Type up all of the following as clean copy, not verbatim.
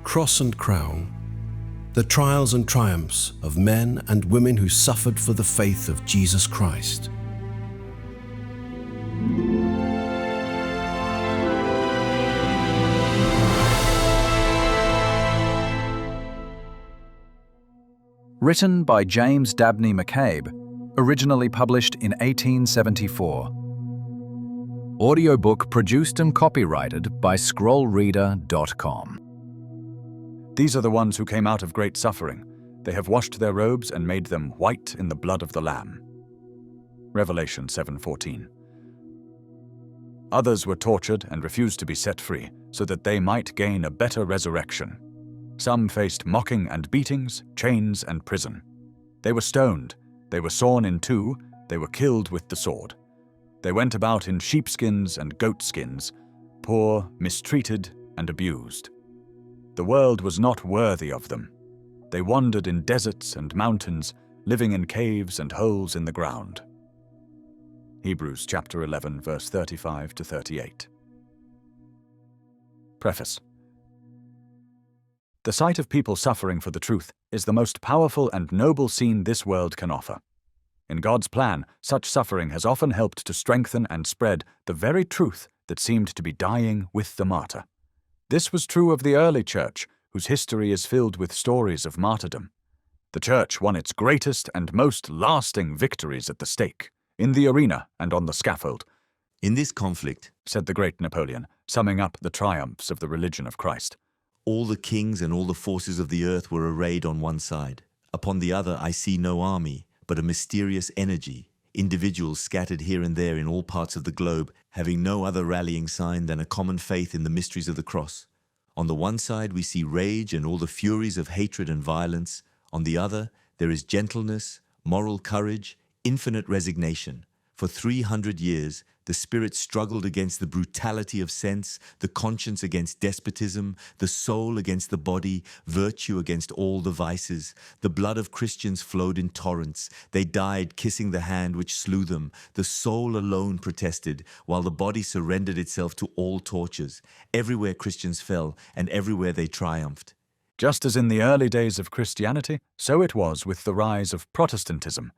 Cross and Crown, the trials and triumphs of men and women who suffered for the faith of Jesus Christ. Written by James Dabney McCabe, originally published in 1874. Audiobook produced and copyrighted by scrollreader.com. These are the ones who came out of great suffering. They have washed their robes and made them white in the blood of the Lamb. Revelation 7:14. Others were tortured and refused to be set free, so that they might gain a better resurrection. Some faced mocking and beatings, chains and prison. They were stoned, they were sawn in two, they were killed with the sword. They went about in sheepskins and goatskins, poor, mistreated, and abused. The world was not worthy of them. They wandered in deserts and mountains, living in caves and holes in the ground. Hebrews chapter 11, verse 35 to 38. Preface. The sight of people suffering for the truth is the most powerful and noble scene this world can offer. In God's plan, such suffering has often helped to strengthen and spread the very truth that seemed to be dying with the martyr. This was true of the early church, whose history is filled with stories of martyrdom. The church won its greatest and most lasting victories at the stake, in the arena and on the scaffold. "In this conflict," said the great Napoleon, summing up the triumphs of the religion of Christ, "all the kings and all the forces of the earth were arrayed on one side. Upon the other I see no army, but a mysterious energy, individuals scattered here and there in all parts of the globe, having no other rallying sign than a common faith in the mysteries of the cross. On the one side we see rage and all the furies of hatred and violence. On the other there is gentleness, moral courage, infinite resignation. For 300 years the spirit struggled against the brutality of sense, the conscience against despotism, the soul against the body, virtue against all the vices. The blood of Christians flowed in torrents. They died kissing the hand which slew them. The soul alone protested, while the body surrendered itself to all tortures. Everywhere Christians fell, and everywhere they triumphed." Just as in the early days of Christianity, so it was with the rise of Protestantism.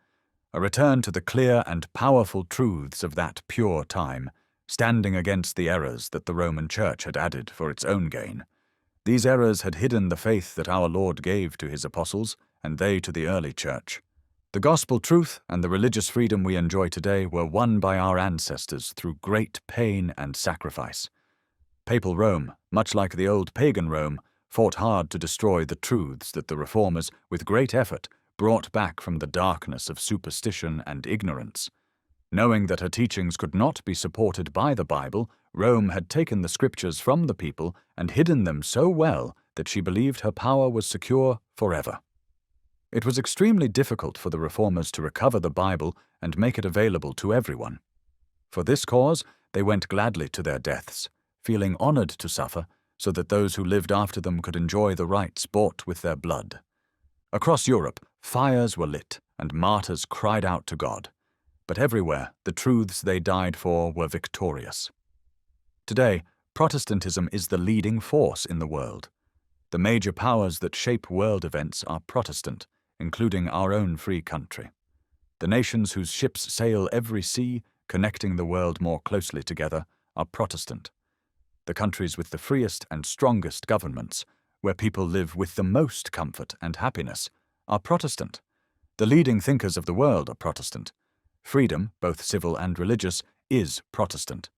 A return to the clear and powerful truths of that pure time, standing against the errors that the Roman Church had added for its own gain. These errors had hidden the faith that our Lord gave to his apostles, and they to the early Church. The gospel truth and the religious freedom we enjoy today were won by our ancestors through great pain and sacrifice. Papal Rome, much like the old pagan Rome, fought hard to destroy the truths that the Reformers, with great effort, brought back from the darkness of superstition and ignorance. Knowing that her teachings could not be supported by the Bible, Rome had taken the scriptures from the people and hidden them so well that she believed her power was secure forever. It was extremely difficult for the Reformers to recover the Bible and make it available to everyone. For this cause, they went gladly to their deaths, feeling honored to suffer, so that those who lived after them could enjoy the rights bought with their blood. Across Europe, fires were lit, and martyrs cried out to God. But everywhere, the truths they died for were victorious. Today, Protestantism is the leading force in the world. The major powers that shape world events are Protestant, including our own free country. The nations whose ships sail every sea, connecting the world more closely together, are Protestant. The countries with the freest and strongest governments, where people live with the most comfort and happiness, are Protestant. The leading thinkers of the world are Protestant. Freedom, both civil and religious, is Protestant.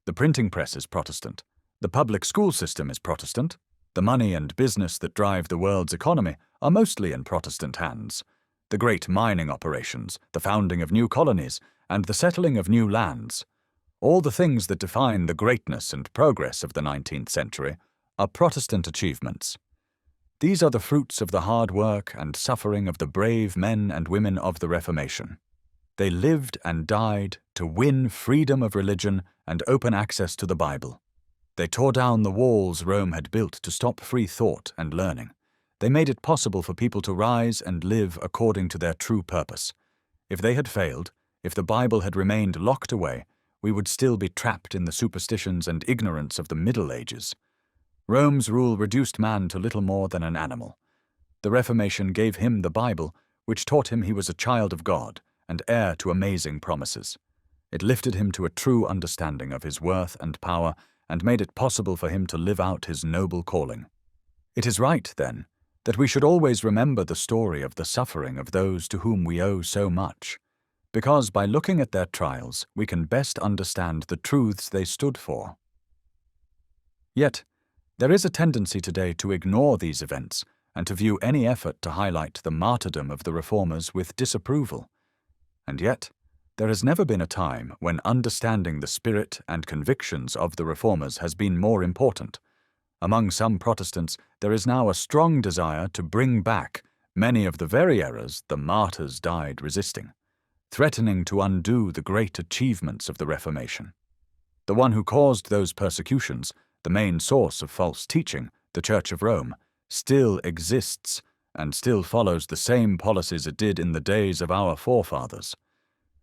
The printing press is Protestant. The public school system is Protestant. The money and business that drive the world's economy are mostly in Protestant hands. The great mining operations, the founding of new colonies, and the settling of new lands, all the things that define the greatness and progress of the 19th century, are Protestant achievements. These are the fruits of the hard work and suffering of the brave men and women of the Reformation. They lived and died to win freedom of religion and open access to the Bible. They tore down the walls Rome had built to stop free thought and learning. They made it possible for people to rise and live according to their true purpose. If they had failed, if the Bible had remained locked away, we would still be trapped in the superstitions and ignorance of the Middle Ages. Rome's rule reduced man to little more than an animal. The Reformation gave him the Bible, which taught him he was a child of God and heir to amazing promises. It lifted him to a true understanding of his worth and power and made it possible for him to live out his noble calling. It is right, then, that we should always remember the story of the suffering of those to whom we owe so much, because by looking at their trials we can best understand the truths they stood for. Yet, there is a tendency today to ignore these events and to view any effort to highlight the martyrdom of the Reformers with disapproval. And yet, there has never been a time when understanding the spirit and convictions of the Reformers has been more important. Among some Protestants, there is now a strong desire to bring back many of the very errors the martyrs died resisting, threatening to undo the great achievements of the Reformation. The one who caused those persecutions, the main source of false teaching, the Church of Rome, still exists and still follows the same policies it did in the days of our forefathers.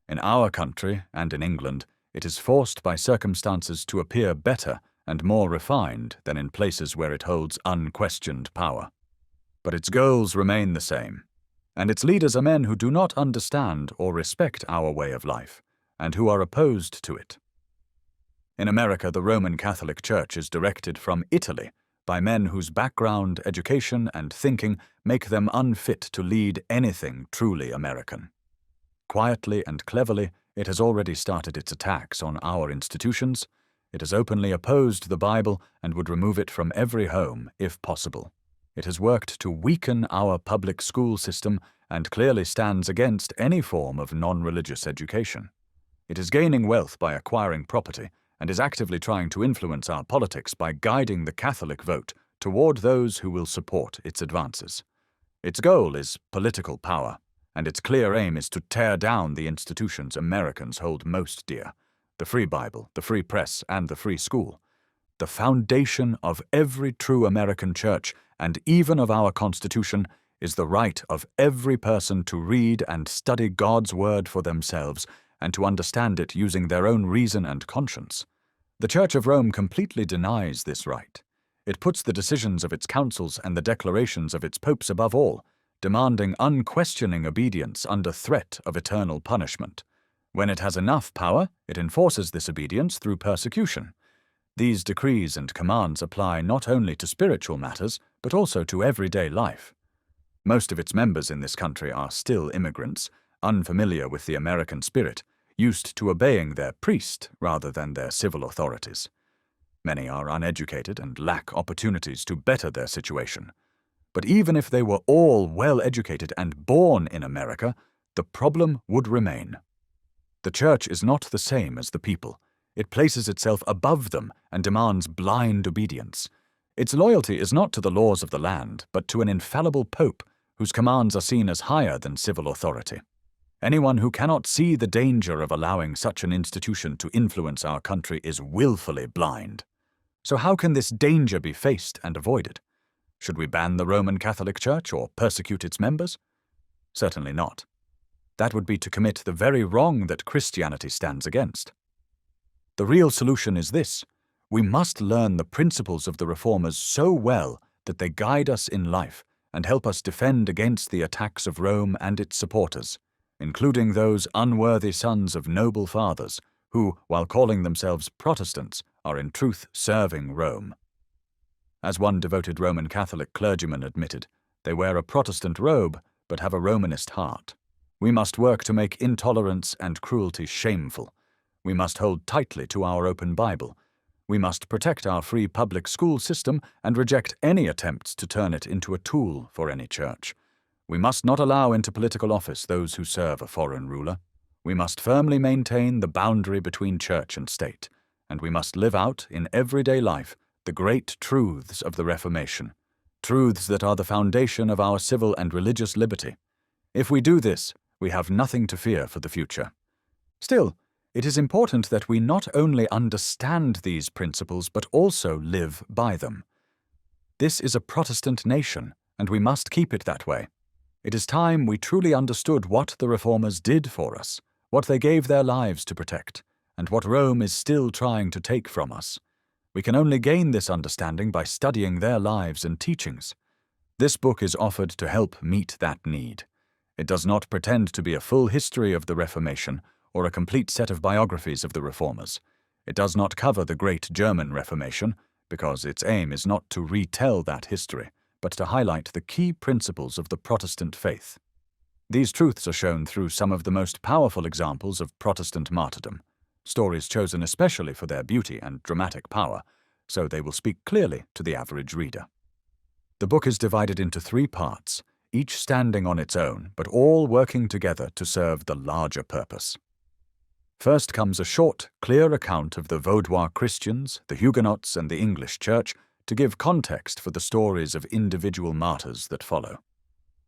In our country and in England, it is forced by circumstances to appear better and more refined than in places where it holds unquestioned power. But its goals remain the same, and its leaders are men who do not understand or respect our way of life, and who are opposed to it. In America, the Roman Catholic Church is directed from Italy by men whose background, education, and thinking make them unfit to lead anything truly American. Quietly and cleverly, it has already started its attacks on our institutions. It has openly opposed the Bible and would remove it from every home, if possible. It has worked to weaken our public school system and clearly stands against any form of non-religious education. It is gaining wealth by acquiring property and is actively trying to influence our politics by guiding the Catholic vote toward those who will support its advances. Its goal is political power, and its clear aim is to tear down the institutions Americans hold most dear: the free Bible, the free press, and the free school. The foundation of every true American church, and even of our Constitution, is the right of every person to read and study God's Word for themselves and to understand it using their own reason and conscience. The Church of Rome completely denies this right. It puts the decisions of its councils and the declarations of its popes above all, demanding unquestioning obedience under threat of eternal punishment. When it has enough power, it enforces this obedience through persecution. These decrees and commands apply not only to spiritual matters, but also to everyday life. Most of its members in this country are still immigrants, unfamiliar with the American spirit, used to obeying their priest rather than their civil authorities. Many are uneducated and lack opportunities to better their situation. But even if they were all well-educated and born in America, the problem would remain. The church is not the same as the people. It places itself above them and demands blind obedience. Its loyalty is not to the laws of the land, but to an infallible pope whose commands are seen as higher than civil authority. Anyone who cannot see the danger of allowing such an institution to influence our country is willfully blind. So how can this danger be faced and avoided? Should we ban the Roman Catholic Church or persecute its members? Certainly not. That would be to commit the very wrong that Christianity stands against. The real solution is this: we must learn the principles of the Reformers so well that they guide us in life and help us defend against the attacks of Rome and its supporters, including those unworthy sons of noble fathers who, while calling themselves Protestants, are in truth serving Rome. As one devoted Roman Catholic clergyman admitted, they wear a Protestant robe but have a Romanist heart. We must work to make intolerance and cruelty shameful. We must hold tightly to our open Bible. We must protect our free public school system and reject any attempts to turn it into a tool for any church. We must not allow into political office those who serve a foreign ruler. We must firmly maintain the boundary between church and state, and we must live out in everyday life the great truths of the Reformation, truths that are the foundation of our civil and religious liberty. If we do this, we have nothing to fear for the future. Still, it is important that we not only understand these principles but also live by them. This is a Protestant nation, and we must keep it that way. It is time we truly understood what the Reformers did for us, what they gave their lives to protect, and what Rome is still trying to take from us. We can only gain this understanding by studying their lives and teachings. This book is offered to help meet that need. It does not pretend to be a full history of the Reformation or a complete set of biographies of the Reformers. It does not cover the great German Reformation, because its aim is not to retell that history, but to highlight the key principles of the Protestant faith. These truths are shown through some of the most powerful examples of Protestant martyrdom, stories chosen especially for their beauty and dramatic power, so they will speak clearly to the average reader. The book is divided into 3 parts, each standing on its own, but all working together to serve the larger purpose. First comes a short, clear account of the Vaudois Christians, the Huguenots, and the English Church, to give context for the stories of individual martyrs that follow.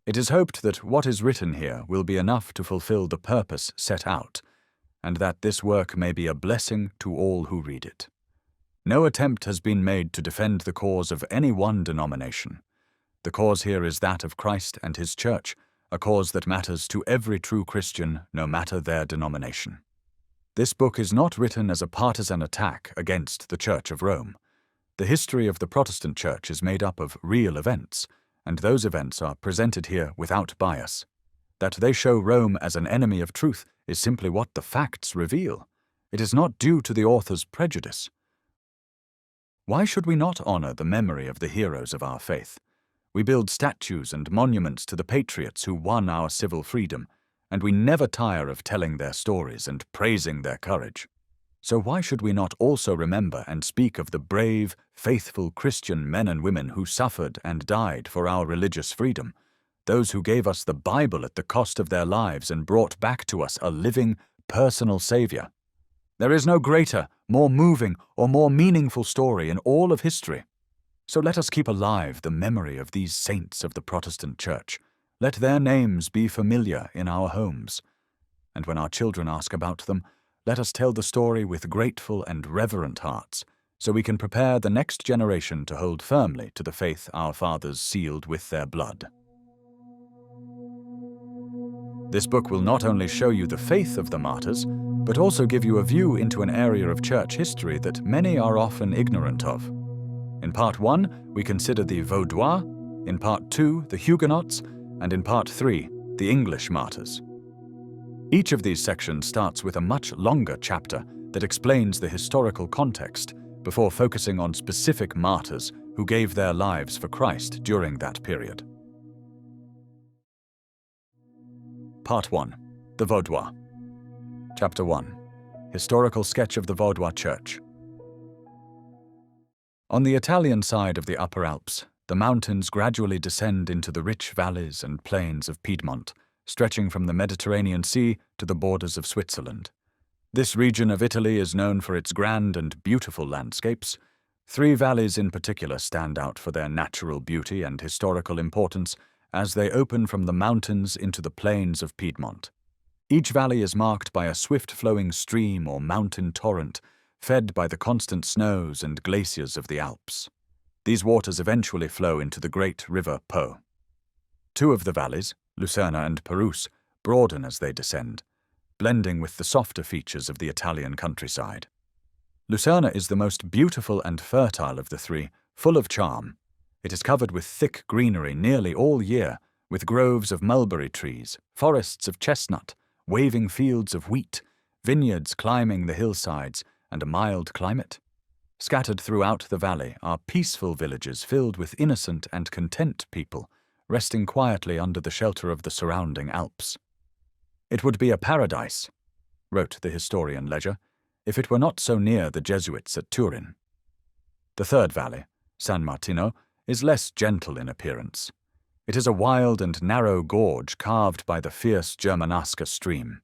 It is hoped that what is written here will be enough to fulfill the purpose set out, and that this work may be a blessing to all who read it. No attempt has been made to defend the cause of any one denomination. The cause here is that of Christ and his Church, a cause that matters to every true Christian, no matter their denomination. This book is not written as a partisan attack against the Church of Rome. The history of the Protestant Church is made up of real events, and those events are presented here without bias. That they show Rome as an enemy of truth is simply what the facts reveal. It is not due to the author's prejudice. Why should we not honor the memory of the heroes of our faith? We build statues and monuments to the patriots who won our civil freedom, and we never tire of telling their stories and praising their courage. So why should we not also remember and speak of the brave, faithful Christian men and women who suffered and died for our religious freedom, those who gave us the Bible at the cost of their lives and brought back to us a living, personal Savior? There is no greater, more moving, or more meaningful story in all of history. So let us keep alive the memory of these saints of the Protestant Church. Let their names be familiar in our homes. And when our children ask about them, let us tell the story with grateful and reverent hearts, so we can prepare the next generation to hold firmly to the faith our fathers sealed with their blood. This book will not only show you the faith of the martyrs, but also give you a view into an area of church history that many are often ignorant of. In Part 1, we consider the Vaudois, in Part 2, the Huguenots, and in Part 3, the English martyrs. Each of these sections starts with a much longer chapter that explains the historical context before focusing on specific martyrs who gave their lives for Christ during that period. Part 1. The Vaudois. Chapter 1. Historical sketch of the Vaudois Church. On the Italian side of the Upper Alps, the mountains gradually descend into the rich valleys and plains of Piedmont, stretching from the Mediterranean Sea to the borders of Switzerland. This region of Italy is known for its grand and beautiful landscapes. 3 valleys in particular stand out for their natural beauty and historical importance as they open from the mountains into the plains of Piedmont. Each valley is marked by a swift-flowing stream or mountain torrent, fed by the constant snows and glaciers of the Alps. These waters eventually flow into the great river Po. 2 of the valleys, Lucerna and Perouse, broaden as they descend, blending with the softer features of the Italian countryside. Lucerna is the most beautiful and fertile of the 3, full of charm. It is covered with thick greenery nearly all year, with groves of mulberry trees, forests of chestnut, waving fields of wheat, vineyards climbing the hillsides, and a mild climate. Scattered throughout the valley are peaceful villages filled with innocent and content people, resting quietly under the shelter of the surrounding Alps. "It would be a paradise," wrote the historian Leger, "if it were not so near the Jesuits at Turin." The 3rd valley, San Martino, is less gentle in appearance. It is a wild and narrow gorge carved by the fierce Germanasca stream.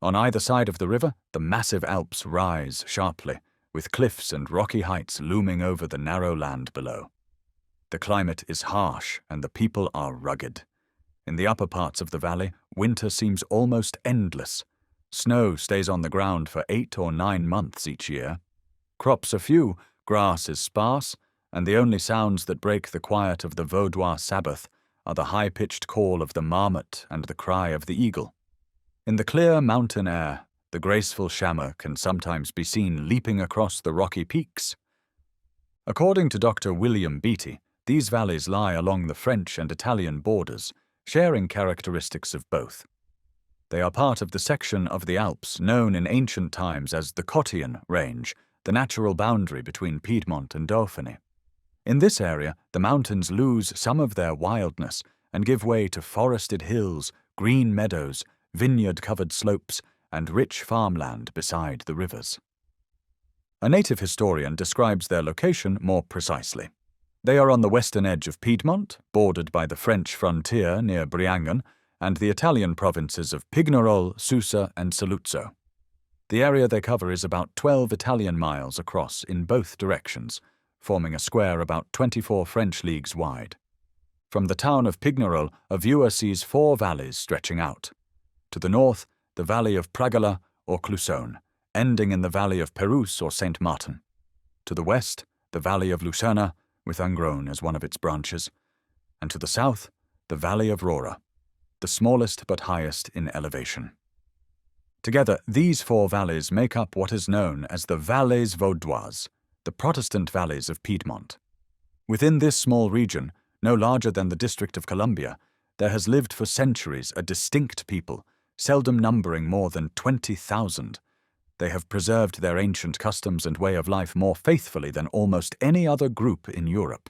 On either side of the river, the massive Alps rise sharply, with cliffs and rocky heights looming over the narrow land below. The climate is harsh and the people are rugged. In the upper parts of the valley, winter seems almost endless. Snow stays on the ground for 8 or 9 months each year. Crops are few, grass is sparse, and the only sounds that break the quiet of the Vaudois Sabbath are the high-pitched call of the marmot and the cry of the eagle. In the clear mountain air, the graceful chamois can sometimes be seen leaping across the rocky peaks, According to Dr. William Beattie, these valleys lie along the French and Italian borders, sharing characteristics of both. They are part of the section of the Alps known in ancient times as the Cottian Range, the natural boundary between Piedmont and Dauphiny. In this area, the mountains lose some of their wildness and give way to forested hills, green meadows, vineyard-covered slopes, and rich farmland beside the rivers. A native historian describes their location more precisely. They are on the western edge of Piedmont, bordered by the French frontier near Briangon, and the Italian provinces of Pinerolo, Susa, and Saluzzo. The area they cover is about 12 Italian miles across in both directions, forming a square about 24 French leagues wide. From the town of Pinerolo, a viewer sees 4 valleys stretching out. To the north, the valley of Pragala or Clusone, ending in the valley of Pérouse or Saint Martin. To the west, the valley of Lucerna, with Angron as one of its branches. And to the south, the valley of Rora, the smallest but highest in elevation. Together, these 4 valleys make up what is known as the Valles Vaudois, the Protestant valleys of Piedmont. Within this small region, no larger than the District of Columbia, there has lived for centuries a distinct people, seldom numbering more than 20,000. They have preserved their ancient customs and way of life more faithfully than almost any other group in Europe.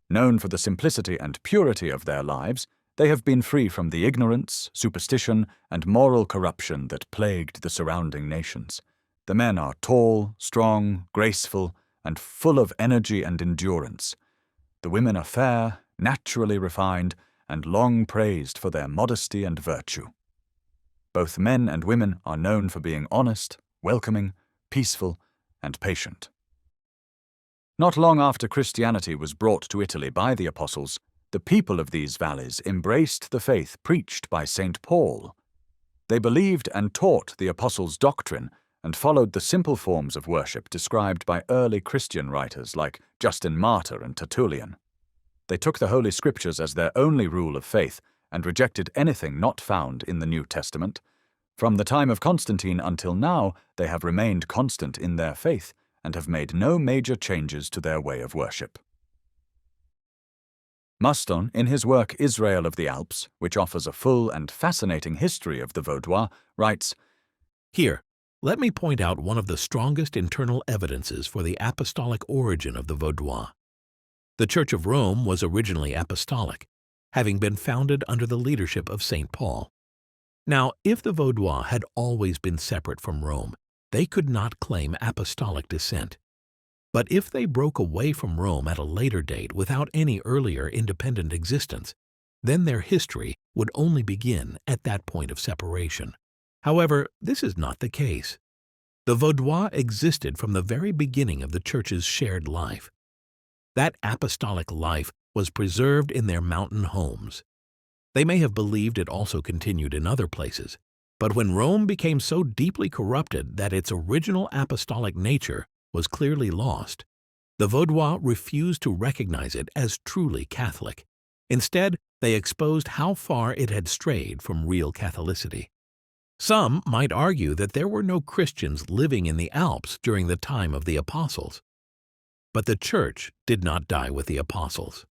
Known for the simplicity and purity of their lives, they have been free from the ignorance, superstition, and moral corruption that plagued the surrounding nations. The men are tall, strong, graceful, and full of energy and endurance. The women are fair, naturally refined, and long praised for their modesty and virtue. Both men and women are known for being honest, welcoming, peaceful, and patient. Not long after Christianity was brought to Italy by the apostles, the people of these valleys embraced the faith preached by St. Paul. They believed and taught the apostles' doctrine and followed the simple forms of worship described by early Christian writers like Justin Martyr and Tertullian. They took the Holy Scriptures as their only rule of faith and rejected anything not found in the New Testament. From the time of Constantine until now, they have remained constant in their faith and have made no major changes to their way of worship. Muston, in his work Israel of the Alps, which offers a full and fascinating history of the Vaudois, writes, "Here, let me point out one of the strongest internal evidences for the apostolic origin of the Vaudois. The Church of Rome was originally apostolic, having been founded under the leadership of St. Paul. Now, if the Vaudois had always been separate from Rome, they could not claim apostolic descent. But if they broke away from Rome at a later date without any earlier independent existence, then their history would only begin at that point of separation. However, this is not the case. The Vaudois existed from the very beginning of the Church's shared life. That apostolic life was preserved in their mountain homes. They may have believed it also continued in other places, but when Rome became so deeply corrupted that its original apostolic nature was clearly lost, the Vaudois refused to recognize it as truly Catholic. Instead, they exposed how far it had strayed from real Catholicity. Some might argue that there were no Christians living in the Alps during the time of the Apostles. But the Church did not die with the Apostles.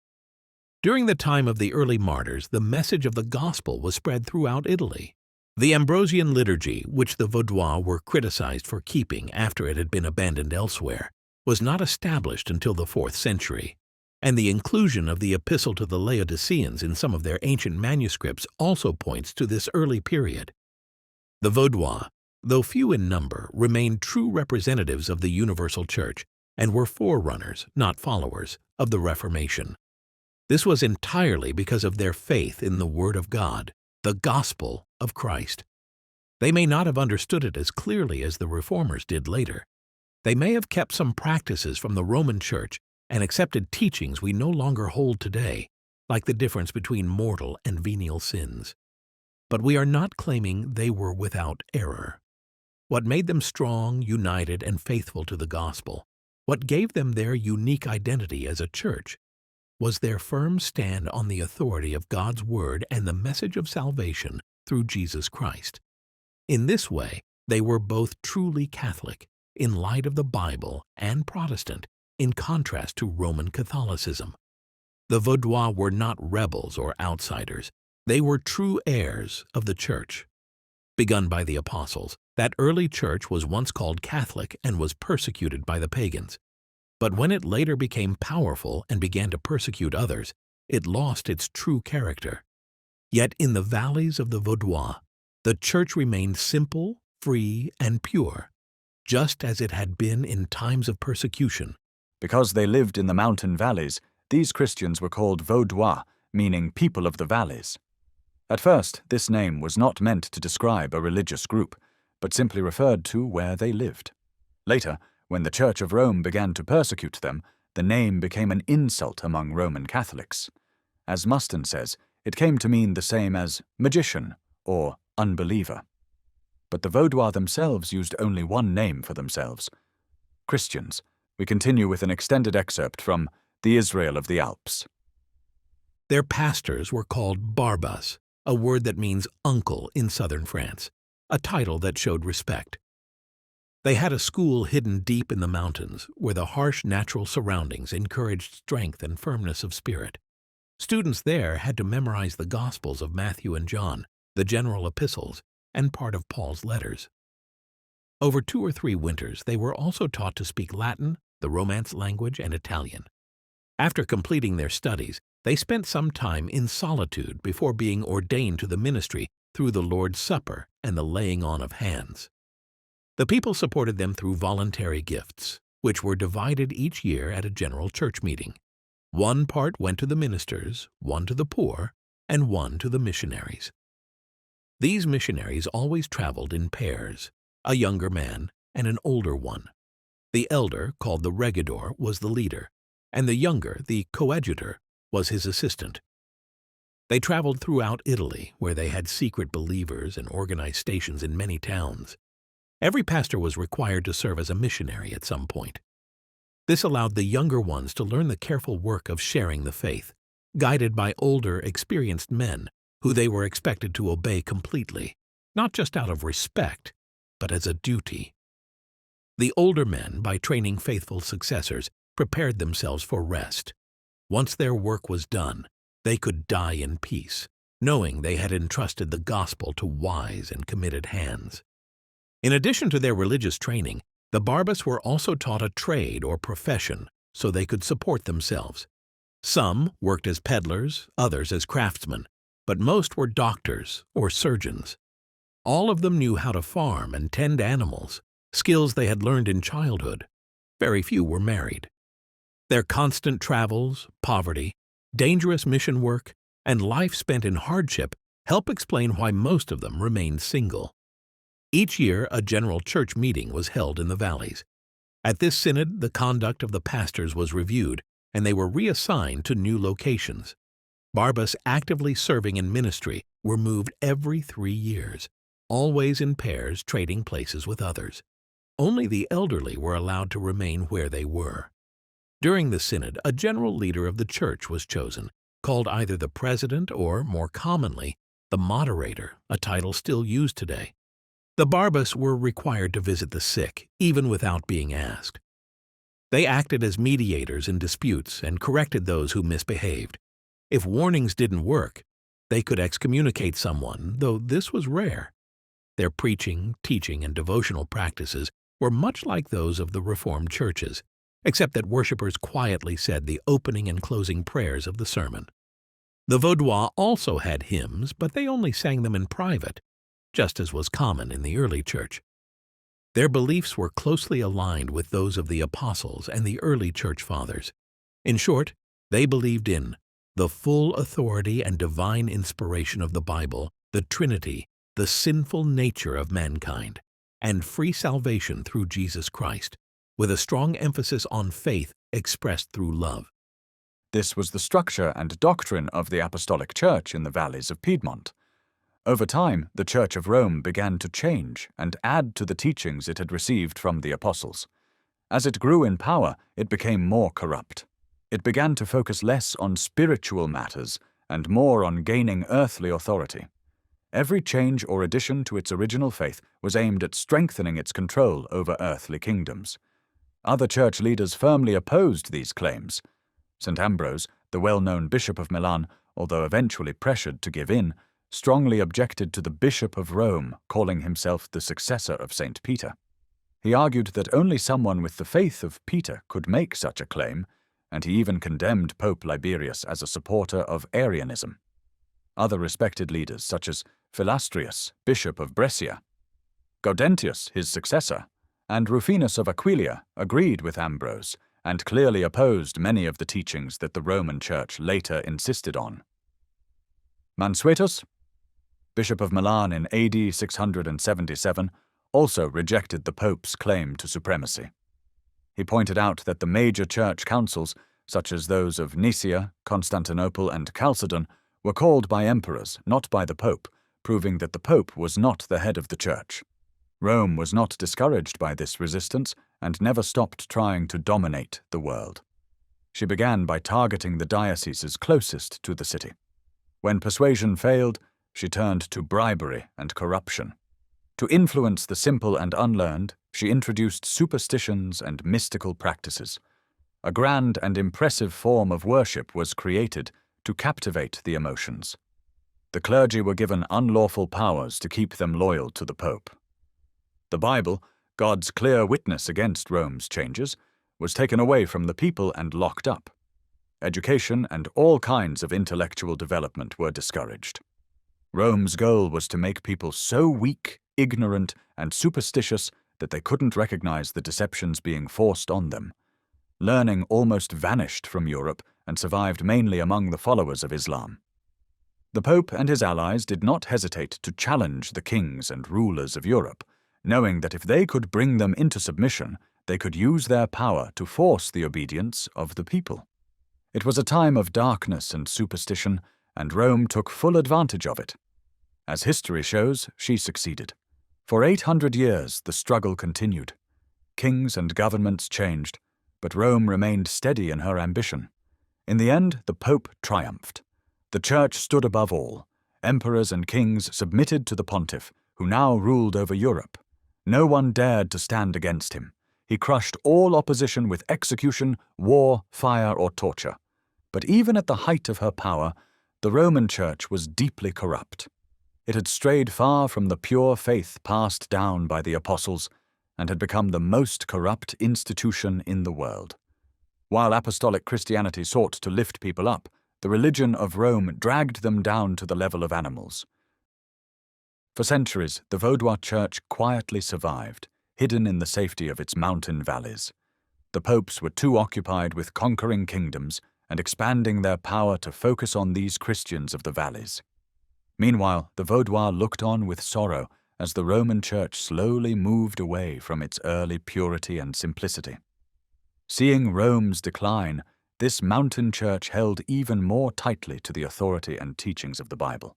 During the time of the early martyrs, the message of the gospel was spread throughout Italy. The Ambrosian liturgy, which the Vaudois were criticized for keeping after it had been abandoned elsewhere, was not established until the 4th century, and the inclusion of the Epistle to the Laodiceans in some of their ancient manuscripts also points to this early period. The Vaudois, though few in number, remained true representatives of the universal Church and were forerunners, not followers, of the Reformation. This was entirely because of their faith in the Word of God, the gospel of Christ. They may not have understood it as clearly as the Reformers did later. They may have kept some practices from the Roman Church and accepted teachings we no longer hold today, like the difference between mortal and venial sins. But we are not claiming they were without error. What made them strong, united, and faithful to the gospel, what gave them their unique identity as a church, was their firm stand on the authority of God's Word and the message of salvation through Jesus Christ. In this way, they were both truly Catholic, in light of the Bible, and Protestant, in contrast to Roman Catholicism. The Vaudois were not rebels or outsiders. They were true heirs of the Church. Begun by the apostles, that early church was once called Catholic and was persecuted by the pagans. But when it later became powerful and began to persecute others, it lost its true character. Yet in the valleys of the Vaudois, the church remained simple, free, and pure, just as it had been in times of persecution. Because they lived in the mountain valleys, these Christians were called Vaudois, meaning people of the valleys. At first, this name was not meant to describe a religious group, but simply referred to where they lived. Later, when the Church of Rome began to persecute them, the name became an insult among Roman Catholics. As Muston says, it came to mean the same as magician or unbeliever. But the Vaudois themselves used only one name for themselves: Christians. We continue with an extended excerpt from The Israel of the Alps. Their pastors were called barbas, a word that means uncle in southern France, a title that showed respect. They had a school hidden deep in the mountains where the harsh natural surroundings encouraged strength and firmness of spirit. Students there had to memorize the Gospels of Matthew and John, the general epistles, and part of Paul's letters. Over 2 or 3 winters, they were also taught to speak Latin, the Romance language, and Italian. After completing their studies, they spent some time in solitude before being ordained to the ministry through the Lord's Supper and the laying on of hands. The people supported them through voluntary gifts, which were divided each year at a general church meeting. One part went to the ministers, one to the poor, and one to the missionaries. These missionaries always traveled in pairs, a younger man and an older one. The elder, called the regidor, was the leader, and the younger, the coadjutor, was his assistant. They traveled throughout Italy, where they had secret believers and organized stations in many towns. Every pastor was required to serve as a missionary at some point. This allowed the younger ones to learn the careful work of sharing the faith, guided by older, experienced men who they were expected to obey completely, not just out of respect, but as a duty. The older men, by training faithful successors, prepared themselves for rest. Once their work was done, they could die in peace, knowing they had entrusted the gospel to wise and committed hands. In addition to their religious training, the barbas were also taught a trade or profession so they could support themselves. Some worked as peddlers, others as craftsmen, but most were doctors or surgeons. All of them knew how to farm and tend animals, skills they had learned in childhood. Very few were married. Their constant travels, poverty, dangerous mission work, and life spent in hardship help explain why most of them remained single. Each year, a general church meeting was held in the valleys. At this synod, the conduct of the pastors was reviewed, and they were reassigned to new locations. Barbas actively serving in ministry were moved every 3 years, always in pairs trading places with others. Only the elderly were allowed to remain where they were. During the synod, a general leader of the church was chosen, called either the president or, more commonly, the moderator, a title still used today. The barbas were required to visit the sick, even without being asked. They acted as mediators in disputes and corrected those who misbehaved. If warnings didn't work, they could excommunicate someone, though this was rare. Their preaching, teaching, and devotional practices were much like those of the Reformed churches, except that worshippers quietly said the opening and closing prayers of the sermon. The Vaudois also had hymns, but they only sang them in private, just as was common in the early church. Their beliefs were closely aligned with those of the apostles and the early church fathers. In short, they believed in the full authority and divine inspiration of the Bible, the Trinity, the sinful nature of mankind, and free salvation through Jesus Christ, with a strong emphasis on faith expressed through love. This was the structure and doctrine of the Apostolic Church in the valleys of Piedmont. Over time, the Church of Rome began to change and add to the teachings it had received from the apostles. As it grew in power, it became more corrupt. It began to focus less on spiritual matters and more on gaining earthly authority. Every change or addition to its original faith was aimed at strengthening its control over earthly kingdoms. Other church leaders firmly opposed these claims. St. Ambrose, the well-known Bishop of Milan, although eventually pressured to give in, strongly objected to the Bishop of Rome calling himself the successor of St. Peter. He argued that only someone with the faith of Peter could make such a claim, and he even condemned Pope Liberius as a supporter of Arianism. Other respected leaders, such as Philastrius, Bishop of Brescia, Gaudentius, his successor, and Rufinus of Aquileia, agreed with Ambrose and clearly opposed many of the teachings that the Roman Church later insisted on. Mansuetus, Bishop of Milan in AD 677, also rejected the Pope's claim to supremacy. He pointed out that the major church councils, such as those of Nicaea, Constantinople, and Chalcedon, were called by emperors, not by the Pope, proving that the Pope was not the head of the Church. Rome was not discouraged by this resistance and never stopped trying to dominate the world. She began by targeting the dioceses closest to the city. When persuasion failed, she turned to bribery and corruption. To influence the simple and unlearned, she introduced superstitions and mystical practices. A grand and impressive form of worship was created to captivate the emotions. The clergy were given unlawful powers to keep them loyal to the Pope. The Bible, God's clear witness against Rome's changes, was taken away from the people and locked up. Education and all kinds of intellectual development were discouraged. Rome's goal was to make people so weak, ignorant, and superstitious that they couldn't recognize the deceptions being forced on them. Learning almost vanished from Europe and survived mainly among the followers of Islam. The Pope and his allies did not hesitate to challenge the kings and rulers of Europe, knowing that if they could bring them into submission, they could use their power to force the obedience of the people. It was a time of darkness and superstition, and Rome took full advantage of it. As history shows, she succeeded. For 800 years, the struggle continued. Kings and governments changed, but Rome remained steady in her ambition. In the end, the Pope triumphed. The Church stood above all. Emperors and kings submitted to the pontiff, who now ruled over Europe. No one dared to stand against him. He crushed all opposition with execution, war, fire, or torture. But even at the height of her power, the Roman Church was deeply corrupt. It had strayed far from the pure faith passed down by the apostles and had become the most corrupt institution in the world. While apostolic Christianity sought to lift people up, the religion of Rome dragged them down to the level of animals. For centuries, the Vaudois Church quietly survived, hidden in the safety of its mountain valleys. The popes were too occupied with conquering kingdoms and expanding their power to focus on these Christians of the valleys. Meanwhile, the Vaudois looked on with sorrow as the Roman Church slowly moved away from its early purity and simplicity. Seeing Rome's decline, this mountain church held even more tightly to the authority and teachings of the Bible.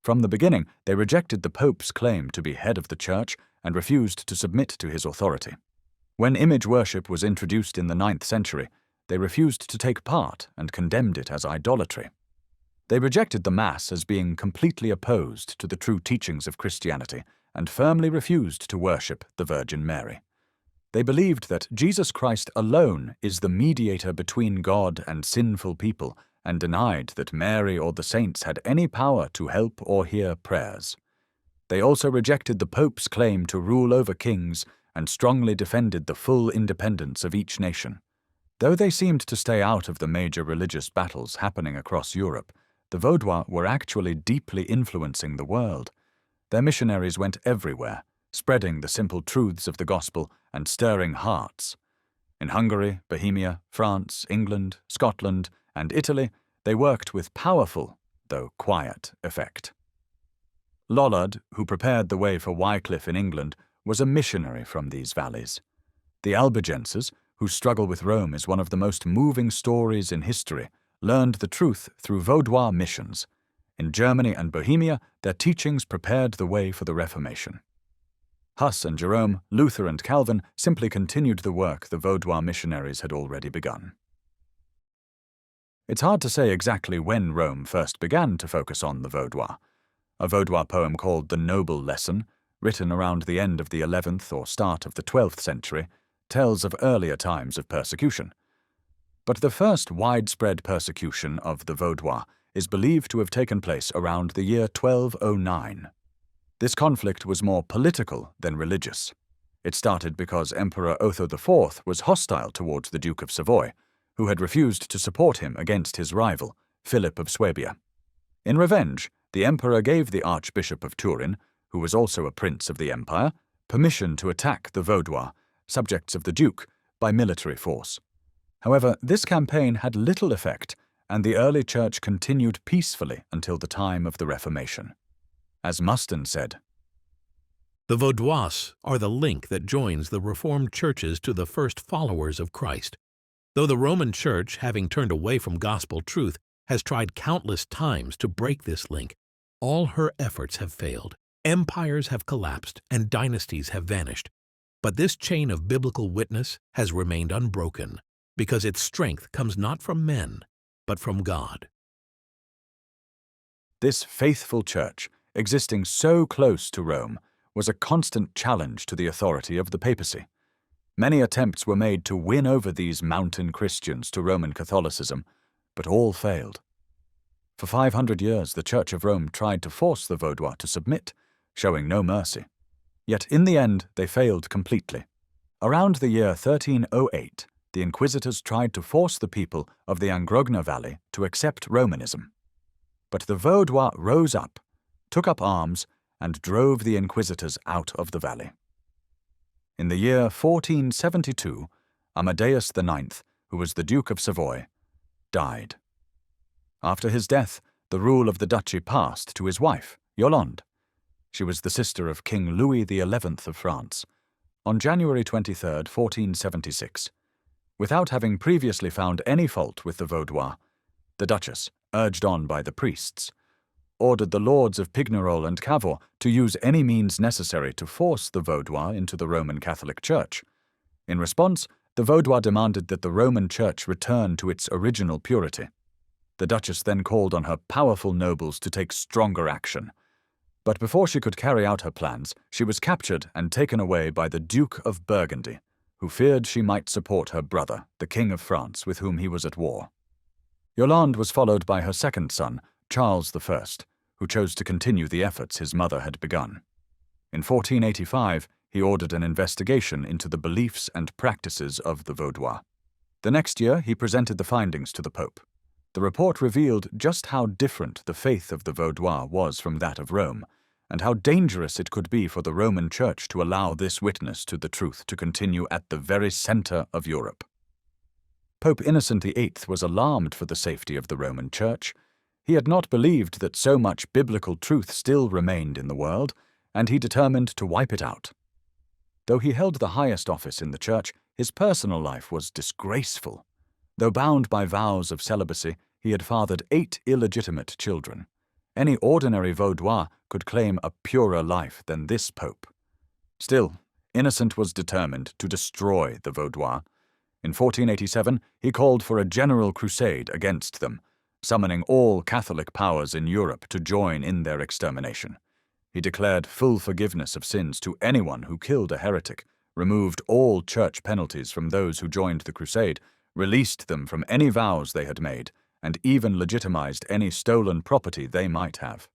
From the beginning, they rejected the Pope's claim to be head of the Church and refused to submit to his authority. When image worship was introduced in the 9th century, they refused to take part and condemned it as idolatry. They rejected the Mass as being completely opposed to the true teachings of Christianity and firmly refused to worship the Virgin Mary. They believed that Jesus Christ alone is the mediator between God and sinful people and denied that Mary or the saints had any power to help or hear prayers. They also rejected the Pope's claim to rule over kings and strongly defended the full independence of each nation. Though they seemed to stay out of the major religious battles happening across Europe, the Vaudois were actually deeply influencing the world. Their missionaries went everywhere, spreading the simple truths of the gospel and stirring hearts. In Hungary, Bohemia, France, England, Scotland, and Italy, they worked with powerful, though quiet, effect. Lollard, who prepared the way for Wycliffe in England, was a missionary from these valleys. The Albigenses, whose struggle with Rome is one of the most moving stories in history, learned the truth through Vaudois missions. In Germany and Bohemia, their teachings prepared the way for the Reformation. Huss and Jerome, Luther and Calvin simply continued the work the Vaudois missionaries had already begun. It's hard to say exactly when Rome first began to focus on the Vaudois. A Vaudois poem called The Noble Lesson, written around the end of the 11th or start of the 12th century, tells of earlier times of persecution. But the first widespread persecution of the Vaudois is believed to have taken place around the year 1209. This conflict was more political than religious. It started because Emperor Otho IV was hostile towards the Duke of Savoy, who had refused to support him against his rival, Philip of Swabia. In revenge, the emperor gave the Archbishop of Turin, who was also a prince of the empire, permission to attack the Vaudois, subjects of the Duke, by military force. However, this campaign had little effect, and the early church continued peacefully until the time of the Reformation. As Muston said, The Vaudois are the link that joins the Reformed churches to the first followers of Christ. Though the Roman Church, having turned away from gospel truth, has tried countless times to break this link, all her efforts have failed. Empires have collapsed and dynasties have vanished. But this chain of biblical witness has remained unbroken, because its strength comes not from men, but from God. This faithful church, existing so close to Rome, was a constant challenge to the authority of the papacy. Many attempts were made to win over these mountain Christians to Roman Catholicism, but all failed. For 500 years, the Church of Rome tried to force the Vaudois to submit, showing no mercy. Yet in the end, they failed completely. Around the year 1308, the inquisitors tried to force the people of the Angrogna Valley to accept Romanism. But the Vaudois rose up, took up arms, and drove the inquisitors out of the valley. In the year 1472, Amadeus IX, who was the Duke of Savoy, died. After his death, the rule of the duchy passed to his wife, Yolande. She was the sister of King Louis XI of France. On January 23, 1476, without having previously found any fault with the Vaudois, the Duchess, urged on by the priests, ordered the lords of Pignerol and Cavour to use any means necessary to force the Vaudois into the Roman Catholic Church. In response, the Vaudois demanded that the Roman Church return to its original purity. The Duchess then called on her powerful nobles to take stronger action. But before she could carry out her plans, she was captured and taken away by the Duke of Burgundy, who feared she might support her brother, the King of France, with whom he was at war. Yolande was followed by her second son, Charles I, who chose to continue the efforts his mother had begun. In 1485, he ordered an investigation into the beliefs and practices of the Vaudois. The next year, he presented the findings to the Pope. The report revealed just how different the faith of the Vaudois was from that of Rome, and how dangerous it could be for the Roman Church to allow this witness to the truth to continue at the very center of Europe. Pope Innocent VIII was alarmed for the safety of the Roman Church. He had not believed that so much biblical truth still remained in the world, and he determined to wipe it out. Though he held the highest office in the Church, his personal life was disgraceful. Though bound by vows of celibacy, he had fathered 8 illegitimate children. Any ordinary Vaudois could claim a purer life than this pope. Still, Innocent was determined to destroy the Vaudois. In 1487, he called for a general crusade against them, summoning all Catholic powers in Europe to join in their extermination. He declared full forgiveness of sins to anyone who killed a heretic, removed all church penalties from those who joined the crusade, released them from any vows they had made, and even legitimized any stolen property they might have.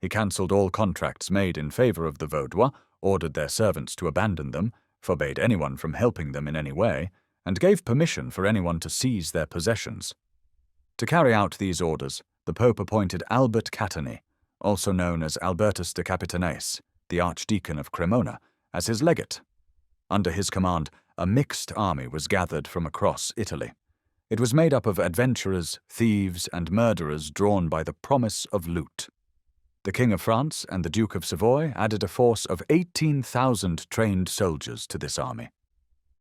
He cancelled all contracts made in favor of the Vaudois, ordered their servants to abandon them, forbade anyone from helping them in any way, and gave permission for anyone to seize their possessions. To carry out these orders, the Pope appointed Albert Cattani, also known as Albertus de Capitaneis, the Archdeacon of Cremona, as his legate. Under his command, a mixed army was gathered from across Italy. It was made up of adventurers, thieves, and murderers drawn by the promise of loot. The King of France and the Duke of Savoy added a force of 18,000 trained soldiers to this army.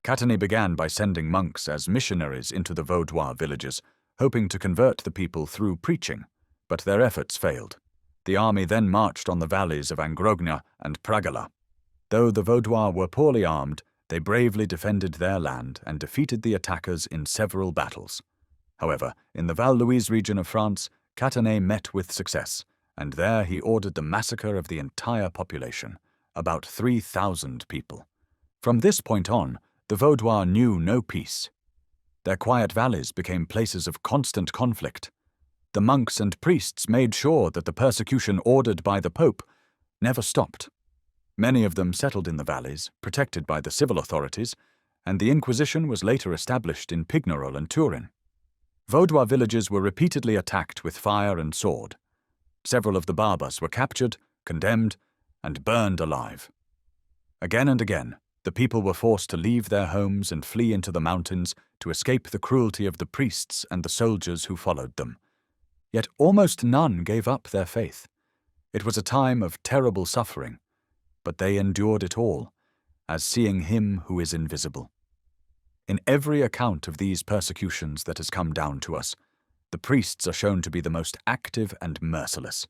Cattani began by sending monks as missionaries into the Vaudois villages, hoping to convert the people through preaching, but their efforts failed. The army then marched on the valleys of Angrogna and Pragala. Though the Vaudois were poorly armed, they bravely defended their land and defeated the attackers in several battles. However, in the Val Louise region of France, Cattani met with success, and there he ordered the massacre of the entire population, about 3,000 people. From this point on, the Vaudois knew no peace. Their quiet valleys became places of constant conflict. The monks and priests made sure that the persecution ordered by the Pope never stopped. Many of them settled in the valleys, protected by the civil authorities, and the Inquisition was later established in Pignerol and Turin. Vaudois villages were repeatedly attacked with fire and sword. Several of the Barbars were captured, condemned, and burned alive. Again and again, the people were forced to leave their homes and flee into the mountains to escape the cruelty of the priests and the soldiers who followed them. Yet almost none gave up their faith. It was a time of terrible suffering, but they endured it all, as seeing Him who is invisible. In every account of these persecutions that has come down to us, the priests are shown to be the most active and merciless.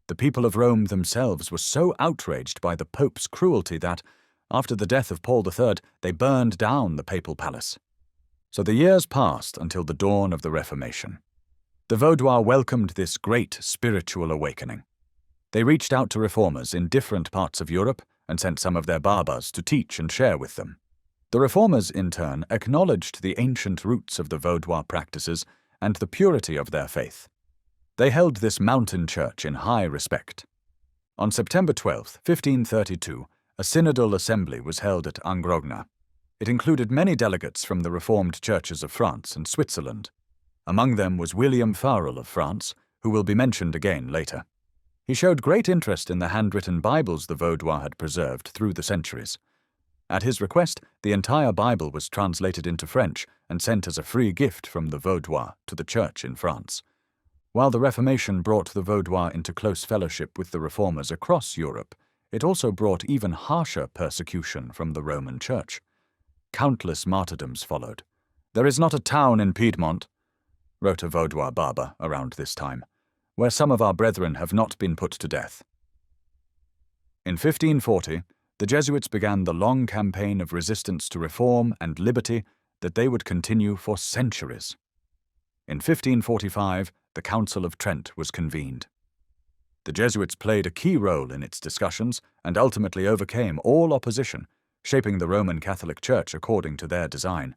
The people of Rome themselves were so outraged by the Pope's cruelty that, after the death of Paul III, they burned down the papal palace. So the years passed until the dawn of the Reformation. The Vaudois welcomed this great spiritual awakening. They reached out to reformers in different parts of Europe and sent some of their Barbars to teach and share with them. The reformers, in turn, acknowledged the ancient roots of the Vaudois practices and the purity of their faith. They held this mountain church in high respect. On September 12, 1532, a synodal assembly was held at Angrogna. It included many delegates from the Reformed churches of France and Switzerland. Among them was William Farel of France, who will be mentioned again later. He showed great interest in the handwritten Bibles the Vaudois had preserved through the centuries. At his request, the entire Bible was translated into French and sent as a free gift from the Vaudois to the church in France. While the Reformation brought the Vaudois into close fellowship with the reformers across Europe, it also brought even harsher persecution from the Roman Church. Countless martyrdoms followed. "There is not a town in Piedmont," wrote a Vaudois barber around this time, "where some of our brethren have not been put to death." In 1540, the Jesuits began the long campaign of resistance to reform and liberty that they would continue for centuries. In 1545, the Council of Trent was convened. The Jesuits played a key role in its discussions and ultimately overcame all opposition, shaping the Roman Catholic Church according to their design.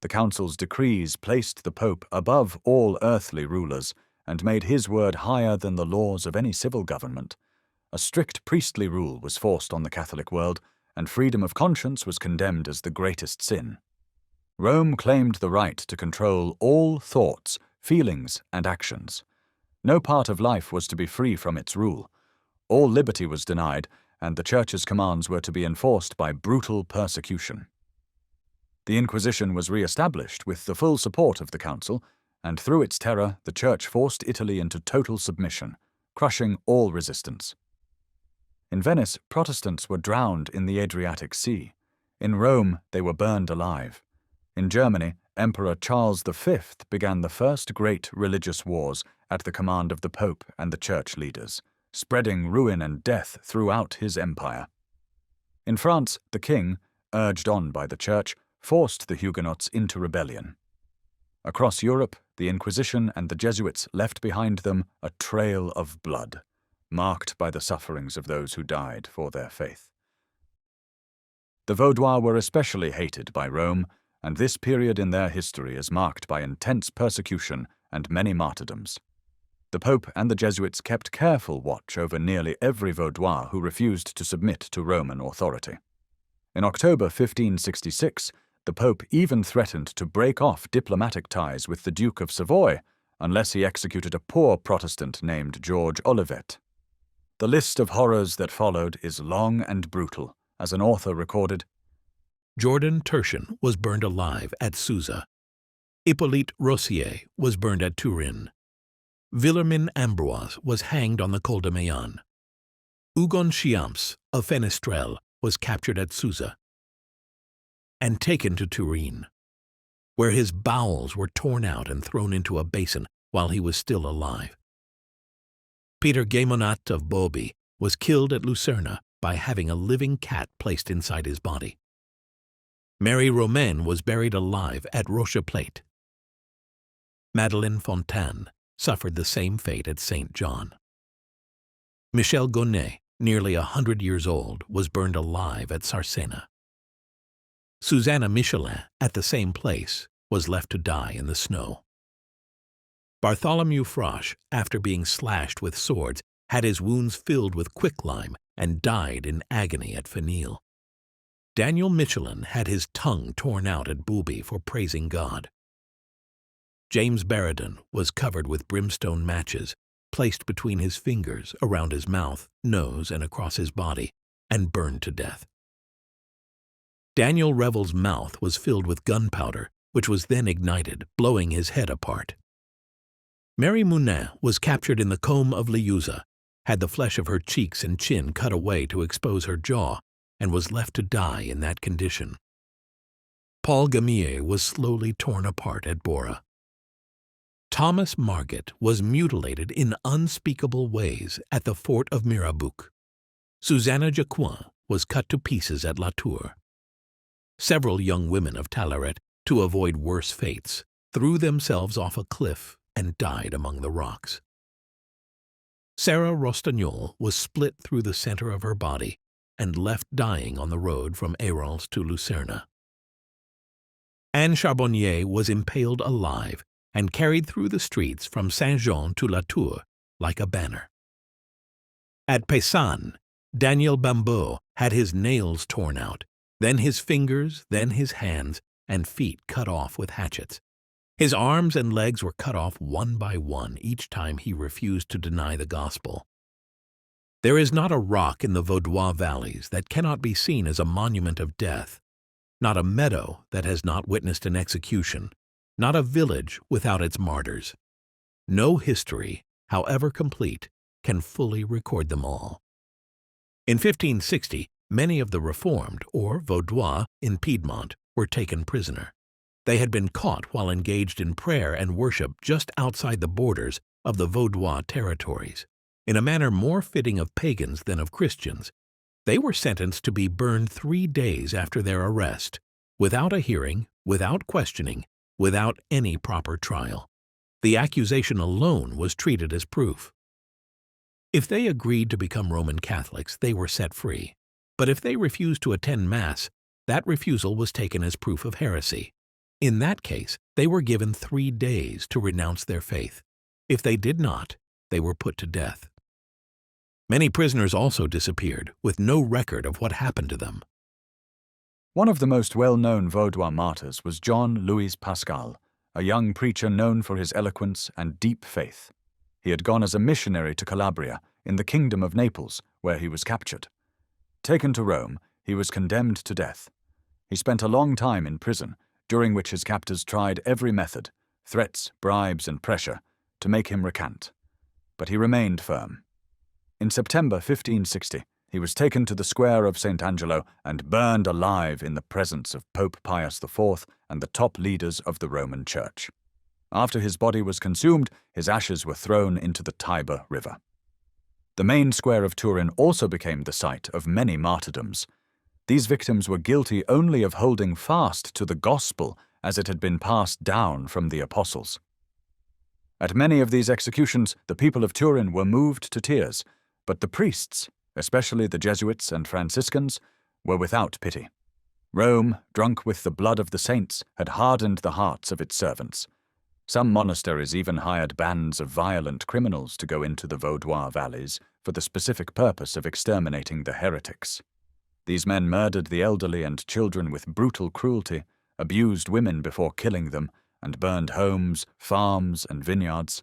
The Council's decrees placed the Pope above all earthly rulers and made his word higher than the laws of any civil government. A strict priestly rule was forced on the Catholic world, and freedom of conscience was condemned as the greatest sin. Rome claimed the right to control all thoughts, feelings, and actions. No part of life was to be free from its rule. All liberty was denied, and the Church's commands were to be enforced by brutal persecution. The Inquisition was re-established with the full support of the Council, and through its terror the Church forced Italy into total submission, crushing all resistance. In Venice, Protestants were drowned in the Adriatic Sea. In Rome, they were burned alive. In Germany, Emperor Charles V began the first great religious wars at the command of the Pope and the Church leaders, spreading ruin and death throughout his empire. In France, the king, urged on by the Church, forced the Huguenots into rebellion. Across Europe, the Inquisition and the Jesuits left behind them a trail of blood, marked by the sufferings of those who died for their faith. The Vaudois were especially hated by Rome, and this period in their history is marked by intense persecution and many martyrdoms. The Pope and the Jesuits kept careful watch over nearly every Vaudois who refused to submit to Roman authority. In October 1566, the Pope even threatened to break off diplomatic ties with the Duke of Savoy unless he executed a poor Protestant named George Olivet. The list of horrors that followed is long and brutal, as an author recorded. Jordan Tertian was burned alive at Susa. Hippolyte Rossier was burned at Turin. Villermin Ambroise was hanged on the Col de Mayenne. Hugon Chiamps of Fenestrelle was captured at Susa and taken to Turin, where his bowels were torn out and thrown into a basin while he was still alive. Peter Gaymonat of Bobby was killed at Lucerna by having a living cat placed inside his body. Mary Romaine was buried alive at Rocheplate. Madeleine Fontaine suffered the same fate at St. John. Michel Gonin, nearly 100 years old, was burned alive at Sarsena. Susanna Michelin, at the same place, was left to die in the snow. Bartholomew Frosch, after being slashed with swords, had his wounds filled with quicklime and died in agony at Fenil. Daniel Michelin had his tongue torn out at Booby for praising God. James Barradon was covered with brimstone matches, placed between his fingers, around his mouth, nose, and across his body, and burned to death. Daniel Revel's mouth was filled with gunpowder, which was then ignited, blowing his head apart. Mary Mounin was captured in the Combe of Liuza, had the flesh of her cheeks and chin cut away to expose her jaw, and was left to die in that condition. Paul Gamier was slowly torn apart at Bora. Thomas Marget was mutilated in unspeakable ways at the fort of Mirabeau. Susanna Jacquin was cut to pieces at La Tour. Several young women of Talaret, to avoid worse fates, threw themselves off a cliff and died among the rocks. Sarah Rostagnol was split through the center of her body and left dying on the road from Airals to Lucerna. Anne Charbonnier was impaled alive and carried through the streets from Saint-Jean to La Tour like a banner. At Paysanne, Daniel Bambeau had his nails torn out, then his fingers, then his hands and feet cut off with hatchets. His arms and legs were cut off one by one each time he refused to deny the gospel. There is not a rock in the Vaudois valleys that cannot be seen as a monument of death, not a meadow that has not witnessed an execution, not a village without its martyrs. No history, however complete, can fully record them all. In 1560, many of the Reformed, or Vaudois, in Piedmont were taken prisoner. They had been caught while engaged in prayer and worship just outside the borders of the Vaudois territories. In a manner more fitting of pagans than of Christians, they were sentenced to be burned 3 days after their arrest, without a hearing, without questioning, without any proper trial. The accusation alone was treated as proof. If they agreed to become Roman Catholics, they were set free. But if they refused to attend Mass, that refusal was taken as proof of heresy. In that case, they were given 3 days to renounce their faith. If they did not, they were put to death. Many prisoners also disappeared, with no record of what happened to them. One of the most well-known Vaudois martyrs was John Louis Paschal, a young preacher known for his eloquence and deep faith. He had gone as a missionary to Calabria, in the kingdom of Naples, where he was captured. Taken to Rome, he was condemned to death. He spent a long time in prison, during which his captors tried every method, threats, bribes, and pressure, to make him recant. But he remained firm. In September 1560, he was taken to the square of St. Angelo and burned alive in the presence of Pope Pius IV and the top leaders of the Roman Church. After his body was consumed, his ashes were thrown into the Tiber River. The main square of Turin also became the site of many martyrdoms. These victims were guilty only of holding fast to the gospel as it had been passed down from the apostles. At many of these executions, the people of Turin were moved to tears, but the priests, especially the Jesuits and Franciscans, were without pity. Rome, drunk with the blood of the saints, had hardened the hearts of its servants. Some monasteries even hired bands of violent criminals to go into the Vaudois valleys for the specific purpose of exterminating the heretics. These men murdered the elderly and children with brutal cruelty, abused women before killing them, and burned homes, farms, and vineyards.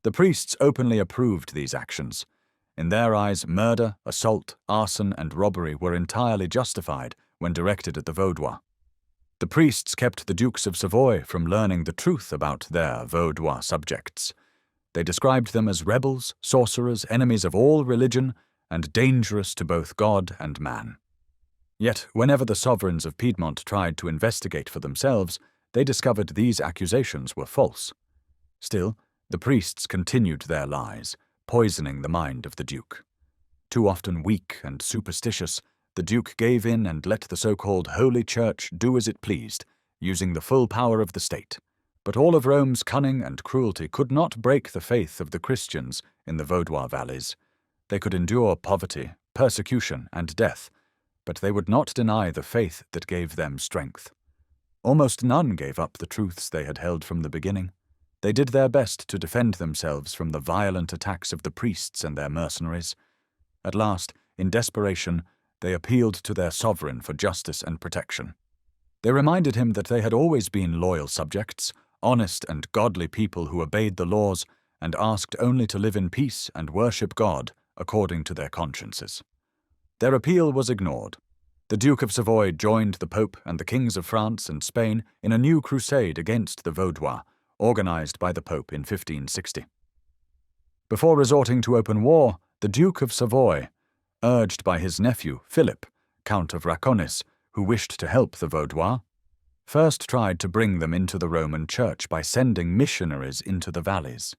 The priests openly approved these actions. In their eyes, murder, assault, arson, and robbery were entirely justified when directed at the Vaudois. The priests kept the Dukes of Savoy from learning the truth about their Vaudois subjects. They described them as rebels, sorcerers, enemies of all religion, and dangerous to both God and man. Yet, whenever the sovereigns of Piedmont tried to investigate for themselves, they discovered these accusations were false. Still, the priests continued their lies, poisoning the mind of the Duke. Too often weak and superstitious, the Duke gave in and let the so-called Holy Church do as it pleased, using the full power of the state. But all of Rome's cunning and cruelty could not break the faith of the Christians in the Vaudois valleys. They could endure poverty, persecution, and death, but they would not deny the faith that gave them strength. Almost none gave up the truths they had held from the beginning. They did their best to defend themselves from the violent attacks of the priests and their mercenaries. At last, in desperation, they appealed to their sovereign for justice and protection. They reminded him that they had always been loyal subjects, honest and godly people who obeyed the laws and asked only to live in peace and worship God according to their consciences. Their appeal was ignored. The Duke of Savoy joined the Pope and the kings of France and Spain in a new crusade against the Vaudois, organized by the Pope in 1560. Before resorting to open war, the Duke of Savoy, urged by his nephew Philip, Count of Raconis, who wished to help the Vaudois, first tried to bring them into the Roman Church by sending missionaries into the valleys.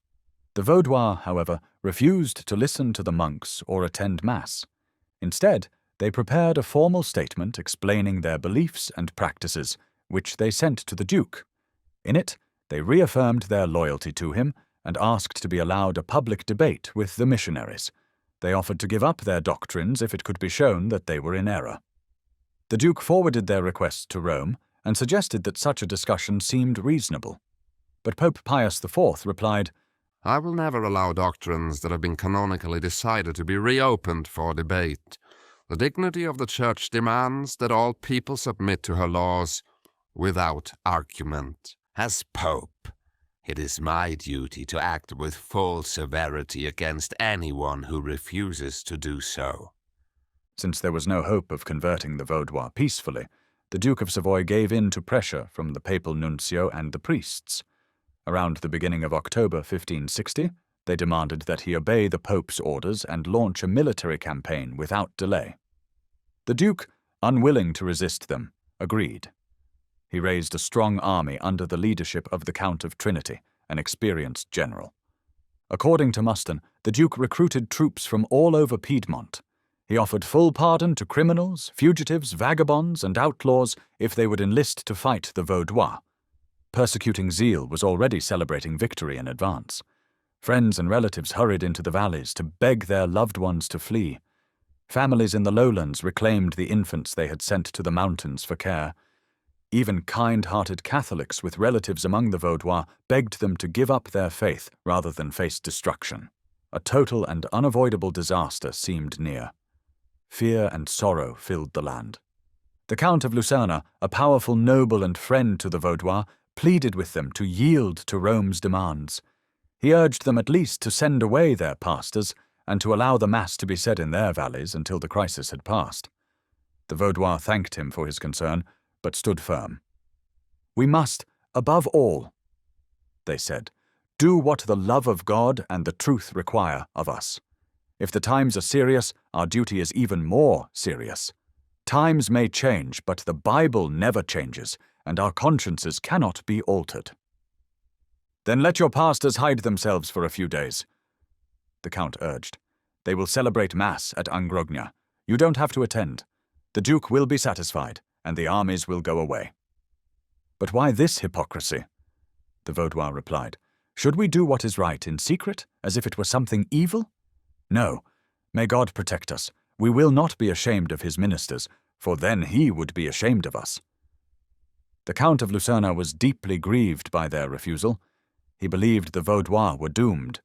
The Vaudois, however, refused to listen to the monks or attend Mass. Instead, they prepared a formal statement explaining their beliefs and practices, which they sent to the Duke. In it, they reaffirmed their loyalty to him and asked to be allowed a public debate with the missionaries. They offered to give up their doctrines if it could be shown that they were in error. The Duke forwarded their request to Rome and suggested that such a discussion seemed reasonable. But Pope Pius IV replied, "I will never allow doctrines that have been canonically decided to be reopened for debate. The dignity of the Church demands that all people submit to her laws without argument. As Pope, it is my duty to act with full severity against anyone who refuses to do so." Since there was no hope of converting the Vaudois peacefully, the Duke of Savoy gave in to pressure from the papal nuncio and the priests. Around the beginning of October 1560, they demanded that he obey the Pope's orders and launch a military campaign without delay. The Duke, unwilling to resist them, agreed. He raised a strong army under the leadership of the Count of Trinity, an experienced general. According to Muston, the Duke recruited troops from all over Piedmont. He offered full pardon to criminals, fugitives, vagabonds, and outlaws if they would enlist to fight the Vaudois. Persecuting zeal was already celebrating victory in advance. Friends and relatives hurried into the valleys to beg their loved ones to flee. Families in the lowlands reclaimed the infants they had sent to the mountains for care. Even kind-hearted Catholics with relatives among the Vaudois begged them to give up their faith rather than face destruction. A total and unavoidable disaster seemed near. Fear and sorrow filled the land. The Count of Lucerna, a powerful noble and friend to the Vaudois, pleaded with them to yield to Rome's demands. He urged them at least to send away their pastors and to allow the Mass to be said in their valleys until the crisis had passed. The Vaudois thanked him for his concern, but stood firm. "We must, above all," they said, "do what the love of God and the truth require of us. If the times are serious, our duty is even more serious. Times may change, but the Bible never changes, and our consciences cannot be altered." "Then let your pastors hide themselves for a few days," the Count urged. "They will celebrate Mass at Angrogna. You don't have to attend. The Duke will be satisfied, and the armies will go away." "But why this hypocrisy?" the Vaudois replied. "Should we do what is right in secret, as if it were something evil? No. May God protect us. We will not be ashamed of his ministers, for then he would be ashamed of us." The Count of Lucerna was deeply grieved by their refusal. He believed the Vaudois were doomed.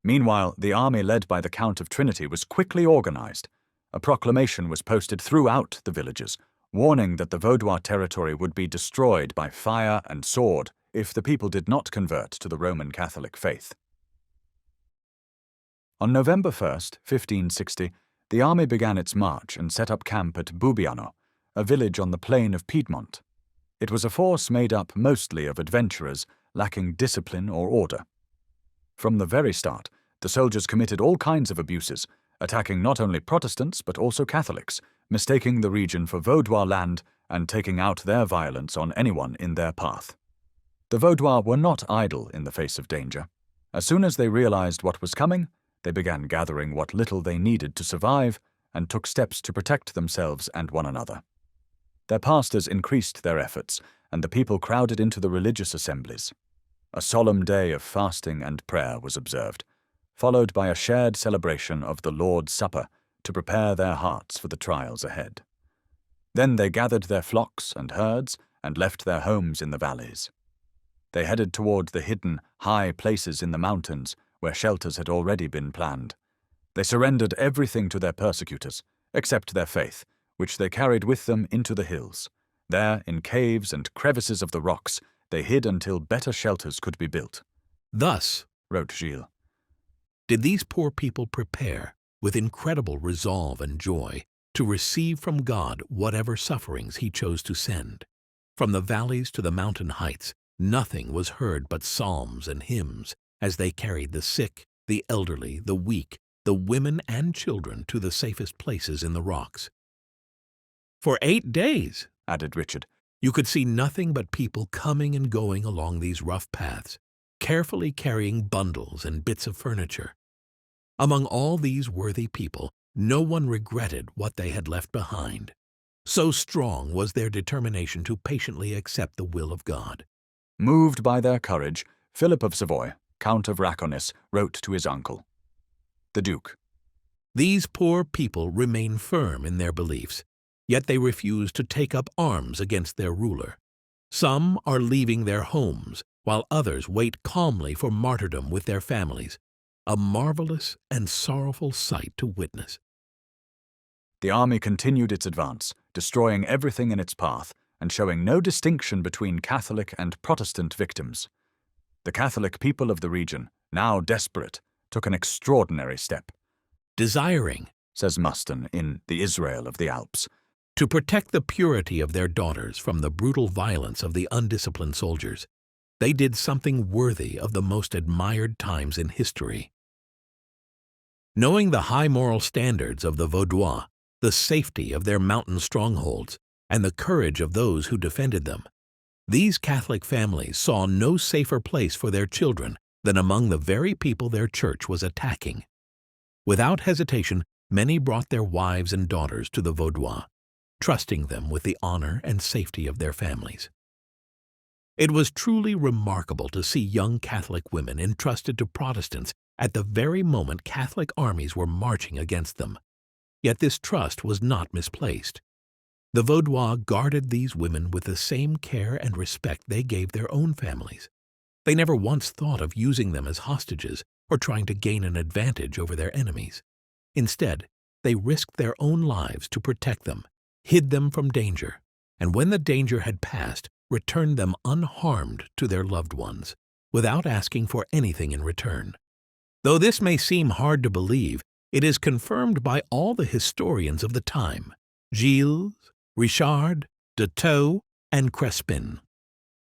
Meanwhile, the army led by the Count of Trinity was quickly organized. A proclamation was posted throughout the villages, warning that the Vaudois territory would be destroyed by fire and sword if the people did not convert to the Roman Catholic faith. On November 1st, 1560, the army began its march and set up camp at Bubbiano, a village on the plain of Piedmont. It was a force made up mostly of adventurers, lacking discipline or order. From the very start, the soldiers committed all kinds of abuses, attacking not only Protestants but also Catholics, mistaking the region for Vaudois land and taking out their violence on anyone in their path. The Vaudois were not idle in the face of danger. As soon as they realized what was coming, they began gathering what little they needed to survive and took steps to protect themselves and one another. Their pastors increased their efforts, and the people crowded into the religious assemblies. A solemn day of fasting and prayer was observed, followed by a shared celebration of the Lord's Supper to prepare their hearts for the trials ahead. Then they gathered their flocks and herds and left their homes in the valleys. They headed toward the hidden, high places in the mountains where shelters had already been planned. They surrendered everything to their persecutors, except their faith, which they carried with them into the hills. There, in caves and crevices of the rocks, they hid until better shelters could be built. Thus, Wrote Gilles, did these poor people prepare, with incredible resolve and joy, to receive from God whatever sufferings he chose to send. From the valleys to the mountain heights, nothing was heard but psalms and hymns as they carried the sick, the elderly, the weak, the women and children to the safest places in the rocks. For 8 days, added Richard, you could see nothing but people coming and going along these rough paths, carefully carrying bundles and bits of furniture. Among all these worthy people, no one regretted what they had left behind. So strong was their determination to patiently accept the will of God. Moved by their courage, Philip of Savoy, Count of Raconis, wrote to his uncle. The Duke. These poor people remain firm in their beliefs, yet they refuse to take up arms against their ruler. Some are leaving their homes, while others wait calmly for martyrdom with their families, a marvelous and sorrowful sight to witness. The army continued its advance, destroying everything in its path and showing no distinction between Catholic and Protestant victims. The Catholic people of the region, now desperate, took an extraordinary step. Desiring, says Muston in The Israel of the Alps, to protect the purity of their daughters from the brutal violence of the undisciplined soldiers, they did something worthy of the most admired times in history. Knowing the high moral standards of the Vaudois, the safety of their mountain strongholds, and the courage of those who defended them, these Catholic families saw no safer place for their children than among the very people their church was attacking. Without hesitation, many brought their wives and daughters to the Vaudois, trusting them with the honor and safety of their families. It was truly remarkable to see young Catholic women entrusted to Protestants at the very moment Catholic armies were marching against them. Yet this trust was not misplaced. The Vaudois guarded these women with the same care and respect they gave their own families. They never once thought of using them as hostages or trying to gain an advantage over their enemies. Instead, they risked their own lives to protect them, hid them from danger, and when the danger had passed, returned them unharmed to their loved ones, without asking for anything in return. Though this may seem hard to believe, it is confirmed by all the historians of the time, Gilles, Richard, de Thou, and Crespin.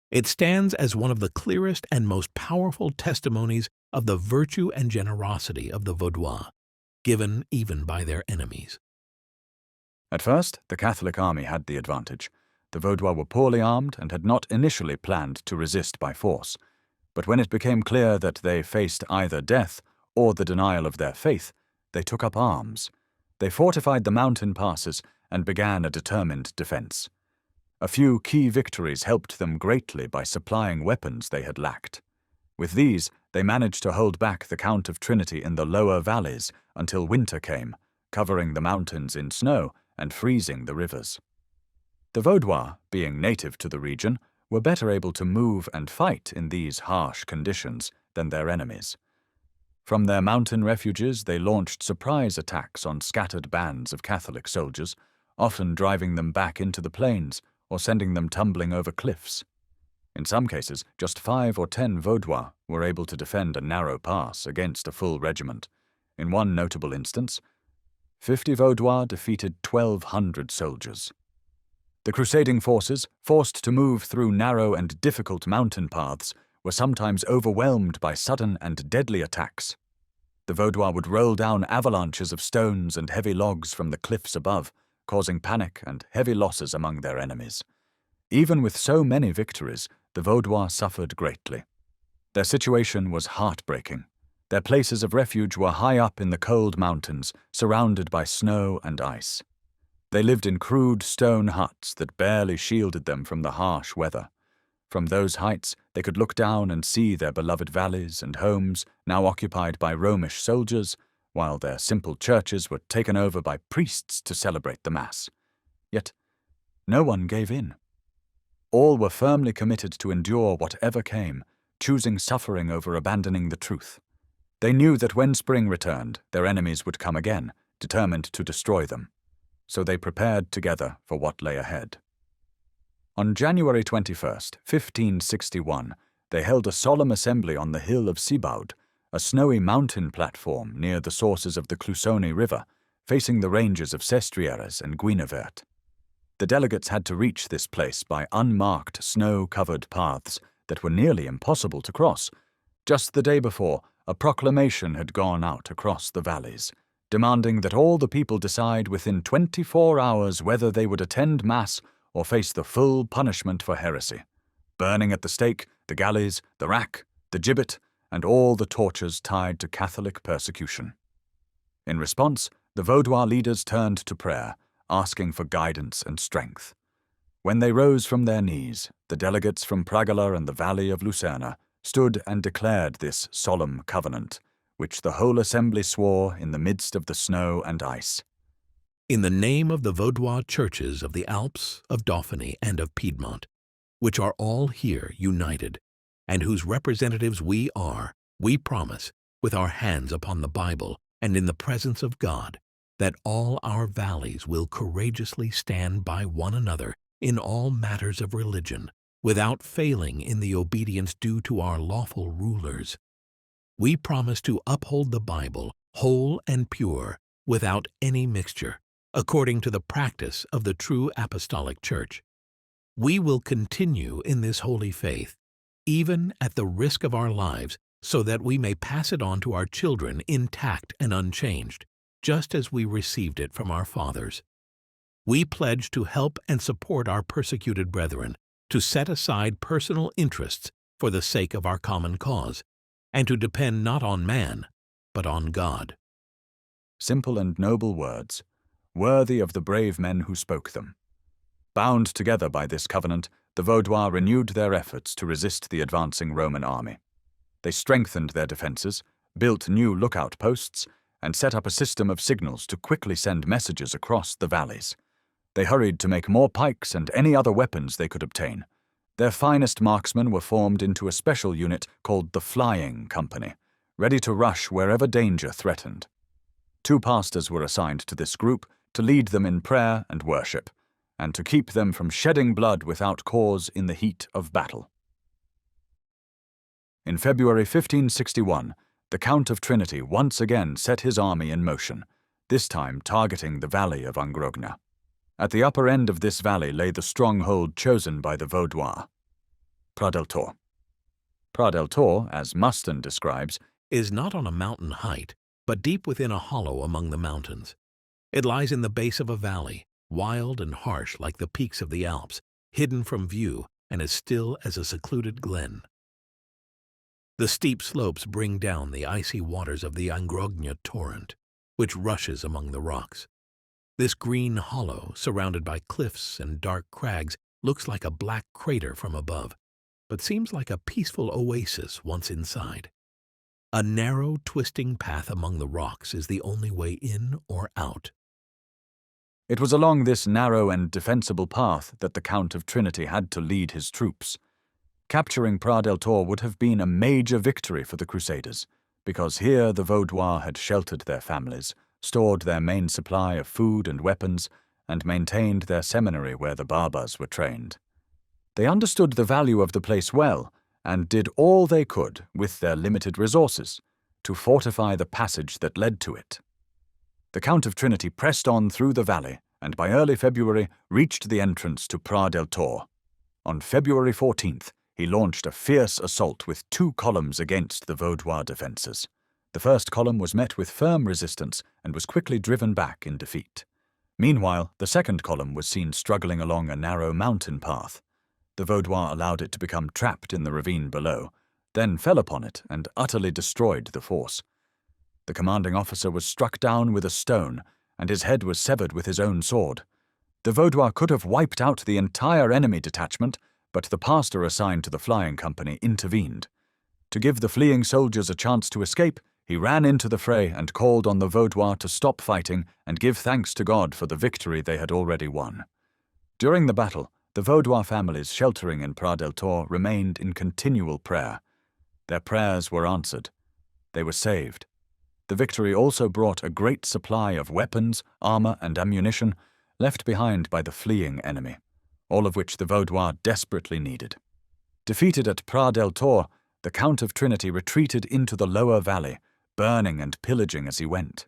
It stands as one of the clearest and most powerful testimonies of the virtue and generosity of the Vaudois, given even by their enemies. At first, the Catholic army had the advantage. The Vaudois were poorly armed and had not initially planned to resist by force. But when it became clear that they faced either death or the denial of their faith, they took up arms. They fortified the mountain passes and began a determined defense. A few key victories helped them greatly by supplying weapons they had lacked. With these, they managed to hold back the Count of Trinity in the lower valleys until winter came, covering the mountains in snow and freezing the rivers. The Vaudois, being native to the region, were better able to move and fight in these harsh conditions than their enemies. From their mountain refuges, they launched surprise attacks on scattered bands of Catholic soldiers, often driving them back into the plains or sending them tumbling over cliffs. In some cases, just 5 or 10 Vaudois were able to defend a narrow pass against a full regiment. In one notable instance, 50 Vaudois defeated 1,200 soldiers. The crusading forces, forced to move through narrow and difficult mountain paths, were sometimes overwhelmed by sudden and deadly attacks. The Vaudois would roll down avalanches of stones and heavy logs from the cliffs above, causing panic and heavy losses among their enemies. Even with so many victories, the Vaudois suffered greatly. Their situation was heartbreaking. Their places of refuge were high up in the cold mountains, surrounded by snow and ice. They lived in crude stone huts that barely shielded them from the harsh weather. From those heights, they could look down and see their beloved valleys and homes now occupied by Romish soldiers, while their simple churches were taken over by priests to celebrate the Mass. Yet, No one gave in. All were firmly committed to endure whatever came, choosing suffering over abandoning the truth. They knew that when spring returned, their enemies would come again, determined to destroy them. So they prepared together for what lay ahead. On January 21st, 1561, they held a solemn assembly on the hill of Sibaud, a snowy mountain platform near the sources of the Clusone River, facing the ranges of Sestrieres and Guinevert. The delegates had to reach this place by unmarked, snow-covered paths that were nearly impossible to cross. Just the day before, a proclamation had gone out across the valleys, demanding that all the people decide within 24 hours whether they would attend Mass or face the full punishment for heresy, burning at the stake, the galleys, the rack, the gibbet, and all the tortures tied to Catholic persecution. In response, the Vaudois leaders turned to prayer, asking for guidance and strength. When they rose from their knees, the delegates from Pragala and the valley of Lucerna stood and declared this solemn covenant, which the whole assembly swore in the midst of the snow and ice. In the name of the Vaudois churches of the Alps, of Dauphiny, and of Piedmont, which are all here united, and whose representatives we are, we promise, with our hands upon the Bible and in the presence of God, that all our valleys will courageously stand by one another in all matters of religion, without failing in the obedience due to our lawful rulers. We promise to uphold the Bible, whole and pure, without any mixture, according to the practice of the true Apostolic Church. We will continue in this holy faith, even at the risk of our lives, so that we may pass it on to our children intact and unchanged, just as we received it from our fathers. We pledge to help and support our persecuted brethren, to set aside personal interests for the sake of our common cause, and to depend not on man, but on God. Simple and noble words, worthy of the brave men who spoke them. Bound together by this covenant, the Vaudois renewed their efforts to resist the advancing Roman army. They strengthened their defenses, built new lookout posts, and set up a system of signals to quickly send messages across the valleys. They hurried to make more pikes and any other weapons they could obtain. Their finest marksmen were formed into a special unit called the Flying Company, ready to rush wherever danger threatened. 2 pastors were assigned to this group to lead them in prayer and worship, and to keep them from shedding blood without cause in the heat of battle. In February 1561, the Count of Trinity once again set his army in motion, this time targeting the valley of Angrogna. At the upper end of this valley lay the stronghold chosen by the Vaudois, Pras-del-Tor. Pras-del-Tor, as Muston describes, is not on a mountain height, but deep within a hollow among the mountains. It lies in the base of a valley, wild and harsh like the peaks of the Alps, hidden from view and as still as a secluded glen. The steep slopes bring down the icy waters of the Angrogna torrent, which rushes among the rocks. This green hollow, surrounded by cliffs and dark crags, looks like a black crater from above, but seems like a peaceful oasis once inside. A narrow, twisting path among the rocks is the only way in or out. It was along this narrow and defensible path that the Count of Trinity had to lead his troops. Capturing Pras-del-Tor would have been a major victory for the Crusaders, because here the Vaudois had sheltered their families, stored their main supply of food and weapons, and maintained their seminary where the Barbars were trained. They understood the value of the place well, and did all they could, with their limited resources, to fortify the passage that led to it. The Count of Trinity pressed on through the valley, and by early February reached the entrance to Pras-del-Tor. On February 14th, he launched a fierce assault with 2 columns against the Vaudois defences. The first column was met with firm resistance and was quickly driven back in defeat. Meanwhile, the second column was seen struggling along a narrow mountain path. The Vaudois allowed it to become trapped in the ravine below, then fell upon it and utterly destroyed the force. The commanding officer was struck down with a stone, and his head was severed with his own sword. The Vaudois could have wiped out the entire enemy detachment, but the pastor assigned to the Flying Company intervened. To give the fleeing soldiers a chance to escape, he ran into the fray and called on the Vaudois to stop fighting and give thanks to God for the victory they had already won. During the battle, the Vaudois families sheltering in Prat del Tor remained in continual prayer. Their prayers were answered. They were saved. The victory also brought a great supply of weapons, armor, and ammunition left behind by the fleeing enemy, all of which the Vaudois desperately needed. Defeated at Prat del Tor, the Count of Trinity retreated into the lower valley, burning and pillaging as he went.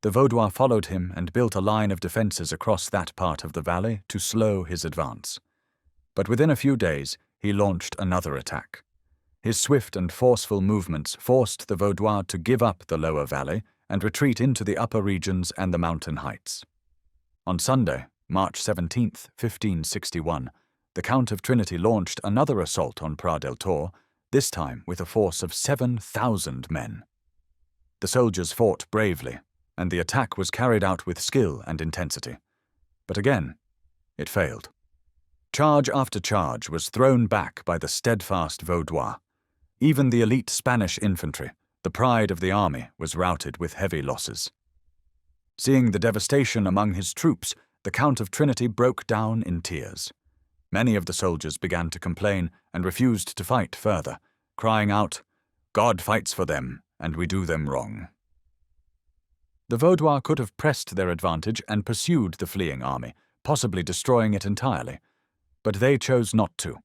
The Vaudois followed him and built a line of defences across that part of the valley to slow his advance. But within a few days, he launched another attack. His swift and forceful movements forced the Vaudois to give up the lower valley and retreat into the upper regions and the mountain heights. On Sunday, March 17th, 1561, the Count of Trinity launched another assault on Prat del Tor, this time with a force of 7,000 men. The soldiers fought bravely, and the attack was carried out with skill and intensity. But again, it failed. Charge after charge was thrown back by the steadfast Vaudois. Even the elite Spanish infantry, the pride of the army, was routed with heavy losses. Seeing the devastation among his troops, the Count of Trinity broke down in tears. Many of the soldiers began to complain and refused to fight further, crying out, "God fights for them, and we do them wrong." The Vaudois could have pressed their advantage and pursued the fleeing army, possibly destroying it entirely, but they chose not to.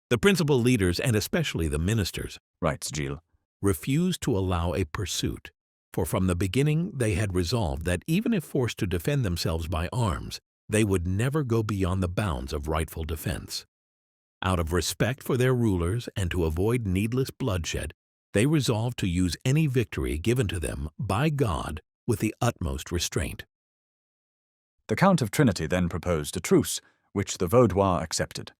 The principal leaders, and especially the ministers, Writes Gilles, refused to allow a pursuit, for from the beginning they had resolved that even if forced to defend themselves by arms, they would never go beyond the bounds of rightful defense. Out of respect for their rulers and to avoid needless bloodshed, they resolved to use any victory given to them by God with the utmost restraint. The Count of Trinity then proposed a truce, which the Vaudois accepted.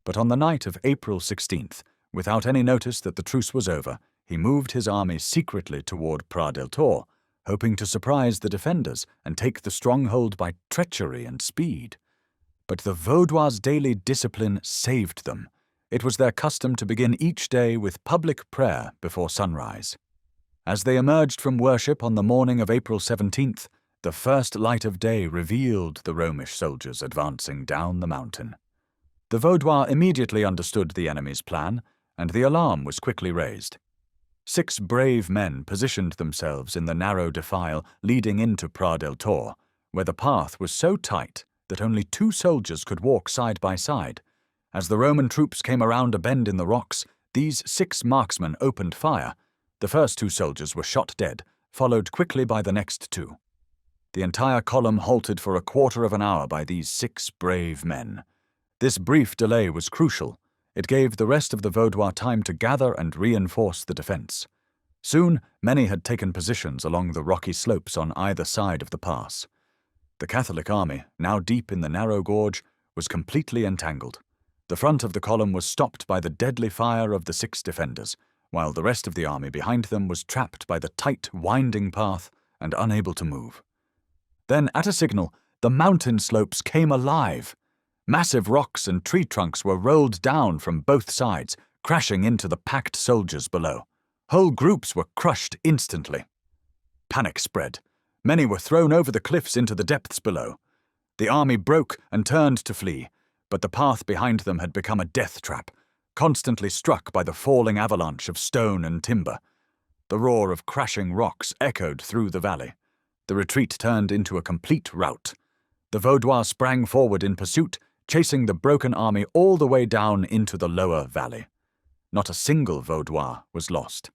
But on the night of April 16th, without any notice that the truce was over, he moved his army secretly toward Prat del Tor, hoping to surprise the defenders and take the stronghold by treachery and speed. But the Vaudois' daily discipline saved them. It was their custom to begin each day with public prayer before sunrise. As they emerged from worship on the morning of April 17th, the first light of day revealed the Romish soldiers advancing down the mountain. The Vaudois immediately understood the enemy's plan, and the alarm was quickly raised. 6 brave men positioned themselves in the narrow defile leading into Prat del Tor, where the path was so tight that only 2 soldiers could walk side by side. As the Roman troops came around a bend in the rocks, these 6 marksmen opened fire. The first 2 soldiers were shot dead, followed quickly by the next 2. The entire column halted for a quarter of an hour by these 6 brave men. This brief delay was crucial. It gave the rest of the Vaudois time to gather and reinforce the defense. Soon, many had taken positions along the rocky slopes on either side of the pass. The Catholic army, now deep in the narrow gorge, was completely entangled. The front of the column was stopped by the deadly fire of the 6 defenders, while the rest of the army behind them was trapped by the tight, winding path and unable to move. Then, at a signal, the mountain slopes came alive. Massive rocks and tree trunks were rolled down from both sides, crashing into the packed soldiers below. Whole groups were crushed instantly. Panic spread. Many were thrown over the cliffs into the depths below. The army broke and turned to flee, but the path behind them had become a death trap, constantly struck by the falling avalanche of stone and timber. The roar of crashing rocks echoed through the valley. The retreat turned into a complete rout. The Vaudois sprang forward in pursuit, chasing the broken army all the way down into the lower valley. Not a single Vaudois was lost,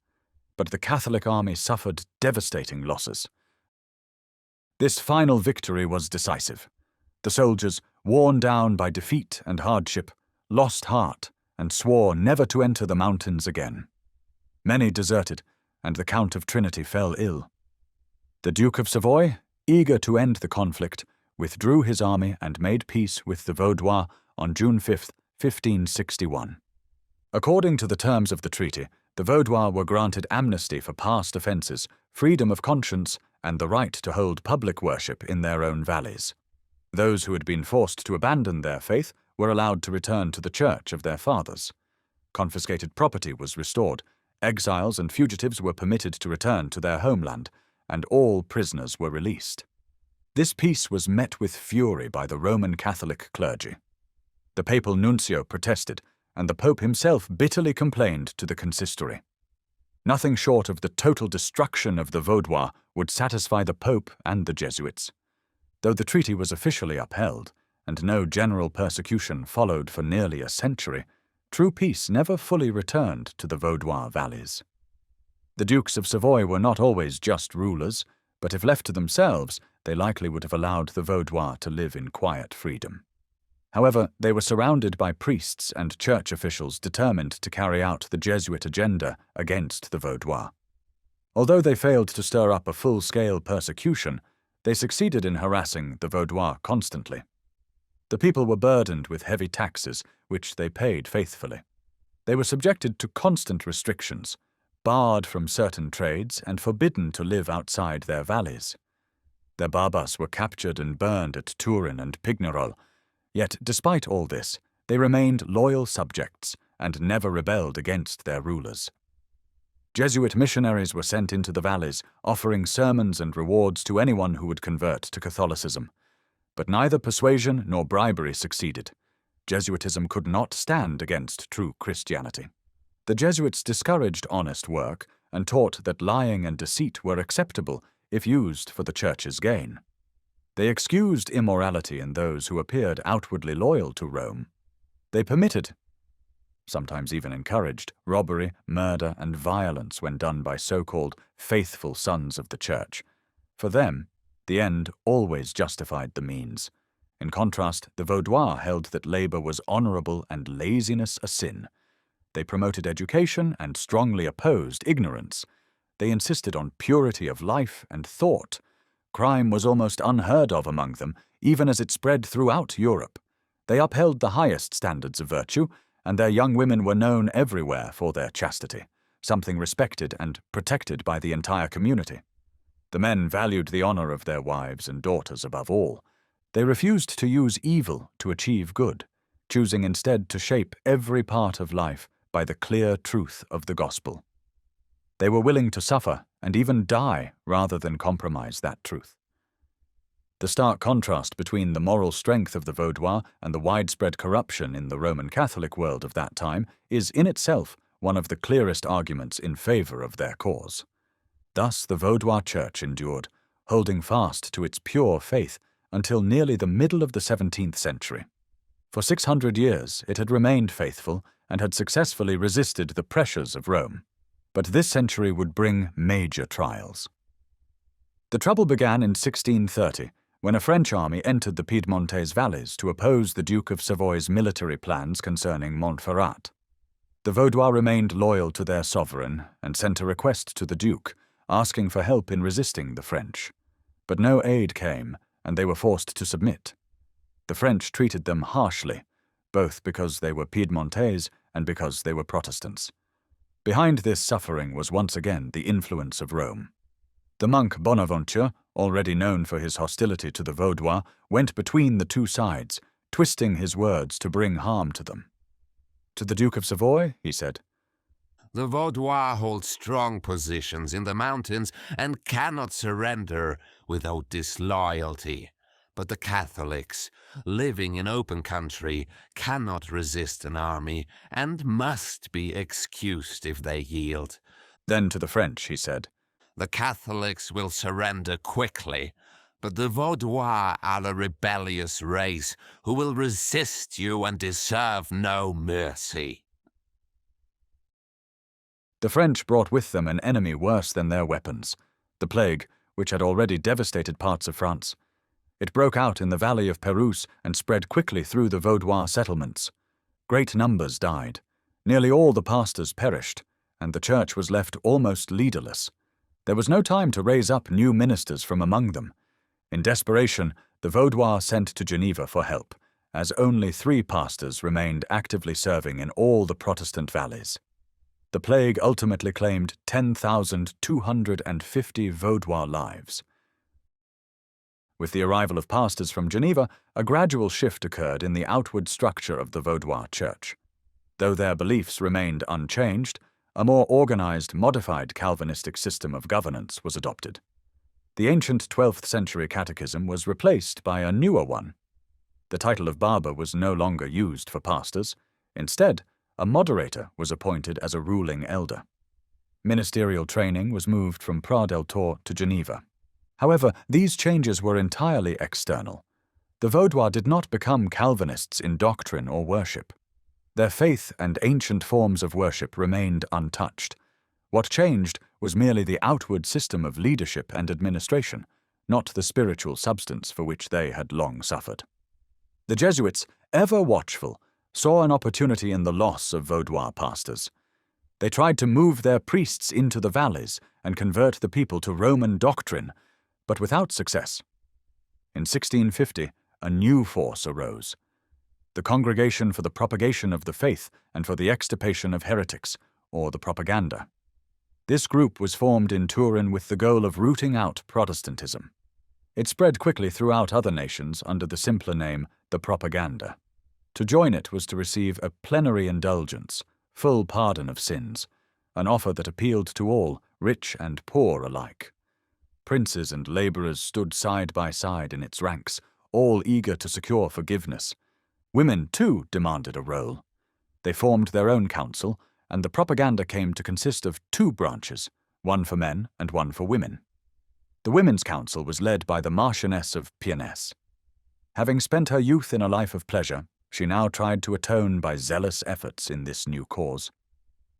but the Catholic army suffered devastating losses. This final victory was decisive. The soldiers, worn down by defeat and hardship, lost heart and swore never to enter the mountains again. Many deserted, and the Count of Trinity fell ill. The Duke of Savoy, eager to end the conflict, withdrew his army and made peace with the Vaudois on June 5, 1561. According to the terms of the treaty, the Vaudois were granted amnesty for past offences, freedom of conscience, and the right to hold public worship in their own valleys. Those who had been forced to abandon their faith were allowed to return to the church of their fathers. Confiscated property was restored, exiles and fugitives were permitted to return to their homeland, and all prisoners were released. This peace was met with fury by the Roman Catholic clergy. The papal nuncio protested, and the Pope himself bitterly complained to the consistory. Nothing short of the total destruction of the Vaudois would satisfy the Pope and the Jesuits. Though the treaty was officially upheld, and no general persecution followed for nearly a century, true peace never fully returned to the Vaudois valleys. The Dukes of Savoy were not always just rulers, but if left to themselves, they likely would have allowed the Vaudois to live in quiet freedom. However, they were surrounded by priests and church officials determined to carry out the Jesuit agenda against the Vaudois. Although they failed to stir up a full-scale persecution, they succeeded in harassing the Vaudois constantly. The people were burdened with heavy taxes, which they paid faithfully. They were subjected to constant restrictions, barred from certain trades and forbidden to live outside their valleys. Their barbas were captured and burned at Turin and Pignerol, yet despite all this, they remained loyal subjects and never rebelled against their rulers. Jesuit missionaries were sent into the valleys, offering sermons and rewards to anyone who would convert to Catholicism. But neither persuasion nor bribery succeeded. Jesuitism could not stand against true Christianity. The Jesuits discouraged honest work and taught that lying and deceit were acceptable if used for the Church's gain. They excused immorality in those who appeared outwardly loyal to Rome. They permitted, sometimes even encouraged, robbery, murder, and violence when done by so-called faithful sons of the Church. For them, the end always justified the means. In contrast, the Vaudois held that labor was honorable and laziness a sin. They promoted education and strongly opposed ignorance. They insisted on purity of life and thought. Crime was almost unheard of among them, even as it spread throughout Europe. They upheld the highest standards of virtue, and their young women were known everywhere for their chastity, something respected and protected by the entire community. The men valued the honor of their wives and daughters above all. They refused to use evil to achieve good, choosing instead to shape every part of life by the clear truth of the gospel. They were willing to suffer and even die rather than compromise that truth. The stark contrast between the moral strength of the Vaudois and the widespread corruption in the Roman Catholic world of that time is in itself one of the clearest arguments in favor of their cause. Thus the Vaudois Church endured, holding fast to its pure faith until nearly the middle of the 17th century. For 600 years it had remained faithful and had successfully resisted the pressures of Rome. But this century would bring major trials. The trouble began in 1630, when a French army entered the Piedmontese valleys to oppose the Duke of Savoy's military plans concerning Montferrat. The Vaudois remained loyal to their sovereign and sent a request to the Duke, asking for help in resisting the French. But no aid came, and they were forced to submit. The French treated them harshly, both because they were Piedmontese and because they were Protestants. Behind this suffering was once again the influence of Rome. The monk Bonaventure, already known for his hostility to the Vaudois, went between the two sides, twisting his words to bring harm to them. To the Duke of Savoy, he said, "The Vaudois hold strong positions in the mountains and cannot surrender without disloyalty. But the Catholics, living in open country, cannot resist an army and must be excused if they yield." Then to the French he said, "The Catholics will surrender quickly, but the Vaudois are a rebellious race who will resist you and deserve no mercy." The French brought with them an enemy worse than their weapons, the plague, which had already devastated parts of France. It broke out in the valley of Pérouse and spread quickly through the Vaudois settlements. Great numbers died. Nearly all the pastors perished, and the church was left almost leaderless. There was no time to raise up new ministers from among them. In desperation, the Vaudois sent to Geneva for help, as only 3 pastors remained actively serving in all the Protestant valleys. The plague ultimately claimed 10,250 Vaudois lives. With the arrival of pastors from Geneva, a gradual shift occurred in the outward structure of the Vaudois Church. Though their beliefs remained unchanged, a more organized, modified Calvinistic system of governance was adopted. The ancient 12th century catechism was replaced by a newer one. The title of barber was no longer used for pastors. Instead, a moderator was appointed as a ruling elder. Ministerial training was moved from Prat-del-Tour to Geneva. However, these changes were entirely external. The Vaudois did not become Calvinists in doctrine or worship. Their faith and ancient forms of worship remained untouched. What changed was merely the outward system of leadership and administration, not the spiritual substance for which they had long suffered. The Jesuits, ever watchful, saw an opportunity in the loss of Vaudois pastors. They tried to move their priests into the valleys and convert the people to Roman doctrine, but without success. In 1650, a new force arose: the Congregation for the Propagation of the Faith and for the Extirpation of Heretics, or the Propaganda. This group was formed in Turin with the goal of rooting out Protestantism. It spread quickly throughout other nations under the simpler name, the Propaganda. To join it was to receive a plenary indulgence, full pardon of sins, an offer that appealed to all, rich and poor alike. Princes and labourers stood side by side in its ranks, all eager to secure forgiveness. Women, too, demanded a role. They formed their own council, and the propaganda came to consist of two branches, one for men and one for women. The Women's Council was led by the Marchioness of Piennes. Having spent her youth in a life of pleasure, she now tried to atone by zealous efforts in this new cause.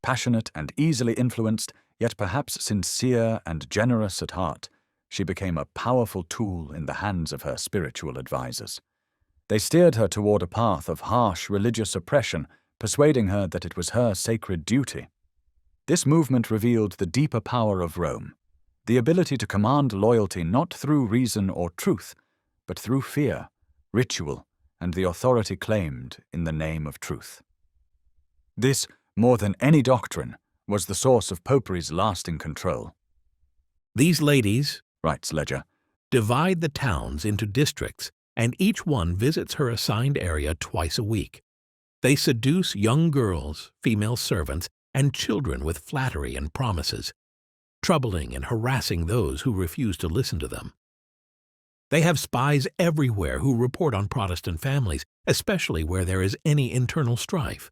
Passionate and easily influenced, yet perhaps sincere and generous at heart, she became a powerful tool in the hands of her spiritual advisers. They steered her toward a path of harsh religious oppression, persuading her that it was her sacred duty. This movement revealed the deeper power of Rome, the ability to command loyalty not through reason or truth, but through fear, ritual, and the authority claimed in the name of truth. This, more than any doctrine, was the source of Popery's lasting control. These ladies, Writes Ledger, divide the towns into districts, and each one visits her assigned area twice a week. They seduce young girls, female servants, and children with flattery and promises, troubling and harassing those who refuse to listen to them. They have spies everywhere who report on Protestant families, especially where there is any internal strife.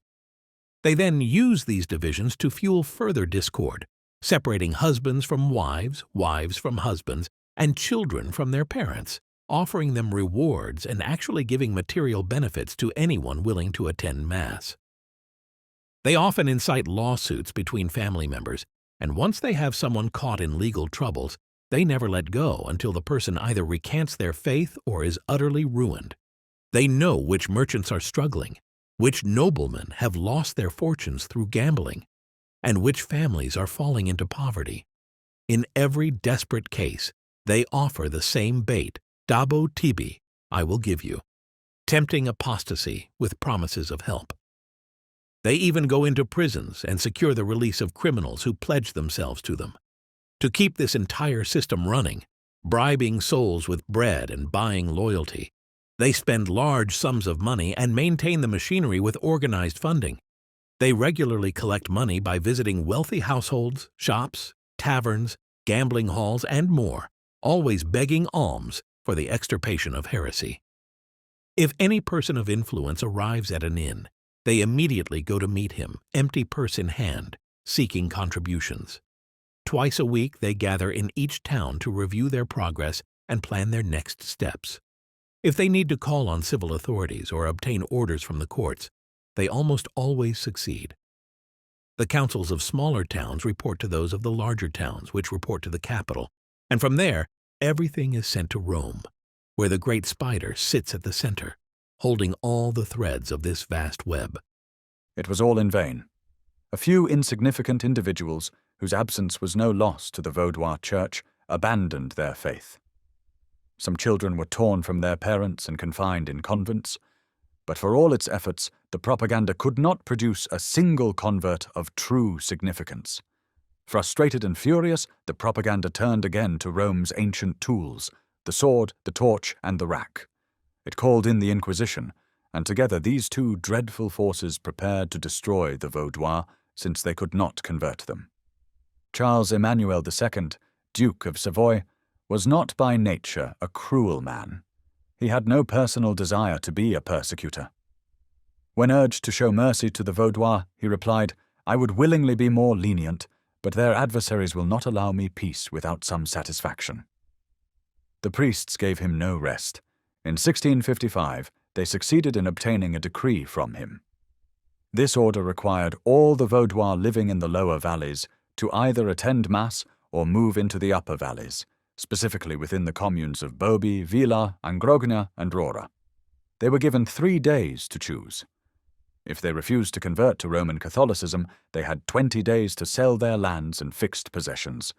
They then use these divisions to fuel further discord, separating husbands from wives, wives from husbands, and children from their parents, offering them rewards and actually giving material benefits to anyone willing to attend Mass. They often incite lawsuits between family members, and once they have someone caught in legal troubles, they never let go until the person either recants their faith or is utterly ruined. They know which merchants are struggling, which noblemen have lost their fortunes through gambling, and which families are falling into poverty. In every desperate case, they offer the same bait, dabo tibi, I will give you, tempting apostasy with promises of help. They even go into prisons and secure the release of criminals who pledge themselves to them. To keep this entire system running, bribing souls with bread and buying loyalty, they spend large sums of money and maintain the machinery with organized funding. They regularly collect money by visiting wealthy households, shops, taverns, gambling halls, and more, always begging alms for the extirpation of heresy. If any person of influence arrives at an inn, they immediately go to meet him, empty purse in hand, seeking contributions. Twice a week they gather in each town to review their progress and plan their next steps. If they need to call on civil authorities or obtain orders from the courts, they almost always succeed. The councils of smaller towns report to those of the larger towns, which report to the capital, and from there everything is sent to Rome, where the great spider sits at the center, holding all the threads of this vast web. It was all in vain. A few insignificant individuals, whose absence was no loss to the Vaudois Church, abandoned their faith. Some children were torn from their parents and confined in convents, but for all its efforts, the propaganda could not produce a single convert of true significance. Frustrated and furious, the propaganda turned again to Rome's ancient tools, the sword, the torch, and the rack. It called in the Inquisition, and together these two dreadful forces prepared to destroy the Vaudois, since they could not convert them. Charles Emmanuel II, Duke of Savoy, was not by nature a cruel man. He had no personal desire to be a persecutor. When urged to show mercy to the Vaudois, he replied, "I would willingly be more lenient, but their adversaries will not allow me peace without some satisfaction." The priests gave him no rest. In 1655, they succeeded in obtaining a decree from him. This order required all the Vaudois living in the lower valleys to either attend Mass or move into the upper valleys, specifically within the communes of Boby, Vila, Angrogna, and Rora. They were given 3 days to choose. If they refused to convert to Roman Catholicism, they had 20 days to sell their lands and fixed possessions.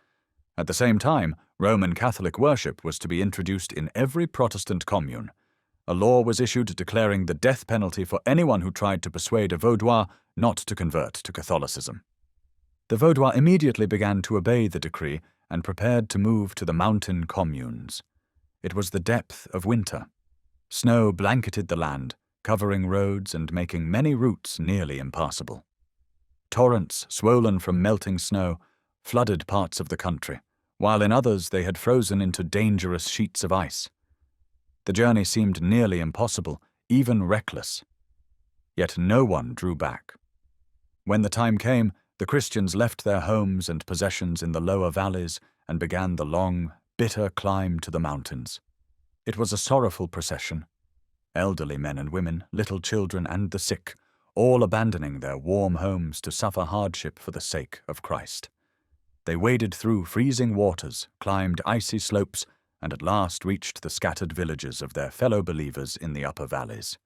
At the same time, Roman Catholic worship was to be introduced in every Protestant commune. A law was issued declaring the death penalty for anyone who tried to persuade a Vaudois not to convert to Catholicism. The Vaudois immediately began to obey the decree and prepared to move to the mountain communes. It was the depth of winter. Snow blanketed the land, covering roads and making many routes nearly impassable. Torrents, swollen from melting snow, flooded parts of the country, while in others they had frozen into dangerous sheets of ice. The journey seemed nearly impossible, even reckless. Yet no one drew back. When the time came, the Christians left their homes and possessions in the lower valleys and began the long, bitter climb to the mountains. It was a sorrowful procession. Elderly men and women, little children and the sick, all abandoning their warm homes to suffer hardship for the sake of Christ. They waded through freezing waters, climbed icy slopes, and at last reached the scattered villages of their fellow believers in the upper valleys.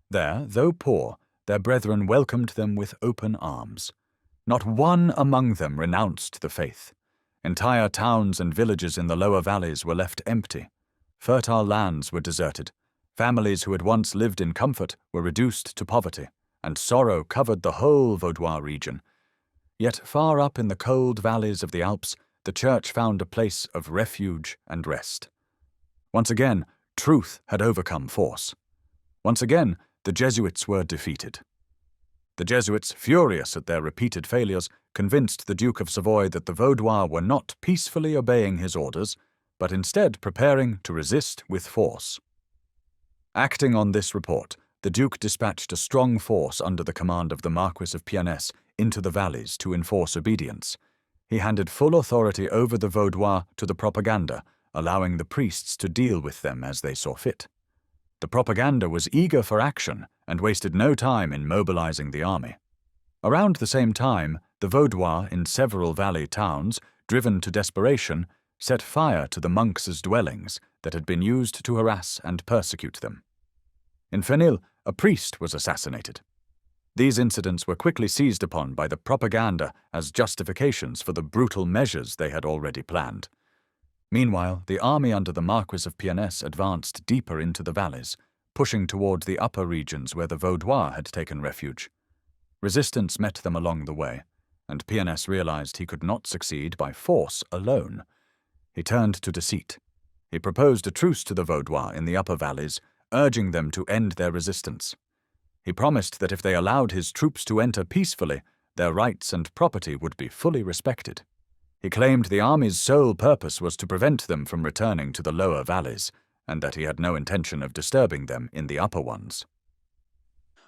There, though poor, their brethren welcomed them with open arms. Not one among them renounced the faith. Entire towns and villages in the lower valleys were left empty. Fertile lands were deserted. Families who had once lived in comfort were reduced to poverty, and sorrow covered the whole Vaudois region. Yet far up in the cold valleys of the Alps, the Church found a place of refuge and rest. Once again, truth had overcome force. Once again, the Jesuits were defeated. The Jesuits, furious at their repeated failures, convinced the Duke of Savoy that the Vaudois were not peacefully obeying his orders, but instead preparing to resist with force. Acting on this report, the Duke dispatched a strong force under the command of the Marquis of Pianès into the valleys to enforce obedience. He handed full authority over the Vaudois to the propaganda, allowing the priests to deal with them as they saw fit. The propaganda was eager for action and wasted no time in mobilizing the army. Around the same time, the Vaudois in several valley towns, driven to desperation, set fire to the monks' dwellings that had been used to harass and persecute them. In Fenil, a priest was assassinated. These incidents were quickly seized upon by the propaganda as justifications for the brutal measures they had already planned. Meanwhile, the army under the Marquis of Pianès advanced deeper into the valleys, pushing toward the upper regions where the Vaudois had taken refuge. Resistance met them along the way, and Pianès realized he could not succeed by force alone. He turned to deceit. He proposed a truce to the Vaudois in the upper valleys, urging them to end their resistance. He promised that if they allowed his troops to enter peacefully, their rights and property would be fully respected. He claimed the army's sole purpose was to prevent them from returning to the lower valleys, and that he had no intention of disturbing them in the upper ones.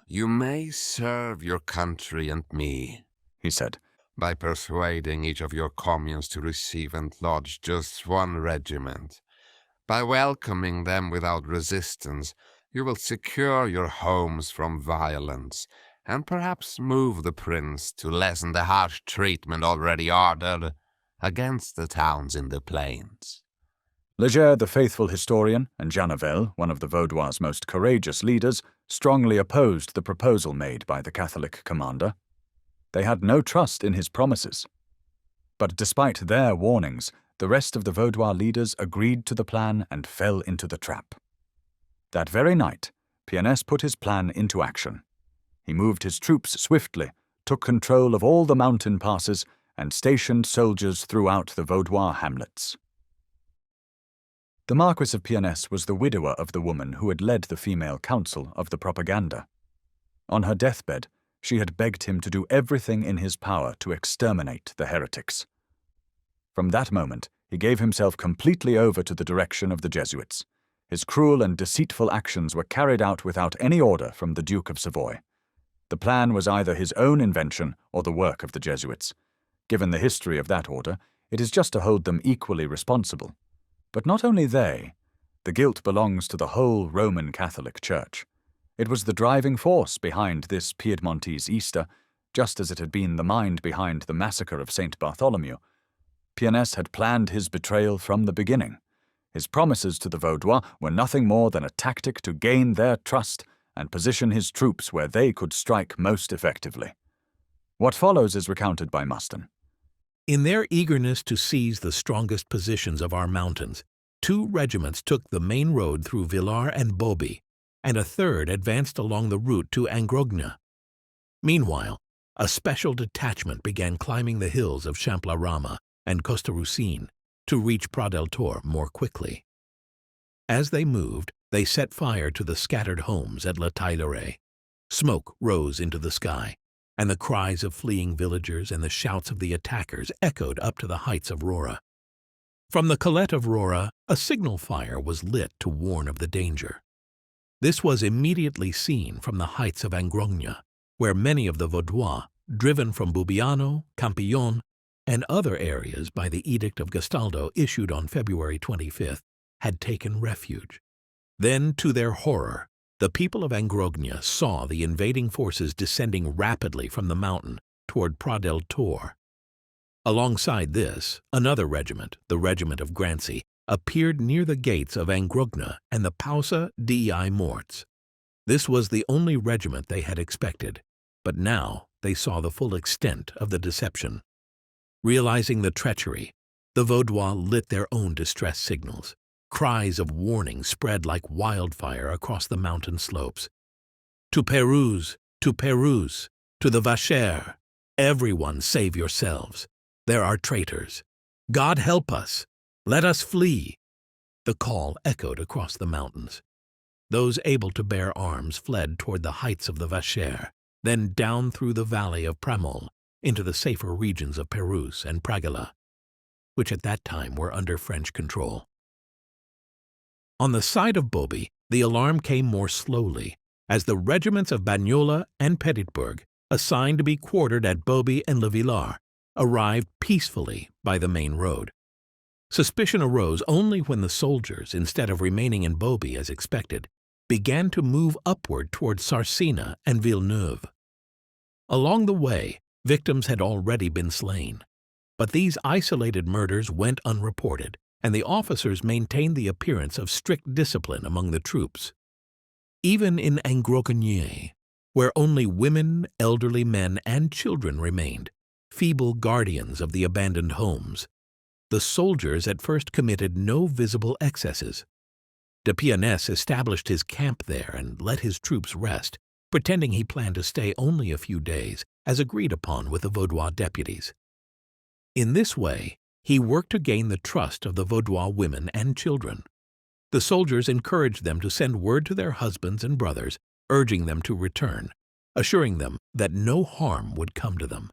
"You may serve your country and me," he said, "by persuading each of your communes to receive and lodge just one regiment. By welcoming them without resistance, you will secure your homes from violence, and perhaps move the prince to lessen the harsh treatment already ordered against the towns in the plains." Leger, the faithful historian, and Janavel, one of the Vaudois' most courageous leaders, strongly opposed the proposal made by the Catholic commander. They had no trust in his promises. But despite their warnings, the rest of the Vaudois leaders agreed to the plan and fell into the trap. That very night, Pianès put his plan into action. He moved his troops swiftly, took control of all the mountain passes, and stationed soldiers throughout the Vaudois hamlets. The Marquis of Pianès was the widower of the woman who had led the female council of the propaganda. On her deathbed, she had begged him to do everything in his power to exterminate the heretics. From that moment, he gave himself completely over to the direction of the Jesuits. His cruel and deceitful actions were carried out without any order from the Duke of Savoy. The plan was either his own invention or the work of the Jesuits. Given the history of that order, it is just to hold them equally responsible. But not only they. The guilt belongs to the whole Roman Catholic Church. It was the driving force behind this Piedmontese Easter, just as it had been the mind behind the massacre of St. Bartholomew. Pianès had planned his betrayal from the beginning. His promises to the Vaudois were nothing more than a tactic to gain their trust and position his troops where they could strike most effectively. What follows is recounted by Muston. In their eagerness to seize the strongest positions of our mountains, 2 regiments took the main road through Villars and Bobby, and a 3rd advanced along the route to Angrogna. Meanwhile, a special detachment began climbing the hills of Champlarama and Costarucine to reach Prat del Tor more quickly. As they moved, they set fire to the scattered homes at La Tailleraie. Smoke rose into the sky, and the cries of fleeing villagers and the shouts of the attackers echoed up to the heights of Rora. From the Colette of Rora, a signal fire was lit to warn of the danger. This was immediately seen from the heights of Angrogna, where many of the Vaudois, driven from Bubbiano, Campillon, and other areas by the Edict of Gastaldo issued on February 25th, had taken refuge. Then, to their horror, the people of Angrogna saw the invading forces descending rapidly from the mountain toward Prat del Tor. Alongside this, another regiment, the regiment of Grancy, appeared near the gates of Angrogna and the Pausa Dei Morts. This was the only regiment they had expected, but now they saw the full extent of the deception. Realizing the treachery, the Vaudois lit their own distress signals. Cries of warning spread like wildfire across the mountain slopes. To Pérouse, to Pérouse, to the Vacher, everyone save yourselves. There are traitors. God help us. Let us flee. The call echoed across the mountains. Those able to bear arms fled toward the heights of the Vacher, then down through the valley of Pramol into the safer regions of Pérouse and Praguela, which at that time were under French control. On the side of Bobby, the alarm came more slowly, as the regiments of Bagnola and Petitbourg, assigned to be quartered at Bobby and Le Villars, arrived peacefully by the main road. Suspicion arose only when the soldiers, instead of remaining in Bobby as expected, began to move upward toward Sarcina and Villeneuve. Along the way, victims had already been slain, but these isolated murders went unreported, and the officers maintained the appearance of strict discipline among the troops. Even in Angrogna, where only women, elderly men, and children remained, feeble guardians of the abandoned homes, the soldiers at first committed no visible excesses. De Pianès established his camp there and let his troops rest, pretending he planned to stay only a few days, as agreed upon with the Vaudois deputies. In this way, he worked to gain the trust of the Vaudois women and children. The soldiers encouraged them to send word to their husbands and brothers, urging them to return, assuring them that no harm would come to them.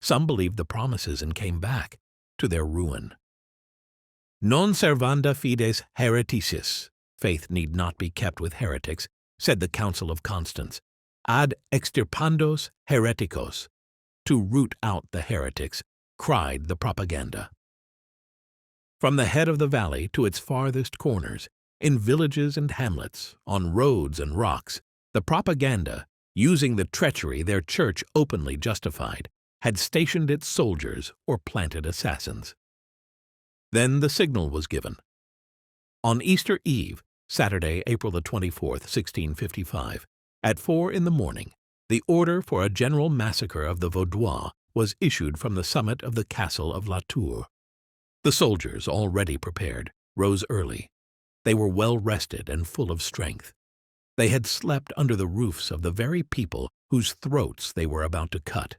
Some believed the promises and came back, to their ruin. Non servanda fides hereticis, faith need not be kept with heretics, said the Council of Constance, ad extirpandos hereticos, to root out the heretics, cried the propaganda. From the head of the valley to its farthest corners, in villages and hamlets, on roads and rocks, the propaganda, using the treachery their church openly justified, had stationed its soldiers or planted assassins. Then the signal was given. On Easter Eve, Saturday, April the 24th, 1655, at 4 in the morning, the order for a general massacre of the Vaudois was issued from the summit of the castle of La Tour. The soldiers, already prepared, rose early. They were well rested and full of strength. They had slept under the roofs of the very people whose throats they were about to cut.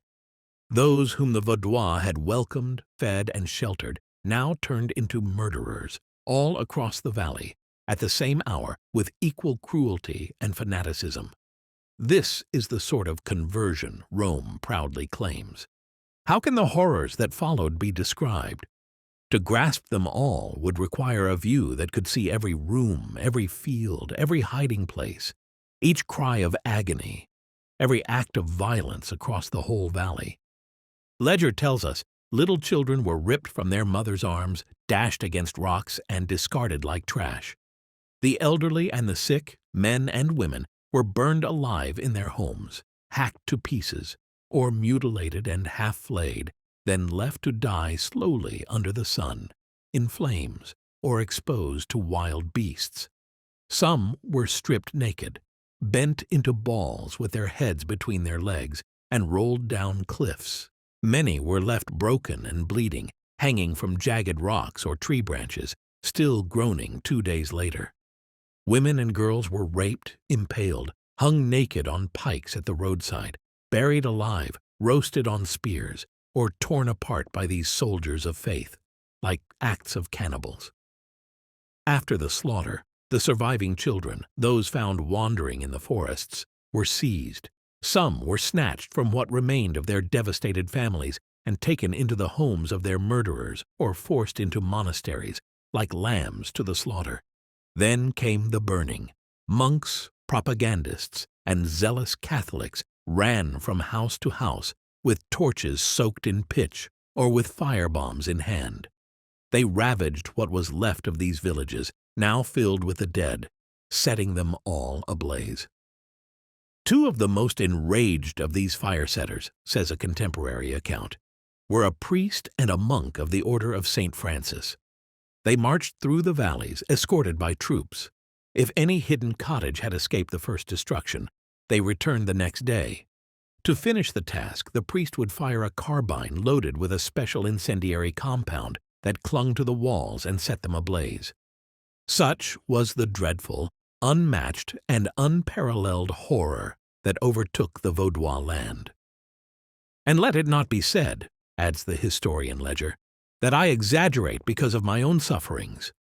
Those whom the Vaudois had welcomed, fed, and sheltered now turned into murderers, all across the valley, at the same hour, with equal cruelty and fanaticism. This is the sort of conversion Rome proudly claims. How can the horrors that followed be described? To grasp them all would require a view that could see every room, every field, every hiding place, each cry of agony, every act of violence across the whole valley. Ledger tells us little children were ripped from their mothers' arms, dashed against rocks, and discarded like trash. The elderly and the sick, men and women, were burned alive in their homes, hacked to pieces, or mutilated and half-flayed, then left to die slowly under the sun, in flames, or exposed to wild beasts. Some were stripped naked, bent into balls with their heads between their legs, and rolled down cliffs. Many were left broken and bleeding, hanging from jagged rocks or tree branches, still groaning 2 days later. Women and girls were raped, impaled, hung naked on pikes at the roadside, buried alive, roasted on spears, or torn apart by these soldiers of faith, like acts of cannibals. After the slaughter, the surviving children, those found wandering in the forests, were seized. Some were snatched from what remained of their devastated families and taken into the homes of their murderers or forced into monasteries, like lambs to the slaughter. Then came the burning. Monks, propagandists, and zealous Catholics ran from house to house with torches soaked in pitch or with firebombs in hand. They ravaged what was left of these villages, now filled with the dead, setting them all ablaze. Two of the most enraged of these fire-setters, says a contemporary account, were a priest and a monk of the Order of St. Francis. They marched through the valleys, escorted by troops. If any hidden cottage had escaped the first destruction, they returned the next day. To finish the task, the priest would fire a carbine loaded with a special incendiary compound that clung to the walls and set them ablaze. Such was the dreadful, unmatched, and unparalleled horror that overtook the Vaudois land. And let it not be said, adds the historian Ledger, that I exaggerate because of my own sufferings.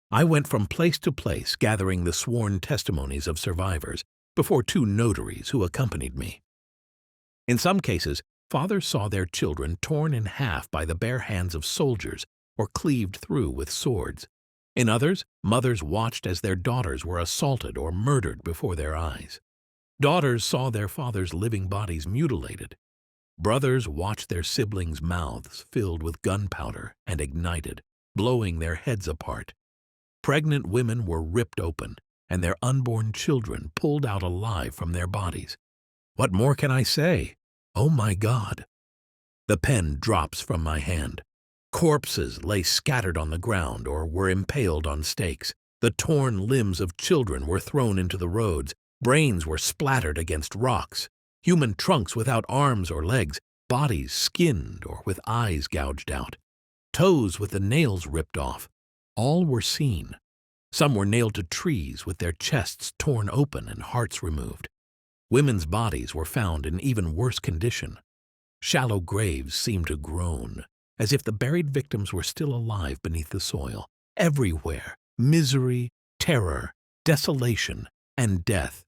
I went from place to place gathering the sworn testimonies of survivors before 2 notaries who accompanied me. In some cases, fathers saw their children torn in half by the bare hands of soldiers or cleaved through with swords. In others, mothers watched as their daughters were assaulted or murdered before their eyes. Daughters saw their fathers' living bodies mutilated. Brothers watched their siblings' mouths filled with gunpowder and ignited, blowing their heads apart. Pregnant women were ripped open, and their unborn children pulled out alive from their bodies. What more can I say? Oh my God! The pen drops from my hand. Corpses lay scattered on the ground or were impaled on stakes. The torn limbs of children were thrown into the roads. Brains were splattered against rocks. Human trunks without arms or legs, bodies skinned or with eyes gouged out. Toes with the nails ripped off. All were seen. Some were nailed to trees with their chests torn open and hearts removed. Women's bodies were found in even worse condition. Shallow graves seemed to groan, as if the buried victims were still alive beneath the soil. Everywhere, misery, terror, desolation, and death.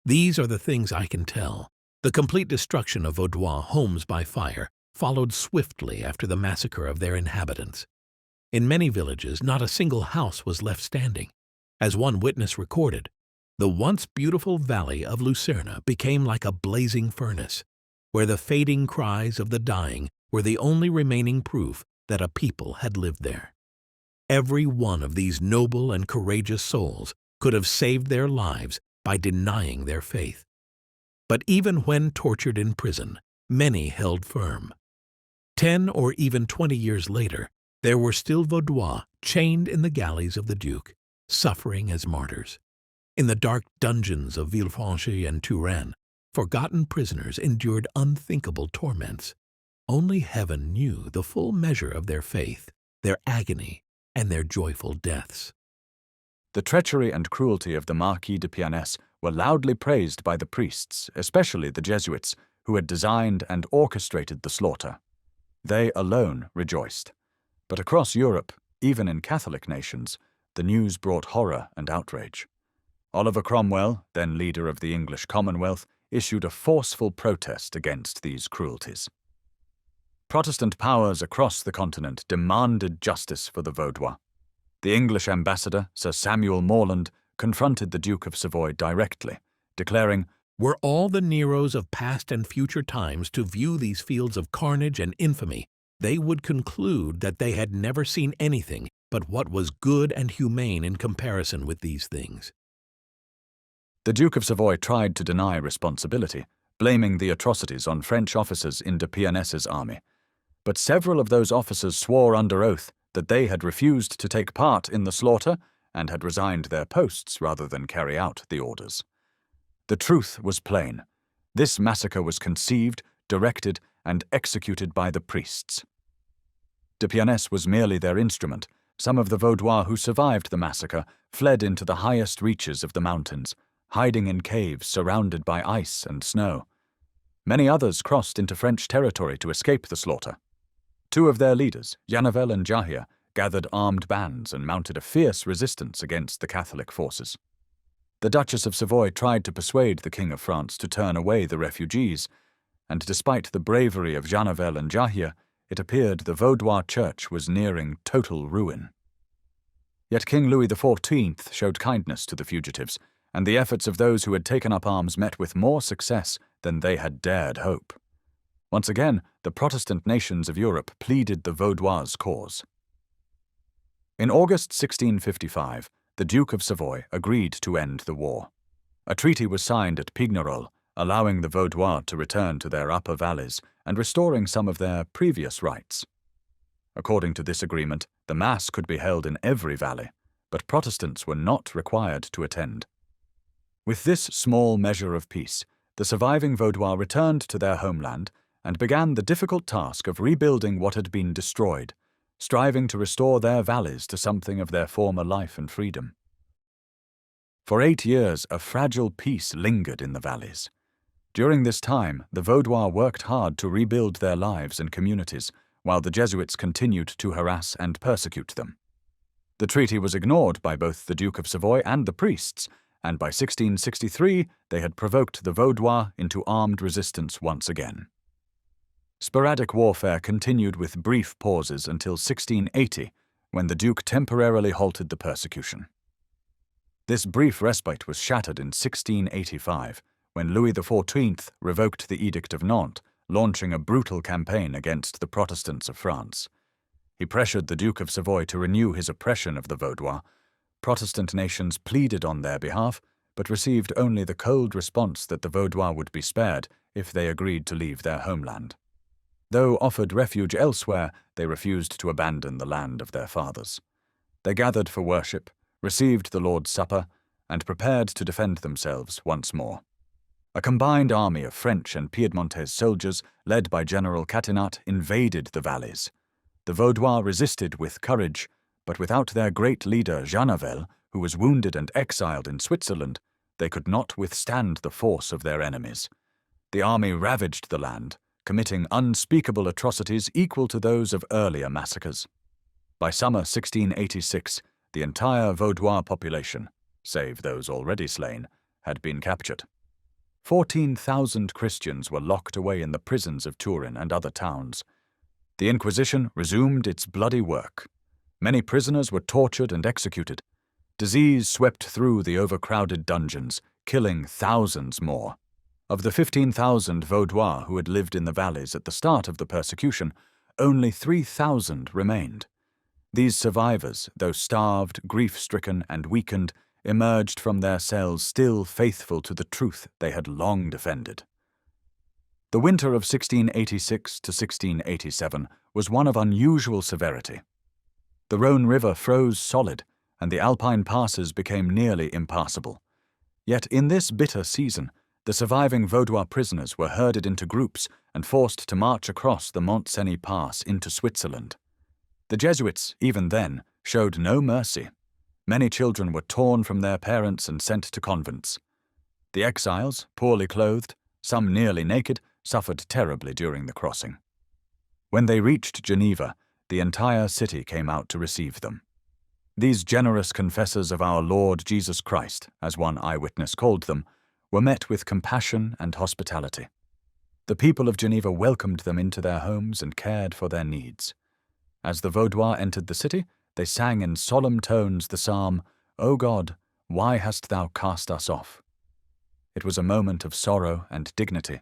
These are the things I can tell. The complete destruction of Vaudois homes by fire followed swiftly after the massacre of their inhabitants. In many villages, not a single house was left standing. As one witness recorded, the once beautiful valley of Lucerne became like a blazing furnace, where the fading cries of the dying were the only remaining proof that a people had lived there. Every one of these noble and courageous souls could have saved their lives by denying their faith. But even when tortured in prison, many held firm. 10 or even 20 years later, there were still Vaudois chained in the galleys of the Duke, suffering as martyrs. In the dark dungeons of Villefranche and Touraine, forgotten prisoners endured unthinkable torments. Only heaven knew the full measure of their faith, their agony, and their joyful deaths. The treachery and cruelty of the Marquis de Pianès were loudly praised by the priests, especially the Jesuits, who had designed and orchestrated the slaughter. They alone rejoiced. But across Europe, even in Catholic nations, the news brought horror and outrage. Oliver Cromwell, then leader of the English Commonwealth, issued a forceful protest against these cruelties. Protestant powers across the continent demanded justice for the Vaudois. The English ambassador, Sir Samuel Morland, confronted the Duke of Savoy directly, declaring, "Were all the Neros of past and future times to view these fields of carnage and infamy, they would conclude that they had never seen anything but what was good and humane in comparison with these things." The Duke of Savoy tried to deny responsibility, blaming the atrocities on French officers in de Pianes's army. But several of those officers swore under oath that they had refused to take part in the slaughter and had resigned their posts rather than carry out the orders. The truth was plain. This massacre was conceived, directed, and executed by the priests. De Pianes was merely their instrument. Some of the Vaudois who survived the massacre fled into the highest reaches of the mountains, hiding in caves surrounded by ice and snow. Many others crossed into French territory to escape the slaughter. Two of their leaders, Janavel and Jahia, gathered armed bands and mounted a fierce resistance against the Catholic forces. The Duchess of Savoy tried to persuade the King of France to turn away the refugees, and despite the bravery of Janavel and Jahia, it appeared the Vaudois church was nearing total ruin. Yet King Louis XIV showed kindness to the fugitives, and the efforts of those who had taken up arms met with more success than they had dared hope. Once again, the Protestant nations of Europe pleaded the Vaudois' cause. In August 1655, the Duke of Savoy agreed to end the war. A treaty was signed at Pignerol, allowing the Vaudois to return to their upper valleys and restoring some of their previous rights. According to this agreement, the Mass could be held in every valley, but Protestants were not required to attend. With this small measure of peace, the surviving Vaudois returned to their homeland and began the difficult task of rebuilding what had been destroyed, striving to restore their valleys to something of their former life and freedom. For 8 years, a fragile peace lingered in the valleys. During this time, the Vaudois worked hard to rebuild their lives and communities, while the Jesuits continued to harass and persecute them. The treaty was ignored by both the Duke of Savoy and the priests, and by 1663 they had provoked the Vaudois into armed resistance once again. Sporadic warfare continued with brief pauses until 1680, when the Duke temporarily halted the persecution. This brief respite was shattered in 1685, when Louis XIV revoked the Edict of Nantes, launching a brutal campaign against the Protestants of France. He pressured the Duke of Savoy to renew his oppression of the Vaudois. Protestant nations pleaded on their behalf, but received only the cold response that the Vaudois would be spared if they agreed to leave their homeland. Though offered refuge elsewhere, they refused to abandon the land of their fathers. They gathered for worship, received the Lord's Supper, and prepared to defend themselves once more. A combined army of French and Piedmontese soldiers, led by General Catinat, invaded the valleys. The Vaudois resisted with courage, but without their great leader Janavel, who was wounded and exiled in Switzerland, they could not withstand the force of their enemies. The army ravaged the land, committing unspeakable atrocities equal to those of earlier massacres. By summer 1686, the entire Vaudois population, save those already slain, had been captured. 14,000 Christians were locked away in the prisons of Turin and other towns. The Inquisition resumed its bloody work. Many prisoners were tortured and executed. Disease swept through the overcrowded dungeons, killing thousands more. Of the 15,000 Vaudois who had lived in the valleys at the start of the persecution, only 3,000 remained. These survivors, though starved, grief-stricken, and weakened, emerged from their cells still faithful to the truth they had long defended. The winter of 1686 to 1687 was one of unusual severity. The Rhone River froze solid, and the Alpine passes became nearly impassable. Yet in this bitter season, the surviving Vaudois prisoners were herded into groups and forced to march across the Mont-Cenis Pass into Switzerland. The Jesuits, even then, showed no mercy. Many children were torn from their parents and sent to convents. The exiles, poorly clothed, some nearly naked, suffered terribly during the crossing. When they reached Geneva, the entire city came out to receive them. These generous confessors of our Lord Jesus Christ, as one eyewitness called them, were met with compassion and hospitality. The people of Geneva welcomed them into their homes and cared for their needs. As the Vaudois entered the city, they sang in solemn tones the psalm, "O God, why hast thou cast us off?" It was a moment of sorrow and dignity.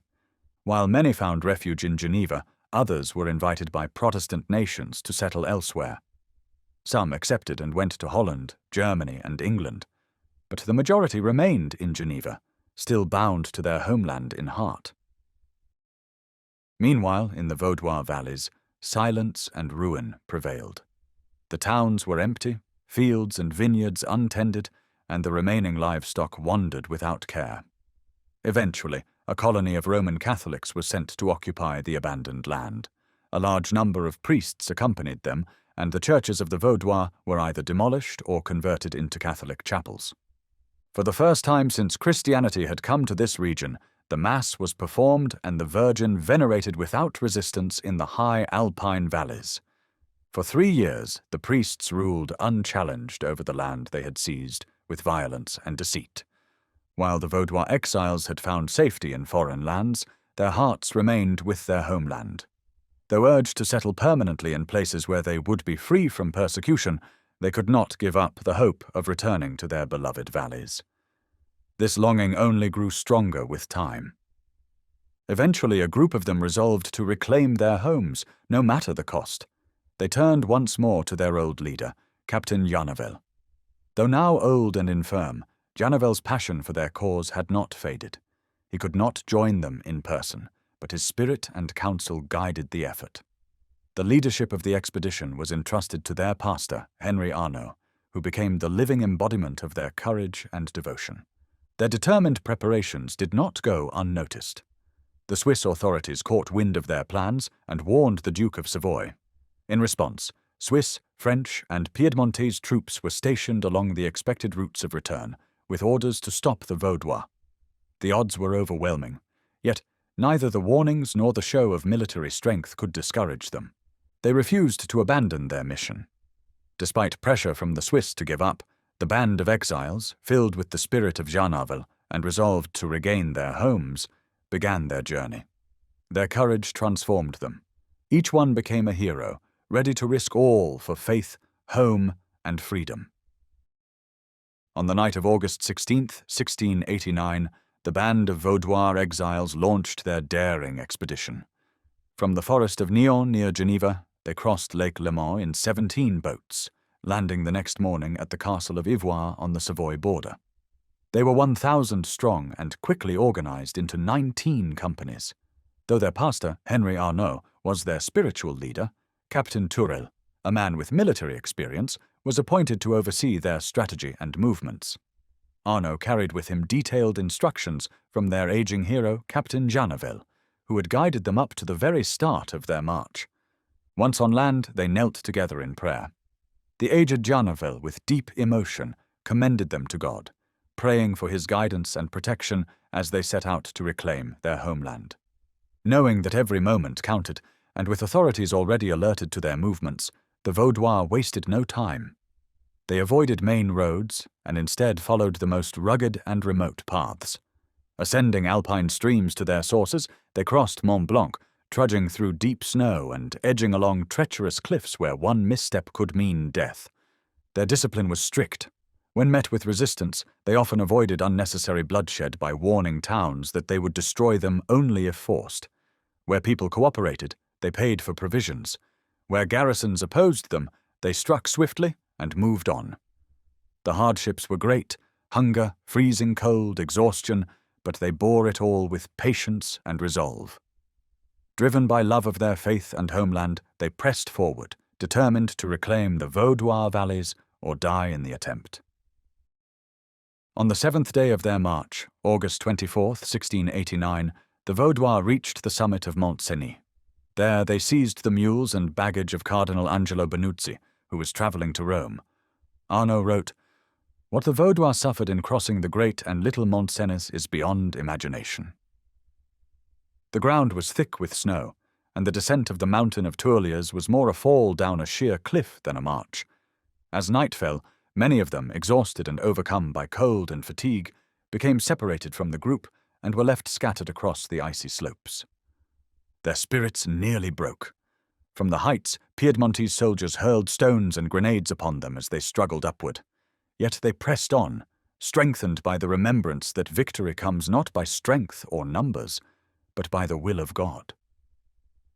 While many found refuge in Geneva, others were invited by Protestant nations to settle elsewhere. Some accepted and went to Holland, Germany, and England, but the majority remained in Geneva, still bound to their homeland in heart. Meanwhile, in the Vaudois valleys, silence and ruin prevailed. The towns were empty, fields and vineyards untended, and the remaining livestock wandered without care. Eventually, a colony of Roman Catholics was sent to occupy the abandoned land. A large number of priests accompanied them, and the churches of the Vaudois were either demolished or converted into Catholic chapels. For the first time since Christianity had come to this region, the Mass was performed and the Virgin venerated without resistance in the high Alpine valleys. For 3 years, the priests ruled unchallenged over the land they had seized with violence and deceit. While the Vaudois exiles had found safety in foreign lands, their hearts remained with their homeland. Though urged to settle permanently in places where they would be free from persecution, they could not give up the hope of returning to their beloved valleys. This longing only grew stronger with time. Eventually, a group of them resolved to reclaim their homes, no matter the cost. They turned once more to their old leader, Captain Janavel. Though now old and infirm, Janavel's passion for their cause had not faded. He could not join them in person, but his spirit and counsel guided the effort. The leadership of the expedition was entrusted to their pastor, Henry Arnaud, who became the living embodiment of their courage and devotion. Their determined preparations did not go unnoticed. The Swiss authorities caught wind of their plans and warned the Duke of Savoy. In response, Swiss, French, and Piedmontese troops were stationed along the expected routes of return, with orders to stop the Vaudois. The odds were overwhelming, yet neither the warnings nor the show of military strength could discourage them. They refused to abandon their mission. Despite pressure from the Swiss to give up, the band of exiles, filled with the spirit of Janavel and resolved to regain their homes, began their journey. Their courage transformed them. Each one became a hero, ready to risk all for faith, home, and freedom. On the night of August 16th, 1689, the band of Vaudois exiles launched their daring expedition. From the forest of Nyon near Geneva, they crossed Lake Léman in 17 boats, landing the next morning at the castle of Ivoire on the Savoy border. They were 1,000 strong and quickly organized into 19 companies. Though their pastor, Henry Arnaud, was their spiritual leader, Captain Tourelle, a man with military experience, was appointed to oversee their strategy and movements. Arnaud carried with him detailed instructions from their aging hero, Captain Janavel, who had guided them up to the very start of their march. Once on land, they knelt together in prayer. The aged Janavel, with deep emotion, commended them to God, praying for his guidance and protection as they set out to reclaim their homeland. Knowing that every moment counted, and with authorities already alerted to their movements, the Vaudois wasted no time. They avoided main roads and instead followed the most rugged and remote paths. Ascending alpine streams to their sources, they crossed Mont Blanc, trudging through deep snow and edging along treacherous cliffs where one misstep could mean death. Their discipline was strict. When met with resistance, they often avoided unnecessary bloodshed by warning towns that they would destroy them only if forced. Where people cooperated, they paid for provisions. Where garrisons opposed them, they struck swiftly and moved on. The hardships were great: hunger, freezing cold, exhaustion, but they bore it all with patience and resolve. Driven by love of their faith and homeland, they pressed forward, determined to reclaim the Vaudois valleys or die in the attempt. On the 7th day of their march, August 24th, 1689, the Vaudois reached the summit of Mont Cenis. There they seized the mules and baggage of Cardinal Angelo Benuzzi, who was travelling to Rome. Arnaud wrote, "What the Vaudois suffered in crossing the great and little Mont Cenis is beyond imagination." The ground was thick with snow, and the descent of the mountain of Tourliers was more a fall down a sheer cliff than a march. As night fell, many of them, exhausted and overcome by cold and fatigue, became separated from the group and were left scattered across the icy slopes. Their spirits nearly broke. From the heights, Piedmontese soldiers hurled stones and grenades upon them as they struggled upward. Yet they pressed on, strengthened by the remembrance that victory comes not by strength or numbers, but by the will of God.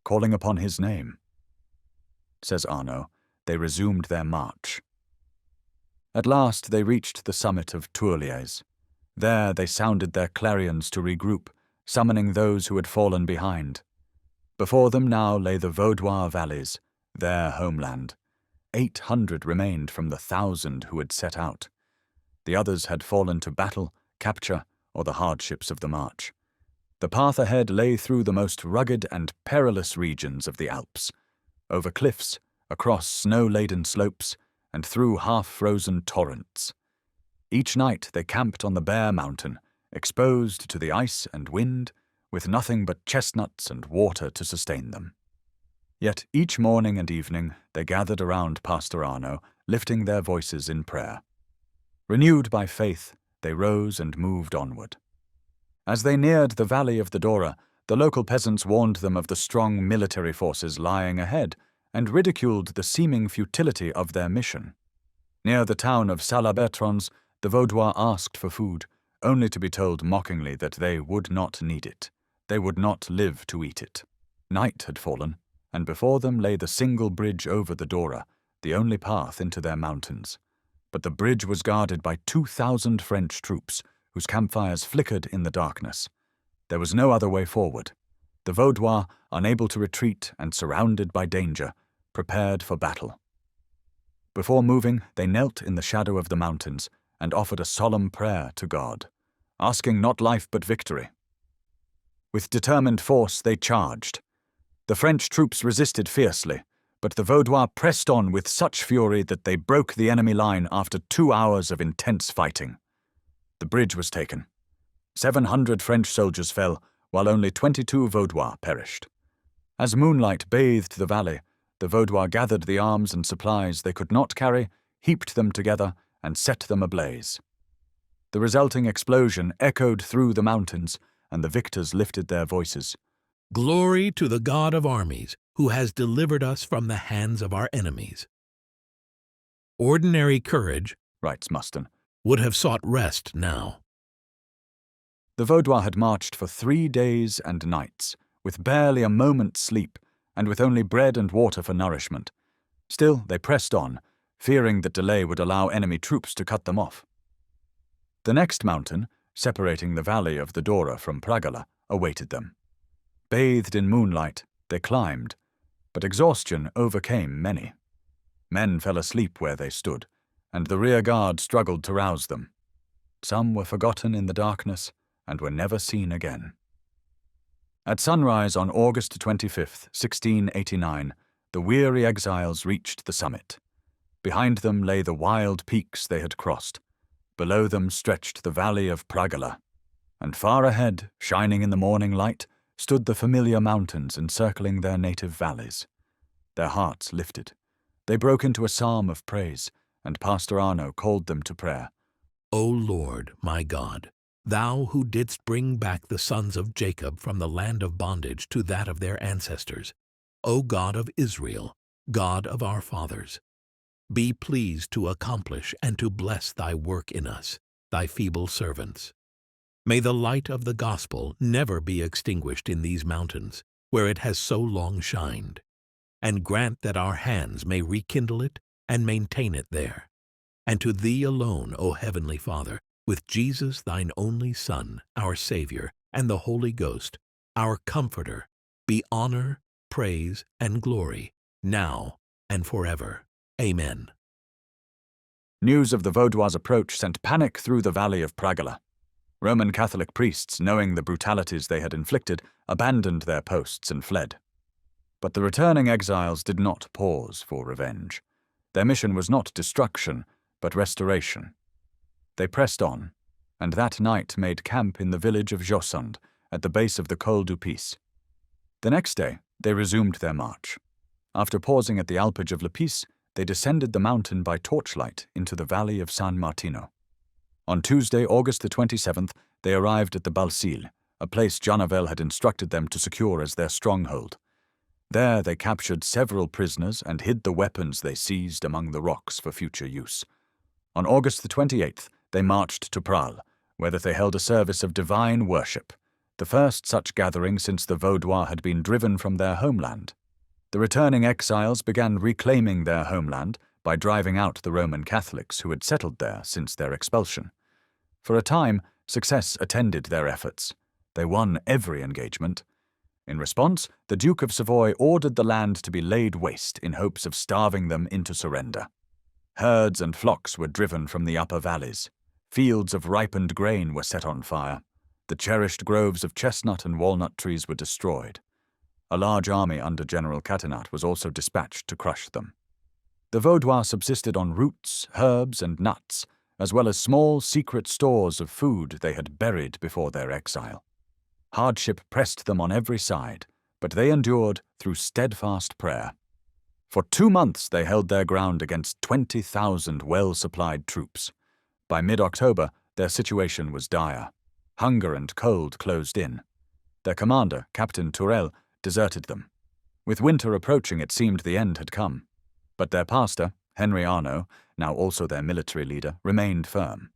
Calling upon his name, says Arnaud, they resumed their march. At last they reached the summit of Tourliers. There they sounded their clarions to regroup, summoning those who had fallen behind. Before them now lay the Vaudois valleys, their homeland. 800 remained from the 1,000 who had set out. The others had fallen to battle, capture, or the hardships of the march. The path ahead lay through the most rugged and perilous regions of the Alps, over cliffs, across snow-laden slopes, and through half-frozen torrents. Each night they camped on the bare mountain, exposed to the ice and wind, with nothing but chestnuts and water to sustain them. Yet each morning and evening they gathered around Pastor Arnaud, lifting their voices in prayer. Renewed by faith, they rose and moved onward. As they neared the valley of the Dora, the local peasants warned them of the strong military forces lying ahead and ridiculed the seeming futility of their mission. Near the town of Salabertrons, the Vaudois asked for food, only to be told mockingly that they would not need it. They would not live to eat it. Night had fallen, and before them lay the single bridge over the Dora, the only path into their mountains. But the bridge was guarded by 2,000 French troops, whose campfires flickered in the darkness. There was no other way forward. The Vaudois, unable to retreat and surrounded by danger, prepared for battle. Before moving, they knelt in the shadow of the mountains and offered a solemn prayer to God, asking not life but victory. With determined force they charged. The French troops resisted fiercely, but the Vaudois pressed on with such fury that they broke the enemy line after 2 hours of intense fighting. The bridge was taken. 700 French soldiers fell, while only 22 Vaudois perished. As moonlight bathed the valley, the Vaudois gathered the arms and supplies they could not carry, heaped them together, and set them ablaze. The resulting explosion echoed through the mountains, and the victors lifted their voices. Glory to the God of armies, who has delivered us from the hands of our enemies. Ordinary courage, writes Muston, would have sought rest now. The Vaudois had marched for 3 days and nights, with barely a moment's sleep, and with only bread and water for nourishment. Still, they pressed on, fearing that delay would allow enemy troops to cut them off. The next mountain, separating the valley of the Dora from Pragala, awaited them. Bathed in moonlight, they climbed, but exhaustion overcame many. Men fell asleep where they stood, and the rear guard struggled to rouse them. Some were forgotten in the darkness and were never seen again. At sunrise on August 25th, 1689, the weary exiles reached the summit. Behind them lay the wild peaks they had crossed. Below them stretched the valley of Pragala, and far ahead, shining in the morning light, stood the familiar mountains encircling their native valleys. Their hearts lifted. They broke into a psalm of praise, and Pastor Arnaud called them to prayer. O Lord, my God, Thou who didst bring back the sons of Jacob from the land of bondage to that of their ancestors, O God of Israel, God of our fathers, be pleased to accomplish and to bless Thy work in us, Thy feeble servants. May the light of the gospel never be extinguished in these mountains, where it has so long shined, and grant that our hands may rekindle it and maintain it there. And to Thee alone, O Heavenly Father, with Jesus, Thine only Son, our Savior, and the Holy Ghost, our Comforter, be honor, praise, and glory, now and forever. Amen. News of the Vaudois' approach sent panic through the valley of Pragala. Roman Catholic priests, knowing the brutalities they had inflicted, abandoned their posts and fled. But the returning exiles did not pause for revenge. Their mission was not destruction, but restoration. They pressed on, and that night made camp in the village of Jossund, at the base of the Col du Pis. The next day, they resumed their march. After pausing at the alpage of Le Pis, they descended the mountain by torchlight into the valley of San Martino. On Tuesday, August the 27th, they arrived at the Balsil, a place Janavel had instructed them to secure as their stronghold. There they captured several prisoners and hid the weapons they seized among the rocks for future use. On August the 28th, they marched to Pral, where they held a service of divine worship, the first such gathering since the Vaudois had been driven from their homeland. The returning exiles began reclaiming their homeland by driving out the Roman Catholics who had settled there since their expulsion. For a time, success attended their efforts. They won every engagement. In response, the Duke of Savoy ordered the land to be laid waste in hopes of starving them into surrender. Herds and flocks were driven from the upper valleys. Fields of ripened grain were set on fire. The cherished groves of chestnut and walnut trees were destroyed. A large army under General Catinat was also dispatched to crush them. The Vaudois subsisted on roots, herbs, and nuts, as well as small secret stores of food they had buried before their exile. Hardship pressed them on every side, but they endured through steadfast prayer. For 2 months they held their ground against 20,000 well-supplied troops. By mid-October, their situation was dire. Hunger and cold closed in. Their commander, Captain Tourelle, deserted them. With winter approaching, it seemed the end had come. But their pastor, Henry Arnaud, now also their military leader, remained firm.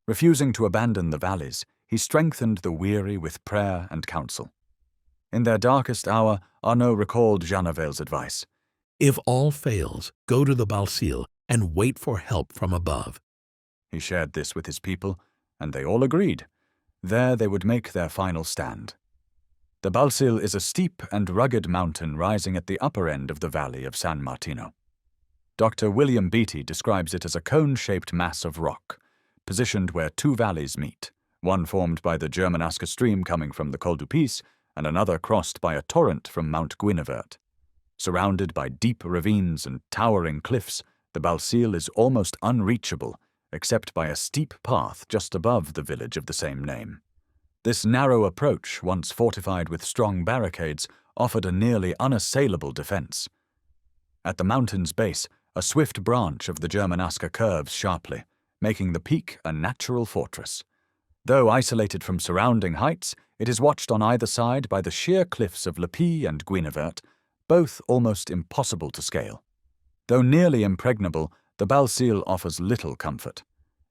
Refusing to abandon the valleys, he strengthened the weary with prayer and counsel. In their darkest hour, Arnaud recalled Janavel's advice. If all fails, go to the Balsil and wait for help from above. He shared this with his people, and they all agreed. There they would make their final stand. The Balsil is a steep and rugged mountain rising at the upper end of the valley of San Martino. Dr. William Beattie describes it as a cone-shaped mass of rock, positioned where 2 valleys meet, one formed by the Germanaska stream coming from the Col du Pis, and another crossed by a torrent from Mount Guinevert. Surrounded by deep ravines and towering cliffs, the Balsil is almost unreachable, except by a steep path just above the village of the same name. This narrow approach, once fortified with strong barricades, offered a nearly unassailable defense. At the mountain's base, a swift branch of the Germanaska curves sharply, making the peak a natural fortress. Though isolated from surrounding heights, it is watched on either side by the sheer cliffs of Le Py and Guinevert, both almost impossible to scale. Though nearly impregnable, the Balsil offers little comfort.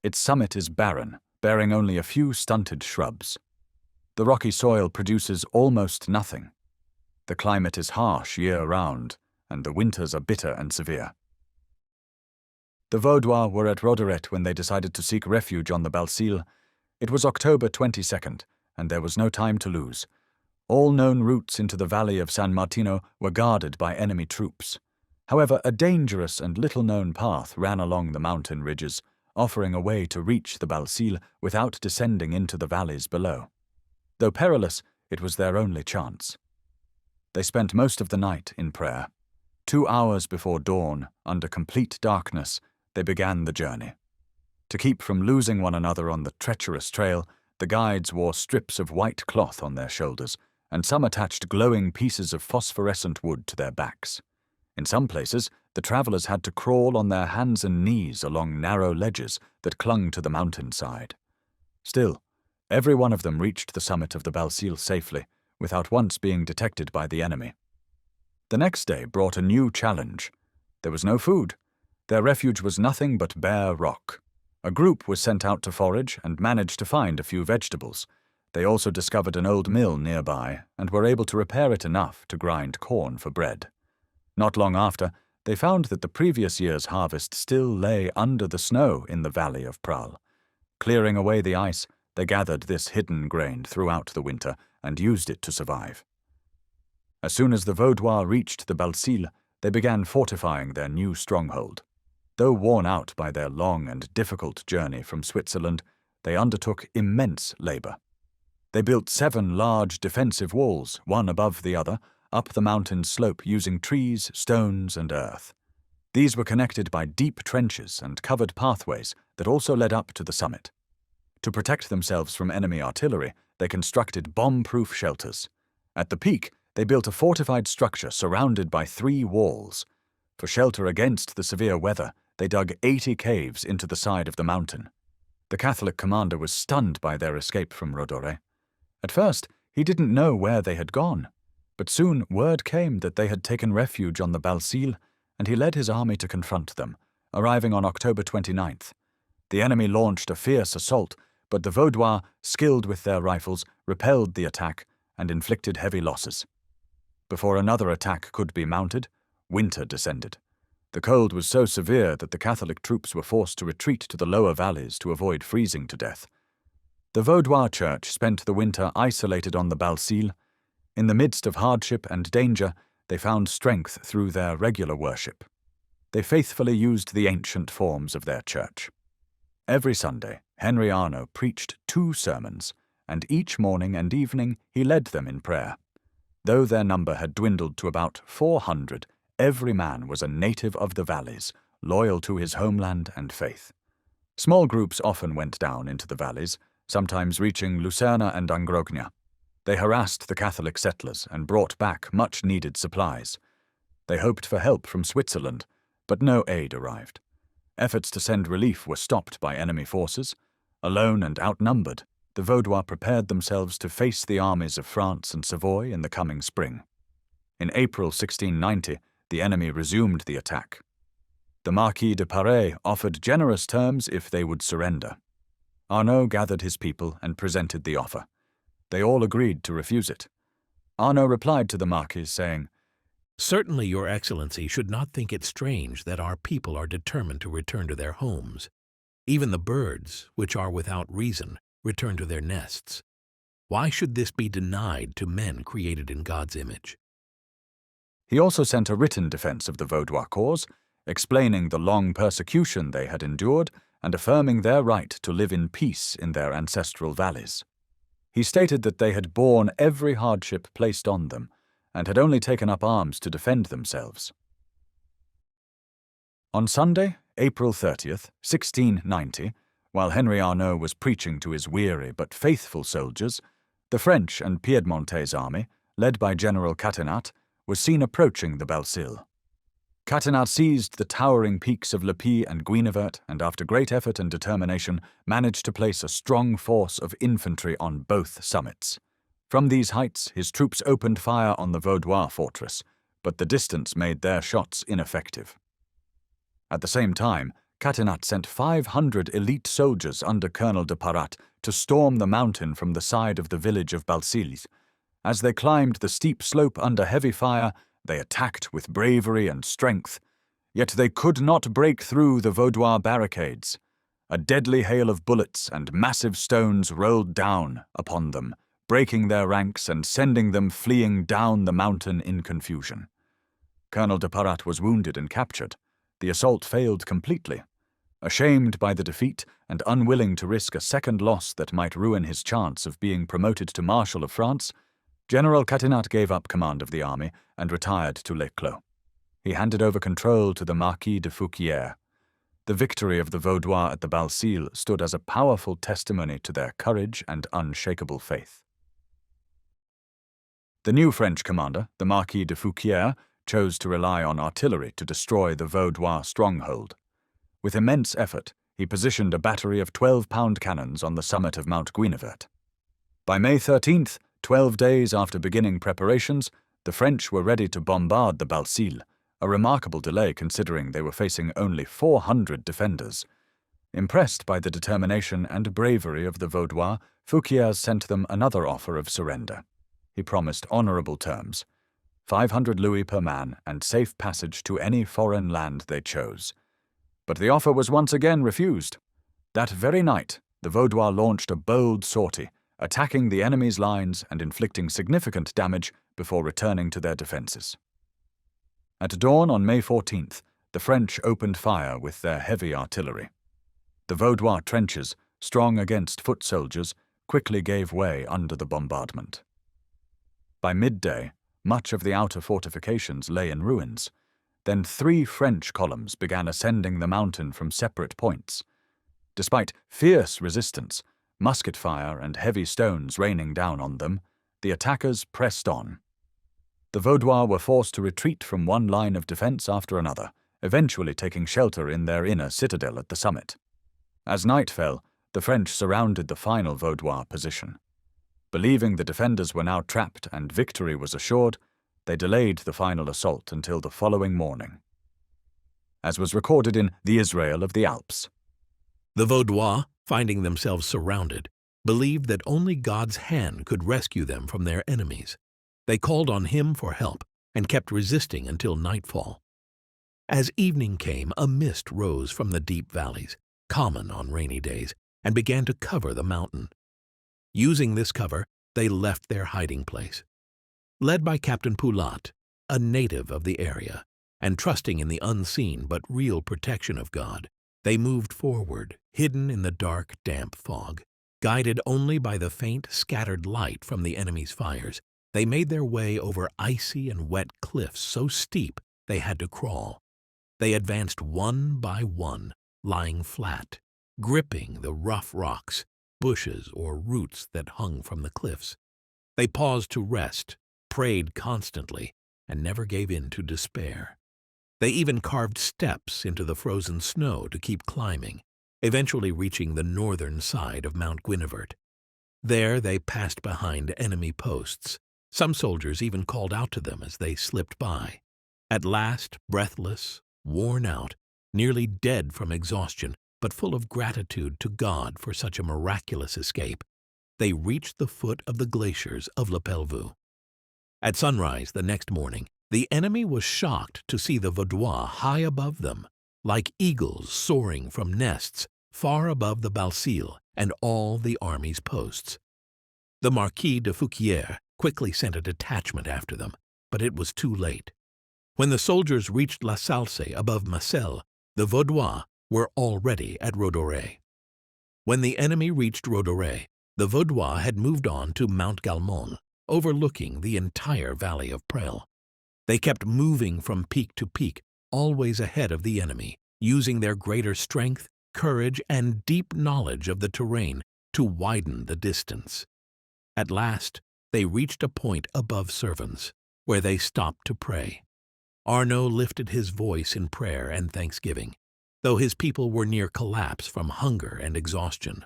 Its summit is barren, bearing only a few stunted shrubs. The rocky soil produces almost nothing. The climate is harsh year-round, and the winters are bitter and severe. The Vaudois were at Roderet when they decided to seek refuge on the Balsil. It was October 22nd, and there was no time to lose. All known routes into the valley of San Martino were guarded by enemy troops. However, a dangerous and little-known path ran along the mountain ridges, offering a way to reach the Balsil without descending into the valleys below. Though perilous, it was their only chance. They spent most of the night in prayer. 2 hours before dawn, under complete darkness, they began the journey. To keep from losing one another on the treacherous trail, the guides wore strips of white cloth on their shoulders, and some attached glowing pieces of phosphorescent wood to their backs. In some places, the travelers had to crawl on their hands and knees along narrow ledges that clung to the mountainside. Still, every one of them reached the summit of the Balsil safely, without once being detected by the enemy. The next day brought a new challenge. There was no food. Their refuge was nothing but bare rock. A group was sent out to forage and managed to find a few vegetables. They also discovered an old mill nearby and were able to repair it enough to grind corn for bread. Not long after, they found that the previous year's harvest still lay under the snow in the valley of Pral. Clearing away the ice, they gathered this hidden grain throughout the winter and used it to survive. As soon as the Vaudois reached the Balsil, they began fortifying their new stronghold. Though worn out by their long and difficult journey from Switzerland, they undertook immense labor. They built 7 large defensive walls, one above the other, up the mountain slope using trees, stones, and earth. These were connected by deep trenches and covered pathways that also led up to the summit. To protect themselves from enemy artillery, they constructed bomb-proof shelters. At the peak, they built a fortified structure surrounded by 3 walls. For shelter against the severe weather, they dug 80 caves into the side of the mountain. The Catholic commander was stunned by their escape from Rodore. At first, he didn't know where they had gone, but soon word came that they had taken refuge on the Balsile, and he led his army to confront them, arriving on October 29th. The enemy launched a fierce assault, but the Vaudois, skilled with their rifles, repelled the attack and inflicted heavy losses. Before another attack could be mounted, winter descended. The cold was so severe that the Catholic troops were forced to retreat to the lower valleys to avoid freezing to death. The Vaudois church spent the winter isolated on the Balsile. In the midst of hardship and danger, they found strength through their regular worship. They faithfully used the ancient forms of their church. Every Sunday, Henry Arnauld preached 2 sermons, and each morning and evening he led them in prayer. Though their number had dwindled to about 400, every man was a native of the valleys, loyal to his homeland and faith. Small groups often went down into the valleys, sometimes reaching Lucerna and Angrogna. They harassed the Catholic settlers and brought back much-needed supplies. They hoped for help from Switzerland, but no aid arrived. Efforts to send relief were stopped by enemy forces. Alone and outnumbered, the Vaudois prepared themselves to face the armies of France and Savoy in the coming spring. In April 1690, the enemy resumed the attack. The Marquis de Paris offered generous terms if they would surrender. Arnauld gathered his people and presented the offer. They all agreed to refuse it. Arnauld replied to the Marquis, saying, "Certainly, Your Excellency should not think it strange that our people are determined to return to their homes. Even the birds, which are without reason, return to their nests. Why should this be denied to men created in God's image?" He also sent a written defense of the Vaudois cause, explaining the long persecution they had endured and affirming their right to live in peace in their ancestral valleys. He stated that they had borne every hardship placed on them and had only taken up arms to defend themselves. On Sunday, April 30th, 1690, while Henry Arnauld was preaching to his weary but faithful soldiers, the French and Piedmontese army, led by General Catinat, was seen approaching the Balsile. Catinat seized the towering peaks of Le Puy and Guinevert and, after great effort and determination, managed to place a strong force of infantry on both summits. From these heights, his troops opened fire on the Vaudois fortress, but the distance made their shots ineffective. At the same time, Catinat sent 500 elite soldiers under Colonel de Parat to storm the mountain from the side of the village of Balsile. As they climbed the steep slope under heavy fire, they attacked with bravery and strength, yet they could not break through the Vaudois barricades. A deadly hail of bullets and massive stones rolled down upon them, breaking their ranks and sending them fleeing down the mountain in confusion. Colonel de Parat was wounded and captured. The assault failed completely. Ashamed by the defeat and unwilling to risk a second loss that might ruin his chance of being promoted to Marshal of France, General Catinat gave up command of the army and retired to Les Clos. He handed over control to the Marquis de Fouquier. The victory of the Vaudois at the Balsile stood as a powerful testimony to their courage and unshakable faith. The new French commander, the Marquis de Fouquier, chose to rely on artillery to destroy the Vaudois stronghold. With immense effort, he positioned a battery of 12-pound cannons on the summit of Mount Guinevert. By May 13th, 12 days after beginning preparations, the French were ready to bombard the Balsile, a remarkable delay considering they were facing only 400 defenders. Impressed by the determination and bravery of the Vaudois, Fouquier sent them another offer of surrender. He promised honorable terms, 500 louis per man and safe passage to any foreign land they chose. But the offer was once again refused. That very night, the Vaudois launched a bold sortie, attacking the enemy's lines and inflicting significant damage before returning to their defences. At dawn on May 14th, the French opened fire with their heavy artillery. The Vaudois trenches, strong against foot soldiers, quickly gave way under the bombardment. By midday, much of the outer fortifications lay in ruins. Then 3 French columns began ascending the mountain from separate points. Despite fierce resistance, musket fire and heavy stones raining down on them, the attackers pressed on. The Vaudois were forced to retreat from one line of defence after another, eventually taking shelter in their inner citadel at the summit. As night fell, the French surrounded the final Vaudois position. Believing the defenders were now trapped and victory was assured, they delayed the final assault until the following morning, as was recorded in The Israel of the Alps. The Vaudois, finding themselves surrounded, believed that only God's hand could rescue them from their enemies. They called on Him for help and kept resisting until nightfall. As evening came, a mist rose from the deep valleys, common on rainy days, and began to cover the mountain. Using this cover, they left their hiding place. Led by Captain Poulat, a native of the area, and trusting in the unseen but real protection of God, they moved forward, hidden in the dark, damp fog. Guided only by the faint, scattered light from the enemy's fires, they made their way over icy and wet cliffs so steep they had to crawl. They advanced one by one, lying flat, gripping the rough rocks, bushes, or roots that hung from the cliffs. They paused to rest, prayed constantly, and never gave in to despair. They even carved steps into the frozen snow to keep climbing, eventually reaching the northern side of Mount Guinevere. There they passed behind enemy posts. Some soldiers even called out to them as they slipped by. At last, breathless, worn out, nearly dead from exhaustion, but full of gratitude to God for such a miraculous escape, they reached the foot of the glaciers of Le Pelvoux. At sunrise the next morning, the enemy was shocked to see the Vaudois high above them, like eagles soaring from nests far above the Balsile and all the army's posts. The Marquis de Fouquier quickly sent a detachment after them, but it was too late. When the soldiers reached La Salse above Macelle, the Vaudois were already at Rodoré. When the enemy reached Rodoré, the Vaudois had moved on to Mount Galmon, overlooking the entire valley of Presles. They kept moving from peak to peak, always ahead of the enemy, using their greater strength, courage, and deep knowledge of the terrain to widen the distance. At last, they reached a point above Servans, where they stopped to pray. Arnaud lifted his voice in prayer and thanksgiving, though his people were near collapse from hunger and exhaustion.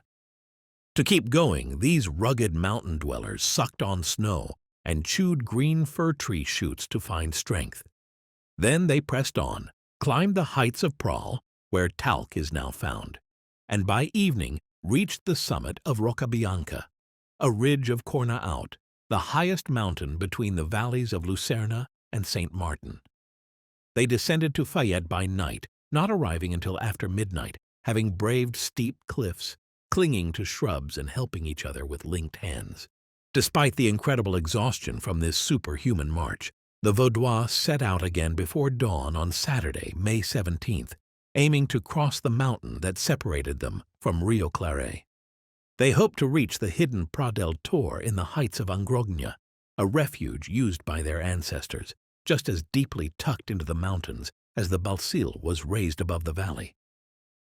To keep going, these rugged mountain dwellers sucked on snow and chewed green fir tree shoots to find strength. Then they pressed on, climbed the heights of Presles, where talc is now found, and by evening reached the summit of Rocabianca, a ridge of Cornaout, the highest mountain between the valleys of Lucerna and St. Martin. They descended to Fayette by night, not arriving until after midnight, having braved steep cliffs, clinging to shrubs and helping each other with linked hands. Despite the incredible exhaustion from this superhuman march, the Vaudois set out again before dawn on Saturday, May 17th, aiming to cross the mountain that separated them from Rio Claret. They hoped to reach the hidden Prat del Tor in the heights of Angrogna, a refuge used by their ancestors, just as deeply tucked into the mountains as the Balsile was raised above the valley.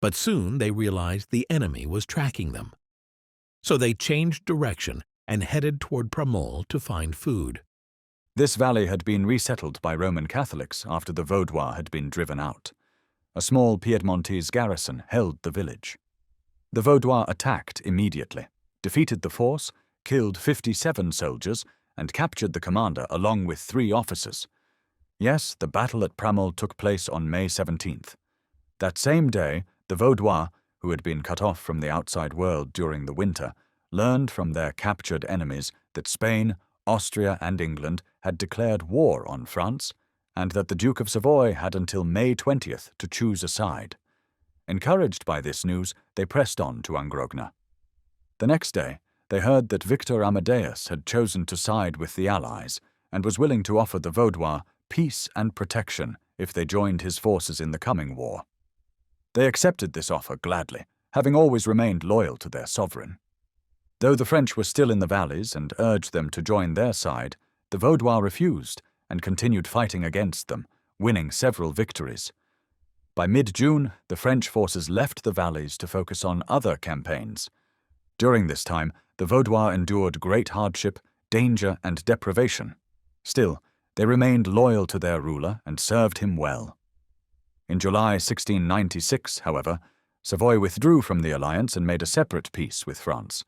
But soon they realized the enemy was tracking them. So they changed direction and headed toward Pramol to find food. This valley had been resettled by Roman Catholics after the Vaudois had been driven out. A small Piedmontese garrison held the village. The Vaudois attacked immediately, defeated the force, killed 57 soldiers, and captured the commander along with 3 officers. Yes, the battle at Pramol took place on May 17th. That same day, the Vaudois, who had been cut off from the outside world during the winter, learned from their captured enemies that Spain, Austria, and England had declared war on France, and that the Duke of Savoy had until May 20th to choose a side. Encouraged by this news, they pressed on to Angrogna. The next day, they heard that Victor Amadeus had chosen to side with the Allies and was willing to offer the Vaudois peace and protection if they joined his forces in the coming war. They accepted this offer gladly, having always remained loyal to their sovereign. Though the French were still in the valleys and urged them to join their side, the Vaudois refused and continued fighting against them, winning several victories. By mid-June, the French forces left the valleys to focus on other campaigns. During this time, the Vaudois endured great hardship, danger, and deprivation. Still, they remained loyal to their ruler and served him well. In July 1696, however, Savoy withdrew from the alliance and made a separate peace with France.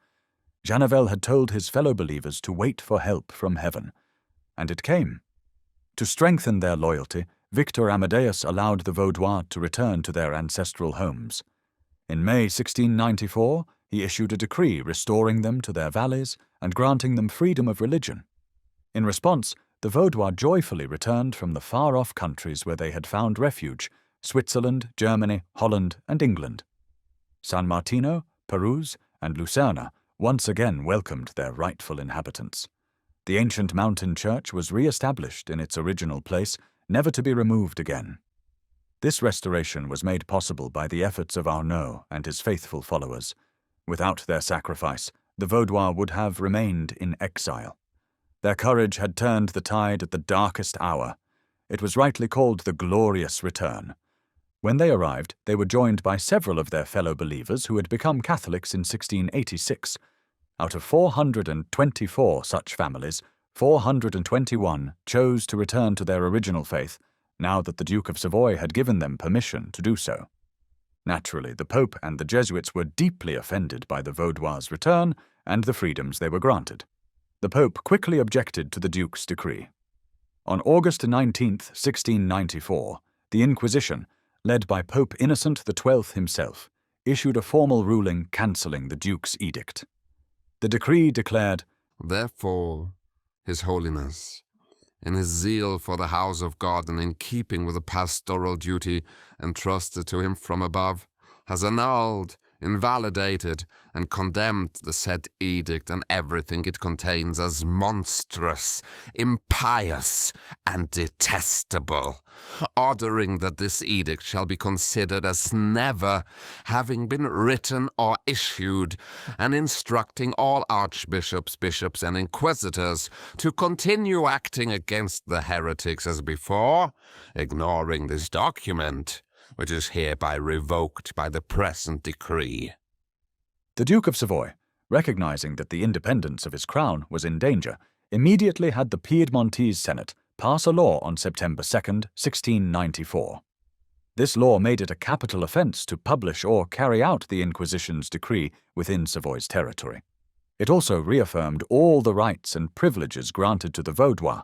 Janevel had told his fellow believers to wait for help from heaven, and it came. To strengthen their loyalty, Victor Amadeus allowed the Vaudois to return to their ancestral homes. In May 1694, he issued a decree restoring them to their valleys and granting them freedom of religion. In response, the Vaudois joyfully returned from the far-off countries where they had found refuge: Switzerland, Germany, Holland, and England. San Martino, Pérouse, and Lucerna once again welcomed their rightful inhabitants. The ancient mountain church was re-established in its original place, never to be removed again. This restoration was made possible by the efforts of Arnaud and his faithful followers. Without their sacrifice, the Vaudois would have remained in exile. Their courage had turned the tide at the darkest hour. It was rightly called the Glorious Return. When they arrived, they were joined by several of their fellow believers who had become Catholics in 1686. Out of 424 such families, 421 chose to return to their original faith, now that the Duke of Savoy had given them permission to do so. Naturally, the Pope and the Jesuits were deeply offended by the Vaudois' return and the freedoms they were granted. The Pope quickly objected to the Duke's decree. On August 19, 1694, the Inquisition, led by Pope Innocent XII himself, issued a formal ruling cancelling the Duke's edict. The decree declared, Therefore, His Holiness, in his zeal for the house of God and in keeping with the pastoral duty entrusted to him from above, has annulled, invalidated, and condemned the said edict and everything it contains as monstrous, impious, and detestable, ordering that this edict shall be considered as never having been written or issued, and instructing all archbishops, bishops, and inquisitors to continue acting against the heretics as before, ignoring this document, which is hereby revoked by the present decree. The Duke of Savoy, recognizing that the independence of his crown was in danger, immediately had the Piedmontese Senate pass a law on September 2, 1694. This law made it a capital offence to publish or carry out the Inquisition's decree within Savoy's territory. It also reaffirmed all the rights and privileges granted to the Vaudois.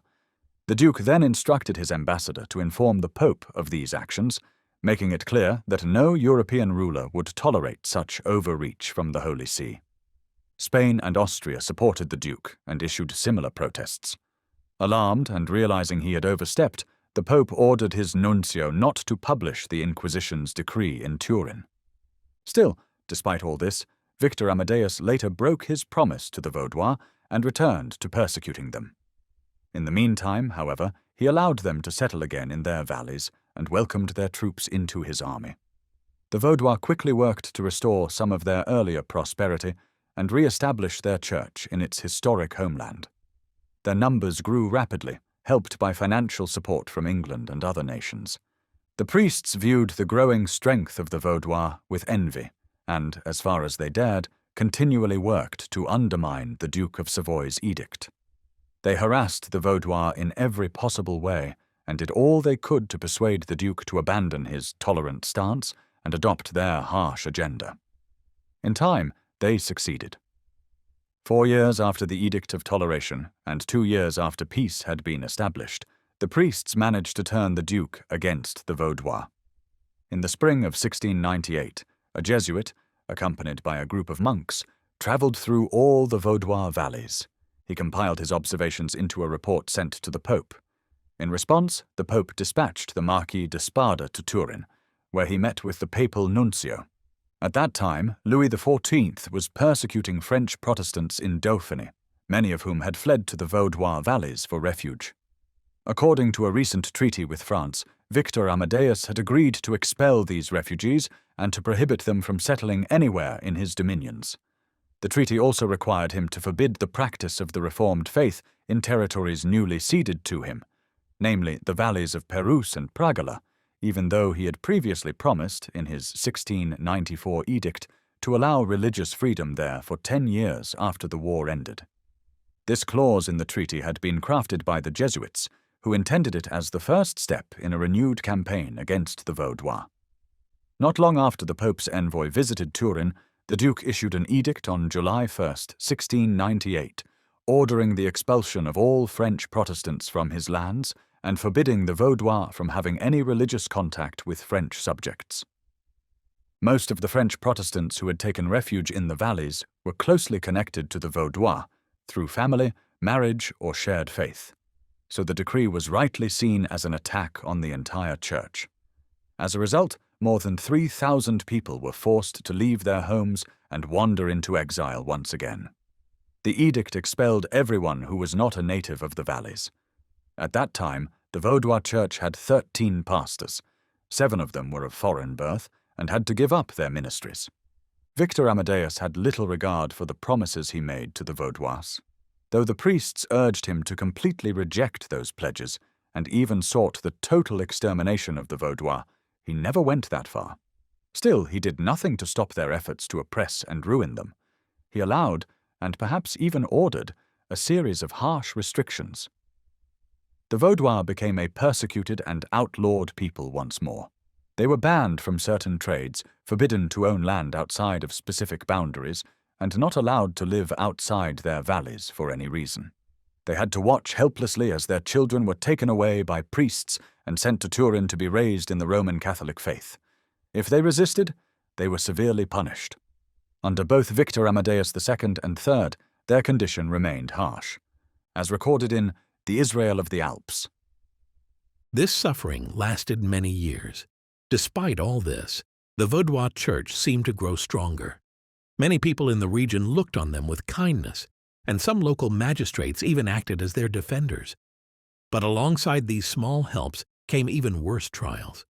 The Duke then instructed his ambassador to inform the Pope of these actions, making it clear that no European ruler would tolerate such overreach from the Holy See. Spain and Austria supported the Duke and issued similar protests. Alarmed and realizing he had overstepped, the Pope ordered his nuncio not to publish the Inquisition's decree in Turin. Still, despite all this, Victor Amadeus later broke his promise to the Vaudois and returned to persecuting them. In the meantime, however, he allowed them to settle again in their valleys and welcomed their troops into his army. The Vaudois quickly worked to restore some of their earlier prosperity and re-establish their church in its historic homeland. Their numbers grew rapidly, helped by financial support from England and other nations. The priests viewed the growing strength of the Vaudois with envy and, as far as they dared, continually worked to undermine the Duke of Savoy's edict. They harassed the Vaudois in every possible way and did all they could to persuade the Duke to abandon his tolerant stance and adopt their harsh agenda. In time, they succeeded. 4 years after the Edict of Toleration, and 2 years after peace had been established, the priests managed to turn the Duke against the Vaudois. In the spring of 1698, a Jesuit, accompanied by a group of monks, travelled through all the Vaudois valleys. He compiled his observations into a report sent to the Pope. In response, the Pope dispatched the Marquis de Spada to Turin, where he met with the papal nuncio. At that time, Louis XIV was persecuting French Protestants in Dauphiny, many of whom had fled to the Vaudois valleys for refuge. According to a recent treaty with France, Victor Amadeus had agreed to expel these refugees and to prohibit them from settling anywhere in his dominions. The treaty also required him to forbid the practice of the Reformed faith in territories newly ceded to him, namely the valleys of Pérouse and Pragala, even though he had previously promised, in his 1694 edict, to allow religious freedom there for 10 years after the war ended. This clause in the treaty had been crafted by the Jesuits, who intended it as the first step in a renewed campaign against the Vaudois. Not long after the Pope's envoy visited Turin, the Duke issued an edict on July 1st, 1698, ordering the expulsion of all French Protestants from his lands and forbidding the Vaudois from having any religious contact with French subjects. Most of the French Protestants who had taken refuge in the valleys were closely connected to the Vaudois through family, marriage, or shared faith, so the decree was rightly seen as an attack on the entire church. As a result, more than 3,000 people were forced to leave their homes and wander into exile once again. The edict expelled everyone who was not a native of the valleys. At that time, the Vaudois church had 13 pastors. 7 of them were of foreign birth and had to give up their ministries. Victor Amadeus had little regard for the promises he made to the Vaudois. Though the priests urged him to completely reject those pledges and even sought the total extermination of the Vaudois, he never went that far. Still, he did nothing to stop their efforts to oppress and ruin them. He allowed, and perhaps even ordered, a series of harsh restrictions. The Vaudois became a persecuted and outlawed people once more. They were banned from certain trades, forbidden to own land outside of specific boundaries, and not allowed to live outside their valleys for any reason. They had to watch helplessly as their children were taken away by priests and sent to Turin to be raised in the Roman Catholic faith. If they resisted, they were severely punished. Under both Victor Amadeus II and III, their condition remained harsh, as recorded in The Israel of the Alps. This suffering lasted many years. Despite all this, the Vaudois Church seemed to grow stronger. Many people in the region looked on them with kindness, and some local magistrates even acted as their defenders. But alongside these small helps came even worse trials.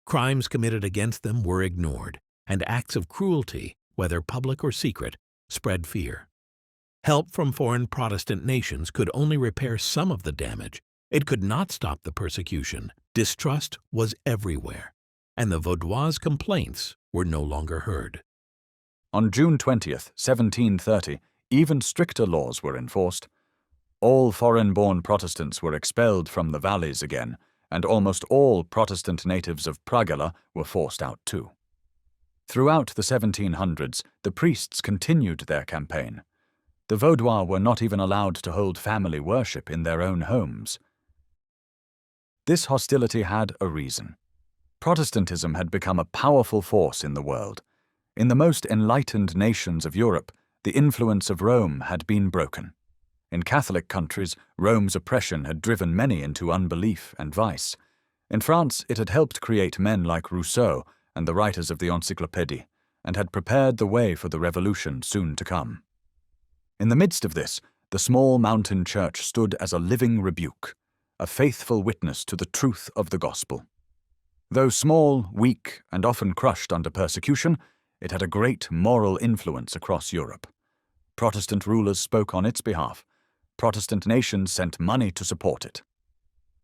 Crimes committed against them were ignored, and acts of cruelty, whether public or secret, spread fear. Help from foreign Protestant nations could only repair some of the damage. It could not stop the persecution. Distrust was everywhere, and the Vaudois' complaints were no longer heard. On June 20th, 1730, even stricter laws were enforced. All foreign-born Protestants were expelled from the valleys again, and almost all Protestant natives of Pragala were forced out too. Throughout the 1700s, the priests continued their campaign. The Vaudois were not even allowed to hold family worship in their own homes. This hostility had a reason. Protestantism had become a powerful force in the world. In the most enlightened nations of Europe, the influence of Rome had been broken. In Catholic countries, Rome's oppression had driven many into unbelief and vice. In France, it had helped create men like Rousseau and the writers of the Encyclopédie, and had prepared the way for the revolution soon to come. In the midst of this, the small mountain church stood as a living rebuke, a faithful witness to the truth of the gospel. Though small, weak, and often crushed under persecution, it had a great moral influence across Europe. Protestant rulers spoke on its behalf. Protestant nations sent money to support it.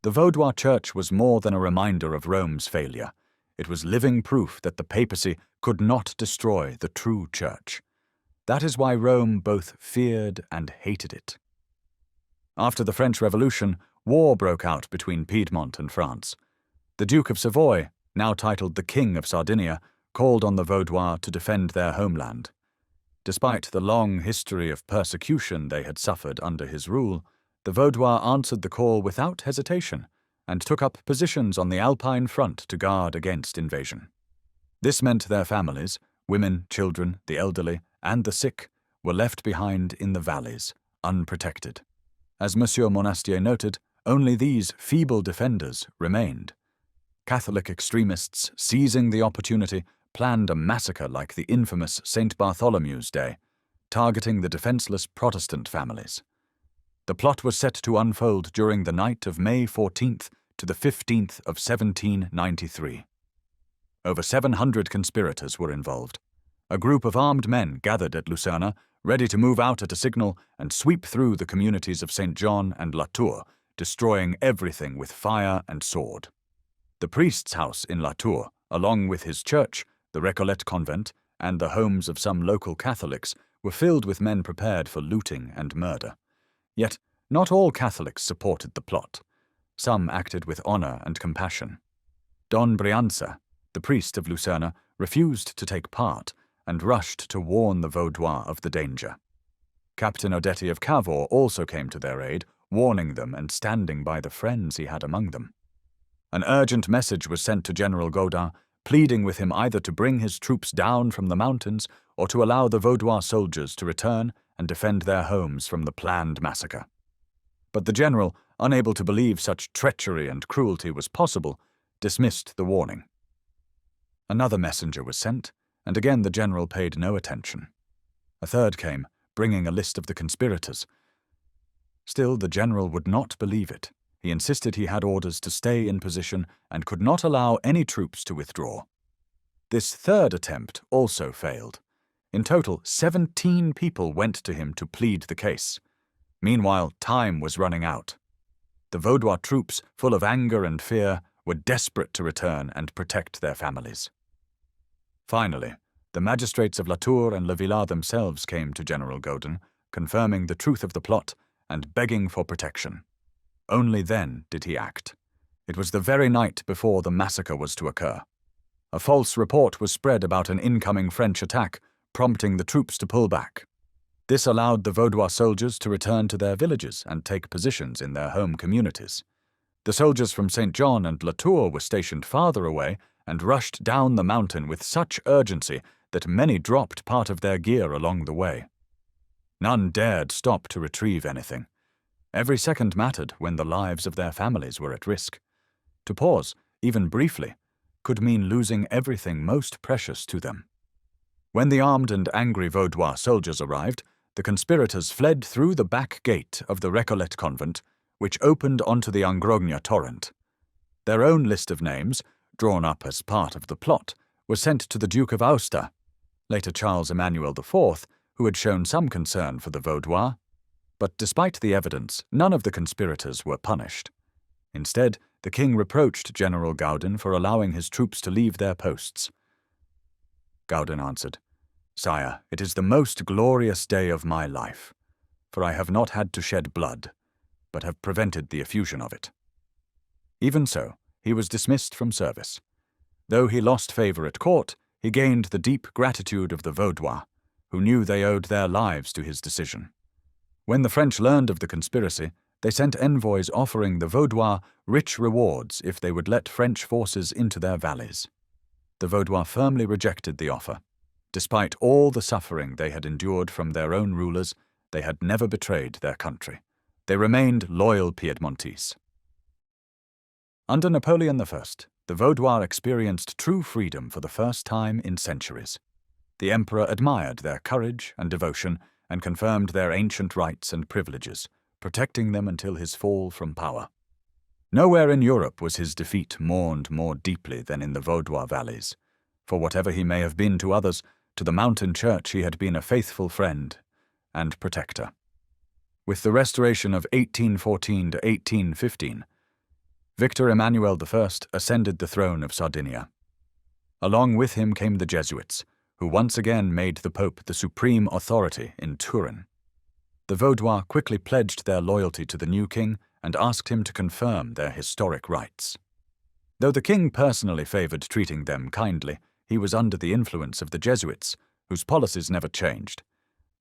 The Vaudois Church was more than a reminder of Rome's failure. It was living proof that the papacy could not destroy the true church. That is why Rome both feared and hated it. After the French Revolution, war broke out between Piedmont and France. The Duke of Savoy, now titled the King of Sardinia, called on the Vaudois to defend their homeland. Despite the long history of persecution they had suffered under his rule, the Vaudois answered the call without hesitation and took up positions on the Alpine front to guard against invasion. This meant their families, women, children, the elderly, and the sick, were left behind in the valleys, unprotected. As Monsieur Monastier noted, only these feeble defenders remained. Catholic extremists, seizing the opportunity, planned a massacre like the infamous St. Bartholomew's Day, targeting the defenseless Protestant families. The plot was set to unfold during the night of May 14th to the 15th of 1793. Over 700 conspirators were involved. A group of armed men gathered at Lucerna, ready to move out at a signal and sweep through the communities of St. John and La Tour, destroying everything with fire and sword. The priest's house in La Tour, along with his church, the Recollet convent, and the homes of some local Catholics, were filled with men prepared for looting and murder. Yet, not all Catholics supported the plot. Some acted with honor and compassion. Don Brianza, the priest of Lucerna, refused to take part, and rushed to warn the Vaudois of the danger. Captain Odetti of Cavour also came to their aid, warning them and standing by the friends he had among them. An urgent message was sent to General Godin, pleading with him either to bring his troops down from the mountains or to allow the Vaudois soldiers to return and defend their homes from the planned massacre. But the general, unable to believe such treachery and cruelty was possible, dismissed the warning. Another messenger was sent, and again the general paid no attention. A third came, bringing a list of the conspirators. Still, the general would not believe it. He insisted he had orders to stay in position and could not allow any troops to withdraw. This third attempt also failed. In total, 17 people went to him to plead the case. Meanwhile, time was running out. The Vaudois troops, full of anger and fear, were desperate to return and protect their families. Finally, the magistrates of La Tour and Le Villard themselves came to General Godin, confirming the truth of the plot and begging for protection. Only then did he act. It was the very night before the massacre was to occur. A false report was spread about an incoming French attack, prompting the troops to pull back. This allowed the Vaudois soldiers to return to their villages and take positions in their home communities. The soldiers from St. John and La Tour were stationed farther away and rushed down the mountain with such urgency that many dropped part of their gear along the way. None dared stop to retrieve anything. Every second mattered when the lives of their families were at risk. To pause, even briefly, could mean losing everything most precious to them. When the armed and angry Vaudois soldiers arrived, the conspirators fled through the back gate of the Récollet convent, which opened onto the Angrogne torrent. Their own list of names, drawn up as part of the plot, was sent to the Duke of Aosta, later Charles Emmanuel IV, who had shown some concern for the Vaudois. But despite the evidence, none of the conspirators were punished. Instead, the king reproached General Godin for allowing his troops to leave their posts. Godin answered, "Sire, it is the most glorious day of my life, for I have not had to shed blood, but have prevented the effusion of it." Even so, he was dismissed from service. Though he lost favor at court, he gained the deep gratitude of the Vaudois, who knew they owed their lives to his decision. When the French learned of the conspiracy, they sent envoys offering the Vaudois rich rewards if they would let French forces into their valleys. The Vaudois firmly rejected the offer. Despite all the suffering they had endured from their own rulers, they had never betrayed their country. They remained loyal Piedmontese. Under Napoleon I, the Vaudois experienced true freedom for the first time in centuries. The emperor admired their courage and devotion and confirmed their ancient rights and privileges, protecting them until his fall from power. Nowhere in Europe was his defeat mourned more deeply than in the Vaudois valleys. For whatever he may have been to others, to the mountain church he had been a faithful friend and protector. With the restoration of 1814 to 1815, Victor Emmanuel I ascended the throne of Sardinia. Along with him came the Jesuits, who once again made the Pope the supreme authority in Turin. The Vaudois quickly pledged their loyalty to the new king and asked him to confirm their historic rights. Though the king personally favored treating them kindly, he was under the influence of the Jesuits, whose policies never changed.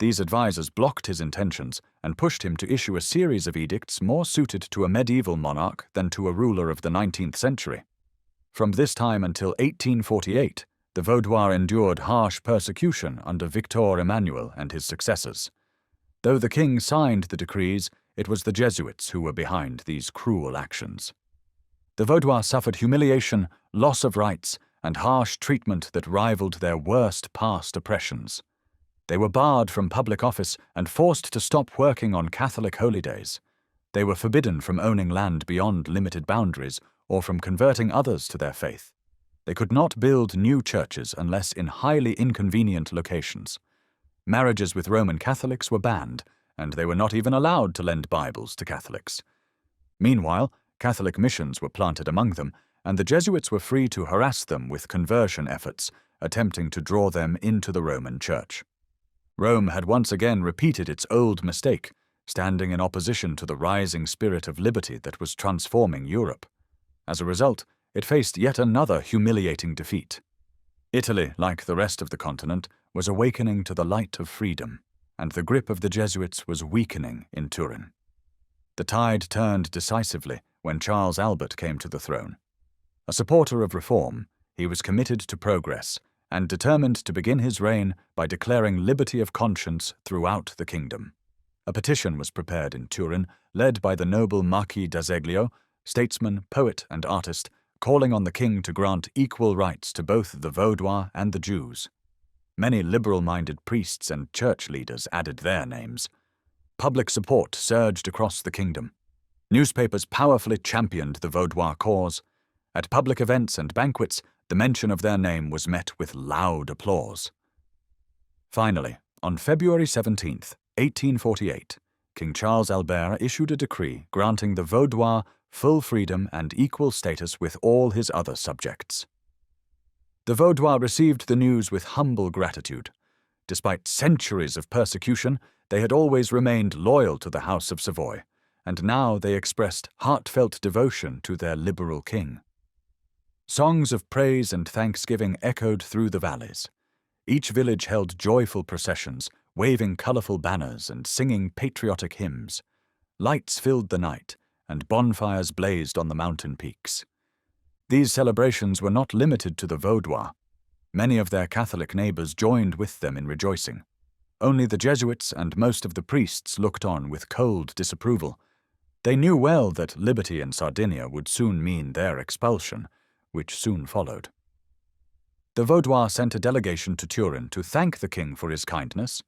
These advisers blocked his intentions and pushed him to issue a series of edicts more suited to a medieval monarch than to a ruler of the 19th century. From this time until 1848, the Vaudois endured harsh persecution under Victor Emmanuel and his successors. Though the king signed the decrees, it was the Jesuits who were behind these cruel actions. The Vaudois suffered humiliation, loss of rights, and harsh treatment that rivaled their worst past oppressions. They were barred from public office and forced to stop working on Catholic holydays. They were forbidden from owning land beyond limited boundaries or from converting others to their faith. They could not build new churches unless in highly inconvenient locations. Marriages with Roman Catholics were banned, and they were not even allowed to lend Bibles to Catholics. Meanwhile, Catholic missions were planted among them, and the Jesuits were free to harass them with conversion efforts, attempting to draw them into the Roman Church. Rome had once again repeated its old mistake, standing in opposition to the rising spirit of liberty that was transforming Europe. As a result, it faced yet another humiliating defeat. Italy, like the rest of the continent, was awakening to the light of freedom, and the grip of the Jesuits was weakening in Turin. The tide turned decisively when Charles Albert came to the throne. A supporter of reform, he was committed to progress and determined to begin his reign by declaring liberty of conscience throughout the kingdom. A petition was prepared in Turin, led by the noble Marquis d'Azeglio, statesman, poet, and artist, calling on the king to grant equal rights to both the Vaudois and the Jews. Many liberal-minded priests and church leaders added their names. Public support surged across the kingdom. Newspapers powerfully championed the Vaudois cause. At public events and banquets, the mention of their name was met with loud applause. Finally, on February 17th, 1848, King Charles Albert issued a decree granting the Vaudois full freedom and equal status with all his other subjects. The Vaudois received the news with humble gratitude. Despite centuries of persecution, they had always remained loyal to the House of Savoy, and now they expressed heartfelt devotion to their liberal king. Songs of praise and thanksgiving echoed through the valleys. Each village held joyful processions, waving colorful banners and singing patriotic hymns. Lights filled the night, and bonfires blazed on the mountain peaks. These celebrations were not limited to the Vaudois. Many of their Catholic neighbors joined with them in rejoicing. Only the Jesuits and most of the priests looked on with cold disapproval. They knew well that liberty in Sardinia would soon mean their expulsion, which soon followed. The Vaudois sent a delegation to Turin to thank the king for his kindness.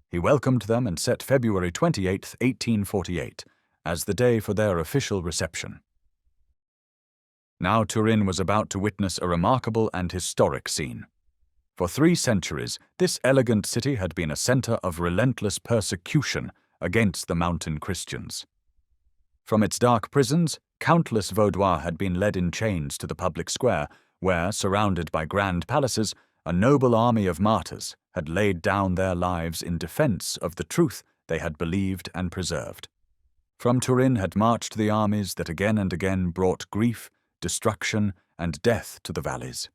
He welcomed them and set February 28, 1848, as the day for their official reception. Now Turin was about to witness a remarkable and historic scene. For 3 centuries, this elegant city had been a center of relentless persecution against the mountain Christians. From its dark prisons, countless Vaudois had been led in chains to the public square, where, surrounded by grand palaces, a noble army of martyrs had laid down their lives in defense of the truth they had believed and preserved. From Turin had marched the armies that again and again brought grief, destruction, and death to the valleys.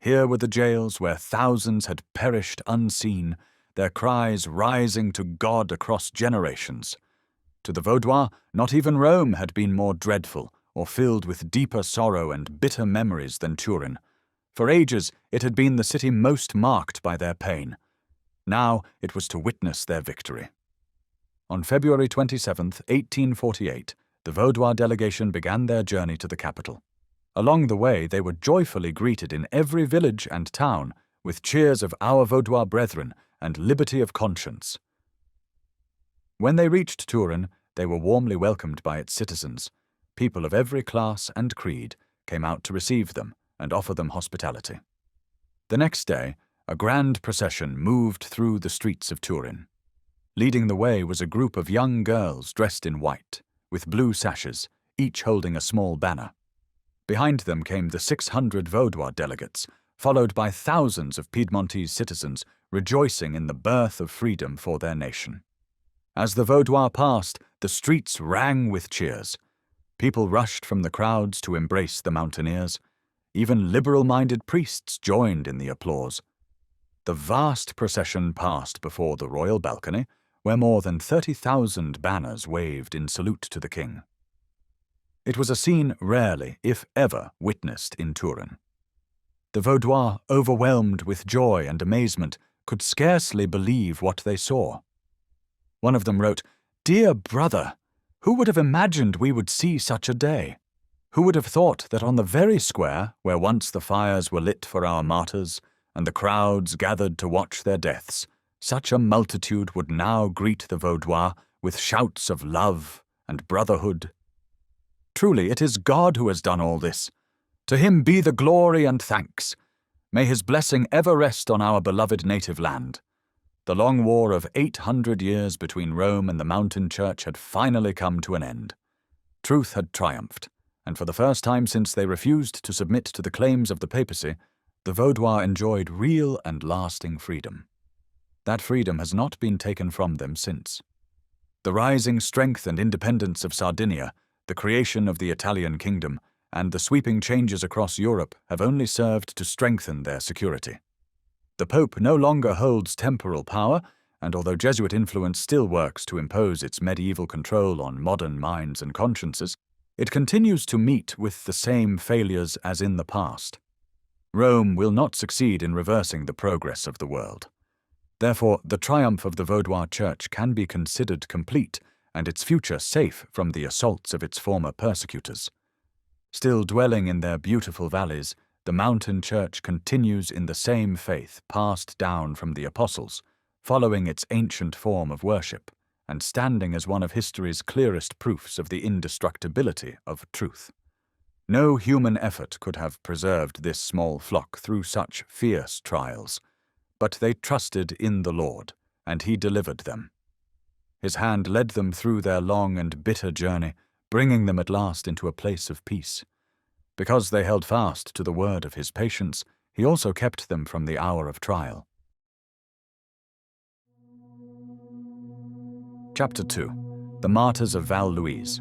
Here were the jails where thousands had perished unseen, their cries rising to God across generations. To the Vaudois, not even Rome had been more dreadful or filled with deeper sorrow and bitter memories than Turin. For ages, it had been the city most marked by their pain. Now it was to witness their victory. On February 27, 1848, the Vaudois delegation began their journey to the capital. Along the way, they were joyfully greeted in every village and town with cheers of "Our Vaudois brethren" and "Liberty of conscience." When they reached Turin, they were warmly welcomed by its citizens. People of every class and creed came out to receive them and offer them hospitality. The next day, a grand procession moved through the streets of Turin. Leading the way was a group of young girls dressed in white, with blue sashes, each holding a small banner. Behind them came the 600 Vaudois delegates, followed by thousands of Piedmontese citizens rejoicing in the birth of freedom for their nation. As the Vaudois passed, the streets rang with cheers. People rushed from the crowds to embrace the mountaineers. Even liberal-minded priests joined in the applause. The vast procession passed before the royal balcony, where more than 30,000 banners waved in salute to the king. It was a scene rarely, if ever, witnessed in Turin. The Vaudois, overwhelmed with joy and amazement, could scarcely believe what they saw. One of them wrote, "Dear brother, who would have imagined we would see such a day? Who would have thought that on the very square where once the fires were lit for our martyrs, and the crowds gathered to watch their deaths, such a multitude would now greet the Vaudois with shouts of love and brotherhood? Truly, it is God who has done all this. To him be the glory and thanks. May his blessing ever rest on our beloved native land." The long war of 800 years between Rome and the Mountain Church had finally come to an end. Truth had triumphed, and for the first time since they refused to submit to the claims of the papacy, the Vaudois enjoyed real and lasting freedom. That freedom has not been taken from them since. The rising strength and independence of Sardinia, the creation of the Italian kingdom, and the sweeping changes across Europe have only served to strengthen their security. The Pope no longer holds temporal power, and although Jesuit influence still works to impose its medieval control on modern minds and consciences, it continues to meet with the same failures as in the past. Rome will not succeed in reversing the progress of the world. Therefore, the triumph of the Vaudois Church can be considered complete, and its future safe from the assaults of its former persecutors. Still dwelling in their beautiful valleys, the mountain church continues in the same faith passed down from the apostles, following its ancient form of worship, and standing as one of history's clearest proofs of the indestructibility of truth. No human effort could have preserved this small flock through such fierce trials, but they trusted in the Lord, and he delivered them. His hand led them through their long and bitter journey, bringing them at last into a place of peace. Because they held fast to the word of his patience, he also kept them from the hour of trial. Chapter 2. The Martyrs of Val Lousie.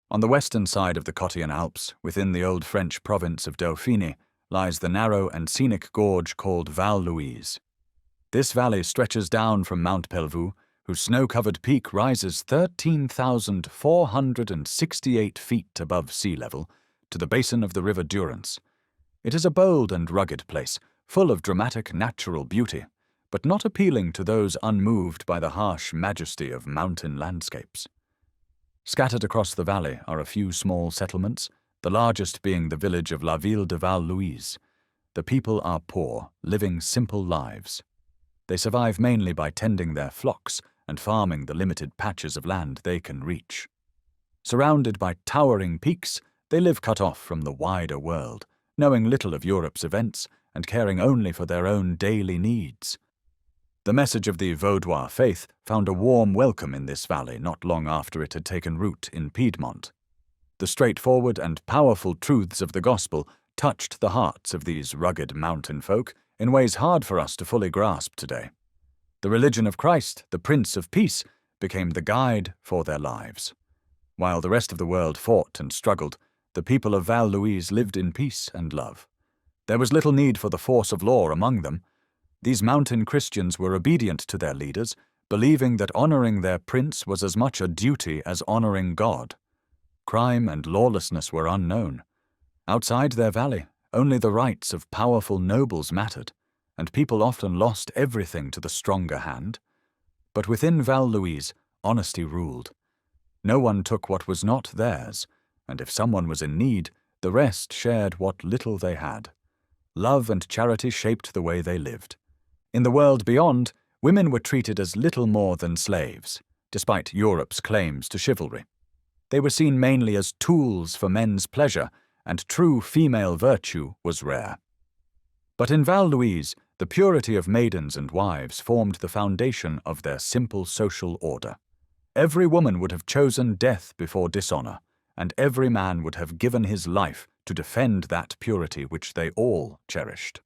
On the western side of the Cottian Alps, within the old French province of Dauphine, lies the narrow and scenic gorge called Val Lousie. This valley stretches down from Mount Pelvoux, whose snow-covered peak rises 13,468 feet above sea level, to the basin of the river Durance. It is a bold and rugged place, full of dramatic natural beauty, but not appealing to those unmoved by the harsh majesty of mountain landscapes. Scattered across the valley are a few small settlements, the largest being the village of La Ville de Val Lousie. The people are poor, living simple lives. They survive mainly by tending their flocks and farming the limited patches of land they can reach. Surrounded by towering peaks, they live cut off from the wider world, knowing little of Europe's events and caring only for their own daily needs. The message of the Vaudois faith found a warm welcome in this valley not long after it had taken root in Piedmont. The straightforward and powerful truths of the gospel touched the hearts of these rugged mountain folk in ways hard for us to fully grasp today. The religion of Christ, the Prince of Peace, became the guide for their lives. While the rest of the world fought and struggled, the people of Val Lousie lived in peace and love. There was little need for the force of law among them. These mountain Christians were obedient to their leaders, believing that honoring their prince was as much a duty as honoring God. Crime and lawlessness were unknown. Outside their valley, only the rights of powerful nobles mattered, and people often lost everything to the stronger hand. But within Val Lousie, honesty ruled. No one took what was not theirs, and if someone was in need, the rest shared what little they had. Love and charity shaped the way they lived. In the world beyond, women were treated as little more than slaves, despite Europe's claims to chivalry. They were seen mainly as tools for men's pleasure, and true female virtue was rare. But in Val Lousie, the purity of maidens and wives formed the foundation of their simple social order. Every woman would have chosen death before dishonor, and every man would have given his life to defend that purity which they all cherished.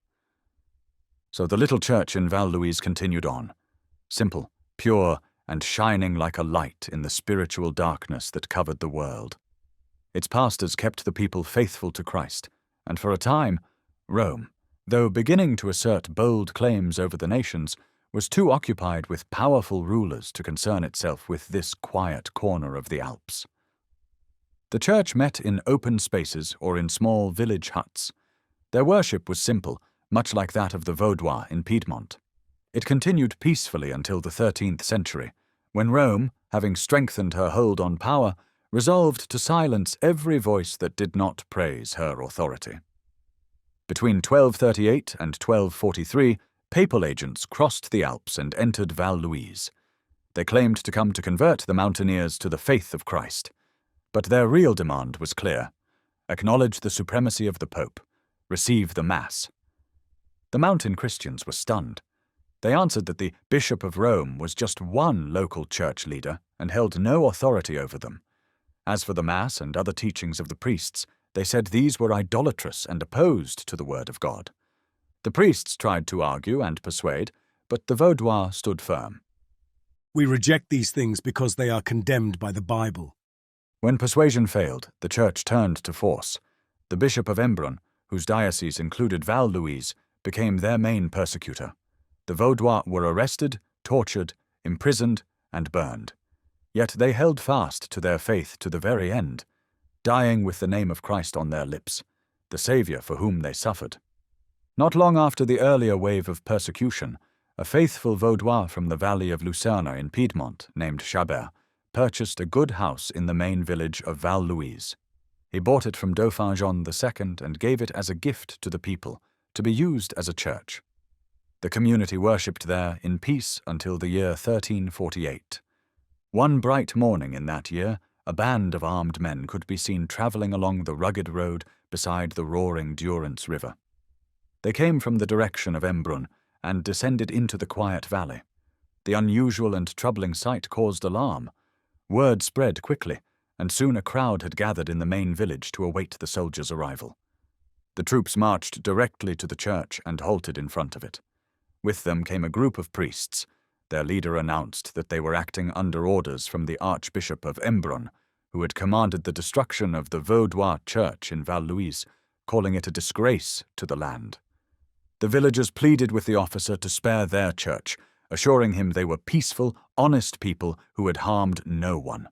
So the little church in Val Lousie continued on, simple, pure, and shining like a light in the spiritual darkness that covered the world. Its pastors kept the people faithful to Christ, and for a time, Rome, though beginning to assert bold claims over the nations, was too occupied with powerful rulers to concern itself with this quiet corner of the Alps. The church met in open spaces or in small village huts. Their worship was simple, much like that of the Vaudois in Piedmont. It continued peacefully until the 13th century, when Rome, having strengthened her hold on power, resolved to silence every voice that did not praise her authority. Between 1238 and 1243, papal agents crossed the Alps and entered Val Lousie. They claimed to come to convert the mountaineers to the faith of Christ. But their real demand was clear: acknowledge the supremacy of the Pope, receive the Mass. The mountain Christians were stunned. They answered that the Bishop of Rome was just one local church leader and held no authority over them. As for the Mass and other teachings of the priests, they said these were idolatrous and opposed to the Word of God. The priests tried to argue and persuade, but the Vaudois stood firm. We reject these things because they are condemned by the Bible. When persuasion failed, the church turned to force. The Bishop of Embrun, whose diocese included Val Louise, became their main persecutor. The Vaudois were arrested, tortured, imprisoned, and burned. Yet they held fast to their faith to the very end, dying with the name of Christ on their lips, the Saviour for whom they suffered. Not long after the earlier wave of persecution, a faithful Vaudois from the valley of Lucerne in Piedmont, named Chabert, purchased a good house in the main village of Val Louise. He bought it from Dauphin John II and gave it as a gift to the people, to be used as a church. The community worshipped there in peace until the year 1348. One bright morning in that year, a band of armed men could be seen travelling along the rugged road beside the roaring Durance River. They came from the direction of Embrun and descended into the quiet valley. The unusual and troubling sight caused alarm. Word spread quickly, and soon a crowd had gathered in the main village to await the soldiers' arrival. The troops marched directly to the church and halted in front of it. With them came a group of priests. Their leader announced that they were acting under orders from the Archbishop of Embrun, who had commanded the destruction of the Vaudois church in Val Louise, calling it a disgrace to the land. The villagers pleaded with the officer to spare their church, assuring him they were peaceful, honest people who had harmed no one.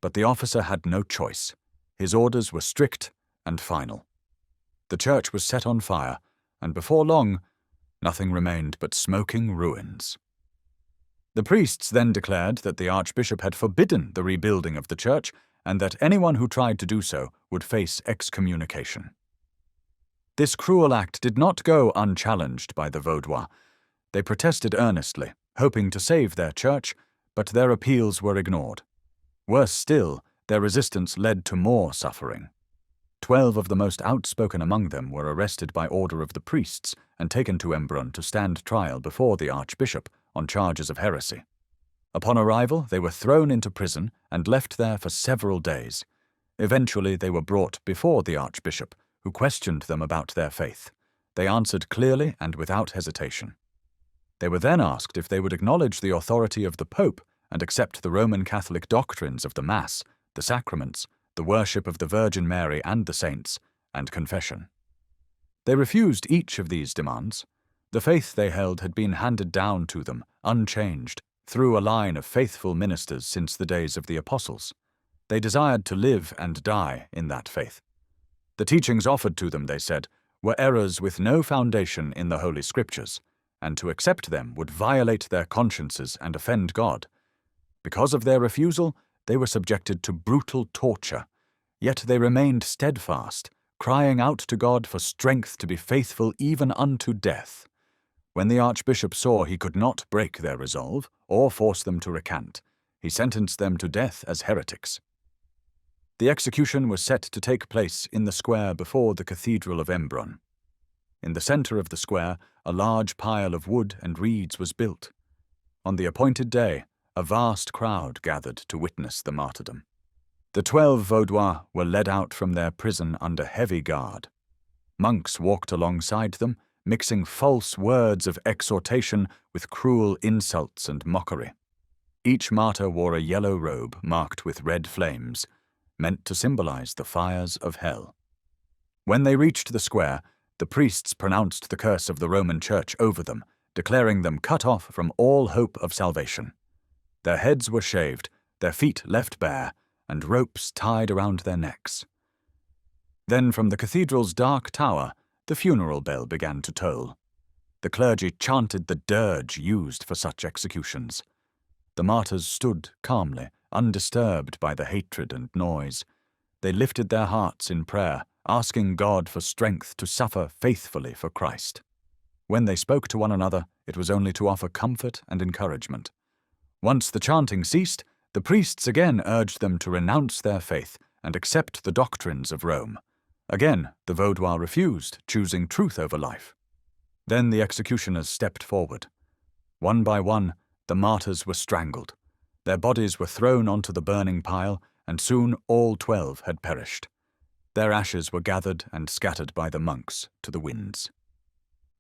But the officer had no choice. His orders were strict and final. The church was set on fire, and before long, nothing remained but smoking ruins. The priests then declared that the archbishop had forbidden the rebuilding of the church and that anyone who tried to do so would face excommunication. This cruel act did not go unchallenged by the Vaudois. They protested earnestly, hoping to save their church, but their appeals were ignored. Worse still, their resistance led to more suffering. 12 of the most outspoken among them were arrested by order of the priests and taken to Embrun to stand trial before the archbishop on charges of heresy. Upon arrival, they were thrown into prison and left there for several days. Eventually, they were brought before the archbishop, who questioned them about their faith. They answered clearly and without hesitation. They were then asked if they would acknowledge the authority of the Pope and accept the Roman Catholic doctrines of the Mass, the sacraments, the worship of the Virgin Mary and the saints, and confession. They refused each of these demands. The faith they held had been handed down to them, unchanged, through a line of faithful ministers since the days of the apostles. They desired to live and die in that faith. The teachings offered to them, they said, were errors with no foundation in the Holy Scriptures, and to accept them would violate their consciences and offend God. Because of their refusal, they were subjected to brutal torture, yet they remained steadfast, crying out to God for strength to be faithful even unto death. When the archbishop saw he could not break their resolve or force them to recant, he sentenced them to death as heretics. The execution was set to take place in the square before the Cathedral of Embrun. In the centre of the square, a large pile of wood and reeds was built. On the appointed day, a vast crowd gathered to witness the martyrdom. The 12 Vaudois were led out from their prison under heavy guard. Monks walked alongside them, mixing false words of exhortation with cruel insults and mockery. Each martyr wore a yellow robe marked with red flames, meant to symbolize the fires of hell. When they reached the square, the priests pronounced the curse of the Roman Church over them, declaring them cut off from all hope of salvation. Their heads were shaved, their feet left bare, and ropes tied around their necks. Then from the cathedral's dark tower, the funeral bell began to toll. The clergy chanted the dirge used for such executions. The martyrs stood calmly, undisturbed by the hatred and noise. They lifted their hearts in prayer, asking God for strength to suffer faithfully for Christ. When they spoke to one another, it was only to offer comfort and encouragement. Once the chanting ceased, the priests again urged them to renounce their faith and accept the doctrines of Rome. Again, the Vaudois refused, choosing truth over life. Then the executioners stepped forward. One by one, the martyrs were strangled. Their bodies were thrown onto the burning pile, and soon all 12 had perished. Their ashes were gathered and scattered by the monks to the winds.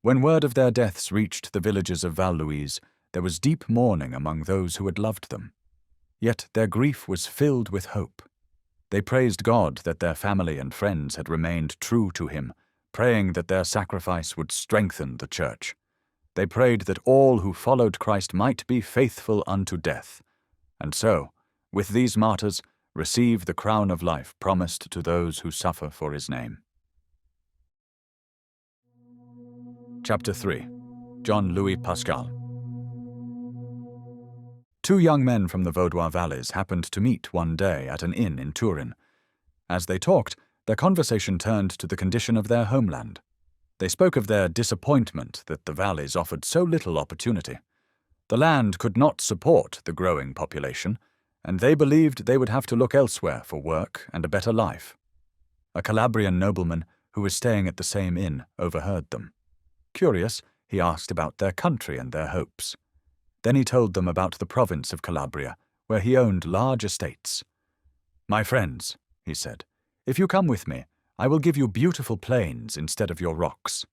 When word of their deaths reached the villages of Val Louise, there was deep mourning among those who had loved them. Yet their grief was filled with hope. They praised God that their family and friends had remained true to him, praying that their sacrifice would strengthen the church. They prayed that all who followed Christ might be faithful unto death, and so, with these martyrs, receive the crown of life promised to those who suffer for his name. Chapter 3. John Louis Paschal. Two young men from the Vaudois valleys happened to meet one day at an inn in Turin. As they talked, their conversation turned to the condition of their homeland. They spoke of their disappointment that the valleys offered so little opportunity. The land could not support the growing population, and they believed they would have to look elsewhere for work and a better life. A Calabrian nobleman who was staying at the same inn overheard them. Curious, he asked about their country and their hopes. Then he told them about the province of Calabria, where he owned large estates. "My friends," he said, "if you come with me, I will give you beautiful plains instead of your rocks."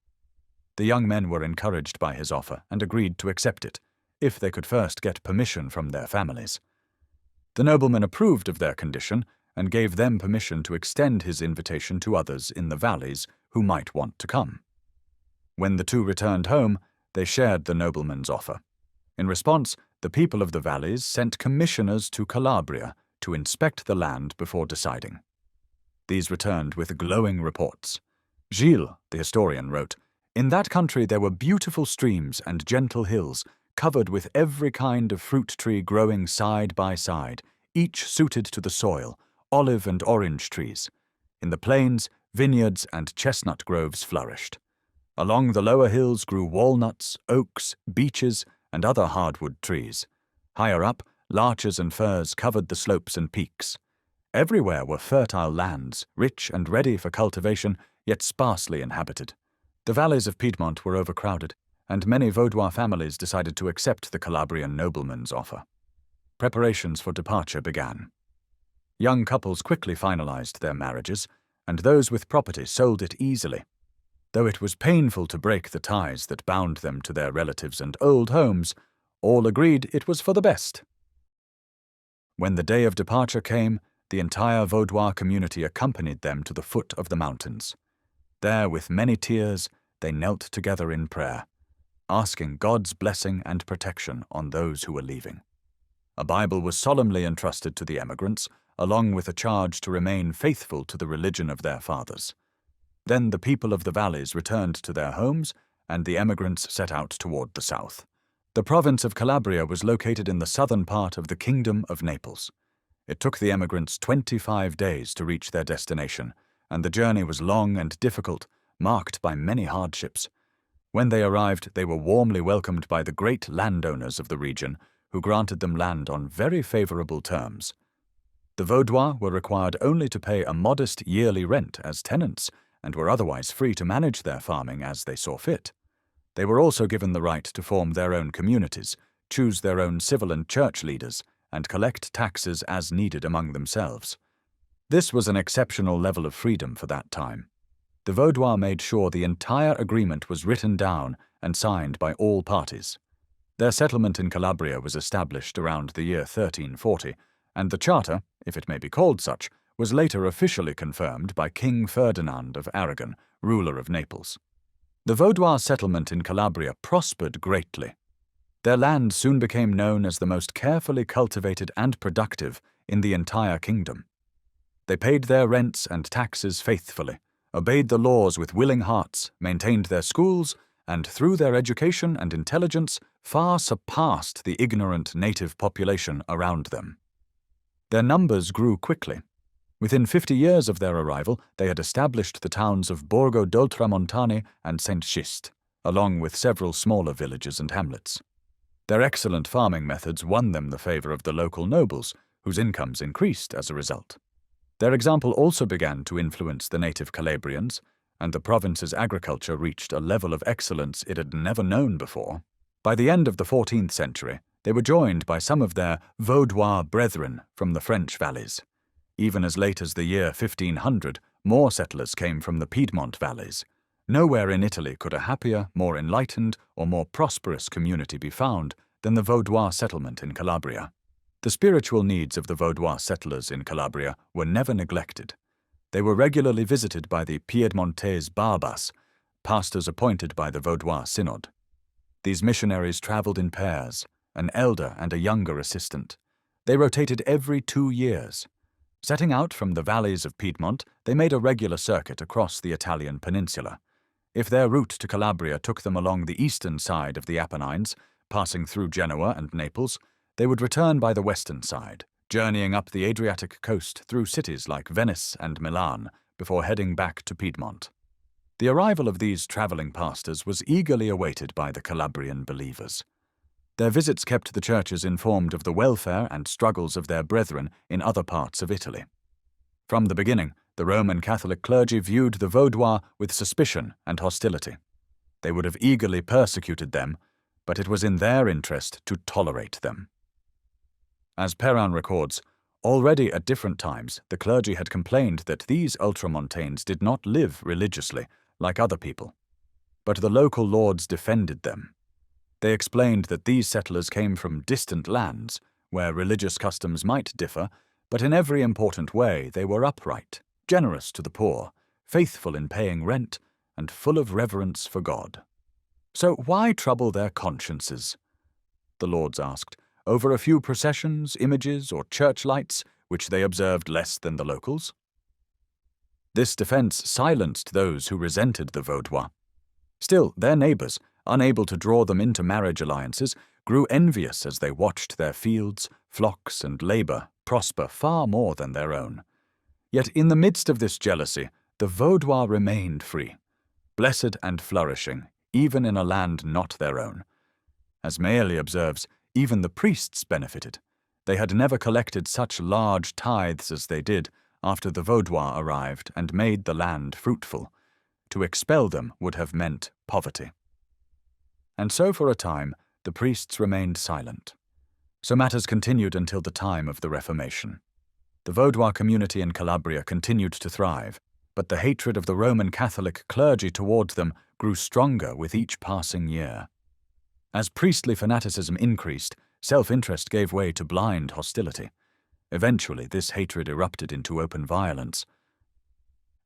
The young men were encouraged by his offer and agreed to accept it, if they could first get permission from their families. The nobleman approved of their condition and gave them permission to extend his invitation to others in the valleys who might want to come. When the two returned home, they shared the nobleman's offer. In response, the people of the valleys sent commissioners to Calabria to inspect the land before deciding. These returned with glowing reports. Gilles, the historian, wrote, "In that country there were beautiful streams and gentle hills, covered with every kind of fruit tree growing side by side, each suited to the soil, olive and orange trees. In the plains, vineyards and chestnut groves flourished. Along the lower hills grew walnuts, oaks, beeches, and other hardwood trees. Higher up, larches and firs covered the slopes and peaks. Everywhere were fertile lands, rich and ready for cultivation, yet sparsely inhabited. The valleys of Piedmont were overcrowded, and many Vaudois families decided to accept the Calabrian nobleman's offer. Preparations for departure began. Young couples quickly finalized their marriages, and those with property sold it easily. Though it was painful to break the ties that bound them to their relatives and old homes, all agreed it was for the best. When the day of departure came, the entire Vaudois community accompanied them to the foot of the mountains. There, with many tears, they knelt together in prayer, asking God's blessing and protection on those who were leaving. A Bible was solemnly entrusted to the emigrants, along with a charge to remain faithful to the religion of their fathers. Then the people of the valleys returned to their homes, and the emigrants set out toward the south. The province of Calabria was located in the southern part of the Kingdom of Naples. It took the emigrants 25 days to reach their destination, and the journey was long and difficult, marked by many hardships. When they arrived, they were warmly welcomed by the great landowners of the region, who granted them land on very favorable terms. The Vaudois were required only to pay a modest yearly rent as tenants, and were otherwise free to manage their farming as they saw fit. They were also given the right to form their own communities, choose their own civil and church leaders, and collect taxes as needed among themselves. This was an exceptional level of freedom for that time. The Vaudois made sure the entire agreement was written down and signed by all parties. Their settlement in Calabria was established around the year 1340, and the charter, if it may be called such, was later officially confirmed by King Ferdinand of Aragon, ruler of Naples. The Vaudois settlement in Calabria prospered greatly. Their land soon became known as the most carefully cultivated and productive in the entire kingdom. They paid their rents and taxes faithfully, obeyed the laws with willing hearts, maintained their schools, and through their education and intelligence far surpassed the ignorant native population around them. Their numbers grew quickly. Within 50 years of their arrival, they had established the towns of Borgo d'Oltramontane and Saint-Just, along with several smaller villages and hamlets. Their excellent farming methods won them the favor of the local nobles, whose incomes increased as a result. Their example also began to influence the native Calabrians, and the province's agriculture reached a level of excellence it had never known before. By the end of the 14th century, they were joined by some of their Vaudois brethren from the French valleys. Even as late as the year 1500, more settlers came from the Piedmont valleys. Nowhere in Italy could a happier, more enlightened, or more prosperous community be found than the Vaudois settlement in Calabria. The spiritual needs of the Vaudois settlers in Calabria were never neglected. They were regularly visited by the Piedmontese Barbas, pastors appointed by the Vaudois Synod. These missionaries traveled in pairs, an elder and a younger assistant. They rotated every 2 years. Setting out from the valleys of Piedmont, they made a regular circuit across the Italian peninsula. If their route to Calabria took them along the eastern side of the Apennines, passing through Genoa and Naples, they would return by the western side, journeying up the Adriatic coast through cities like Venice and Milan before heading back to Piedmont. The arrival of these travelling pastors was eagerly awaited by the Calabrian believers. Their visits kept the churches informed of the welfare and struggles of their brethren in other parts of Italy. From the beginning, the Roman Catholic clergy viewed the Vaudois with suspicion and hostility. They would have eagerly persecuted them, but it was in their interest to tolerate them. As Perrin records, already at different times the clergy had complained that these ultramontanes did not live religiously like other people, but the local lords defended them. They explained that these settlers came from distant lands where religious customs might differ, but in every important way they were upright, generous to the poor, faithful in paying rent, and full of reverence for God. So why trouble their consciences? The lords asked, over a few processions, images, or church lights, which they observed less than the locals? This defense silenced those who resented the Vaudois. Still, their neighbors, unable to draw them into marriage alliances, grew envious as they watched their fields, flocks, and labor prosper far more than their own. Yet in the midst of this jealousy, the Vaudois remained free, blessed and flourishing, even in a land not their own. As Mailly observes, even the priests benefited. They had never collected such large tithes as they did after the Vaudois arrived and made the land fruitful. To expel them would have meant poverty. And so for a time, the priests remained silent. So matters continued until the time of the Reformation. The Vaudois community in Calabria continued to thrive, but the hatred of the Roman Catholic clergy towards them grew stronger with each passing year. As priestly fanaticism increased, self-interest gave way to blind hostility. Eventually, this hatred erupted into open violence.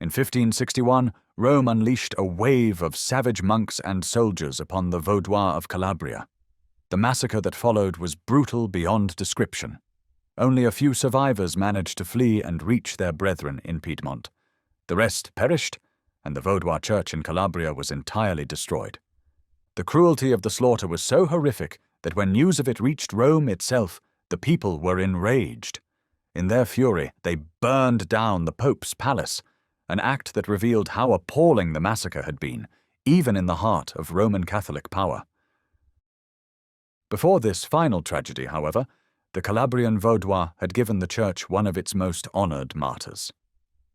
In 1561, Rome unleashed a wave of savage monks and soldiers upon the Vaudois of Calabria. The massacre that followed was brutal beyond description. Only a few survivors managed to flee and reach their brethren in Piedmont. The rest perished, and the Vaudois church in Calabria was entirely destroyed. The cruelty of the slaughter was so horrific that when news of it reached Rome itself, the people were enraged. In their fury, they burned down the Pope's palace, an act that revealed how appalling the massacre had been, even in the heart of Roman Catholic power. Before this final tragedy, however, the Calabrian Vaudois had given the Church one of its most honored martyrs.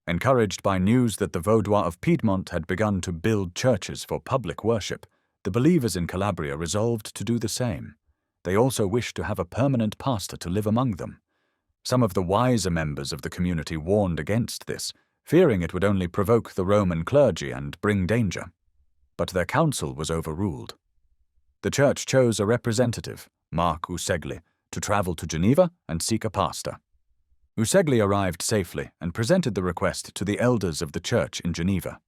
Encouraged by news that the Vaudois of Piedmont had begun to build churches for public worship, the believers in Calabria resolved to do the same. They also wished to have a permanent pastor to live among them. Some of the wiser members of the community warned against this, fearing it would only provoke the Roman clergy and bring danger. But their counsel was overruled. The church chose a representative, Marc Usegli, to travel to Geneva and seek a pastor. Usegli arrived safely and presented the request to the elders of the church in Geneva.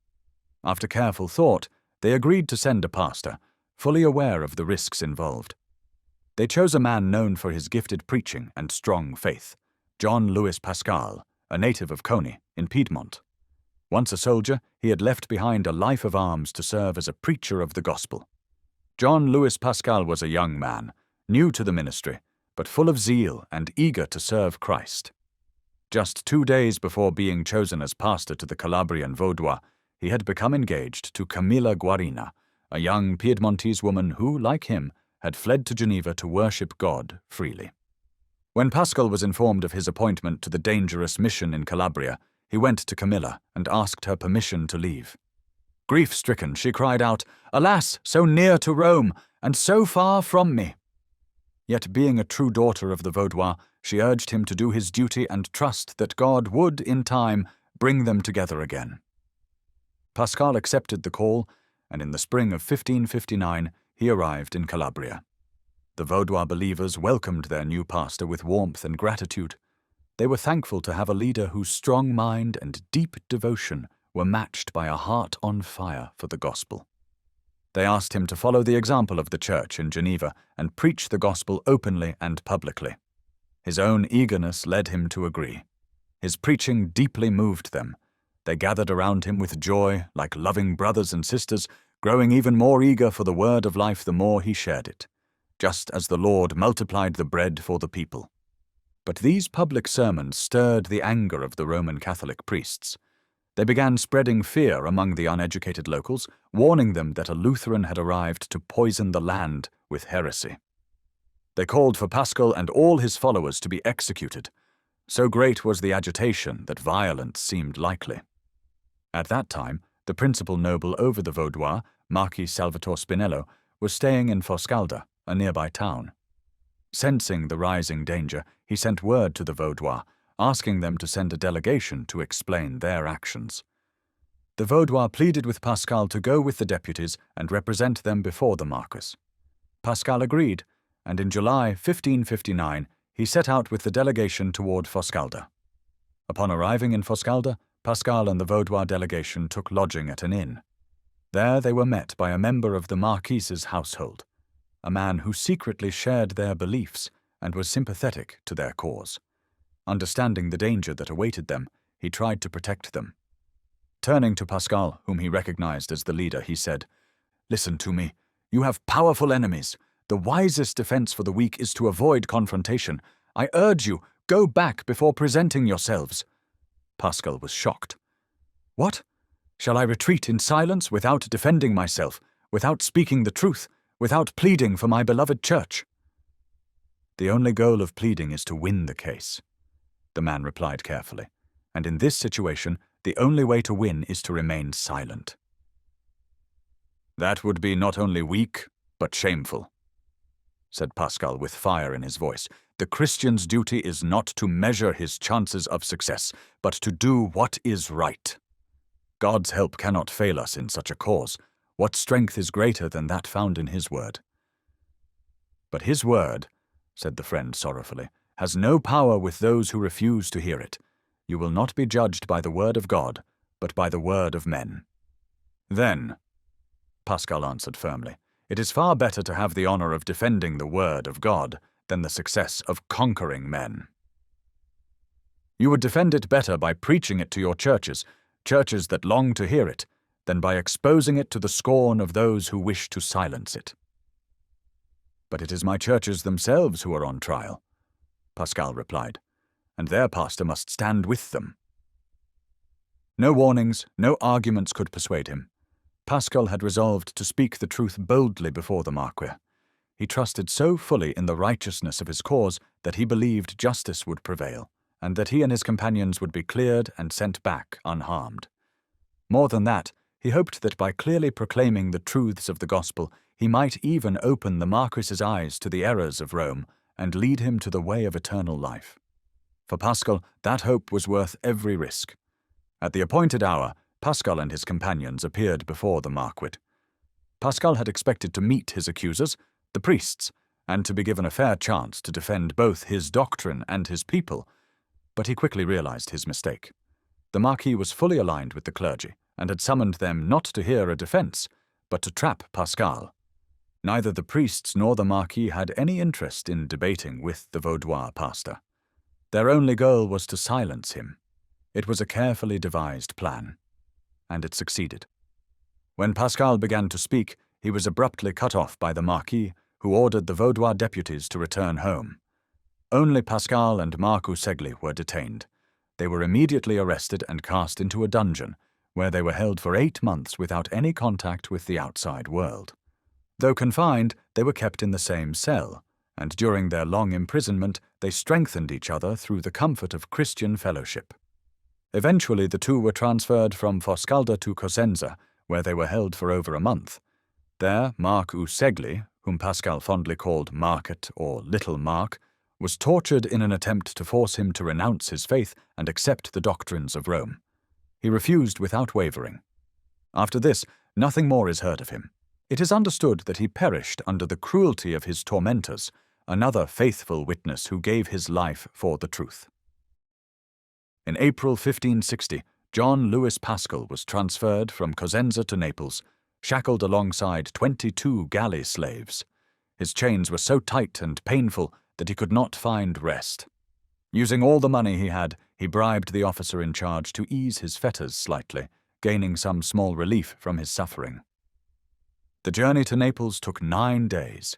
After careful thought, they agreed to send a pastor, fully aware of the risks involved. They chose a man known for his gifted preaching and strong faith, John Louis Paschal, a native of Gonin in Piedmont. Once a soldier, he had left behind a life of arms to serve as a preacher of the gospel. John Louis Paschal was a young man, new to the ministry, but full of zeal and eager to serve Christ. Just 2 days before being chosen as pastor to the Calabrian Vaudois, he had become engaged to Camilla Guarina, a young Piedmontese woman who, like him, had fled to Geneva to worship God freely. When Paschal was informed of his appointment to the dangerous mission in Calabria, he went to Camilla and asked her permission to leave. Grief-stricken, she cried out, "Alas, so near to Rome, and so far from me!" Yet being a true daughter of the Vaudois, she urged him to do his duty and trust that God would, in time, bring them together again. Paschal accepted the call, and in the spring of 1559 he arrived in Calabria. The Vaudois believers welcomed their new pastor with warmth and gratitude. They were thankful to have a leader whose strong mind and deep devotion were matched by a heart on fire for the gospel. They asked him to follow the example of the church in Geneva and preach the gospel openly and publicly. His own eagerness led him to agree. His preaching deeply moved them. They gathered around him with joy, like loving brothers and sisters, growing even more eager for the word of life the more he shared it, just as the Lord multiplied the bread for the people. But these public sermons stirred the anger of the Roman Catholic priests. They began spreading fear among the uneducated locals, warning them that a Lutheran had arrived to poison the land with heresy. They called for Paschal and all his followers to be executed. So great was the agitation that violence seemed likely. At that time, the principal noble over the Vaudois, Marquis Salvator Spinello, was staying in Foscalda, a nearby town. Sensing the rising danger, he sent word to the Vaudois, asking them to send a delegation to explain their actions. The Vaudois pleaded with Paschal to go with the deputies and represent them before the Marquis. Paschal agreed, and in July 1559 he set out with the delegation toward Foscalda. Upon arriving in Foscalda, Paschal and the Vaudois delegation took lodging at an inn. There they were met by a member of the Marquis's household, a man who secretly shared their beliefs and was sympathetic to their cause. Understanding the danger that awaited them, he tried to protect them. Turning to Paschal, whom he recognized as the leader, he said, "Listen to me. You have powerful enemies. The wisest defense for the weak is to avoid confrontation. I urge you, go back before presenting yourselves." Paschal was shocked. "What? Shall I retreat in silence without defending myself, without speaking the truth, without pleading for my beloved church?" "The only goal of pleading is to win the case," the man replied carefully, "and in this situation, the only way to win is to remain silent." "That would be not only weak, but shameful," said Paschal with fire in his voice. "The Christian's duty is not to measure his chances of success, but to do what is right. God's help cannot fail us in such a cause. What strength is greater than that found in his word?" "But his word," said the friend sorrowfully, "has no power with those who refuse to hear it. You will not be judged by the word of God, but by the word of men." "Then," Paschal answered firmly, "it is far better to have the honor of defending the word of God than the success of conquering men. You would defend it better by preaching it to your churches, churches that long to hear it, than by exposing it to the scorn of those who wish to silence it." "But it is my churches themselves who are on trial," Paschal replied, "and their pastor must stand with them." No warnings, no arguments could persuade him. Paschal had resolved to speak the truth boldly before the Marquis. He trusted so fully in the righteousness of his cause that he believed justice would prevail, and that he and his companions would be cleared and sent back unharmed. More than that, he hoped that by clearly proclaiming the truths of the gospel, he might even open the Marquis's eyes to the errors of Rome and lead him to the way of eternal life. For Paschal, that hope was worth every risk. At the appointed hour, Paschal and his companions appeared before the Marquis. Paschal had expected to meet his accusers, the priests, and to be given a fair chance to defend both his doctrine and his people, but he quickly realized his mistake. The Marquis was fully aligned with the clergy, and had summoned them not to hear a defense, but to trap Paschal. Neither the priests nor the Marquis had any interest in debating with the Vaudois pastor. Their only goal was to silence him. It was a carefully devised plan, and it succeeded. When Paschal began to speak, he was abruptly cut off by the Marquis, who ordered the Vaudois deputies to return home. Only Paschal and Marc Usegli were detained. They were immediately arrested and cast into a dungeon, where they were held for 8 months without any contact with the outside world. Though confined, they were kept in the same cell, and during their long imprisonment they strengthened each other through the comfort of Christian fellowship. Eventually the two were transferred from Foscalda to Cosenza, where they were held for over a month. There Marc Usegli, whom Paschal fondly called Market or Little Mark, was tortured in an attempt to force him to renounce his faith and accept the doctrines of Rome. He refused without wavering. After this, nothing more is heard of him. It is understood that he perished under the cruelty of his tormentors, another faithful witness who gave his life for the truth. In April 1560, John Louis Paschal was transferred from Cosenza to Naples, shackled alongside 22 galley slaves. His chains were so tight and painful that he could not find rest. Using all the money he had, he bribed the officer in charge to ease his fetters slightly, gaining some small relief from his suffering. The journey to Naples took 9 days.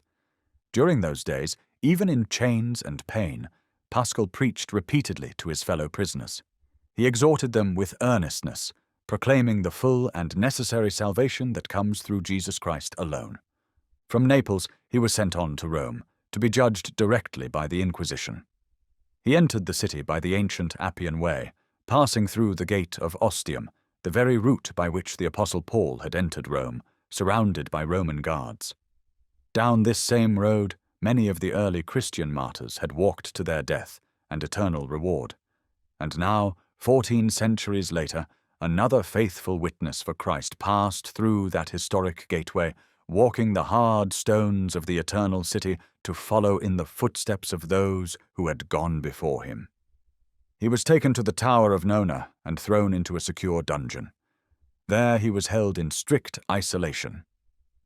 During those days, even in chains and pain, Paschal preached repeatedly to his fellow prisoners. He exhorted them with earnestness, proclaiming the full and necessary salvation that comes through Jesus Christ alone. From Naples, he was sent on to Rome, to be judged directly by the Inquisition. He entered the city by the ancient Appian Way, passing through the gate of Ostium, the very route by which the Apostle Paul had entered Rome, surrounded by Roman guards. Down this same road, many of the early Christian martyrs had walked to their death and eternal reward. And now, 14 centuries later, another faithful witness for Christ passed through that historic gateway, walking the hard stones of the eternal city to follow in the footsteps of those who had gone before him. He was taken to the Tower of Nona and thrown into a secure dungeon. There he was held in strict isolation.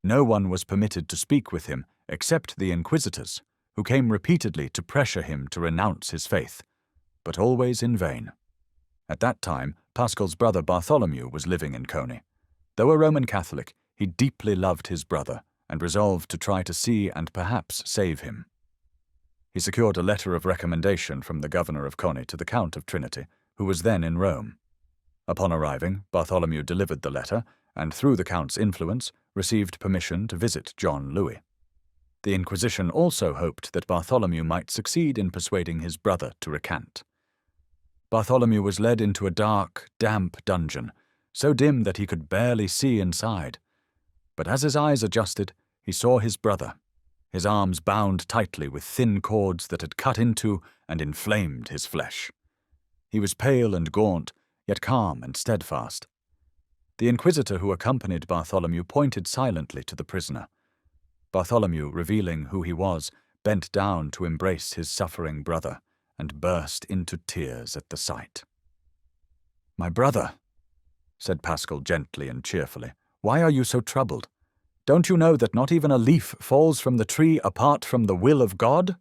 No one was permitted to speak with him except the inquisitors, who came repeatedly to pressure him to renounce his faith, but always in vain. At that time, Paschal's brother Bartholomew was living in Coni. Though a Roman Catholic, he deeply loved his brother and resolved to try to see and perhaps save him. He secured a letter of recommendation from the governor of Coni to the Count of Trinity, who was then in Rome. Upon arriving, Bartholomew delivered the letter and, through the Count's influence, received permission to visit John Louis. The Inquisition also hoped that Bartholomew might succeed in persuading his brother to recant. Bartholomew was led into a dark, damp dungeon, so dim that he could barely see inside. But as his eyes adjusted, he saw his brother, his arms bound tightly with thin cords that had cut into and inflamed his flesh. He was pale and gaunt, yet calm and steadfast. The inquisitor who accompanied Bartholomew pointed silently to the prisoner. Bartholomew, revealing who he was, bent down to embrace his suffering brother and burst into tears at the sight. "My brother," said Paschal gently and cheerfully, "why are you so troubled? Don't you know that not even a leaf falls from the tree apart from the will of God?"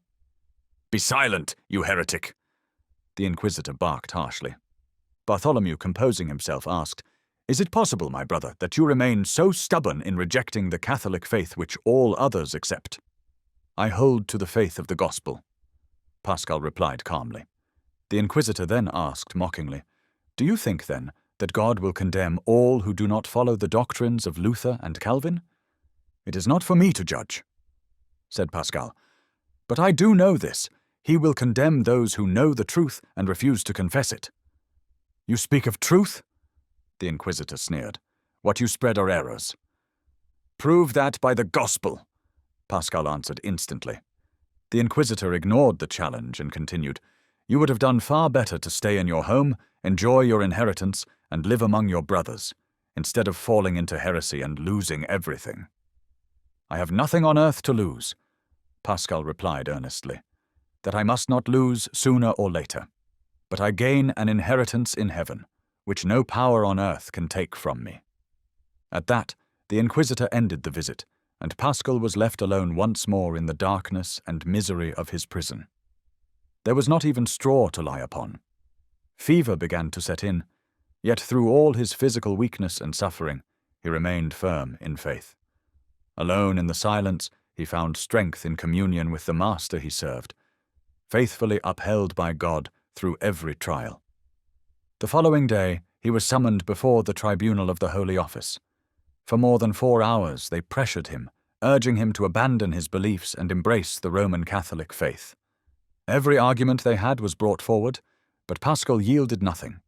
"Be silent, you heretic!" The inquisitor barked harshly. Bartholomew, composing himself, asked, "Is it possible, my brother, that you remain so stubborn in rejecting the Catholic faith which all others accept?" "I hold to the faith of the gospel," Paschal replied calmly. The inquisitor then asked mockingly, "Do you think, then, that God will condemn all who do not follow the doctrines of Luther and Calvin?" "It is not for me to judge," said Paschal. "But I do know this. He will condemn those who know the truth and refuse to confess it." "You speak of truth?" The inquisitor sneered. "What you spread are errors." "Prove that by the gospel," Paschal answered instantly. The inquisitor ignored the challenge and continued, "You would have done far better to stay in your home, enjoy your inheritance, and live among your brothers, instead of falling into heresy and losing everything." "I have nothing on earth to lose," Paschal replied earnestly, "that I must not lose sooner or later. But I gain an inheritance in heaven, which no power on earth can take from me." At that, the inquisitor ended the visit, and Paschal was left alone once more in the darkness and misery of his prison. There was not even straw to lie upon. Fever began to set in, yet through all his physical weakness and suffering, he remained firm in faith. Alone in the silence, he found strength in communion with the Master he served, faithfully upheld by God through every trial. The following day, he was summoned before the tribunal of the Holy Office. For more than 4 hours they pressured him, urging him to abandon his beliefs and embrace the Roman Catholic faith. Every argument they had was brought forward, but Paschal yielded nothing.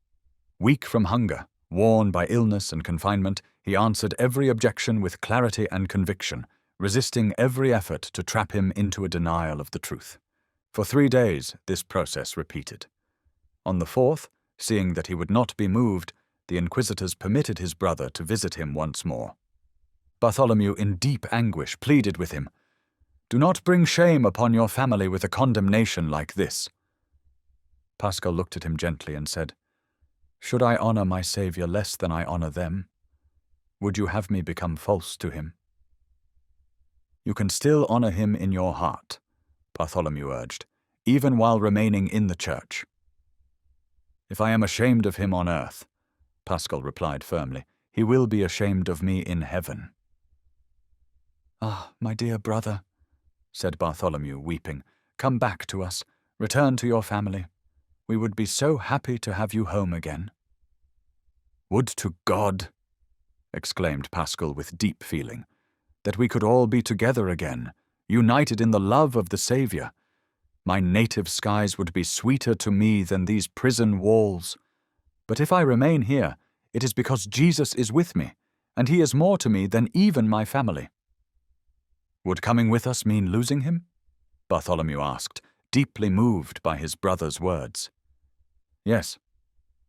Weak from hunger, worn by illness and confinement, he answered every objection with clarity and conviction, resisting every effort to trap him into a denial of the truth. For 3 days this process repeated. On the 4th, seeing that he would not be moved, the inquisitors permitted his brother to visit him once more. Bartholomew, in deep anguish, pleaded with him, "Do not bring shame upon your family with a condemnation like this." Paschal looked at him gently and said, "Should I honor my Saviour less than I honor them? Would you have me become false to him?" "You can still honor him in your heart," Bartholomew urged, "even while remaining in the church." "If I am ashamed of him on earth," Paschal replied firmly, "he will be ashamed of me in heaven." "Ah, my dear brother," said Bartholomew, weeping, "come back to us, return to your family. We would be so happy to have you home again." "Would to God," exclaimed Paschal with deep feeling, "that we could all be together again, united in the love of the Saviour. My native skies would be sweeter to me than these prison walls. But if I remain here, it is because Jesus is with me, and he is more to me than even my family." "Would coming with us mean losing him?" Bartholomew asked, deeply moved by his brother's words. "Yes,"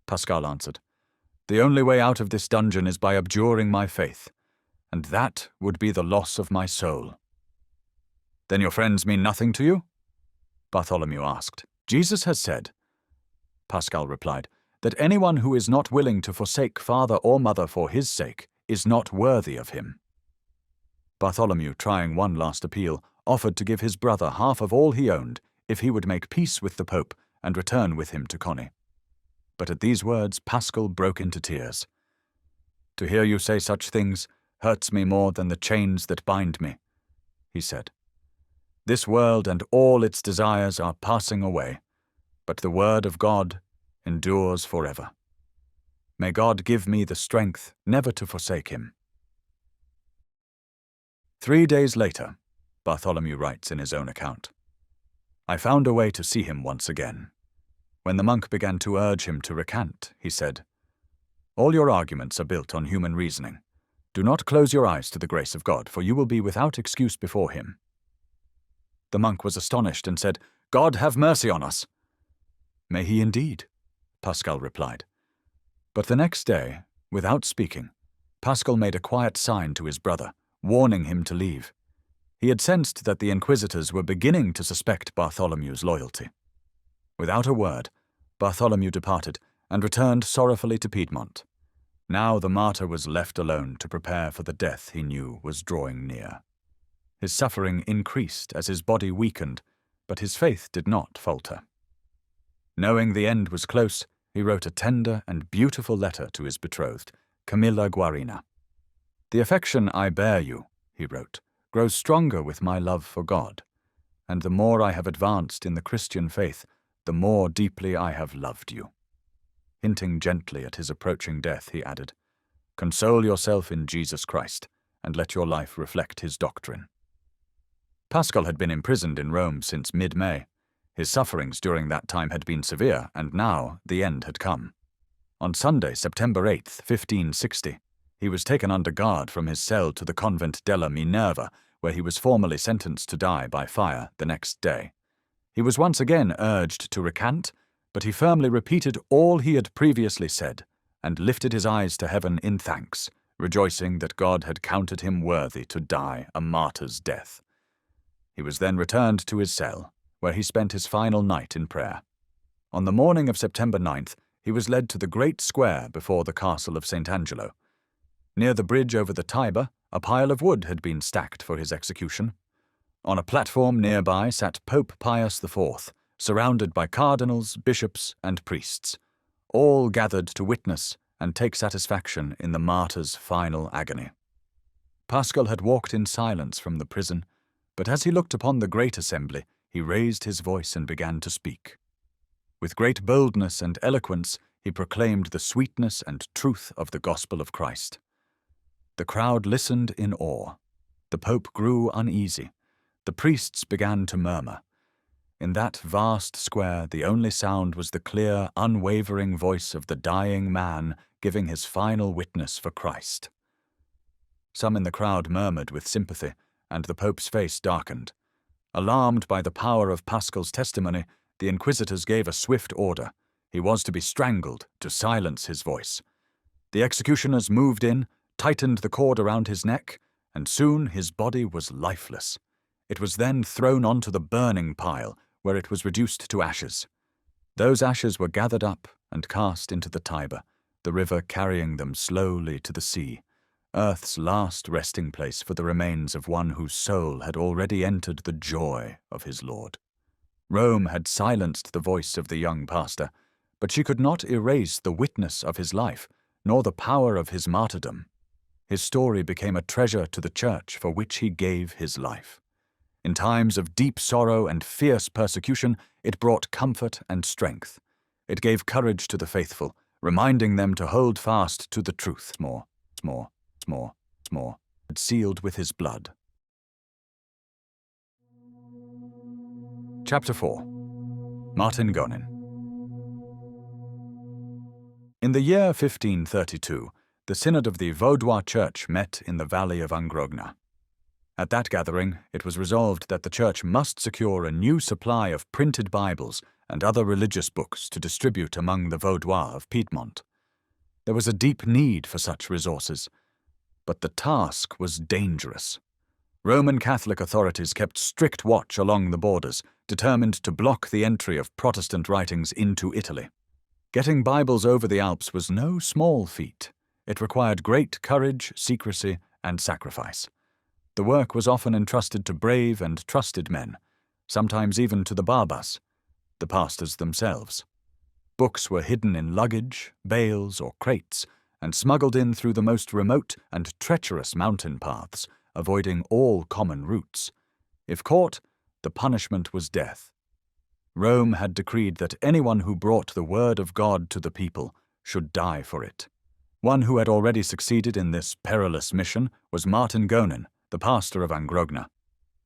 Paschal answered. "The only way out of this dungeon is by abjuring my faith, and that would be the loss of my soul." "Then your friends mean nothing to you?" Bartholomew asked. "Jesus has said," Paschal replied, "that anyone who is not willing to forsake father or mother for his sake is not worthy of him." Bartholomew, trying one last appeal, offered to give his brother half of all he owned if he would make peace with the Pope and return with him to Coni. But at these words Paschal broke into tears. "To hear you say such things hurts me more than the chains that bind me," he said. "This world and all its desires are passing away, but the word of God endures forever. May God give me the strength never to forsake him." 3 days later, Bartholomew writes in his own account, "I found a way to see him once again. When the monk began to urge him to recant, he said, 'All your arguments are built on human reasoning. Do not close your eyes to the grace of God, for you will be without excuse before him.' The monk was astonished and said, 'God have mercy on us!' 'May he indeed,' Paschal replied. But the next day, without speaking, Paschal made a quiet sign to his brother, warning him to leave. He had sensed that the inquisitors were beginning to suspect Bartholomew's loyalty. Without a word, Bartholomew departed and returned sorrowfully to Piedmont. Now the martyr was left alone to prepare for the death he knew was drawing near. His suffering increased as his body weakened, but his faith did not falter. Knowing the end was close, he wrote a tender and beautiful letter to his betrothed, Camilla Guarina. "The affection I bear you," he wrote, "grows stronger with my love for God, and the more I have advanced in the Christian faith, the more deeply I have loved you." Hinting gently at his approaching death, he added, "Console yourself in Jesus Christ, and let your life reflect his doctrine." Paschal had been imprisoned in Rome since mid-May. His sufferings during that time had been severe, and now the end had come. On Sunday, September 8th, 1560, he was taken under guard from his cell to the convent della Minerva, where he was formally sentenced to die by fire the next day. He was once again urged to recant, but he firmly repeated all he had previously said, and lifted his eyes to heaven in thanks, rejoicing that God had counted him worthy to die a martyr's death. He was then returned to his cell, where he spent his final night in prayer. On the morning of September 9th, he was led to the great square before the castle of St. Angelo. Near the bridge over the Tiber, a pile of wood had been stacked for his execution. On a platform nearby sat Pope Pius IV, surrounded by cardinals, bishops, and priests, all gathered to witness and take satisfaction in the martyr's final agony. Paschal had walked in silence from the prison, but as he looked upon the great assembly, he raised his voice and began to speak. With great boldness and eloquence, he proclaimed the sweetness and truth of the gospel of Christ. The crowd listened in awe. The Pope grew uneasy. The priests began to murmur. In that vast square, the only sound was the clear, unwavering voice of the dying man giving his final witness for Christ. Some in the crowd murmured with sympathy, and the Pope's face darkened. Alarmed by the power of Paschal's testimony, the inquisitors gave a swift order. He was to be strangled to silence his voice. The executioners moved in, tightened the cord around his neck, and soon his body was lifeless. It was then thrown onto the burning pile, where it was reduced to ashes. Those ashes were gathered up and cast into the Tiber, the river carrying them slowly to the sea, earth's last resting place for the remains of one whose soul had already entered the joy of his Lord. Rome had silenced the voice of the young pastor, but she could not erase the witness of his life, nor the power of his martyrdom. His story became a treasure to the Church for which he gave his life. In times of deep sorrow and fierce persecution, it brought comfort and strength. It gave courage to the faithful, reminding them to hold fast to the truth more, sealed with his blood. Chapter 4. Martin Gonin. In the year 1532, the Synod of the Vaudois Church met in the valley of Angrogna. At that gathering, it was resolved that the Church must secure a new supply of printed Bibles and other religious books to distribute among the Vaudois of Piedmont. There was a deep need for such resources, but the task was dangerous. Roman Catholic authorities kept strict watch along the borders, determined to block the entry of Protestant writings into Italy. Getting Bibles over the Alps was no small feat. It required great courage, secrecy, and sacrifice. The work was often entrusted to brave and trusted men, sometimes even to the barbas, the pastors themselves. Books were hidden in luggage, bales, or crates, and smuggled in through the most remote and treacherous mountain paths, avoiding all common routes. If caught, the punishment was death. Rome had decreed that anyone who brought the word of God to the people should die for it. One who had already succeeded in this perilous mission was Martin Gonin, the pastor of Angrogna.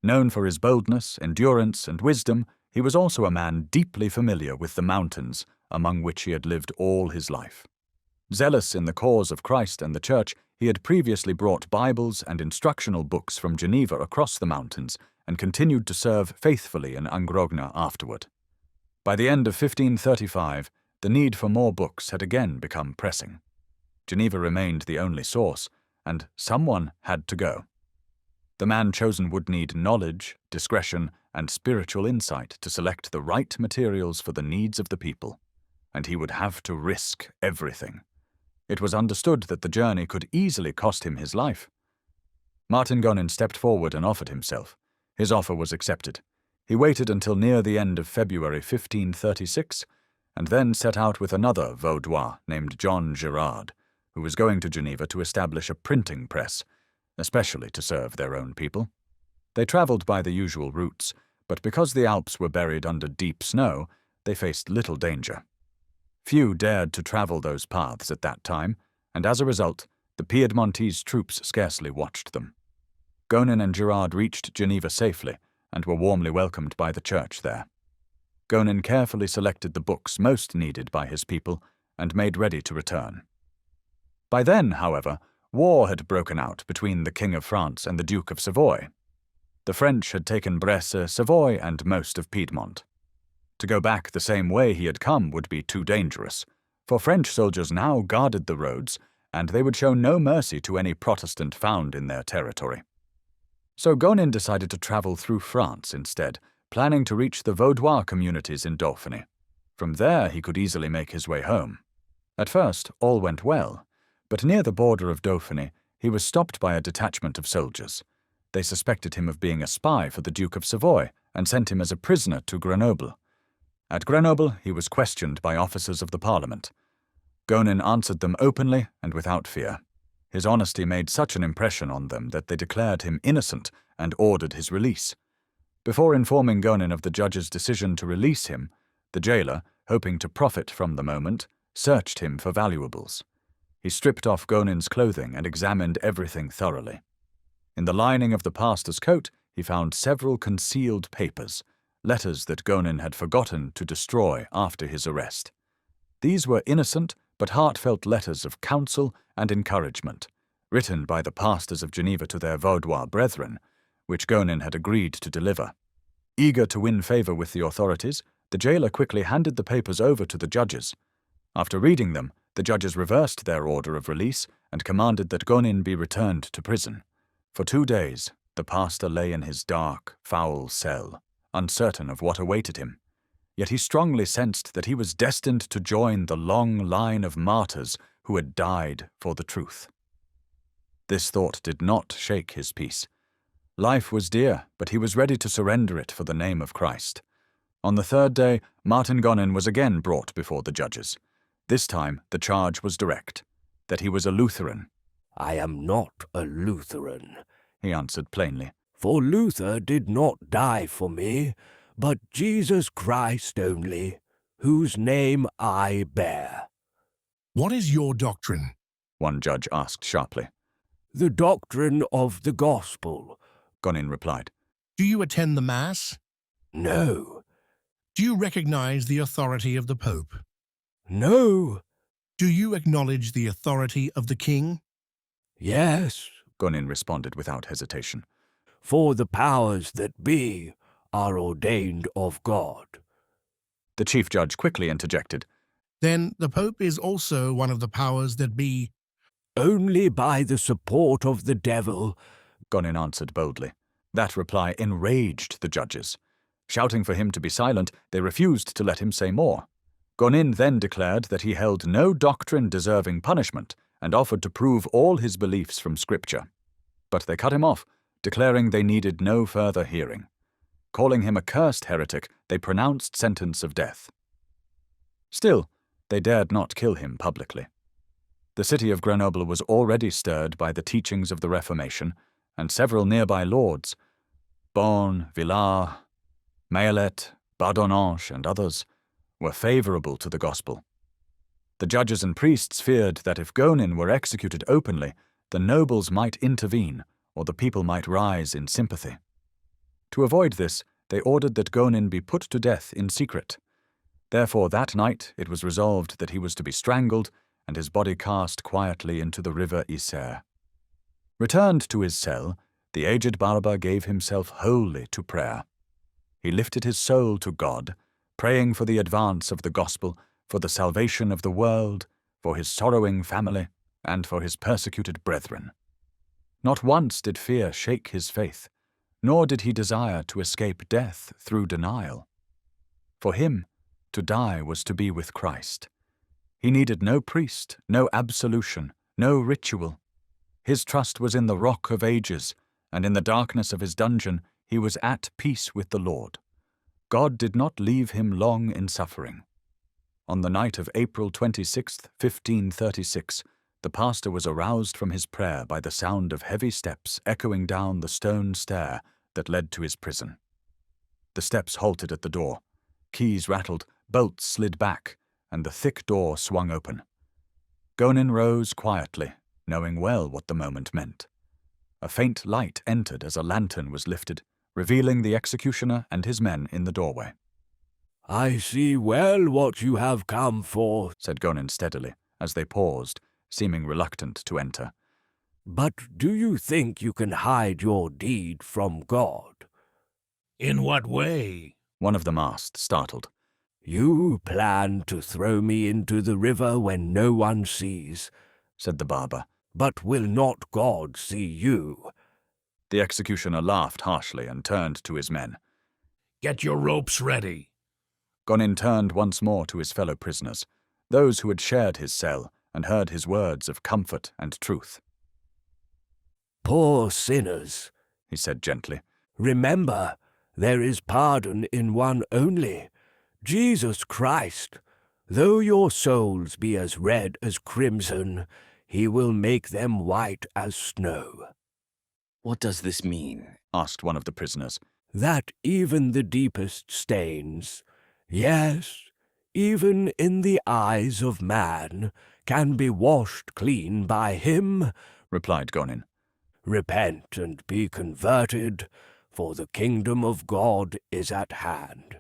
Known for his boldness, endurance, and wisdom, he was also a man deeply familiar with the mountains, among which he had lived all his life. Zealous in the cause of Christ and the Church, he had previously brought Bibles and instructional books from Geneva across the mountains and continued to serve faithfully in Angrogna afterward. By the end of 1535, the need for more books had again become pressing. Geneva remained the only source, and someone had to go. The man chosen would need knowledge, discretion, and spiritual insight to select the right materials for the needs of the people, and he would have to risk everything. It was understood that the journey could easily cost him his life. Martin Gonin stepped forward and offered himself. His offer was accepted. He waited until near the end of February 1536, and then set out with another Vaudois named John Girard, who was going to Geneva to establish a printing press, especially to serve their own people. They travelled by the usual routes, but because the Alps were buried under deep snow, they faced little danger. Few dared to travel those paths at that time, and as a result, the Piedmontese troops scarcely watched them. Gonin and Girard reached Geneva safely, and were warmly welcomed by the Church there. Gonin carefully selected the books most needed by his people, and made ready to return. By then, however, war had broken out between the King of France and the Duke of Savoy. The French had taken Bresse, Savoy, and most of Piedmont. To go back the same way he had come would be too dangerous, for French soldiers now guarded the roads, and they would show no mercy to any Protestant found in their territory. So Gonin decided to travel through France instead, planning to reach the Vaudois communities in Dauphiny. From there he could easily make his way home. At first, all went well, but near the border of Dauphiny, he was stopped by a detachment of soldiers. They suspected him of being a spy for the Duke of Savoy and sent him as a prisoner to Grenoble. At Grenoble, he was questioned by officers of the Parliament. Gonin answered them openly and without fear. His honesty made such an impression on them that they declared him innocent and ordered his release. Before informing Gonin of the judge's decision to release him, the jailer, hoping to profit from the moment, searched him for valuables. He stripped off Gonin's clothing and examined everything thoroughly. In the lining of the pastor's coat, he found several concealed papers, letters that Gonin had forgotten to destroy after his arrest. These were innocent but heartfelt letters of counsel and encouragement, written by the pastors of Geneva to their Vaudois brethren, which Gonin had agreed to deliver. Eager to win favor with the authorities, the jailer quickly handed the papers over to the judges. After reading them, the judges reversed their order of release and commanded that Gonin be returned to prison. For 2 days, the pastor lay in his dark, foul cell, uncertain of what awaited him. Yet he strongly sensed that he was destined to join the long line of martyrs who had died for the truth. This thought did not shake his peace. Life was dear, but he was ready to surrender it for the name of Christ. On the 3rd day, Martin Gonin was again brought before the judges. This time, the charge was direct, that he was a Lutheran. "I am not a Lutheran," he answered plainly. "for Luther did not die for me, but Jesus Christ only, whose name I bear." "What is your doctrine?" one judge asked sharply. "The doctrine of the gospel," Gonin replied. "Do you attend the Mass?" "No." "Do you recognize the authority of the Pope?" "No." "Do you acknowledge the authority of the King?" "Yes." Gonin responded without hesitation. "For the powers that be are ordained of God." The chief judge quickly interjected. "Then the Pope is also one of the powers that be." "Only by the support of the devil," Gonin answered boldly. That reply enraged the judges. Shouting for him to be silent, they refused to let him say more. Gonin then declared that he held no doctrine deserving punishment and offered to prove all his beliefs from Scripture. But they cut him off, declaring they needed no further hearing. Calling him a cursed heretic, they pronounced sentence of death. Still, they dared not kill him publicly. The city of Grenoble was already stirred by the teachings of the Reformation, and several nearby lords, Beaune, Villars, Maillet, Bardonnanche, and others, were favorable to the gospel. The judges and priests feared that if Gonin were executed openly, the nobles might intervene, or the people might rise in sympathy. To avoid this, they ordered that Gonin be put to death in secret. Therefore, that night it was resolved that he was to be strangled and his body cast quietly into the river Isère. Returned to his cell, the aged barber gave himself wholly to prayer. He lifted his soul to God, praying for the advance of the gospel, for the salvation of the world, for his sorrowing family, and for his persecuted brethren. Not once did fear shake his faith, nor did he desire to escape death through denial. For him, to die was to be with Christ. He needed no priest, no absolution, no ritual. His trust was in the Rock of Ages, and in the darkness of his dungeon he was at peace with the Lord. God did not leave him long in suffering. On the night of April 26th, 1536, the pastor was aroused from his prayer by the sound of heavy steps echoing down the stone stair that led to his prison. The steps halted at the door. Keys rattled, bolts slid back, and the thick door swung open. Gonin rose quietly, knowing well what the moment meant. A faint light entered as a lantern was lifted, revealing the executioner and his men in the doorway. "I see well what you have come for," said Gonin steadily, as they paused, seeming reluctant to enter. "But do you think you can hide your deed from God?" "In what way?" one of them asked, startled. "You plan to throw me into the river when no one sees," said the barber. "but will not God see you?" The executioner laughed harshly and turned to his men. "Get your ropes ready." Gonin turned once more to his fellow prisoners, those who had shared his cell and heard his words of comfort and truth. "Poor sinners," he said gently. "remember, there is pardon in one only, Jesus Christ. Though your souls be as red as crimson, he will make them white as snow." "What does this mean?" asked one of the prisoners. "That even the deepest stains, yes, even in the eyes of man, can be washed clean by him," replied Gonin. "Repent and be converted, for the kingdom of God is at hand."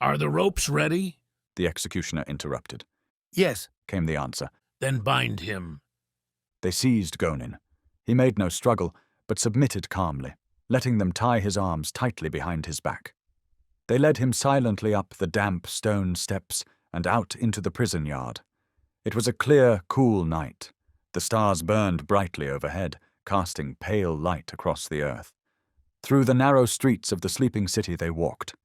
"Are the ropes ready?" The executioner interrupted. "Yes." Came the answer. "Then bind him." They seized Gonin. He made no struggle, but submitted calmly, letting them tie his arms tightly behind his back. They led him silently up the damp stone steps and out into the prison yard. It was a clear, cool night. The stars burned brightly overhead, casting pale light across the earth. Through the narrow streets of the sleeping city they walked.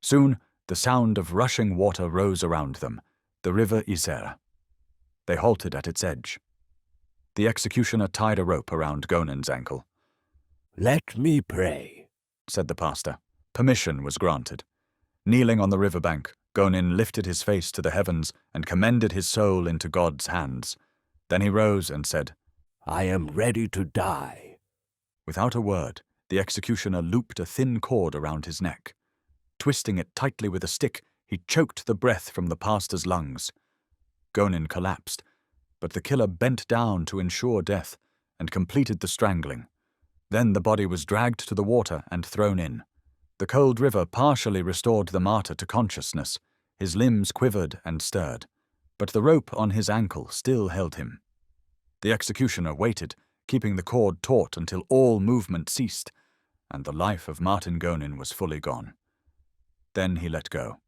Soon the sound of rushing water rose around them, the river Isère. They halted at its edge. The executioner tied a rope around Gonin's ankle. "Let me pray," said the pastor. Permission was granted. Kneeling on the riverbank, Gonin lifted his face to the heavens and commended his soul into God's hands. Then he rose and said, "I am ready to die." Without a word, the executioner looped a thin cord around his neck. Twisting it tightly with a stick, he choked the breath from the pastor's lungs. Gonin collapsed, but the killer bent down to ensure death and completed the strangling. Then the body was dragged to the water and thrown in. The cold river partially restored the martyr to consciousness. His limbs quivered and stirred, but the rope on his ankle still held him. The executioner waited, keeping the cord taut until all movement ceased, and the life of Martin Gonin was fully gone. Then he let go.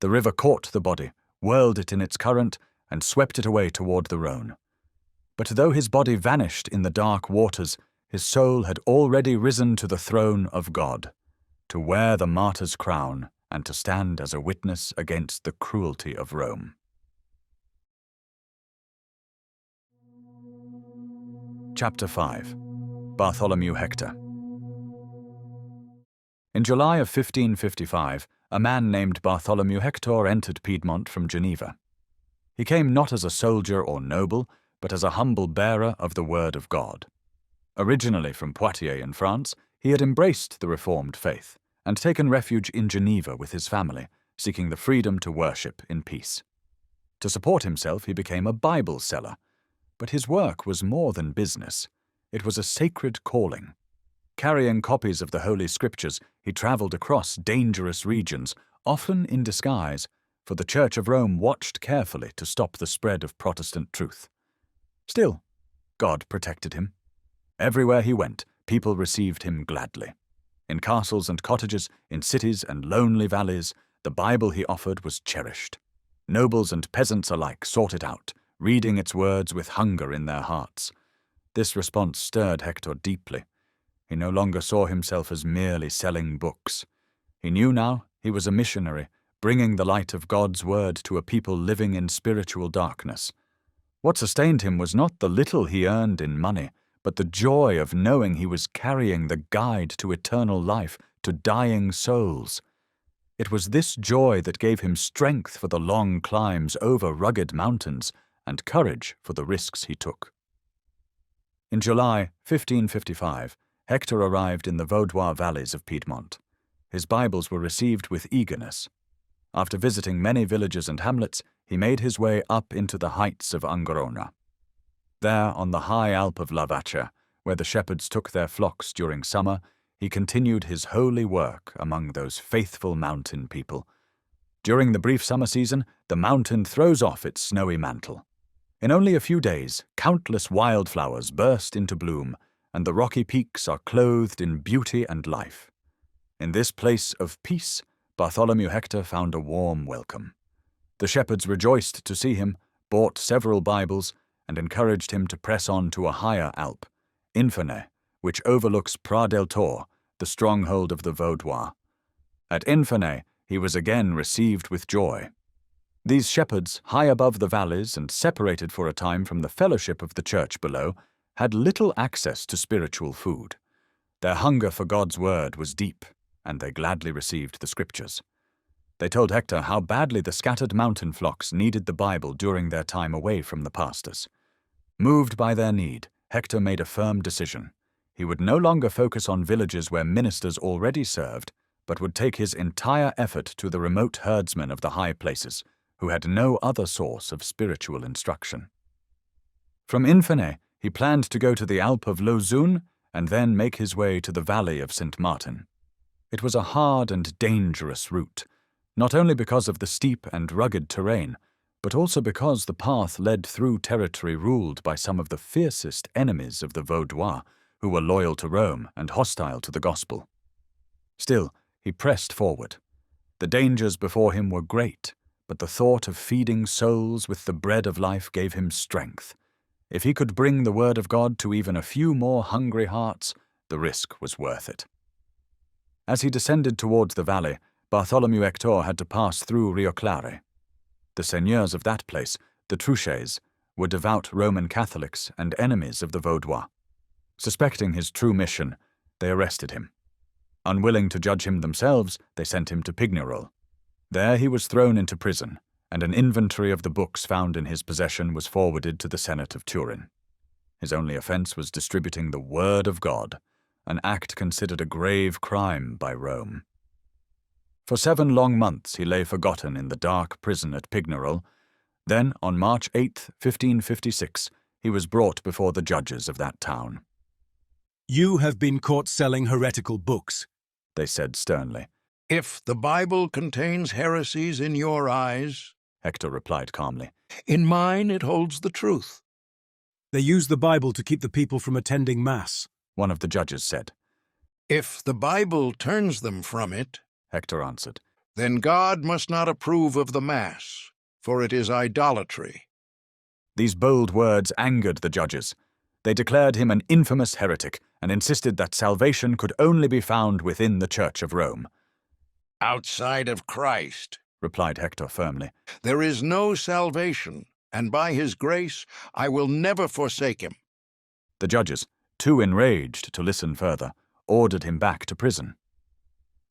The river caught the body, whirled it in its current, and swept it away toward the Rhone. But though his body vanished in the dark waters, his soul had already risen to the throne of God, to wear the martyr's crown and to stand as a witness against the cruelty of Rome. Chapter 5. Bartholomew Hector. In July of 1555, a man named Bartholomew Hector entered Piedmont from Geneva. He came not as a soldier or noble, but as a humble bearer of the word of God. Originally from Poitiers in France, he had embraced the Reformed faith and taken refuge in Geneva with his family, seeking the freedom to worship in peace. To support himself, he became a Bible seller, but his work was more than business. It was a sacred calling. Carrying copies of the Holy Scriptures, he traveled across dangerous regions, often in disguise, for the Church of Rome watched carefully to stop the spread of Protestant truth. Still, God protected him. Everywhere he went, people received him gladly. In castles and cottages, in cities and lonely valleys, the Bible he offered was cherished. Nobles and peasants alike sought it out, reading its words with hunger in their hearts. This response stirred Hector deeply. He no longer saw himself as merely selling books. He knew now he was a missionary, bringing the light of God's word to a people living in spiritual darkness. What sustained him was not the little he earned in money, but the joy of knowing he was carrying the guide to eternal life, to dying souls. It was this joy that gave him strength for the long climbs over rugged mountains and courage for the risks he took. In July 1555, Hector arrived in the Vaudois valleys of Piedmont. His Bibles were received with eagerness. After visiting many villages and hamlets, he made his way up into the heights of Angerona. There, on the high Alp of La Vacha, where the shepherds took their flocks during summer, he continued his holy work among those faithful mountain people. During the brief summer season, the mountain throws off its snowy mantle. In only a few days, countless wildflowers burst into bloom, and the rocky peaks are clothed in beauty and life. In this place of peace, Bartholomew Hector found a warm welcome. The shepherds rejoiced to see him, bought several Bibles, and encouraged him to press on to a higher Alp, Infernay, which overlooks Pras del Tor, the stronghold of the Vaudois. At Infernay, he was again received with joy. These shepherds, high above the valleys and separated for a time from the fellowship of the church below, had little access to spiritual food. Their hunger for God's word was deep, and they gladly received the Scriptures. They told Hector how badly the scattered mountain flocks needed the Bible during their time away from the pastors. Moved by their need, Hector made a firm decision. He would no longer focus on villages where ministers already served, but would take his entire effort to the remote herdsmen of the high places, who had no other source of spiritual instruction. From Infernay, he planned to go to the Alp of Lauzun and then make his way to the valley of St. Martin. It was a hard and dangerous route, not only because of the steep and rugged terrain, but also because the path led through territory ruled by some of the fiercest enemies of the Vaudois, who were loyal to Rome and hostile to the gospel. Still, he pressed forward. The dangers before him were great, but the thought of feeding souls with the bread of life gave him strength. If he could bring the word of God to even a few more hungry hearts, the risk was worth it. As he descended towards the valley, Bartholomew Hector had to pass through Rio Clare. The seigneurs of that place, the Truchets, were devout Roman Catholics and enemies of the Vaudois. Suspecting his true mission, they arrested him. Unwilling to judge him themselves, they sent him to Pignerol. There he was thrown into prison, and an inventory of the books found in his possession was forwarded to the Senate of Turin. His only offense was distributing the Word of God, an act considered a grave crime by Rome. For 7 long months he lay forgotten in the dark prison at Pignerol. Then, on March 8, 1556, he was brought before the judges of that town. "You have been caught selling heretical books," they said sternly. "If the Bible contains heresies in your eyes," Hector replied calmly, "in mine it holds the truth." "They use the Bible to keep the people from attending Mass," one of the judges said. "If the Bible turns them from it," Hector answered, "then God must not approve of the Mass, for it is idolatry." These bold words angered the judges. They declared him an infamous heretic and insisted that salvation could only be found within the Church of Rome. "Outside of Christ," replied Hector firmly, "there is no salvation, and by his grace I will never forsake him." The judges, too enraged to listen further, ordered him back to prison.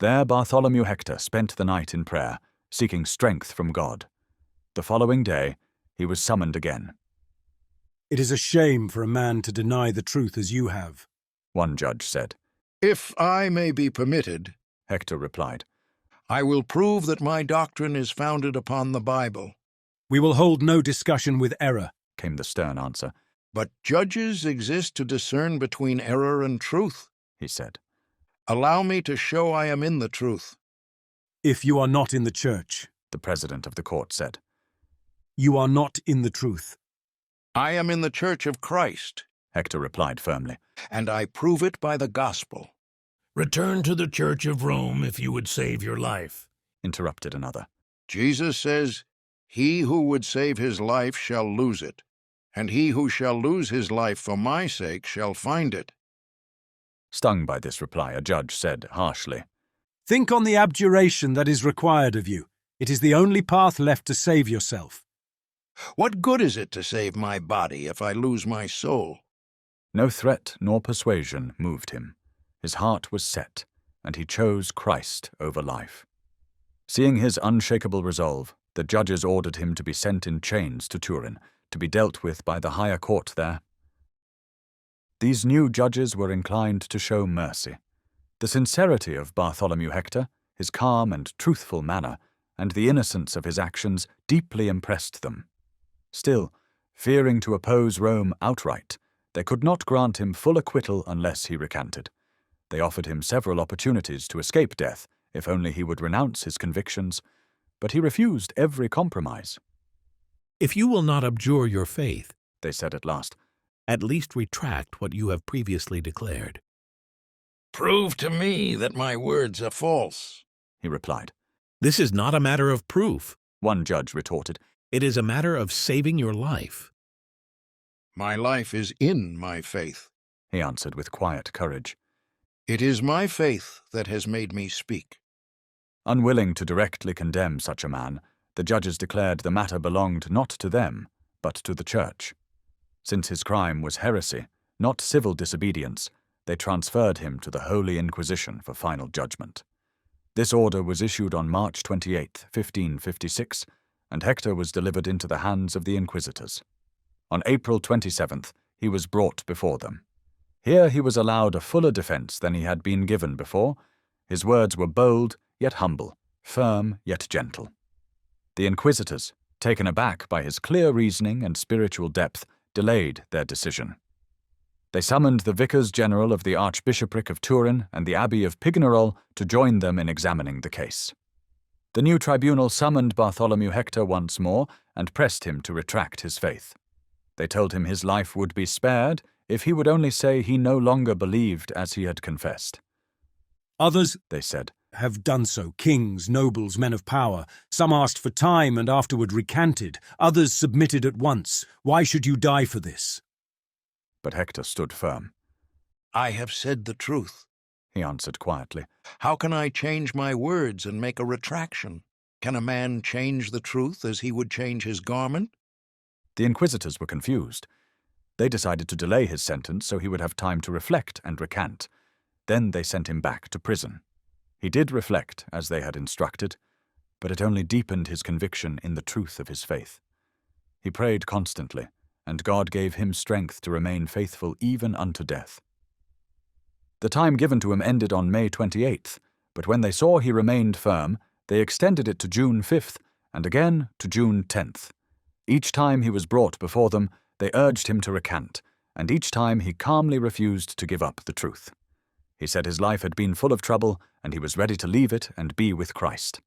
There Bartholomew Hector spent the night in prayer, seeking strength from God. The following day he was summoned again. "It is a shame for a man to deny the truth as you have," one judge said. "If I may be permitted," Hector replied, "I will prove that my doctrine is founded upon the Bible." "We will hold no discussion with error," came the stern answer. "But judges exist to discern between error and truth," he said. "Allow me to show I am in the truth." "If you are not in the Church," the president of the court said, "you are not in the truth." "I am in the Church of Christ," Hector replied firmly, "and I prove it by the gospel." Return to the Church of Rome if you would save your life, interrupted another. Jesus says, "He who would save his life shall lose it, and he who shall lose his life for my sake shall find it." Stung by this reply, a judge said harshly, "Think on the abjuration that is required of you. It is the only path left to save yourself." "What good is it to save my body if I lose my soul?" No threat nor persuasion moved him. His heart was set, and he chose Christ over life. Seeing his unshakable resolve, the judges ordered him to be sent in chains to Turin, to be dealt with by the higher court there. These new judges were inclined to show mercy. The sincerity of Bartholomew Hector, his calm and truthful manner, and the innocence of his actions deeply impressed them. Still, fearing to oppose Rome outright, they could not grant him full acquittal unless he recanted. They offered him several opportunities to escape death, if only he would renounce his convictions, but he refused every compromise. "If you will not abjure your faith," they said at last least retract what you have previously declared." "Prove to me that my words are false," he replied. "This is not a matter of proof," one judge retorted. "It is a matter of saving your life." "My life is in my faith," he answered with quiet courage. "It is my faith that has made me speak." Unwilling to directly condemn such a man, the judges declared the matter belonged not to them, but to the Church. Since his crime was heresy, not civil disobedience, they transferred him to the Holy Inquisition for final judgment. This order was issued on March 28, 1556, and Hector was delivered into the hands of the inquisitors. On April 27th, he was brought before them. Here he was allowed a fuller defense than he had been given before. His words were bold, yet humble, firm, yet gentle. The inquisitors, taken aback by his clear reasoning and spiritual depth, delayed their decision. They summoned the vicars general of the Archbishopric of Turin and the Abbey of Pignerol to join them in examining the case. The new tribunal summoned Bartholomew Hector once more and pressed him to retract his faith. They told him his life would be spared if he would only say he no longer believed as he had confessed. "Others," they said, "have done so, kings, nobles, men of power. Some asked for time and afterward recanted. Others submitted at once. Why should you die for this?" But Hector stood firm. "I have said the truth," he answered quietly. "How can I change my words and make a retraction? Can a man change the truth as he would change his garment?" The inquisitors were confused. They decided to delay his sentence so he would have time to reflect and recant. Then they sent him back to prison. He did reflect, as they had instructed, but it only deepened his conviction in the truth of his faith. He prayed constantly, and God gave him strength to remain faithful even unto death. The time given to him ended on May 28th, but when they saw he remained firm, they extended it to June 5th and again to June 10th. Each time he was brought before them, they urged him to recant, and each time he calmly refused to give up the truth. He said his life had been full of trouble, and he was ready to leave it and be with Christ.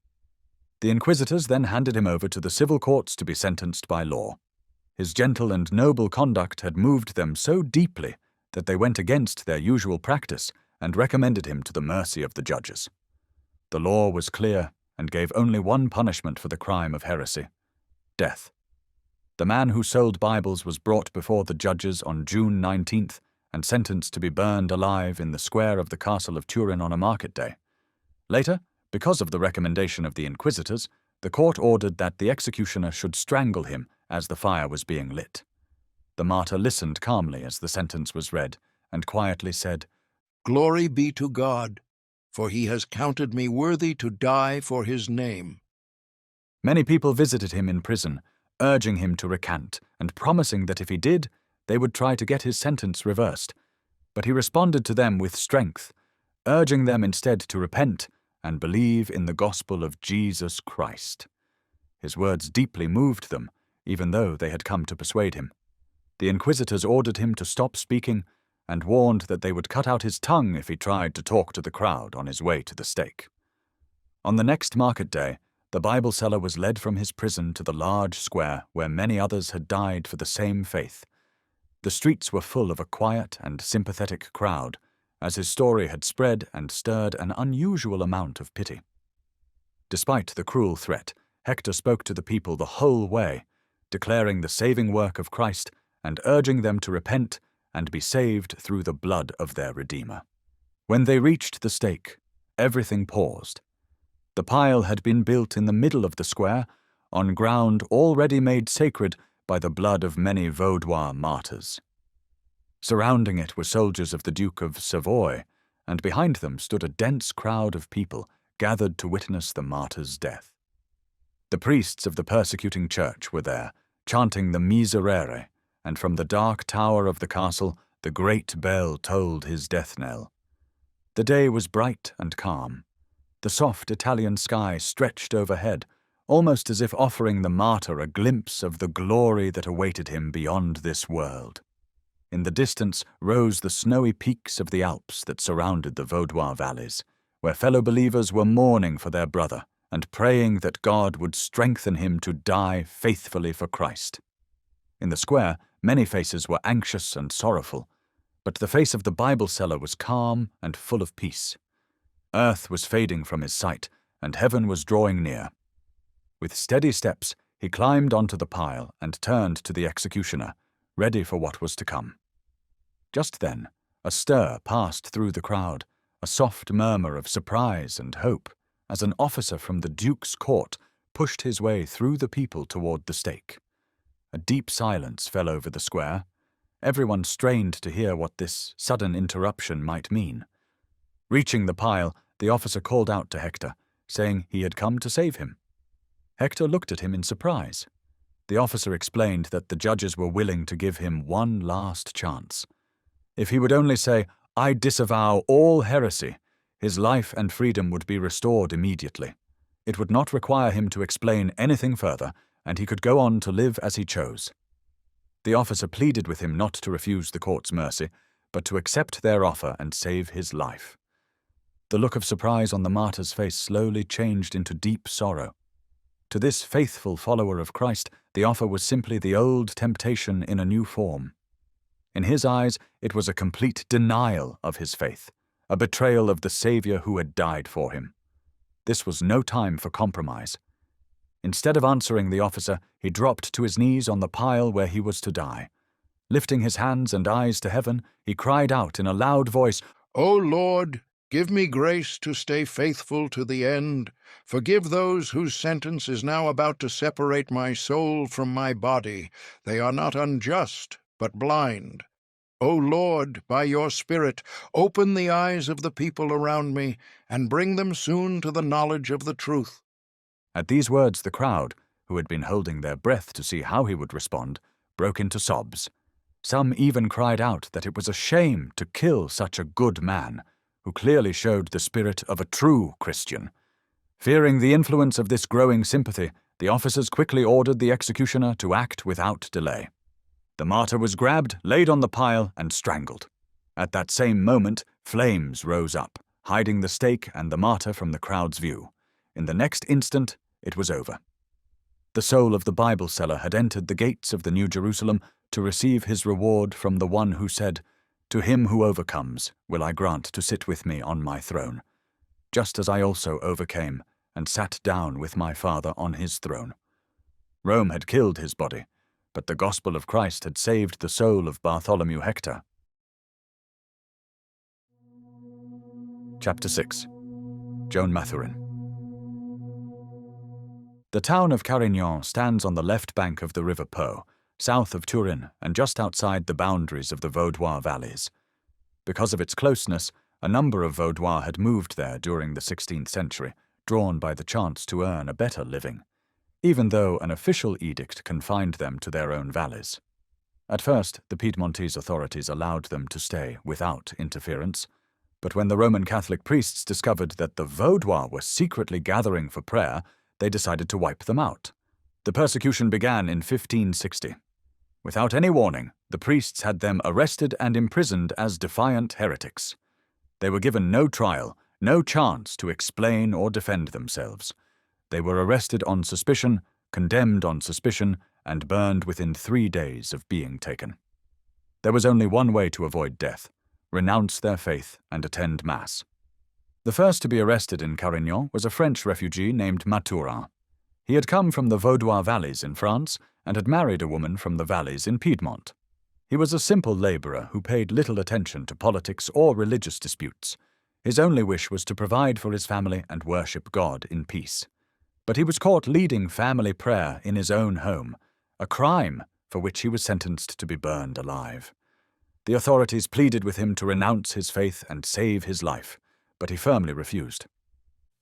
The inquisitors then handed him over to the civil courts to be sentenced by law. His gentle and noble conduct had moved them so deeply that they went against their usual practice and recommended him to the mercy of the judges. The law was clear and gave only one punishment for the crime of heresy: death. The man who sold Bibles was brought before the judges on June 19th and sentenced to be burned alive in the square of the castle of Turin on a market day. Later, because of the recommendation of the inquisitors, the court ordered that the executioner should strangle him as the fire was being lit. The martyr listened calmly as the sentence was read and quietly said, "Glory be to God, for he has counted me worthy to die for his name." Many people visited him in prison, urging him to recant and promising that if he did, they would try to get his sentence reversed. But he responded to them with strength, urging them instead to repent and believe in the gospel of Jesus Christ. His words deeply moved them, even though they had come to persuade him. The inquisitors ordered him to stop speaking and warned that they would cut out his tongue if he tried to talk to the crowd on his way to the stake. On the next market day, the Bible seller was led from his prison to the large square where many others had died for the same faith. The streets were full of a quiet and sympathetic crowd, as his story had spread and stirred an unusual amount of pity. Despite the cruel threat, Hector spoke to the people the whole way, declaring the saving work of Christ and urging them to repent and be saved through the blood of their Redeemer. When they reached the stake, everything paused. The pile had been built in the middle of the square, on ground already made sacred by the blood of many Vaudois martyrs. Surrounding it were soldiers of the Duke of Savoy, and behind them stood a dense crowd of people gathered to witness the martyr's death. The priests of the persecuting church were there, chanting the Miserere, and from the dark tower of the castle the great bell tolled his death knell. The day was bright and calm. The soft Italian sky stretched overhead, almost as if offering the martyr a glimpse of the glory that awaited him beyond this world. In the distance rose the snowy peaks of the Alps that surrounded the Vaudois valleys, where fellow believers were mourning for their brother and praying that God would strengthen him to die faithfully for Christ. In the square, many faces were anxious and sorrowful, but the face of the Bible seller was calm and full of peace. Earth was fading from his sight, and heaven was drawing near. With steady steps, he climbed onto the pile and turned to the executioner, ready for what was to come. Just then, a stir passed through the crowd, a soft murmur of surprise and hope, as an officer from the Duke's court pushed his way through the people toward the stake. A deep silence fell over the square. Everyone strained to hear what this sudden interruption might mean. Reaching the pile, the officer called out to Hector, saying he had come to save him. Hector looked at him in surprise. The officer explained that the judges were willing to give him one last chance. If he would only say, "I disavow all heresy," his life and freedom would be restored immediately. It would not require him to explain anything further, and he could go on to live as he chose. The officer pleaded with him not to refuse the court's mercy, but to accept their offer and save his life. The look of surprise on the martyr's face slowly changed into deep sorrow. To this faithful follower of Christ, the offer was simply the old temptation in a new form. In his eyes, it was a complete denial of his faith, a betrayal of the Savior who had died for him. This was no time for compromise. Instead of answering the officer, he dropped to his knees on the pile where he was to die. Lifting his hands and eyes to heaven, he cried out in a loud voice, O Lord, give me grace to stay faithful to the end. Forgive those whose sentence is now about to separate my soul from my body. They are not unjust, but blind. O Lord, by your Spirit, open the eyes of the people around me, and bring them soon to the knowledge of the truth. At these words the crowd, who had been holding their breath to see how he would respond, broke into sobs. Some even cried out that it was a shame to kill such a good man, who clearly showed the spirit of a true Christian. Fearing the influence of this growing sympathy, the officers quickly ordered the executioner to act without delay. The martyr was grabbed, laid on the pile, and strangled. At that same moment, flames rose up, hiding the stake and the martyr from the crowd's view. In the next instant, it was over. The soul of the Bible seller had entered the gates of the New Jerusalem to receive his reward from the one who said, "To him who overcomes will I grant to sit with me on my throne, just as I also overcame and sat down with my Father on his throne." Rome had killed his body, but the gospel of Christ had saved the soul of Bartholomew Hector. Chapter 6. Joan Mathurin. The town of Carignan stands on the left bank of the River Po, south of Turin and just outside the boundaries of the Vaudois valleys. Because of its closeness, a number of Vaudois had moved there during the 16th century, drawn by the chance to earn a better living, even though an official edict confined them to their own valleys. At first, the Piedmontese authorities allowed them to stay without interference, but when the Roman Catholic priests discovered that the Vaudois were secretly gathering for prayer, they decided to wipe them out. The persecution began in 1560. Without any warning, the priests had them arrested and imprisoned as defiant heretics. They were given no trial, no chance to explain or defend themselves. They were arrested on suspicion, condemned on suspicion, and burned within 3 days of being taken. There was only one way to avoid death: renounce their faith and attend Mass. The first to be arrested in Carignan was a French refugee named Mathurin. He had come from the Vaudois valleys in France and had married a woman from the valleys in Piedmont. He was a simple laborer who paid little attention to politics or religious disputes. His only wish was to provide for his family and worship God in peace. But he was caught leading family prayer in his own home, a crime for which he was sentenced to be burned alive. The authorities pleaded with him to renounce his faith and save his life, but he firmly refused.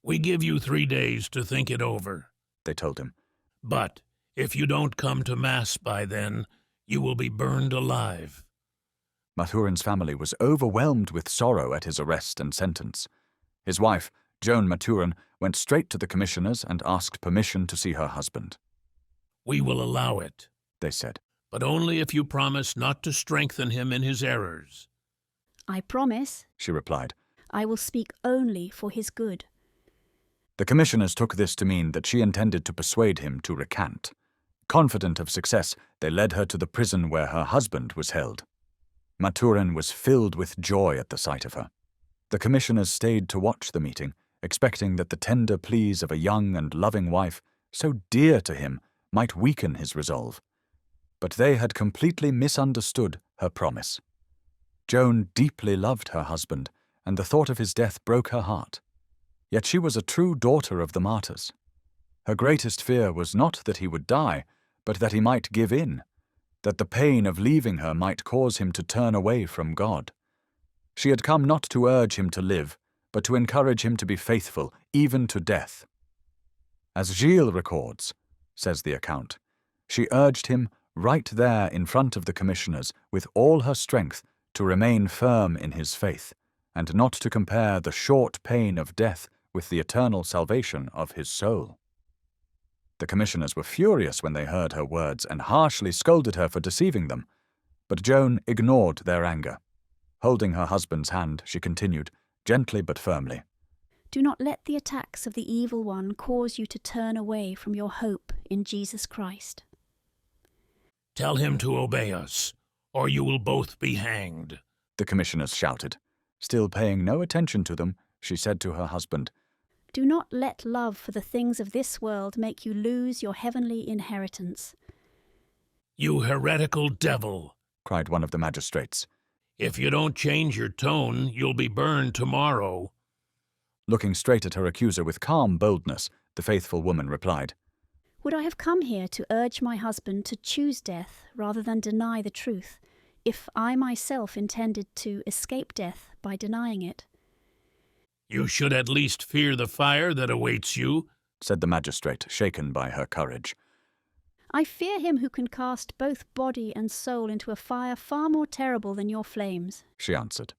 "We give you 3 days to think it over," they told him. "But if you don't come to Mass by then, you will be burned alive." Mathurin's family was overwhelmed with sorrow at his arrest and sentence. His wife, Joan Mathurin, went straight to the commissioners and asked permission to see her husband. "We will allow it," they said, "but only if you promise not to strengthen him in his errors." "I promise," she replied. "I will speak only for his good." The commissioners took this to mean that she intended to persuade him to recant. Confident of success, they led her to the prison where her husband was held. Mathurin was filled with joy at the sight of her. The commissioners stayed to watch the meeting, expecting that the tender pleas of a young and loving wife, so dear to him, might weaken his resolve. But they had completely misunderstood her promise. Joan deeply loved her husband, and the thought of his death broke her heart. Yet she was a true daughter of the martyrs. Her greatest fear was not that he would die, but that he might give in, that the pain of leaving her might cause him to turn away from God. She had come not to urge him to live, but to encourage him to be faithful, even to death. As Gilles records, says the account, she urged him right there in front of the commissioners with all her strength to remain firm in his faith, and not to compare the short pain of death with the eternal salvation of his soul. The commissioners were furious when they heard her words and harshly scolded her for deceiving them, but Joan ignored their anger. Holding her husband's hand, she continued, gently but firmly, "Do not let the attacks of the evil one cause you to turn away from your hope in Jesus Christ." "Tell him to obey us, or you will both be hanged," the commissioners shouted. Still paying no attention to them, she said to her husband, "Do not let love for the things of this world make you lose your heavenly inheritance." "You heretical devil," cried one of the magistrates. If you don't change your tone, you'll be burned tomorrow. Looking straight at her accuser with calm boldness, the faithful woman replied, Would I have come here to urge my husband to choose death rather than deny the truth, if I myself intended to escape death by denying it? You should at least fear the fire that awaits you, said the magistrate, shaken by her courage. I fear him who can cast both body and soul into a fire far more terrible than your flames, she answered.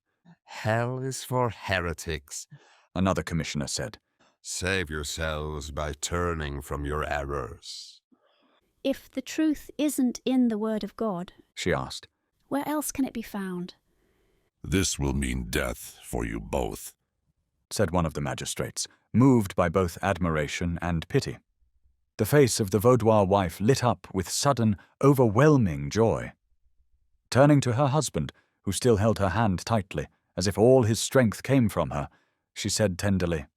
Hell is for heretics, another commissioner said. Save yourselves by turning from your errors. If the truth isn't in the word of God, she asked, where else can it be found? This will mean death for you both, said one of the magistrates, moved by both admiration and pity. The face of the Vaudois wife lit up with sudden, overwhelming joy. Turning to her husband, who still held her hand tightly, as if all his strength came from her, she said tenderly,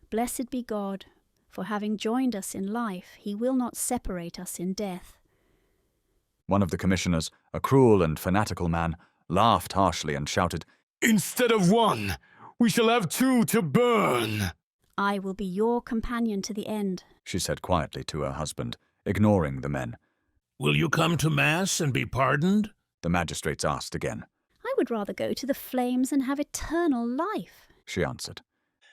Blessed be God, for having joined us in life, he will not separate us in death. One of the commissioners, a cruel and fanatical man, laughed harshly and shouted, Instead of one, we shall have two to burn. I will be your companion to the end, she said quietly to her husband, ignoring the men. Will you come to Mass and be pardoned? The magistrates asked again. I would rather go to the flames and have eternal life, she answered.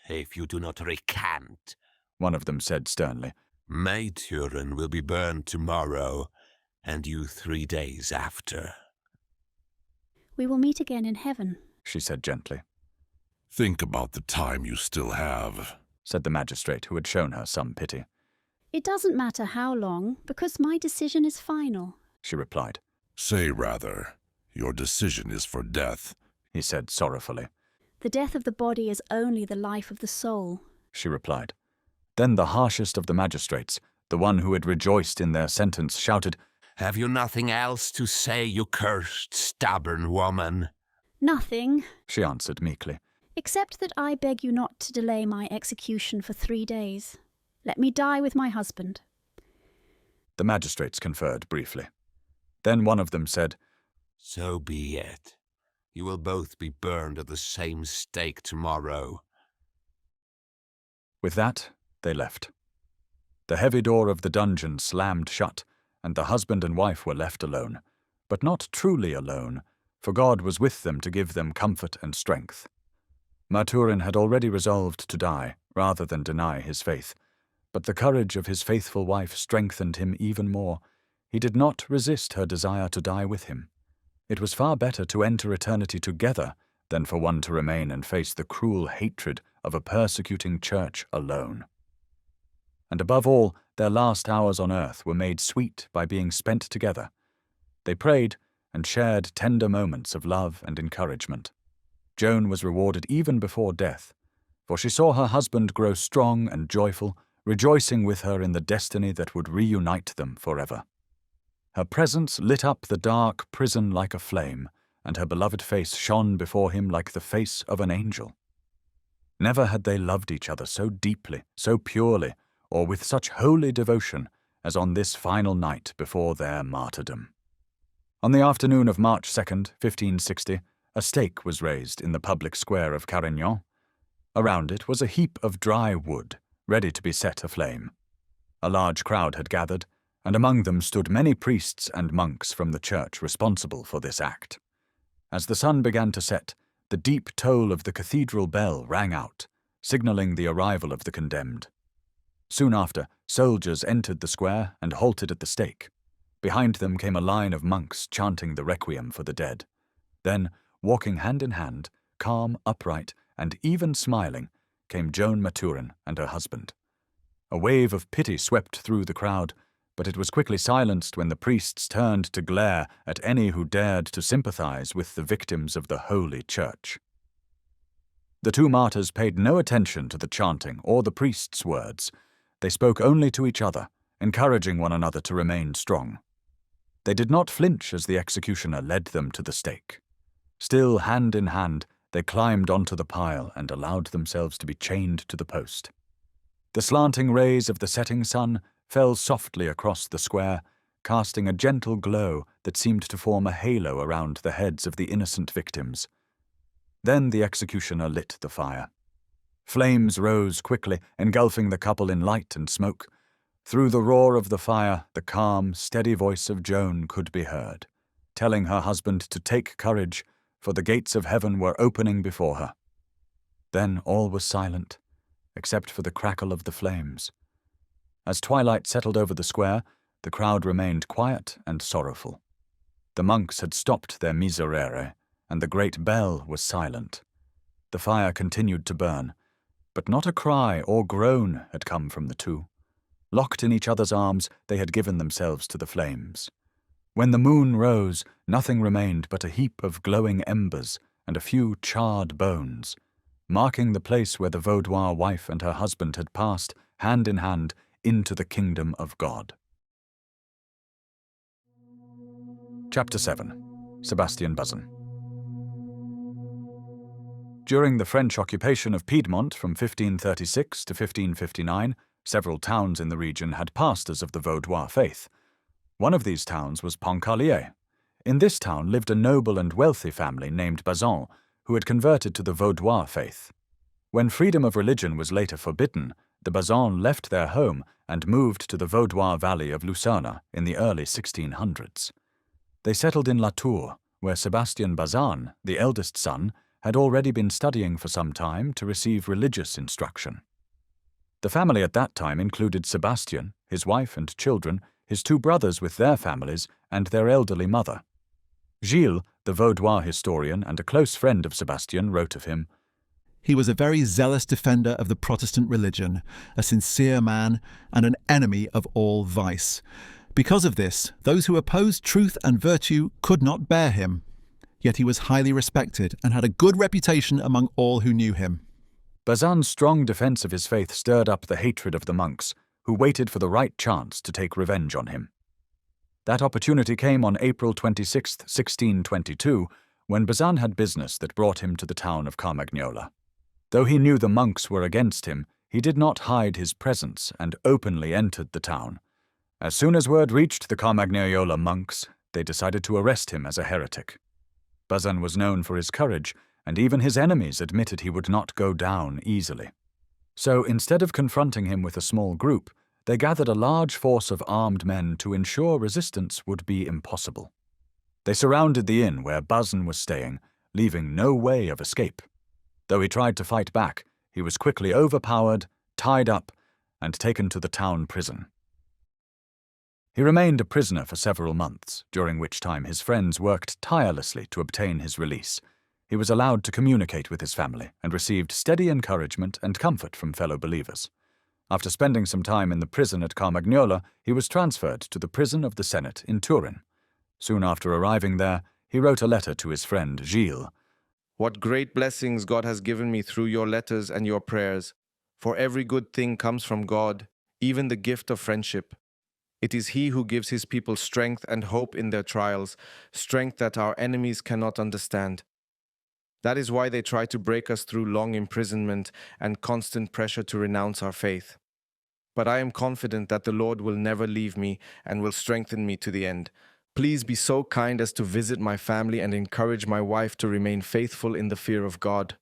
If you do not recant, one of them said sternly, Mathurin will be burned tomorrow, and you 3 days after. We will meet again in heaven, she said gently. Think about the time you still have, said the magistrate, who had shown her some pity. It doesn't matter how long, because my decision is final, she replied. Say rather, your decision is for death, he said sorrowfully. The death of the body is only the life of the soul, she replied. Then the harshest of the magistrates, the one who had rejoiced in their sentence, shouted, Have you nothing else to say, you cursed, stubborn woman? Nothing, she answered meekly. Except that I beg you not to delay my execution for 3 days. Let me die with my husband. The magistrates conferred briefly. Then one of them said, So be it. You will both be burned at the same stake tomorrow. With that, they left. The heavy door of the dungeon slammed shut, and the husband and wife were left alone, but not truly alone, for God was with them to give them comfort and strength. Mathurin had already resolved to die, rather than deny his faith, but the courage of his faithful wife strengthened him even more. He did not resist her desire to die with him. It was far better to enter eternity together than for one to remain and face the cruel hatred of a persecuting church alone. And above all, their last hours on earth were made sweet by being spent together. They prayed and shared tender moments of love and encouragement. Joan was rewarded even before death, for she saw her husband grow strong and joyful, rejoicing with her in the destiny that would reunite them forever. Her presence lit up the dark prison like a flame, and her beloved face shone before him like the face of an angel. Never had they loved each other so deeply, so purely, or with such holy devotion as on this final night before their martyrdom. On the afternoon of March 2nd, 1560, a stake was raised in the public square of Carignan. Around it was a heap of dry wood, ready to be set aflame. A large crowd had gathered, and among them stood many priests and monks from the church responsible for this act. As the sun began to set, the deep toll of the cathedral bell rang out, signalling the arrival of the condemned. Soon after, soldiers entered the square and halted at the stake. Behind them came a line of monks chanting the requiem for the dead. Then, walking hand in hand, calm, upright, and even smiling, came Joan Mathurin and her husband. A wave of pity swept through the crowd, but it was quickly silenced when the priests turned to glare at any who dared to sympathize with the victims of the Holy Church. The two martyrs paid no attention to the chanting or the priests' words. They spoke only to each other, encouraging one another to remain strong. They did not flinch as the executioner led them to the stake. Still hand in hand, they climbed onto the pile and allowed themselves to be chained to the post. The slanting rays of the setting sun fell softly across the square, casting a gentle glow that seemed to form a halo around the heads of the innocent victims. Then the executioner lit the fire. Flames rose quickly, engulfing the couple in light and smoke. Through the roar of the fire, the calm, steady voice of Joan could be heard, telling her husband to take courage, for the gates of heaven were opening before her. Then all was silent, except for the crackle of the flames. As twilight settled over the square, the crowd remained quiet and sorrowful. The monks had stopped their miserere, and the great bell was silent. The fire continued to burn, but not a cry or groan had come from the two. Locked in each other's arms, they had given themselves to the flames. When the moon rose, nothing remained but a heap of glowing embers and a few charred bones, marking the place where the Vaudois wife and her husband had passed, hand in hand, into the kingdom of God. Chapter 7. Sebastian Bazan. During the French occupation of Piedmont from 1536 to 1559, several towns in the region had pastors of the Vaudois faith. One of these towns was Poncarlier. In this town lived a noble and wealthy family named Bazan, who had converted to the Vaudois faith. When freedom of religion was later forbidden, the Bazans left their home and moved to the Vaudois valley of Lucerne in the early 1600s. They settled in La Tour, where Sebastian Bazan, the eldest son, had already been studying for some time to receive religious instruction. The family at that time included Sebastian, his wife and children, his two brothers with their families, and their elderly mother. Gilles, the Vaudois historian and a close friend of Sebastian, wrote of him, "He was a very zealous defender of the Protestant religion, a sincere man, and an enemy of all vice. Because of this, those who opposed truth and virtue could not bear him. Yet he was highly respected and had a good reputation among all who knew him." Bazan's strong defense of his faith stirred up the hatred of the monks, who waited for the right chance to take revenge on him. That opportunity came on April 26, 1622, when Bazan had business that brought him to the town of Carmagnola. Though he knew the monks were against him, he did not hide his presence and openly entered the town. As soon as word reached the Carmagnola monks, they decided to arrest him as a heretic. Bazan was known for his courage, and even his enemies admitted he would not go down easily. So instead of confronting him with a small group, they gathered a large force of armed men to ensure resistance would be impossible. They surrounded the inn where Bazan was staying, leaving no way of escape. Though he tried to fight back, he was quickly overpowered, tied up, and taken to the town prison. He remained a prisoner for several months, during which time his friends worked tirelessly to obtain his release. He was allowed to communicate with his family and received steady encouragement and comfort from fellow believers. After spending some time in the prison at Carmagnola, he was transferred to the prison of the Senate in Turin. Soon after arriving there, he wrote a letter to his friend Gilles. "What great blessings God has given me through your letters and your prayers. For every good thing comes from God, even the gift of friendship. It is He who gives His people strength and hope in their trials, strength that our enemies cannot understand. That is why they try to break us through long imprisonment and constant pressure to renounce our faith. But I am confident that the Lord will never leave me and will strengthen me to the end. Please be so kind as to visit my family and encourage my wife to remain faithful in the fear of God.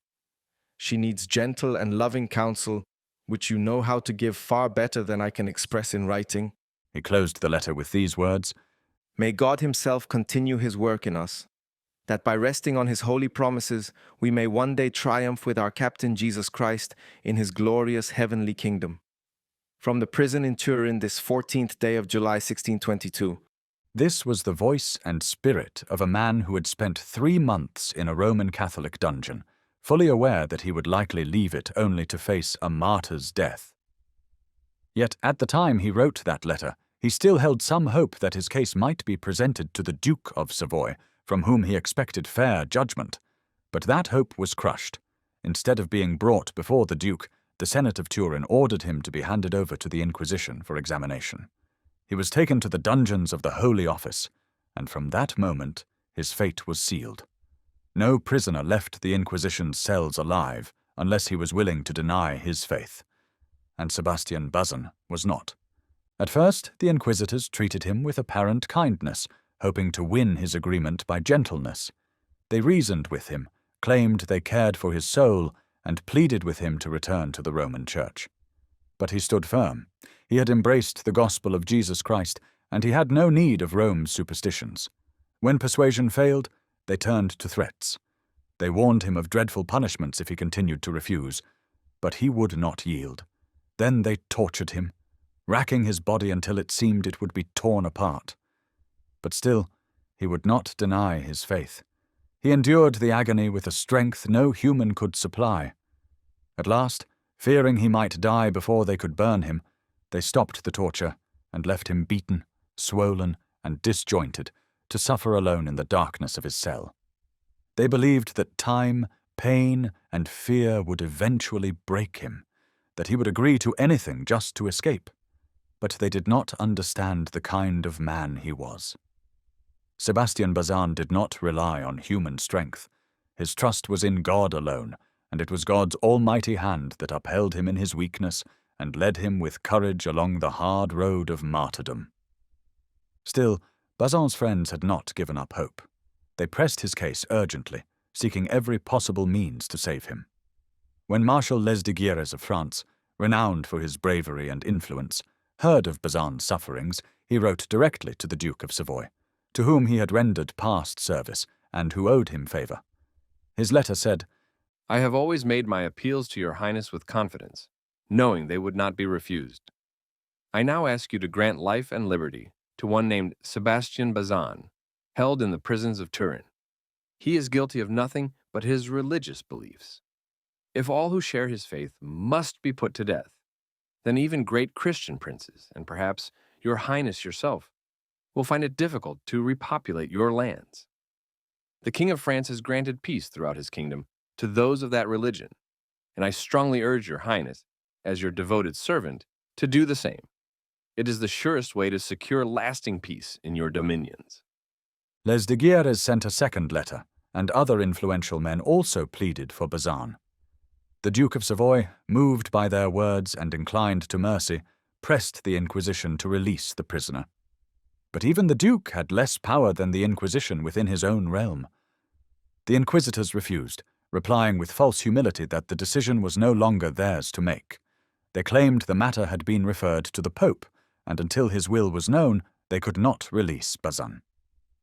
She needs gentle and loving counsel, which you know how to give far better than I can express in writing." He closed the letter with these words, "May God Himself continue His work in us, that by resting on His holy promises, we may one day triumph with our Captain Jesus Christ in His glorious heavenly kingdom." From the prison in Turin, this 14th day of July 1622. This was the voice and spirit of a man who had spent 3 months in a Roman Catholic dungeon, fully aware that he would likely leave it only to face a martyr's death. Yet at the time he wrote that letter, he still held some hope that his case might be presented to the Duke of Savoy, from whom he expected fair judgment. But that hope was crushed. Instead of being brought before the Duke, the Senate of Turin ordered him to be handed over to the Inquisition for examination. He was taken to the dungeons of the Holy Office, and from that moment his fate was sealed. No prisoner left the Inquisition's cells alive unless he was willing to deny his faith. And Sebastian Bazan was not. At first, the inquisitors treated him with apparent kindness, hoping to win his agreement by gentleness. They reasoned with him, claimed they cared for his soul, and pleaded with him to return to the Roman Church. But he stood firm. He had embraced the gospel of Jesus Christ, and he had no need of Rome's superstitions. When persuasion failed, they turned to threats. They warned him of dreadful punishments if he continued to refuse, but he would not yield. Then they tortured him, racking his body until it seemed it would be torn apart. But still, he would not deny his faith. He endured the agony with a strength no human could supply. At last, fearing he might die before they could burn him, they stopped the torture and left him beaten, swollen, and disjointed, to suffer alone in the darkness of his cell. They believed that time, pain, and fear would eventually break him, that he would agree to anything just to escape. But they did not understand the kind of man he was. Sebastian Bazan did not rely on human strength. His trust was in God alone, and it was God's almighty hand that upheld him in his weakness and led him with courage along the hard road of martyrdom. Still, Bazan's friends had not given up hope. They pressed his case urgently, seeking every possible means to save him. When Marshal Lesdiguieres of France, renowned for his bravery and influence, heard of Bazan's sufferings, he wrote directly to the Duke of Savoy, to whom he had rendered past service and who owed him favour. His letter said, I have always made my appeals to your Highness with confidence, knowing they would not be refused. I now ask you to grant life and liberty to one named Sebastian Bazan, held in the prisons of Turin. He is guilty of nothing but his religious beliefs. If all who share his faith must be put to death, then even great Christian princes, and perhaps your Highness yourself, will find it difficult to repopulate your lands. The King of France has granted peace throughout his kingdom to those of that religion, and I strongly urge your Highness, as your devoted servant, to do the same. It is the surest way to secure lasting peace in your dominions. Lesdiguieres sent a second letter, and other influential men also pleaded for Bazan. The Duke of Savoy, moved by their words and inclined to mercy, pressed the Inquisition to release the prisoner. But even the Duke had less power than the Inquisition within his own realm. The inquisitors refused, replying with false humility that the decision was no longer theirs to make. They claimed the matter had been referred to the Pope, and until his will was known, they could not release Bazan.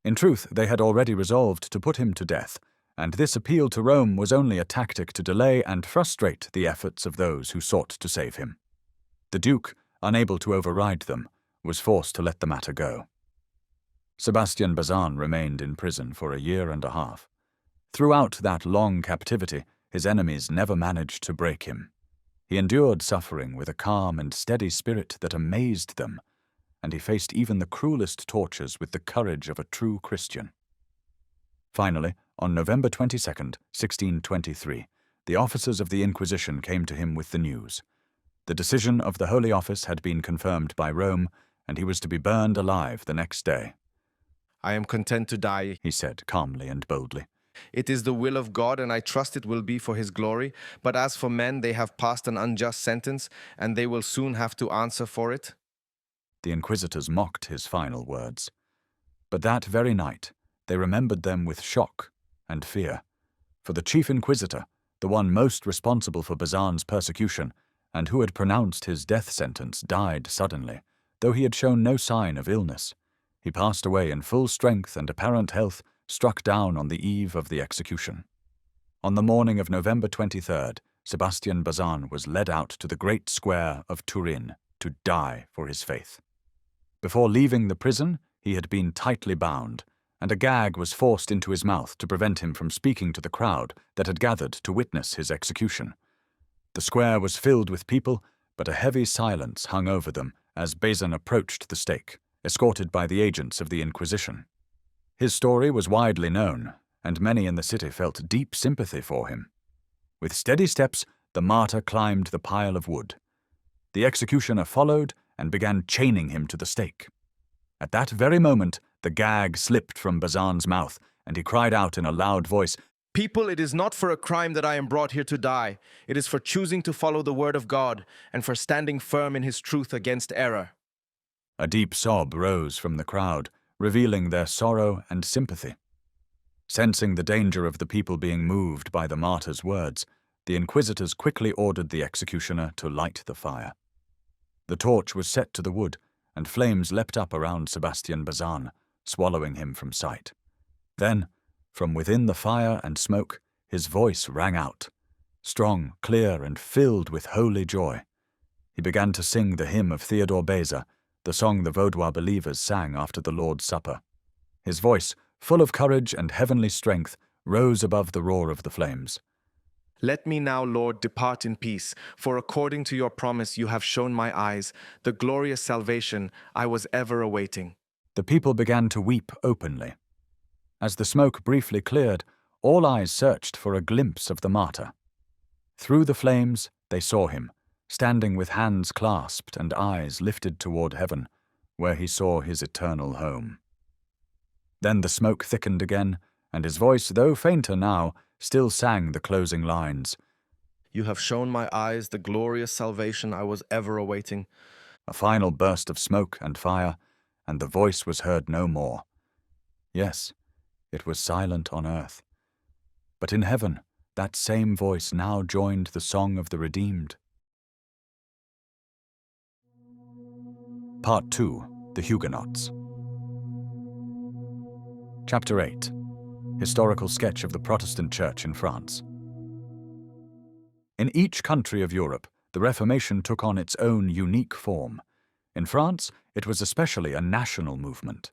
In truth, they had already resolved to put him to death, and this appeal to Rome was only a tactic to delay and frustrate the efforts of those who sought to save him. The Duke, unable to override them, was forced to let the matter go. Sebastian Bazan remained in prison for 1.5 years. Throughout that long captivity, his enemies never managed to break him. He endured suffering with a calm and steady spirit that amazed them, and he faced even the cruelest tortures with the courage of a true Christian. Finally, on November 22, 1623, the officers of the Inquisition came to him with the news. The decision of the Holy Office had been confirmed by Rome, and he was to be burned alive the next day. I am content to die, he said calmly and boldly. It is the will of God, and I trust it will be for his glory. But as for men, they have passed an unjust sentence, and they will soon have to answer for it. The inquisitors mocked his final words. But that very night, they remembered them with shock and fear. For the chief inquisitor, the one most responsible for Bazan's persecution, and who had pronounced his death sentence, died suddenly, though he had shown no sign of illness. He passed away in full strength and apparent health, struck down on the eve of the execution. On the morning of November 23rd, Sebastian Bazan was led out to the great square of Turin to die for his faith. Before leaving the prison, he had been tightly bound, and a gag was forced into his mouth to prevent him from speaking to the crowd that had gathered to witness his execution. The square was filled with people, but a heavy silence hung over them as Bazan approached the stake, escorted by the agents of the Inquisition. His story was widely known, and many in the city felt deep sympathy for him. With steady steps, the martyr climbed the pile of wood. The executioner followed and began chaining him to the stake. At that very moment, the gag slipped from Bazan's mouth, and he cried out in a loud voice, "People, it is not for a crime that I am brought here to die. It is for choosing to follow the word of God and for standing firm in his truth against error." A deep sob rose from the crowd, revealing their sorrow and sympathy. Sensing the danger of the people being moved by the martyr's words, the inquisitors quickly ordered the executioner to light the fire. The torch was set to the wood, and flames leapt up around Sebastian Bazan, swallowing him from sight. Then, from within the fire and smoke, his voice rang out, strong, clear, and filled with holy joy. He began to sing the hymn of Theodore Beza, the song the Vaudois believers sang after the Lord's Supper. His voice, full of courage and heavenly strength, rose above the roar of the flames. Let me now, Lord, depart in peace, for according to your promise you have shown my eyes the glorious salvation I was ever awaiting. The people began to weep openly. As the smoke briefly cleared, all eyes searched for a glimpse of the martyr. Through the flames they saw him, standing with hands clasped and eyes lifted toward heaven, where he saw his eternal home. Then the smoke thickened again, and his voice, though fainter now, still sang the closing lines. You have shown my eyes the glorious salvation I was ever awaiting. A final burst of smoke and fire, and the voice was heard no more. Yes, it was silent on earth. But in heaven, that same voice now joined the song of the redeemed. Part 2. The Huguenots. Chapter 8. Historical sketch of the Protestant Church in France. In each country of Europe, the Reformation took on its own unique form. In France, it was especially a national movement.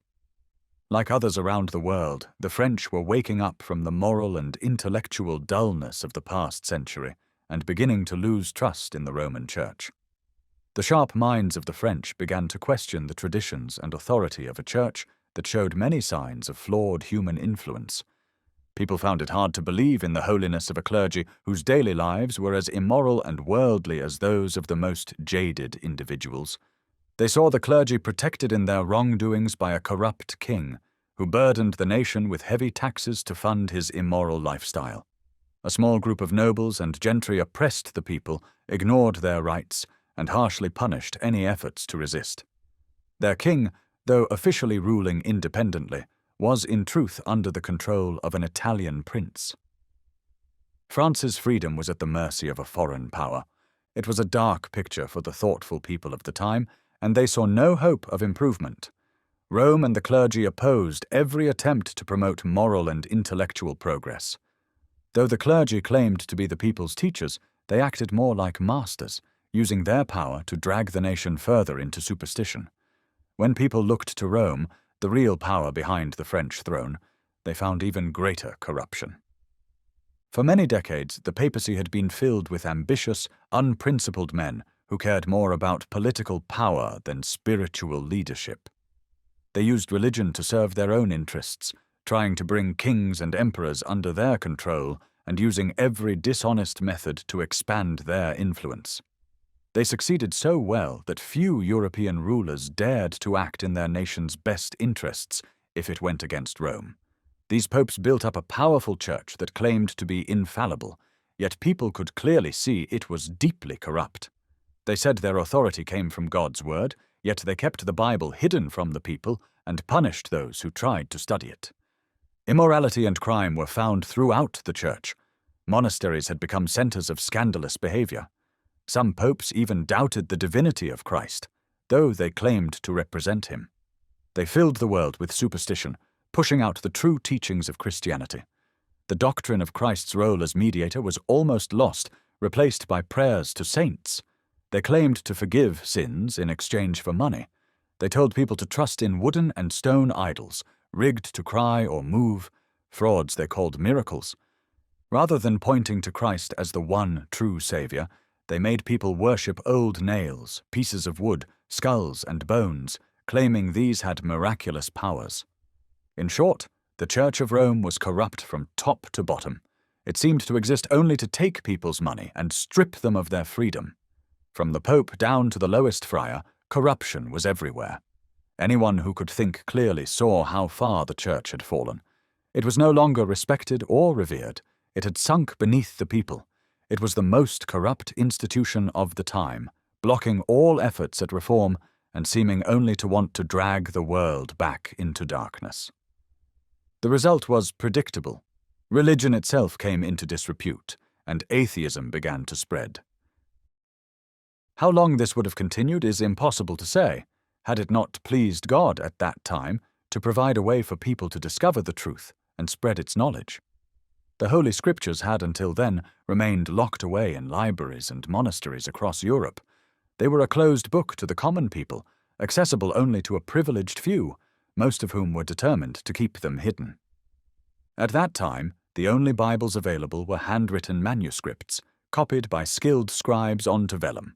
Like others around the world, the French were waking up from the moral and intellectual dullness of the past century and beginning to lose trust in the Roman Church. The sharp minds of the French began to question the traditions and authority of a church that showed many signs of flawed human influence. People found it hard to believe in the holiness of a clergy whose daily lives were as immoral and worldly as those of the most jaded individuals. They saw the clergy protected in their wrongdoings by a corrupt king, who burdened the nation with heavy taxes to fund his immoral lifestyle. A small group of nobles and gentry oppressed the people, ignored their rights, and harshly punished any efforts to resist. Their king, though officially ruling independently, was in truth under the control of an Italian prince. France's freedom was at the mercy of a foreign power. It was a dark picture for the thoughtful people of the time, and they saw no hope of improvement. Rome and the clergy opposed every attempt to promote moral and intellectual progress. Though the clergy claimed to be the people's teachers, they acted more like masters, using their power to drag the nation further into superstition. When people looked to Rome, the real power behind the French throne, they found even greater corruption. For many decades, the papacy had been filled with ambitious, unprincipled men who cared more about political power than spiritual leadership. They used religion to serve their own interests, trying to bring kings and emperors under their control and using every dishonest method to expand their influence. They succeeded so well that few European rulers dared to act in their nation's best interests if it went against Rome. These popes built up a powerful church that claimed to be infallible, yet people could clearly see it was deeply corrupt. They said their authority came from God's word, yet they kept the Bible hidden from the people and punished those who tried to study it. Immorality and crime were found throughout the church. Monasteries had become centers of scandalous behavior. Some popes even doubted the divinity of Christ, though they claimed to represent him. They filled the world with superstition, pushing out the true teachings of Christianity. The doctrine of Christ's role as mediator was almost lost, replaced by prayers to saints. They claimed to forgive sins in exchange for money. They told people to trust in wooden and stone idols, rigged to cry or move, frauds they called miracles. Rather than pointing to Christ as the one true Savior, they made people worship old nails, pieces of wood, skulls and bones, claiming these had miraculous powers. In short, the Church of Rome was corrupt from top to bottom. It seemed to exist only to take people's money and strip them of their freedom. From the Pope down to the lowest friar, corruption was everywhere. Anyone who could think clearly saw how far the Church had fallen. It was no longer respected or revered. It had sunk beneath the people. It was the most corrupt institution of the time, blocking all efforts at reform and seeming only to want to drag the world back into darkness. The result was predictable. Religion itself came into disrepute, and atheism began to spread. How long this would have continued is impossible to say, had it not pleased God at that time to provide a way for people to discover the truth and spread its knowledge. The Holy Scriptures had until then remained locked away in libraries and monasteries across Europe. They were a closed book to the common people, accessible only to a privileged few, most of whom were determined to keep them hidden. At that time, the only Bibles available were handwritten manuscripts, copied by skilled scribes onto vellum.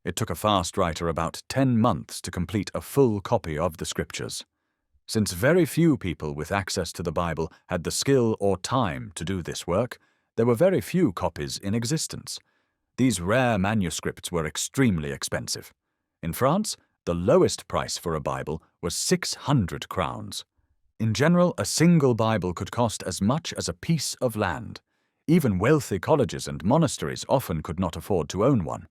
It took a fast writer about 10 months to complete a full copy of the Scriptures. Since very few people with access to the Bible had the skill or time to do this work, there were very few copies in existence. These rare manuscripts were extremely expensive. In France, the lowest price for a Bible was 600 crowns. In general, a single Bible could cost as much as a piece of land. Even wealthy colleges and monasteries often could not afford to own one.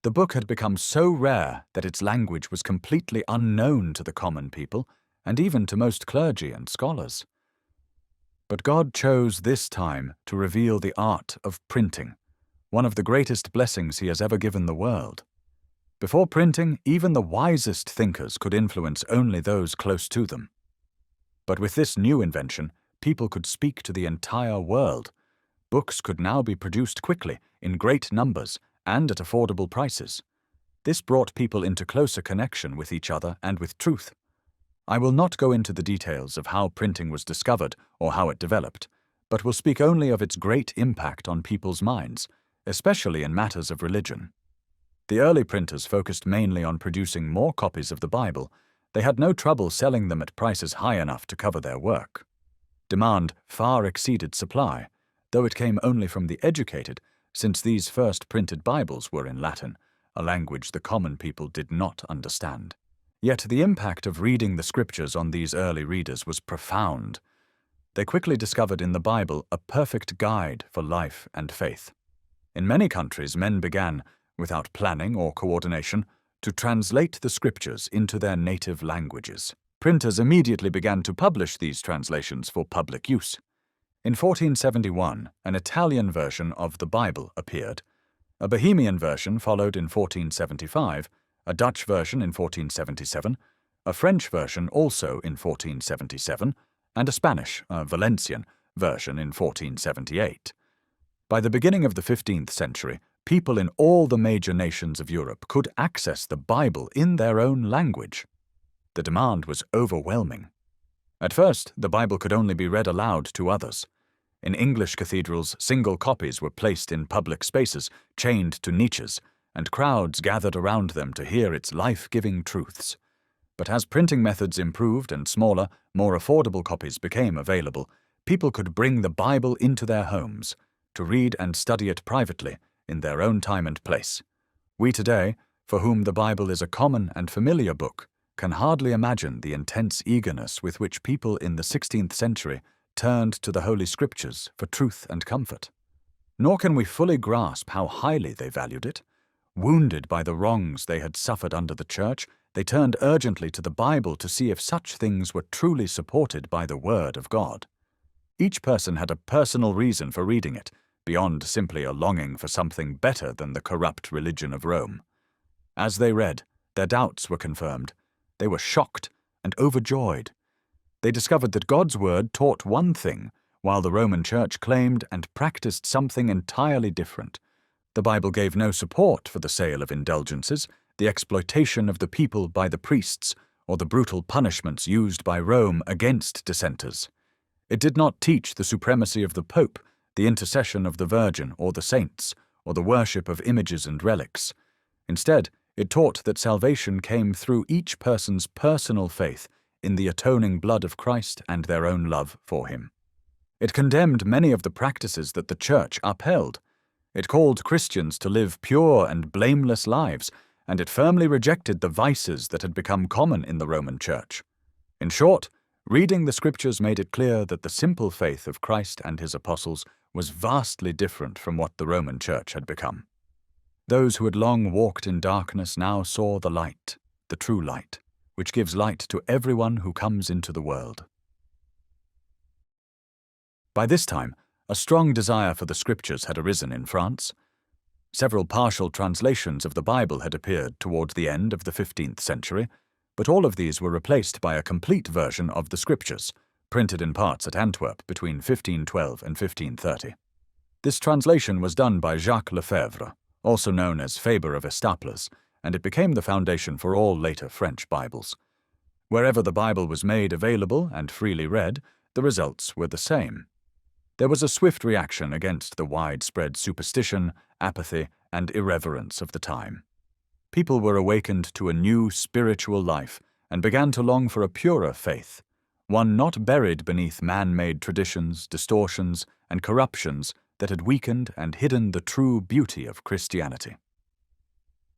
The book had become so rare that its language was completely unknown to the common people, and even to most clergy and scholars. But God chose this time to reveal the art of printing, one of the greatest blessings He has ever given the world. Before printing, even the wisest thinkers could influence only those close to them. But with this new invention, people could speak to the entire world. Books could now be produced quickly, in great numbers, and at affordable prices. This brought people into closer connection with each other and with truth. I will not go into the details of how printing was discovered or how it developed, but will speak only of its great impact on people's minds, especially in matters of religion. The early printers focused mainly on producing more copies of the Bible. They had no trouble selling them at prices high enough to cover their work. Demand far exceeded supply, though it came only from the educated, since these first printed Bibles were in Latin, a language the common people did not understand. Yet the impact of reading the Scriptures on these early readers was profound. They quickly discovered in the Bible a perfect guide for life and faith. In many countries, men began, without planning or coordination, to translate the Scriptures into their native languages. Printers immediately began to publish these translations for public use. In 1471, an Italian version of the Bible appeared. A Bohemian version followed in 1475, a Dutch version in 1477, a French version also in 1477, and a Spanish, Valencian, version in 1478. By the beginning of the 15th century, people in all the major nations of Europe could access the Bible in their own language. The demand was overwhelming. At first, the Bible could only be read aloud to others. In English cathedrals, single copies were placed in public spaces, chained to niches, and crowds gathered around them to hear its life-giving truths. But as printing methods improved and smaller, more affordable copies became available, people could bring the Bible into their homes, to read and study it privately, in their own time and place. We today, for whom the Bible is a common and familiar book, can hardly imagine the intense eagerness with which people in the 16th century turned to the Holy Scriptures for truth and comfort. Nor can we fully grasp how highly they valued it. Wounded by the wrongs they had suffered under the Church, they turned urgently to the Bible to see if such things were truly supported by the Word of God. Each person had a personal reason for reading it, beyond simply a longing for something better than the corrupt religion of Rome. As they read, their doubts were confirmed. They were shocked and overjoyed. They discovered that God's Word taught one thing, while the Roman Church claimed and practiced something entirely different. The Bible gave no support for the sale of indulgences, the exploitation of the people by the priests, or the brutal punishments used by Rome against dissenters. It did not teach the supremacy of the Pope, the intercession of the Virgin or the saints, or the worship of images and relics. Instead, it taught that salvation came through each person's personal faith in the atoning blood of Christ and their own love for Him. It condemned many of the practices that the Church upheld. It called Christians to live pure and blameless lives, and it firmly rejected the vices that had become common in the Roman Church. In short, reading the Scriptures made it clear that the simple faith of Christ and His apostles was vastly different from what the Roman Church had become. Those who had long walked in darkness now saw the light. the true light, which gives light to everyone who comes into the world. By this time, a strong desire for the Scriptures had arisen in France. Several partial translations of the Bible had appeared toward the end of the 15th century, but all of these were replaced by a complete version of the Scriptures, printed in parts at Antwerp between 1512 and 1530. This translation was done by Jacques Lefebvre, also known as Faber of Estaples, and it became the foundation for all later French Bibles. Wherever the Bible was made available and freely read, the results were the same. There was a swift reaction against the widespread superstition, apathy, and irreverence of the time. People were awakened to a new spiritual life and began to long for a purer faith, one not buried beneath man-made traditions, distortions, and corruptions that had weakened and hidden the true beauty of Christianity.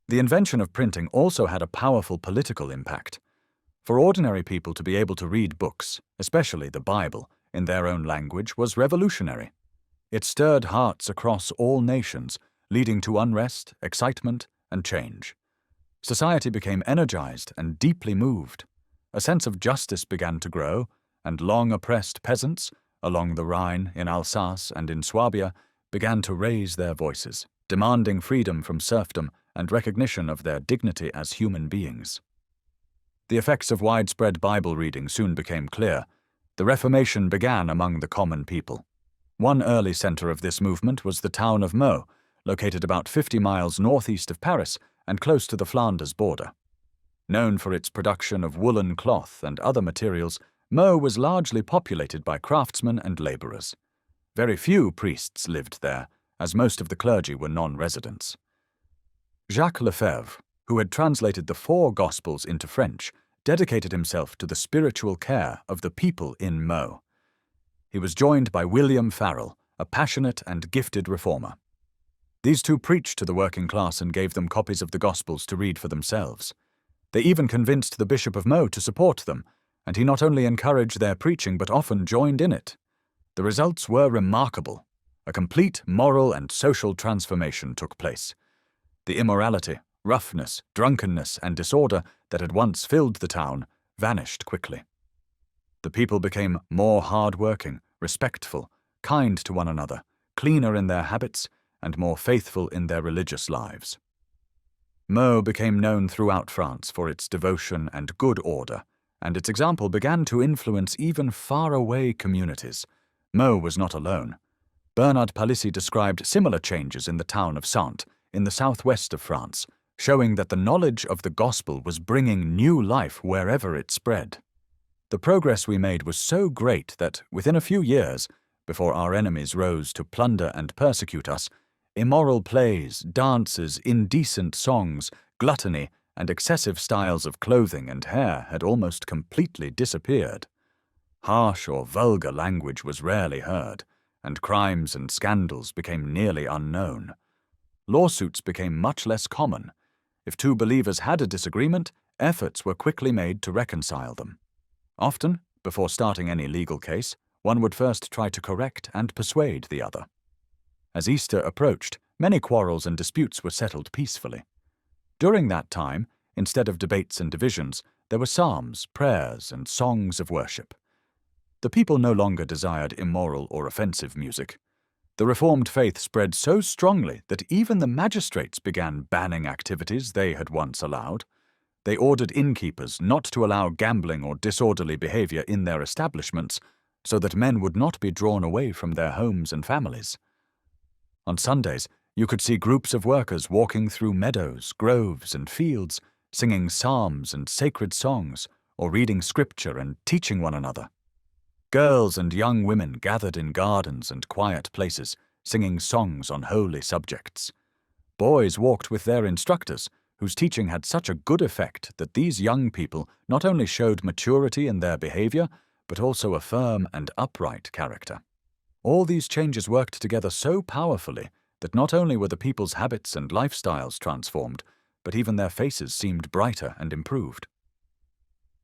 The invention of printing also had a powerful political impact. For ordinary people to be able to read books, especially the Bible, in their own language was revolutionary. It stirred hearts across all nations, leading to unrest, excitement, and change. Society became energized and deeply moved. A sense of justice began to grow, and long-oppressed peasants, along the Rhine, in Alsace, and in Swabia, began to raise their voices, demanding freedom from serfdom and recognition of their dignity as human beings. The effects of widespread Bible reading soon became clear. The Reformation began among the common people. One early center of this movement was the town of Meaux, located about 50 miles northeast of Paris and close to the Flanders border. Known for its production of woolen cloth and other materials, Meaux was largely populated by craftsmen and laborers. Very few priests lived there, as most of the clergy were non-residents. Jacques Lefebvre, who had translated the 4 Gospels into French, dedicated himself to the spiritual care of the people in Meaux. He was joined by William Farel, a passionate and gifted reformer. These two preached to the working class and gave them copies of the Gospels to read for themselves. They even convinced the Bishop of Meaux to support them, and he not only encouraged their preaching but often joined in it. The results were remarkable. A complete moral and social transformation took place. The immorality, roughness, drunkenness, and disorder that had once filled the town vanished quickly. The people became more hard-working, respectful, kind to one another, cleaner in their habits, and more faithful in their religious lives. Meaux became known throughout France for its devotion and good order, and its example began to influence even far-away communities. Meaux was not alone. Bernard Palissy described similar changes in the town of Saintes, in the southwest of France, showing that the knowledge of the gospel was bringing new life wherever it spread. The progress we made was so great that, within a few years, before our enemies rose to plunder and persecute us, immoral plays, dances, indecent songs, gluttony, and excessive styles of clothing and hair had almost completely disappeared. Harsh or vulgar language was rarely heard, and crimes and scandals became nearly unknown. Lawsuits became much less common. If two believers had a disagreement, efforts were quickly made to reconcile them. Often, before starting any legal case, one would first try to correct and persuade the other. As Easter approached, many quarrels and disputes were settled peacefully. During that time, instead of debates and divisions, there were psalms, prayers, and songs of worship. The people no longer desired immoral or offensive music. The Reformed faith spread so strongly that even the magistrates began banning activities they had once allowed. They ordered innkeepers not to allow gambling or disorderly behavior in their establishments, so that men would not be drawn away from their homes and families. On Sundays, you could see groups of workers walking through meadows, groves, and fields, singing psalms and sacred songs, or reading scripture and teaching one another. Girls and young women gathered in gardens and quiet places, singing songs on holy subjects. Boys walked with their instructors, whose teaching had such a good effect that these young people not only showed maturity in their behavior, but also a firm and upright character. All these changes worked together so powerfully that not only were the people's habits and lifestyles transformed, but even their faces seemed brighter and improved.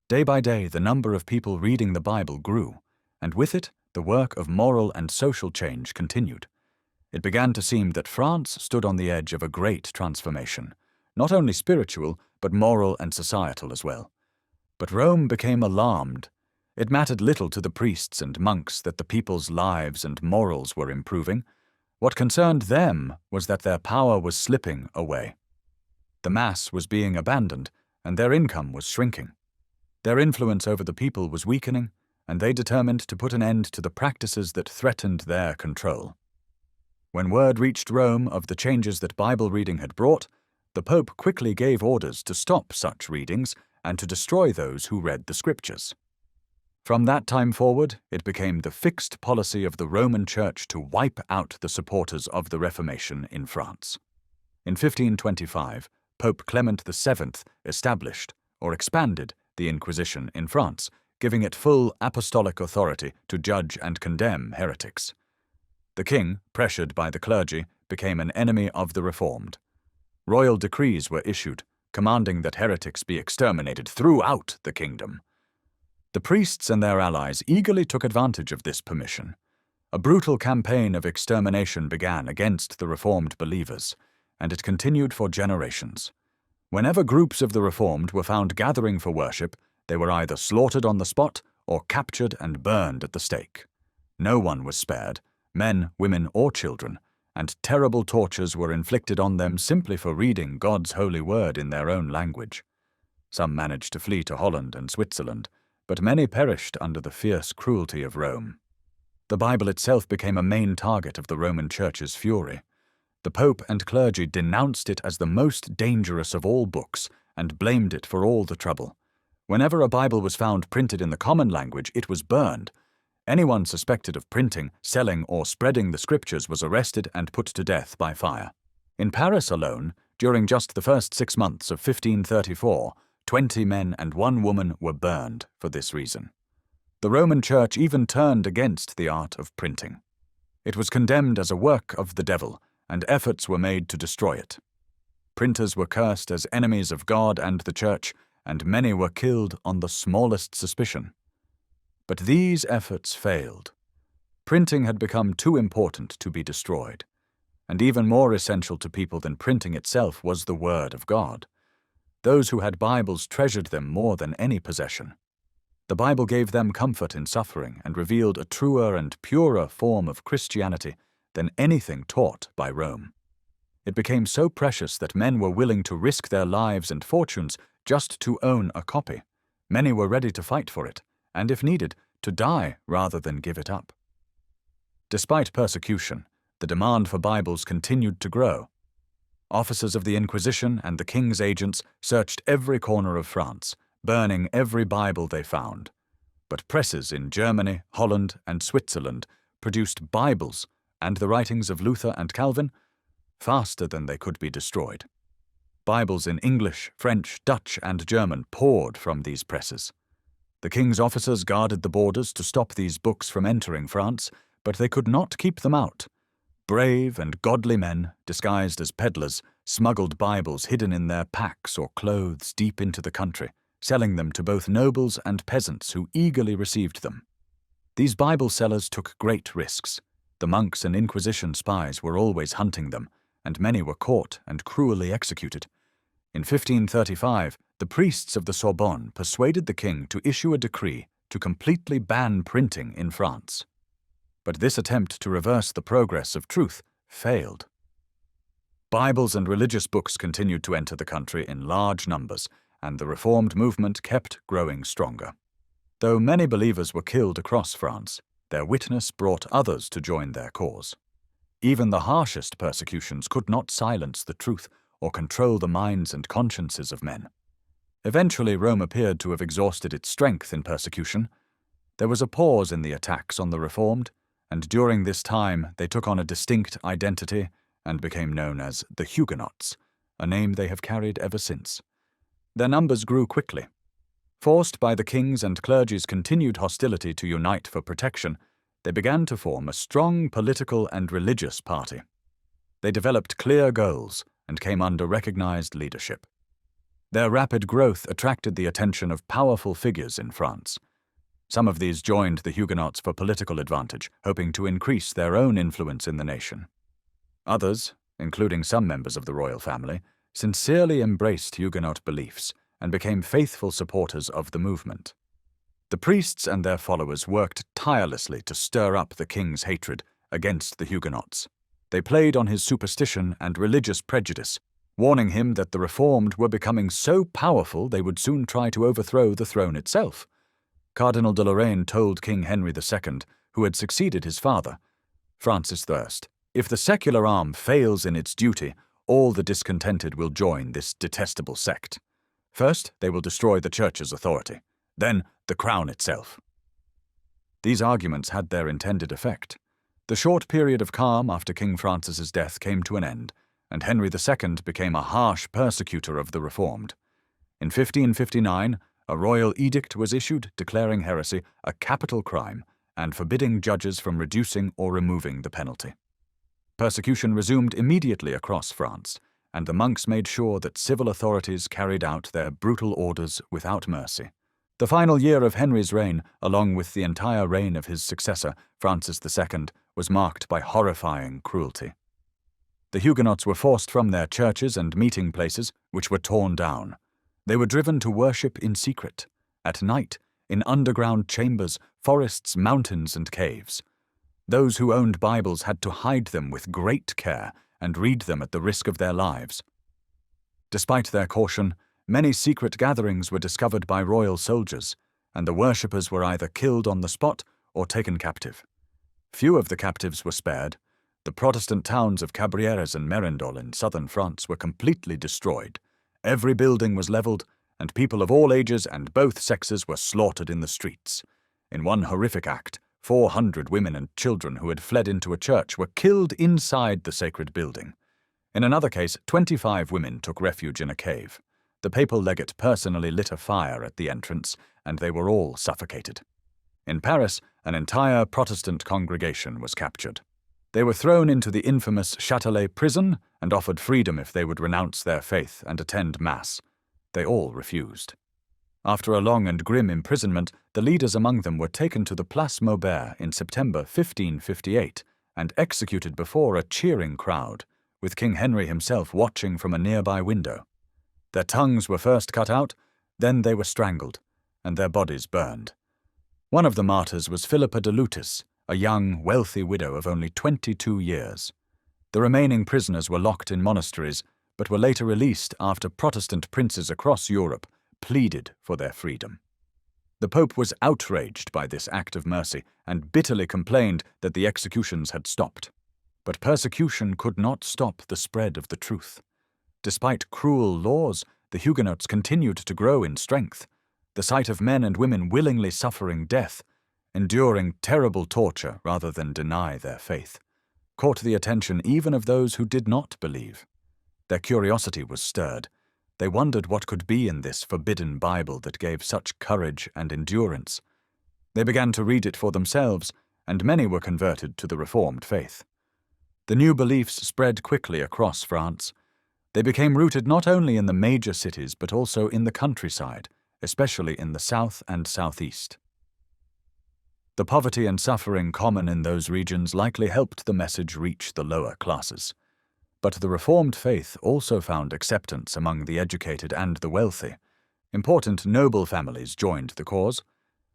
Day by day, the number of people reading the Bible grew, and with it, the work of moral and social change continued. It began to seem that France stood on the edge of a great transformation, not only spiritual, but moral and societal as well. But Rome became alarmed. It mattered little to the priests and monks that the people's lives and morals were improving. What concerned them was that their power was slipping away. The Mass was being abandoned, and their income was shrinking. Their influence over the people was weakening, and they determined to put an end to the practices that threatened their control. When word reached Rome of the changes that Bible reading had brought, the Pope quickly gave orders to stop such readings and to destroy those who read the Scriptures. From that time forward, it became the fixed policy of the Roman Church to wipe out the supporters of the Reformation in France. In 1525, Pope Clement VII established or expanded the Inquisition in France, giving it full apostolic authority to judge and condemn heretics. The king, pressured by the clergy, became an enemy of the Reformed. Royal decrees were issued, commanding that heretics be exterminated throughout the kingdom. The priests and their allies eagerly took advantage of this permission. A brutal campaign of extermination began against the Reformed believers, and it continued for generations. Whenever groups of the Reformed were found gathering for worship, they were either slaughtered on the spot or captured and burned at the stake. No one was spared, men, women, or children, and terrible tortures were inflicted on them simply for reading God's holy word in their own language. Some managed to flee to Holland and Switzerland, but many perished under the fierce cruelty of Rome. The Bible itself became a main target of the Roman Church's fury. The Pope and clergy denounced it as the most dangerous of all books and blamed it for all the trouble. Whenever a Bible was found printed in the common language, it was burned. Anyone suspected of printing, selling, or spreading the Scriptures was arrested and put to death by fire. In Paris alone, during just the first 6 months of 1534, 20 men and 1 woman were burned for this reason. The Roman Church even turned against the art of printing. It was condemned as a work of the devil, and efforts were made to destroy it. Printers were cursed as enemies of God and the Church, and many were killed on the smallest suspicion. But these efforts failed. Printing had become too important to be destroyed, and even more essential to people than printing itself was the Word of God. Those who had Bibles treasured them more than any possession. The Bible gave them comfort in suffering and revealed a truer and purer form of Christianity than anything taught by Rome. It became so precious that men were willing to risk their lives and fortunes just to own a copy. Many were ready to fight for it, and if needed, to die rather than give it up. Despite persecution, the demand for Bibles continued to grow. Officers of the Inquisition and the king's agents searched every corner of France, burning every Bible they found. But presses in Germany, Holland, and Switzerland produced Bibles and the writings of Luther and Calvin faster than they could be destroyed. Bibles in English, French, Dutch, and German poured from these presses. The king's officers guarded the borders to stop these books from entering France, but they could not keep them out. Brave and godly men, disguised as peddlers, smuggled Bibles hidden in their packs or clothes deep into the country, selling them to both nobles and peasants who eagerly received them. These Bible sellers took great risks. The monks and Inquisition spies were always hunting them, and many were caught and cruelly executed. In 1535, the priests of the Sorbonne persuaded the king to issue a decree to completely ban printing in France. But this attempt to reverse the progress of truth failed. Bibles and religious books continued to enter the country in large numbers, and the Reformed movement kept growing stronger. Though many believers were killed across France, their witness brought others to join their cause. Even the harshest persecutions could not silence the truth or control the minds and consciences of men. Eventually, Rome appeared to have exhausted its strength in persecution. There was a pause in the attacks on the Reformed, and during this time they took on a distinct identity and became known as the Huguenots, a name they have carried ever since. Their numbers grew quickly. Forced by the king's and clergy's continued hostility to unite for protection, they began to form a strong political and religious party. They developed clear goals and came under recognized leadership. Their rapid growth attracted the attention of powerful figures in France. Some of these joined the Huguenots for political advantage, hoping to increase their own influence in the nation. Others, including some members of the royal family, sincerely embraced Huguenot beliefs and became faithful supporters of the movement. The priests and their followers worked tirelessly to stir up the king's hatred against the Huguenots. They played on his superstition and religious prejudice, warning him that the Reformed were becoming so powerful they would soon try to overthrow the throne itself. Cardinal de Lorraine told King Henry II, who had succeeded his father, Francis I, "If the secular arm fails in its duty, all the discontented will join this detestable sect. First, they will destroy the Church's authority, then the crown itself." These arguments had their intended effect. The short period of calm after King Francis's death came to an end, and Henry II became a harsh persecutor of the Reformed. In 1559, a royal edict was issued declaring heresy a capital crime and forbidding judges from reducing or removing the penalty. Persecution resumed immediately across France, and the monks made sure that civil authorities carried out their brutal orders without mercy. The final year of Henry's reign, along with the entire reign of his successor, Francis II, was marked by horrifying cruelty. The Huguenots were forced from their churches and meeting places, which were torn down. They were driven to worship in secret, at night, in underground chambers, forests, mountains, and caves. Those who owned Bibles had to hide them with great care and read them at the risk of their lives. Despite their caution, many secret gatherings were discovered by royal soldiers, and the worshippers were either killed on the spot or taken captive. Few of the captives were spared. The Protestant towns of Cabrieres and Merindol in southern France were completely destroyed. Every building was leveled, and people of all ages and both sexes were slaughtered in the streets. In one horrific act, 400 women and children who had fled into a church were killed inside the sacred building. In another case, 25 women took refuge in a cave. The papal legate personally lit a fire at the entrance, and they were all suffocated. In Paris, an entire Protestant congregation was captured. They were thrown into the infamous Châtelet prison and offered freedom if they would renounce their faith and attend Mass. They all refused. After a long and grim imprisonment, the leaders among them were taken to the Place Maubert in September 1558 and executed before a cheering crowd, with King Henry himself watching from a nearby window. Their tongues were first cut out, then they were strangled, and their bodies burned. One of the martyrs was Philippa de Lutis, a young, wealthy widow of only 22 years. The remaining prisoners were locked in monasteries, but were later released after Protestant princes across Europe pleaded for their freedom. The Pope was outraged by this act of mercy and bitterly complained that the executions had stopped. But persecution could not stop the spread of the truth. Despite cruel laws, the Huguenots continued to grow in strength. The sight of men and women willingly suffering death, enduring terrible torture rather than deny their faith, caught the attention even of those who did not believe. Their curiosity was stirred. They wondered what could be in this forbidden Bible that gave such courage and endurance. They began to read it for themselves, and many were converted to the Reformed faith. The new beliefs spread quickly across France. They became rooted not only in the major cities but also in the countryside, especially in the south and southeast. The poverty and suffering common in those regions likely helped the message reach the lower classes. But the Reformed faith also found acceptance among the educated and the wealthy. Important noble families joined the cause.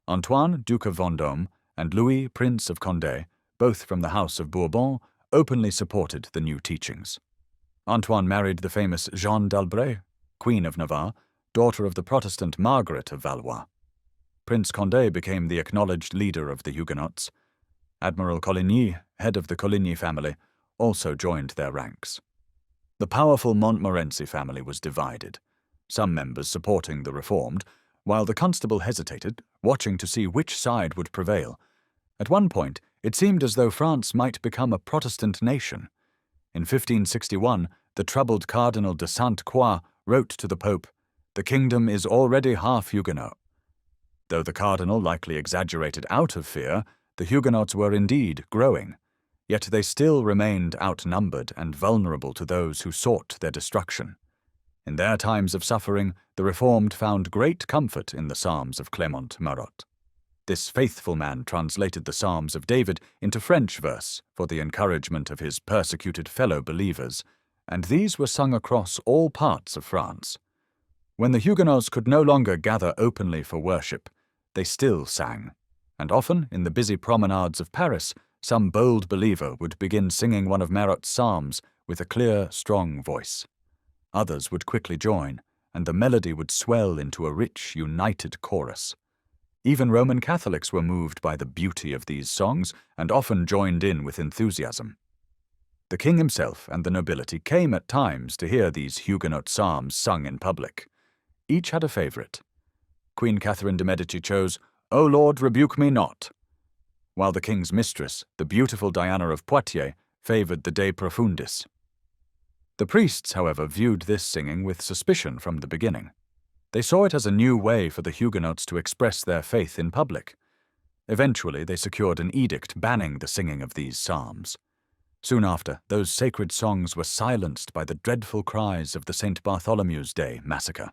Antoine, Duke of Vendôme, and Louis, Prince of Condé, both from the House of Bourbon, openly supported the new teachings. Antoine married the famous Jeanne d'Albret, Queen of Navarre, daughter of the Protestant Margaret of Vaudois. Prince Condé became the acknowledged leader of the Huguenots. Admiral Coligny, head of the Coligny family, also joined their ranks. The powerful Montmorency family was divided, some members supporting the Reformed, while the Constable hesitated, watching to see which side would prevail. At one point, it seemed as though France might become a Protestant nation. In 1561, the troubled Cardinal de Sainte-Croix wrote to the Pope, "The kingdom is already half Huguenot." Though the cardinal likely exaggerated out of fear, the Huguenots were indeed growing. Yet they still remained outnumbered and vulnerable to those who sought their destruction. In their times of suffering, the Reformed found great comfort in the Psalms of Clement Marot. This faithful man translated the Psalms of David into French verse for the encouragement of his persecuted fellow believers, and these were sung across all parts of France. When the Huguenots could no longer gather openly for worship, they still sang, and often, in the busy promenades of Paris, some bold believer would begin singing one of Marot's psalms with a clear, strong voice. Others would quickly join, and the melody would swell into a rich, united chorus. Even Roman Catholics were moved by the beauty of these songs and often joined in with enthusiasm. The king himself and the nobility came at times to hear these Huguenot psalms sung in public. Each had a favourite. Queen Catherine de' Medici chose, "O Lord, rebuke me not," while the king's mistress, the beautiful Diana of Poitiers, favoured the De Profundis. The priests, however, viewed this singing with suspicion from the beginning. They saw it as a new way for the Huguenots to express their faith in public. Eventually, they secured an edict banning the singing of these psalms. Soon after, those sacred songs were silenced by the dreadful cries of the St. Bartholomew's Day massacre.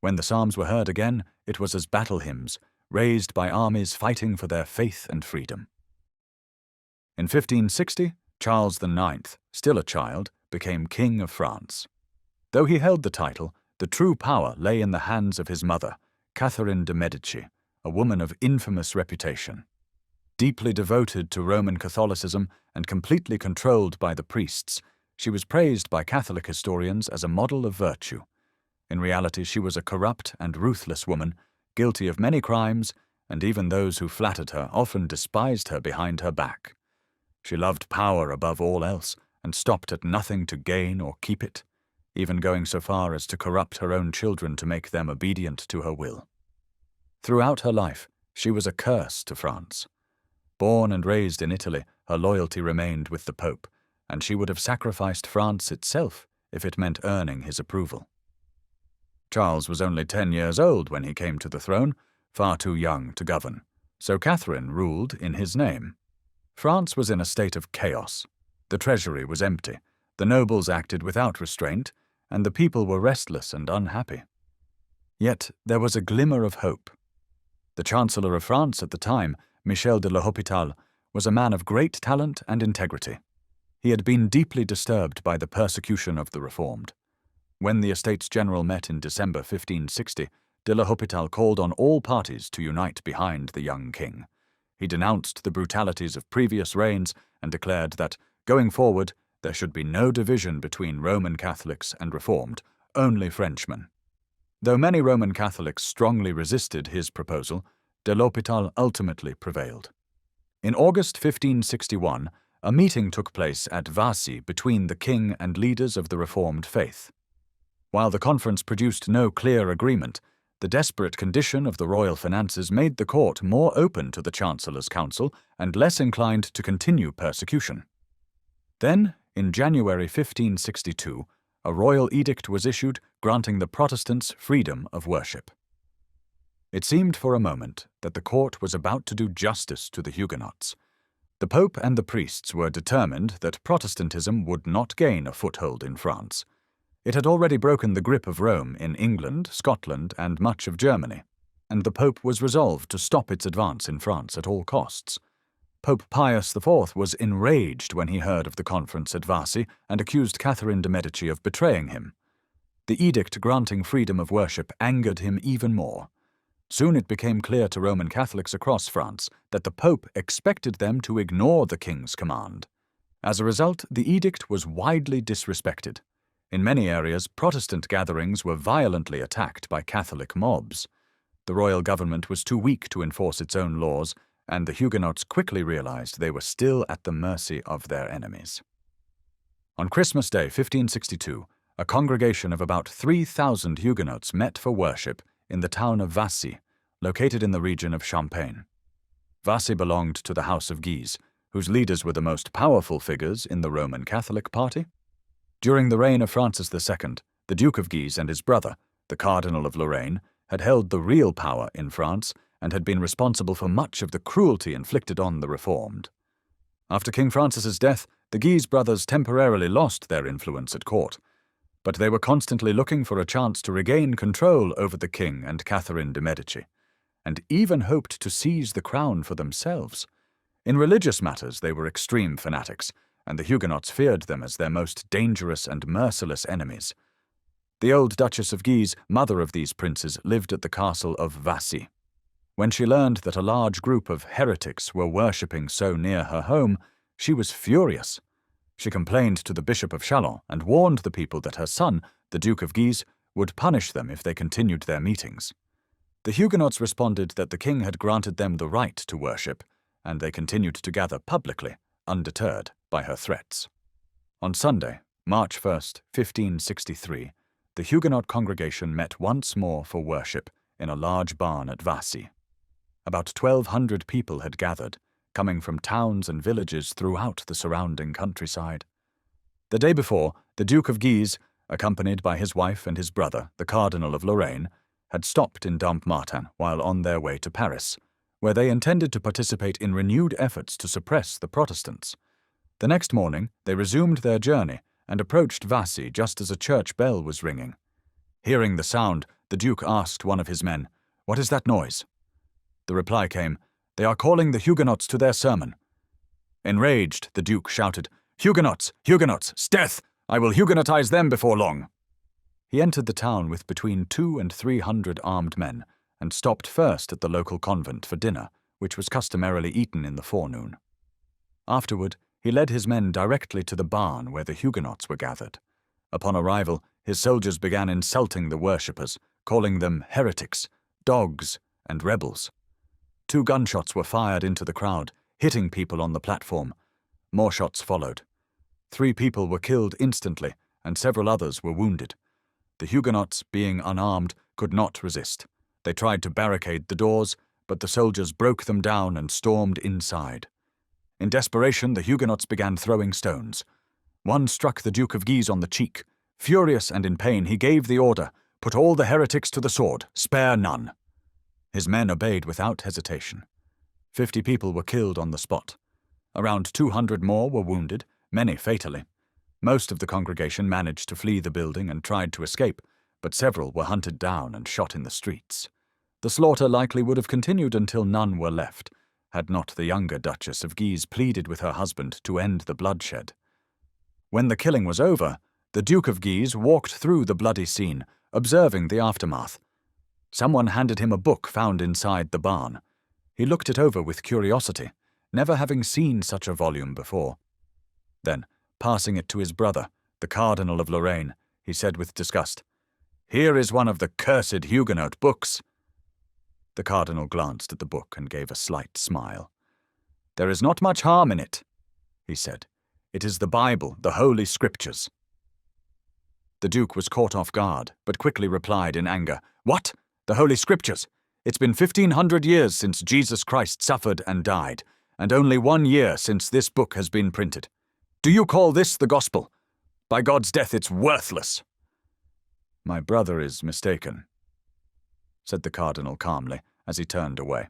When the psalms were heard again, it was as battle hymns, raised by armies fighting for their faith and freedom. In 1560, Charles IX, still a child, became King of France. Though he held the title, the true power lay in the hands of his mother, Catherine de' Medici, a woman of infamous reputation. Deeply devoted to Roman Catholicism and completely controlled by the priests, she was praised by Catholic historians as a model of virtue. In reality, she was a corrupt and ruthless woman, guilty of many crimes, and even those who flattered her often despised her behind her back. She loved power above all else, and stopped at nothing to gain or keep it, even going so far as to corrupt her own children to make them obedient to her will. Throughout her life, she was a curse to France. Born and raised in Italy, her loyalty remained with the Pope, and she would have sacrificed France itself if it meant earning his approval. Charles was only 10 years old when he came to the throne, far too young to govern, so Catherine ruled in his name. France was in a state of chaos. The treasury was empty, the nobles acted without restraint, and the people were restless and unhappy. Yet there was a glimmer of hope. The Chancellor of France at the time, Michel de l'Hôpital, was a man of great talent and integrity. He had been deeply disturbed by the persecution of the Reformed. When the Estates General met in December 1560, de l'Hôpital called on all parties to unite behind the young king. He denounced the brutalities of previous reigns and declared that, going forward, there should be no division between Roman Catholics and Reformed, only Frenchmen. Though many Roman Catholics strongly resisted his proposal, de l'Hôpital ultimately prevailed. In August 1561, a meeting took place at Vassy between the king and leaders of the Reformed faith. While the conference produced no clear agreement, the desperate condition of the royal finances made the court more open to the Chancellor's counsel and less inclined to continue persecution. Then, in January 1562, a royal edict was issued granting the Protestants freedom of worship. It seemed for a moment that the court was about to do justice to the Huguenots. The Pope and the priests were determined that Protestantism would not gain a foothold in France. It had already broken the grip of Rome in England, Scotland, and much of Germany, and the Pope was resolved to stop its advance in France at all costs. Pope Pius IV was enraged when he heard of the conference at Vassy and accused Catherine de' Medici of betraying him. The edict granting freedom of worship angered him even more. Soon it became clear to Roman Catholics across France that the Pope expected them to ignore the king's command. As a result, the edict was widely disrespected. In many areas, Protestant gatherings were violently attacked by Catholic mobs. The royal government was too weak to enforce its own laws, and the Huguenots quickly realized they were still at the mercy of their enemies. On Christmas Day 1562, a congregation of about 3,000 Huguenots met for worship in the town of Vassy, located in the region of Champagne. Vassy belonged to the House of Guise, whose leaders were the most powerful figures in the Roman Catholic party. During the reign of Francis II, the Duke of Guise and his brother, the Cardinal of Lorraine, had held the real power in France and had been responsible for much of the cruelty inflicted on the Reformed. After King Francis's death, the Guise brothers temporarily lost their influence at court, but they were constantly looking for a chance to regain control over the king and Catherine de' Medici, and even hoped to seize the crown for themselves. In religious matters, they were extreme fanatics, and the Huguenots feared them as their most dangerous and merciless enemies. The old Duchess of Guise, mother of these princes, lived at the castle of Vassy. When she learned that a large group of heretics were worshipping so near her home, she was furious. She complained to the Bishop of Châlons and warned the people that her son, the Duke of Guise, would punish them if they continued their meetings. The Huguenots responded that the king had granted them the right to worship, and they continued to gather publicly, undeterred by her threats. On Sunday, March 1st, 1563, the Huguenot congregation met once more for worship in a large barn at Vassy. About 1,200 people had gathered, coming from towns and villages throughout the surrounding countryside. The day before, the Duke of Guise, accompanied by his wife and his brother, the Cardinal of Lorraine, had stopped in Dampmartin while on their way to Paris, where they intended to participate in renewed efforts to suppress the Protestants. The next morning, they resumed their journey and approached Vassy just as a church bell was ringing. Hearing the sound, the Duke asked one of his men, "What is that noise?" The reply came, "They are calling the Huguenots to their sermon." Enraged, the Duke shouted, "Huguenots! Huguenots! 'Sdeath! I will Huguenotize them before long!" He entered the town with between 200 and 300 armed men and stopped first at the local convent for dinner, which was customarily eaten in the forenoon. Afterward, he led his men directly to the barn where the Huguenots were gathered. Upon arrival, his soldiers began insulting the worshippers, calling them heretics, dogs, and rebels. 2 gunshots were fired into the crowd, hitting people on the platform. More shots followed. 3 people were killed instantly, and several others were wounded. The Huguenots, being unarmed, could not resist. They tried to barricade the doors, but the soldiers broke them down and stormed inside. In desperation, the Huguenots began throwing stones. One struck the Duke of Guise on the cheek. Furious and in pain, he gave the order, "Put all the heretics to the sword, spare none." His men obeyed without hesitation. 50 people were killed on the spot. Around 200 more were wounded, many fatally. Most of the congregation managed to flee the building and tried to escape, but several were hunted down and shot in the streets. The slaughter likely would have continued until none were left, had not the younger Duchess of Guise pleaded with her husband to end the bloodshed. When the killing was over, the Duke of Guise walked through the bloody scene, observing the aftermath. Someone handed him a book found inside the barn. He looked it over with curiosity, never having seen such a volume before. Then, passing it to his brother, the Cardinal of Lorraine, he said with disgust, "Here is one of the cursed Huguenot books." The Cardinal glanced at the book and gave a slight smile. "There is not much harm in it," he said. "It is the Bible, the Holy Scriptures." The Duke was caught off guard, but quickly replied in anger, "What? The Holy Scriptures? It's been 1,500 years since Jesus Christ suffered and died, and only 1 year since this book has been printed. Do you call this the gospel? By God's death, it's worthless." "My brother is mistaken," said the Cardinal calmly, as he turned away.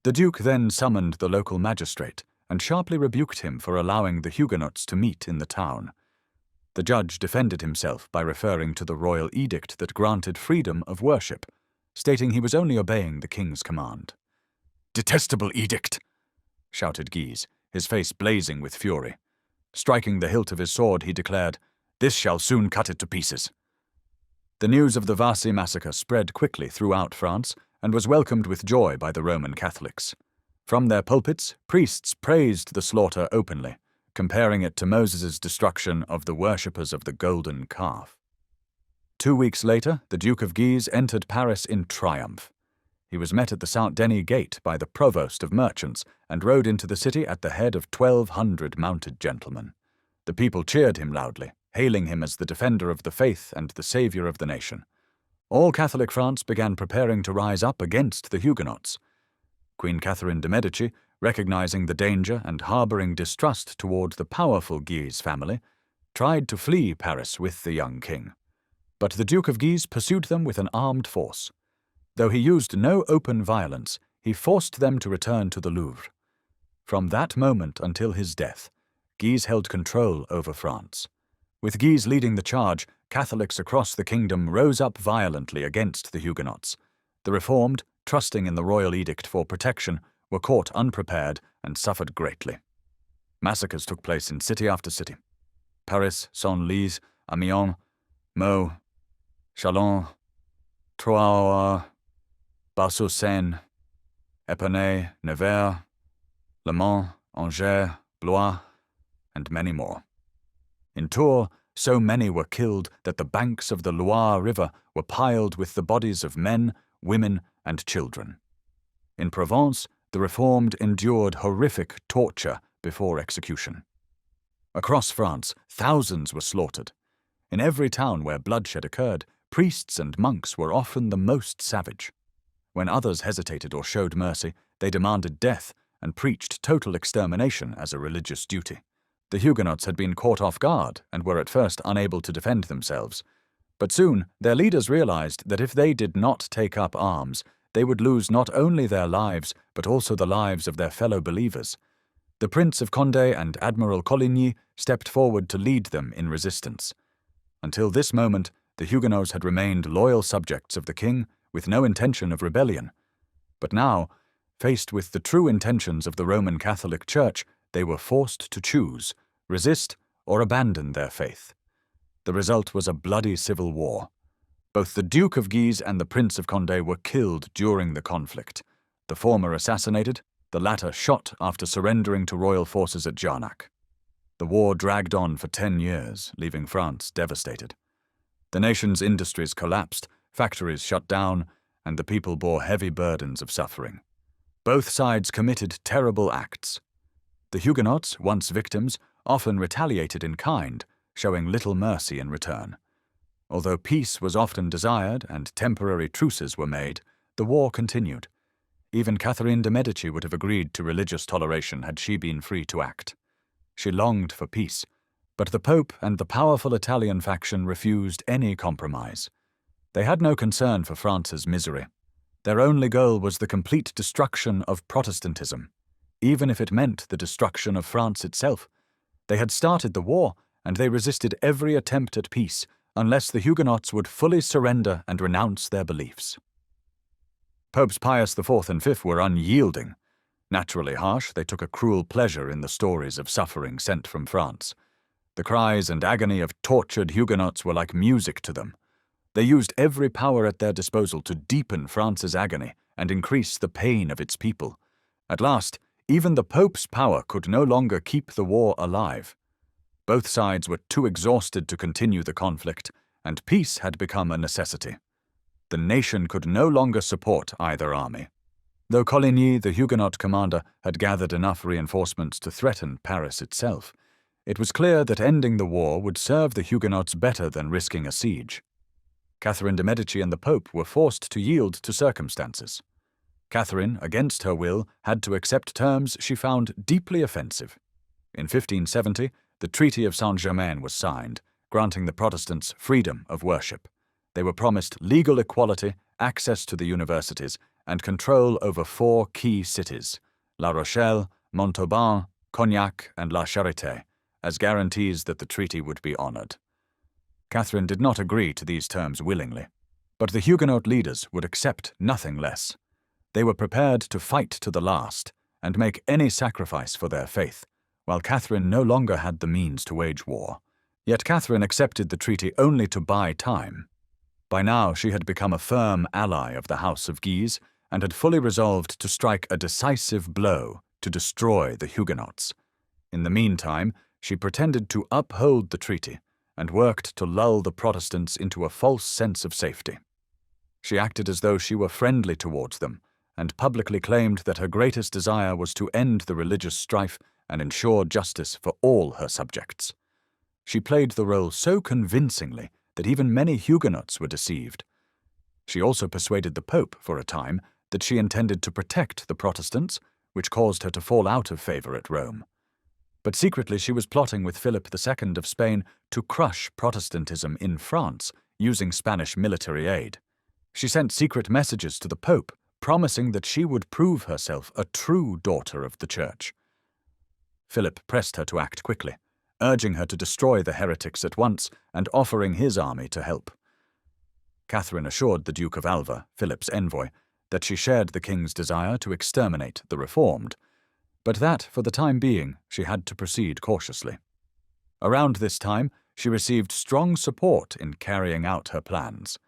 The Duke then summoned the local magistrate and sharply rebuked him for allowing the Huguenots to meet in the town. The judge defended himself by referring to the royal edict that granted freedom of worship, stating he was only obeying the king's command. "Detestable edict!" shouted Guise, his face blazing with fury. Striking the hilt of his sword, he declared, "This shall soon cut it to pieces." The news of the Vassy massacre spread quickly throughout France and was welcomed with joy by the Roman Catholics. From their pulpits, priests praised the slaughter openly, comparing it to Moses' destruction of the worshippers of the golden calf. 2 weeks later, the Duke of Guise entered Paris in triumph. He was met at the Saint-Denis gate by the provost of merchants and rode into the city at the head of 1,200 mounted gentlemen. The people cheered him loudly, hailing him as the defender of the faith and the saviour of the nation. All Catholic France began preparing to rise up against the Huguenots. Queen Catherine de' Medici, recognizing the danger and harbouring distrust toward the powerful Guise family, tried to flee Paris with the young king. But the Duke of Guise pursued them with an armed force. Though he used no open violence, he forced them to return to the Louvre. From that moment until his death, Guise held control over France. With Guise leading the charge, Catholics across the kingdom rose up violently against the Huguenots. The Reformed, trusting in the royal edict for protection, were caught unprepared and suffered greatly. Massacres took place in city after city. Paris, Senlis, Amiens, Meaux, Chalon, Troyes, Bar-sur-Seine, Epernay, Nevers, Le Mans, Angers, Blois, and many more. In Tours, so many were killed that the banks of the Loire River were piled with the bodies of men, women, and children. In Provence, the Reformed endured horrific torture before execution. Across France, thousands were slaughtered. In every town where bloodshed occurred, priests and monks were often the most savage. When others hesitated or showed mercy, they demanded death and preached total extermination as a religious duty. The Huguenots had been caught off guard and were at first unable to defend themselves. But soon their leaders realized that if they did not take up arms, they would lose not only their lives, but also the lives of their fellow believers. The Prince of Condé and Admiral Coligny stepped forward to lead them in resistance. Until this moment, the Huguenots had remained loyal subjects of the king with no intention of rebellion. But now, faced with the true intentions of the Roman Catholic Church, they were forced to choose, resist or abandon their faith. The result was a bloody civil war. Both the Duke of Guise and the Prince of Condé were killed during the conflict, the former assassinated, the latter shot after surrendering to royal forces at Jarnac. The war dragged on for 10 years, leaving France devastated. The nation's industries collapsed, factories shut down, and the people bore heavy burdens of suffering. Both sides committed terrible acts. The Huguenots, once victims, often retaliated in kind, showing little mercy in return. Although peace was often desired and temporary truces were made, the war continued. Even Catherine de' Medici would have agreed to religious toleration had she been free to act. She longed for peace, but the Pope and the powerful Italian faction refused any compromise. They had no concern for France's misery. Their only goal was the complete destruction of Protestantism, even if it meant the destruction of France itself. They had started the war, and they resisted every attempt at peace, unless the Huguenots would fully surrender and renounce their beliefs. Popes Pius IV and V were unyielding. Naturally harsh, they took a cruel pleasure in the stories of suffering sent from France. The cries and agony of tortured Huguenots were like music to them. They used every power at their disposal to deepen France's agony and increase the pain of its people. At last, even the Pope's power could no longer keep the war alive. Both sides were too exhausted to continue the conflict, and peace had become a necessity. The nation could no longer support either army. Though Coligny, the Huguenot commander, had gathered enough reinforcements to threaten Paris itself, it was clear that ending the war would serve the Huguenots better than risking a siege. Catherine de' Medici and the Pope were forced to yield to circumstances. Catherine, against her will, had to accept terms she found deeply offensive. In 1570, the Treaty of Saint-Germain was signed, granting the Protestants freedom of worship. They were promised legal equality, access to the universities, and control over 4 key cities, La Rochelle, Montauban, Cognac, and La Charité, as guarantees that the treaty would be honored. Catherine did not agree to these terms willingly, but the Huguenot leaders would accept nothing less. They were prepared to fight to the last and make any sacrifice for their faith, while Catherine no longer had the means to wage war. Yet Catherine accepted the treaty only to buy time. By now she had become a firm ally of the House of Guise and had fully resolved to strike a decisive blow to destroy the Huguenots. In the meantime, she pretended to uphold the treaty and worked to lull the Protestants into a false sense of safety. She acted as though she were friendly towards them, and publicly claimed that her greatest desire was to end the religious strife and ensure justice for all her subjects. She played the role so convincingly that even many Huguenots were deceived. She also persuaded the Pope, for a time, that she intended to protect the Protestants, which caused her to fall out of favor at Rome. But secretly she was plotting with Philip II of Spain to crush Protestantism in France using Spanish military aid. She sent secret messages to the Pope, promising that she would prove herself a true daughter of the Church. Philip pressed her to act quickly, urging her to destroy the heretics at once and offering his army to help. Catherine assured the Duke of Alva, Philip's envoy, that she shared the king's desire to exterminate the Reformed. but that, for the time being, she had to proceed cautiously. Around this time, she received strong support in carrying out her plans.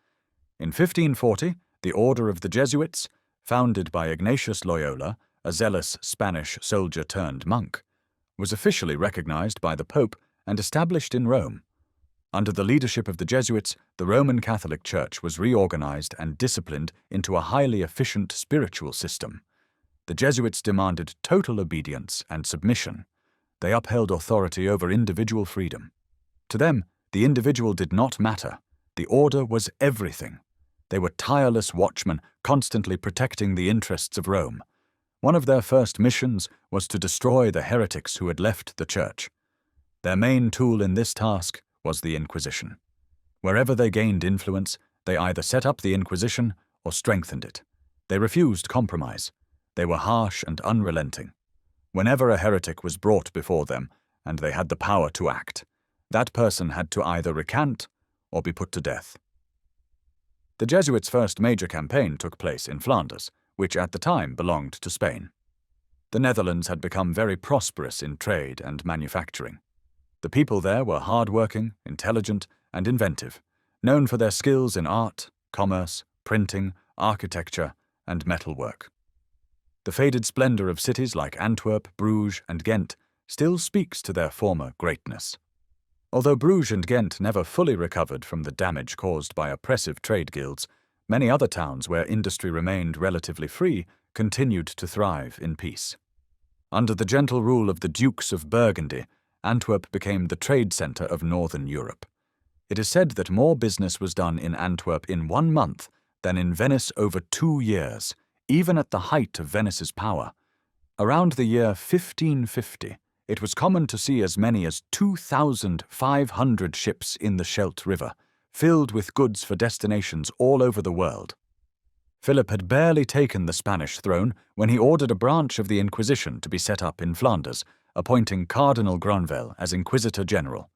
In 1540, the Order of the Jesuits, founded by Ignatius Loyola, a zealous Spanish soldier-turned-monk, was officially recognized by the Pope and established in Rome. Under the leadership of the Jesuits, the Roman Catholic Church was reorganized and disciplined into a highly efficient spiritual system. The Jesuits demanded total obedience and submission. They upheld authority over individual freedom. To them, the individual did not matter. The order was everything. They were tireless watchmen, constantly protecting the interests of Rome. One of their first missions was to destroy the heretics who had left the Church. Their main tool in this task was the Inquisition. Wherever they gained influence, they either set up the Inquisition or strengthened it. They refused compromise. They were harsh and unrelenting. Whenever a heretic was brought before them, and they had the power to act, that person had to either recant or be put to death. The Jesuits' first major campaign took place in Flanders, which at the time belonged to Spain. The Netherlands had become very prosperous in trade and manufacturing. The people there were hard-working, intelligent, and inventive, known for their skills in art, commerce, printing, architecture, and metalwork. The faded splendor of cities like Antwerp, Bruges, and Ghent still speaks to their former greatness. Although Bruges and Ghent never fully recovered from the damage caused by oppressive trade guilds, many other towns where industry remained relatively free continued to thrive in peace. Under the gentle rule of the Dukes of Burgundy, Antwerp became the trade centre of northern Europe. It is said that more business was done in Antwerp in 1 month than in Venice over 2 years, even at the height of Venice's power. Around the year 1550, it was common to see as many as 2,500 ships in the Scheldt River, filled with goods for destinations all over the world. Philip had barely taken the Spanish throne when he ordered a branch of the Inquisition to be set up in Flanders, appointing Cardinal Granvelle as Inquisitor General.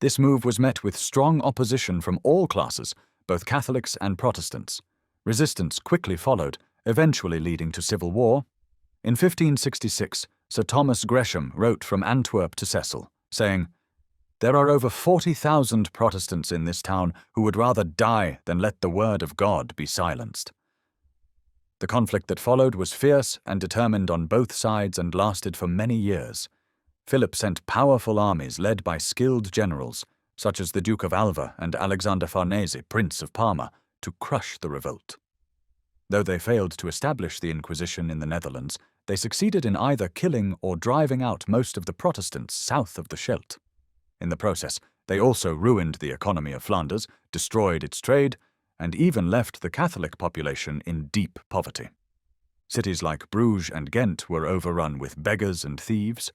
This move was met with strong opposition from all classes, both Catholics and Protestants. Resistance quickly followed, eventually leading to civil war. In 1566, Sir Thomas Gresham wrote from Antwerp to Cecil, saying, "There are over 40,000 Protestants in this town who would rather die than let the word of God be silenced." The conflict that followed was fierce and determined on both sides and lasted for many years. Philip sent powerful armies led by skilled generals, such as the Duke of Alva and Alexander Farnese, Prince of Parma, to crush the revolt. Though they failed to establish the Inquisition in the Netherlands, they succeeded in either killing or driving out most of the Protestants south of the Scheldt. In the process, they also ruined the economy of Flanders, destroyed its trade, and even left the Catholic population in deep poverty. Cities like Bruges and Ghent were overrun with beggars and thieves.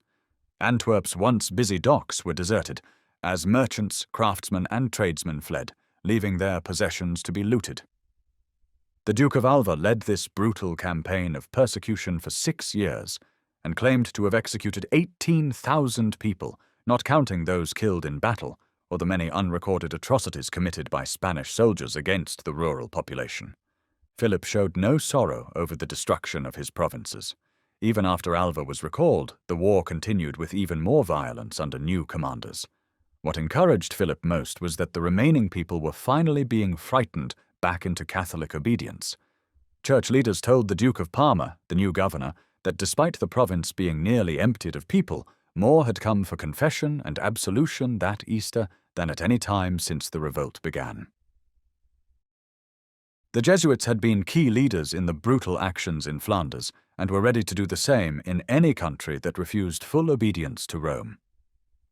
Antwerp's once busy docks were deserted, as merchants, craftsmen, and tradesmen fled, leaving their possessions to be looted. The Duke of Alva led this brutal campaign of persecution for 6 years and claimed to have executed 18,000 people, not counting those killed in battle or the many unrecorded atrocities committed by Spanish soldiers against the rural population. Philip showed no sorrow over the destruction of his provinces. Even after Alva was recalled, the war continued with even more violence under new commanders. What encouraged Philip most was that the remaining people were finally being frightened back into Catholic obedience. Church leaders told the Duke of Parma, the new governor, that despite the province being nearly emptied of people, more had come for confession and absolution that Easter than at any time since the revolt began. The Jesuits had been key leaders in the brutal actions in Flanders and were ready to do the same in any country that refused full obedience to Rome.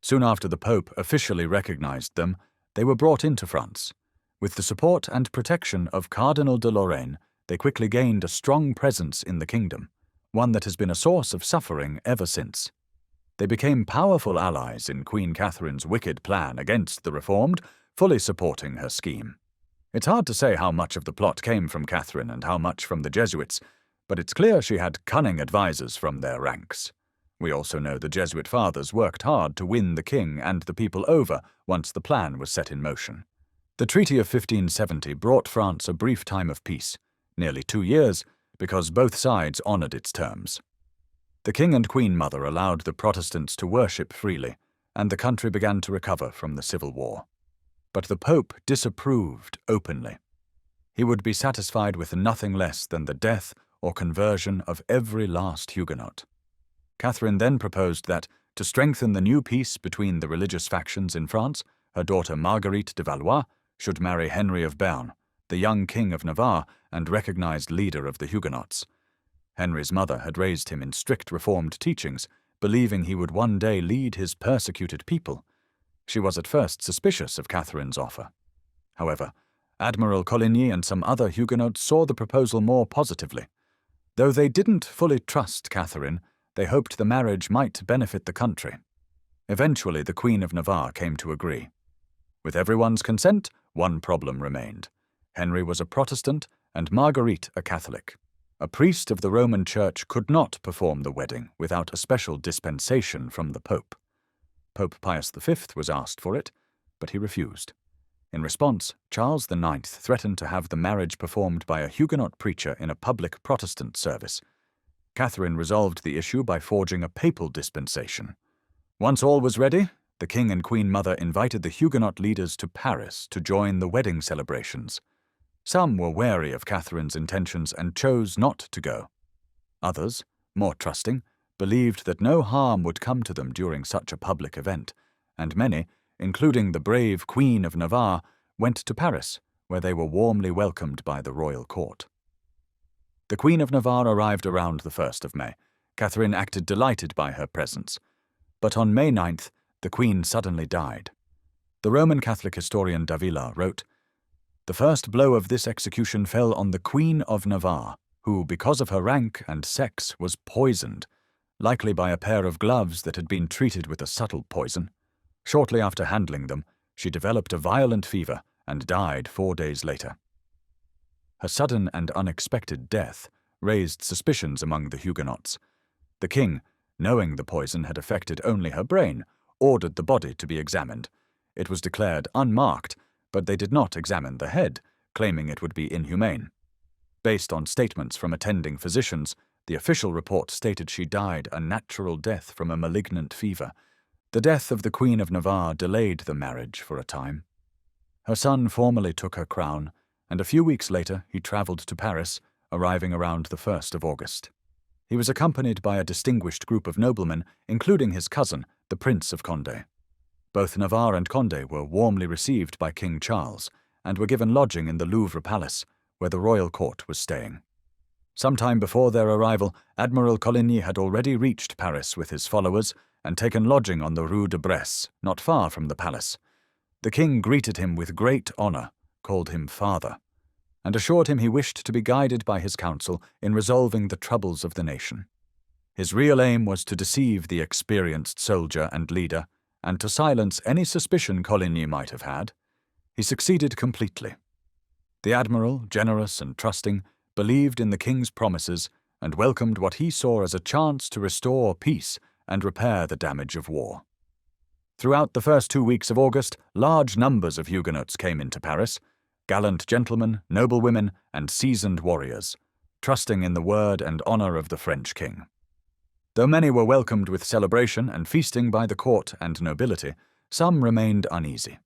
Soon after the Pope officially recognized them, they were brought into France. With the support and protection of Cardinal de Lorraine, they quickly gained a strong presence in the kingdom, one that has been a source of suffering ever since. They became powerful allies in Queen Catherine's wicked plan against the Reformed, fully supporting her scheme. It's hard to say how much of the plot came from Catherine and how much from the Jesuits, but it's clear she had cunning advisers from their ranks. We also know the Jesuit fathers worked hard to win the king and the people over once the plan was set in motion. The Treaty of 1570 brought France a brief time of peace, nearly 2 years, because both sides honoured its terms. The king and queen mother allowed the Protestants to worship freely, and the country began to recover from the civil war. But the Pope disapproved openly. He would be satisfied with nothing less than the death or conversion of every last Huguenot. Catherine then proposed that, to strengthen the new peace between the religious factions in France, her daughter Marguerite de Valois should marry Henry of Béarn, the young king of Navarre and recognized leader of the Huguenots. Henry's mother had raised him in strict Reformed teachings, believing he would one day lead his persecuted people. She was at first suspicious of Catherine's offer. However, Admiral Coligny and some other Huguenots saw the proposal more positively. Though they didn't fully trust Catherine, they hoped the marriage might benefit the country. Eventually, the Queen of Navarre came to agree. With everyone's consent, one problem remained. Henry was a Protestant and Marguerite a Catholic. A priest of the Roman Church could not perform the wedding without a special dispensation from the Pope. Pope Pius V was asked for it, but he refused. In response, Charles IX threatened to have the marriage performed by a Huguenot preacher in a public Protestant service. Catherine resolved the issue by forging a papal dispensation. Once all was ready, the king and queen mother invited the Huguenot leaders to Paris to join the wedding celebrations. Some were wary of Catherine's intentions and chose not to go. Others, more trusting, believed that no harm would come to them during such a public event, and many, including the brave Queen of Navarre, went to Paris, where they were warmly welcomed by the royal court. The Queen of Navarre arrived around the 1st of May. Catherine acted delighted by her presence. But on May 9th, the Queen suddenly died. The Roman Catholic historian Davila wrote, "The first blow of this execution fell on the Queen of Navarre, who, because of her rank and sex, was poisoned, likely by a pair of gloves that had been treated with a subtle poison. Shortly after handling them, she developed a violent fever and died 4 days later." Her sudden and unexpected death raised suspicions among the Huguenots. The king, knowing the poison had affected only her brain, ordered the body to be examined. It was declared unmarked, but they did not examine the head, claiming it would be inhumane. Based on statements from attending physicians, the official report stated she died a natural death from a malignant fever. The death of the Queen of Navarre delayed the marriage for a time. Her son formally took her crown, and a few weeks later he travelled to Paris, arriving around the 1st of August. He was accompanied by a distinguished group of noblemen, including his cousin, the Prince of Condé. Both Navarre and Condé were warmly received by King Charles, and were given lodging in the Louvre Palace, where the royal court was staying. Some time before their arrival, Admiral Coligny had already reached Paris with his followers and taken lodging on the Rue de Bresse, not far from the palace. The king greeted him with great honour, called him father, and assured him he wished to be guided by his counsel in resolving the troubles of the nation. His real aim was to deceive the experienced soldier and leader, and to silence any suspicion Coligny might have had. He succeeded completely. The admiral, generous and trusting, believed in the king's promises and welcomed what he saw as a chance to restore peace and repair the damage of war. Throughout the first 2 weeks of August, large numbers of Huguenots came into Paris, gallant gentlemen, noblewomen, and seasoned warriors, trusting in the word and honour of the French king. Though many were welcomed with celebration and feasting by the court and nobility, some remained uneasy.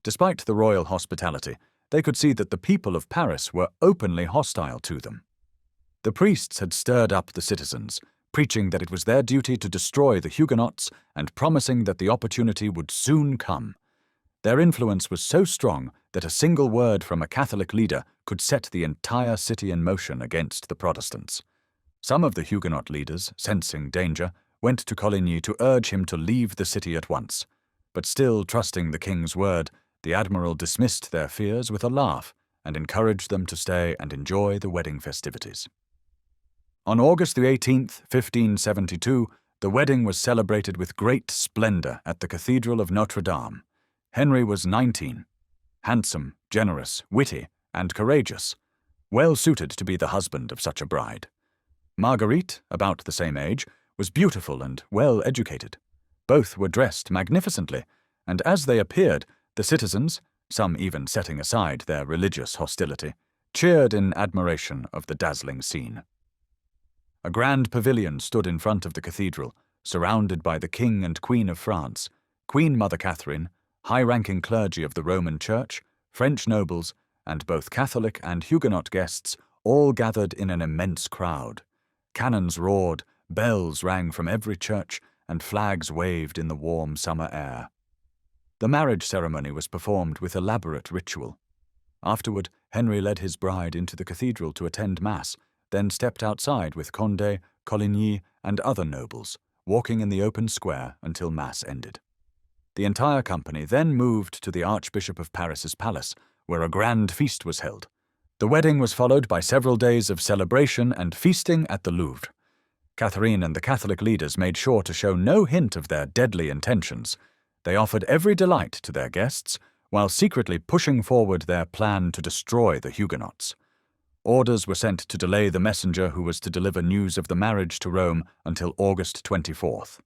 Despite the royal hospitality, they could see that the people of Paris were openly hostile to them. The priests had stirred up the citizens, preaching that it was their duty to destroy the Huguenots and promising that the opportunity would soon come. Their influence was so strong that a single word from a Catholic leader could set the entire city in motion against the Protestants. Some of the Huguenot leaders, sensing danger, went to Coligny to urge him to leave the city at once. But still trusting the king's word, the admiral dismissed their fears with a laugh and encouraged them to stay and enjoy the wedding festivities. On August the 18th, 1572, the wedding was celebrated with great splendour at the Cathedral of Notre Dame. Henry was 19, handsome, generous, witty, and courageous, well suited to be the husband of such a bride. Marguerite, about the same age, was beautiful and well educated. Both were dressed magnificently, and as they appeared, the citizens, some even setting aside their religious hostility, cheered in admiration of the dazzling scene. A grand pavilion stood in front of the cathedral, surrounded by the King and Queen of France, Queen Mother Catherine, high-ranking clergy of the Roman Church, French nobles, and both Catholic and Huguenot guests, all gathered in an immense crowd. Cannons roared, bells rang from every church, and flags waved in the warm summer air. The marriage ceremony was performed with elaborate ritual. Afterward, Henry led his bride into the cathedral to attend Mass, then stepped outside with Condé, Coligny, and other nobles, walking in the open square until Mass ended. The entire company then moved to the Archbishop of Paris's palace, where a grand feast was held. The wedding was followed by several days of celebration and feasting at the Louvre. Catherine and the Catholic leaders made sure to show no hint of their deadly intentions. They offered every delight to their guests, while secretly pushing forward their plan to destroy the Huguenots. Orders were sent to delay the messenger who was to deliver news of the marriage to Rome until August 24th.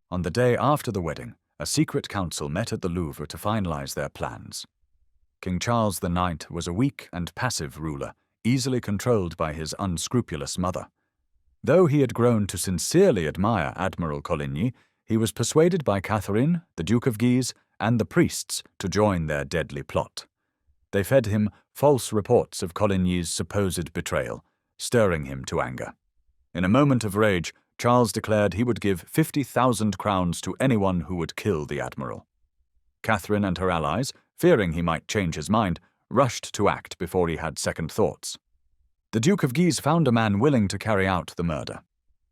On the day after the wedding, a secret council met at the Louvre to finalize their plans. King Charles IX was a weak and passive ruler, easily controlled by his unscrupulous mother. Though he had grown to sincerely admire Admiral Coligny, he was persuaded by Catherine, the Duke of Guise, and the priests to join their deadly plot. They fed him false reports of Coligny's supposed betrayal, stirring him to anger. In a moment of rage, Charles declared he would give 50,000 crowns to anyone who would kill the admiral. Catherine and her allies, fearing he might change his mind, rushed to act before he had second thoughts. The Duke of Guise found a man willing to carry out the murder.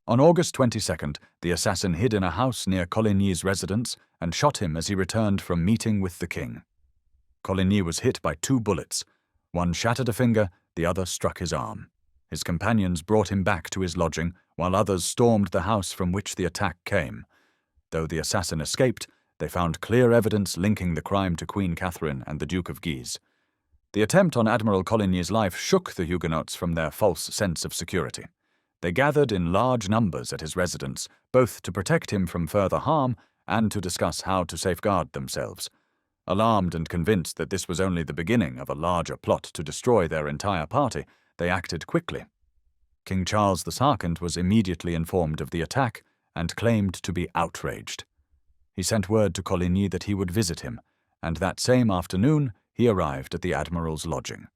On August 22nd, the assassin hid in a house near Coligny's residence and shot him as he returned from meeting with the king. Coligny was hit by 2 bullets. One shattered a finger, the other struck his arm. His companions brought him back to his lodging, while others stormed the house from which the attack came. Though the assassin escaped, they found clear evidence linking the crime to Queen Catherine and the Duke of Guise. The attempt on Admiral Coligny's life shook the Huguenots from their false sense of security. They gathered in large numbers at his residence, both to protect him from further harm and to discuss how to safeguard themselves. Alarmed and convinced that this was only the beginning of a larger plot to destroy their entire party, they acted quickly. King Charles II was immediately informed of the attack and claimed to be outraged. He sent word to Coligny that he would visit him, and that same afternoon he arrived at the admiral's lodging.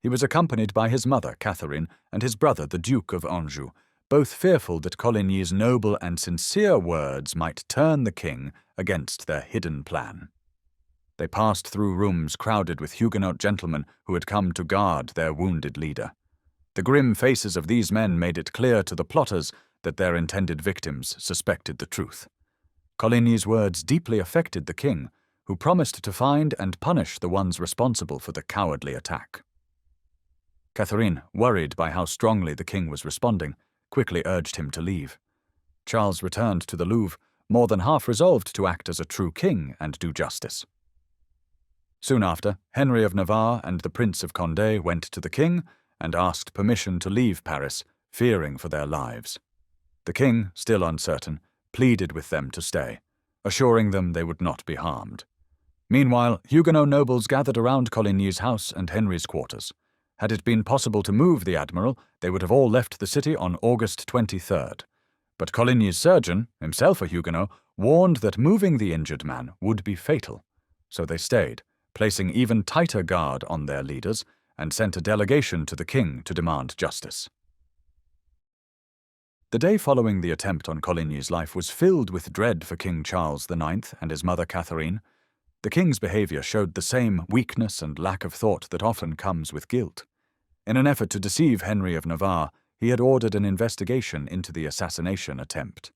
He was accompanied by his mother, Catherine, and his brother, the Duke of Anjou, both fearful that Coligny's noble and sincere words might turn the king against their hidden plan. They passed through rooms crowded with Huguenot gentlemen who had come to guard their wounded leader. The grim faces of these men made it clear to the plotters that their intended victims suspected the truth. Coligny's words deeply affected the king, who promised to find and punish the ones responsible for the cowardly attack. Catherine, worried by how strongly the king was responding, quickly urged him to leave. Charles returned to the Louvre, more than half resolved to act as a true king and do justice. Soon after, Henry of Navarre and the Prince of Condé went to the king and asked permission to leave Paris, fearing for their lives. The king, still uncertain, pleaded with them to stay, assuring them they would not be harmed. Meanwhile, Huguenot nobles gathered around Coligny's house and Henry's quarters. Had it been possible to move the admiral, they would have all left the city on August 23rd. But Coligny's surgeon, himself a Huguenot, warned that moving the injured man would be fatal. So they stayed, placing even tighter guard on their leaders, and sent a delegation to the king to demand justice. The day following the attempt on Coligny's life was filled with dread for King Charles IX and his mother Catherine. The king's behavior showed the same weakness and lack of thought that often comes with guilt. In an effort to deceive Henry of Navarre, he had ordered an investigation into the assassination attempt.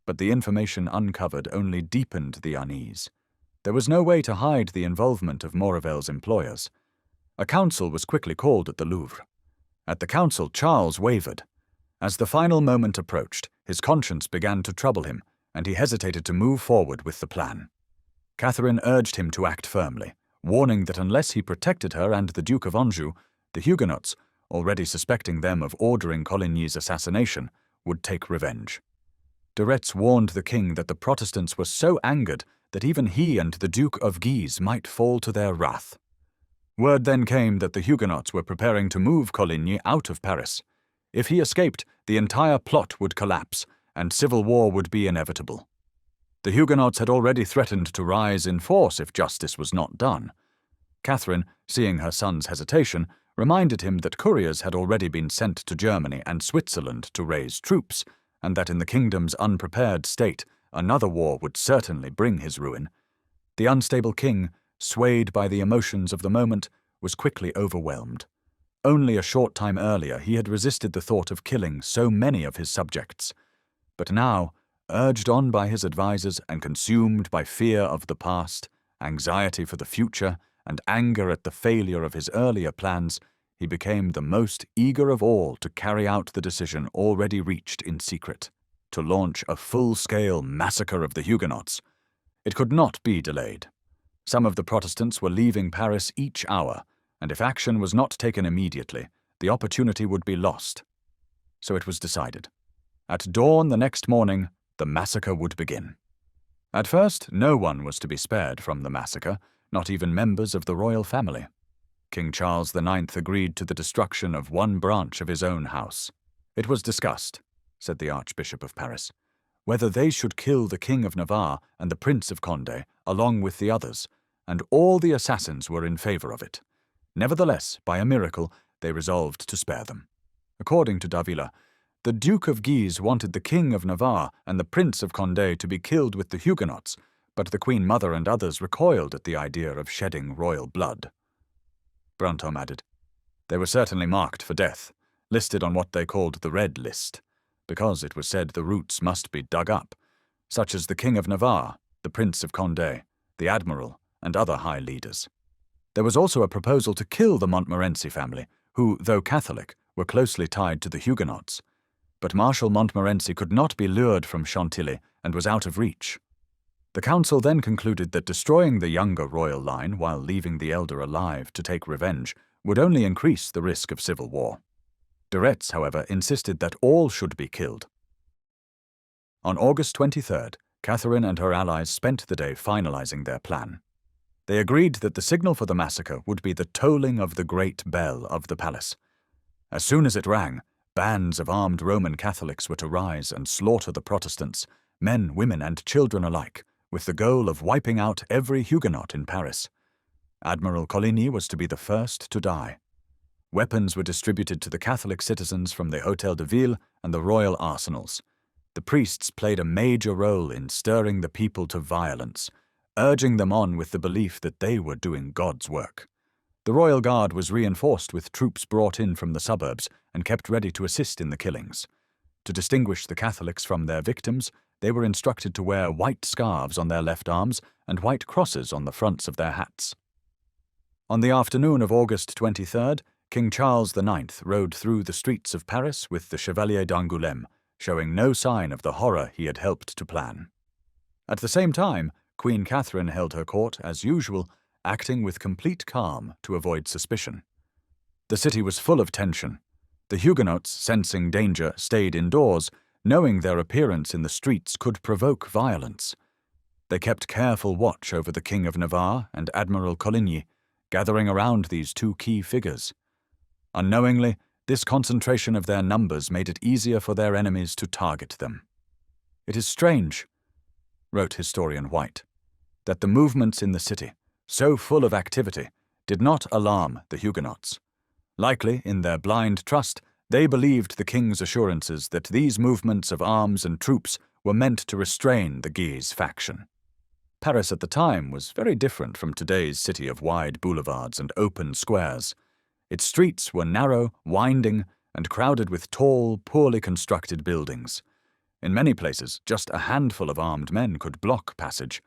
But the information uncovered only deepened the unease. There was no way to hide the involvement of Maurevel's employers. A council was quickly called at the Louvre. At the council, Charles wavered. As the final moment approached, his conscience began to trouble him, and he hesitated to move forward with the plan. Catherine urged him to act firmly, warning that unless he protected her and the Duke of Anjou, the Huguenots, already suspecting them of ordering Coligny's assassination, would take revenge. De Retz warned the king that the Protestants were so angered that even he and the Duke of Guise might fall to their wrath. Word then came that the Huguenots were preparing to move Coligny out of Paris. If he escaped, the entire plot would collapse, and civil war would be inevitable. The Huguenots had already threatened to rise in force if justice was not done. Catherine, seeing her son's hesitation, reminded him that couriers had already been sent to Germany and Switzerland to raise troops, and that in the kingdom's unprepared state another war would certainly bring his ruin. The unstable king, swayed by the emotions of the moment, was quickly overwhelmed. Only a short time earlier he had resisted the thought of killing so many of his subjects. But now, urged on by his advisers and consumed by fear of the past, anxiety for the future, and anger at the failure of his earlier plans, he became the most eager of all to carry out the decision already reached in secret, to launch a full-scale massacre of the Huguenots. It could not be delayed. Some of the Protestants were leaving Paris each hour, and if action was not taken immediately, the opportunity would be lost. So it was decided. At dawn the next morning, the massacre would begin. At first, no one was to be spared from the massacre, not even members of the royal family. King Charles IX agreed to the destruction of one branch of his own house. It was discussed, said the Archbishop of Paris, whether they should kill the King of Navarre and the Prince of Condé along with the others, and all the assassins were in favour of it. Nevertheless, by a miracle, they resolved to spare them. According to Davila, the Duke of Guise wanted the King of Navarre and the Prince of Condé to be killed with the Huguenots, but the Queen Mother and others recoiled at the idea of shedding royal blood. Brantôme added, they were certainly marked for death, listed on what they called the Red List, because it was said the roots must be dug up, such as the King of Navarre, the Prince of Condé, the Admiral, and other high leaders. There was also a proposal to kill the Montmorency family, who, though Catholic, were closely tied to the Huguenots. But Marshal Montmorency could not be lured from Chantilly and was out of reach. The council then concluded that destroying the younger royal line while leaving the elder alive to take revenge would only increase the risk of civil war. De Retz, however, insisted that all should be killed. On August 23rd, Catherine and her allies spent the day finalizing their plan. They agreed that the signal for the massacre would be the tolling of the great bell of the palace. As soon as it rang, bands of armed Roman Catholics were to rise and slaughter the Protestants, men, women, and children alike, with the goal of wiping out every Huguenot in Paris. Admiral Coligny was to be the first to die. Weapons were distributed to the Catholic citizens from the Hôtel de Ville and the royal arsenals. The priests played a major role in stirring the people to violence, urging them on with the belief that they were doing God's work. The royal guard was reinforced with troops brought in from the suburbs and kept ready to assist in the killings. To distinguish the Catholics from their victims, they were instructed to wear white scarves on their left arms and white crosses on the fronts of their hats. On the afternoon of August 23rd, King Charles IX rode through the streets of Paris with the Chevalier d'Angoulême, showing no sign of the horror he had helped to plan. At the same time, Queen Catherine held her court as usual, acting with complete calm to avoid suspicion. The city was full of tension. The Huguenots, sensing danger, stayed indoors, knowing their appearance in the streets could provoke violence. They kept careful watch over the King of Navarre and Admiral Coligny, gathering around these two key figures. Unknowingly, this concentration of their numbers made it easier for their enemies to target them. It is strange, wrote historian White, that the movements in the city, so full of activity, did not alarm the Huguenots. Likely, in their blind trust, they believed the king's assurances that these movements of arms and troops were meant to restrain the Guise faction. Paris at the time was very different from today's city of wide boulevards and open squares. Its streets were narrow, winding, and crowded with tall, poorly constructed buildings. In many places, just a handful of armed men could block passage.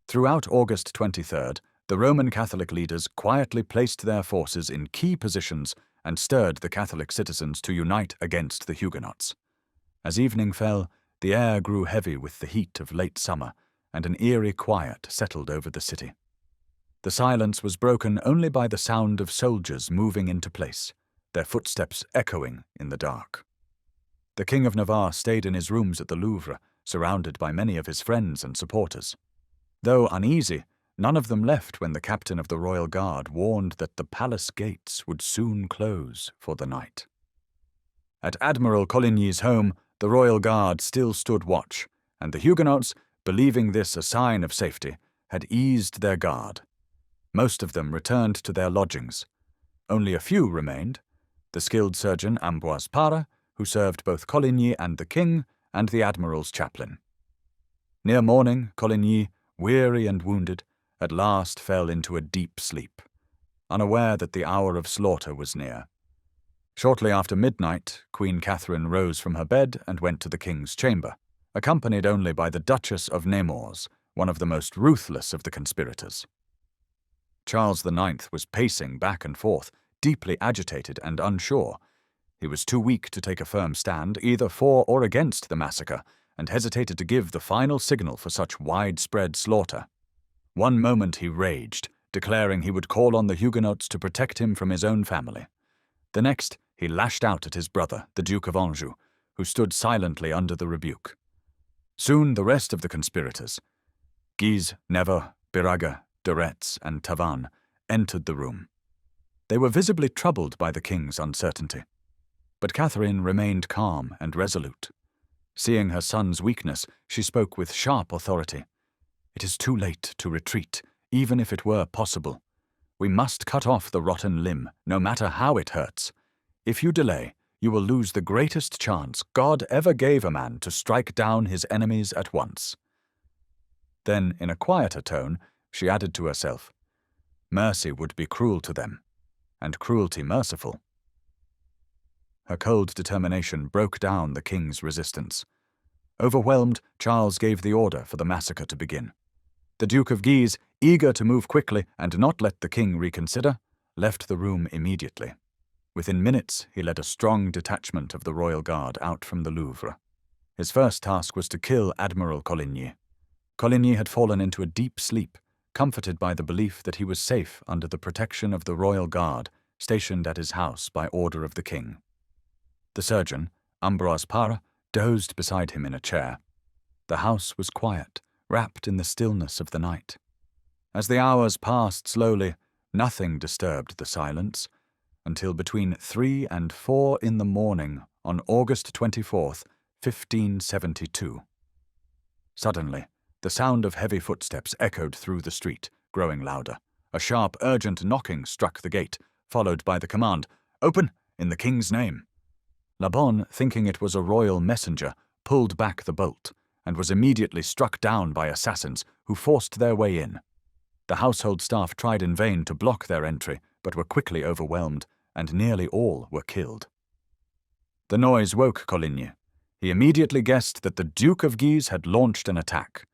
Throughout August 23rd, the Roman Catholic leaders quietly placed their forces in key positions and stirred the Catholic citizens to unite against the Huguenots. As evening fell, the air grew heavy with the heat of late summer, and an eerie quiet settled over the city. The silence was broken only by the sound of soldiers moving into place, their footsteps echoing in the dark. The King of Navarre stayed in his rooms at the Louvre, surrounded by many of his friends and supporters. Though uneasy, none of them left when the captain of the royal guard warned that the palace gates would soon close for the night. At Admiral Coligny's home, the royal guard still stood watch, and the Huguenots, believing this a sign of safety, had eased their guard. Most of them returned to their lodgings. Only a few remained: the skilled surgeon Ambroise Paré, who served both Coligny and the king, and the admiral's chaplain. Near morning, Coligny, weary and wounded, at last fell into a deep sleep, unaware that the hour of slaughter was near. Shortly after midnight, Queen Catherine rose from her bed and went to the king's chamber, accompanied only by the Duchess of Nemours, one of the most ruthless of the conspirators. Charles IX was pacing back and forth, deeply agitated and unsure. He was too weak to take a firm stand either for or against the massacre, and hesitated to give the final signal for such widespread slaughter. One moment he raged, declaring he would call on the Huguenots to protect him from his own family. The next, he lashed out at his brother, the Duke of Anjou, who stood silently under the rebuke. Soon the rest of the conspirators, Guise, Nevers, Birague, de Retz, and Tavannes, entered the room. They were visibly troubled by the king's uncertainty. But Catherine remained calm and resolute. Seeing her son's weakness, she spoke with sharp authority. "It is too late to retreat, even if it were possible. We must cut off the rotten limb, no matter how it hurts. If you delay, you will lose the greatest chance God ever gave a man to strike down his enemies at once." Then, in a quieter tone, she added to herself, "Mercy would be cruel to them, and cruelty merciful." Her cold determination broke down the king's resistance. Overwhelmed, Charles gave the order for the massacre to begin. The Duke of Guise, eager to move quickly and not let the king reconsider, left the room immediately. Within minutes, he led a strong detachment of the royal guard out from the Louvre. His first task was to kill Admiral Coligny. Coligny had fallen into a deep sleep, comforted by the belief that he was safe under the protection of the royal guard, stationed at his house by order of the king. The surgeon, Ambroise Paré, dozed beside him in a chair. The house was quiet, wrapped in the stillness of the night. As the hours passed slowly, nothing disturbed the silence, until between 3 and 4 in the morning on August 24th, 1572. Suddenly, the sound of heavy footsteps echoed through the street, growing louder. A sharp, urgent knocking struck the gate, followed by the command, "Open, in the king's name." La Bonne, thinking it was a royal messenger, pulled back the bolt, and was immediately struck down by assassins who forced their way in. The household staff tried in vain to block their entry, but were quickly overwhelmed, and nearly all were killed. The noise woke Coligny. He immediately guessed that the Duke of Guise had launched an attack.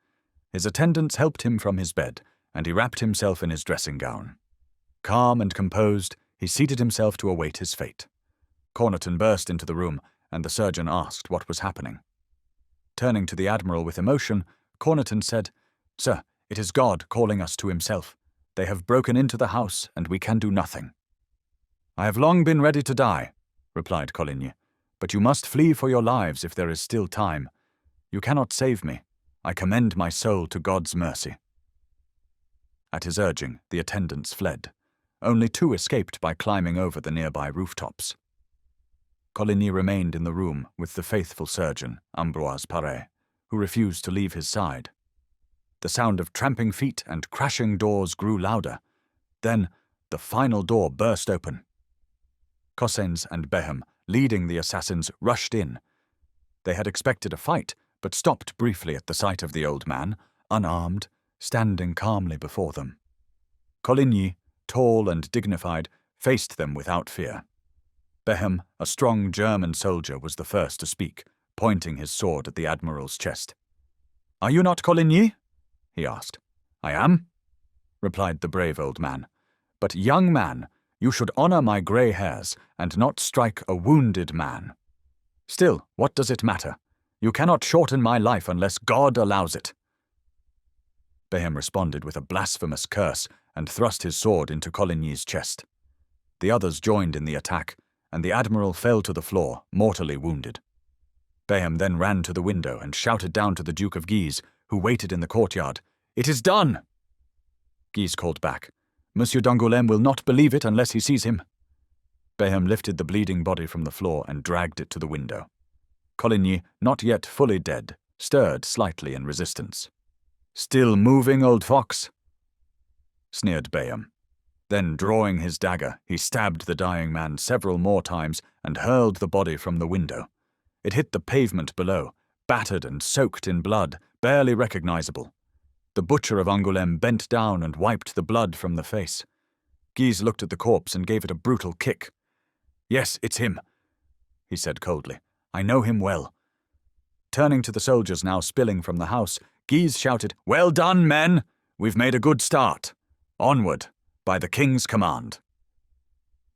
His attendants helped him from his bed, and he wrapped himself in his dressing gown. Calm and composed, he seated himself to await his fate. Corneton burst into the room, and the surgeon asked what was happening. Turning to the admiral with emotion, Corneton said, "Sir, it is God calling us to himself. They have broken into the house, and we can do nothing." "I have long been ready to die," replied Coligny, "but you must flee for your lives if there is still time. You cannot save me. I commend my soul to God's mercy." At his urging, the attendants fled. Only 2 escaped by climbing over the nearby rooftops. Coligny remained in the room with the faithful surgeon, Ambroise Paré, who refused to leave his side. The sound of tramping feet and crashing doors grew louder. Then, the final door burst open. Cossens and Behem, leading the assassins, rushed in. They had expected a fight, but stopped briefly at the sight of the old man, unarmed, standing calmly before them. Coligny, tall and dignified, faced them without fear. Behem, a strong German soldier, was the first to speak, pointing his sword at the admiral's chest. "Are you not Coligny?" he asked. "I am," replied the brave old man. "But, young man, you should honor my grey hairs and not strike a wounded man. Still, what does it matter? You cannot shorten my life unless God allows it." Behem responded with a blasphemous curse and thrust his sword into Coligny's chest. The others joined in the attack, and the admiral fell to the floor, mortally wounded. Behem then ran to the window and shouted down to the Duke of Guise, who waited in the courtyard, "It is done!" Guise called back, "Monsieur d'Angoulême will not believe it unless he sees him." Bayham lifted the bleeding body from the floor and dragged it to the window. Coligny, not yet fully dead, stirred slightly in resistance. "Still moving, old fox?" sneered Bayham. Then, drawing his dagger, he stabbed the dying man several more times and hurled the body from the window. It hit the pavement below, battered and soaked in blood, barely recognizable. The butcher of Angoulême bent down and wiped the blood from the face. Guise looked at the corpse and gave it a brutal kick. "Yes, it's him," he said coldly. "I know him well." Turning to the soldiers now spilling from the house, Guise shouted, "Well done, men! We've made a good start. Onward, by the king's command."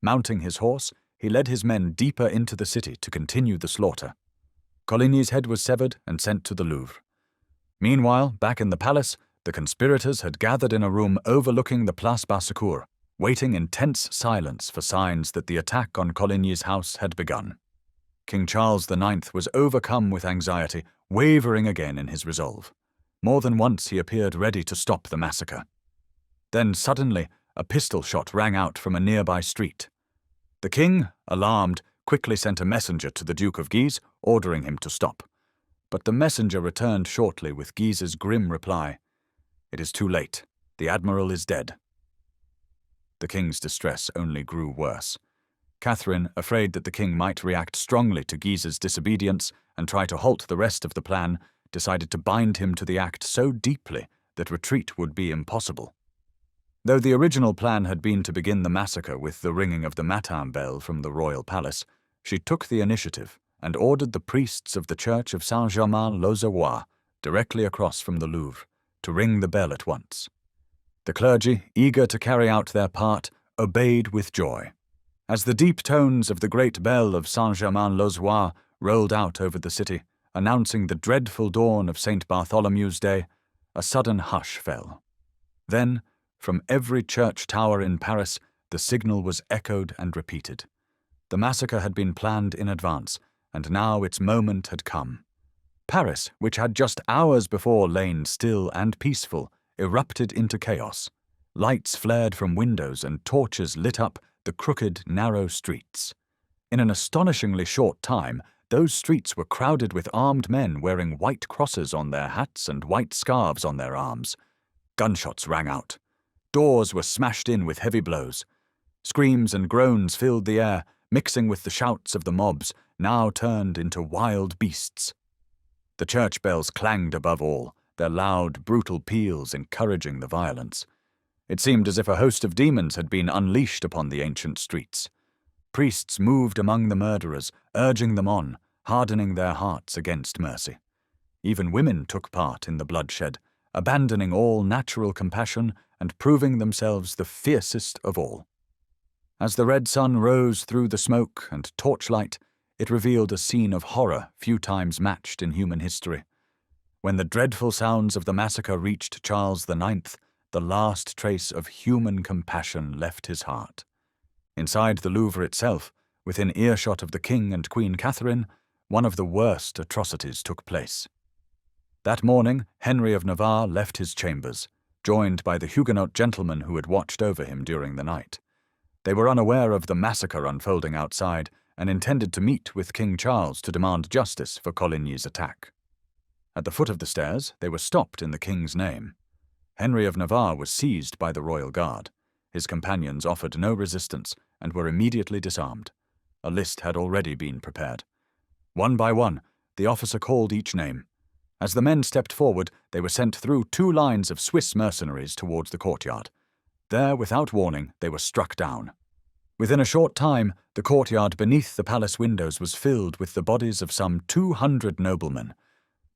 Mounting his horse, he led his men deeper into the city to continue the slaughter. Coligny's head was severed and sent to the Louvre. Meanwhile, back in the palace, the conspirators had gathered in a room overlooking the Place Bassecour, waiting in tense silence for signs that the attack on Coligny's house had begun. King Charles IX was overcome with anxiety, wavering again in his resolve. More than once he appeared ready to stop the massacre. Then suddenly, a pistol shot rang out from a nearby street. The king, alarmed, quickly sent a messenger to the Duke of Guise, ordering him to stop. But the messenger returned shortly with Guise's grim reply, "It is too late. The admiral is dead." The king's distress only grew worse. Catherine, afraid that the king might react strongly to Guise's disobedience and try to halt the rest of the plan, decided to bind him to the act so deeply that retreat would be impossible. Though the original plan had been to begin the massacre with the ringing of the matin bell from the royal palace, she took the initiative and ordered the priests of the church of Saint-Germain-l'Auxerrois, directly across from the Louvre, to ring the bell at once. The clergy, eager to carry out their part, obeyed with joy. As the deep tones of the great bell of Saint-Germain-l'Auxerrois rolled out over the city, announcing the dreadful dawn of St. Bartholomew's Day, a sudden hush fell. Then, from every church tower in Paris, the signal was echoed and repeated. The massacre had been planned in advance, and now its moment had come. Paris, which had just hours before lain still and peaceful, erupted into chaos. Lights flared from windows and torches lit up the crooked, narrow streets. In an astonishingly short time, those streets were crowded with armed men wearing white crosses on their hats and white scarves on their arms. Gunshots rang out. Doors were smashed in with heavy blows. Screams and groans filled the air, mixing with the shouts of the mobs, now turned into wild beasts. The church bells clanged above all, their loud, brutal peals encouraging the violence. It seemed as if a host of demons had been unleashed upon the ancient streets. Priests moved among the murderers, urging them on, hardening their hearts against mercy. Even women took part in the bloodshed, abandoning all natural compassion and proving themselves the fiercest of all. As the red sun rose through the smoke and torchlight, it revealed a scene of horror few times matched in human history. When the dreadful sounds of the massacre reached Charles IX, the last trace of human compassion left his heart. Inside the Louvre itself, within earshot of the King and Queen Catherine, one of the worst atrocities took place. That morning, Henry of Navarre left his chambers, joined by the Huguenot gentlemen who had watched over him during the night. They were unaware of the massacre unfolding outside and intended to meet with King Charles to demand justice for Coligny's attack. At the foot of the stairs, they were stopped in the king's name. Henry of Navarre was seized by the royal guard. His companions offered no resistance and were immediately disarmed. A list had already been prepared. One by one, the officer called each name. As the men stepped forward, they were sent through 2 lines of Swiss mercenaries towards the courtyard. There, without warning, they were struck down. Within a short time, the courtyard beneath the palace windows was filled with the bodies of some 200 noblemen.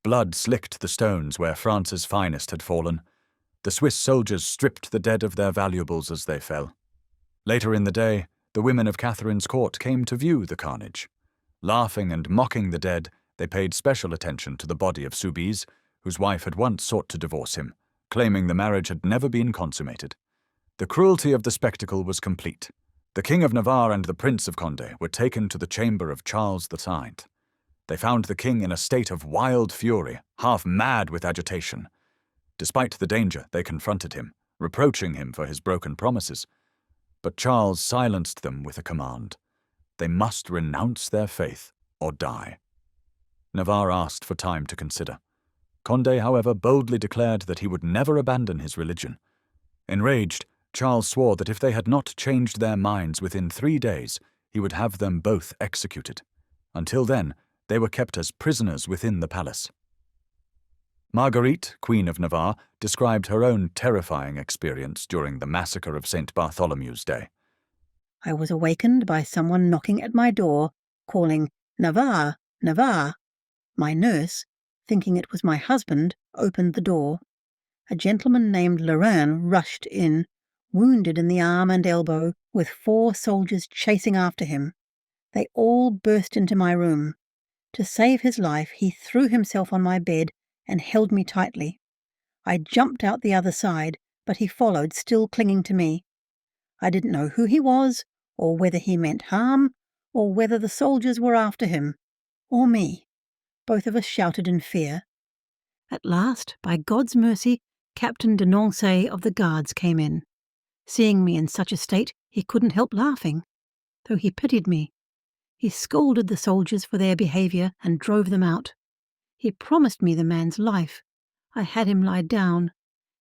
Blood slicked the stones where France's finest had fallen. The Swiss soldiers stripped the dead of their valuables as they fell. Later in the day, the women of Catherine's court came to view the carnage. Laughing and mocking the dead, they paid special attention to the body of Soubise, whose wife had once sought to divorce him, claiming the marriage had never been consummated. The cruelty of the spectacle was complete. The King of Navarre and the Prince of Condé were taken to the chamber of Charles IX. They found the king in a state of wild fury, half mad with agitation. Despite the danger, they confronted him, reproaching him for his broken promises. But Charles silenced them with a command. they must renounce their faith or die. Navarre asked for time to consider. Condé, however, boldly declared that he would never abandon his religion. Enraged, Charles swore that if they had not changed their minds within 3 days, he would have them both executed. Until then, they were kept as prisoners within the palace. Marguerite, Queen of Navarre, described her own terrifying experience during the massacre of St. Bartholomew's Day. I was awakened by someone knocking at my door, calling, "Navarre, Navarre." My nurse, thinking it was my husband, opened the door. A gentleman named Lorrain rushed in, wounded in the arm and elbow, with 4 soldiers chasing after him. They all burst into my room. To save his life, he threw himself on my bed and held me tightly. I jumped out the other side, but he followed, still clinging to me. I didn't know who he was, or whether he meant harm, or whether the soldiers were after him, or me. Both of us shouted in fear. At last, by God's mercy, Captain de Noncey of the Guards came in. Seeing me in such a state, he couldn't help laughing, though he pitied me. He scolded the soldiers for their behaviour and drove them out. He promised me the man's life. I had him lie down,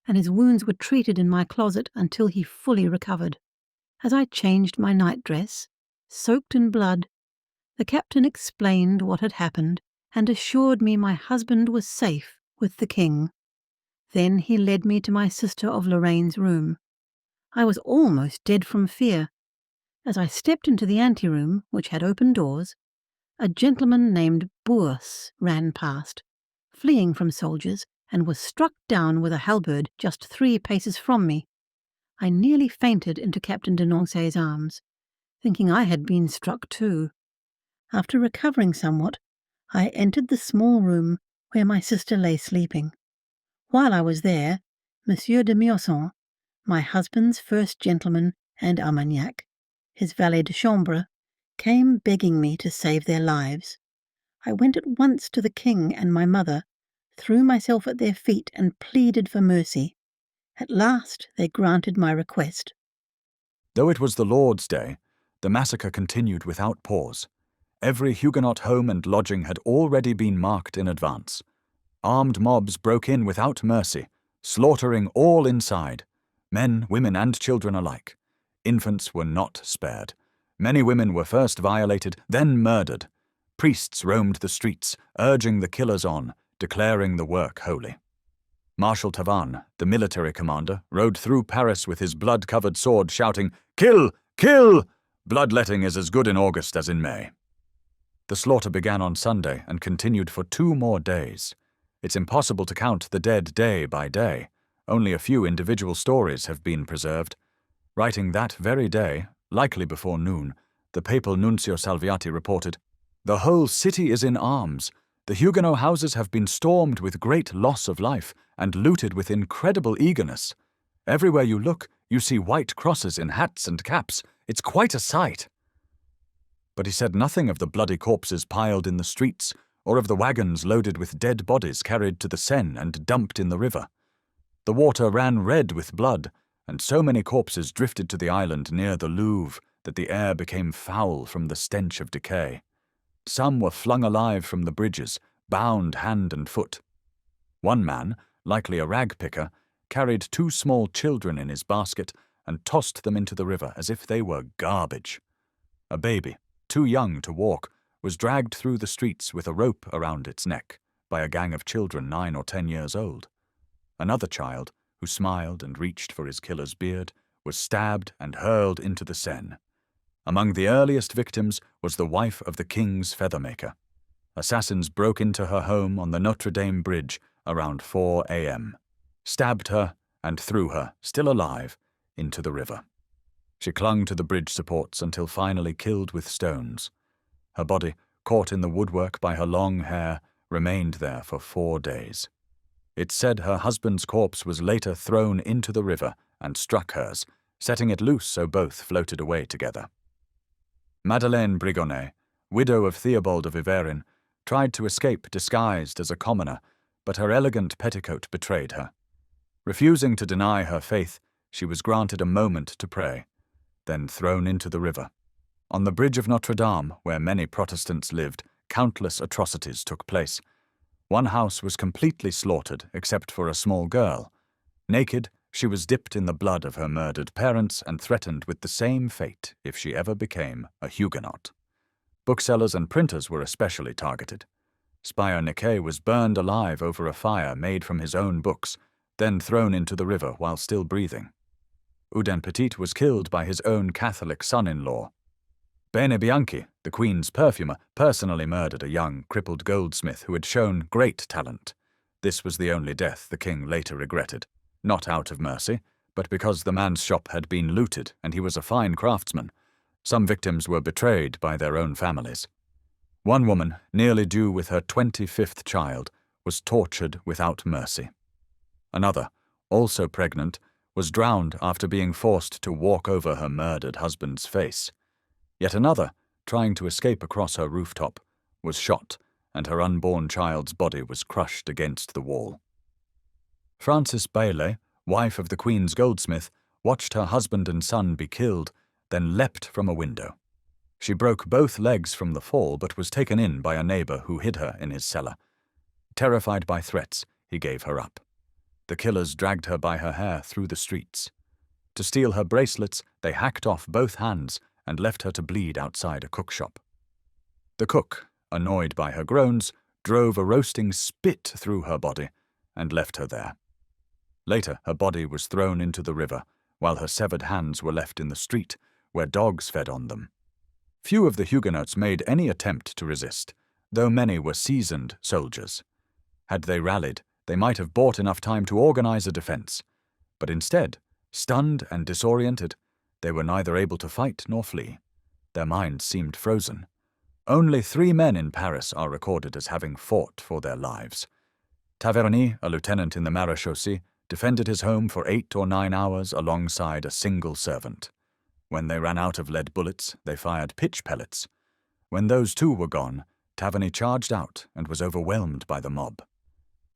and his wounds were treated in my closet until he fully recovered. As I changed my night-dress, soaked in blood, the captain explained what had happened and assured me my husband was safe with the king. Then he led me to my sister of Lorraine's room. I was almost dead from fear. As I stepped into the anteroom, which had open doors, a gentleman named Bourse ran past, fleeing from soldiers, and was struck down with a halberd just 3 paces from me. I nearly fainted into Captain de Noncey's arms, thinking I had been struck too. After recovering somewhat, I entered the small room where my sister lay sleeping. While I was there, Monsieur de Miosson, my husband's first gentleman and Armagnac, his valet de chambre, came begging me to save their lives. I went at once to the king and my mother, threw myself at their feet and pleaded for mercy. At last they granted my request. Though it was the Lord's Day, the massacre continued without pause. Every Huguenot home and lodging had already been marked in advance. Armed mobs broke in without mercy, slaughtering all inside, men, women, and children alike. Infants were not spared. Many women were first violated, then murdered. Priests roamed the streets, urging the killers on, declaring the work holy. Marshal Tavannes, the military commander, rode through Paris with his blood-covered sword, shouting, "Kill! Kill! Bloodletting is as good in August as in May." The slaughter began on Sunday and continued for 2 more days. It's impossible to count the dead day by day. Only a few individual stories have been preserved. Writing that very day, likely before noon, the papal nuncio Salviati reported, "The whole city is in arms. The Huguenot houses have been stormed with great loss of life and looted with incredible eagerness. Everywhere you look, you see white crosses in hats and caps. It's quite a sight." But he said nothing of the bloody corpses piled in the streets, or of the wagons loaded with dead bodies carried to the Seine and dumped in the river. The water ran red with blood, and so many corpses drifted to the island near the Louvre that the air became foul from the stench of decay. Some were flung alive from the bridges, bound hand and foot. One man, likely a rag picker, carried 2 small children in his basket and tossed them into the river as if they were garbage. A baby, too young to walk, was dragged through the streets with a rope around its neck by a gang of children 9 or 10 years old. Another child, who smiled and reached for his killer's beard, was stabbed and hurled into the Seine. Among the earliest victims was the wife of the king's feathermaker. Assassins broke into her home on the Notre Dame bridge around 4 a.m., stabbed her and threw her, still alive, into the river. She clung to the bridge supports until finally killed with stones. Her body, caught in the woodwork by her long hair, remained there for 4 days. It's said her husband's corpse was later thrown into the river and struck hers, setting it loose so both floated away together. Madeleine Brigonnet, widow of Theobald of Yverin, tried to escape disguised as a commoner, but her elegant petticoat betrayed her. Refusing to deny her faith, she was granted a moment to pray, then thrown into the river. On the bridge of Notre Dame, where many Protestants lived, countless atrocities took place. One house was completely slaughtered except for a small girl. Naked, she was dipped in the blood of her murdered parents and threatened with the same fate if she ever became a Huguenot. Booksellers and printers were especially targeted. Spion McCabe was burned alive over a fire made from his own books, then thrown into the river while still breathing. Oudin Petit was killed by his own Catholic son-in-law. Bene Bianchi, the Queen's perfumer, personally murdered a young, crippled goldsmith who had shown great talent. This was the only death the king later regretted, not out of mercy, but because the man's shop had been looted and he was a fine craftsman. Some victims were betrayed by their own families. One woman, nearly due with her 25th child, was tortured without mercy. Another, also pregnant, was drowned after being forced to walk over her murdered husband's face. Yet another, trying to escape across her rooftop, was shot, and her unborn child's body was crushed against the wall. Frances Bailey, wife of the Queen's goldsmith, watched her husband and son be killed, then leapt from a window. She broke both legs from the fall but was taken in by a neighbour who hid her in his cellar. Terrified by threats, he gave her up. The killers dragged her by her hair through the streets. To steal her bracelets, they hacked off both hands and left her to bleed outside a cookshop. The cook, annoyed by her groans, drove a roasting spit through her body and left her there. Later, her body was thrown into the river, while her severed hands were left in the street, where dogs fed on them. Few of the Huguenots made any attempt to resist, though many were seasoned soldiers. Had they rallied, they might have bought enough time to organize a defense. But instead, stunned and disoriented, they were neither able to fight nor flee. Their minds seemed frozen. Only 3 men in Paris are recorded as having fought for their lives. Taverny, a lieutenant in the Maréchaussée, defended his home for 8 or 9 hours alongside a single servant. When they ran out of lead bullets, they fired pitch pellets. When those too were gone, Taverny charged out and was overwhelmed by the mob.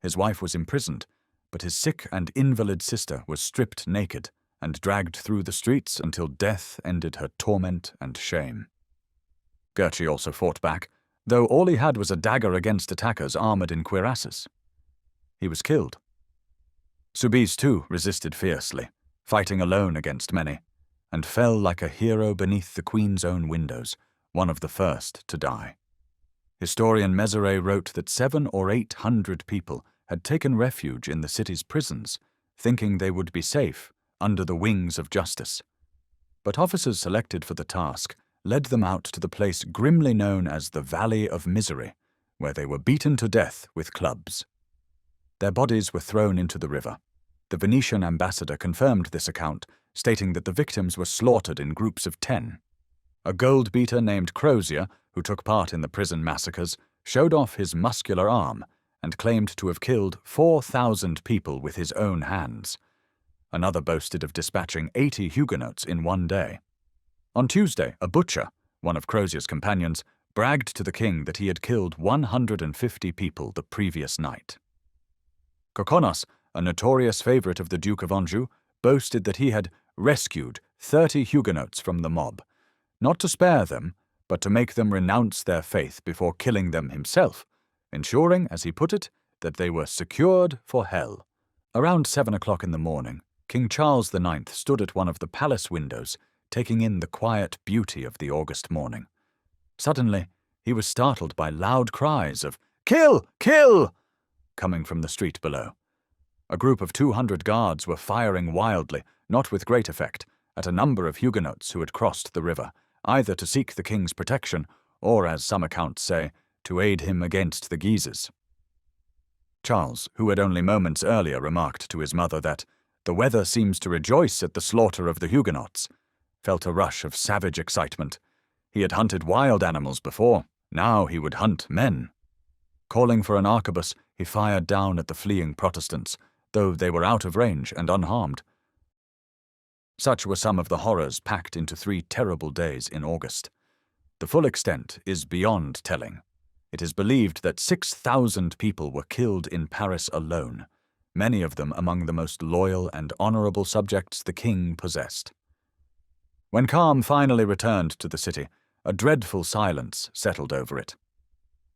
His wife was imprisoned, but his sick and invalid sister was stripped naked and dragged through the streets until death ended her torment and shame. Gurchy also fought back, though all he had was a dagger against attackers armoured in cuirasses. He was killed. Soubise too resisted fiercely, fighting alone against many, and fell like a hero beneath the Queen's own windows, one of the first to die. Historian Mézeray wrote that 700 or 800 people had taken refuge in the city's prisons, thinking they would be safe under the wings of justice. But officers selected for the task led them out to the place grimly known as the Valley of Misery, where they were beaten to death with clubs. Their bodies were thrown into the river. The Venetian ambassador confirmed this account, stating that the victims were slaughtered in groups of 10. A gold beater named Crozier, who took part in the prison massacres, showed off his muscular arm and claimed to have killed 4,000 people with his own hands. Another boasted of dispatching 80 Huguenots in one day. On Tuesday, a butcher, one of Crozier's companions, bragged to the king that he had killed 150 people the previous night. Coconnas, a notorious favourite of the Duke of Anjou, boasted that he had rescued 30 Huguenots from the mob, not to spare them, but to make them renounce their faith before killing them himself, ensuring, as he put it, that they were secured for hell. Around 7 o'clock in the morning, King Charles IX stood at one of the palace windows, taking in the quiet beauty of the August morning. Suddenly, he was startled by loud cries of "Kill! Kill!" coming from the street below. A group of 200 guards were firing wildly, not with great effect, at a number of Huguenots who had crossed the river, either to seek the king's protection or, as some accounts say, to aid him against the Guises. Charles, who had only moments earlier remarked to his mother that "the weather seems to rejoice at the slaughter of the Huguenots," felt a rush of savage excitement. He had hunted wild animals before, now he would hunt men. Calling for an arquebus, he fired down at the fleeing Protestants, though they were out of range and unharmed. Such were some of the horrors packed into 3 terrible days in August. The full extent is beyond telling. It is believed that 6,000 people were killed in Paris alone, many of them among the most loyal and honourable subjects the king possessed. When calm finally returned to the city, a dreadful silence settled over it.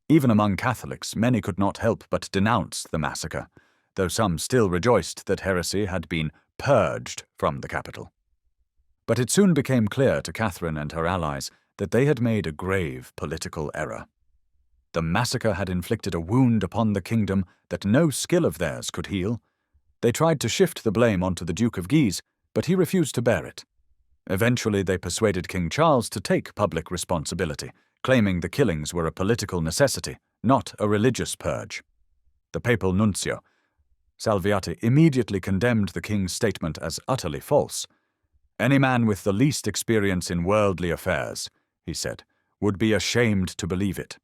Even among Catholics, many could not help but denounce the massacre, though some still rejoiced that heresy had been purged from the capital. But it soon became clear to Catherine and her allies that they had made a grave political error. The massacre had inflicted a wound upon the kingdom that no skill of theirs could heal. They tried to shift the blame onto the Duke of Guise, but he refused to bear it. Eventually they persuaded King Charles to take public responsibility, claiming the killings were a political necessity, not a religious purge. The papal nuncio, Salviati, immediately condemned the king's statement as utterly false. "Any man with the least experience in worldly affairs," he said, "would be ashamed to believe it."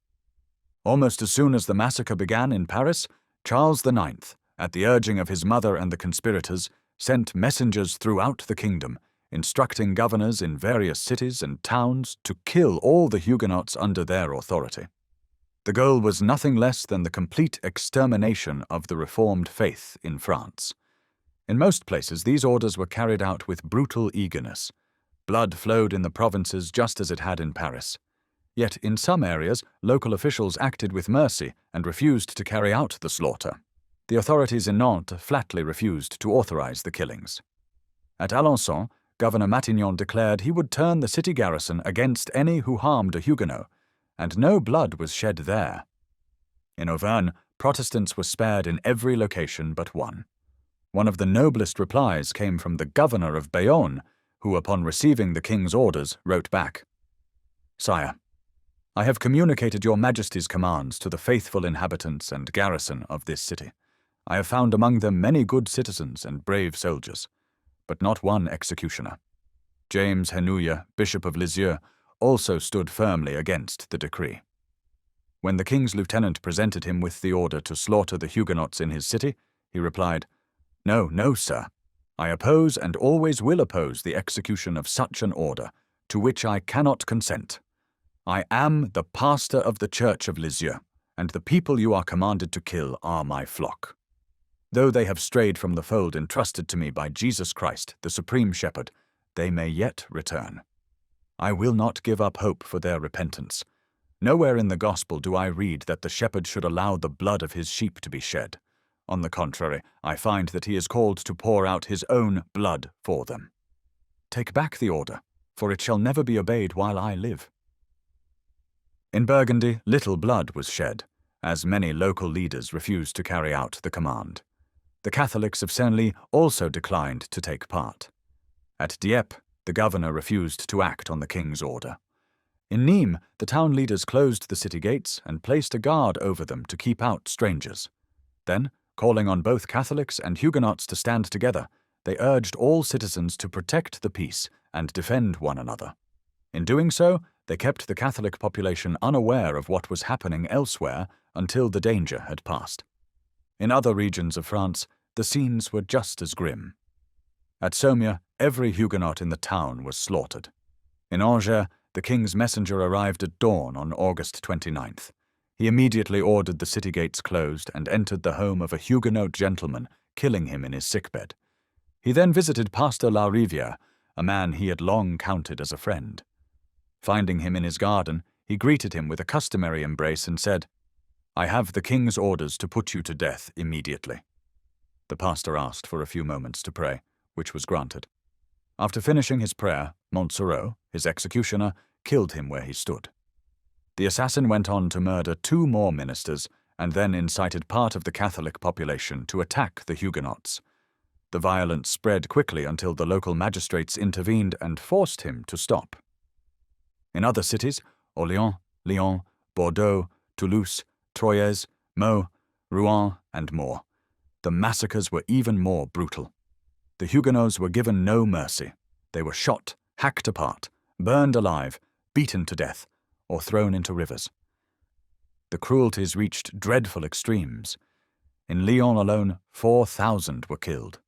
Almost as soon as the massacre began in Paris, Charles IX, at the urging of his mother and the conspirators, sent messengers throughout the kingdom, instructing governors in various cities and towns to kill all the Huguenots under their authority. The goal was nothing less than the complete extermination of the Reformed faith in France. In most places, these orders were carried out with brutal eagerness. Blood flowed in the provinces just as it had in Paris. Yet in some areas, local officials acted with mercy and refused to carry out the slaughter. The authorities in Nantes flatly refused to authorize the killings. At Alençon, Governor Matignon declared he would turn the city garrison against any who harmed a Huguenot, and no blood was shed there. In Auvergne, Protestants were spared in every location but one. One of the noblest replies came from the governor of Bayonne, who, upon receiving the king's orders, wrote back, "Sire, I have communicated your Majesty's commands to the faithful inhabitants and garrison of this city. I have found among them many good citizens and brave soldiers, but not one executioner. James Henouille, Bishop of Lisieux, also stood firmly against the decree." When the king's lieutenant presented him with the order to slaughter the Huguenots in his city, he replied, "No, no, sir. I oppose and always will oppose the execution of such an order, to which I cannot consent. I am the pastor of the Church of Lisieux, and the people you are commanded to kill are my flock. Though they have strayed from the fold entrusted to me by Jesus Christ, the Supreme Shepherd, they may yet return. I will not give up hope for their repentance. Nowhere in the Gospel do I read that the shepherd should allow the blood of his sheep to be shed. On the contrary, I find that he is called to pour out his own blood for them. Take back the order, for it shall never be obeyed while I live." In Burgundy, little blood was shed, as many local leaders refused to carry out the command. The Catholics of Senlis also declined to take part. At Dieppe, the governor refused to act on the king's order. In Nîmes, the town leaders closed the city gates and placed a guard over them to keep out strangers. Then, calling on both Catholics and Huguenots to stand together, they urged all citizens to protect the peace and defend one another. In doing so, they kept the Catholic population unaware of what was happening elsewhere until the danger had passed. In other regions of France, the scenes were just as grim. At Saumur, every Huguenot in the town was slaughtered. In Angers, the king's messenger arrived at dawn on August 29th. He immediately ordered the city gates closed and entered the home of a Huguenot gentleman, killing him in his sickbed. He then visited Pastor La Rivière, a man he had long counted as a friend. Finding him in his garden, he greeted him with a customary embrace and said, "I have the king's orders to put you to death immediately." The pastor asked for a few moments to pray, which was granted. After finishing his prayer, Montsoreau, his executioner, killed him where he stood. The assassin went on to murder 2 more ministers and then incited part of the Catholic population to attack the Huguenots. The violence spread quickly until the local magistrates intervened and forced him to stop. In other cities, Orléans, Lyon, Bordeaux, Toulouse, Troyes, Meaux, Rouen, and more, the massacres were even more brutal. The Huguenots were given no mercy. They were shot, hacked apart, burned alive, beaten to death, or thrown into rivers. The cruelties reached dreadful extremes. In Lyon alone, 4,000 were killed.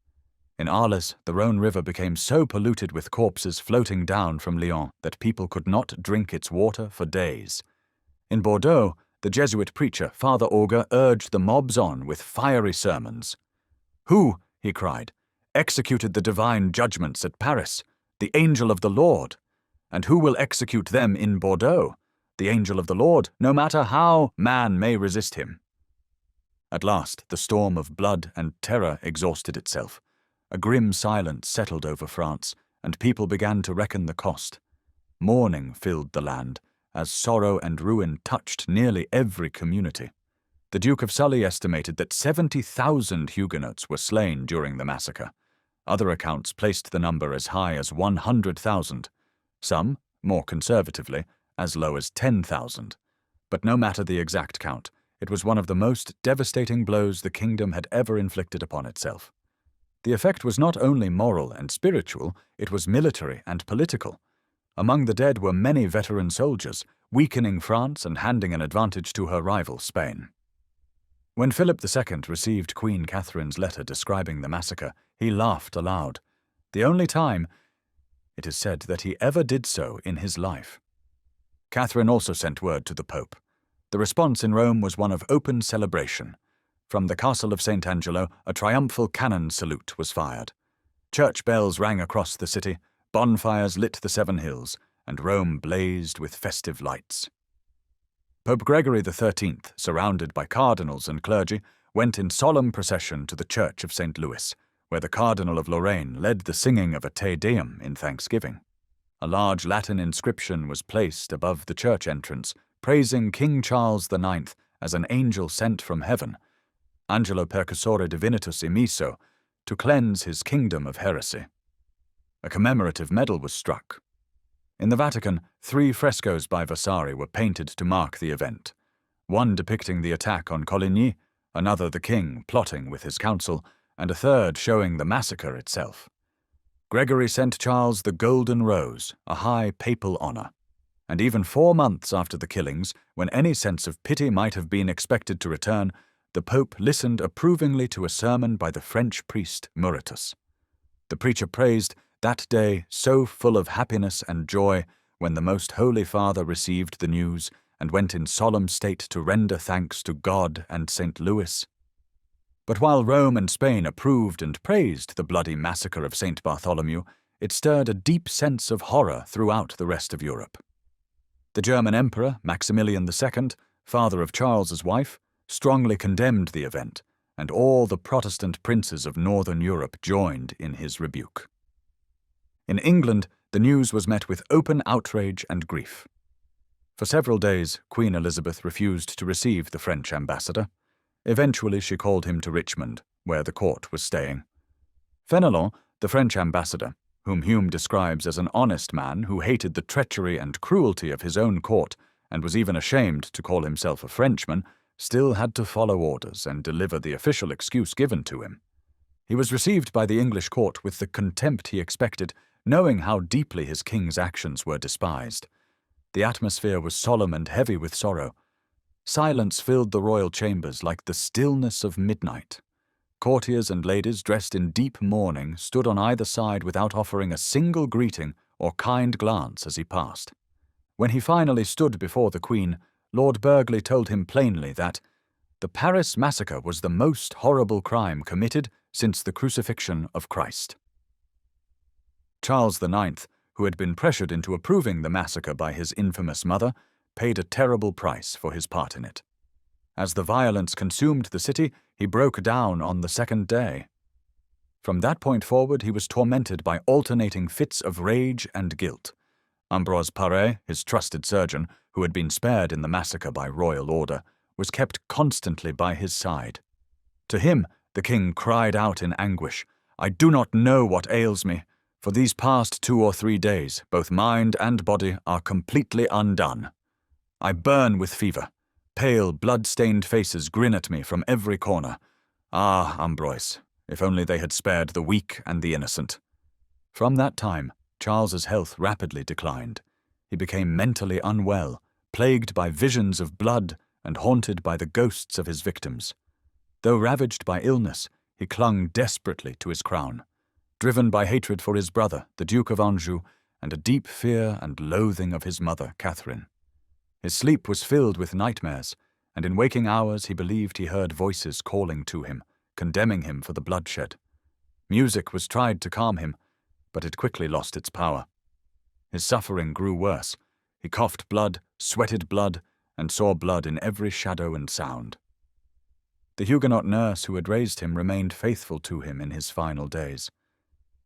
In Arles, the Rhône River became so polluted with corpses floating down from Lyon that people could not drink its water for days. In Bordeaux, the Jesuit preacher, Father Auger, urged the mobs on with fiery sermons. "Who," he cried, "executed the divine judgments at Paris, the angel of the Lord? And who will execute them in Bordeaux? The angel of the Lord, no matter how man may resist him. At last, the storm of blood and terror exhausted itself. A grim silence settled over France, and people began to reckon the cost. Mourning filled the land, as sorrow and ruin touched nearly every community. The Duke of Sully estimated that 70,000 Huguenots were slain during the massacre. Other accounts placed the number as high as 100,000. Some, more conservatively, as low as 10,000. But no matter the exact count, it was one of the most devastating blows the kingdom had ever inflicted upon itself. The effect was not only moral and spiritual, it was military and political. Among the dead were many veteran soldiers, weakening France and handing an advantage to her rival Spain. When Philip II received Queen Catherine's letter describing the massacre, he laughed aloud. The only time, it is said, that he ever did so in his life. Catherine also sent word to the Pope. The response in Rome was one of open celebration. From the castle of St. Angelo, a triumphal cannon salute was fired. Church bells rang across the city, bonfires lit the 7 hills, and Rome blazed with festive lights. Pope Gregory XIII, surrounded by cardinals and clergy, went in solemn procession to the church of St. Louis, where the Cardinal of Lorraine led the singing of a Te Deum in thanksgiving. A large Latin inscription was placed above the church entrance, praising King Charles IX as an angel sent from heaven, Angelo Percussore Divinitus Immiso, to cleanse his kingdom of heresy. A commemorative medal was struck. In the Vatican, 3 frescoes by Vasari were painted to mark the event, one depicting the attack on Coligny, another the king plotting with his council, and a third showing the massacre itself. Gregory sent Charles the Golden Rose, a high papal honor. And even 4 months after the killings, when any sense of pity might have been expected to return, the Pope listened approvingly to a sermon by the French priest Muratus. The preacher praised that day so full of happiness and joy when the Most Holy Father received the news and went in solemn state to render thanks to God and St. Louis. But while Rome and Spain approved and praised the bloody massacre of St. Bartholomew, it stirred a deep sense of horror throughout the rest of Europe. The German Emperor, Maximilian II, father of Charles's wife, strongly condemned the event, and all the Protestant princes of northern Europe joined in his rebuke. In England, the news was met with open outrage and grief. For several days, Queen Elizabeth refused to receive the French ambassador. Eventually, she called him to Richmond, where the court was staying. Fenelon, the French ambassador, whom Hume describes as an honest man who hated the treachery and cruelty of his own court and was even ashamed to call himself a Frenchman, still had to follow orders and deliver the official excuse given to him. He was received by the English court with the contempt he expected, knowing how deeply his king's actions were despised. The atmosphere was solemn and heavy with sorrow. Silence filled the royal chambers like the stillness of midnight. Courtiers and ladies dressed in deep mourning stood on either side without offering a single greeting or kind glance as he passed. When he finally stood before the Queen, Lord Burghley told him plainly that the Paris massacre was the most horrible crime committed since the crucifixion of Christ. Charles IX, who had been pressured into approving the massacre by his infamous mother, paid a terrible price for his part in it. As the violence consumed the city, he broke down on the 2nd day. From that point forward, he was tormented by alternating fits of rage and guilt. Ambroise Paré, his trusted surgeon, who had been spared in the massacre by royal order, was kept constantly by his side. To him, the king cried out in anguish, "I do not know what ails me. For these past 2 or 3 days, both mind and body are completely undone. I burn with fever. Pale, blood-stained faces grin at me from every corner. Ah, Ambroise, if only they had spared the weak and the innocent." From that time, Charles's health rapidly declined. He became mentally unwell, plagued by visions of blood and haunted by the ghosts of his victims. Though ravaged by illness, he clung desperately to his crown, driven by hatred for his brother, the Duke of Anjou, and a deep fear and loathing of his mother, Catherine. His sleep was filled with nightmares, and in waking hours he believed he heard voices calling to him, condemning him for the bloodshed. Music was tried to calm him, but it quickly lost its power. His suffering grew worse. He coughed blood, sweated blood, and saw blood in every shadow and sound. The Huguenot nurse who had raised him remained faithful to him in his final days.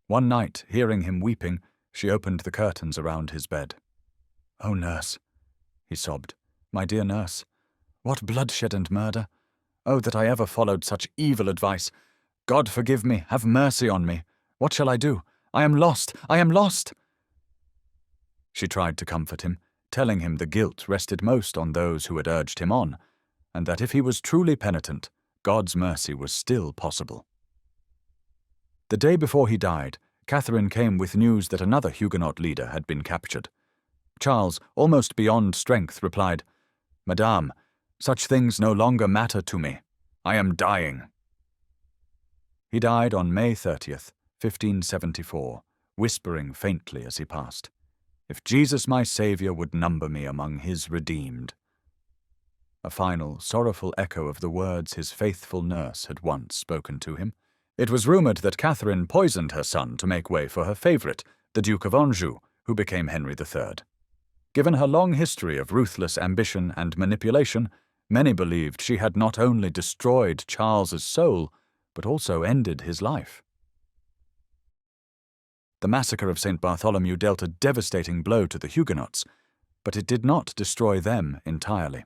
One night, hearing him weeping, she opened the curtains around his bed. "Oh, nurse," he sobbed, "my dear nurse, what bloodshed and murder! Oh, that I ever followed such evil advice! God forgive me, have mercy on me! What shall I do? I am lost! I am lost!" She tried to comfort him, telling him the guilt rested most on those who had urged him on, and that if he was truly penitent, God's mercy was still possible. The day before he died, Catherine came with news that another Huguenot leader had been captured. Charles, almost beyond strength, replied, "Madame, such things no longer matter to me. I am dying." He died on May 30th, 1574, whispering faintly as he passed, "If Jesus my Saviour would number me among his redeemed." A final, sorrowful echo of the words his faithful nurse had once spoken to him. It was rumoured that Catherine poisoned her son to make way for her favourite, the Duke of Anjou, who became Henry III. Given her long history of ruthless ambition and manipulation, many believed she had not only destroyed Charles's soul, but also ended his life. The massacre of St. Bartholomew dealt a devastating blow to the Huguenots, but it did not destroy them entirely.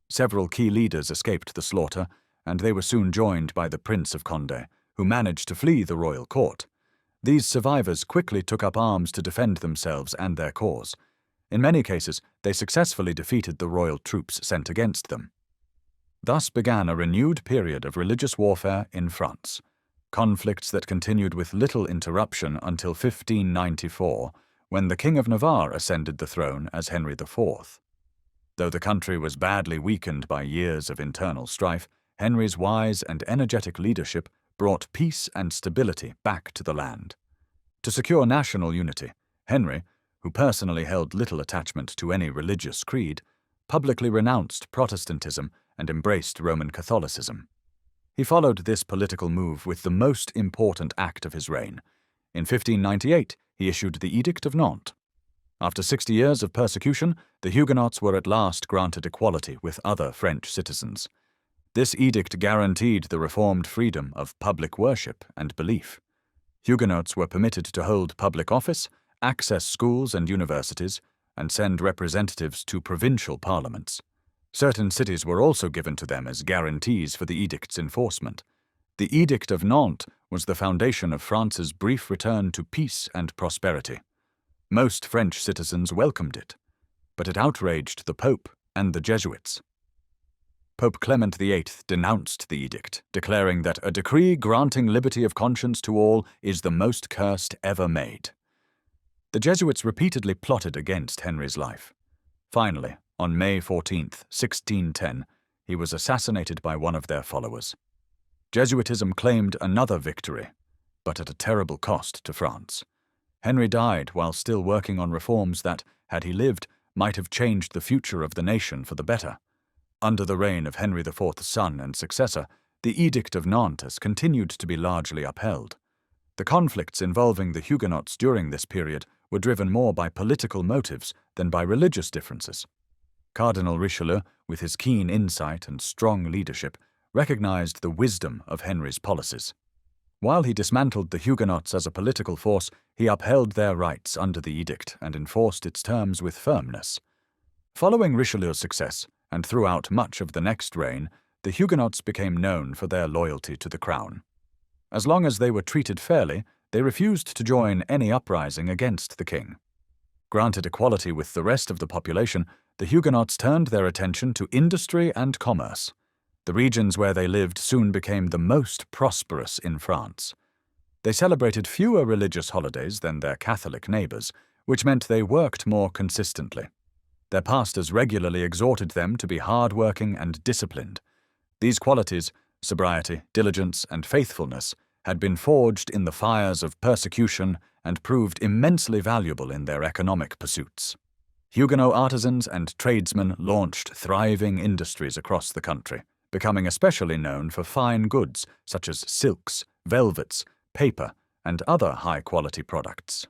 Several key leaders escaped the slaughter, and they were soon joined by the Prince of Condé, who managed to flee the royal court. These survivors quickly took up arms to defend themselves and their cause. In many cases, they successfully defeated the royal troops sent against them. Thus began a renewed period of religious warfare in France, conflicts that continued with little interruption until 1594, when the King of Navarre ascended the throne as Henry IV. Though the country was badly weakened by years of internal strife, Henry's wise and energetic leadership brought peace and stability back to the land. To secure national unity, Henry, who personally held little attachment to any religious creed, publicly renounced Protestantism and embraced Roman Catholicism. He followed this political move with the most important act of his reign. In 1598, he issued the Edict of Nantes. After 60 years of persecution, the Huguenots were at last granted equality with other French citizens. This edict guaranteed the reformed freedom of public worship and belief. Huguenots were permitted to hold public office, access schools and universities, and send representatives to provincial parliaments. Certain cities were also given to them as guarantees for the edict's enforcement. The Edict of Nantes was the foundation of France's brief return to peace and prosperity. Most French citizens welcomed it, but it outraged the Pope and the Jesuits. Pope Clement VIII denounced the edict, declaring that a decree granting liberty of conscience to all is the most cursed ever made. The Jesuits repeatedly plotted against Henry's life. Finally, on May 14, 1610, he was assassinated by one of their followers. Jesuitism claimed another victory, but at a terrible cost to France. Henry died while still working on reforms that, had he lived, might have changed the future of the nation for the better. Under the reign of Henry IV's son and successor, the Edict of Nantes continued to be largely upheld. The conflicts involving the Huguenots during this period were driven more by political motives than by religious differences. Cardinal Richelieu, with his keen insight and strong leadership, recognized the wisdom of Henry's policies. While he dismantled the Huguenots as a political force, he upheld their rights under the edict and enforced its terms with firmness. Following Richelieu's success, and throughout much of the next reign, the Huguenots became known for their loyalty to the crown. As long as they were treated fairly, they refused to join any uprising against the king. Granted equality with the rest of the population, the Huguenots turned their attention to industry and commerce. The regions where they lived soon became the most prosperous in France. They celebrated fewer religious holidays than their Catholic neighbours, which meant they worked more consistently. Their pastors regularly exhorted them to be hard-working and disciplined. These qualities, sobriety, diligence, and faithfulness, had been forged in the fires of persecution and proved immensely valuable in their economic pursuits. Huguenot artisans and tradesmen launched thriving industries across the country, becoming especially known for fine goods such as silks, velvets, paper, and other high-quality products.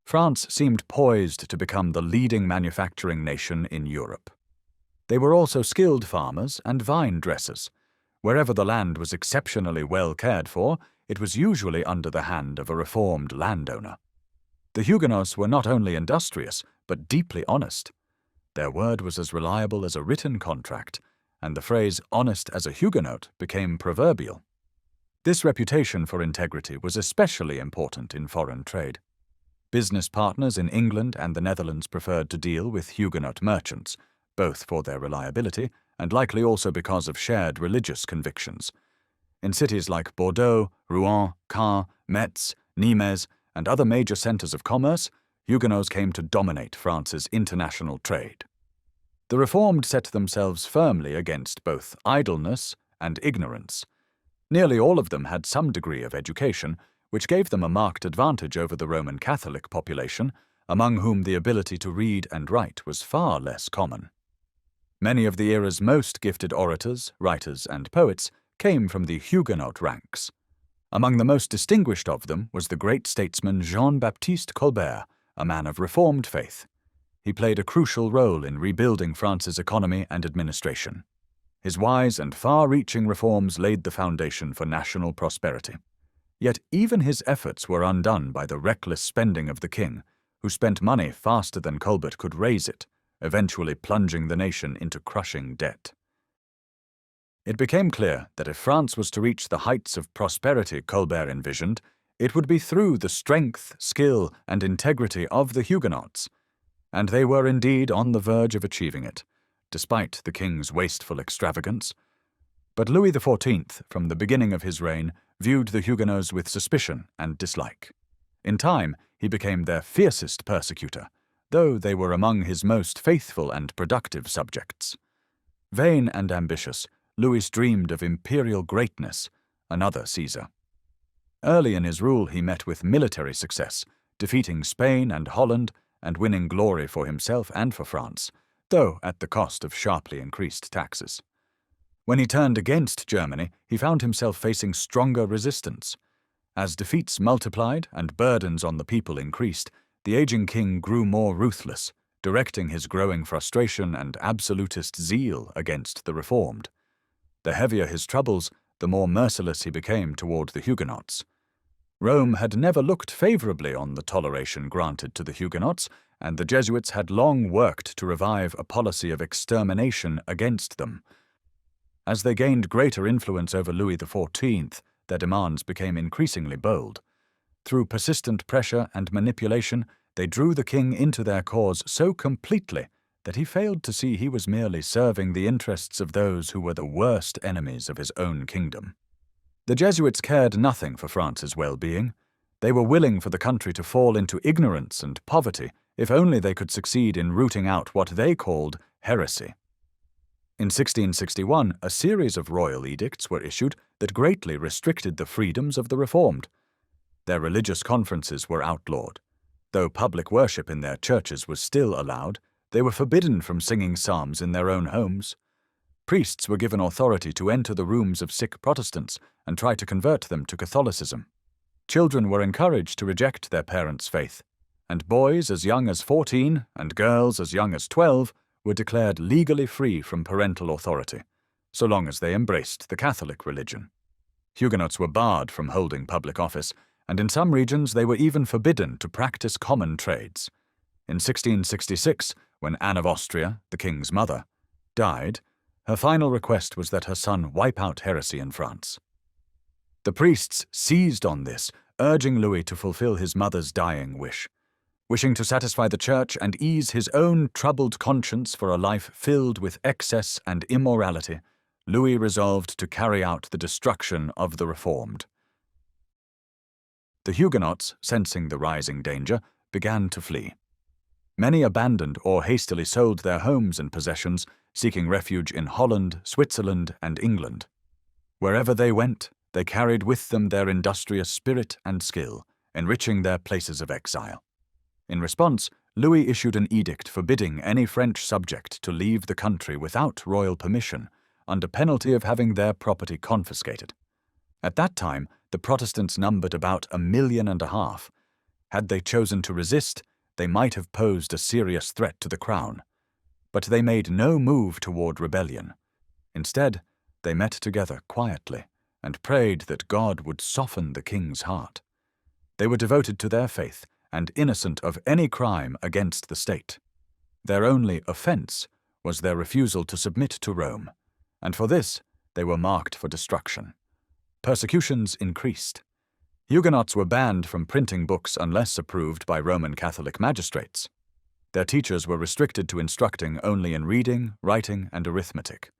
France seemed poised to become the leading manufacturing nation in Europe. They were also skilled farmers and vine dressers. Wherever the land was exceptionally well cared for, it was usually under the hand of a reformed landowner. The Huguenots were not only industrious, but deeply honest. Their word was as reliable as a written contract, and the phrase honest as a Huguenot became proverbial. This reputation for integrity was especially important in foreign trade. Business partners in England and the Netherlands preferred to deal with Huguenot merchants, both for their reliability and likely also because of shared religious convictions. In cities like Bordeaux, Rouen, Caen, Metz, Nîmes, and other major centres of commerce, Huguenots came to dominate France's international trade. The Reformed set themselves firmly against both idleness and ignorance. Nearly all of them had some degree of education, which gave them a marked advantage over the Roman Catholic population, among whom the ability to read and write was far less common. Many of the era's most gifted orators, writers, and poets came from the Huguenot ranks. Among the most distinguished of them was the great statesman Jean-Baptiste Colbert, a man of Reformed faith. He played a crucial role in rebuilding France's economy and administration. His wise and far-reaching reforms laid the foundation for national prosperity. Yet even his efforts were undone by the reckless spending of the king, who spent money faster than Colbert could raise it, eventually plunging the nation into crushing debt. It became clear that if France was to reach the heights of prosperity Colbert envisioned, it would be through the strength, skill, and integrity of the Huguenots. And they were indeed on the verge of achieving it, despite the king's wasteful extravagance. But Louis XIV, from the beginning of his reign, viewed the Huguenots with suspicion and dislike. In time, he became their fiercest persecutor, though they were among his most faithful and productive subjects. Vain and ambitious, Louis dreamed of imperial greatness, another Caesar. Early in his rule he met with military success, defeating Spain and Holland and winning glory for himself and for France, though at the cost of sharply increased taxes. When he turned against Germany, he found himself facing stronger resistance. As defeats multiplied and burdens on the people increased, the aging king grew more ruthless, directing his growing frustration and absolutist zeal against the Reformed. The heavier his troubles, the more merciless he became toward the Huguenots. Rome had never looked favorably on the toleration granted to the Huguenots, and the Jesuits had long worked to revive a policy of extermination against them. As they gained greater influence over Louis XIV, their demands became increasingly bold. Through persistent pressure and manipulation, they drew the king into their cause so completely that he failed to see he was merely serving the interests of those who were the worst enemies of his own kingdom. The Jesuits cared nothing for France's well-being. They were willing for the country to fall into ignorance and poverty if only they could succeed in rooting out what they called heresy. In 1661, a series of royal edicts were issued that greatly restricted the freedoms of the Reformed. Their religious conferences were outlawed. Though public worship in their churches was still allowed, they were forbidden from singing psalms in their own homes. Priests were given authority to enter the rooms of sick Protestants and try to convert them to Catholicism. Children were encouraged to reject their parents' faith, and boys as young as 14 and girls as young as 12 were declared legally free from parental authority, so long as they embraced the Catholic religion. Huguenots were barred from holding public office, and in some regions they were even forbidden to practice common trades. In 1666, when Anne of Austria, the king's mother, died, her final request was that her son wipe out heresy in France. The priests seized on this, urging Louis to fulfill his mother's dying wish. Wishing to satisfy the church and ease his own troubled conscience for a life filled with excess and immorality, Louis resolved to carry out the destruction of the Reformed. The Huguenots, sensing the rising danger, began to flee. Many abandoned or hastily sold their homes and possessions, seeking refuge in Holland, Switzerland, and England. Wherever they went, they carried with them their industrious spirit and skill, enriching their places of exile. In response, Louis issued an edict forbidding any French subject to leave the country without royal permission, under penalty of having their property confiscated. At that time, the Protestants numbered about 1.5 million. Had they chosen to resist, they might have posed a serious threat to the crown. But they made no move toward rebellion. Instead, they met together quietly and prayed that God would soften the king's heart. They were devoted to their faith and innocent of any crime against the state. Their only offense was their refusal to submit to Rome, and for this they were marked for destruction. Persecutions increased. Huguenots were banned from printing books unless approved by Roman Catholic magistrates. Their teachers were restricted to instructing only in reading, writing, and arithmetic.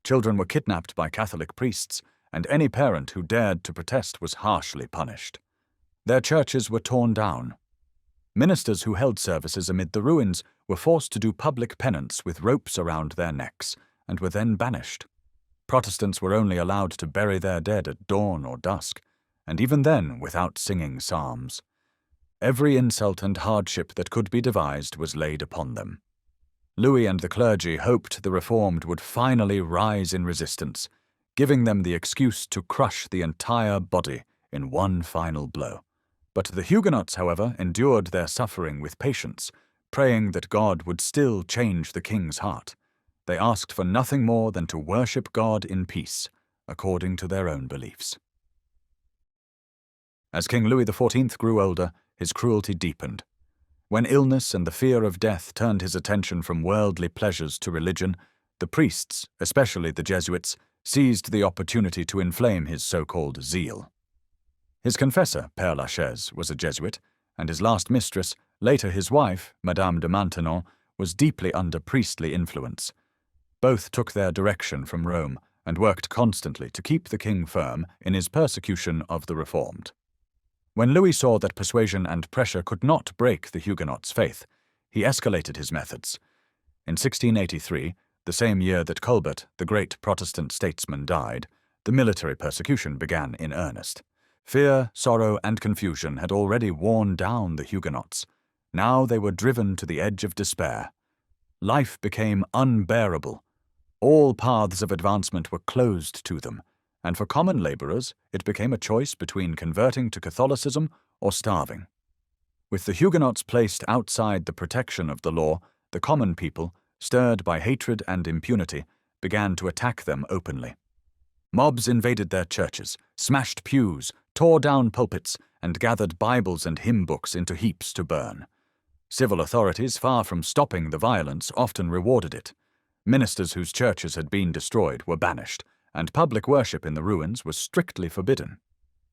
Children were kidnapped by Catholic priests, and any parent who dared to protest was harshly punished. Their churches were torn down. Ministers who held services amid the ruins were forced to do public penance with ropes around their necks, and were then banished. Protestants were only allowed to bury their dead at dawn or dusk, and even then without singing psalms. Every insult and hardship that could be devised was laid upon them. Louis and the clergy hoped the Reformed would finally rise in resistance, giving them the excuse to crush the entire body in one final blow. But the Huguenots, however, endured their suffering with patience, praying that God would still change the king's heart. They asked for nothing more than to worship God in peace, according to their own beliefs. As King Louis XIV grew older, his cruelty deepened. When illness and the fear of death turned his attention from worldly pleasures to religion, the priests, especially the Jesuits, seized the opportunity to inflame his so-called zeal. His confessor, Père Lachaise, was a Jesuit, and his last mistress, later his wife, Madame de Maintenon, was deeply under priestly influence. Both took their direction from Rome and worked constantly to keep the king firm in his persecution of the Reformed. When Louis saw that persuasion and pressure could not break the Huguenots' faith, he escalated his methods. In 1683, the same year that Colbert, the great Protestant statesman, died, the military persecution began in earnest. Fear, sorrow, and confusion had already worn down the Huguenots. Now they were driven to the edge of despair. Life became unbearable. All paths of advancement were closed to them, and for common labourers it became a choice between converting to Catholicism or starving. With the Huguenots placed outside the protection of the law, the common people, stirred by hatred and impunity, began to attack them openly. Mobs invaded their churches, smashed pews, tore down pulpits, and gathered Bibles and hymn books into heaps to burn. Civil authorities, far from stopping the violence, often rewarded it. Ministers whose churches had been destroyed were banished, and public worship in the ruins was strictly forbidden.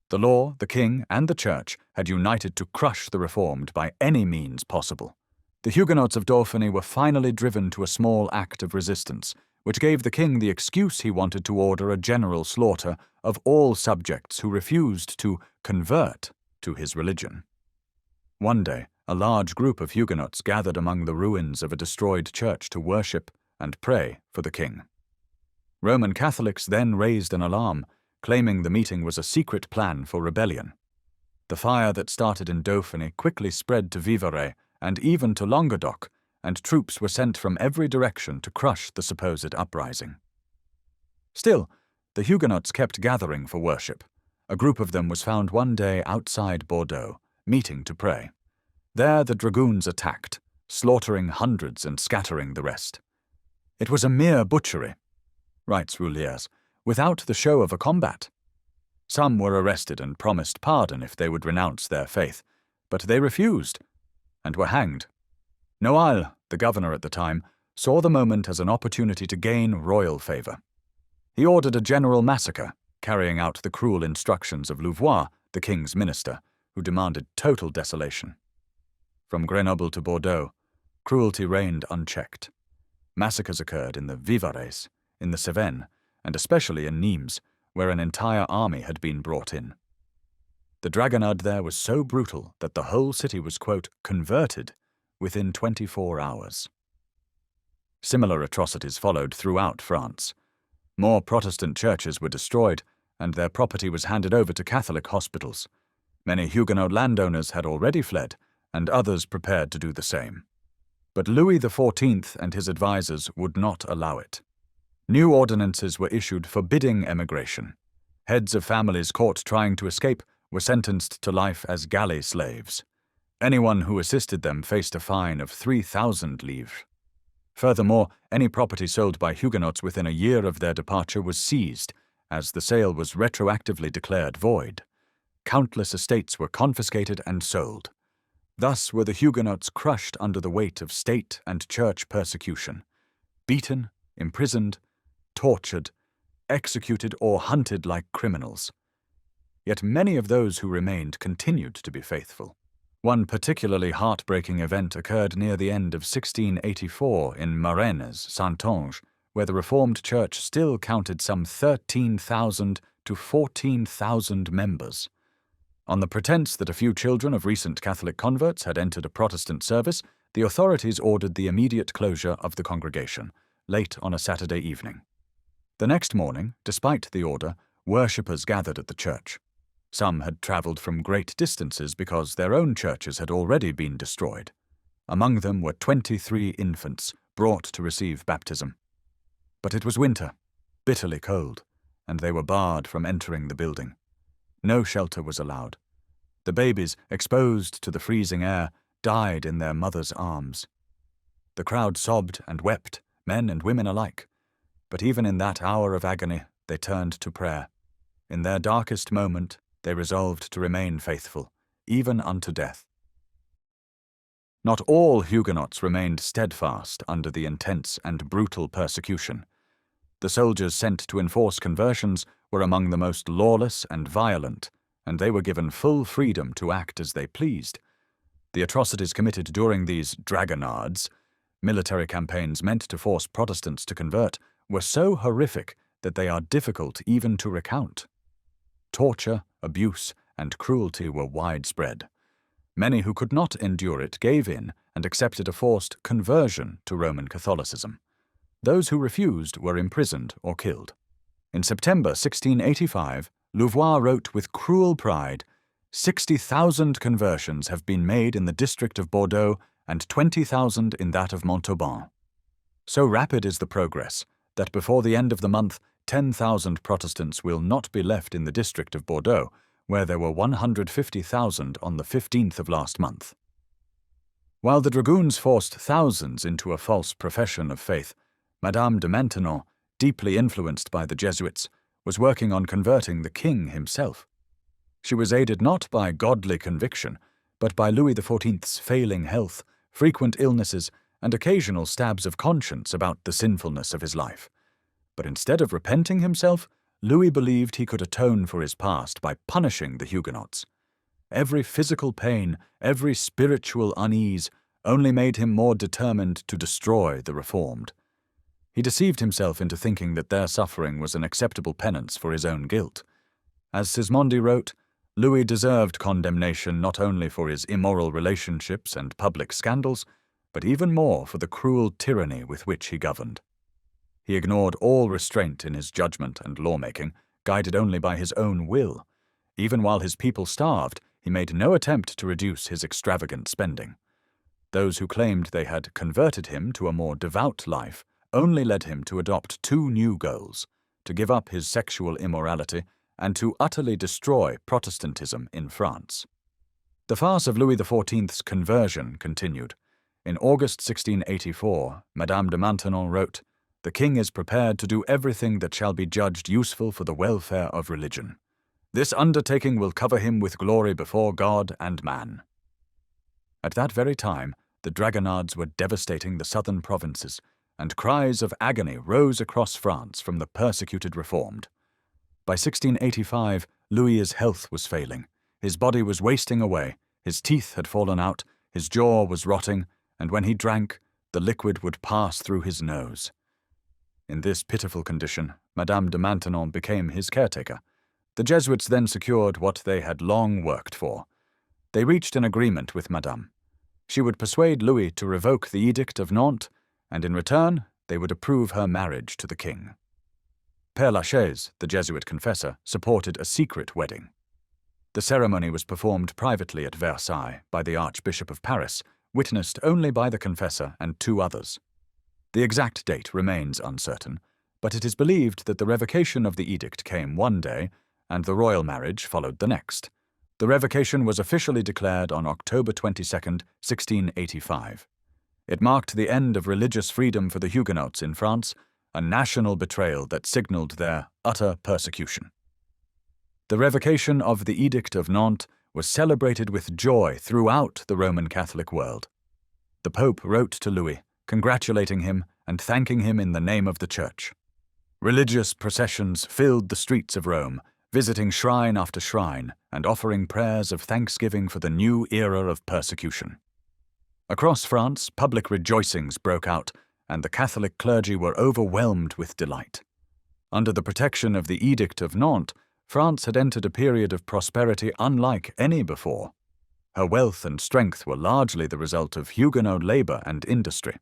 The law, the king, and the church had united to crush the Reformed by any means possible. The Huguenots of Dauphiny were finally driven to a small act of resistance, which gave the king the excuse he wanted to order a general slaughter of all subjects who refused to convert to his religion. One day, a large group of Huguenots gathered among the ruins of a destroyed church to worship and pray for the king. Roman Catholics then raised an alarm, claiming the meeting was a secret plan for rebellion. The fire that started in Dauphiny quickly spread to Vivarais and even to Languedoc, and troops were sent from every direction to crush the supposed uprising. Still, the Huguenots kept gathering for worship. A group of them was found one day outside Bordeaux, meeting to pray. There the dragoons attacked, slaughtering hundreds and scattering the rest. "It was a mere butchery," writes Rouliers, "without the show of a combat." Some were arrested and promised pardon if they would renounce their faith, but they refused and were hanged. Noailles, the governor at the time, saw the moment as an opportunity to gain royal favour. He ordered a general massacre, carrying out the cruel instructions of Louvois, the king's minister, who demanded total desolation. From Grenoble to Bordeaux, cruelty reigned unchecked. Massacres occurred in the Vivarais, in the Cevennes, and especially in Nimes, where an entire army had been brought in. The dragonnade there was so brutal that the whole city was, quote, converted within 24 hours. Similar atrocities followed throughout France. More Protestant churches were destroyed, and their property was handed over to Catholic hospitals. Many Huguenot landowners had already fled, and others prepared to do the same. But Louis XIV and his advisers would not allow it. New ordinances were issued forbidding emigration. Heads of families caught trying to escape were sentenced to life as galley slaves. Anyone who assisted them faced a fine of 3,000 livres. Furthermore, any property sold by Huguenots within a year of their departure was seized, as the sale was retroactively declared void. Countless estates were confiscated and sold. Thus were the Huguenots crushed under the weight of state and church persecution, beaten, imprisoned, tortured, executed or hunted like criminals. Yet many of those who remained continued to be faithful. One particularly heartbreaking event occurred near the end of 1684 in Marennes, Saintonge, where the Reformed Church still counted some 13,000 to 14,000 members. On the pretense that a few children of recent Catholic converts had entered a Protestant service, the authorities ordered the immediate closure of the congregation, late on a Saturday evening. The next morning, despite the order, worshippers gathered at the church. Some had travelled from great distances because their own churches had already been destroyed. Among them were 23 infants brought to receive baptism. But it was winter, bitterly cold, and they were barred from entering the building. No shelter was allowed. The babies, exposed to the freezing air, died in their mothers' arms. The crowd sobbed and wept, men and women alike. But even in that hour of agony, they turned to prayer. In their darkest moment, they resolved to remain faithful, even unto death. Not all Huguenots remained steadfast under the intense and brutal persecution. The soldiers sent to enforce conversions were among the most lawless and violent, and they were given full freedom to act as they pleased. The atrocities committed during these dragonnades, military campaigns meant to force Protestants to convert, were so horrific that they are difficult even to recount. Torture, abuse, and cruelty were widespread. Many who could not endure it gave in and accepted a forced conversion to Roman Catholicism. Those who refused were imprisoned or killed. In September 1685, Louvois wrote with cruel pride, 60,000 conversions have been made in the district of Bordeaux and 20,000 in that of Montauban. So rapid is the progress that before the end of the month, 10,000 Protestants will not be left in the district of Bordeaux, where there were 150,000 on the 15th of last month. While the dragoons forced thousands into a false profession of faith, Madame de Maintenon, deeply influenced by the Jesuits, was working on converting the king himself. She was aided not by godly conviction, but by Louis XIV's failing health, frequent illnesses, and occasional stabs of conscience about the sinfulness of his life. But instead of repenting himself, Louis believed he could atone for his past by punishing the Huguenots. Every physical pain, every spiritual unease, only made him more determined to destroy the Reformed. He deceived himself into thinking that their suffering was an acceptable penance for his own guilt. As Sismondi wrote, Louis deserved condemnation not only for his immoral relationships and public scandals, but even more for the cruel tyranny with which he governed. He ignored all restraint in his judgment and lawmaking, guided only by his own will. Even while his people starved, he made no attempt to reduce his extravagant spending. Those who claimed they had converted him to a more devout life only led him to adopt two new goals: to give up his sexual immorality and to utterly destroy Protestantism in France. The farce of Louis XIV's conversion continued. In August 1684, Madame de Maintenon wrote, "The king is prepared to do everything that shall be judged useful for the welfare of religion. This undertaking will cover him with glory before God and man." At that very time, the dragonnades were devastating the southern provinces, and cries of agony rose across France from the persecuted Reformed. By 1685, Louis's health was failing. His body was wasting away, his teeth had fallen out, his jaw was rotting, and when he drank, the liquid would pass through his nose. In this pitiful condition, Madame de Maintenon became his caretaker. The Jesuits then secured what they had long worked for. They reached an agreement with Madame. She would persuade Louis to revoke the Edict of Nantes, and in return, they would approve her marriage to the king. Père Lachaise, the Jesuit confessor, supported a secret wedding. The ceremony was performed privately at Versailles by the Archbishop of Paris, witnessed only by the confessor and two others. The exact date remains uncertain, but it is believed that the revocation of the edict came one day, and the royal marriage followed the next. The revocation was officially declared on October 22, 1685. It marked the end of religious freedom for the Huguenots in France, a national betrayal that signalled their utter persecution. The revocation of the Edict of Nantes was celebrated with joy throughout the Roman Catholic world. The Pope wrote to Louis, congratulating him and thanking him in the name of the Church. Religious processions filled the streets of Rome, visiting shrine after shrine and offering prayers of thanksgiving for the new era of persecution. Across France, public rejoicings broke out, and the Catholic clergy were overwhelmed with delight. Under the protection of the Edict of Nantes, France had entered a period of prosperity unlike any before. Her wealth and strength were largely the result of Huguenot labor and industry,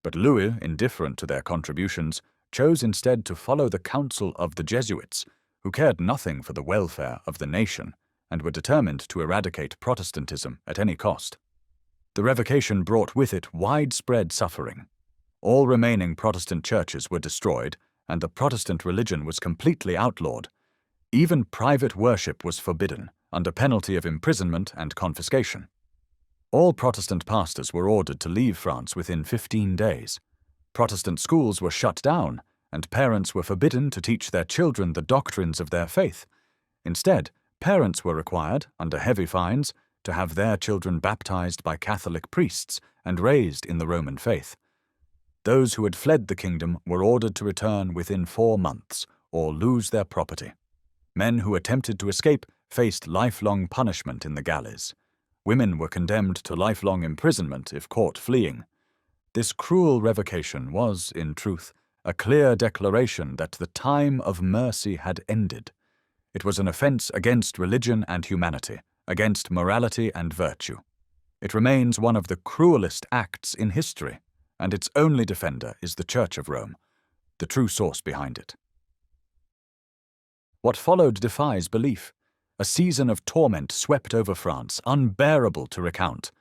but Louis, indifferent to their contributions, chose instead to follow the counsel of the Jesuits, who cared nothing for the welfare of the nation and were determined to eradicate Protestantism at any cost. The revocation brought with it widespread suffering. All remaining Protestant churches were destroyed, and the Protestant religion was completely outlawed. Even private worship was forbidden, under penalty of imprisonment and confiscation. All Protestant pastors were ordered to leave France within 15 days. Protestant schools were shut down, and parents were forbidden to teach their children the doctrines of their faith. Instead, parents were required, under heavy fines, to have their children baptized by Catholic priests and raised in the Roman faith. Those who had fled the kingdom were ordered to return within 4 months, or lose their property. Men who attempted to escape faced lifelong punishment in the galleys. Women were condemned to lifelong imprisonment if caught fleeing. This cruel revocation was, in truth, a clear declaration that the time of mercy had ended. It was an offense against religion and humanity, against morality and virtue. It remains one of the cruelest acts in history, and its only defender is the Church of Rome, the true source behind it. What followed defies belief. A season of torment swept over France, unbearable to recount.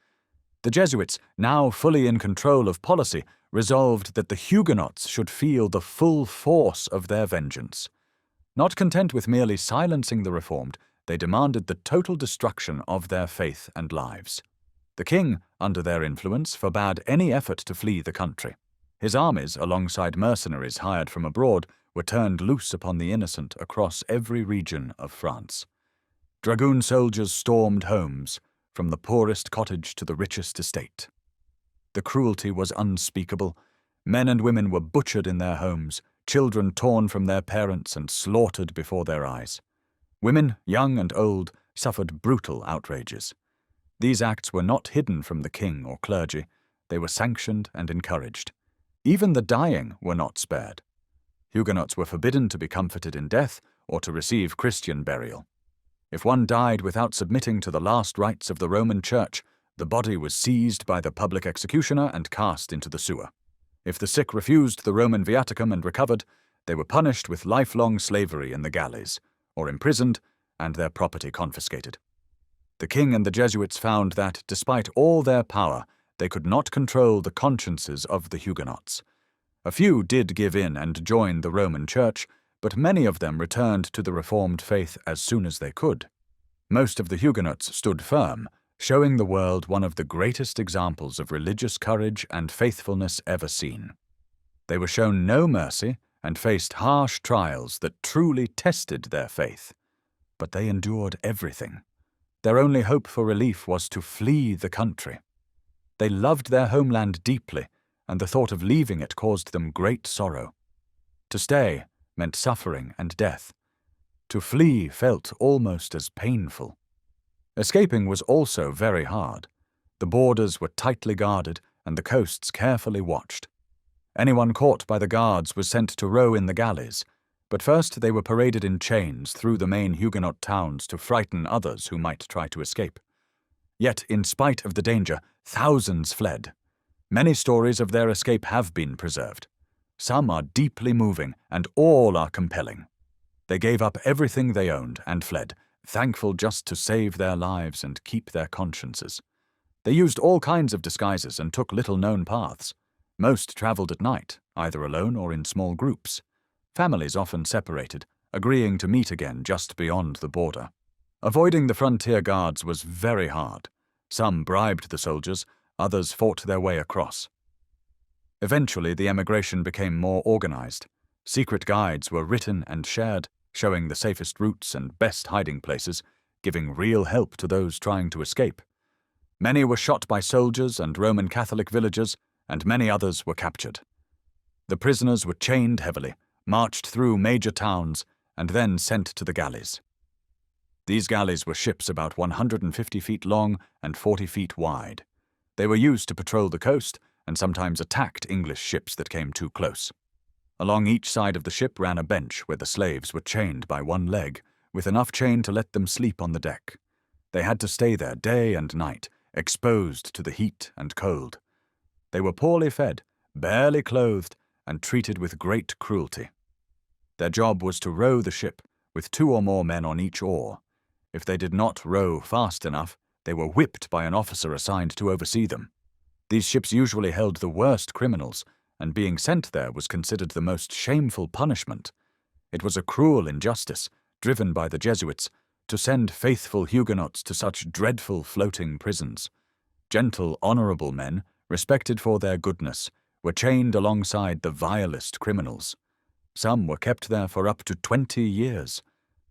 The Jesuits, now fully in control of policy, resolved that the Huguenots should feel the full force of their vengeance. Not content with merely silencing the Reformed, they demanded the total destruction of their faith and lives. The king, under their influence, forbade any effort to flee the country. His armies, alongside mercenaries hired from abroad, were turned loose upon the innocent across every region of France. Dragoon soldiers stormed homes, from the poorest cottage to the richest estate. The cruelty was unspeakable. Men and women were butchered in their homes, children torn from their parents and slaughtered before their eyes. Women, young and old, suffered brutal outrages. These acts were not hidden from the king or clergy. They were sanctioned and encouraged. Even the dying were not spared. Huguenots were forbidden to be comforted in death or to receive Christian burial. If one died without submitting to the last rites of the Roman Church, the body was seized by the public executioner and cast into the sewer. If the sick refused the Roman viaticum and recovered, they were punished with lifelong slavery in the galleys, or imprisoned and their property confiscated. The king and the Jesuits found that, despite all their power, they could not control the consciences of the Huguenots. A few did give in and join the Roman Church, but many of them returned to the Reformed faith as soon as they could. Most of the Huguenots stood firm, showing the world one of the greatest examples of religious courage and faithfulness ever seen. They were shown no mercy and faced harsh trials that truly tested their faith. But they endured everything. Their only hope for relief was to flee the country. They loved their homeland deeply, and the thought of leaving it caused them great sorrow. To stay meant suffering and death. To flee felt almost as painful. Escaping was also very hard. The borders were tightly guarded and the coasts carefully watched. Anyone caught by the guards was sent to row in the galleys, but first they were paraded in chains through the main Huguenot towns to frighten others who might try to escape. Yet, in spite of the danger, thousands fled. Many stories of their escape have been preserved. Some are deeply moving, and all are compelling. They gave up everything they owned and fled, thankful just to save their lives and keep their consciences. They used all kinds of disguises and took little-known paths. Most traveled at night, either alone or in small groups. Families often separated, agreeing to meet again just beyond the border. Avoiding the frontier guards was very hard. Some bribed the soldiers, others fought their way across. Eventually, the emigration became more organized. Secret guides were written and shared, showing the safest routes and best hiding places, giving real help to those trying to escape. Many were shot by soldiers and Roman Catholic villagers, and many others were captured. The prisoners were chained heavily, marched through major towns, and then sent to the galleys. These galleys were ships about 150 feet long and 40 feet wide. They were used to patrol the coast and sometimes attacked English ships that came too close. Along each side of the ship ran a bench where the slaves were chained by one leg, with enough chain to let them sleep on the deck. They had to stay there day and night, exposed to the heat and cold. They were poorly fed, barely clothed, and treated with great cruelty. Their job was to row the ship, with 2 or more men on each oar. If they did not row fast enough, they were whipped by an officer assigned to oversee them. These ships usually held the worst criminals, and being sent there was considered the most shameful punishment. It was a cruel injustice, driven by the Jesuits, to send faithful Huguenots to such dreadful floating prisons. Gentle, honorable men, respected for their goodness, were chained alongside the vilest criminals. Some were kept there for up to 20 years.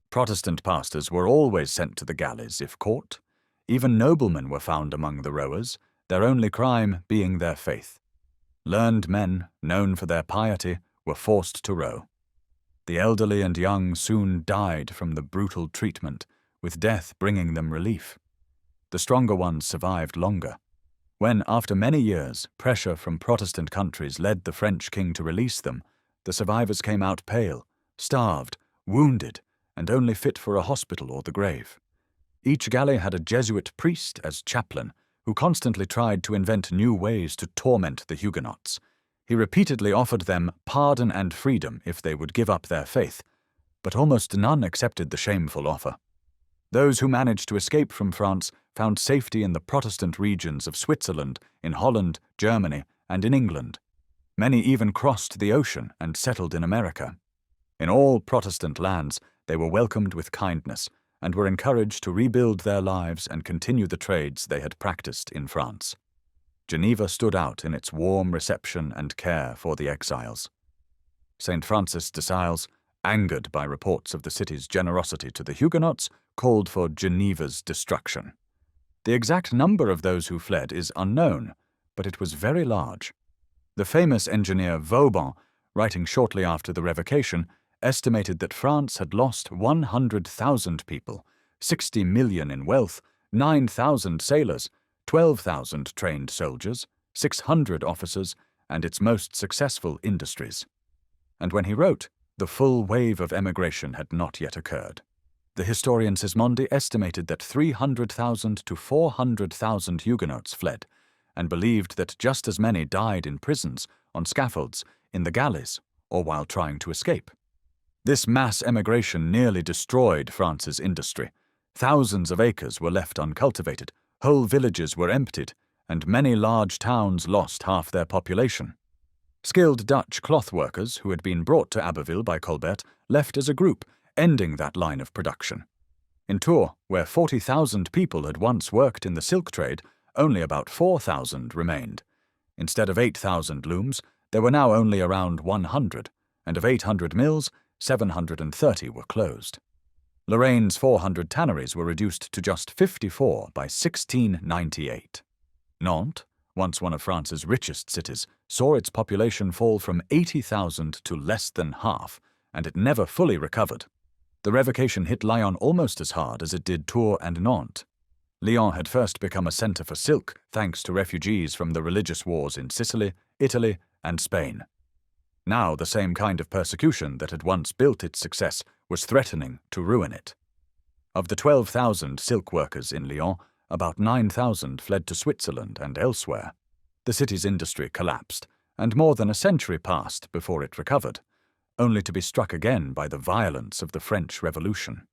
Protestant pastors were always sent to the galleys if caught. Even noblemen were found among the rowers, their only crime being their faith. Learned men, known for their piety, were forced to row. The elderly and young soon died from the brutal treatment, with death bringing them relief. The stronger ones survived longer. When, after many years, pressure from Protestant countries led the French king to release them, the survivors came out pale, starved, wounded, and only fit for a hospital or the grave. Each galley had a Jesuit priest as chaplain, who constantly tried to invent new ways to torment the Huguenots. He repeatedly offered them pardon and freedom if they would give up their faith, but almost none accepted the shameful offer. Those who managed to escape from France found safety in the Protestant regions of Switzerland, in Holland, Germany, and in England. Many even crossed the ocean and settled in America. In all Protestant lands, they were welcomed with kindness and were encouraged to rebuild their lives and continue the trades they had practiced in France. Geneva stood out in its warm reception and care for the exiles. St. Francis de Sales, angered by reports of the city's generosity to the Huguenots, called for Geneva's destruction. The exact number of those who fled is unknown, but it was very large. The famous engineer Vaudois, writing shortly after the revocation, estimated that France had lost 100,000 people, 60 million in wealth, 9,000 sailors, 12,000 trained soldiers, 600 officers, and its most successful industries. And when he wrote, the full wave of emigration had not yet occurred. The historian Sismondi estimated that 300,000 to 400,000 Huguenots fled, and believed that just as many died in prisons, on scaffolds, in the galleys, or while trying to escape. This mass emigration nearly destroyed France's industry. Thousands of acres were left uncultivated, whole villages were emptied, and many large towns lost half their population. Skilled Dutch cloth workers who had been brought to Abbeville by Colbert left as a group, ending that line of production. In Tours, where 40,000 people had once worked in the silk trade, only about 4,000 remained. Instead of 8,000 looms, there were now only around 100, and of 800 mills, 730 were closed. Lorraine's 400 tanneries were reduced to just 54 by 1698. Nantes, once one of France's richest cities, saw its population fall from 80,000 to less than half, and it never fully recovered. The revocation hit Lyon almost as hard as it did Tours and Nantes. Lyon had first become a centre for silk thanks to refugees from the religious wars in Sicily, Italy, and Spain. Now the same kind of persecution that had once built its success was threatening to ruin it. Of the 12,000 silk workers in Lyon, about 9,000 fled to Switzerland and elsewhere. The city's industry collapsed, and more than a century passed before it recovered, only to be struck again by the violence of the French Revolution.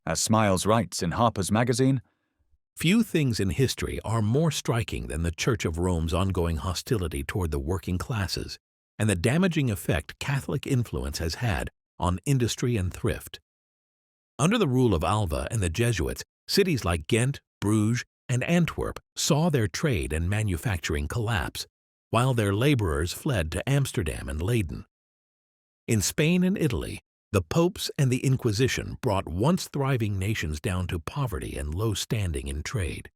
As Smiles writes in Harper's Magazine, "Few things in history are more striking than the Church of Rome's ongoing hostility toward the working classes and the damaging effect Catholic influence has had on industry and thrift. Under the rule of Alva and the Jesuits, cities like Ghent, Bruges, and Antwerp saw their trade and manufacturing collapse, while their laborers fled to Amsterdam and Leyden. In Spain and Italy, the popes and the Inquisition brought once thriving nations down to poverty and low standing in trade.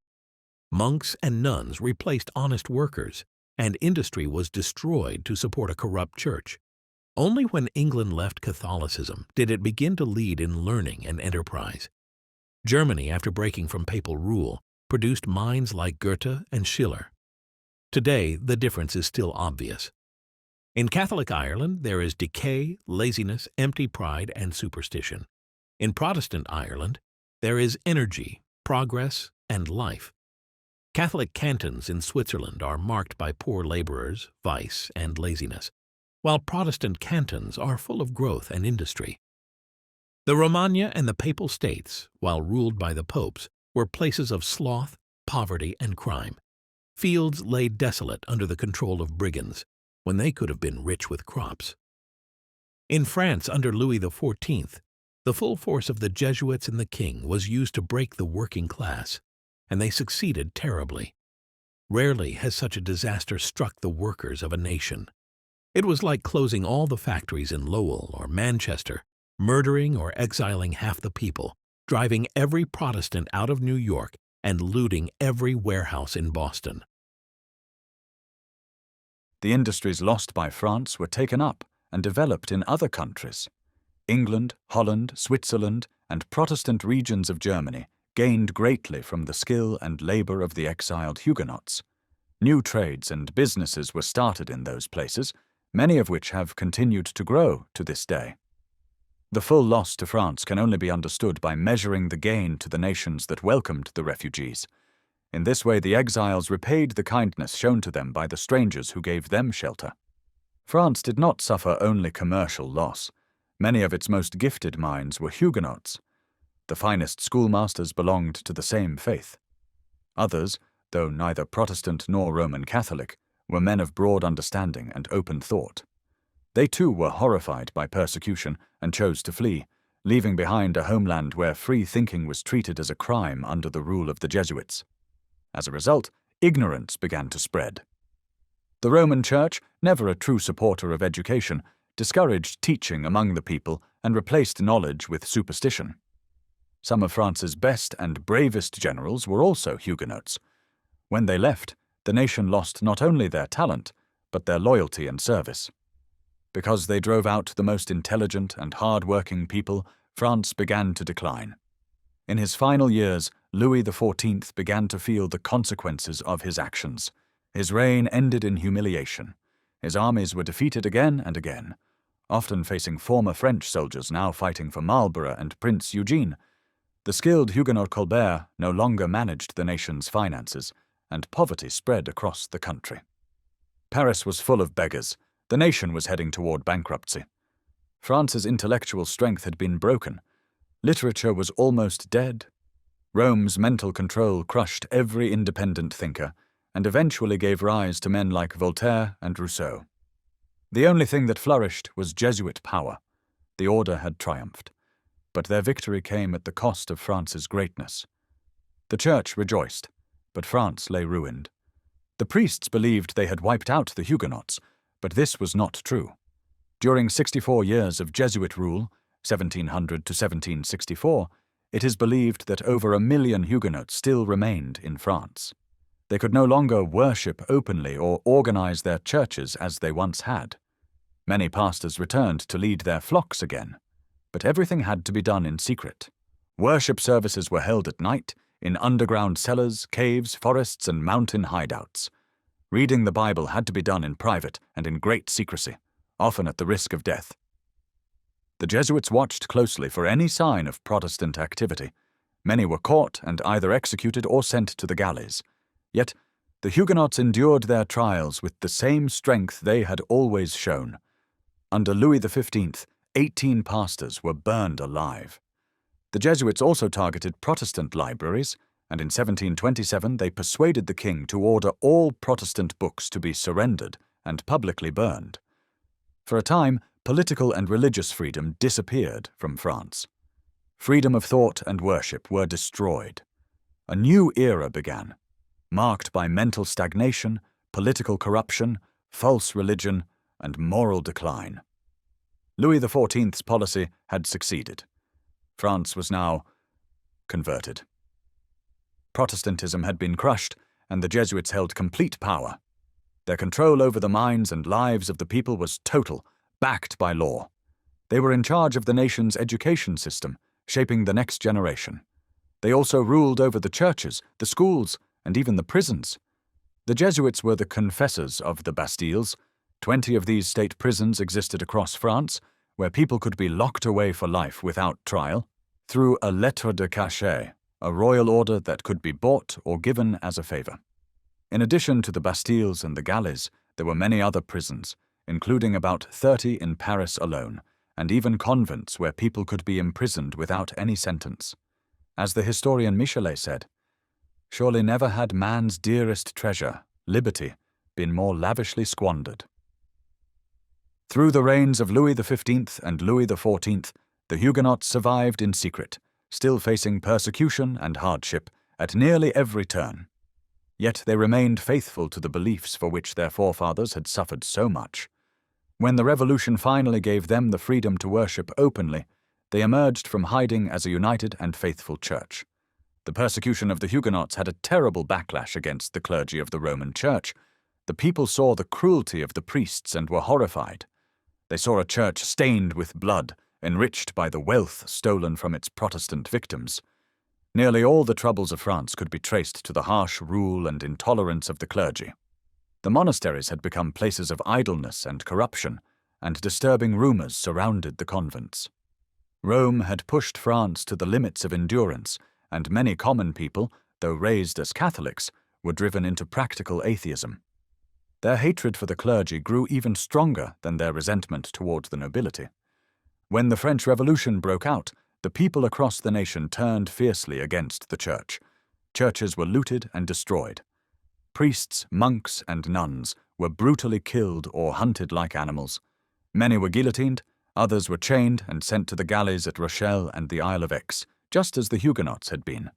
Monks and nuns replaced honest workers, and industry was destroyed to support a corrupt church. Only when England left Catholicism did it begin to lead in learning and enterprise. Germany, after breaking from papal rule, produced minds like Goethe and Schiller. Today, the difference is still obvious. In Catholic Ireland, there is decay, laziness, empty pride, and superstition. In Protestant Ireland, there is energy, progress, and life. Catholic cantons in Switzerland are marked by poor laborers, vice, and laziness, while Protestant cantons are full of growth and industry. The Romagna and the Papal States, while ruled by the popes, were places of sloth, poverty, and crime. Fields lay desolate under the control of brigands, when they could have been rich with crops. In France under Louis XIV, the full force of the Jesuits and the king was used to break the working class, and they succeeded terribly. Rarely has such a disaster struck the workers of a nation. It was like closing all the factories in Lowell or Manchester, murdering or exiling half the people, driving every Protestant out of New York, and looting every warehouse in Boston. The industries lost by France were taken up and developed in other countries. England, Holland, Switzerland, and Protestant regions of Germany gained greatly from the skill and labor of the exiled Huguenots. New trades and businesses were started in those places, many of which have continued to grow to this day. The full loss to France can only be understood by measuring the gain to the nations that welcomed the refugees. In this way, the exiles repaid the kindness shown to them by the strangers who gave them shelter. France did not suffer only commercial loss. Many of its most gifted minds were Huguenots. The finest schoolmasters belonged to the same faith. Others, though neither Protestant nor Roman Catholic, were men of broad understanding and open thought. They too were horrified by persecution and chose to flee, leaving behind a homeland where free thinking was treated as a crime under the rule of the Jesuits. As a result, ignorance began to spread. The Roman Church, never a true supporter of education, discouraged teaching among the people and replaced knowledge with superstition. Some of France's best and bravest generals were also Huguenots. When they left, the nation lost not only their talent, but their loyalty and service. Because they drove out the most intelligent and hard-working people, France began to decline. In his final years, Louis XIV began to feel the consequences of his actions. His reign ended in humiliation. His armies were defeated again and again, often facing former French soldiers now fighting for Marlborough and Prince Eugene. The skilled Huguenot Colbert no longer managed the nation's finances, and poverty spread across the country. Paris was full of beggars. The nation was heading toward bankruptcy. France's intellectual strength had been broken. Literature was almost dead. Rome's mental control crushed every independent thinker, and eventually gave rise to men like Voltaire and Rousseau. The only thing that flourished was Jesuit power. The order had triumphed, but their victory came at the cost of France's greatness. The Church rejoiced, but France lay ruined. The priests believed they had wiped out the Huguenots, but this was not true. During 64 years of Jesuit rule, 1700 to 1764, it is believed that over 1 million Huguenots still remained in France. They could no longer worship openly or organize their churches as they once had. Many pastors returned to lead their flocks again, but everything had to be done in secret. Worship services were held at night, in underground cellars, caves, forests, and mountain hideouts. Reading the Bible had to be done in private and in great secrecy, often at the risk of death. The Jesuits watched closely for any sign of Protestant activity. Many were caught and either executed or sent to the galleys. Yet, the Huguenots endured their trials with the same strength they had always shown. Under Louis XV, 18 pastors were burned alive. The Jesuits also targeted Protestant libraries, and in 1727 they persuaded the king to order all Protestant books to be surrendered and publicly burned. For a time, political and religious freedom disappeared from France. Freedom of thought and worship were destroyed. A new era began, marked by mental stagnation, political corruption, false religion, and moral decline. Louis XIV's policy had succeeded. France was now converted. Protestantism had been crushed, and the Jesuits held complete power. Their control over the minds and lives of the people was total, backed by law. They were in charge of the nation's education system, shaping the next generation. They also ruled over the churches, the schools, and even the prisons. The Jesuits were the confessors of the Bastilles. 20 of these state prisons existed across France, where people could be locked away for life without trial, through a lettre de cachet, a royal order that could be bought or given as a favor. In addition to the Bastilles and the galleys, there were many other prisons, including about 30 in Paris alone, and even convents where people could be imprisoned without any sentence. As the historian Michelet said, "Surely never had man's dearest treasure, liberty, been more lavishly squandered." Through the reigns of Louis XV and Louis XIV, the Huguenots survived in secret, still facing persecution and hardship at nearly every turn. Yet they remained faithful to the beliefs for which their forefathers had suffered so much. When the Revolution finally gave them the freedom to worship openly, they emerged from hiding as a united and faithful church. The persecution of the Huguenots had a terrible backlash against the clergy of the Roman Church. The people saw the cruelty of the priests and were horrified. They saw a church stained with blood, enriched by the wealth stolen from its Protestant victims. Nearly all the troubles of France could be traced to the harsh rule and intolerance of the clergy. The monasteries had become places of idleness and corruption, and disturbing rumors surrounded the convents. Rome had pushed France to the limits of endurance, and many common people, though raised as Catholics, were driven into practical atheism. Their hatred for the clergy grew even stronger than their resentment toward the nobility. When the French Revolution broke out, the people across the nation turned fiercely against the church. Churches were looted and destroyed. Priests, monks, and nuns were brutally killed or hunted like animals. Many were guillotined, others were chained and sent to the galleys at Rochelle and the Isle of Aix, just as the Huguenots had been.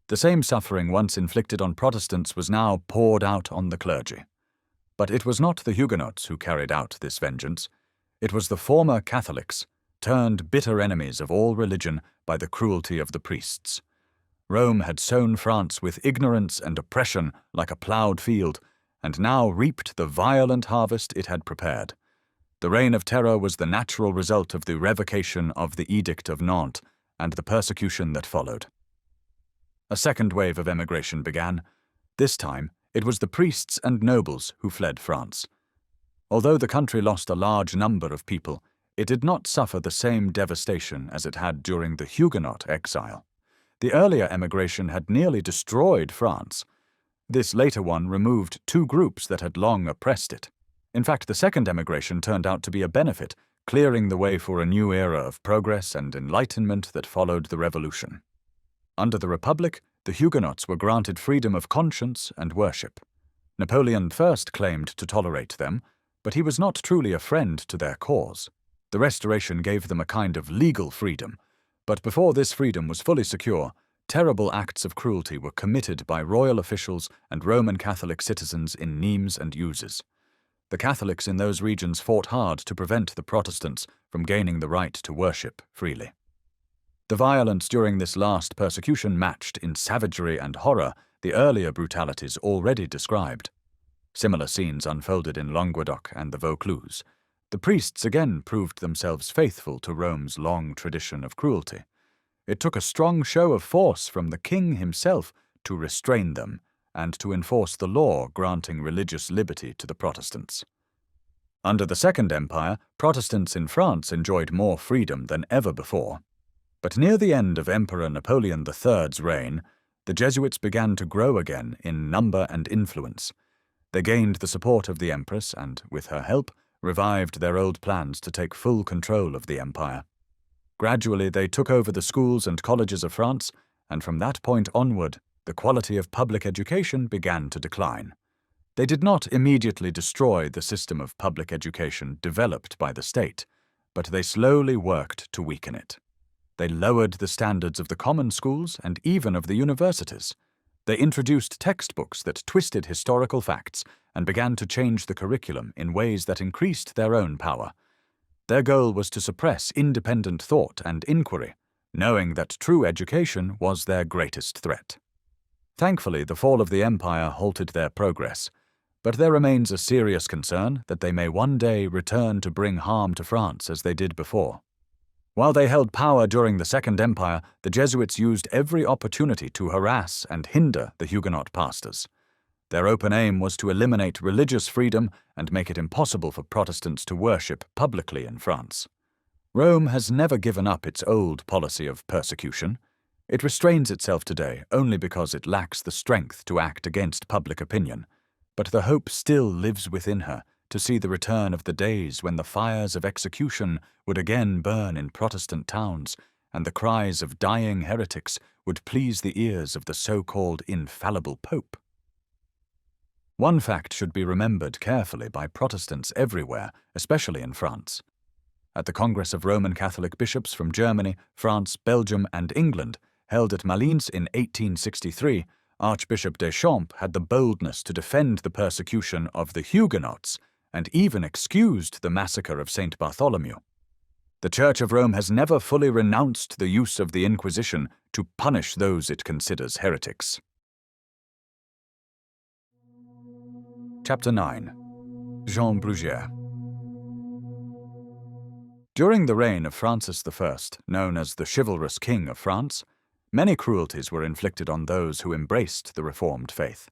The same suffering once inflicted on Protestants was now poured out on the clergy. But it was not the Huguenots who carried out this vengeance. It was the former Catholics, turned bitter enemies of all religion by the cruelty of the priests. Rome had sown France with ignorance and oppression like a ploughed field, and now reaped the violent harvest it had prepared. The Reign of Terror was the natural result of the revocation of the Edict of Nantes and the persecution that followed. A second wave of emigration began. This time, it was the priests and nobles who fled France. Although the country lost a large number of people, it did not suffer the same devastation as it had during the Huguenot exile. The earlier emigration had nearly destroyed France. This later one removed two groups that had long oppressed it. In fact, the second emigration turned out to be a benefit, clearing the way for a new era of progress and enlightenment that followed the Revolution. Under the Republic, the Huguenots were granted freedom of conscience and worship. Napoleon first claimed to tolerate them, but he was not truly a friend to their cause. The Restoration gave them a kind of legal freedom, but before this freedom was fully secure, terrible acts of cruelty were committed by royal officials and Roman Catholic citizens in Nimes and Uzes. The Catholics in those regions fought hard to prevent the Protestants from gaining the right to worship freely. The violence during this last persecution matched in savagery and horror the earlier brutalities already described. Similar scenes unfolded in Languedoc and the Vaucluse. The priests again proved themselves faithful to Rome's long tradition of cruelty. It took a strong show of force from the king himself to restrain them and to enforce the law granting religious liberty to the Protestants. Under the Second Empire, Protestants in France enjoyed more freedom than ever before. But near the end of Emperor Napoleon III's reign, the Jesuits began to grow again in number and influence. They gained the support of the Empress and, with her help, revived their old plans to take full control of the empire. Gradually, they took over the schools and colleges of France, and from that point onward, the quality of public education began to decline. They did not immediately destroy the system of public education developed by the state, but they slowly worked to weaken it. They lowered the standards of the common schools and even of the universities. They introduced textbooks that twisted historical facts and began to change the curriculum in ways that increased their own power. Their goal was to suppress independent thought and inquiry, knowing that true education was their greatest threat. Thankfully, the fall of the empire halted their progress, but there remains a serious concern that they may one day return to bring harm to France as they did before. While they held power during the Second Empire, the Jesuits used every opportunity to harass and hinder the Huguenot pastors. Their open aim was to eliminate religious freedom and make it impossible for Protestants to worship publicly in France. Rome has never given up its old policy of persecution. It restrains itself today only because it lacks the strength to act against public opinion, but the hope still lives within her to see the return of the days when the fires of execution would again burn in Protestant towns, and the cries of dying heretics would please the ears of the so-called infallible Pope. One fact should be remembered carefully by Protestants everywhere, especially in France. At the Congress of Roman Catholic Bishops from Germany, France, Belgium, and England, held at Malines in 1863, Archbishop Deschamps had the boldness to defend the persecution of the Huguenots and even excused the massacre of St. Bartholomew. The Church of Rome has never fully renounced the use of the Inquisition to punish those it considers heretics. Chapter 9. Jean Bruguière. During the reign of Francis I, known as the chivalrous King of France, many cruelties were inflicted on those who embraced the Reformed faith.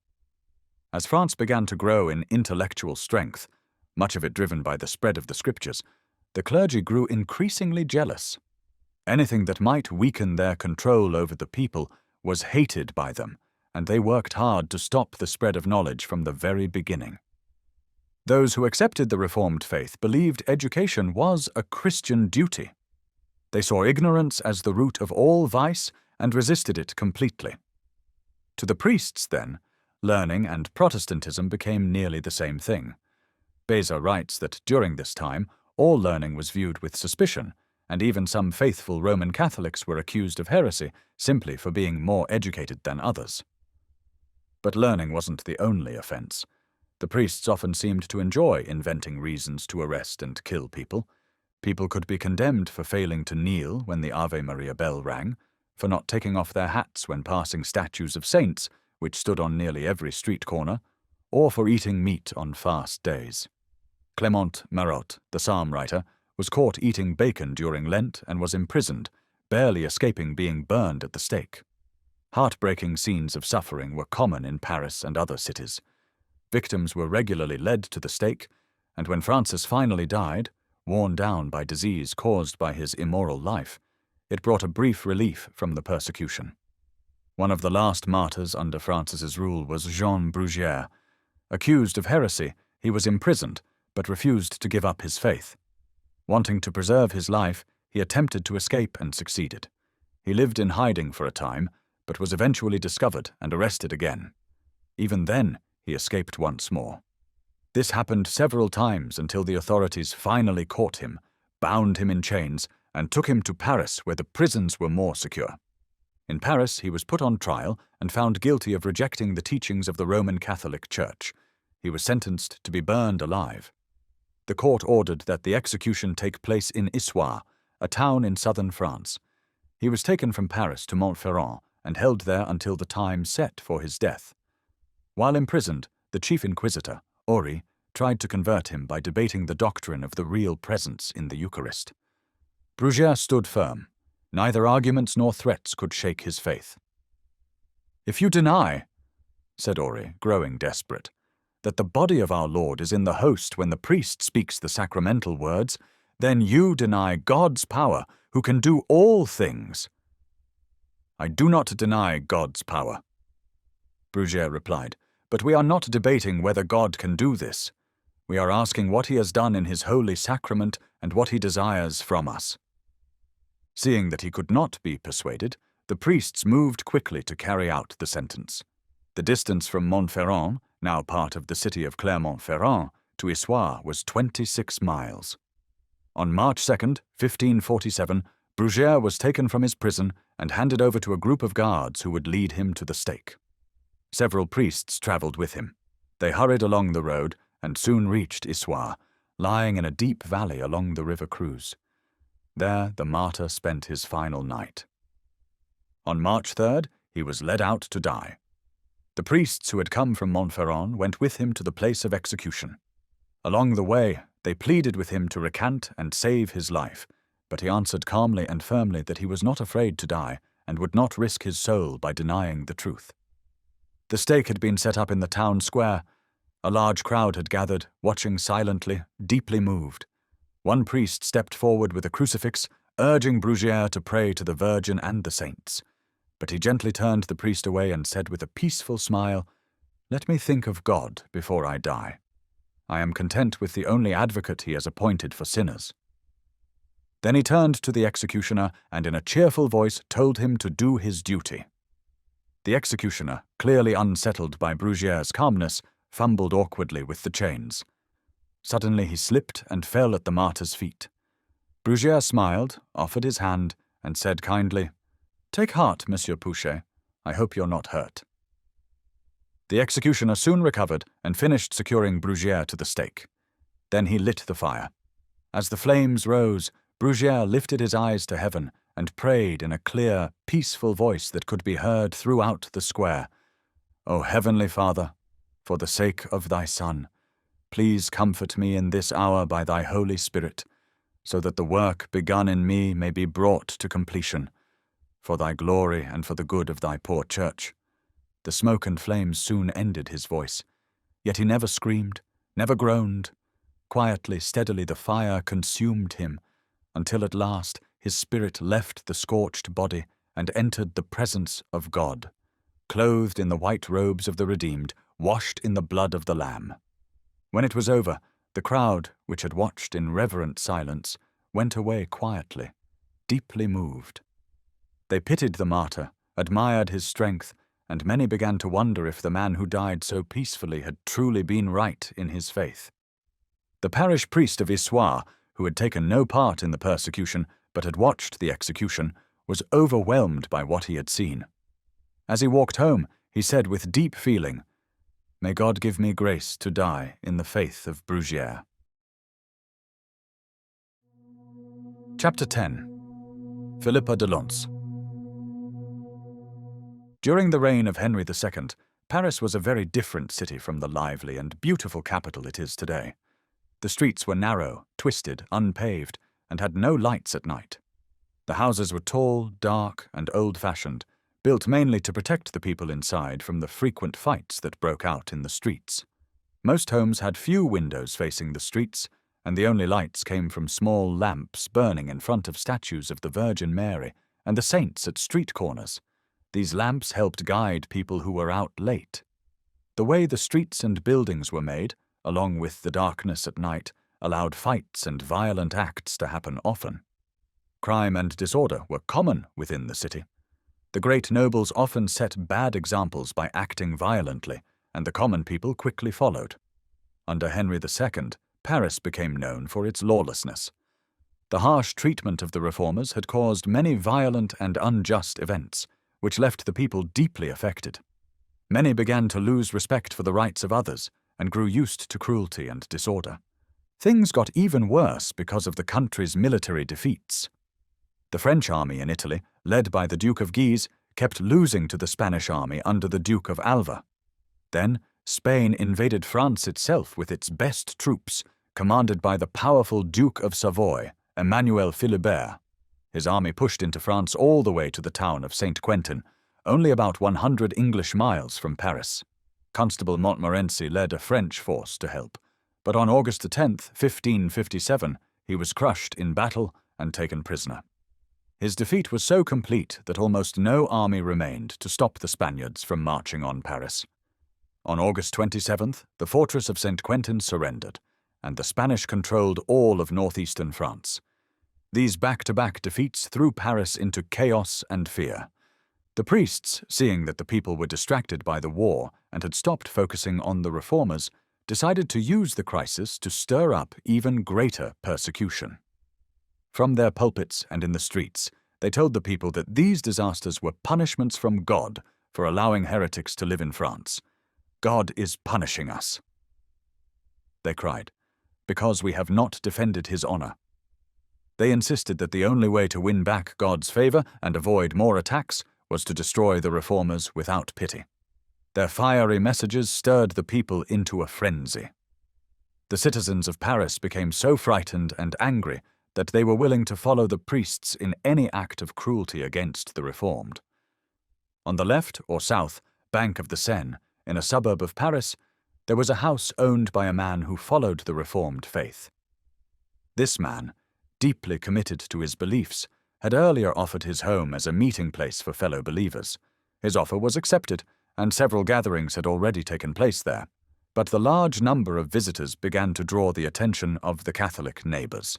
As France began to grow in intellectual strength, much of it driven by the spread of the Scriptures, the clergy grew increasingly jealous. Anything that might weaken their control over the people was hated by them, and they worked hard to stop the spread of knowledge from the very beginning. Those who accepted the Reformed faith believed education was a Christian duty. They saw ignorance as the root of all vice and resisted it completely. To the priests, then, learning and Protestantism became nearly the same thing. Beza writes that during this time, all learning was viewed with suspicion, and even some faithful Roman Catholics were accused of heresy simply for being more educated than others. But learning wasn't the only offense. The priests often seemed to enjoy inventing reasons to arrest and kill people. People could be condemned for failing to kneel when the Ave Maria bell rang, for not taking off their hats when passing statues of saints, which stood on nearly every street corner, or for eating meat on fast days. Clement Marot, the psalm writer, was caught eating bacon during Lent and was imprisoned, barely escaping being burned at the stake. Heartbreaking scenes of suffering were common in Paris and other cities. Victims were regularly led to the stake, and when Francis finally died, worn down by disease caused by his immoral life, it brought a brief relief from the persecution. One of the last martyrs under Francis's rule was Jean Bruguière. Accused of heresy, he was imprisoned, but refused to give up his faith. Wanting to preserve his life, he attempted to escape and succeeded. He lived in hiding for a time, but was eventually discovered and arrested again. Even then, he escaped once more. This happened several times until the authorities finally caught him, bound him in chains, and took him to Paris, where the prisons were more secure. In Paris, he was put on trial and found guilty of rejecting the teachings of the Roman Catholic Church. He was sentenced to be burned alive. The court ordered that the execution take place in Issoire, a town in southern France. He was taken from Paris to Montferrand and held there until the time set for his death. While imprisoned, the chief inquisitor, Ory, tried to convert him by debating the doctrine of the real presence in the Eucharist. Bruguière stood firm. Neither arguments nor threats could shake his faith. "If you deny," said Ory, growing desperate, "that the body of our Lord is in the host when the priest speaks the sacramental words, then you deny God's power, who can do all things." "I do not deny God's power," Bruguière replied, "but we are not debating whether God can do this. We are asking what he has done in his holy sacrament and what he desires from us." Seeing that he could not be persuaded, the priests moved quickly to carry out the sentence. The distance from Montferrand, now part of the city of Clermont-Ferrand, to Issoire was 26 miles. On March 2, 1547, Brugiere was taken from his prison and handed over to a group of guards who would lead him to the stake. Several priests travelled with him. They hurried along the road and soon reached Issoire, lying in a deep valley along the river Creuse. There the martyr spent his final night. On March 3rd, he was led out to die. The priests who had come from Montferrand went with him to the place of execution. Along the way, they pleaded with him to recant and save his life, but he answered calmly and firmly that he was not afraid to die and would not risk his soul by denying the truth. The stake had been set up in the town square. A large crowd had gathered, watching silently, deeply moved. One priest stepped forward with a crucifix, urging Brugiere to pray to the Virgin and the saints. But he gently turned the priest away and said with a peaceful smile, "Let me think of God before I die. I am content with the only advocate he has appointed for sinners." Then he turned to the executioner and in a cheerful voice told him to do his duty. The executioner, clearly unsettled by Brugiere's calmness, fumbled awkwardly with the chains. Suddenly he slipped and fell at the martyr's feet. Brugiere smiled, offered his hand, and said kindly, "Take heart, Monsieur Pouchet. I hope you're not hurt." The executioner soon recovered and finished securing Brugiere to the stake. Then he lit the fire. As the flames rose, Brugiere lifted his eyes to heaven and prayed in a clear, peaceful voice that could be heard throughout the square. "O Heavenly Father, for the sake of thy Son, please comfort me in this hour by thy Holy Spirit, so that the work begun in me may be brought to completion, for thy glory and for the good of thy poor church." The smoke and flames soon ended his voice, yet he never screamed, never groaned. Quietly, steadily the fire consumed him, until at last his spirit left the scorched body and entered the presence of God, clothed in the white robes of the redeemed, washed in the blood of the Lamb. When it was over, the crowd, which had watched in reverent silence, went away quietly, deeply moved. They pitied the martyr, admired his strength, and many began to wonder if the man who died so peacefully had truly been right in his faith. The parish priest of Issoire, who had taken no part in the persecution but had watched the execution, was overwhelmed by what he had seen. As he walked home, he said with deep feeling, "May God give me grace to die in the faith of Brugiere." Chapter 10. Philippa de Lons. During the reign of Henry II, Paris was a very different city from the lively and beautiful capital it is today. The streets were narrow, twisted, unpaved, and had no lights at night. The houses were tall, dark, and old-fashioned, built mainly to protect the people inside from the frequent fights that broke out in the streets. Most homes had few windows facing the streets, and the only lights came from small lamps burning in front of statues of the Virgin Mary and the saints at street corners. These lamps helped guide people who were out late. The way the streets and buildings were made, along with the darkness at night, allowed fights and violent acts to happen often. Crime and disorder were common within the city. The great nobles often set bad examples by acting violently, and the common people quickly followed. Under Henry II, Paris became known for its lawlessness. The harsh treatment of the reformers had caused many violent and unjust events, which left the people deeply affected. Many began to lose respect for the rights of others, and grew used to cruelty and disorder. Things got even worse because of the country's military defeats. The French army in Italy, led by the Duke of Guise, kept losing to the Spanish army under the Duke of Alva. Then, Spain invaded France itself with its best troops, commanded by the powerful Duke of Savoy, Emmanuel Philibert. His army pushed into France all the way to the town of Saint-Quentin, only about 100 English miles from Paris. Constable Montmorency led a French force to help, but on August 10, 1557, he was crushed in battle and taken prisoner. His defeat was so complete that almost no army remained to stop the Spaniards from marching on Paris. On August 27th, the fortress of Saint-Quentin surrendered, and the Spanish controlled all of northeastern France. These back-to-back defeats threw Paris into chaos and fear. The priests, seeing that the people were distracted by the war and had stopped focusing on the reformers, decided to use the crisis to stir up even greater persecution. From their pulpits and in the streets, they told the people that these disasters were punishments from God for allowing heretics to live in France. God is punishing us, they cried, because we have not defended his honor. They insisted that the only way to win back God's favor and avoid more attacks was to destroy the reformers without pity. Their fiery messages stirred the people into a frenzy. The citizens of Paris became so frightened and angry that they were willing to follow the priests in any act of cruelty against the Reformed. On the left or south bank of the Seine, in a suburb of Paris, there was a house owned by a man who followed the Reformed faith. This man, deeply committed to his beliefs, had earlier offered his home as a meeting place for fellow believers. His offer was accepted, and several gatherings had already taken place there. But the large number of visitors began to draw the attention of the Catholic neighbors.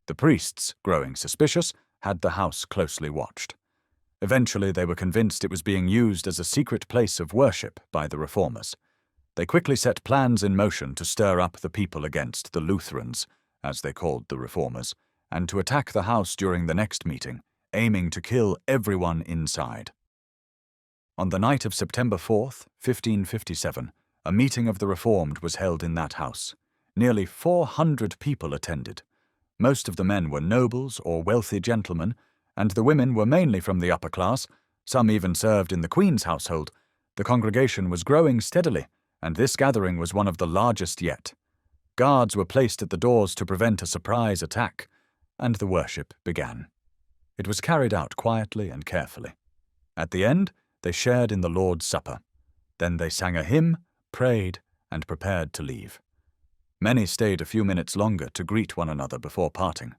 The priests, growing suspicious, had the house closely watched. Eventually they were convinced it was being used as a secret place of worship by the reformers. They quickly set plans in motion to stir up the people against the Lutherans, as they called the reformers, and to attack the house during the next meeting, aiming to kill everyone inside. On the night of September 4th, 1557, a meeting of the Reformed was held in that house. Nearly 400 people attended. Most of the men were nobles or wealthy gentlemen, and the women were mainly from the upper class. Some even served in the Queen's household. The congregation was growing steadily, and this gathering was one of the largest yet. Guards were placed at the doors to prevent a surprise attack, and the worship began. It was carried out quietly and carefully. At the end, they shared in the Lord's Supper. Then they sang a hymn, prayed, and prepared to leave. Many stayed a few minutes longer to greet one another before parting.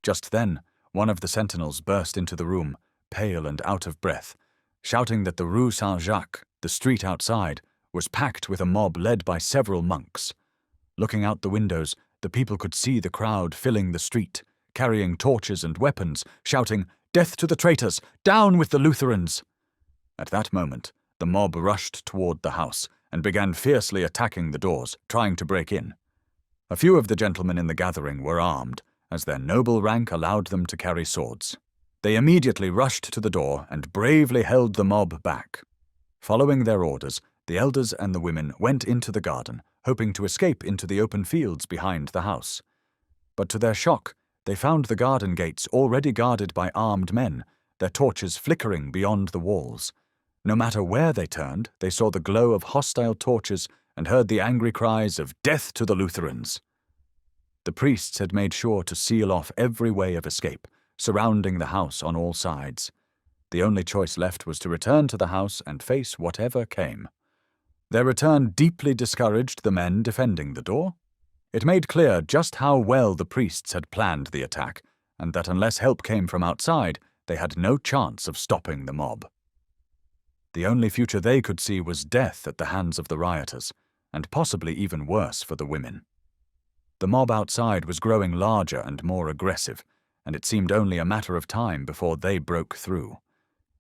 Just then, one of the sentinels burst into the room, pale and out of breath, shouting that the Rue Saint-Jacques, the street outside, was packed with a mob led by several monks. Looking out the windows, the people could see the crowd filling the street, carrying torches and weapons, shouting, "Death to the traitors! Down with the Lutherans!" At that moment, the mob rushed toward the house and began fiercely attacking the doors, trying to break in. A few of the gentlemen in the gathering were armed, as their noble rank allowed them to carry swords. They immediately rushed to the door and bravely held the mob back. Following their orders, the elders and the women went into the garden, hoping to escape into the open fields behind the house. But to their shock, they found the garden gates already guarded by armed men, their torches flickering beyond the walls. No matter where they turned, they saw the glow of hostile torches and heard the angry cries of "Death to the Lutherans!" The priests had made sure to seal off every way of escape, surrounding the house on all sides. The only choice left was to return to the house and face whatever came. Their return deeply discouraged the men defending the door. It made clear just how well the priests had planned the attack, and that unless help came from outside, they had no chance of stopping the mob. The only future they could see was death at the hands of the rioters, and possibly even worse for the women. The mob outside was growing larger and more aggressive, and it seemed only a matter of time before they broke through.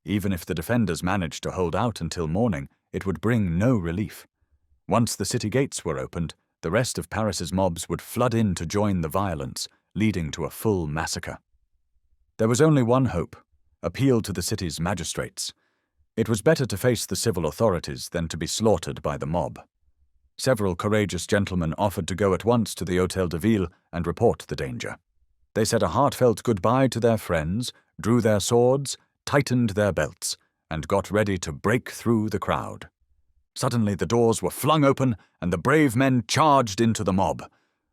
Even if the defenders managed to hold out until morning, it would bring no relief. Once the city gates were opened, the rest of Paris's mobs would flood in to join the violence, leading to a full massacre. There was only one hope: appeal to the city's magistrates. It was better to face the civil authorities than to be slaughtered by the mob. Several courageous gentlemen offered to go at once to the Hôtel de Ville and report the danger. They said a heartfelt goodbye to their friends, drew their swords, tightened their belts, and got ready to break through the crowd. Suddenly the doors were flung open, and the brave men charged into the mob.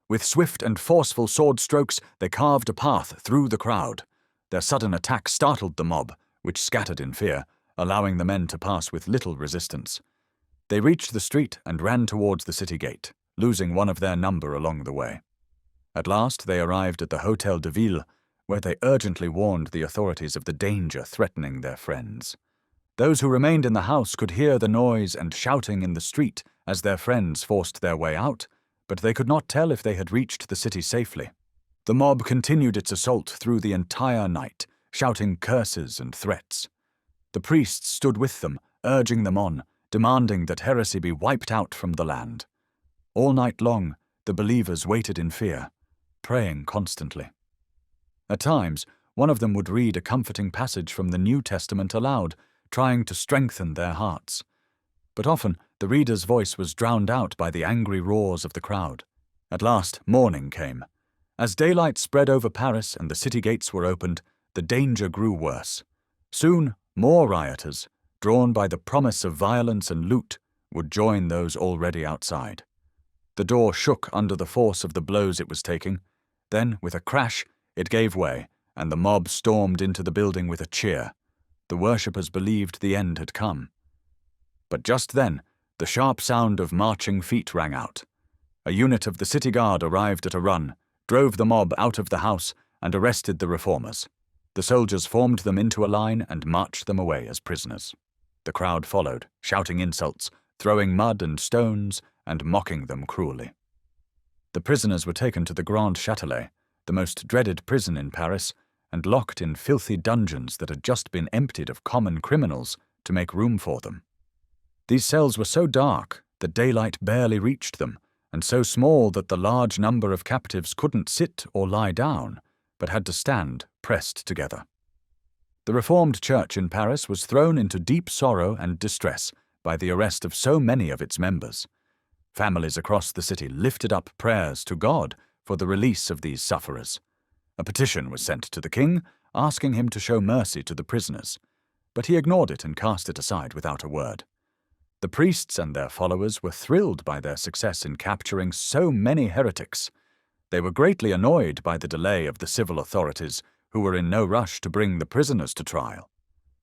With swift and forceful sword strokes, they carved a path through the crowd. Their sudden attack startled the mob, which scattered in fear, allowing the men to pass with little resistance. They reached the street and ran towards the city gate, losing one of their number along the way. At last they arrived at the Hôtel de Ville, where they urgently warned the authorities of the danger threatening their friends. Those who remained in the house could hear the noise and shouting in the street as their friends forced their way out, but they could not tell if they had reached the city safely. The mob continued its assault through the entire night, shouting curses and threats. The priests stood with them, urging them on, demanding that heresy be wiped out from the land. All night long, the believers waited in fear, praying constantly. At times, one of them would read a comforting passage from the New Testament aloud, trying to strengthen their hearts. But often the reader's voice was drowned out by the angry roars of the crowd. At last, morning came. As daylight spread over Paris and the city gates were opened, the danger grew worse. Soon, more rioters, drawn by the promise of violence and loot, would join those already outside. The door shook under the force of the blows it was taking. Then, with a crash, it gave way, and the mob stormed into the building with a cheer. The worshippers believed the end had come. But just then, the sharp sound of marching feet rang out. A unit of the city guard arrived at a run, drove the mob out of the house, and arrested the reformers. The soldiers formed them into a line and marched them away as prisoners. The crowd followed, shouting insults, throwing mud and stones, and mocking them cruelly. The prisoners were taken to the Grand Châtelet, the most dreaded prison in Paris, and locked in filthy dungeons that had just been emptied of common criminals to make room for them. These cells were so dark that daylight barely reached them, and so small that the large number of captives couldn't sit or lie down, but had to stand pressed together. The Reformed Church in Paris was thrown into deep sorrow and distress by the arrest of so many of its members. Families across the city lifted up prayers to God for the release of these sufferers. A petition was sent to the king, asking him to show mercy to the prisoners, but he ignored it and cast it aside without a word. The priests and their followers were thrilled by their success in capturing so many heretics. They were greatly annoyed by the delay of the civil authorities, who were in no rush to bring the prisoners to trial.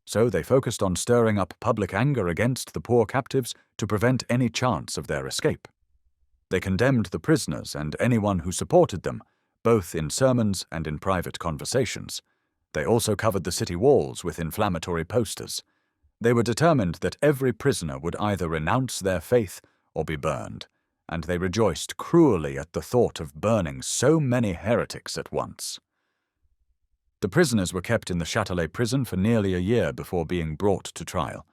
So they focused on stirring up public anger against the poor captives to prevent any chance of their escape. They condemned the prisoners and anyone who supported them, both in sermons and in private conversations. They also covered the city walls with inflammatory posters. They were determined that every prisoner would either renounce their faith or be burned, and they rejoiced cruelly at the thought of burning so many heretics at once. The prisoners were kept in the Châtelet prison for nearly a year before being brought to trial.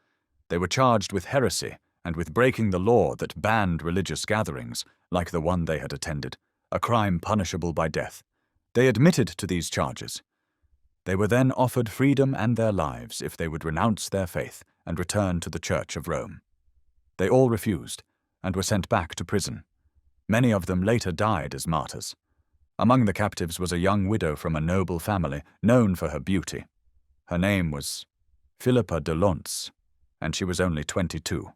They were charged with heresy and with breaking the law that banned religious gatherings, like the one they had attended, a crime punishable by death. They admitted to these charges. They were then offered freedom and their lives if they would renounce their faith and return to the Church of Rome. They all refused and were sent back to prison. Many of them later died as martyrs. Among the captives was a young widow from a noble family, known for her beauty. Her name was Philippa de Lons, and she was only 22.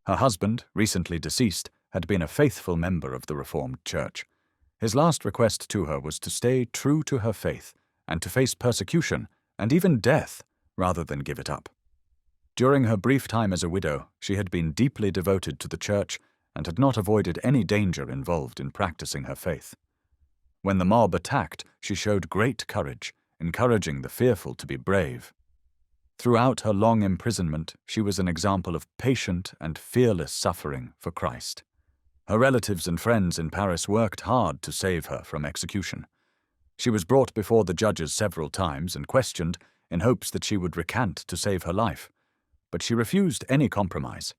Her husband, recently deceased, had been a faithful member of the Reformed Church. His last request to her was to stay true to her faith and to face persecution and even death rather than give it up. During her brief time as a widow, she had been deeply devoted to the Church and had not avoided any danger involved in practicing her faith. When the mob attacked, she showed great courage, encouraging the fearful to be brave. Throughout her long imprisonment, she was an example of patient and fearless suffering for Christ. Her relatives and friends in Paris worked hard to save her from execution. She was brought before the judges several times and questioned in hopes that she would recant to save her life, but she refused any compromise.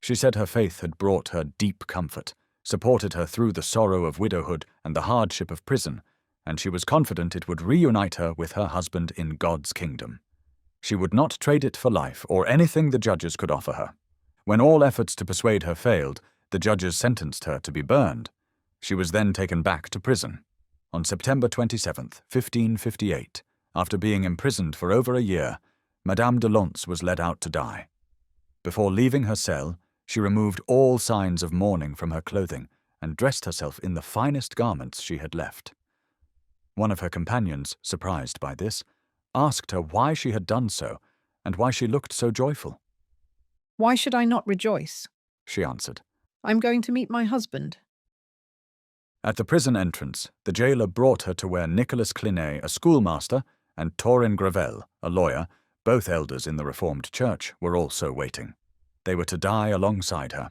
She said her faith had brought her deep comfort, supported her through the sorrow of widowhood and the hardship of prison, and she was confident it would reunite her with her husband in God's kingdom. She would not trade it for life or anything the judges could offer her. When all efforts to persuade her failed, the judges sentenced her to be burned. She was then taken back to prison. On September 27, 1558, after being imprisoned for over a year, Madame de Lons was led out to die. Before leaving her cell, she removed all signs of mourning from her clothing and dressed herself in the finest garments she had left. One of her companions, surprised by this, asked her why she had done so and why she looked so joyful. "Why should I not rejoice?" she answered. "I'm going to meet my husband." At the prison entrance, the jailer brought her to where Nicolas Clinet, a schoolmaster, and Taurin Gravel, a lawyer, both elders in the Reformed Church, were also waiting. They were to die alongside her.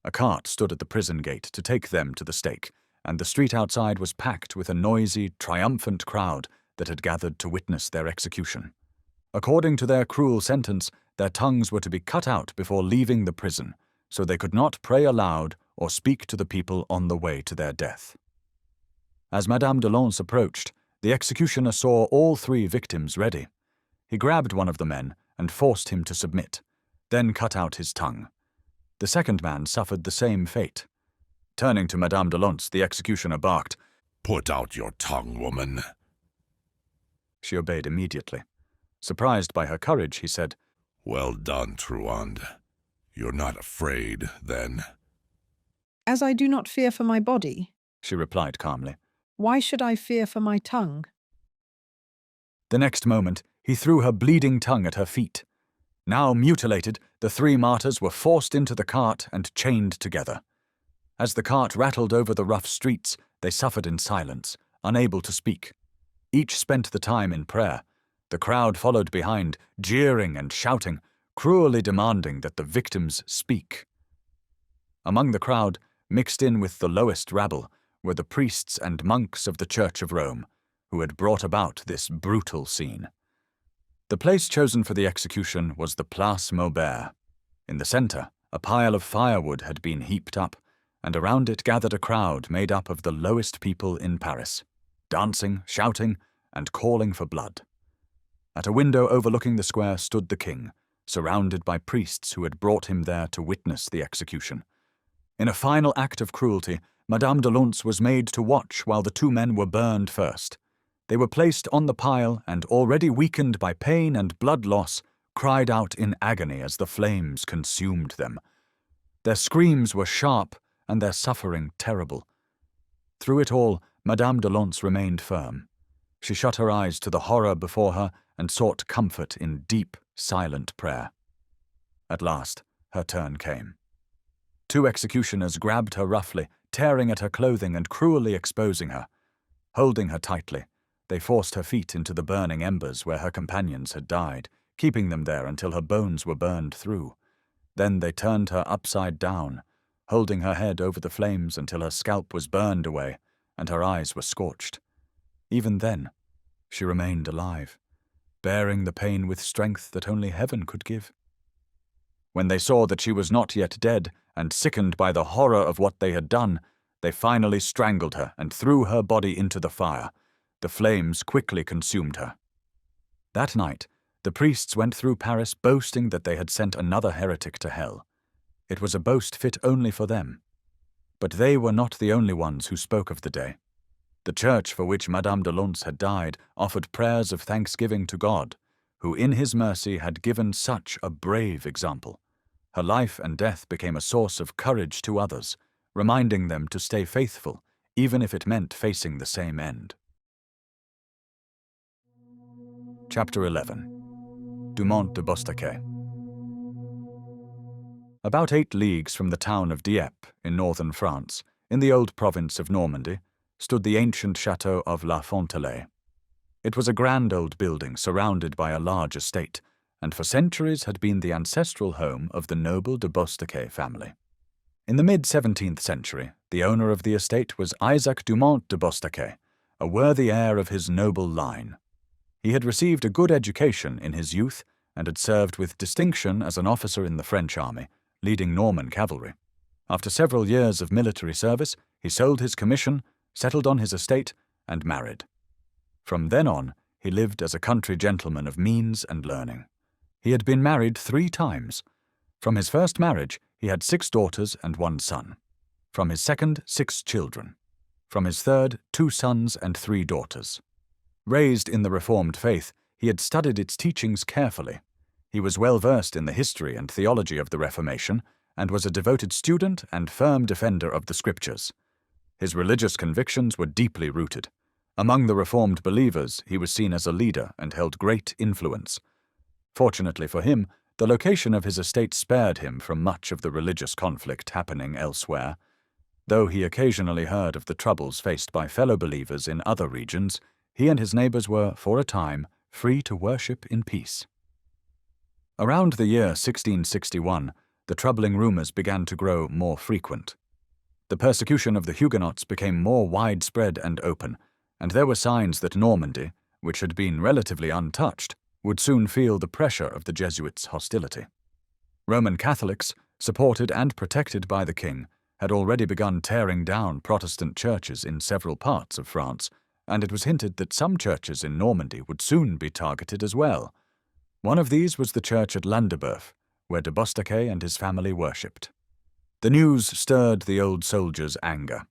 A cart stood at the prison gate to take them to the stake, and the street outside was packed with a noisy, triumphant crowd that had gathered to witness their execution. According to their cruel sentence, their tongues were to be cut out before leaving the prison, so they could not pray aloud or speak to the people on the way to their death. As Madame de Lons approached, The executioner saw all 3 victims ready. He grabbed one of the men and forced him to submit, then cut out his tongue. The second man suffered the same fate. Turning to Madame de Lons, the executioner barked, "Put out your tongue, woman." She obeyed immediately. Surprised by her courage, he said, "Well done, Truand. You're not afraid, then?" As I do not fear for my body, she replied calmly. Why should I fear for my tongue? The next moment, he threw her bleeding tongue at her feet. Now mutilated, the 3 martyrs were forced into the cart and chained together. As the cart rattled over the rough streets, they suffered in silence, unable to speak. Each spent the time in prayer. The crowd followed behind, jeering and shouting, cruelly demanding that the victims speak. Among the crowd, mixed in with the lowest rabble, were the priests and monks of the Church of Rome, who had brought about this brutal scene. The place chosen for the execution was the Place Maubert. In the centre, a pile of firewood had been heaped up, and around it gathered a crowd made up of the lowest people in Paris, dancing, shouting, and calling for blood. At a window overlooking the square stood the king, surrounded by priests who had brought him there to witness the execution. In a final act of cruelty, Madame de Lons was made to watch while the 2 men were burned first. They were placed on the pile and, already weakened by pain and blood loss, cried out in agony as the flames consumed them. Their screams were sharp and their suffering terrible. Through it all, Madame de Lons remained firm. She shut her eyes to the horror before her and sought comfort in deep, silent prayer. At last, her turn came. 2 executioners grabbed her roughly, tearing at her clothing and cruelly exposing her. Holding her tightly, they forced her feet into the burning embers where her companions had died, keeping them there until her bones were burned through. Then they turned her upside down, holding her head over the flames until her scalp was burned away and her eyes were scorched. Even then, she remained alive, bearing the pain with strength that only heaven could give. When they saw that she was not yet dead, and sickened by the horror of what they had done, they finally strangled her and threw her body into the fire. The flames quickly consumed her. That night, the priests went through Paris boasting that they had sent another heretic to hell. It was a boast fit only for them. But they were not the only ones who spoke of the day. The church for which Madame de Lons had died offered prayers of thanksgiving to God, who in his mercy had given such a brave example. Her life and death became a source of courage to others, reminding them to stay faithful, even if it meant facing the same end. Chapter 11. Dumont de Bostaquet. About 8 leagues from the town of Dieppe, in northern France, in the old province of Normandy, stood the ancient chateau of La Fontelay. It was a grand old building surrounded by a large estate, and for centuries had been the ancestral home of the noble de Bostaquet family. In the mid-17th century, the owner of the estate was Isaac Dumont de Bostaquet, a worthy heir of his noble line. He had received a good education in his youth and had served with distinction as an officer in the French army, leading Norman cavalry. After several years of military service, he sold his commission, settled on his estate, and married. From then on, he lived as a country gentleman of means and learning. He had been married 3 times. From his first marriage, he had 6 daughters and 1 son. From his second, 6 children. From his third, 2 sons and 3 daughters. Raised in the Reformed faith, he had studied its teachings carefully. He was well versed in the history and theology of the Reformation, and was a devoted student and firm defender of the Scriptures. His religious convictions were deeply rooted. Among the Reformed believers, he was seen as a leader and held great influence. Fortunately for him, the location of his estate spared him from much of the religious conflict happening elsewhere. Though he occasionally heard of the troubles faced by fellow believers in other regions, he and his neighbors were, for a time, free to worship in peace. Around the year 1661, the troubling rumors began to grow more frequent. The persecution of the Huguenots became more widespread and open, and there were signs that Normandy, which had been relatively untouched, would soon feel the pressure of the Jesuits' hostility. Roman Catholics, supported and protected by the king, had already begun tearing down Protestant churches in several parts of France, and it was hinted that some churches in Normandy would soon be targeted as well. One of these was the church at Landebeuf, where de Bostaquet and his family worshipped. The news stirred the old soldier's anger.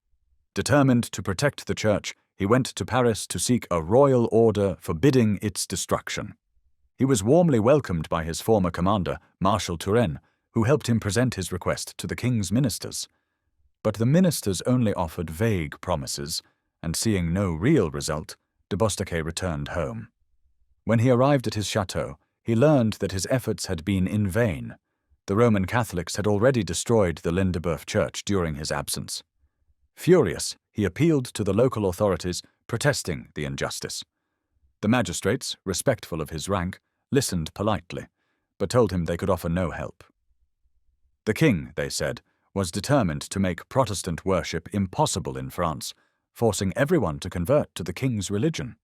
Determined to protect the church, he went to Paris to seek a royal order forbidding its destruction. He was warmly welcomed by his former commander, Marshal Turenne, who helped him present his request to the king's ministers. But the ministers only offered vague promises, and seeing no real result, de Bostaquet returned home. When he arrived at his chateau, he learned that his efforts had been in vain. The Roman Catholics had already destroyed the Landebeuf church during his absence. Furious, he appealed to the local authorities, protesting the injustice. The magistrates, respectful of his rank, listened politely, but told him they could offer no help. The king, they said, was determined to make Protestant worship impossible in France, forcing everyone to convert to the king's religion.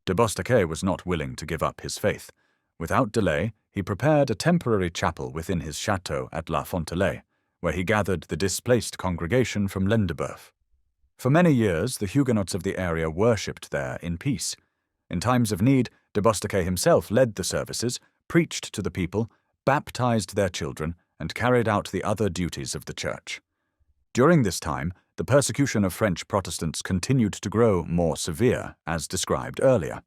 De Bostaquet was not willing to give up his faith. Without delay, he prepared a temporary chapel within his chateau at La Fontelay, where he gathered the displaced congregation from Landebeuf. For many years, the Huguenots of the area worshipped there in peace. In times of need, de Bostaquet himself led the services, preached to the people, baptized their children, and carried out the other duties of the church. During this time, the persecution of French Protestants continued to grow more severe, as described earlier.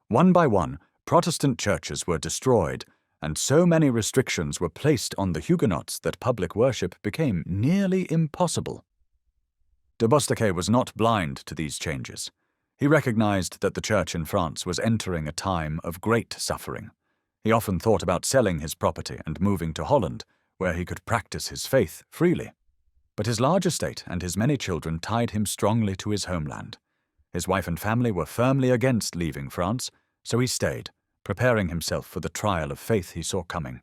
One by one, Protestant churches were destroyed, and so many restrictions were placed on the Huguenots that public worship became nearly impossible. De Bostaquet was not blind to these changes. He recognized that the church in France was entering a time of great suffering. He often thought about selling his property and moving to Holland, where he could practice his faith freely. But his large estate and his many children tied him strongly to his homeland. His wife and family were firmly against leaving France, so he stayed, preparing himself for the trial of faith he saw coming.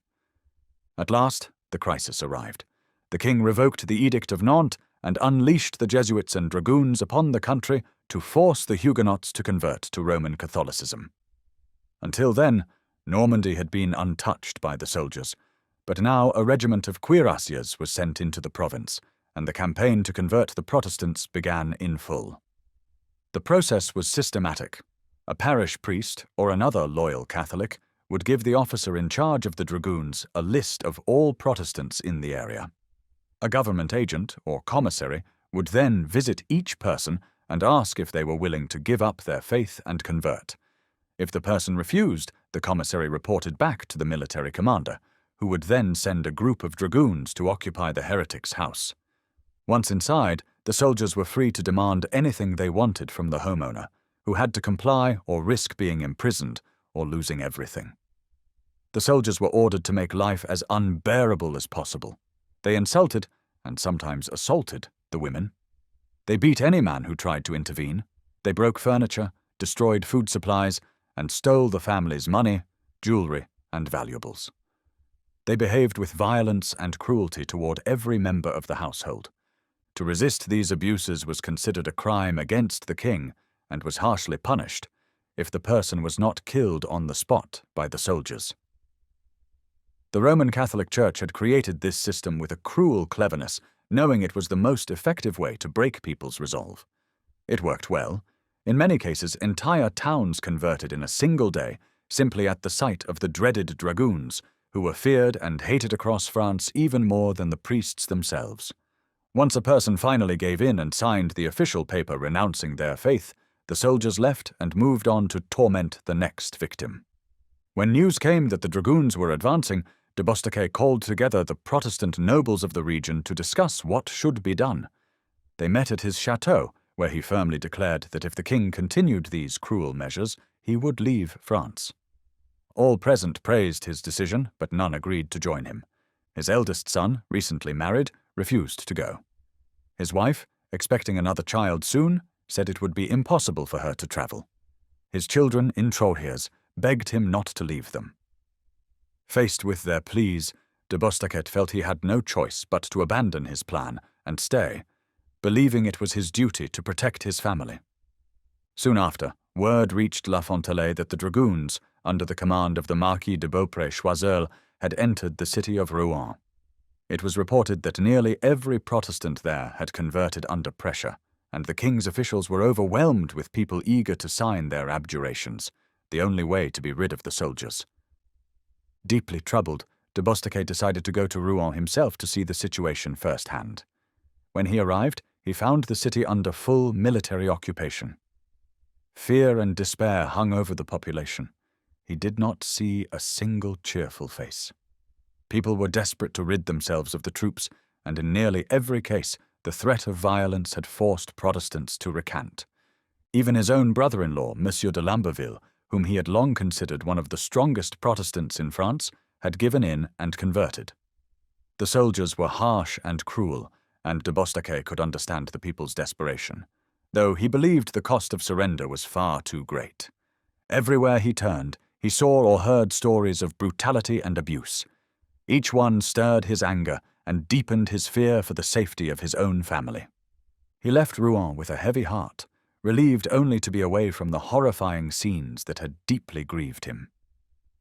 At last, the crisis arrived. The king revoked the Edict of Nantes and unleashed the Jesuits and dragoons upon the country to force the Huguenots to convert to Roman Catholicism. Until then, Normandy had been untouched by the soldiers, but now a regiment of cuirassiers was sent into the province, and the campaign to convert the Protestants began in full. The process was systematic. A parish priest, or another loyal Catholic, would give the officer in charge of the dragoons a list of all Protestants in the area. A government agent, or commissary, would then visit each person and ask if they were willing to give up their faith and convert. If the person refused, the commissary reported back to the military commander, who would then send a group of dragoons to occupy the heretic's house. Once inside, the soldiers were free to demand anything they wanted from the homeowner, who had to comply or risk being imprisoned or losing everything. The soldiers were ordered to make life as unbearable as possible. They insulted, and sometimes assaulted, the women. They beat any man who tried to intervene. They broke furniture, destroyed food supplies, and stole the family's money, jewelry, and valuables. They behaved with violence and cruelty toward every member of the household. To resist these abuses was considered a crime against the king and was harshly punished if the person was not killed on the spot by the soldiers. The Roman Catholic Church had created this system with a cruel cleverness, knowing it was the most effective way to break people's resolve. It worked well. In many cases, entire towns converted in a single day, simply at the sight of the dreaded dragoons, who were feared and hated across France even more than the priests themselves. Once a person finally gave in and signed the official paper renouncing their faith, the soldiers left and moved on to torment the next victim. When news came that the dragoons were advancing, de Bostaquet called together the Protestant nobles of the region to discuss what should be done. They met at his chateau, where he firmly declared that if the king continued these cruel measures, he would leave France. All present praised his decision, but none agreed to join him. His eldest son, recently married, refused to go. His wife, expecting another child soon, said it would be impossible for her to travel. His children, in Troyes, begged him not to leave them. Faced with their pleas, de Bostaquet felt he had no choice but to abandon his plan and stay, believing it was his duty to protect his family. Soon after, word reached La Fontelay that the dragoons, under the command of the Marquis de Beaupré-Choiseul, had entered the city of Rouen. It was reported that nearly every Protestant there had converted under pressure, and the king's officials were overwhelmed with people eager to sign their abjurations, the only way to be rid of the soldiers. Deeply troubled, de Bostocquet decided to go to Rouen himself to see the situation firsthand. When he arrived, he found the city under full military occupation. Fear and despair hung over the population. He did not see a single cheerful face. People were desperate to rid themselves of the troops, and in nearly every case, the threat of violence had forced Protestants to recant. Even his own brother-in-law, Monsieur de Lamberville, whom he had long considered one of the strongest Protestants in France, had given in and converted. The soldiers were harsh and cruel, and de Bostocquet could understand the people's desperation, though he believed the cost of surrender was far too great. Everywhere he turned, he saw or heard stories of brutality and abuse. Each one stirred his anger and deepened his fear for the safety of his own family. He left Rouen with a heavy heart, relieved only to be away from the horrifying scenes that had deeply grieved him.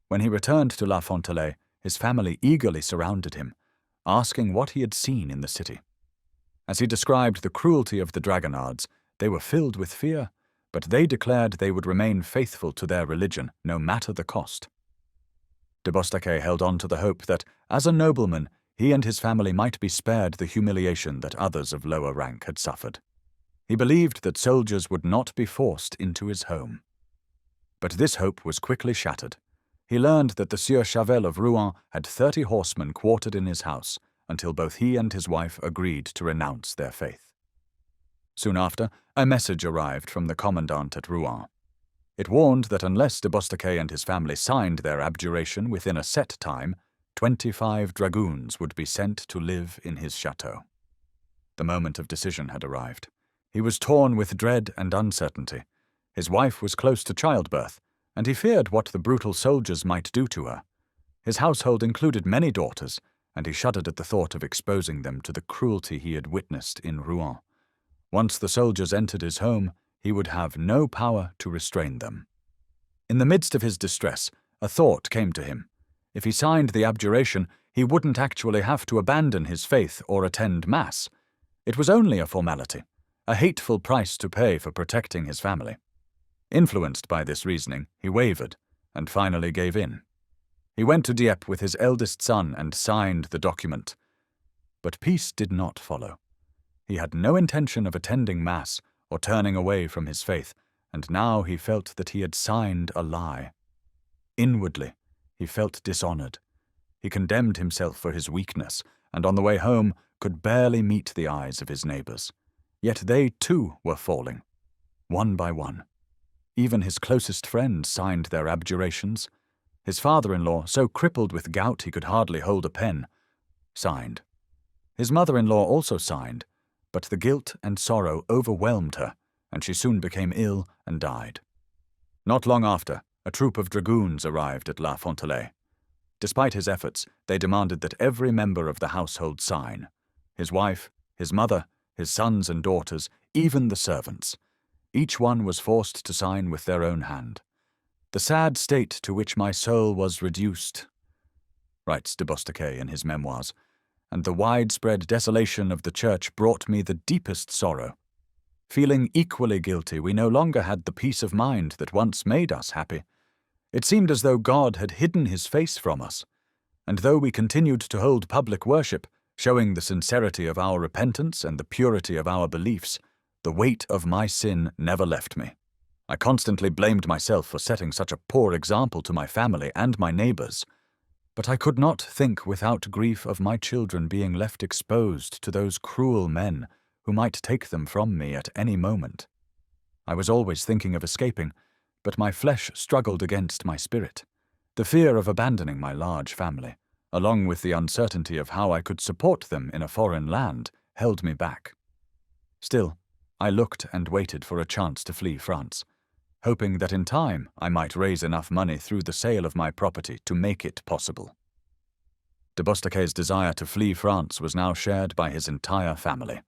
When he returned to La Fontelay, his family eagerly surrounded him, asking what he had seen in the city. As he described the cruelty of the Dragonards, they were filled with fear, but they declared they would remain faithful to their religion, no matter the cost. De Bostocquet held on to the hope that, as a nobleman, he and his family might be spared the humiliation that others of lower rank had suffered. He believed that soldiers would not be forced into his home. But this hope was quickly shattered. He learned that the Sieur Chavel of Rouen had 30 horsemen quartered in his house, until both he and his wife agreed to renounce their faith. Soon after, a message arrived from the commandant at Rouen. It warned that unless de Bostocquet and his family signed their abjuration within a set time, 25 dragoons would be sent to live in his chateau. The moment of decision had arrived. He was torn with dread and uncertainty. His wife was close to childbirth, and he feared what the brutal soldiers might do to her. His household included many daughters, and he shuddered at the thought of exposing them to the cruelty he had witnessed in Rouen. Once the soldiers entered his home, he would have no power to restrain them. In the midst of his distress, a thought came to him. If he signed the abjuration, he wouldn't actually have to abandon his faith or attend Mass. It was only a formality, a hateful price to pay for protecting his family. Influenced by this reasoning, he wavered, and finally gave in. He went to Dieppe with his eldest son and signed the document. But peace did not follow. He had no intention of attending Mass or turning away from his faith, and now he felt that he had signed a lie. Inwardly, he felt dishonored. He condemned himself for his weakness, and on the way home could barely meet the eyes of his neighbors. Yet they, too, were falling, one by one. Even his closest friends signed their abjurations. His father-in-law, so crippled with gout he could hardly hold a pen, signed. His mother-in-law also signed, but the guilt and sorrow overwhelmed her, and she soon became ill and died. Not long after, a troop of dragoons arrived at La Fontelay. Despite his efforts, they demanded that every member of the household sign. His wife, his mother, his sons and daughters, even the servants. Each one was forced to sign with their own hand. "The sad state to which my soul was reduced," writes de Bostocquet in his memoirs, "and the widespread desolation of the Church brought me the deepest sorrow. Feeling equally guilty, we no longer had the peace of mind that once made us happy. It seemed as though God had hidden his face from us, and though we continued to hold public worship, showing the sincerity of our repentance and the purity of our beliefs, the weight of my sin never left me. I constantly blamed myself for setting such a poor example to my family and my neighbors, but I could not think without grief of my children being left exposed to those cruel men who might take them from me at any moment. I was always thinking of escaping, but my flesh struggled against my spirit. The fear of abandoning my large family, along with the uncertainty of how I could support them in a foreign land, held me back. Still, I looked and waited for a chance to flee France, hoping that in time I might raise enough money through the sale of my property to make it possible." De Bostocquet's desire to flee France was now shared by his entire family.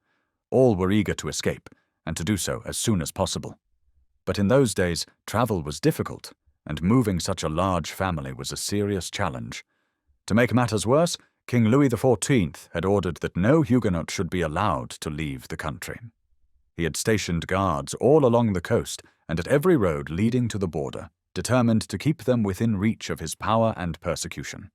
All were eager to escape, and to do so as soon as possible. But in those days, travel was difficult, and moving such a large family was a serious challenge. To make matters worse, King Louis XIV had ordered that no Huguenot should be allowed to leave the country. He had stationed guards all along the coast and at every road leading to the border, determined to keep them within reach of his power and persecution.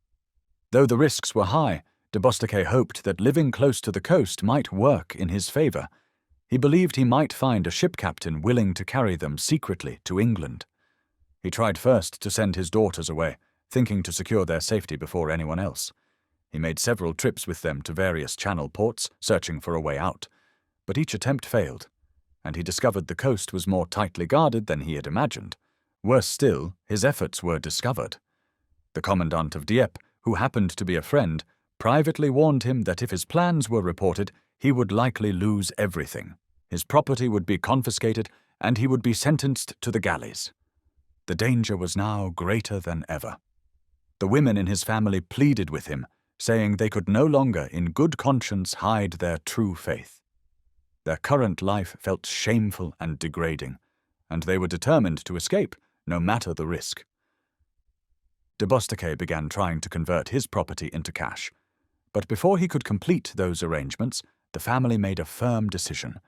Though the risks were high, de Bostocquet hoped that living close to the coast might work in his favour. He believed he might find a ship captain willing to carry them secretly to England. He tried first to send his daughters away, thinking to secure their safety before anyone else. He made several trips with them to various channel ports, searching for a way out, but each attempt failed, and he discovered the coast was more tightly guarded than he had imagined. Worse still, his efforts were discovered. The commandant of Dieppe, who happened to be a friend, privately warned him that if his plans were reported, he would likely lose everything. His property would be confiscated, and he would be sentenced to the galleys. The danger was now greater than ever. The women in his family pleaded with him, saying they could no longer in good conscience hide their true faith. Their current life felt shameful and degrading, and they were determined to escape, no matter the risk. De Bostocquet began trying to convert his property into cash, but before he could complete those arrangements, the family made a firm decision.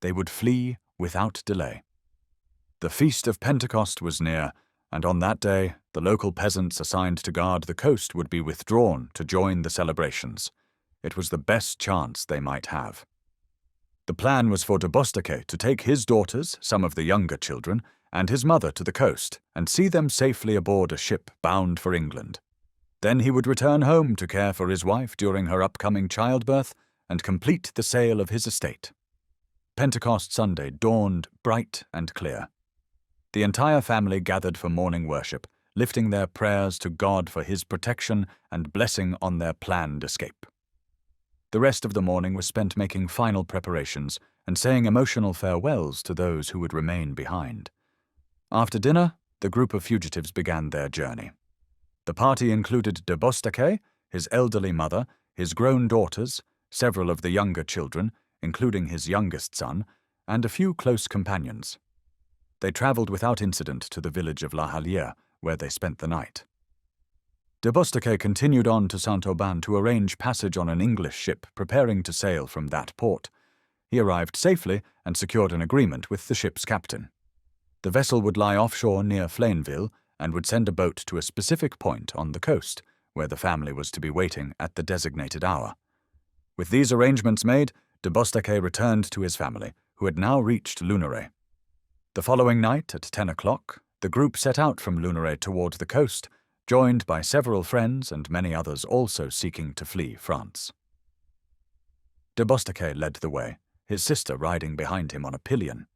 They would flee without delay. The Feast of Pentecost was near, and on that day, the local peasants assigned to guard the coast would be withdrawn to join the celebrations. It was the best chance they might have. The plan was for de Bostocquet to take his daughters, some of the younger children, and his mother to the coast and see them safely aboard a ship bound for England. Then he would return home to care for his wife during her upcoming childbirth and complete the sale of his estate. Pentecost Sunday dawned bright and clear. The entire family gathered for morning worship, lifting their prayers to God for his protection and blessing on their planned escape. The rest of the morning was spent making final preparations and saying emotional farewells to those who would remain behind. After dinner, the group of fugitives began their journey. The party included de Bostocquet, his elderly mother, his grown daughters, several of the younger children, including his youngest son, and a few close companions. They travelled without incident to the village of La Hallière, where they spent the night. De Bostocquet continued on to Saint-Auban to arrange passage on an English ship preparing to sail from that port. He arrived safely and secured an agreement with the ship's captain. The vessel would lie offshore near Flainville and would send a boat to a specific point on the coast, where the family was to be waiting at the designated hour. With these arrangements made, de Bostocquet returned to his family, who had now reached Luneray. The following night, at 10 o'clock, the group set out from Luneray toward the coast, joined by several friends and many others also seeking to flee France. De Bostocquet led the way, his sister riding behind him on a pillion.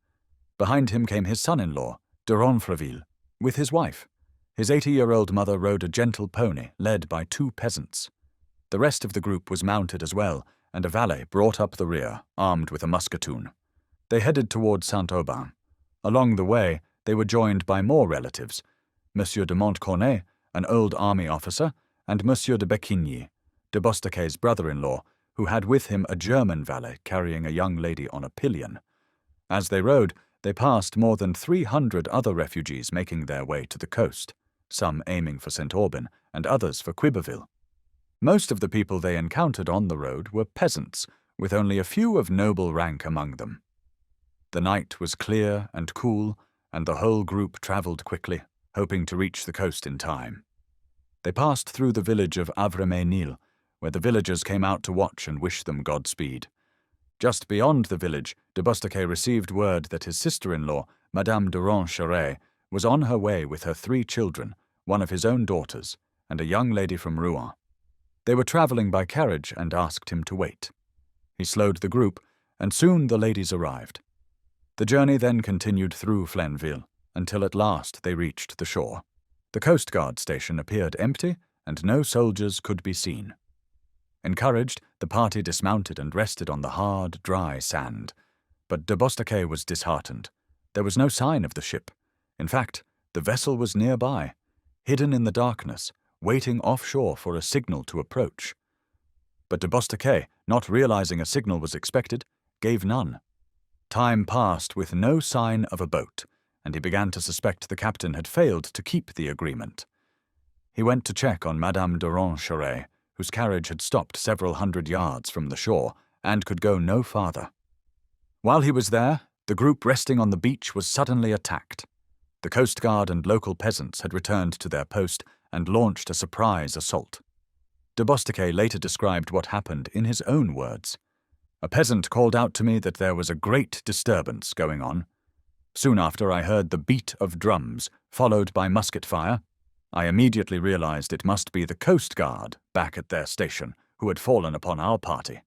Behind him came his son-in-law, de Ronfreville, with his wife. His 80-year-old mother rode a gentle pony led by 2 peasants. The rest of the group was mounted as well, and a valet brought up the rear, armed with a musketoon. They headed towards Saint-Auban. Along the way, they were joined by more relatives, Monsieur de Montcornet, an old army officer, and Monsieur de Becquigny, de Bostocquet's brother-in-law, who had with him a German valet carrying a young lady on a pillion. As they rode, they passed more than 300 other refugees making their way to the coast, some aiming for Saint-Aubin and others for Quiberville. Most of the people they encountered on the road were peasants, with only a few of noble rank among them. The night was clear and cool, and the whole group travelled quickly, hoping to reach the coast in time. They passed through the village of Havre-Mesnil, where the villagers came out to watch and wish them Godspeed. Just beyond the village, de Bostocquet received word that his sister-in-law, Madame de Roncheret, was on her way with her 3 children, one of his own daughters, and a young lady from Rouen. They were travelling by carriage and asked him to wait. He slowed the group, and soon the ladies arrived. The journey then continued through Flainville, until at last they reached the shore. The Coast Guard station appeared empty, and no soldiers could be seen. Encouraged, the party dismounted and rested on the hard, dry sand. But de Bostocquet was disheartened. There was no sign of the ship. In fact, the vessel was nearby, hidden in the darkness, waiting offshore for a signal to approach. But de Bostocquet, not realizing a signal was expected, gave none. Time passed with no sign of a boat, and he began to suspect the captain had failed to keep the agreement. He went to check on Madame de Roncheret, whose carriage had stopped several hundred yards from the shore and could go no farther. While he was there, the group resting on the beach was suddenly attacked. The Coast Guard and local peasants had returned to their post and launched a surprise assault. De Bostocquet later described what happened in his own words. A peasant called out to me that there was a great disturbance going on. Soon after, I heard the beat of drums, followed by musket fire. I immediately realized it must be the Coast Guard back at their station who had fallen upon our party.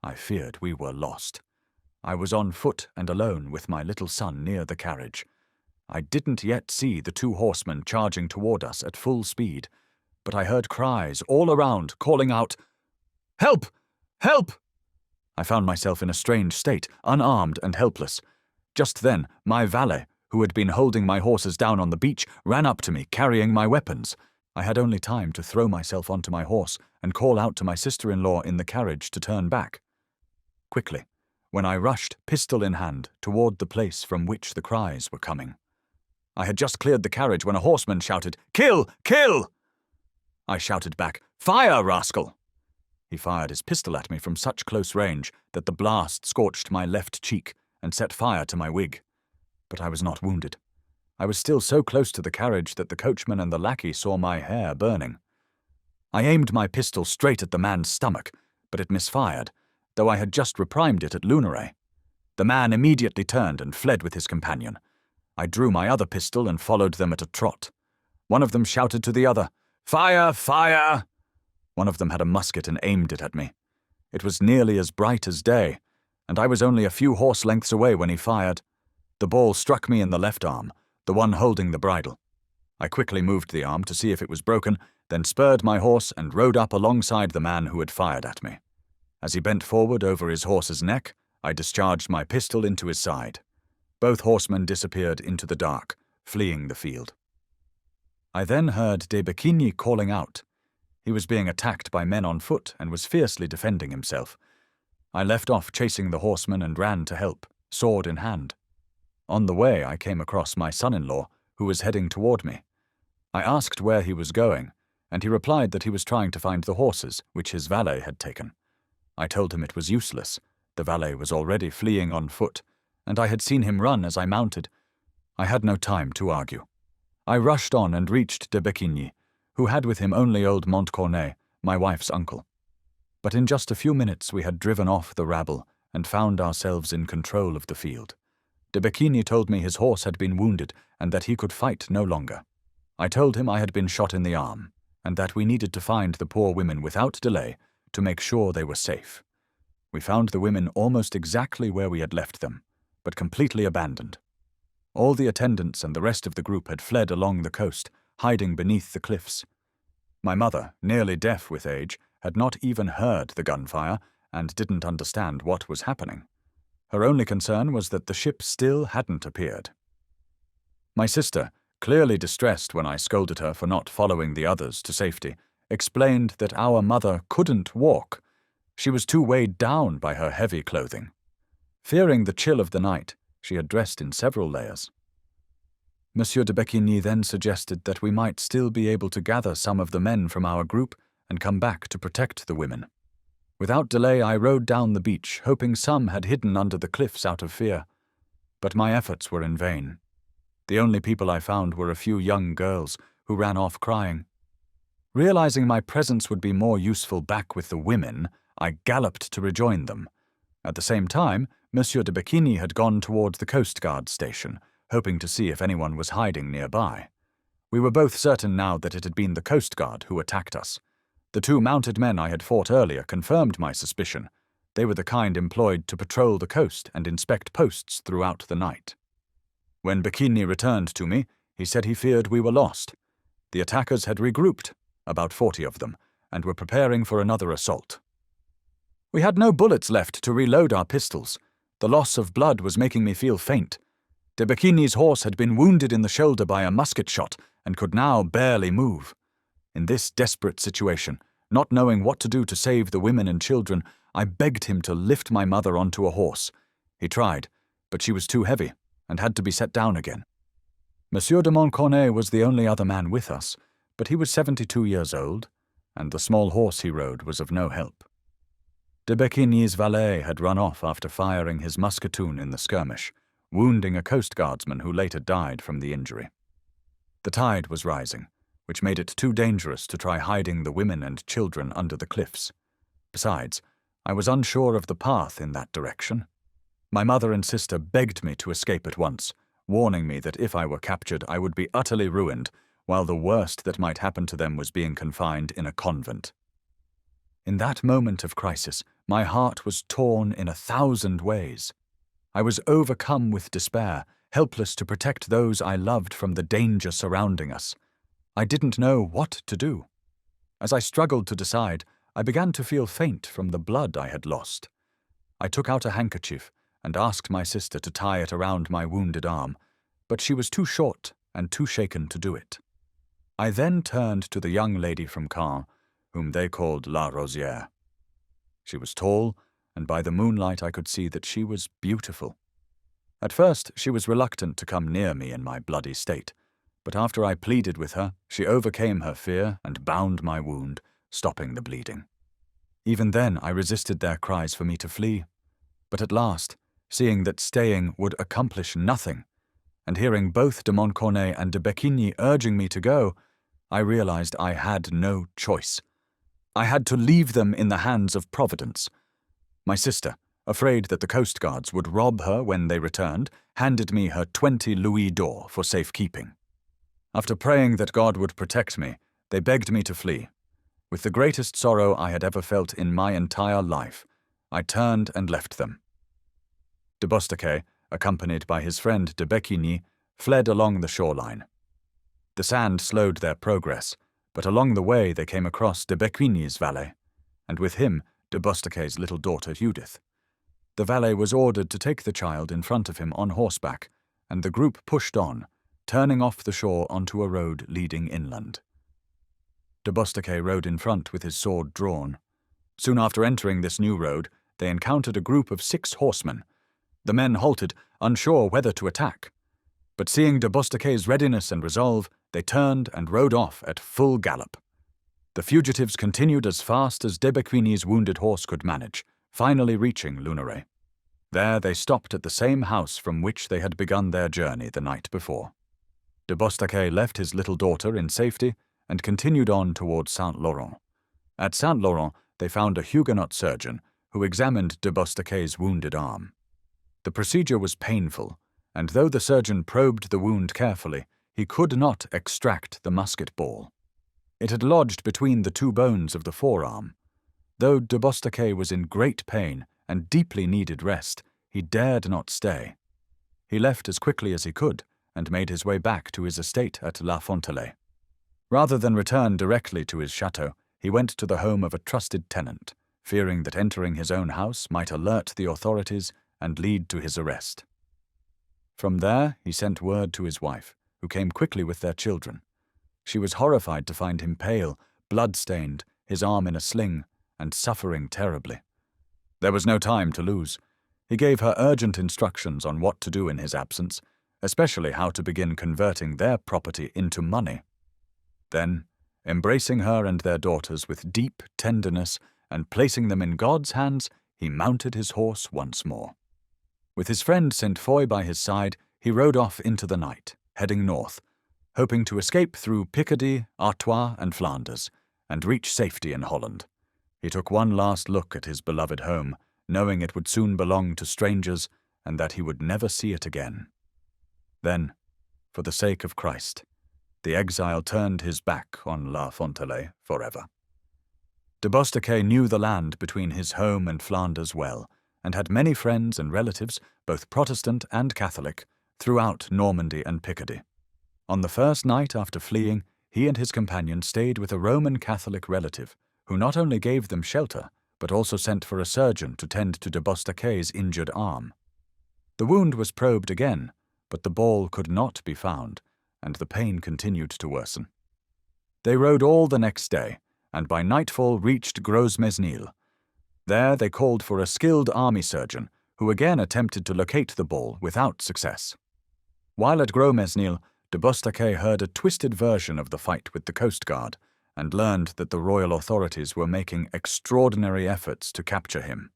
I feared we were lost. I was on foot and alone with my little son near the carriage. I didn't yet see the 2 horsemen charging toward us at full speed, but I heard cries all around calling out, "Help! Help!" I found myself in a strange state, unarmed and helpless. Just then, my valet, who had been holding my horses down on the beach, ran up to me, carrying my weapons. I had only time to throw myself onto my horse and call out to my sister-in-law in the carriage to turn back. Quickly, when I rushed, pistol in hand, toward the place from which the cries were coming. I had just cleared the carriage when a horseman shouted, "Kill! Kill!" I shouted back, "Fire, rascal!" He fired his pistol at me from such close range that the blast scorched my left cheek and set fire to my wig. But I was not wounded. I was still so close to the carriage that the coachman and the lackey saw my hair burning. I aimed my pistol straight at the man's stomach, but it misfired, though I had just reprimed it at Luneray. The man immediately turned and fled with his companion. I drew my other pistol and followed them at a trot. One of them shouted to the other, "Fire! Fire!" One of them had a musket and aimed it at me. It was nearly as bright as day, and I was only a few horse lengths away when he fired. The ball struck me in the left arm, the one holding the bridle. I quickly moved the arm to see if it was broken, then spurred my horse and rode up alongside the man who had fired at me. As he bent forward over his horse's neck, I discharged my pistol into his side. Both horsemen disappeared into the dark, fleeing the field. I then heard de Becquigny calling out. He was being attacked by men on foot and was fiercely defending himself. I left off chasing the horseman and ran to help, sword in hand. On the way, I came across my son-in-law, who was heading toward me. I asked where he was going, and he replied that he was trying to find the horses, which his valet had taken. I told him it was useless. The valet was already fleeing on foot, and I had seen him run as I mounted. I had no time to argue. I rushed on and reached de Becquigny, who had with him only old Montcornet, my wife's uncle. But in just a few minutes we had driven off the rabble and found ourselves in control of the field. De Becquigny told me his horse had been wounded and that he could fight no longer. I told him I had been shot in the arm, and that we needed to find the poor women without delay to make sure they were safe. We found the women almost exactly where we had left them, but completely abandoned. All the attendants and the rest of the group had fled along the coast, hiding beneath the cliffs. My mother, nearly deaf with age, had not even heard the gunfire and didn't understand what was happening. Her only concern was that the ship still hadn't appeared. My sister, clearly distressed when I scolded her for not following the others to safety, explained that our mother couldn't walk. She was too weighed down by her heavy clothing. Fearing the chill of the night, she had dressed in several layers. Monsieur de Becquigny then suggested that we might still be able to gather some of the men from our group and come back to protect the women. Without delay, I rode down the beach, hoping some had hidden under the cliffs out of fear. But my efforts were in vain. The only people I found were a few young girls who ran off crying. Realizing my presence would be more useful back with the women, I galloped to rejoin them. At the same time, Monsieur de Becquigny had gone toward the Coast Guard station, hoping to see if anyone was hiding nearby. We were both certain now that it had been the Coast Guard who attacked us. The 2 mounted men I had fought earlier confirmed my suspicion. They were the kind employed to patrol the coast and inspect posts throughout the night. When Becquigny returned to me, he said he feared we were lost. The attackers had regrouped, about 40 of them, and were preparing for another assault. We had no bullets left to reload our pistols. The loss of blood was making me feel faint. De Becquigny's horse had been wounded in the shoulder by a musket shot and could now barely move. In this desperate situation, not knowing what to do to save the women and children, I begged him to lift my mother onto a horse. He tried, but she was too heavy and had to be set down again. Monsieur de Montcornet was the only other man with us, but he was 72 years old, and the small horse he rode was of no help. de Becquigny's valet had run off after firing his musketoon in the skirmish, wounding a coastguardsman who later died from the injury. The tide was rising, which made it too dangerous to try hiding the women and children under the cliffs. Besides, I was unsure of the path in that direction. My mother and sister begged me to escape at once, warning me that if I were captured I would be utterly ruined, while the worst that might happen to them was being confined in a convent. In that moment of crisis, my heart was torn in 1,000 ways. I was overcome with despair, helpless to protect those I loved from the danger surrounding us. I didn't know what to do. As I struggled to decide, I began to feel faint from the blood I had lost. I took out a handkerchief and asked my sister to tie it around my wounded arm, but she was too short and too shaken to do it. I then turned to the young lady from Caen, whom they called La Rosière. She was tall, and by the moonlight I could see that she was beautiful. At first she was reluctant to come near me in my bloody state, but after I pleaded with her, she overcame her fear and bound my wound, stopping the bleeding. Even then I resisted their cries for me to flee, but at last, seeing that staying would accomplish nothing, and hearing both de Montcornet and de Becquigny urging me to go, I realized I had no choice. I had to leave them in the hands of Providence. My sister, afraid that the coast guards would rob her when they returned, handed me her 20 louis d'or for safekeeping. After praying that God would protect me, they begged me to flee. With the greatest sorrow I had ever felt in my entire life, I turned and left them. De Bostaquet, accompanied by his friend de Becquigny, fled along the shoreline. The sand slowed their progress, but along the way they came across de Becquigny's valet, and with him de Bostaquet's little daughter Judith. The valet was ordered to take the child in front of him on horseback, and the group pushed on, turning off the shore onto a road leading inland. De Bostaquet rode in front with his sword drawn. Soon after entering this new road, they encountered a group of 6 horsemen. The men halted, unsure whether to attack. But seeing de Bostaquet's readiness and resolve, they turned and rode off at full gallop. The fugitives continued as fast as de Becquigny's wounded horse could manage, finally reaching Luneray. There they stopped at the same house from which they had begun their journey the night before. De Bostaquet left his little daughter in safety and continued on towards Saint-Laurent. At Saint-Laurent they found a Huguenot surgeon who examined de Bostaquet's wounded arm. The procedure was painful, and though the surgeon probed the wound carefully, he could not extract the musket ball. It had lodged between the 2 bones of the forearm. Though de Bostaquet was in great pain and deeply needed rest, he dared not stay. He left as quickly as he could and made his way back to his estate at La Fontelay. Rather than return directly to his chateau, he went to the home of a trusted tenant, fearing that entering his own house might alert the authorities and lead to his arrest. From there, he sent word to his wife, who came quickly with their children. She was horrified to find him pale, blood-stained, his arm in a sling, and suffering terribly. There was no time to lose. He gave her urgent instructions on what to do in his absence, especially how to begin converting their property into money. Then, embracing her and their daughters with deep tenderness and placing them in God's hands, he mounted his horse once more. With his friend Saint Foy by his side, he rode off into the night, heading north, hoping to escape through Picardy, Artois, and Flanders, and reach safety in Holland. He took one last look at his beloved home, knowing it would soon belong to strangers and that he would never see it again. Then, for the sake of Christ, the exile turned his back on La Fontelay forever. De Bostaquet knew the land between his home and Flanders well, and had many friends and relatives, both Protestant and Catholic, throughout Normandy and Picardy. On the first night after fleeing, he and his companion stayed with a Roman Catholic relative, who not only gave them shelter, but also sent for a surgeon to tend to de Bostaquet's injured arm. The wound was probed again, but the ball could not be found, and the pain continued to worsen. They rode all the next day, and by nightfall reached Gros-Mesnil. There they called for a skilled army surgeon, who again attempted to locate the ball without success. While at Gros-Mesnil, de Bostaquet heard a twisted version of the fight with the Coast Guard, and learned that the royal authorities were making extraordinary efforts to capture him.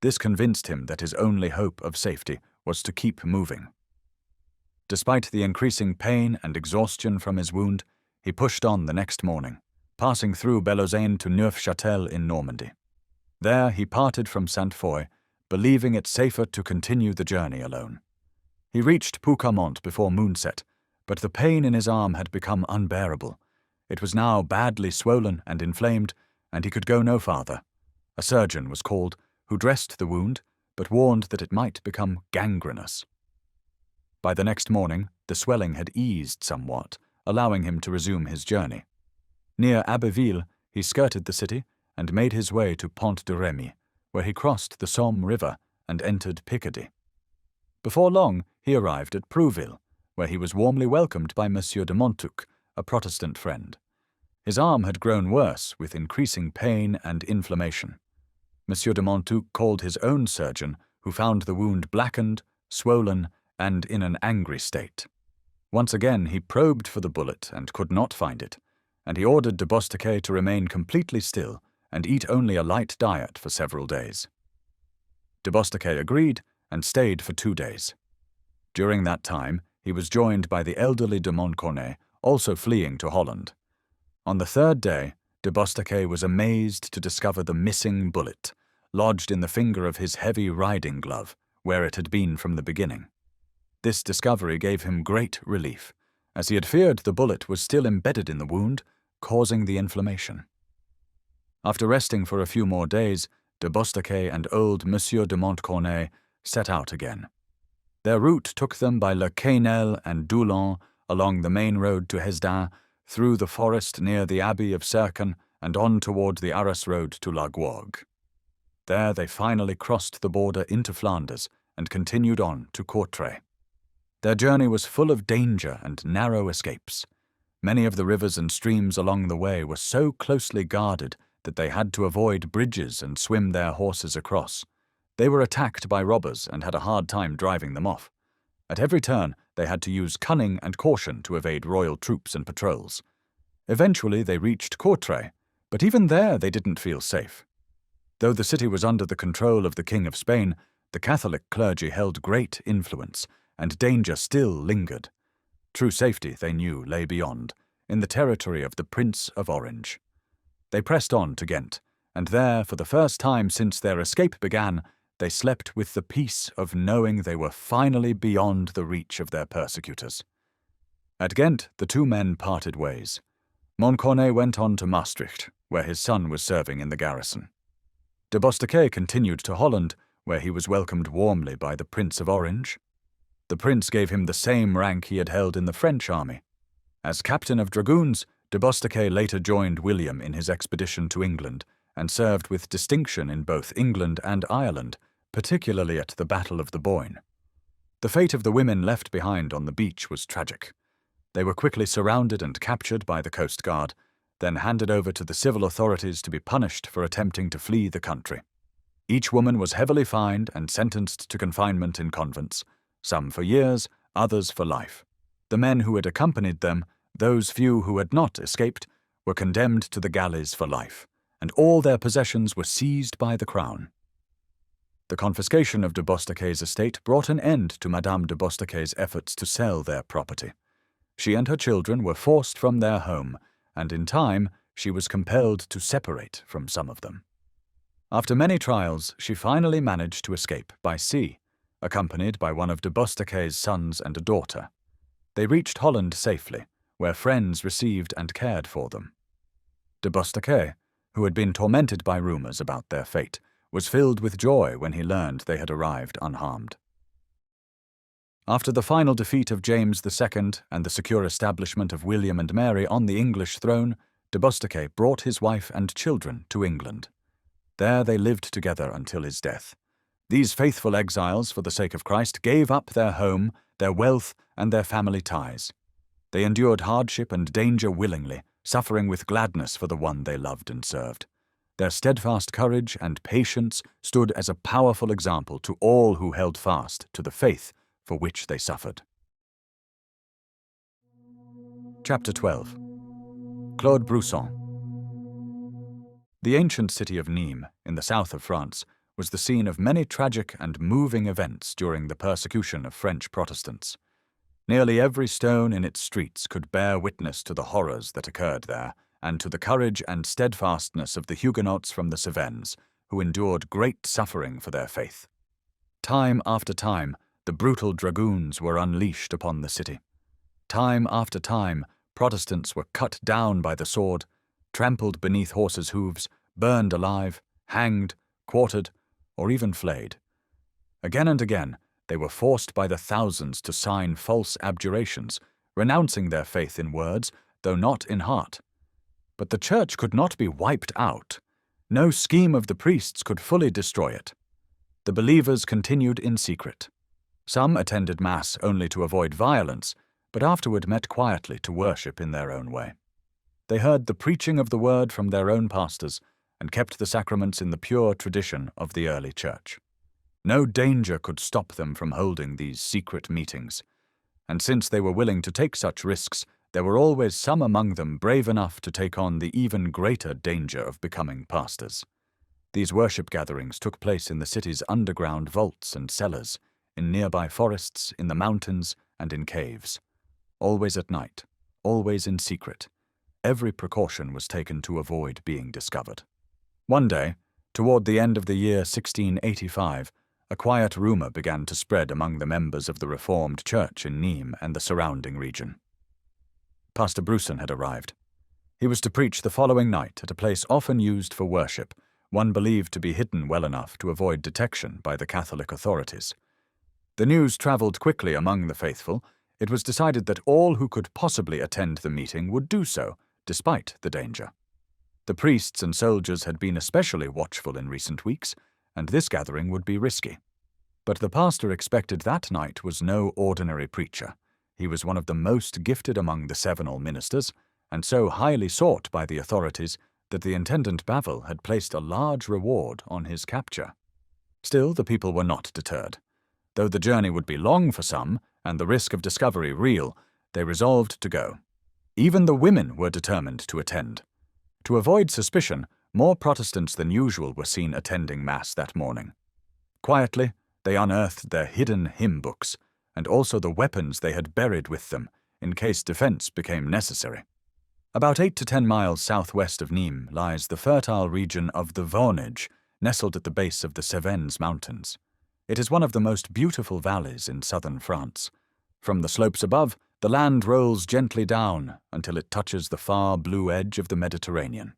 This convinced him that his only hope of safety was to keep moving. Despite the increasing pain and exhaustion from his wound, he pushed on the next morning, passing through Belauzaine to Neufchâtel in Normandy. There he parted from Sainte-Foy, believing it safer to continue the journey alone. He reached Poucamont before moonset, but the pain in his arm had become unbearable. It was now badly swollen and inflamed, and he could go no farther. A surgeon was called, who dressed the wound, but warned that it might become gangrenous. By the next morning, the swelling had eased somewhat, allowing him to resume his journey. Near Abbeville, he skirted the city and made his way to Pont de Remy, where he crossed the Somme River and entered Picardy. Before long, he arrived at Prouville, where he was warmly welcomed by Monsieur de Montluc, a Protestant friend. His arm had grown worse with increasing pain and inflammation. Monsieur de Montluc called his own surgeon, who found the wound blackened, swollen, and in an angry state. Once again he probed for the bullet and could not find it, and he ordered de Bostaquet to remain completely still and eat only a light diet for several days. De Bostaquet agreed and stayed for 2 days. During that time, he was joined by the elderly de Montcornet, also fleeing to Holland. On the 3rd day, de Bostaquet was amazed to discover the missing bullet, lodged in the finger of his heavy riding glove, where it had been from the beginning. This discovery gave him great relief, as he had feared the bullet was still embedded in the wound, causing the inflammation. After resting for a few more days, de Bostaquet and old Monsieur de Montcornet set out again. Their route took them by Le Quesnel and Doullens, along the main road to Hesdin, through the forest near the Abbey of Cercan, and on toward the Arras road to La Gouague. There they finally crossed the border into Flanders and continued on to Courtrai. Their journey was full of danger and narrow escapes. Many of the rivers and streams along the way were so closely guarded that they had to avoid bridges and swim their horses across. They were attacked by robbers and had a hard time driving them off. At every turn, they had to use cunning and caution to evade royal troops and patrols. Eventually, they reached Courtrai, but even there they didn't feel safe. Though the city was under the control of the King of Spain, the Catholic clergy held great influence, and danger still lingered. True safety, they knew, lay beyond, in the territory of the Prince of Orange. They pressed on to Ghent, and there, for the first time since their escape began, they slept with the peace of knowing they were finally beyond the reach of their persecutors. At Ghent, the two men parted ways. Montcornet went on to Maastricht, where his son was serving in the garrison. De Bostaquet continued to Holland, where he was welcomed warmly by the Prince of Orange. The prince gave him the same rank he had held in the French army. As captain of dragoons, de Bostaquet later joined William in his expedition to England and served with distinction in both England and Ireland, particularly at the Battle of the Boyne. The fate of the women left behind on the beach was tragic. They were quickly surrounded and captured by the Coast Guard, then handed over to the civil authorities to be punished for attempting to flee the country. Each woman was heavily fined and sentenced to confinement in convents, some for years, others for life. The men who had accompanied them, those few who had not escaped, were condemned to the galleys for life, and all their possessions were seized by the crown. The confiscation of de Bostaquet's estate brought an end to Madame de Bostaquet's efforts to sell their property. She and her children were forced from their home, and in time she was compelled to separate from some of them. After many trials, she finally managed to escape by sea, accompanied by one of de Bostaquet's sons and a daughter. They reached Holland safely, where friends received and cared for them. De Bostaquet, who had been tormented by rumors about their fate, was filled with joy when he learned they had arrived unharmed. After the final defeat of James II and the secure establishment of William and Mary on the English throne, de Bostaquet brought his wife and children to England. There they lived together until his death. These faithful exiles, for the sake of Christ, gave up their home, their wealth, and their family ties. They endured hardship and danger willingly, suffering with gladness for the one they loved and served. Their steadfast courage and patience stood as a powerful example to all who held fast to the faith for which they suffered. Chapter 12. Claude Brousson. The ancient city of Nîmes, in the south of France, was the scene of many tragic and moving events during the persecution of French Protestants. Nearly every stone in its streets could bear witness to the horrors that occurred there, and to the courage and steadfastness of the Huguenots from the Cevennes, who endured great suffering for their faith. Time after time, the brutal dragoons were unleashed upon the city. Time after time, Protestants were cut down by the sword, trampled beneath horses' hooves, burned alive, hanged, quartered, or even flayed. Again and again, they were forced by the thousands to sign false abjurations, renouncing their faith in words, though not in heart. But the Church could not be wiped out. No scheme of the priests could fully destroy it. The believers continued in secret. Some attended Mass only to avoid violence, but afterward met quietly to worship in their own way. They heard the preaching of the word from their own pastors and kept the sacraments in the pure tradition of the early Church. No danger could stop them from holding these secret meetings, and since they were willing to take such risks, there were always some among them brave enough to take on the even greater danger of becoming pastors. These worship gatherings took place in the city's underground vaults and cellars, in nearby forests, in the mountains, and in caves. Always at night, always in secret. Every precaution was taken to avoid being discovered. One day, toward the end of the year 1685, a quiet rumor began to spread among the members of the Reformed Church in Nîmes and the surrounding region. Pastor Brousson had arrived. He was to preach the following night at a place often used for worship, one believed to be hidden well enough to avoid detection by the Catholic authorities. The news traveled quickly among the faithful. It was decided that all who could possibly attend the meeting would do so, despite the danger. The priests and soldiers had been especially watchful in recent weeks, and this gathering would be risky. But the pastor expected that night was no ordinary preacher. He was one of the most gifted among the sevenal ministers, and so highly sought by the authorities that the intendant Bavil had placed a large reward on his capture. Still, the people were not deterred. Though the journey would be long for some, and the risk of discovery real, they resolved to go. Even the women were determined to attend. To avoid suspicion, more Protestants than usual were seen attending Mass that morning. Quietly, they unearthed their hidden hymn books, and also the weapons they had buried with them, in case defense became necessary. About 8 to 10 miles southwest of Nîmes lies the fertile region of the Vaudois, nestled at the base of the Cevennes Mountains. It is one of the most beautiful valleys in southern France. From the slopes above, the land rolls gently down until it touches the far blue edge of the Mediterranean.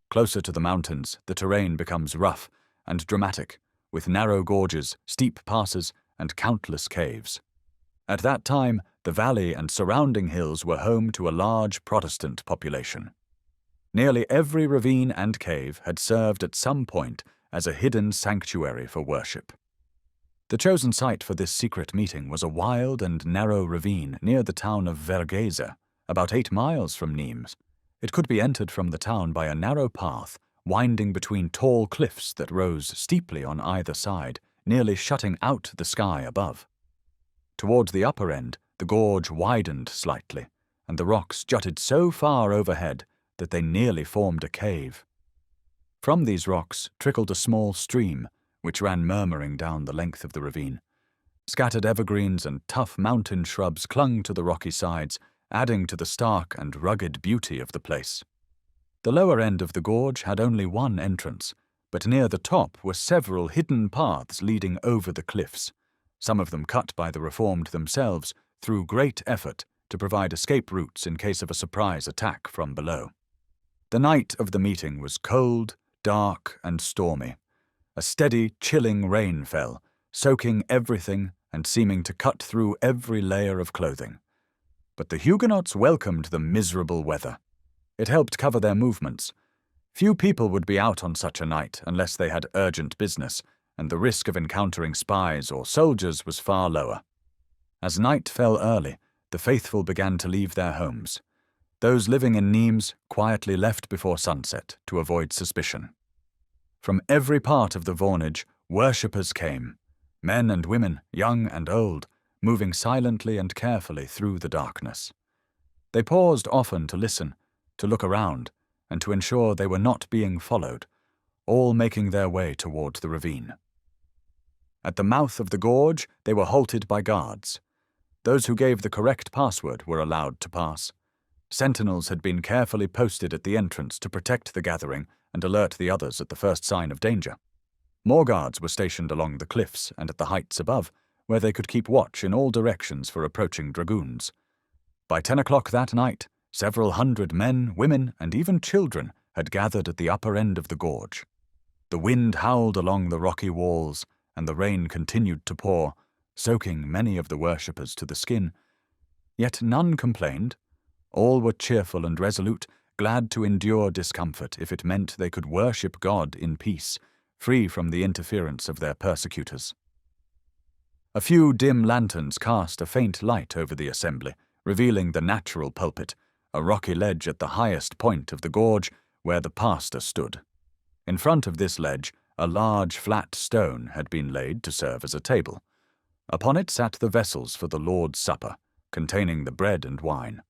Closer to the mountains, the terrain becomes rough and dramatic, with narrow gorges, steep passes, and countless caves. At that time, the valley and surrounding hills were home to a large Protestant population. Nearly every ravine and cave had served at some point as a hidden sanctuary for worship. The chosen site for this secret meeting was a wild and narrow ravine near the town of Vergèze, about 8 miles from Nîmes. It could be entered from the town by a narrow path, winding between tall cliffs that rose steeply on either side, nearly shutting out the sky above. Towards the upper end, the gorge widened slightly, and the rocks jutted so far overhead that they nearly formed a cave. From these rocks trickled a small stream, which ran murmuring down the length of the ravine. Scattered evergreens and tough mountain shrubs clung to the rocky sides, adding to the stark and rugged beauty of the place. The lower end of the gorge had only one entrance, but near the top were several hidden paths leading over the cliffs, some of them cut by the Reformed themselves through great effort to provide escape routes in case of a surprise attack from below. The night of the meeting was cold, dark, and stormy. A steady, chilling rain fell, soaking everything and seeming to cut through every layer of clothing. But the Huguenots welcomed the miserable weather. It helped cover their movements. Few people would be out on such a night unless they had urgent business, and the risk of encountering spies or soldiers was far lower. As night fell early, the faithful began to leave their homes. Those living in Nîmes quietly left before sunset to avoid suspicion. From every part of the Vaudois, worshippers came, men and women, young and old, moving silently and carefully through the darkness. They paused often to listen, to look around, and to ensure they were not being followed, all making their way toward the ravine. At the mouth of the gorge, they were halted by guards. Those who gave the correct password were allowed to pass. Sentinels had been carefully posted at the entrance to protect the gathering and alert the others at the first sign of danger. More guards were stationed along the cliffs and at the heights above, where they could keep watch in all directions for approaching dragoons. By 10 o'clock that night, several hundred men, women, and even children had gathered at the upper end of the gorge. The wind howled along the rocky walls, and the rain continued to pour, soaking many of the worshippers to the skin. Yet none complained. All were cheerful and resolute, glad to endure discomfort if it meant they could worship God in peace, free from the interference of their persecutors. A few dim lanterns cast a faint light over the assembly, revealing the natural pulpit, a rocky ledge at the highest point of the gorge where the pastor stood. In front of this ledge, a large flat stone had been laid to serve as a table. Upon it sat the vessels for the Lord's Supper, containing the bread and wine.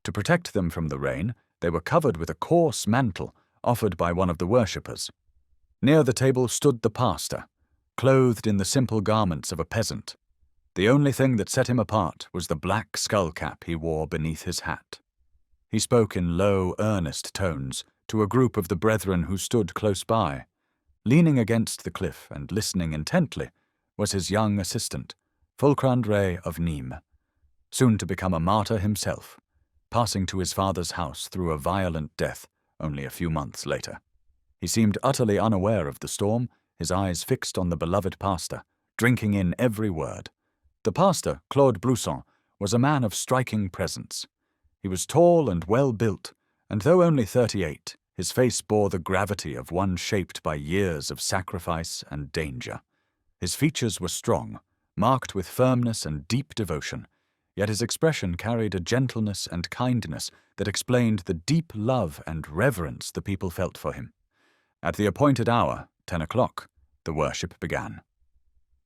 To protect them from the rain, they were covered with a coarse mantle offered by one of the worshippers. Near the table stood the pastor, clothed in the simple garments of a peasant. The only thing that set him apart was the black skull-cap he wore beneath his hat. He spoke in low, earnest tones to a group of the brethren who stood close by. Leaning against the cliff and listening intently was his young assistant, Fulcrandre of Nîmes, soon to become a martyr himself, passing to his father's house through a violent death only a few months later. He seemed utterly unaware of the storm, his eyes fixed on the beloved pastor, drinking in every word. The pastor, Claude Brousson, was a man of striking presence. He was tall and well-built, and though only 38, his face bore the gravity of one shaped by years of sacrifice and danger. His features were strong, marked with firmness and deep devotion, yet his expression carried a gentleness and kindness that explained the deep love and reverence the people felt for him. At the appointed hour, 10 o'clock, the worship began.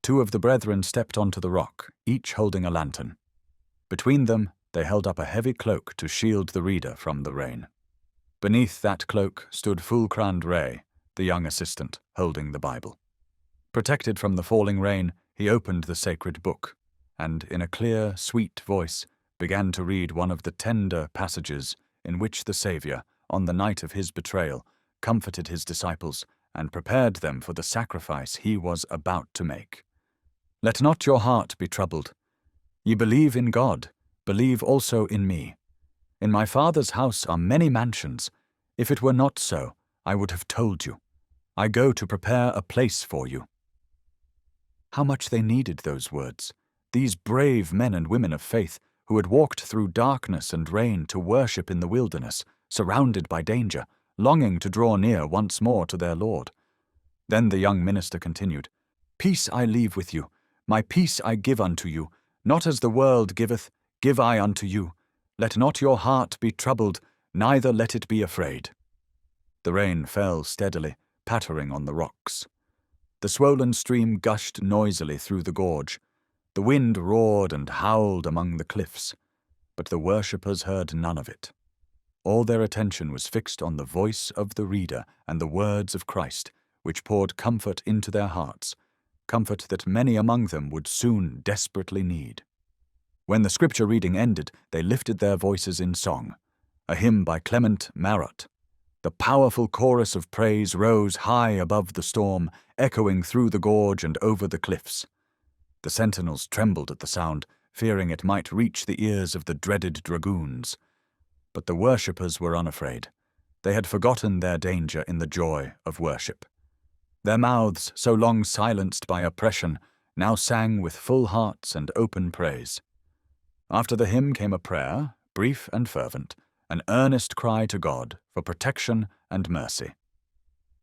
Two of the brethren stepped onto the rock, each holding a lantern. Between them, they held up a heavy cloak to shield the reader from the rain. Beneath that cloak stood Fulcrandre, the young assistant, holding the Bible. Protected from the falling rain, he opened the sacred book, and in a clear, sweet voice, began to read one of the tender passages in which the Saviour, on the night of his betrayal, comforted his disciples and prepared them for the sacrifice he was about to make. Let not your heart be troubled. Ye believe in God, believe also in me. In my Father's house are many mansions. If it were not so, I would have told you. I go to prepare a place for you. How much they needed those words, these brave men and women of faith who had walked through darkness and rain to worship in the wilderness, surrounded by danger, longing to draw near once more to their Lord. Then the young minister continued, Peace I leave with you, my peace I give unto you, not as the world giveth, give I unto you. Let not your heart be troubled, neither let it be afraid. The rain fell steadily, pattering on the rocks. The swollen stream gushed noisily through the gorge. The wind roared and howled among the cliffs, but the worshippers heard none of it. All their attention was fixed on the voice of the reader and the words of Christ, which poured comfort into their hearts, comfort that many among them would soon desperately need. When the scripture reading ended, they lifted their voices in song, a hymn by Clement Marot. The powerful chorus of praise rose high above the storm, echoing through the gorge and over the cliffs. The sentinels trembled at the sound, fearing it might reach the ears of the dreaded dragoons. But the worshippers were unafraid. They had forgotten their danger in the joy of worship. Their mouths, so long silenced by oppression, now sang with full hearts and open praise. After the hymn came a prayer, brief and fervent, an earnest cry to God for protection and mercy.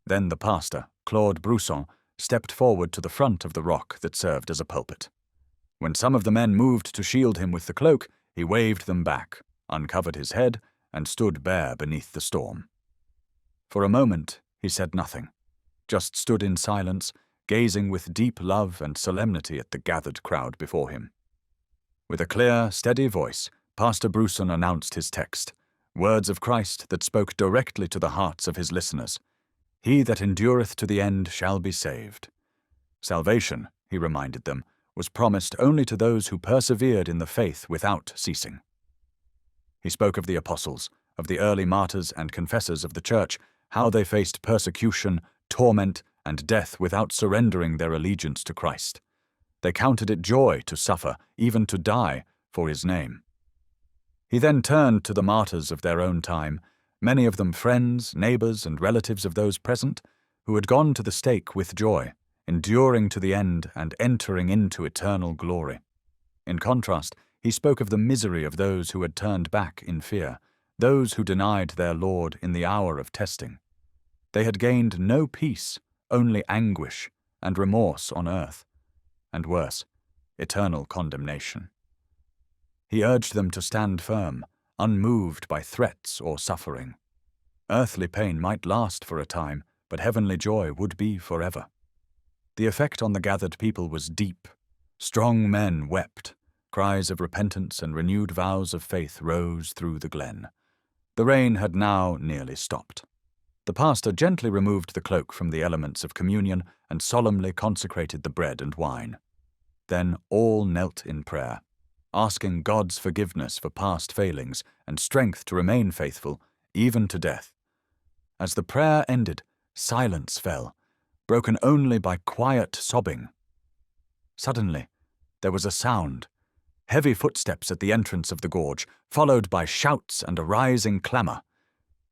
Then the pastor, Claude Brousson, stepped forward to the front of the rock that served as a pulpit. When some of the men moved to shield him with the cloak, he waved them back, uncovered his head, and stood bare beneath the storm. For a moment he said nothing, just stood in silence, gazing with deep love and solemnity at the gathered crowd before him. With a clear, steady voice, Pastor Brousson announced his text, words of Christ that spoke directly to the hearts of his listeners. He that endureth to the end shall be saved. Salvation, he reminded them, was promised only to those who persevered in the faith without ceasing. He spoke of the apostles, of the early martyrs and confessors of the Church, how they faced persecution, torment, and death without surrendering their allegiance to Christ. They counted it joy to suffer, even to die, for his name. He then turned to the martyrs of their own time, many of them friends, neighbors, and relatives of those present, who had gone to the stake with joy, enduring to the end and entering into eternal glory. In contrast, he spoke of the misery of those who had turned back in fear, those who denied their Lord in the hour of testing. They had gained no peace, only anguish and remorse on earth, and worse, eternal condemnation. He urged them to stand firm, unmoved by threats or suffering. Earthly pain might last for a time, but heavenly joy would be forever. The effect on the gathered people was deep. Strong men wept. Cries of repentance and renewed vows of faith rose through the glen. The rain had now nearly stopped. The pastor gently removed the cloak from the elements of communion and solemnly consecrated the bread and wine. Then all knelt in prayer, asking God's forgiveness for past failings and strength to remain faithful, even to death. As the prayer ended, silence fell, broken only by quiet sobbing. Suddenly, there was a sound, heavy footsteps at the entrance of the gorge, followed by shouts and a rising clamour.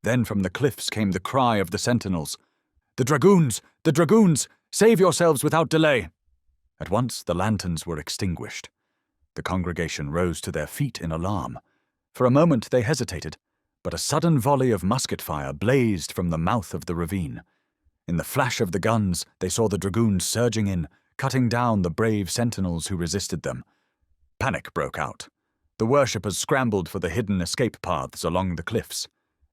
Then from the cliffs came the cry of the sentinels, "The dragoons! The dragoons! Save yourselves without delay!" At once the lanterns were extinguished. The congregation rose to their feet in alarm. For a moment they hesitated, but a sudden volley of musket fire blazed from the mouth of the ravine. In the flash of the guns, they saw the dragoons surging in, cutting down the brave sentinels who resisted them. Panic broke out. The worshippers scrambled for the hidden escape paths along the cliffs.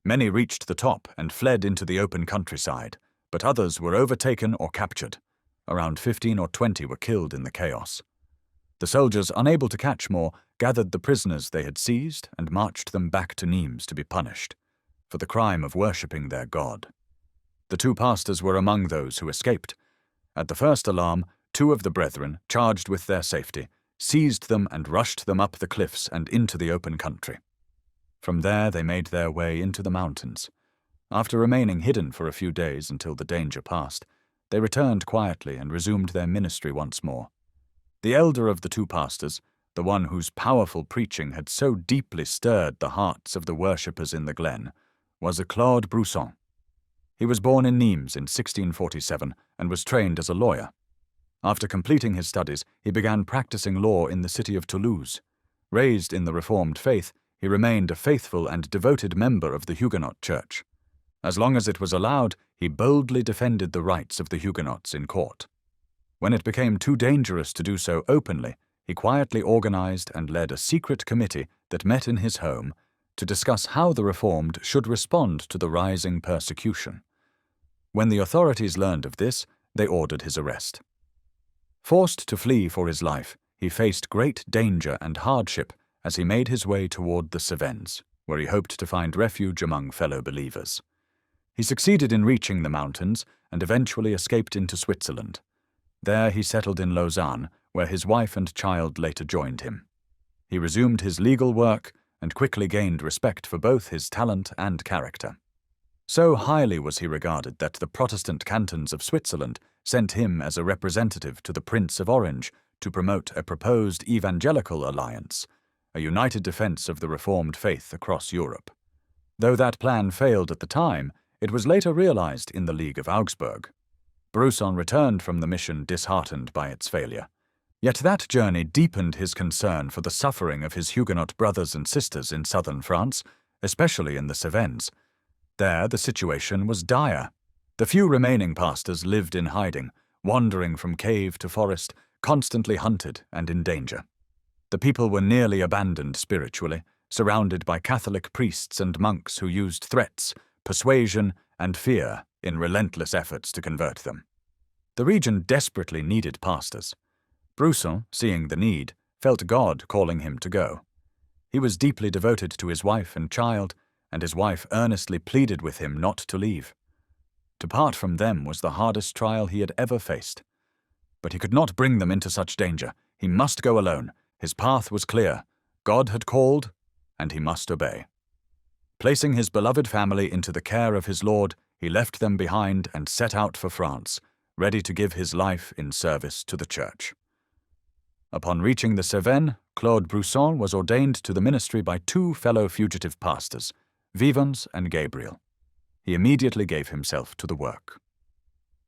Many reached the top and fled into the open countryside, but others were overtaken or captured. Around 15 or 20 were killed in the chaos. The soldiers, unable to catch more, gathered the prisoners they had seized and marched them back to Nimes to be punished, for the crime of worshipping their god. The two pastors were among those who escaped. At the first alarm, 2 of the brethren, charged with their safety, seized them and rushed them up the cliffs and into the open country. From there they made their way into the mountains. After remaining hidden for a few days until the danger passed, they returned quietly and resumed their ministry once more. The elder of the 2 pastors, the one whose powerful preaching had so deeply stirred the hearts of the worshippers in the glen, was a Claude Brousson. He was born in Nimes in 1647 and was trained as a lawyer. After completing his studies, he began practicing law in the city of Toulouse. Raised in the Reformed faith, he remained a faithful and devoted member of the Huguenot Church. As long as it was allowed, he boldly defended the rights of the Huguenots in court. When it became too dangerous to do so openly, he quietly organized and led a secret committee that met in his home to discuss how the Reformed should respond to the rising persecution. When the authorities learned of this, they ordered his arrest. Forced to flee for his life, he faced great danger and hardship as he made his way toward the Cevennes, where he hoped to find refuge among fellow believers. He succeeded in reaching the mountains and eventually escaped into Switzerland. There he settled in Lausanne, where his wife and child later joined him. He resumed his legal work and quickly gained respect for both his talent and character. So highly was he regarded that the Protestant cantons of Switzerland sent him as a representative to the Prince of Orange to promote a proposed evangelical alliance, a united defense of the Reformed faith across Europe. Though that plan failed at the time, it was later realized in the League of Augsburg. Brousson returned from the mission disheartened by its failure. Yet that journey deepened his concern for the suffering of his Huguenot brothers and sisters in southern France, especially in the Cevennes. There the situation was dire. The few remaining pastors lived in hiding, wandering from cave to forest, constantly hunted and in danger. The people were nearly abandoned spiritually, surrounded by Catholic priests and monks who used threats, persuasion, and fear in relentless efforts to convert them. The region desperately needed pastors. Brousson, seeing the need, felt God calling him to go. He was deeply devoted to his wife and child, and his wife earnestly pleaded with him not to leave. To part from them was the hardest trial he had ever faced. But he could not bring them into such danger. He must go alone. His path was clear. God had called, and he must obey. Placing his beloved family into the care of his Lord, he left them behind and set out for France, ready to give his life in service to the Church. Upon reaching the Cevennes, Claude Brusson was ordained to the ministry by two fellow fugitive pastors, Vivens and Gabriel. He immediately gave himself to the work.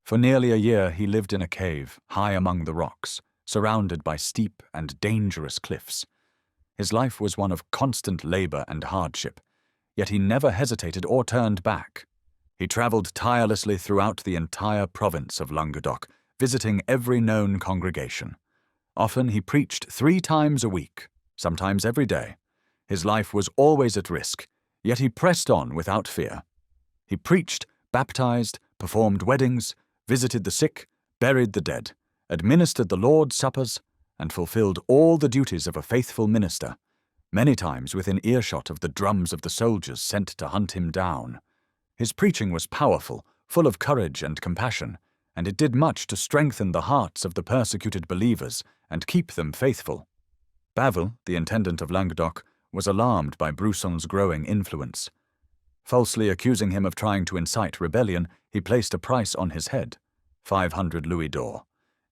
For nearly a year he lived in a cave, high among the rocks, surrounded by steep and dangerous cliffs. His life was one of constant labor and hardship, yet he never hesitated or turned back. He traveled tirelessly throughout the entire province of Languedoc, visiting every known congregation. Often he preached 3 times a week, sometimes every day. His life was always at risk, yet he pressed on without fear. He preached, baptized, performed weddings, visited the sick, buried the dead, administered the Lord's suppers, and fulfilled all the duties of a faithful minister, many times within earshot of the drums of the soldiers sent to hunt him down. His preaching was powerful, full of courage and compassion, and it did much to strengthen the hearts of the persecuted believers and keep them faithful. Bavil, the intendant of Languedoc, was alarmed by Brusson's growing influence. Falsely accusing him of trying to incite rebellion, he placed a price on his head, 500 louis d'or.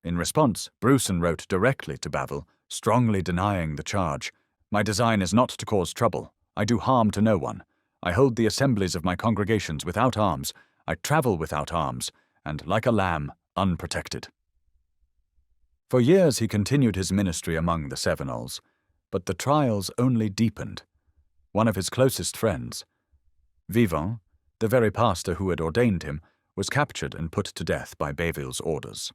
In response, Brusson wrote directly to Bavil, strongly denying the charge. "My design is not to cause trouble. I do harm to no one. I hold the assemblies of my congregations without arms. I travel without arms, and like a lamb, unprotected." For years he continued his ministry among the Cévenols, but the trials only deepened. One of his closest friends, Vivens, the very pastor who had ordained him, was captured and put to death by Bavil's orders.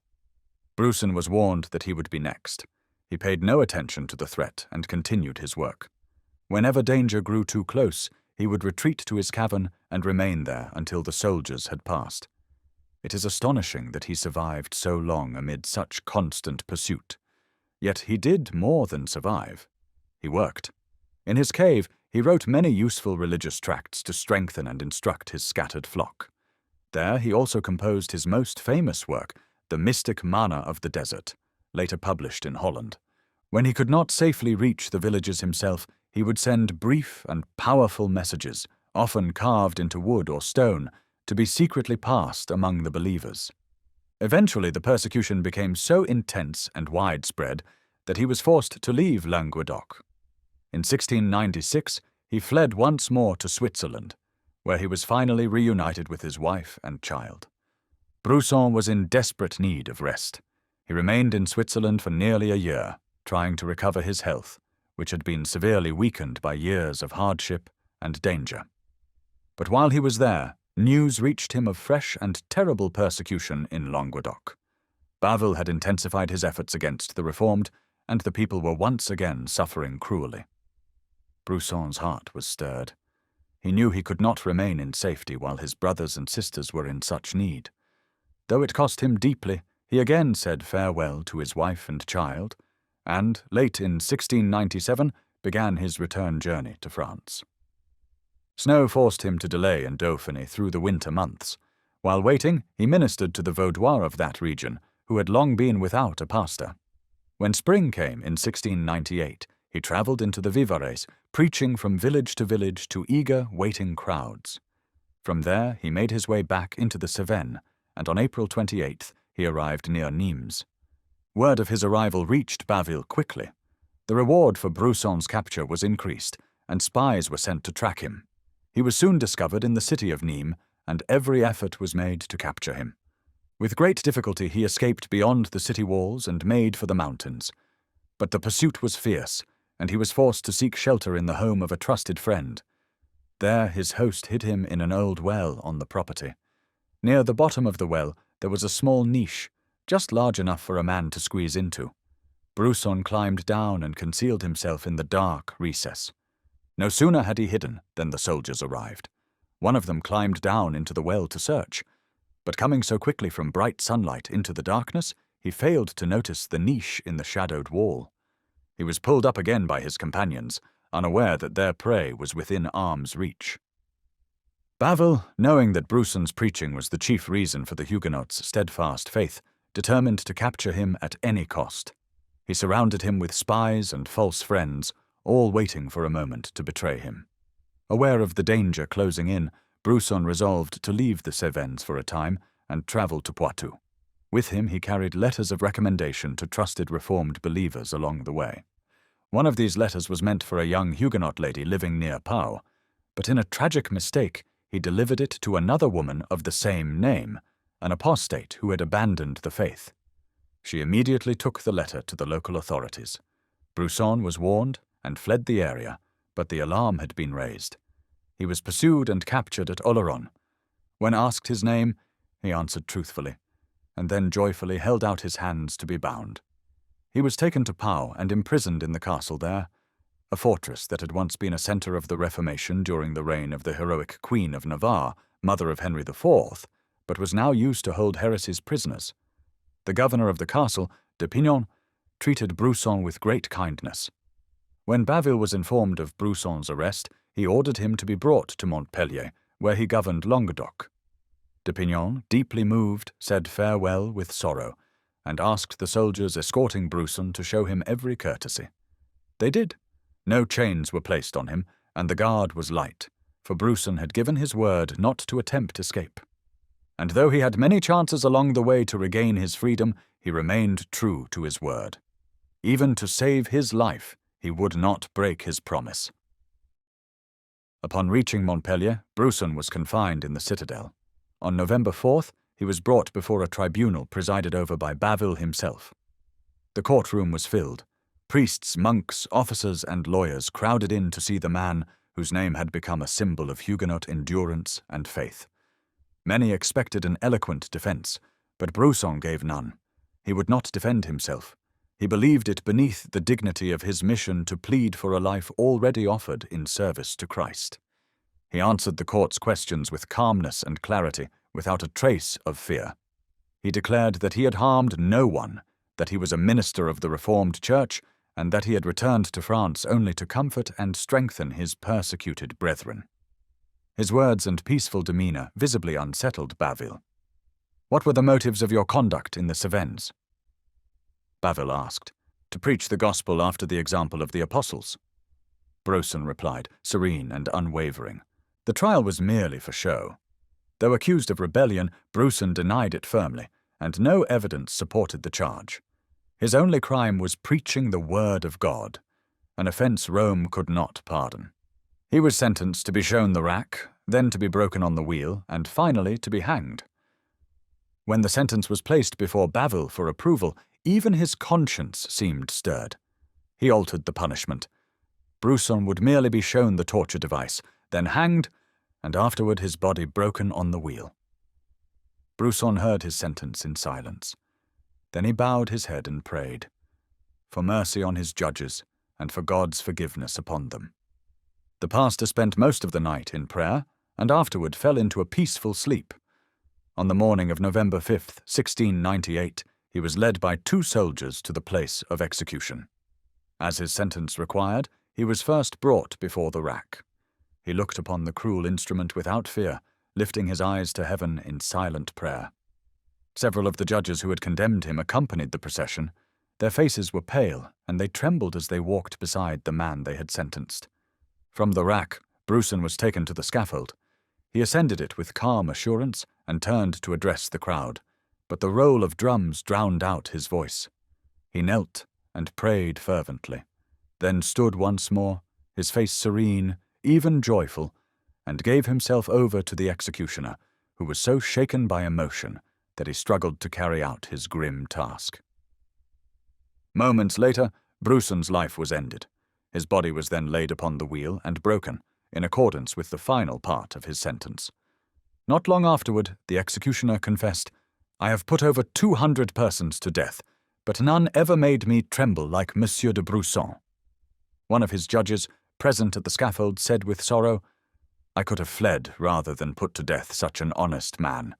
Brusson was warned that he would be next. He paid no attention to the threat and continued his work. Whenever danger grew too close, he would retreat to his cavern and remain there until the soldiers had passed. It is astonishing that he survived so long amid such constant pursuit. Yet he did more than survive. He worked. In his cave, he wrote many useful religious tracts to strengthen and instruct his scattered flock. There he also composed his most famous work, The Mystic Manna of the Desert, later published in Holland. When he could not safely reach the villages himself, he would send brief and powerful messages, often carved into wood or stone, to be secretly passed among the believers. Eventually the persecution became so intense and widespread that he was forced to leave Languedoc. In 1696, he fled once more to Switzerland, where he was finally reunited with his wife and child. Brusson was in desperate need of rest. He remained in Switzerland for nearly a year, trying to recover his health, which had been severely weakened by years of hardship and danger. But while he was there, news reached him of fresh and terrible persecution in Languedoc. Bavil had intensified his efforts against the Reformed, and the people were once again suffering cruelly. Brusson's heart was stirred. He knew he could not remain in safety while his brothers and sisters were in such need. Though it cost him deeply, he again said farewell to his wife and child, and, late in 1697, began his return journey to France. Snow forced him to delay in Dauphiny through the winter months. While waiting, he ministered to the Vaudois of that region, who had long been without a pastor. When spring came in 1698, he travelled into the Vivarais, preaching from village to eager, waiting crowds. From there, he made his way back into the Cevennes, and on April 28th, he arrived near Nimes. Word of his arrival reached Bavil quickly. The reward for Brusson's capture was increased, and spies were sent to track him. He was soon discovered in the city of Nimes, and every effort was made to capture him. With great difficulty he escaped beyond the city walls and made for the mountains. But the pursuit was fierce, and he was forced to seek shelter in the home of a trusted friend. There his host hid him in an old well on the property. Near the bottom of the well there was a small niche, just large enough for a man to squeeze into. Brusson climbed down and concealed himself in the dark recess. No sooner had he hidden than the soldiers arrived. One of them climbed down into the well to search, but coming so quickly from bright sunlight into the darkness, he failed to notice the niche in the shadowed wall. He was pulled up again by his companions, unaware that their prey was within arm's reach. Bavil, knowing that Bruson's preaching was the chief reason for the Huguenots' steadfast faith, determined to capture him at any cost. He surrounded him with spies and false friends, all waiting for a moment to betray him. Aware of the danger closing in, Bruson resolved to leave the Cevennes for a time and travel to Poitou. With him he carried letters of recommendation to trusted Reformed believers along the way. One of these letters was meant for a young Huguenot lady living near Pau, but in a tragic mistake he delivered it to another woman of the same name, an apostate who had abandoned the faith. She immediately took the letter to the local authorities. Bruson was warned and fled the area, but the alarm had been raised. He was pursued and captured at Oloron. When asked his name, he answered truthfully, and then joyfully held out his hands to be bound. He was taken to Pau and imprisoned in the castle there, a fortress that had once been a centre of the Reformation during the reign of the heroic Queen of Navarre, mother of Henry IV, but was now used to hold heresy's prisoners. The governor of the castle, de Pignon, treated Bruson with great kindness. When Bavil was informed of Bruson's arrest, he ordered him to be brought to Montpellier, where he governed Languedoc. De Pignon, deeply moved, said farewell with sorrow, and asked the soldiers escorting Bruson to show him every courtesy. They did. No chains were placed on him, and the guard was light, for Bruson had given his word not to attempt escape. And though he had many chances along the way to regain his freedom, he remained true to his word. Even to save his life, he would not break his promise. Upon reaching Montpellier, Bruson was confined in the citadel. On November 4th, he was brought before a tribunal presided over by Bavil himself. The courtroom was filled. Priests, monks, officers, and lawyers crowded in to see the man whose name had become a symbol of Huguenot endurance and faith. Many expected an eloquent defense, but Bruson gave none. He would not defend himself. He believed it beneath the dignity of his mission to plead for a life already offered in service to Christ. He answered the court's questions with calmness and clarity, without a trace of fear. He declared that he had harmed no one, that he was a minister of the Reformed Church, and that he had returned to France only to comfort and strengthen his persecuted brethren. His words and peaceful demeanour visibly unsettled Bavil. "What were the motives of your conduct in the Cevennes?" Bavil asked. "To preach the gospel after the example of the apostles." Bruson replied, serene and unwavering. The trial was merely for show. Though accused of rebellion, Bruson denied it firmly, and no evidence supported the charge. His only crime was preaching the word of God, an offence Rome could not pardon. He was sentenced to be shown the rack, then to be broken on the wheel, and finally to be hanged. When the sentence was placed before Bavil for approval, even his conscience seemed stirred. He altered the punishment. Bruson would merely be shown the torture device, then hanged, and afterward his body broken on the wheel. Bruson heard his sentence in silence. Then he bowed his head and prayed, for mercy on his judges and for God's forgiveness upon them. The pastor spent most of the night in prayer, and afterward fell into a peaceful sleep. On the morning of November 5th, 1698, he was led by 2 soldiers to the place of execution. As his sentence required, he was first brought before the rack. He looked upon the cruel instrument without fear, lifting his eyes to heaven in silent prayer. Several of the judges who had condemned him accompanied the procession. Their faces were pale, and they trembled as they walked beside the man they had sentenced. From the rack, Bruson was taken to the scaffold. He ascended it with calm assurance and turned to address the crowd, but the roll of drums drowned out his voice. He knelt and prayed fervently, then stood once more, his face serene, even joyful, and gave himself over to the executioner, who was so shaken by emotion that he struggled to carry out his grim task. Moments later, Bruson's life was ended. His body was then laid upon the wheel and broken, in accordance with the final part of his sentence. Not long afterward, the executioner confessed, "I have put over 200 persons to death, but none ever made me tremble like Monsieur de Bruson." One of his judges, present at the scaffold, said with sorrow, "I could have fled rather than put to death such an honest man.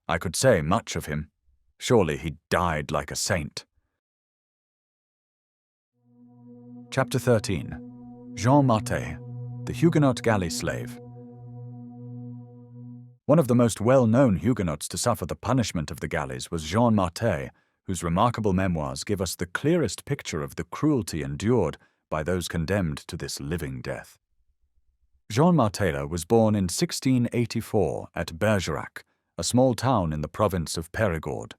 I could say much of him. Surely he died like a saint." Chapter 13. Jean Martyr, the Huguenot galley slave. One of the most well-known Huguenots to suffer the punishment of the galleys was Jean Mathurin, whose remarkable memoirs give us the clearest picture of the cruelty endured by those condemned to this living death. Jean Mathurin was born in 1684 at Bergerac, a small town in the province of Périgord.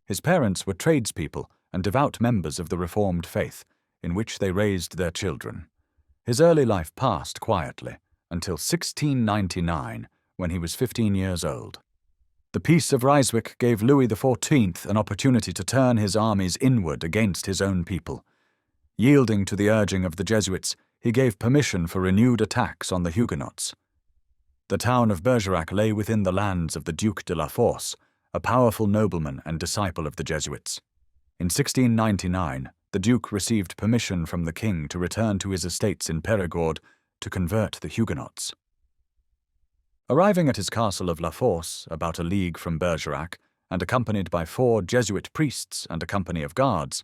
His parents were tradespeople and devout members of the Reformed faith, in which they raised their children. His early life passed quietly until 1699, when he was 15 years old. The Peace of Ryswick gave Louis XIV an opportunity to turn his armies inward against his own people. Yielding to the urging of the Jesuits, he gave permission for renewed attacks on the Huguenots. The town of Bergerac lay within the lands of the Duc de la Force, a powerful nobleman and disciple of the Jesuits. In 1699, the Duke received permission from the king to return to his estates in Périgord to convert the Huguenots. Arriving at his castle of La Force, about a league from Bergerac, and accompanied by 4 Jesuit priests and a company of guards,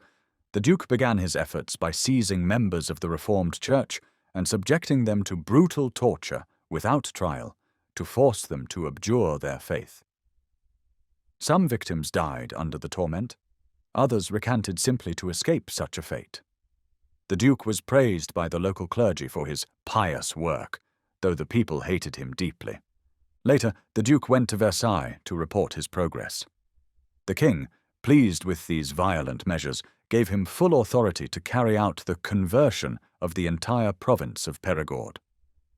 the Duke began his efforts by seizing members of the Reformed Church and subjecting them to brutal torture without trial to force them to abjure their faith. Some victims died under the torment, others recanted simply to escape such a fate. The Duke was praised by the local clergy for his pious work, though the people hated him deeply. Later, the Duke went to Versailles to report his progress. The king, pleased with these violent measures, gave him full authority to carry out the conversion of the entire province of Périgord.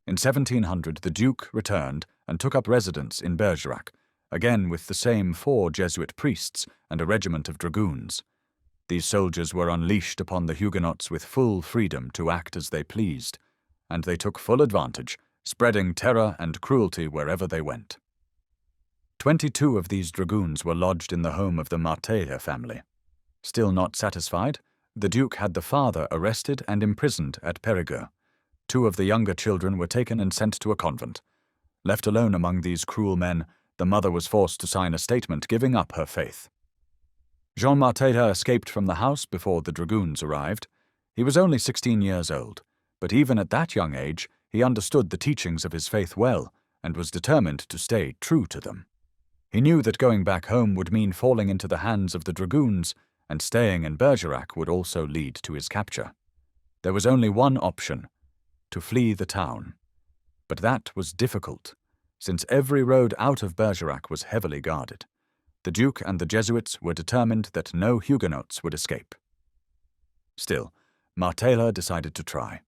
In 1700, the Duke returned and took up residence in Bergerac, again with the same 4 Jesuit priests and a regiment of dragoons. These soldiers were unleashed upon the Huguenots with full freedom to act as they pleased, and they took full advantage, spreading terror and cruelty wherever they went. 22 of these dragoons were lodged in the home of the Mathurin family. Still not satisfied, the Duke had the father arrested and imprisoned at Périgord. 2 of the younger children were taken and sent to a convent. Left alone among these cruel men, the mother was forced to sign a statement giving up her faith. Jean Mathurin escaped from the house before the dragoons arrived. He was only 16 years old, but even at that young age, he understood the teachings of his faith well and was determined to stay true to them. He knew that going back home would mean falling into the hands of the dragoons, and staying in Bergerac would also lead to his capture. There was only one option: to flee the town. But that was difficult, since every road out of Bergerac was heavily guarded. The Duke and the Jesuits were determined that no Huguenots would escape. Still, Mathurin decided to try.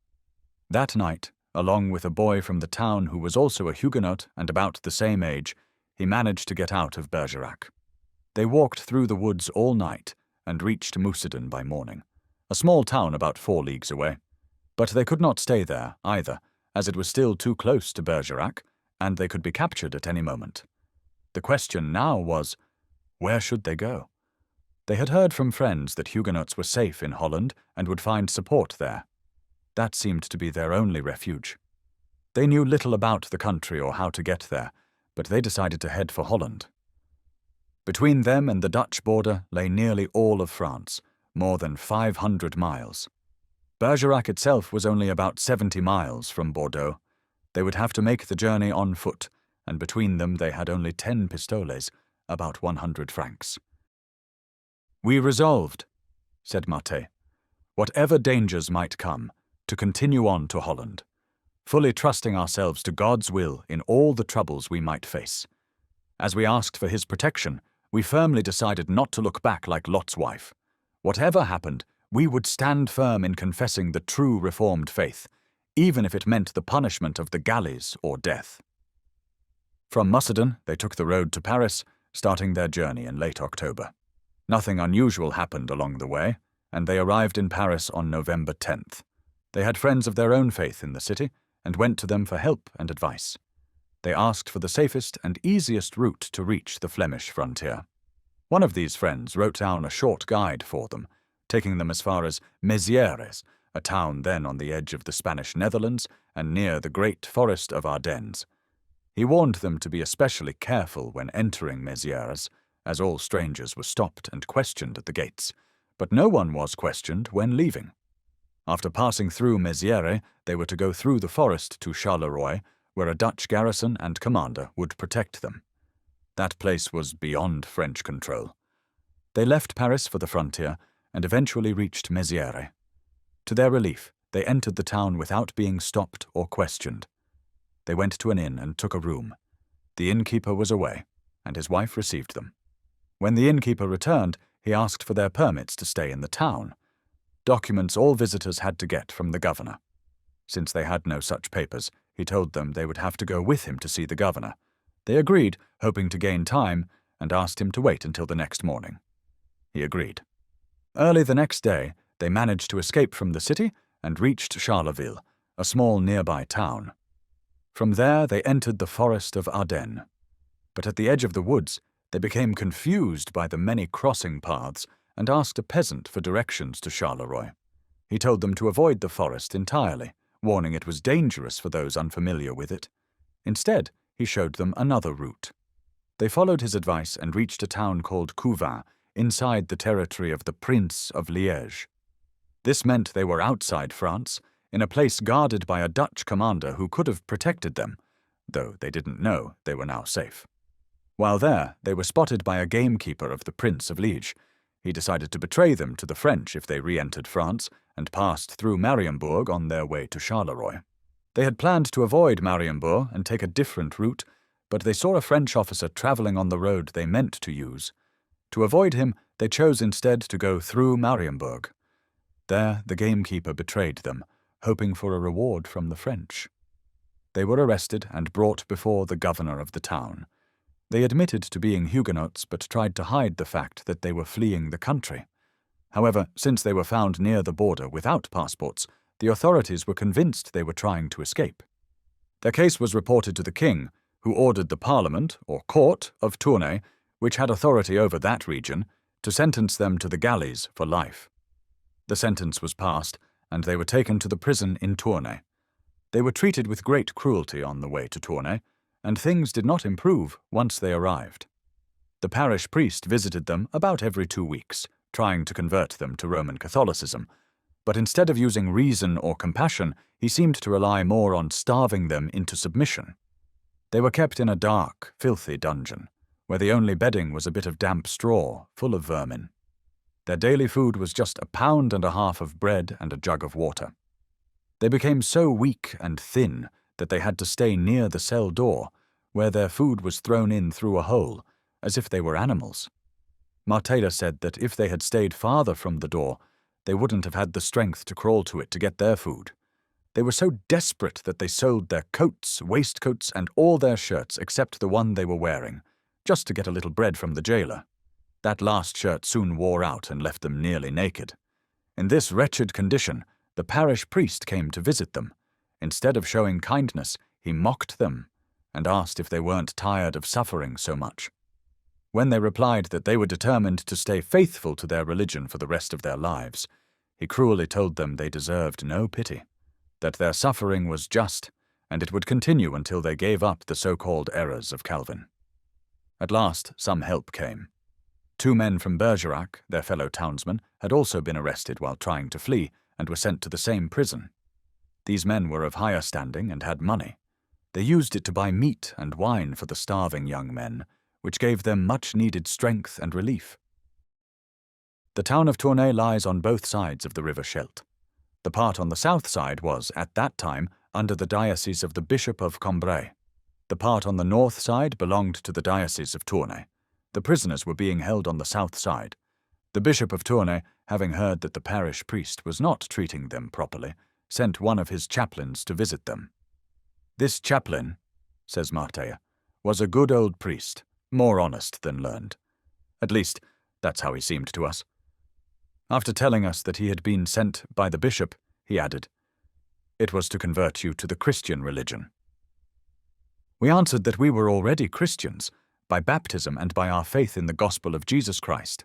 That night, along with a boy from the town who was also a Huguenot and about the same age, he managed to get out of Bergerac. They walked through the woods all night and reached Musidon by morning, a small town about 4 leagues away. But they could not stay there either, as it was still too close to Bergerac, and they could be captured at any moment. The question now was, where should they go? They had heard from friends that Huguenots were safe in Holland and would find support there. That seemed to be their only refuge. They knew little about the country or how to get there, but they decided to head for Holland. Between them and the Dutch border lay nearly all of France, more than 500 miles. Bergerac itself was only about 70 miles from Bordeaux. They would have to make the journey on foot, and between them they had only 10 pistoles, about 100 francs. "We resolved," said Mathurin, "whatever dangers might come, to continue on to Holland, fully trusting ourselves to God's will in all the troubles we might face. As we asked for his protection, we firmly decided not to look back like Lot's wife. Whatever happened, we would stand firm in confessing the true Reformed faith, even if it meant the punishment of the galleys or death." From Musidon, they took the road to Paris, starting their journey in late October. Nothing unusual happened along the way, and they arrived in Paris on November 10th. They had friends of their own faith in the city, and went to them for help and advice. They asked for the safest and easiest route to reach the Flemish frontier. One of these friends wrote down a short guide for them, taking them as far as Mézières, a town then on the edge of the Spanish Netherlands and near the great forest of Ardennes. He warned them to be especially careful when entering Mézières, as all strangers were stopped and questioned at the gates, but no one was questioned when leaving. After passing through Mézières, they were to go through the forest to Charleroi, where a Dutch garrison and commander would protect them. That place was beyond French control. They left Paris for the frontier and eventually reached Mézières. To their relief, they entered the town without being stopped or questioned. They went to an inn and took a room. The innkeeper was away, and his wife received them. When the innkeeper returned, he asked for their permits to stay in the town, documents all visitors had to get from the governor. Since they had no such papers, he told them they would have to go with him to see the governor. They agreed, hoping to gain time, and asked him to wait until the next morning. He agreed. Early the next day, they managed to escape from the city and reached Charleville, a small nearby town. From there, they entered the forest of Ardennes. But at the edge of the woods, they became confused by the many crossing paths and asked a peasant for directions to Charleroi. He told them to avoid the forest entirely, warning it was dangerous for those unfamiliar with it. Instead, he showed them another route. They followed his advice and reached a town called Couvin, inside the territory of the Prince of Liège. This meant they were outside France, in a place guarded by a Dutch commander who could have protected them, though they didn't know they were now safe. While there, they were spotted by a gamekeeper of the Prince of Liège. He decided to betray them to the French if they re-entered France and passed through Mariembourg on their way to Charleroi. They had planned to avoid Mariembourg and take a different route, but they saw a French officer travelling on the road they meant to use. To avoid him, they chose instead to go through Mariembourg. There, the gamekeeper betrayed them, hoping for a reward from the French. They were arrested and brought before the governor of the town. They admitted to being Huguenots but tried to hide the fact that they were fleeing the country. However, since they were found near the border without passports, the authorities were convinced they were trying to escape. Their case was reported to the king, who ordered the Parliament, or Court, of Tournai, which had authority over that region, to sentence them to the galleys for life. The sentence was passed, and they were taken to the prison in Tournai. They were treated with great cruelty on the way to Tournai, and things did not improve once they arrived. The parish priest visited them about every 2 weeks, trying to convert them to Roman Catholicism, but instead of using reason or compassion, he seemed to rely more on starving them into submission. They were kept in a dark, filthy dungeon, where the only bedding was a bit of damp straw full of vermin. Their daily food was just 1.5 pounds of bread and a jug of water. They became so weak and thin that they had to stay near the cell door, where their food was thrown in through a hole, as if they were animals. Martyr said that if they had stayed farther from the door, they wouldn't have had the strength to crawl to it to get their food. They were so desperate that they sold their coats, waistcoats, and all their shirts except the one they were wearing, just to get a little bread from the jailer. That last shirt soon wore out and left them nearly naked. In this wretched condition, the parish priest came to visit them. Instead of showing kindness, he mocked them and asked if they weren't tired of suffering so much. When they replied that they were determined to stay faithful to their religion for the rest of their lives, he cruelly told them they deserved no pity, that their suffering was just, and it would continue until they gave up the so-called errors of Calvin. At last, some help came. 2 men from Bergerac, their fellow townsmen, had also been arrested while trying to flee and were sent to the same prison. These men were of higher standing and had money. They used it to buy meat and wine for the starving young men, which gave them much-needed strength and relief. The town of Tournai lies on both sides of the river Scheldt. The part on the south side was, at that time, under the diocese of the Bishop of Cambrai. The part on the north side belonged to the diocese of Tournai. The prisoners were being held on the south side. The Bishop of Tournai, having heard that the parish priest was not treating them properly, sent one of his chaplains to visit them. This chaplain, says Martyr, was a good old priest, more honest than learned. At least, that's how he seemed to us. After telling us that he had been sent by the bishop, he added, "It was to convert you to the Christian religion." We answered that we were already Christians, by baptism and by our faith in the gospel of Jesus Christ.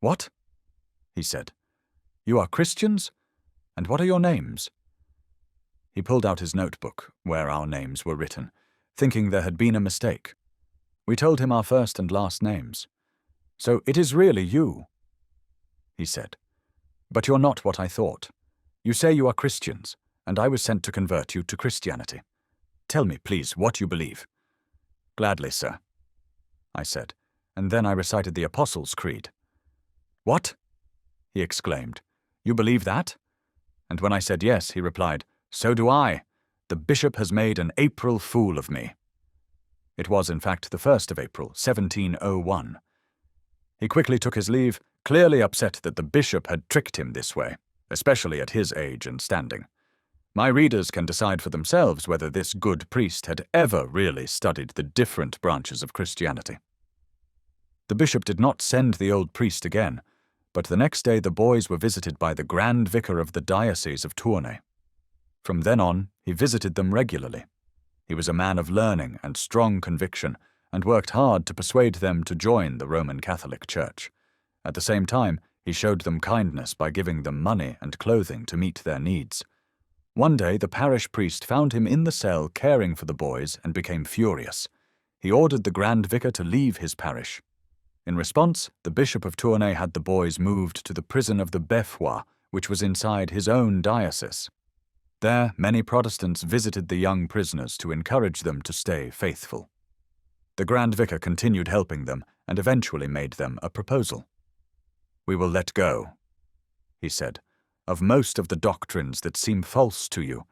"What?" he said. "You are Christians? And what are your names?" He pulled out his notebook, where our names were written, thinking there had been a mistake. We told him our first and last names. "So it is really you," he said. "But you're not what I thought. You say you are Christians, and I was sent to convert you to Christianity. Tell me, please, what you believe." "Gladly, sir," I said, and then I recited the Apostles' Creed. "What?" he exclaimed. "You believe that?" And when I said yes, he replied, "So do I. The bishop has made an April fool of me." It was, in fact, the 1st of April, 1701. He quickly took his leave, clearly upset that the bishop had tricked him this way, especially at his age and standing. My readers can decide for themselves whether this good priest had ever really studied the different branches of Christianity. The bishop did not send the old priest again, but the next day the boys were visited by the Grand Vicar of the Diocese of Tournai. From then on, he visited them regularly. He was a man of learning and strong conviction, and worked hard to persuade them to join the Roman Catholic Church. At the same time, he showed them kindness by giving them money and clothing to meet their needs. One day, the parish priest found him in the cell caring for the boys and became furious. He ordered the Grand Vicar to leave his parish. In response, the Bishop of Tournai had the boys moved to the prison of the Beffroi, which was inside his own diocese. There, many Protestants visited the young prisoners to encourage them to stay faithful. The Grand Vicar continued helping them and eventually made them a proposal. "We will let go," he said, "of most of the doctrines that seem false to you,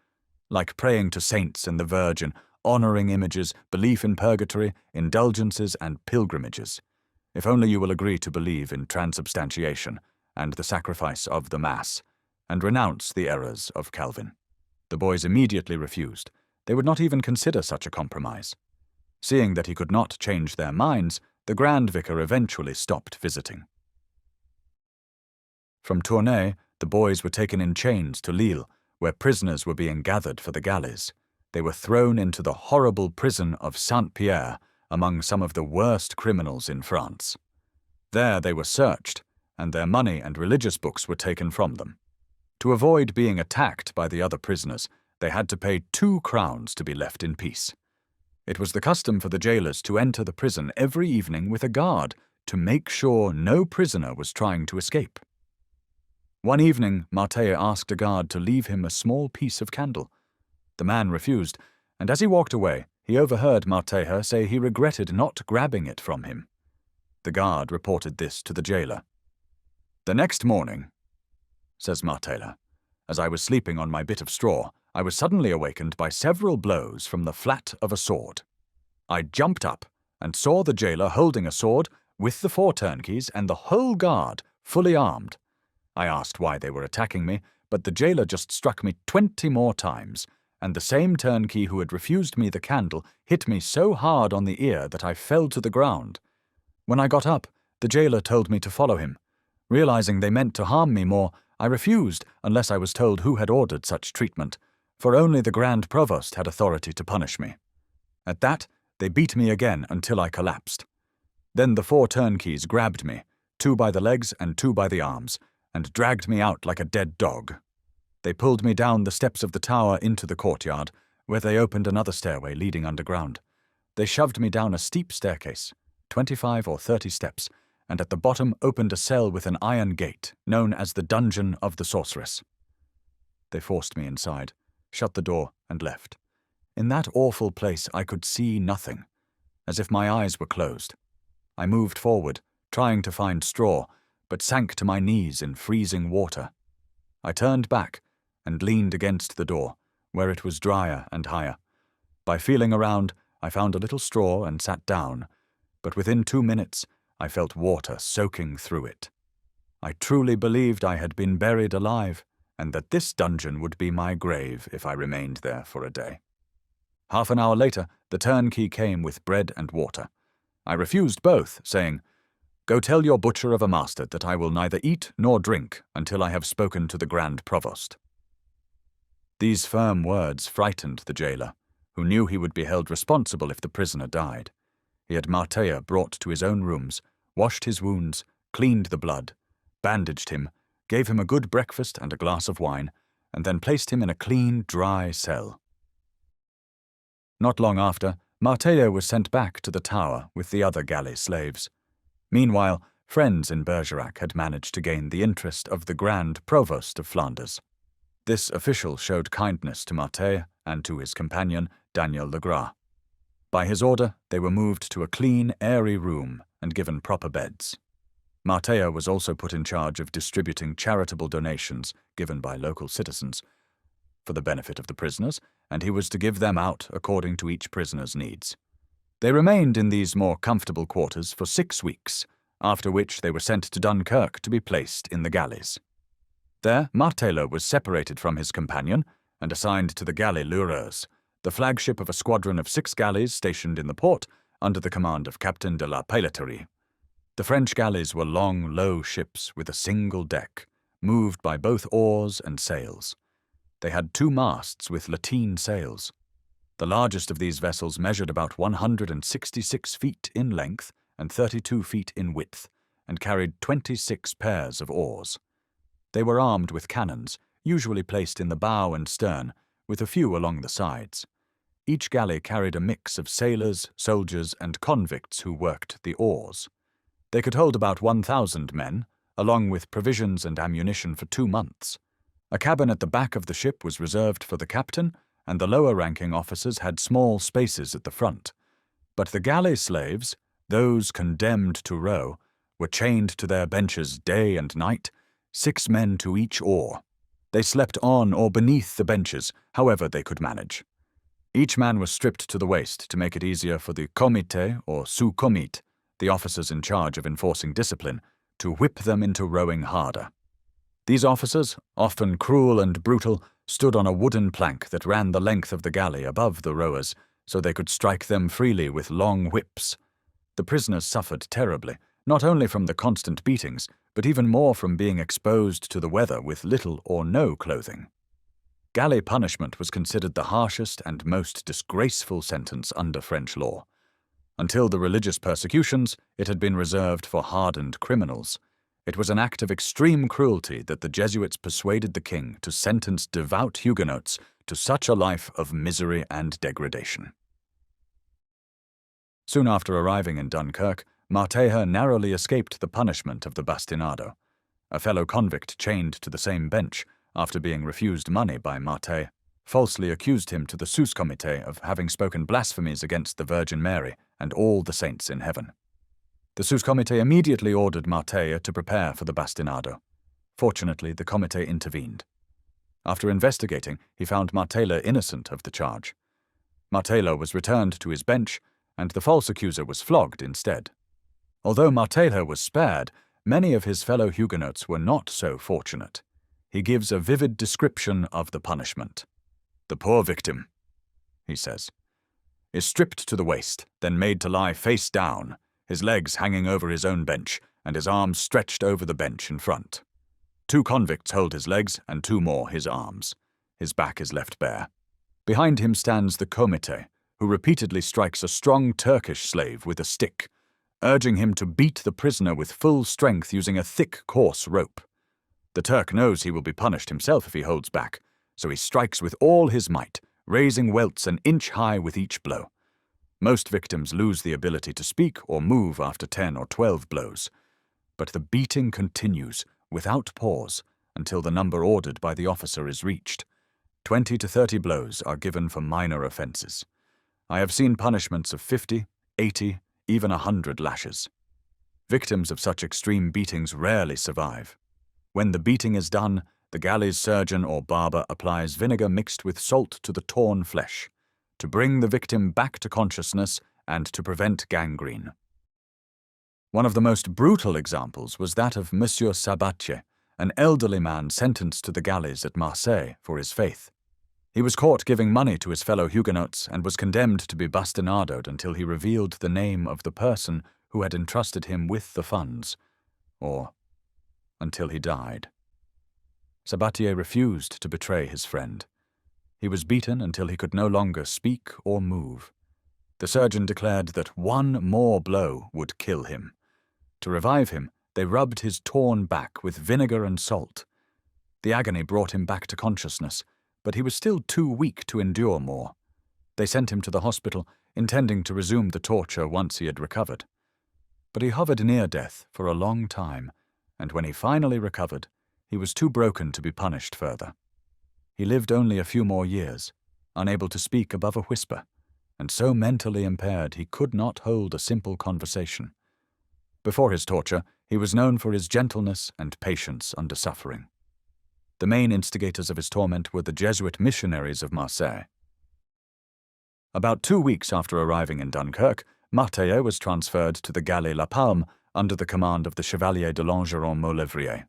like praying to saints and the Virgin, honoring images, belief in purgatory, indulgences, and pilgrimages, if only you will agree to believe in transubstantiation and the sacrifice of the Mass, and renounce the errors of Calvin." The boys immediately refused. They would not even consider such a compromise. Seeing that he could not change their minds, the Grand Vicar eventually stopped visiting. From Tournai, the boys were taken in chains to Lille, where prisoners were being gathered for the galleys. They were thrown into the horrible prison of Saint-Pierre, among some of the worst criminals in France. There they were searched, and their money and religious books were taken from them. To avoid being attacked by the other prisoners, they had to pay 2 crowns to be left in peace. It was the custom for the jailers to enter the prison every evening with a guard to make sure no prisoner was trying to escape. One evening, Martyr asked a guard to leave him a small piece of candle. The man refused, and as he walked away, he overheard Martyr say he regretted not grabbing it from him. The guard reported this to the jailer. "The next morning," says Martyr, "as I was sleeping on my bit of straw, I was suddenly awakened by several blows from the flat of a sword. I jumped up and saw the jailer holding a sword with the 4 turnkeys and the whole guard fully armed. I asked why they were attacking me, but the jailer just struck me 20 more times, and the same turnkey who had refused me the candle hit me so hard on the ear that I fell to the ground. When I got up, the jailer told me to follow him. Realizing they meant to harm me more, I refused unless I was told who had ordered such treatment, for only the Grand Provost had authority to punish me. At that, they beat me again until I collapsed. Then the 4 turnkeys grabbed me, 2 by the legs and 2 by the arms, and dragged me out like a dead dog. They pulled me down the steps of the tower into the courtyard, where they opened another stairway leading underground. They shoved me down a steep staircase, 25 or 30 steps, and at the bottom opened a cell with an iron gate, known as the Dungeon of the Sorceress. They forced me inside, shut the door, and left. In that awful place I could see nothing, as if my eyes were closed. I moved forward, trying to find straw, but sank to my knees in freezing water. I turned back and leaned against the door, where it was drier and higher. By feeling around, I found a little straw and sat down, but within 2 minutes I felt water soaking through it. I truly believed I had been buried alive, and that this dungeon would be my grave if I remained there for a day. Half an hour later, the turnkey came with bread and water. I refused both, saying, "Go tell your butcher of a master that I will neither eat nor drink until I have spoken to the Grand Provost." These firm words frightened the jailer, who knew he would be held responsible if the prisoner died. He had Martyr brought to his own rooms, washed his wounds, cleaned the blood, bandaged him, gave him a good breakfast and a glass of wine, and then placed him in a clean, dry cell. Not long after, Martyr was sent back to the tower with the other galley slaves. Meanwhile, friends in Bergerac had managed to gain the interest of the Grand Provost of Flanders. This official showed kindness to Martyr and to his companion, Daniel Legras. By his order, they were moved to a clean, airy room and given proper beds. Martyr was also put in charge of distributing charitable donations given by local citizens for the benefit of the prisoners, and he was to give them out according to each prisoner's needs. They remained in these more comfortable quarters for 6 weeks, after which they were sent to Dunkirk to be placed in the galleys. There, Martello was separated from his companion and assigned to the galley L'Heureuse, the flagship of a squadron of 6 galleys stationed in the port under the command of Captain de la Pelleterie. The French galleys were long, low ships with a single deck, moved by both oars and sails. They had 2 masts with lateen sails. The largest of these vessels measured about 166 feet in length and 32 feet in width, and carried 26 pairs of oars. They were armed with cannons, usually placed in the bow and stern, with a few along the sides. Each galley carried a mix of sailors, soldiers, and convicts who worked the oars. They could hold about 1,000 men, along with provisions and ammunition for 2 months. A cabin at the back of the ship was reserved for the captain, and the lower-ranking officers had small spaces at the front. But the galley slaves, those condemned to row, were chained to their benches day and night, 6 men to each oar. They slept on or beneath the benches, however they could manage. Each man was stripped to the waist to make it easier for the comité or sous-comite, the officers in charge of enforcing discipline, to whip them into rowing harder. These officers, often cruel and brutal, stood on a wooden plank that ran the length of the galley above the rowers, so they could strike them freely with long whips. The prisoners suffered terribly, not only from the constant beatings, but even more from being exposed to the weather with little or no clothing. Galley punishment was considered the harshest and most disgraceful sentence under French law. Until the religious persecutions, it had been reserved for hardened criminals. It was an act of extreme cruelty that the Jesuits persuaded the king to sentence devout Huguenots to such a life of misery and degradation. Soon after arriving in Dunkirk, Martyr narrowly escaped the punishment of the bastinado. A fellow convict chained to the same bench, after being refused money by Martyr, falsely accused him to the sous-comité of having spoken blasphemies against the Virgin Mary and all the saints in heaven. The sous-comité immediately ordered Martyr to prepare for the bastinado. Fortunately, the comité intervened. After investigating, he found Martello innocent of the charge. Martello was returned to his bench, and the false accuser was flogged instead. Although Martello was spared, many of his fellow Huguenots were not so fortunate. He gives a vivid description of the punishment. "The poor victim," he says, "is stripped to the waist, then made to lie face down, his legs hanging over his own bench, and his arms stretched over the bench in front. 2 convicts hold his legs, and 2 more his arms. His back is left bare. Behind him stands the comité, who repeatedly strikes a strong Turkish slave with a stick, urging him to beat the prisoner with full strength using a thick, coarse rope. The Turk knows he will be punished himself if he holds back, so he strikes with all his might, raising welts an inch high with each blow. Most victims lose the ability to speak or move after 10 or 12 blows. But the beating continues, without pause, until the number ordered by the officer is reached. 20 to 30 blows are given for minor offences. I have seen punishments of 50, 80, even 100 lashes. Victims of such extreme beatings rarely survive. When the beating is done, the galley's surgeon or barber applies vinegar mixed with salt to the torn flesh, to bring the victim back to consciousness and to prevent gangrene. One of the most brutal examples was that of Monsieur Sabatier, an elderly man sentenced to the galleys at Marseille for his faith. He was caught giving money to his fellow Huguenots and was condemned to be bastinadoed until he revealed the name of the person who had entrusted him with the funds, or until he died. Sabatier refused to betray his friend. He was beaten until he could no longer speak or move. The surgeon declared that 1 more blow would kill him. To revive him, they rubbed his torn back with vinegar and salt. The agony brought him back to consciousness, but he was still too weak to endure more. They sent him to the hospital, intending to resume the torture once he had recovered. But he hovered near death for a long time, and when he finally recovered, he was too broken to be punished further. He lived only a few more years, unable to speak above a whisper, and so mentally impaired he could not hold a simple conversation. Before his torture, he was known for his gentleness and patience under suffering. The main instigators of his torment were the Jesuit missionaries of Marseille. About 2 weeks after arriving in Dunkirk, Martyr was transferred to the galley La Palme under the command of the Chevalier de Langeron-Maulevrier.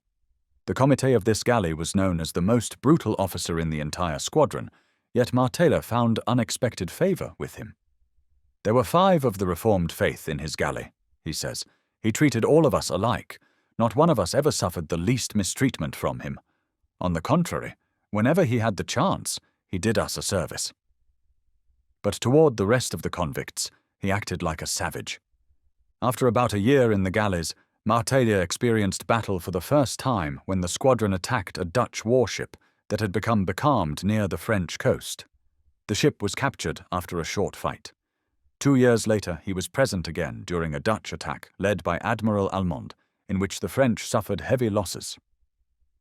The comité of this galley was known as the most brutal officer in the entire squadron, yet Martyr found unexpected favour with him. There were 5 of the Reformed faith in his galley, he says. He treated all of us alike. Not one of us ever suffered the least mistreatment from him. On the contrary, whenever he had the chance, he did us a service. But toward the rest of the convicts, he acted like a savage. After about a year in the galleys, Martyr experienced battle for the first time when the squadron attacked a Dutch warship that had become becalmed near the French coast. The ship was captured after a short fight. 2 years later, he was present again during a Dutch attack led by Admiral Almond, in which the French suffered heavy losses.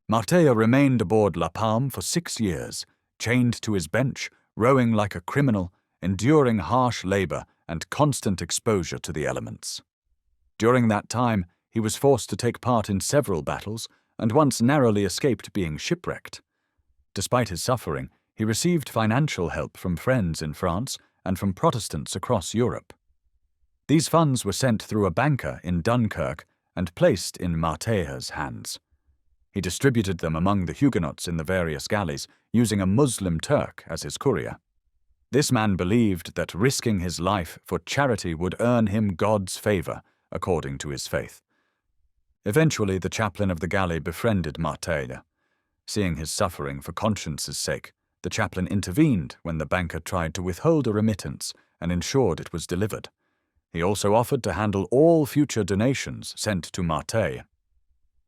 Martyr remained aboard La Palme for 6 years, chained to his bench, rowing like a criminal, enduring harsh labour and constant exposure to the elements. During that time, he was forced to take part in several battles and once narrowly escaped being shipwrecked. Despite his suffering, he received financial help from friends in France and from Protestants across Europe. These funds were sent through a banker in Dunkirk and placed in Martyr's hands. He distributed them among the Huguenots in the various galleys, using a Muslim Turk as his courier. This man believed that risking his life for charity would earn him God's favour, according to his faith. Eventually, the chaplain of the galley befriended Martyr. Seeing his suffering for conscience's sake, the chaplain intervened when the banker tried to withhold a remittance and ensured it was delivered. He also offered to handle all future donations sent to Martyr.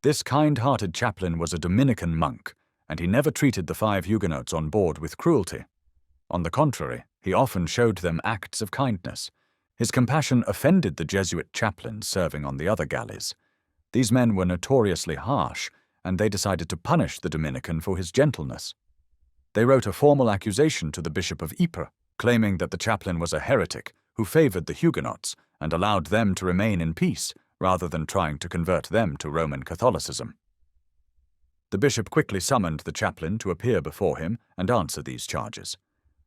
This kind-hearted chaplain was a Dominican monk, and he never treated the 5 Huguenots on board with cruelty. On the contrary, he often showed them acts of kindness. His compassion offended the Jesuit chaplains serving on the other galleys. These men were notoriously harsh, and they decided to punish the Dominican for his gentleness. They wrote a formal accusation to the Bishop of Ypres, claiming that the chaplain was a heretic who favoured the Huguenots and allowed them to remain in peace rather than trying to convert them to Roman Catholicism. The bishop quickly summoned the chaplain to appear before him and answer these charges.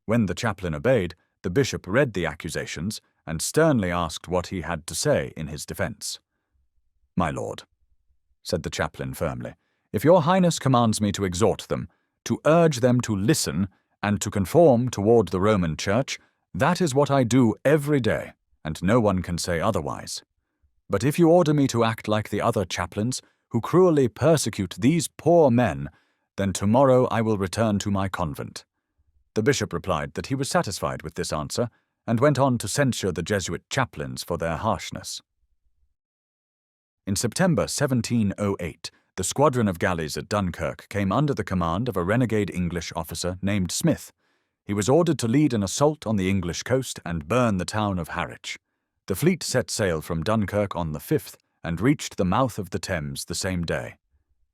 When the chaplain obeyed, the bishop read the accusations and sternly asked what he had to say in his defence. "My lord," said the chaplain firmly, "if your highness commands me to exhort them, to urge them to listen and to conform toward the Roman Church, that is what I do every day, and no one can say otherwise. But if you order me to act like the other chaplains, who cruelly persecute these poor men, then tomorrow I will return to my convent." The bishop replied that he was satisfied with this answer, and went on to censure the Jesuit chaplains for their harshness. In September 1708, the squadron of galleys at Dunkirk came under the command of a renegade English officer named Smith. He was ordered to lead an assault on the English coast and burn the town of Harwich. The fleet set sail from Dunkirk on the 5th and reached the mouth of the Thames the same day.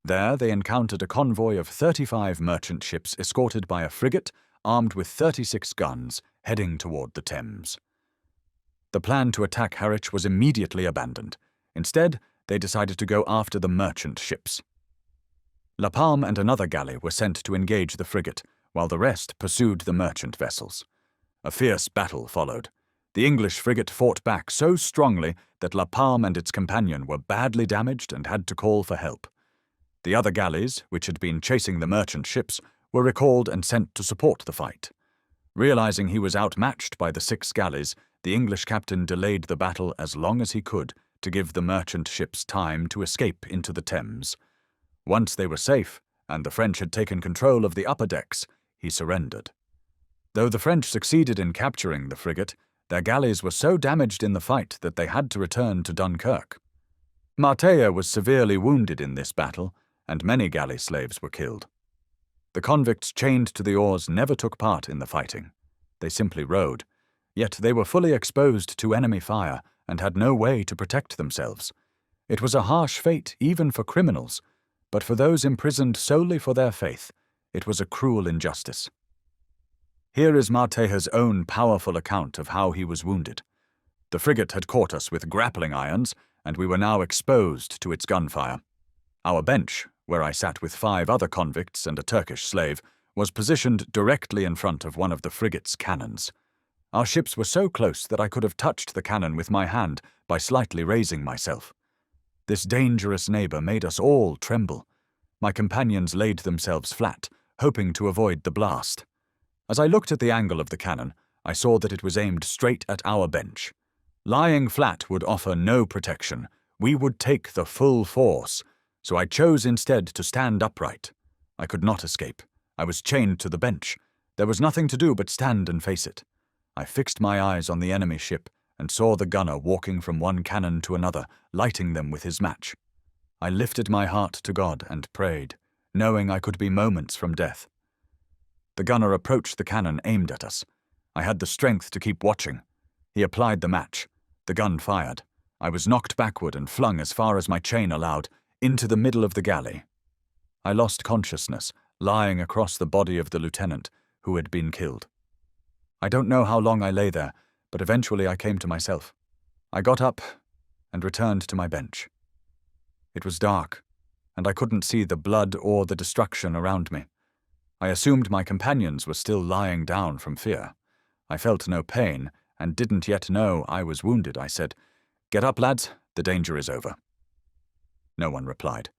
There they encountered a convoy of 35 merchant ships escorted by a frigate armed with 36 guns, heading toward the Thames. The plan to attack Harwich was immediately abandoned. Instead, they decided to go after the merchant ships. La Palme and another galley were sent to engage the frigate, while the rest pursued the merchant vessels. A fierce battle followed. The English frigate fought back so strongly that La Palme and its companion were badly damaged and had to call for help. The other galleys, which had been chasing the merchant ships, were recalled and sent to support the fight. Realizing he was outmatched by the 6 galleys, the English captain delayed the battle as long as he could to give the merchant ships time to escape into the Thames. Once they were safe, and the French had taken control of the upper decks, he surrendered. Though the French succeeded in capturing the frigate, their galleys were so damaged in the fight that they had to return to Dunkirk. Martyr was severely wounded in this battle, and many galley slaves were killed. The convicts chained to the oars never took part in the fighting. They simply rowed, yet they were fully exposed to enemy fire and had no way to protect themselves. It was a harsh fate even for criminals, but for those imprisoned solely for their faith, it was a cruel injustice. Here is Marteja's own powerful account of how he was wounded. The frigate had caught us with grappling irons, and we were now exposed to its gunfire. Our bench, where I sat with 5 other convicts and a Turkish slave, was positioned directly in front of one of the frigate's cannons. Our ships were so close that I could have touched the cannon with my hand by slightly raising myself. This dangerous neighbour made us all tremble. My companions laid themselves flat, hoping to avoid the blast. As I looked at the angle of the cannon, I saw that it was aimed straight at our bench. Lying flat would offer no protection. We would take the full force, so I chose instead to stand upright. I could not escape. I was chained to the bench. There was nothing to do but stand and face it. I fixed my eyes on the enemy ship and saw the gunner walking from one cannon to another, lighting them with his match. I lifted my heart to God and prayed, knowing I could be moments from death. The gunner approached the cannon aimed at us. I had the strength to keep watching. He applied the match. The gun fired. I was knocked backward and flung as far as my chain allowed, into the middle of the galley. I lost consciousness, lying across the body of the lieutenant, who had been killed. I don't know how long I lay there, but eventually I came to myself. I got up and returned to my bench. It was dark, and I couldn't see the blood or the destruction around me. I assumed my companions were still lying down from fear. I felt no pain, and didn't yet know I was wounded. I said, "Get up, lads, the danger is over." No one replied.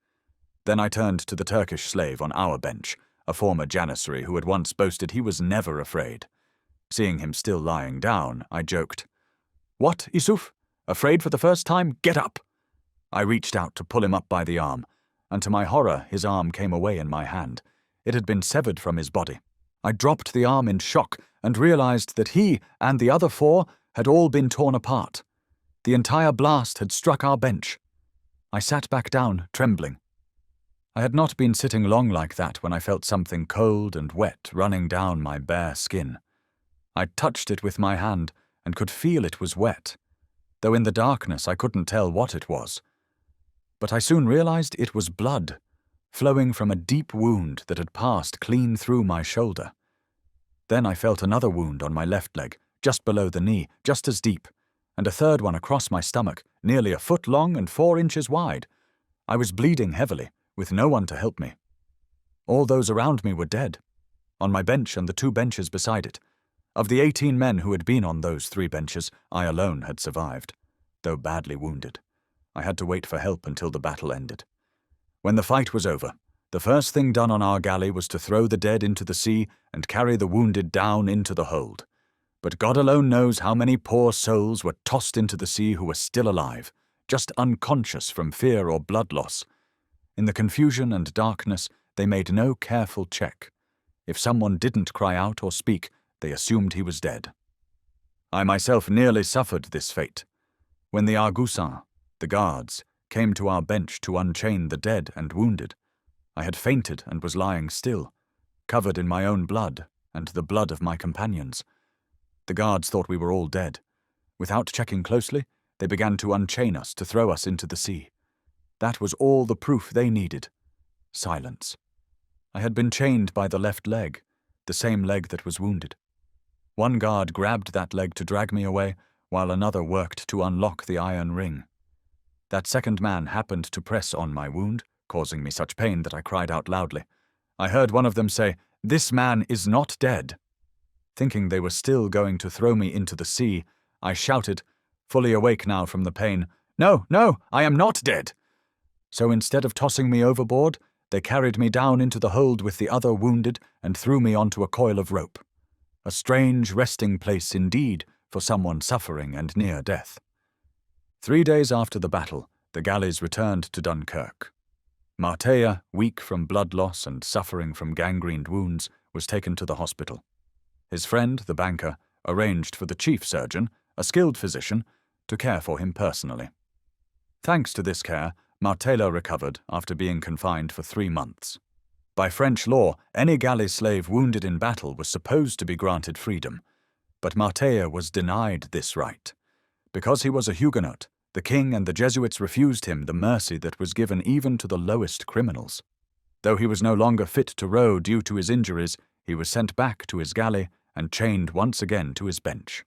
Then I turned to the Turkish slave on our bench, a former janissary who had once boasted he was never afraid. Seeing him still lying down, I joked, "What, Yusuf? Afraid for the first time? Get up!" I reached out to pull him up by the arm, and to my horror his arm came away in my hand. It had been severed from his body. I dropped the arm in shock and realized that he and the other 4 had all been torn apart. The entire blast had struck our bench. I sat back down, trembling. I had not been sitting long like that when I felt something cold and wet running down my bare skin. I touched it with my hand and could feel it was wet, though in the darkness I couldn't tell what it was. But I soon realized it was blood, flowing from a deep wound that had passed clean through my shoulder. Then I felt another wound on my left leg, just below the knee, just as deep, and a third one across my stomach, nearly a foot long and 4 inches wide. I was bleeding heavily, with no one to help me. All those around me were dead, on my bench and the 2 benches beside it. Of the 18 men who had been on those 3 benches, I alone had survived, though badly wounded. I had to wait for help until the battle ended. When the fight was over, the first thing done on our galley was to throw the dead into the sea and carry the wounded down into the hold. But God alone knows how many poor souls were tossed into the sea who were still alive, just unconscious from fear or blood loss. In the confusion and darkness, they made no careful check. If someone didn't cry out or speak, they assumed he was dead. I myself nearly suffered this fate. When the Argusins, the guards, came to our bench to unchain the dead and wounded, I had fainted and was lying still, covered in my own blood and the blood of my companions. The guards thought we were all dead. Without checking closely, they began to unchain us to throw us into the sea. That was all the proof they needed. Silence. I had been chained by the left leg, the same leg that was wounded. One guard grabbed that leg to drag me away, while another worked to unlock the iron ring. That second man happened to press on my wound, causing me such pain that I cried out loudly. I heard one of them say, "This man is not dead." Thinking they were still going to throw me into the sea, I shouted, fully awake now from the pain, "No, no, I am not dead." So instead of tossing me overboard, they carried me down into the hold with the other wounded and threw me onto a coil of rope. A strange resting place indeed for someone suffering and near death. 3 days after the battle, the galleys returned to Dunkirk. Marteja, weak from blood loss and suffering from gangrened wounds, was taken to the hospital. His friend, the banker, arranged for the chief surgeon, a skilled physician, to care for him personally. Thanks to this care, Marteja recovered after being confined for 3 months. By French law, any galley slave wounded in battle was supposed to be granted freedom, but Marteja was denied this right. Because he was a Huguenot, the king and the Jesuits refused him the mercy that was given even to the lowest criminals. Though he was no longer fit to row due to his injuries, he was sent back to his galley and chained once again to his bench.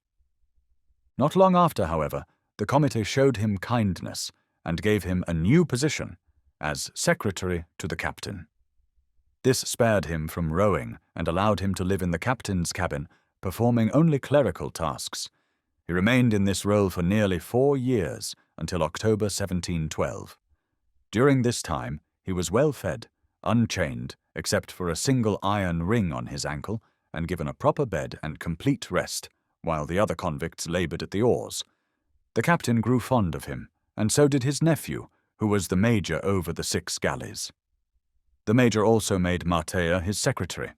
Not long after, however, the committee showed him kindness and gave him a new position as secretary to the captain. This spared him from rowing and allowed him to live in the captain's cabin, performing only clerical tasks. He remained in this role for nearly 4 years, until October 1712. During this time, he was well fed, unchained, except for a single iron ring on his ankle, and given a proper bed and complete rest, while the other convicts laboured at the oars. The captain grew fond of him, and so did his nephew, who was the major over the 6 galleys. The major also made Martyr his secretary.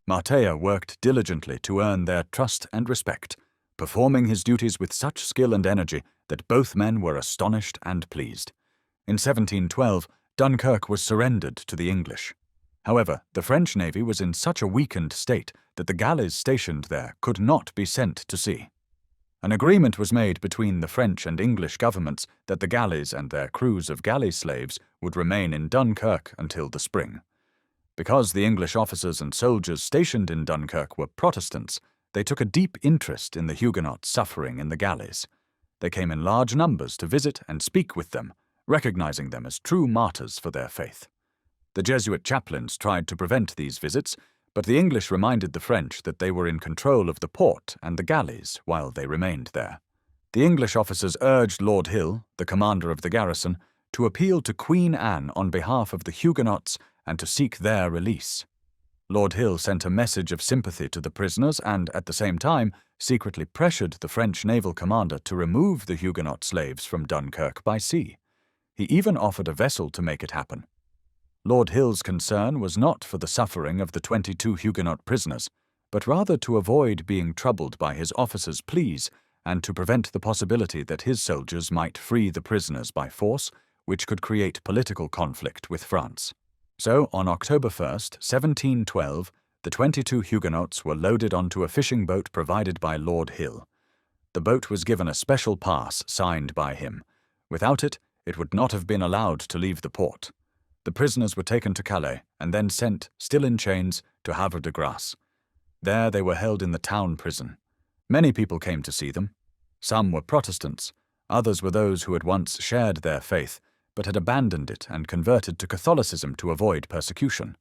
Martyr worked diligently to earn their trust and respect, performing his duties with such skill and energy that both men were astonished and pleased. In 1712, Dunkirk was surrendered to the English. However, the French navy was in such a weakened state that the galleys stationed there could not be sent to sea. An agreement was made between the French and English governments that the galleys and their crews of galley slaves would remain in Dunkirk until the spring. Because the English officers and soldiers stationed in Dunkirk were Protestants, they took a deep interest in the Huguenots suffering in the galleys. They came in large numbers to visit and speak with them, recognizing them as true martyrs for their faith. The Jesuit chaplains tried to prevent these visits, but the English reminded the French that they were in control of the port and the galleys while they remained there. The English officers urged Lord Hill, the commander of the garrison, to appeal to Queen Anne on behalf of the Huguenots and to seek their release. Lord Hill sent a message of sympathy to the prisoners and, at the same time, secretly pressured the French naval commander to remove the Huguenot slaves from Dunkirk by sea. He even offered a vessel to make it happen. Lord Hill's concern was not for the suffering of the 22 Huguenot prisoners, but rather to avoid being troubled by his officers' pleas and to prevent the possibility that his soldiers might free the prisoners by force, which could create political conflict with France. So, on October 1st, 1712, the 22 Huguenots were loaded onto a fishing boat provided by Lord Hill. The boat was given a special pass signed by him. Without it, it would not have been allowed to leave the port. The prisoners were taken to Calais and then sent, still in chains, to Havre de Grace. There they were held in the town prison. Many people came to see them. Some were Protestants, others were those who had once shared their faith, but had abandoned it and converted to Catholicism to avoid persecution.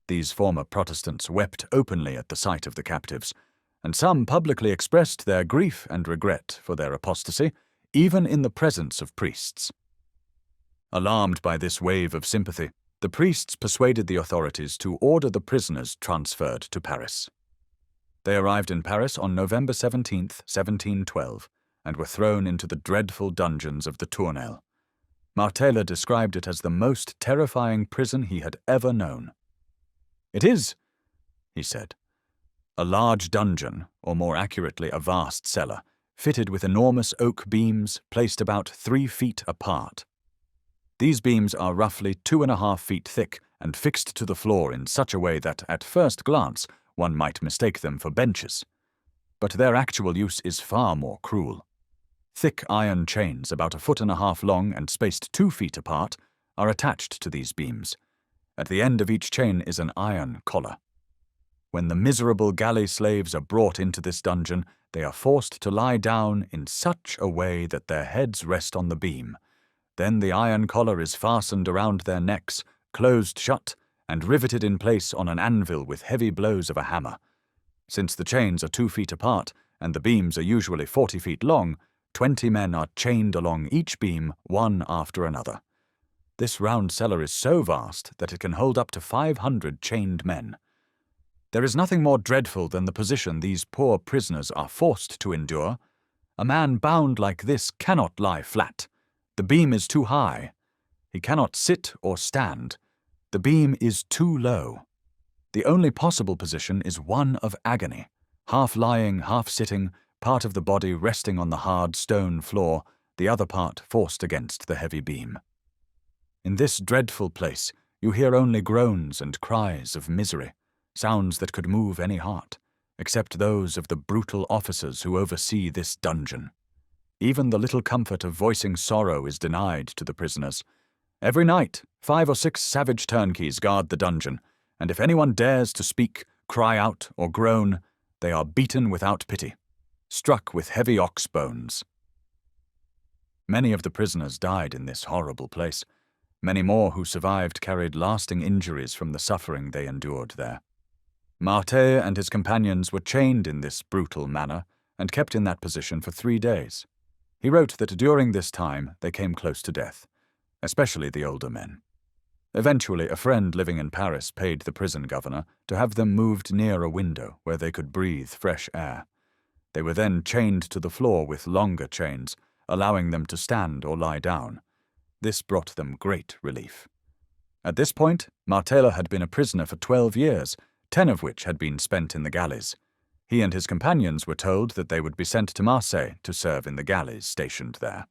These former Protestants wept openly at the sight of the captives, and some publicly expressed their grief and regret for their apostasy, even in the presence of priests. Alarmed by this wave of sympathy, the priests persuaded the authorities to order the prisoners transferred to Paris. They arrived in Paris on November 17, 1712, and were thrown into the dreadful dungeons of the Tournelle. Martella described it as the most terrifying prison he had ever known. "It is," he said, "a large dungeon, or more accurately a vast cellar, fitted with enormous oak beams placed about 3 feet apart. These beams are roughly 2.5 feet thick and fixed to the floor in such a way that, at first glance, one might mistake them for benches. But their actual use is far more cruel. Thick iron chains, about 1.5 feet long and spaced 2 feet apart, are attached to these beams. At the end of each chain is an iron collar. When the miserable galley slaves are brought into this dungeon, they are forced to lie down in such a way that their heads rest on the beam. Then the iron collar is fastened around their necks, closed shut, and riveted in place on an anvil with heavy blows of a hammer. Since the chains are 2 feet apart, and the beams are usually 40 feet long, 20 men are chained along each beam, one after another. This round cellar is so vast that it can hold up to 500 chained men. There is nothing more dreadful than the position these poor prisoners are forced to endure. A man bound like this cannot lie flat. The beam is too high. He cannot sit or stand. The beam is too low. The only possible position is one of agony, half lying, half sitting, part of the body resting on the hard stone floor, the other part forced against the heavy beam. In this dreadful place, you hear only groans and cries of misery, sounds that could move any heart, except those of the brutal officers who oversee this dungeon. Even the little comfort of voicing sorrow is denied to the prisoners. Every night, 5 or 6 savage turnkeys guard the dungeon, and if anyone dares to speak, cry out, or groan, They are beaten without pity, struck with heavy ox bones. Many of the prisoners died in this horrible place. Many more who survived carried lasting injuries from the suffering they endured there. Martyr and his companions were chained in this brutal manner and kept in that position for 3 days. He wrote that during this time they came close to death, especially the older men. Eventually, a friend living in Paris paid the prison governor to have them moved near a window where they could breathe fresh air. They were then chained to the floor with longer chains, allowing them to stand or lie down. This brought them great relief. At this point, Martella had been a prisoner for 12 years, 10 of which had been spent in the galleys. He and his companions were told that they would be sent to Marseille to serve in the galleys stationed there.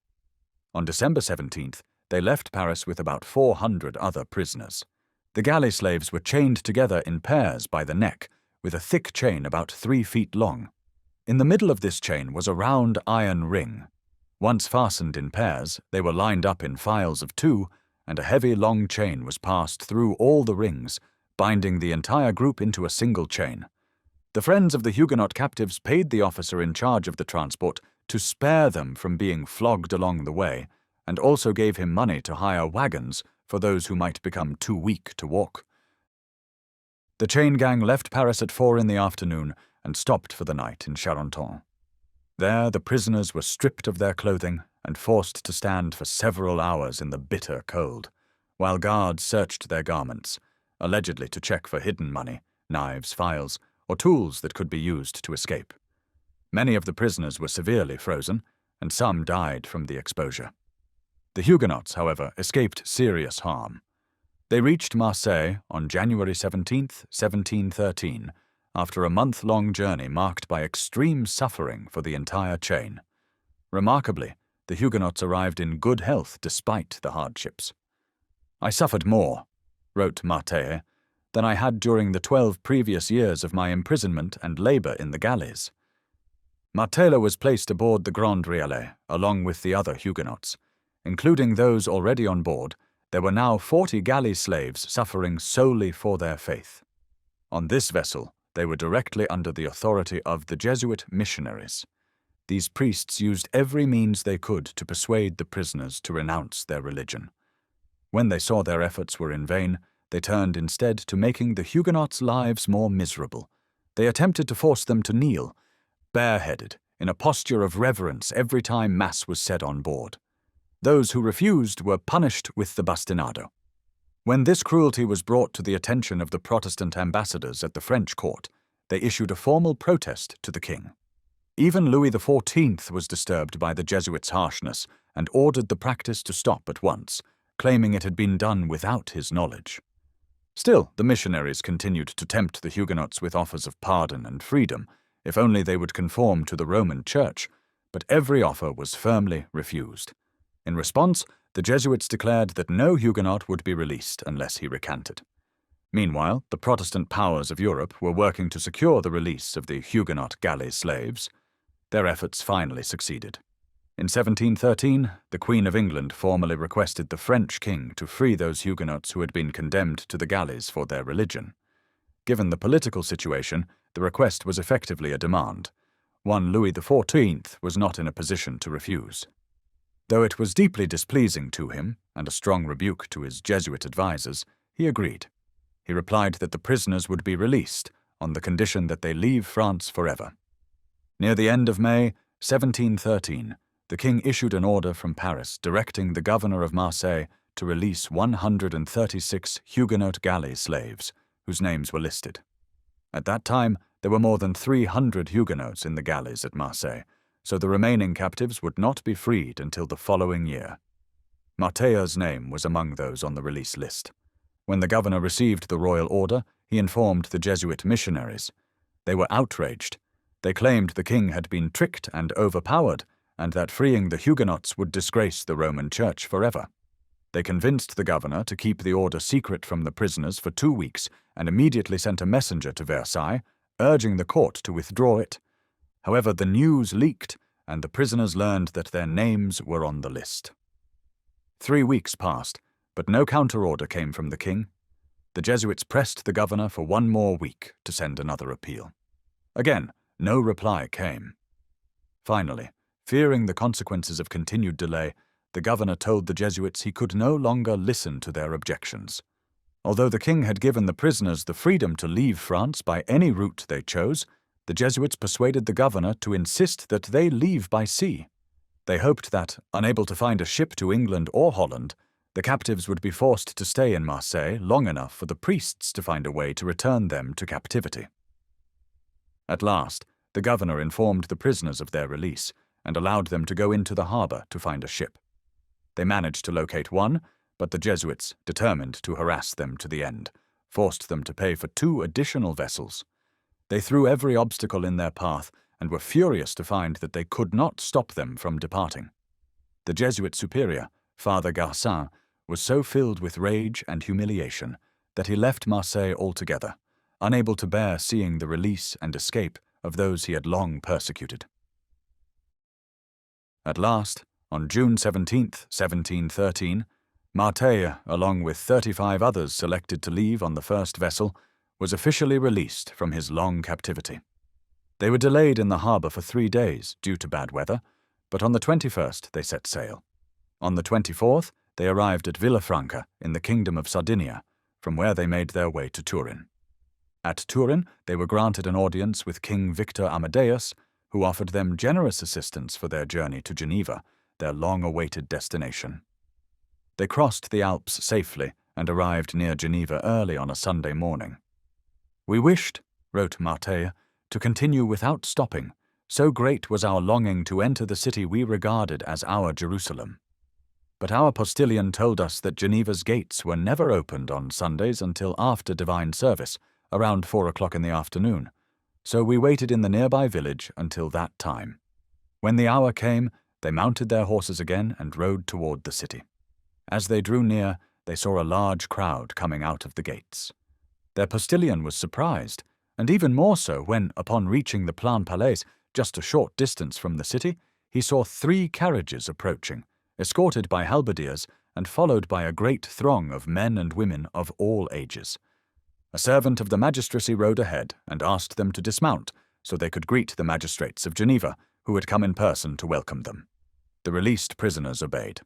On December 17th, they left Paris with about 400 other prisoners. The galley slaves were chained together in pairs by the neck, with a thick chain about 3 feet long. In the middle of this chain was a round iron ring. Once fastened in pairs, they were lined up in files of 2, and a heavy long chain was passed through all the rings, binding the entire group into a single chain. The friends of the Huguenot captives paid the officer in charge of the transport to spare them from being flogged along the way, and also gave him money to hire wagons for those who might become too weak to walk. The chain gang left Paris at 4 in the afternoon and stopped for the night in Charenton. There the prisoners were stripped of their clothing and forced to stand for several hours in the bitter cold, while guards searched their garments, allegedly to check for hidden money, knives, files, or tools that could be used to escape. Many of the prisoners were severely frozen, and some died from the exposure. The Huguenots, however, escaped serious harm. They reached Marseille on January 17th, 1713, after a month-long journey marked by extreme suffering for the entire chain. Remarkably, the Huguenots arrived in good health despite the hardships. "I suffered more," wrote Martyr, "than I had during the 12 previous years of my imprisonment and labour in the galleys." Martella was placed aboard the Grande Riale, along with the other Huguenots. Including those already on board, there were now 40 galley slaves suffering solely for their faith. On this vessel, they were directly under the authority of the Jesuit missionaries. These priests used every means they could to persuade the prisoners to renounce their religion. When they saw their efforts were in vain, they turned instead to making the Huguenots' lives more miserable. They attempted to force them to kneel, bareheaded, in a posture of reverence every time Mass was said on board. Those who refused were punished with the bastinado. When this cruelty was brought to the attention of the Protestant ambassadors at the French court, they issued a formal protest to the king. Even Louis XIV was disturbed by the Jesuits' harshness and ordered the practice to stop at once, claiming it had been done without his knowledge. Still, the missionaries continued to tempt the Huguenots with offers of pardon and freedom, if only they would conform to the Roman Church, but every offer was firmly refused. In response, the Jesuits declared that no Huguenot would be released unless he recanted. Meanwhile, the Protestant powers of Europe were working to secure the release of the Huguenot galley slaves. Their efforts finally succeeded. In 1713, the Queen of England formally requested the French king to free those Huguenots who had been condemned to the galleys for their religion. Given the political situation, the request was effectively a demand, one Louis XIV was not in a position to refuse. Though it was deeply displeasing to him, and a strong rebuke to his Jesuit advisers, he agreed. He replied that the prisoners would be released on the condition that they leave France forever. Near the end of May 1713, the king issued an order from Paris directing the governor of Marseille to release 136 Huguenot galley slaves, whose names were listed. At that time, there were more than 300 Huguenots in the galleys at Marseille, so the remaining captives would not be freed until the following year. Martell's name was among those on the release list. When the governor received the royal order, he informed the Jesuit missionaries. They were outraged. They claimed the king had been tricked and overpowered, and that freeing the Huguenots would disgrace the Roman Church forever. They convinced the governor to keep the order secret from the prisoners for 2 weeks and immediately sent a messenger to Versailles, urging the court to withdraw it. However, the news leaked, and the prisoners learned that their names were on the list. 3 weeks passed, but no counter-order came from the king. The Jesuits pressed the governor for 1 more week to send another appeal. Again, no reply came. Finally, fearing the consequences of continued delay, the governor told the Jesuits he could no longer listen to their objections. Although the king had given the prisoners the freedom to leave France by any route they chose, the Jesuits persuaded the governor to insist that they leave by sea. They hoped that, unable to find a ship to England or Holland, the captives would be forced to stay in Marseille long enough for the priests to find a way to return them to captivity. At last, the governor informed the prisoners of their release and allowed them to go into the harbour to find a ship. They managed to locate one, but the Jesuits, determined to harass them to the end, forced them to pay for 2 additional vessels. They threw every obstacle in their path and were furious to find that they could not stop them from departing. The Jesuit superior, Father Garcin, was so filled with rage and humiliation that he left Marseille altogether, unable to bear seeing the release and escape of those he had long persecuted. At last, on June 17th, 1713, Martyrs, along with 35 others selected to leave on the first vessel, was officially released from his long captivity. They were delayed in the harbour for 3 days due to bad weather, but on the 21st they set sail. On the 24th, they arrived at Villafranca in the Kingdom of Sardinia, from where they made their way to Turin. At Turin, they were granted an audience with King Victor Amadeus, who offered them generous assistance for their journey to Geneva, their long-awaited destination. They crossed the Alps safely and arrived near Geneva early on a Sunday morning. "We wished," wrote Martyrs, "to continue without stopping, so great was our longing to enter the city we regarded as our Jerusalem. But our postilion told us that Geneva's gates were never opened on Sundays until after divine service, around 4 o'clock in the afternoon, so we waited in the nearby village until that time. When the hour came, they mounted their horses again and rode toward the city. As they drew near, they saw a large crowd coming out of the gates. Their postilion was surprised, and even more so when, upon reaching the Plan Palais, just a short distance from the city, he saw 3 carriages approaching, escorted by halberdiers and followed by a great throng of men and women of all ages. A servant of the magistracy rode ahead and asked them to dismount so they could greet the magistrates of Geneva, who had come in person to welcome them. The released prisoners obeyed.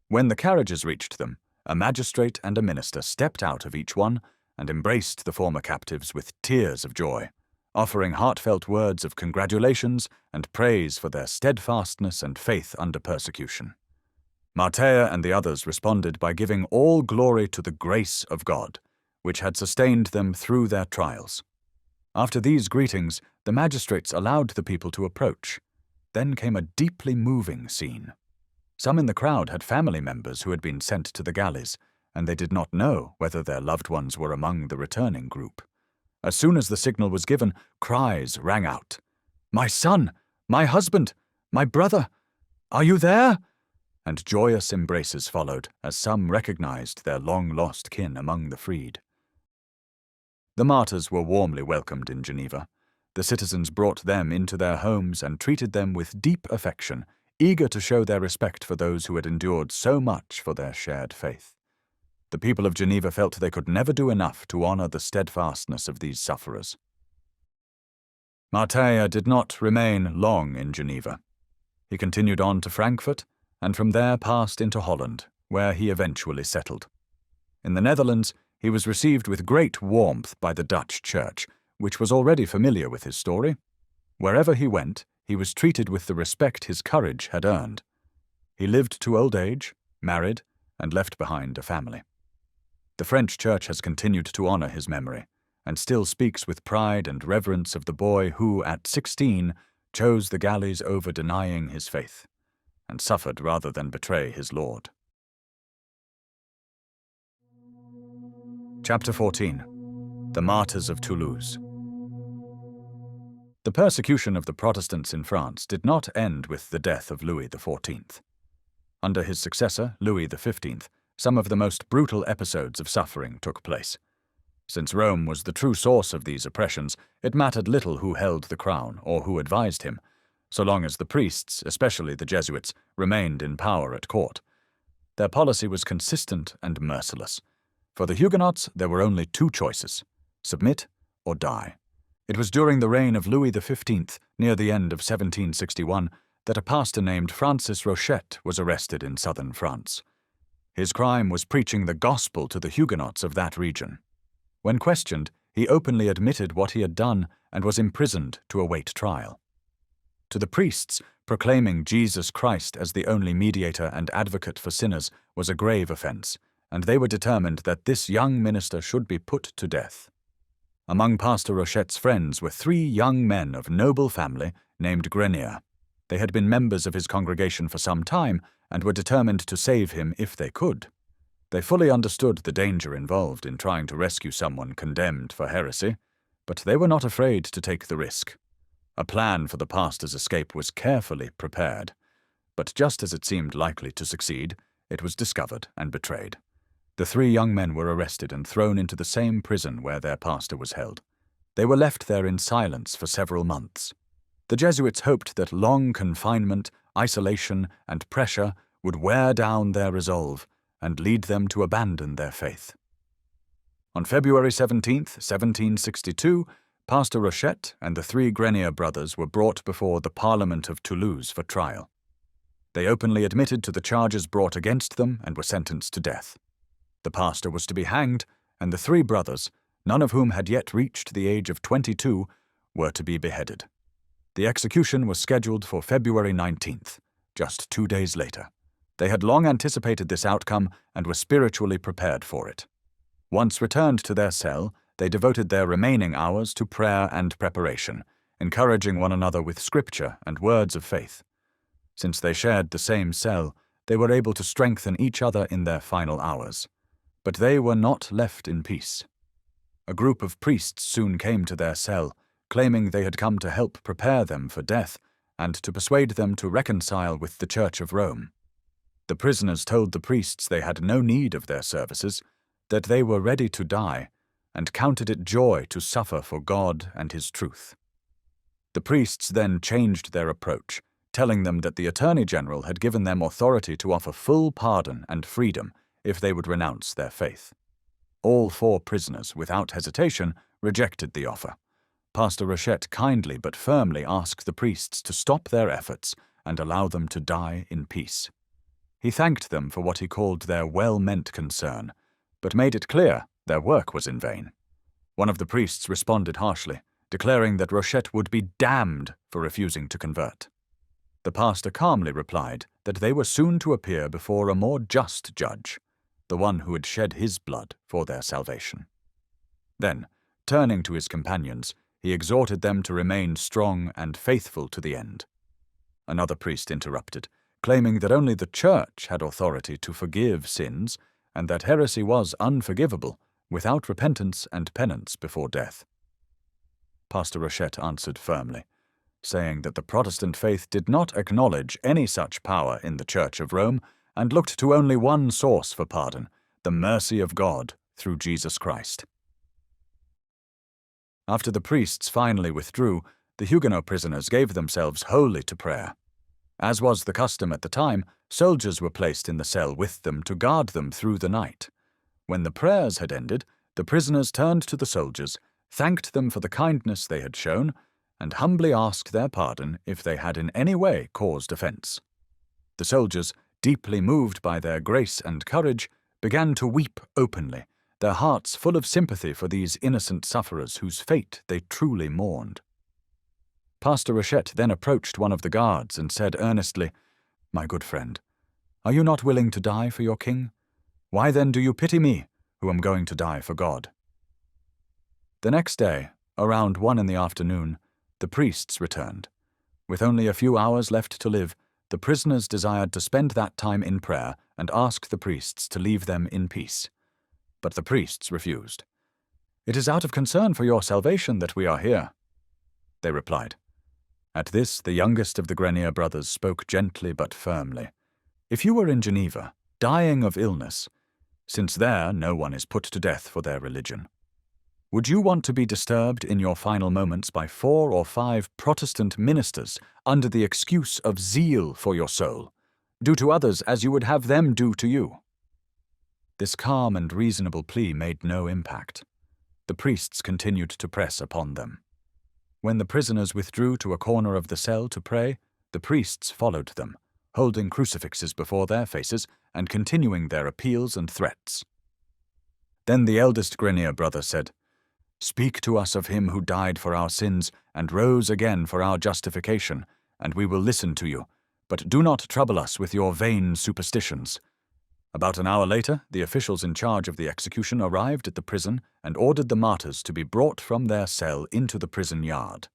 When the carriages reached them, a magistrate and a minister stepped out of each one and embraced the former captives with tears of joy, offering heartfelt words of congratulations and praise for their steadfastness and faith under persecution. Martyrs and the others responded by giving all glory to the grace of God, which had sustained them through their trials. After these greetings, the magistrates allowed the people to approach. Then came a deeply moving scene. Some in the crowd had family members who had been sent to the galleys, and they did not know whether their loved ones were among the returning group. As soon as the signal was given, cries rang out. "My son! My husband! My brother! Are you there?" And joyous embraces followed, as some recognized their long-lost kin among the freed. The martyrs were warmly welcomed in Geneva. The citizens brought them into their homes and treated them with deep affection, eager to show their respect for those who had endured so much for their shared faith. The people of Geneva felt they could never do enough to honor the steadfastness of these sufferers. Martyrs did not remain long in Geneva. He continued on to Frankfurt, and from there passed into Holland, where he eventually settled. In the Netherlands, he was received with great warmth by the Dutch Church, which was already familiar with his story. Wherever he went, he was treated with the respect his courage had earned. He lived to old age, married, and left behind a family. The French Church has continued to honor his memory, and still speaks with pride and reverence of the boy who, at 16, chose the galleys over denying his faith, and suffered rather than betray his Lord. Chapter 14. The Martyrs of Toulouse. The persecution of the Protestants in France did not end with the death of Louis XIV. Under his successor, Louis XV, some of the most brutal episodes of suffering took place. Since Rome was the true source of these oppressions, it mattered little who held the crown or who advised him, so long as the priests, especially the Jesuits, remained in power at court. Their policy was consistent and merciless. For the Huguenots, there were only 2 choices: submit or die. It was during the reign of Louis XV, near the end of 1761, that a pastor named Francis Rochette was arrested in southern France. His crime was preaching the gospel to the Huguenots of that region. When questioned, he openly admitted what he had done and was imprisoned to await trial. To the priests, proclaiming Jesus Christ as the only mediator and advocate for sinners was a grave offense, and they were determined that this young minister should be put to death. Among Pastor Rochette's friends were 3 young men of noble family named Grenier. They had been members of his congregation for some time and were determined to save him if they could. They fully understood the danger involved in trying to rescue someone condemned for heresy, but they were not afraid to take the risk. A plan for the pastor's escape was carefully prepared, but just as it seemed likely to succeed, it was discovered and betrayed. The 3 young men were arrested and thrown into the same prison where their pastor was held. They were left there in silence for several months. The Jesuits hoped that long confinement, isolation, and pressure would wear down their resolve and lead them to abandon their faith. On February 17, 1762, Pastor Rochette and the 3 Grenier brothers were brought before the Parliament of Toulouse for trial. They openly admitted to the charges brought against them and were sentenced to death. The pastor was to be hanged, and the 3 brothers, none of whom had yet reached the age of 22, were to be beheaded. The execution was scheduled for February 19th, just 2 days later. They had long anticipated this outcome and were spiritually prepared for it. Once returned to their cell, they devoted their remaining hours to prayer and preparation, encouraging one another with scripture and words of faith. Since they shared the same cell, they were able to strengthen each other in their final hours. But they were not left in peace. A group of priests soon came to their cell, claiming they had come to help prepare them for death and to persuade them to reconcile with the Church of Rome. The prisoners told the priests they had no need of their services, that they were ready to die, and counted it joy to suffer for God and His truth. The priests then changed their approach, telling them that the Attorney General had given them authority to offer full pardon and freedom if they would renounce their faith. All 4 prisoners, without hesitation, rejected the offer. Pastor Rochette kindly but firmly asked the priests to stop their efforts and allow them to die in peace. He thanked them for what he called their well-meant concern, but made it clear their work was in vain. One of the priests responded harshly, declaring that Rochette would be damned for refusing to convert. The pastor calmly replied that they were soon to appear before a more just judge, the one who had shed his blood for their salvation. Then, turning to his companions, he exhorted them to remain strong and faithful to the end. Another priest interrupted, claiming that only the Church had authority to forgive sins and that heresy was unforgivable without repentance and penance before death. Pastor Rochette answered firmly, saying that the Protestant faith did not acknowledge any such power in the Church of Rome and looked to only one source for pardon, the mercy of God through Jesus Christ. After the priests finally withdrew, the Huguenot prisoners gave themselves wholly to prayer. As was the custom at the time, soldiers were placed in the cell with them to guard them through the night. When the prayers had ended, the prisoners turned to the soldiers, thanked them for the kindness they had shown, and humbly asked their pardon if they had in any way caused offense. The soldiers, deeply moved by their grace and courage, began to weep openly, their hearts full of sympathy for these innocent sufferers whose fate they truly mourned. Pastor Rochette then approached one of the guards and said earnestly, "My good friend, are you not willing to die for your king? Why then do you pity me, who am going to die for God?" The next day, around 1 in the afternoon, the priests returned. With only a few hours left to live, the prisoners desired to spend that time in prayer and asked the priests to leave them in peace. But the priests refused. "It is out of concern for your salvation that we are here," they replied. At this, the youngest of the Grenier brothers spoke gently but firmly. "If you were in Geneva, dying of illness, since there no one is put to death for their religion, would you want to be disturbed in your final moments by 4 or 5 Protestant ministers under the excuse of zeal for your soul? Do to others as you would have them do to you." This calm and reasonable plea made no impact. The priests continued to press upon them. When the prisoners withdrew to a corner of the cell to pray, the priests followed them, holding crucifixes before their faces and continuing their appeals and threats. Then the eldest Grenier brother said, "Speak to us of him who died for our sins and rose again for our justification, and we will listen to you, but do not trouble us with your vain superstitions." About an hour later, the officials in charge of the execution arrived at the prison and ordered the martyrs to be brought from their cell into the prison yard.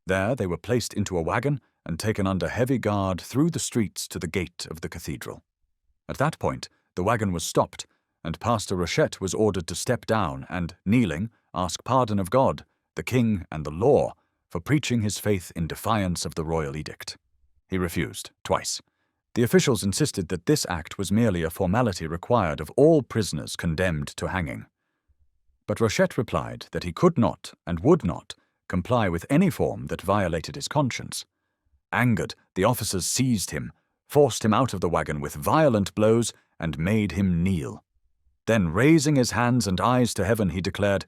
There they were placed into a wagon and taken under heavy guard through the streets to the gate of the cathedral. At that point, the wagon was stopped, and Pastor Rochette was ordered to step down and, kneeling, ask pardon of God, the king, and the law for preaching his faith in defiance of the royal edict. He refused, twice. The officials insisted that this act was merely a formality required of all prisoners condemned to hanging. But Rochette replied that he could not and would not comply with any form that violated his conscience. Angered, the officers seized him, forced him out of the wagon with violent blows, and made him kneel. Then, raising his hands and eyes to heaven, he declared,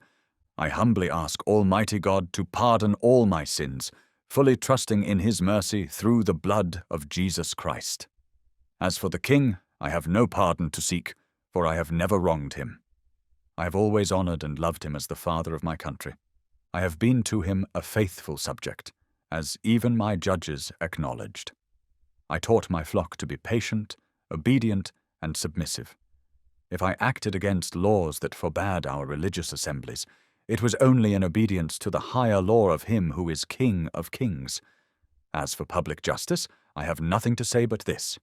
"I humbly ask Almighty God to pardon all my sins, fully trusting in his mercy through the blood of Jesus Christ. As for the king, I have no pardon to seek, for I have never wronged him. I have always honored and loved him as the father of my country. I have been to him a faithful subject, as even my judges acknowledged. I taught my flock to be patient, obedient, and submissive. If I acted against laws that forbade our religious assemblies, it was only in obedience to the higher law of him who is King of kings. As for public justice, I have nothing to say but this.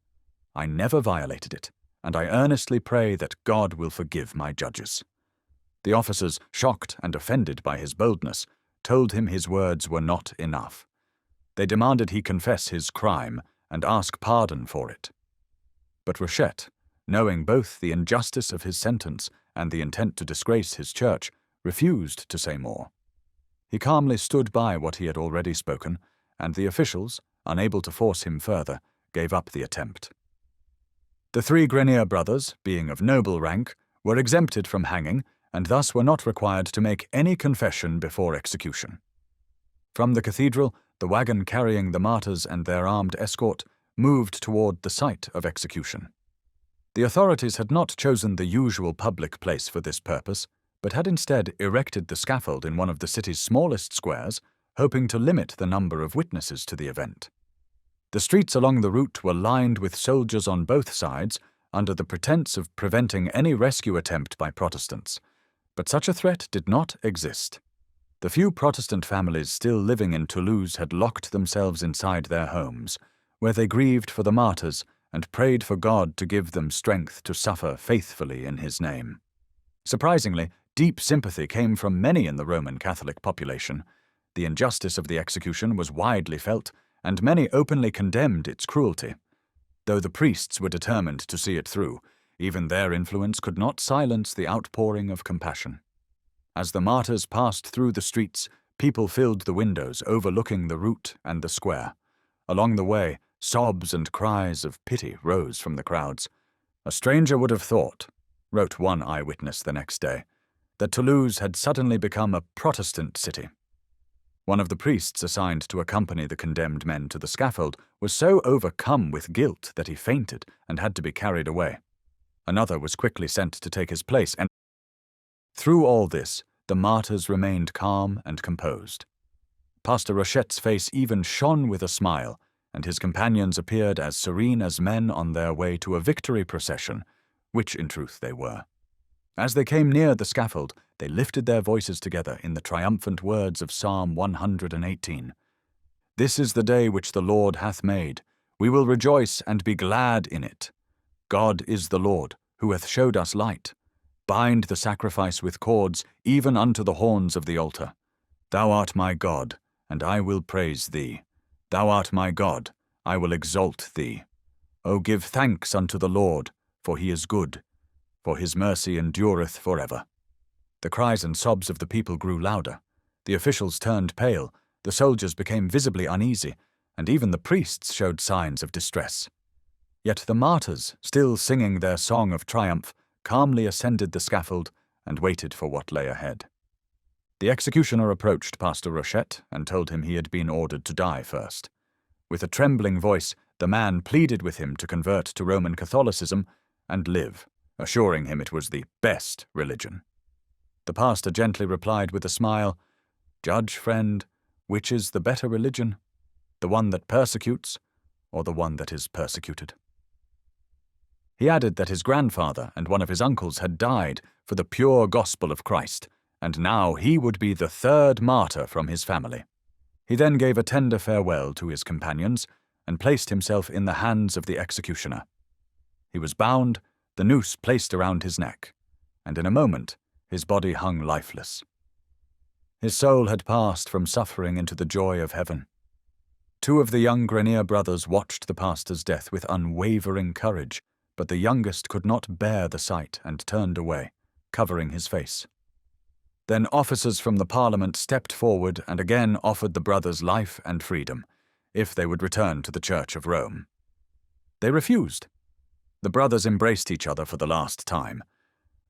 I never violated it, and I earnestly pray that God will forgive my judges." The officers, shocked and offended by his boldness, told him his words were not enough. They demanded he confess his crime and ask pardon for it. But Rochette, knowing both the injustice of his sentence and the intent to disgrace his church, refused to say more. He calmly stood by what he had already spoken, and the officials, unable to force him further, gave up the attempt. The 3 Grenier brothers, being of noble rank, were exempted from hanging, and thus were not required to make any confession before execution. From the cathedral, the wagon carrying the martyrs and their armed escort moved toward the site of execution. The authorities had not chosen the usual public place for this purpose, but had instead erected the scaffold in one of the city's smallest squares, hoping to limit the number of witnesses to the event. The streets along the route were lined with soldiers on both sides, under the pretense of preventing any rescue attempt by Protestants. But such a threat did not exist. The few Protestant families still living in Toulouse had locked themselves inside their homes, where they grieved for the martyrs and prayed for God to give them strength to suffer faithfully in his name. Surprisingly, deep sympathy came from many in the Roman Catholic population. The injustice of the execution was widely felt, and many openly condemned its cruelty. Though the priests were determined to see it through, even their influence could not silence the outpouring of compassion. As the martyrs passed through the streets, people filled the windows overlooking the route and the square. Along the way, sobs and cries of pity rose from the crowds. "A stranger would have thought," wrote one eyewitness the next day, "that Toulouse had suddenly become a Protestant city." One of the priests assigned to accompany the condemned men to the scaffold was so overcome with guilt that he fainted and had to be carried away. Another was quickly sent to take his place, and through all this, the martyrs remained calm and composed. Pastor Rochette's face even shone with a smile, and his companions appeared as serene as men on their way to a victory procession, which in truth they were. As they came near the scaffold, they lifted their voices together in the triumphant words of Psalm 118. "This is the day which the Lord hath made. We will rejoice and be glad in it. God is the Lord, who hath showed us light. Bind the sacrifice with cords, even unto the horns of the altar. Thou art my God, and I will praise thee. Thou art my God, I will exalt thee. O give thanks unto the Lord, for he is good, for his mercy endureth forever." The cries and sobs of the people grew louder. The officials turned pale, the soldiers became visibly uneasy, and even the priests showed signs of distress. Yet the martyrs, still singing their song of triumph, calmly ascended the scaffold and waited for what lay ahead. The executioner approached Pastor Rochette and told him he had been ordered to die first. With a trembling voice, the man pleaded with him to convert to Roman Catholicism and live, assuring him it was the best religion. The pastor gently replied with a smile, "Judge, friend, which is the better religion, the one that persecutes or the one that is persecuted?" He added that his grandfather and one of his uncles had died for the pure gospel of Christ, and now he would be the third martyr from his family. He then gave a tender farewell to his companions and placed himself in the hands of the executioner. He was bound, the noose placed around his neck, and in a moment his body hung lifeless. His soul had passed from suffering into the joy of heaven. Two of the young Grenier brothers watched the pastor's death with unwavering courage, but the youngest could not bear the sight and turned away, covering his face. Then officers from the Parliament stepped forward and again offered the brothers life and freedom, if they would return to the Church of Rome. They refused. The brothers embraced each other for the last time.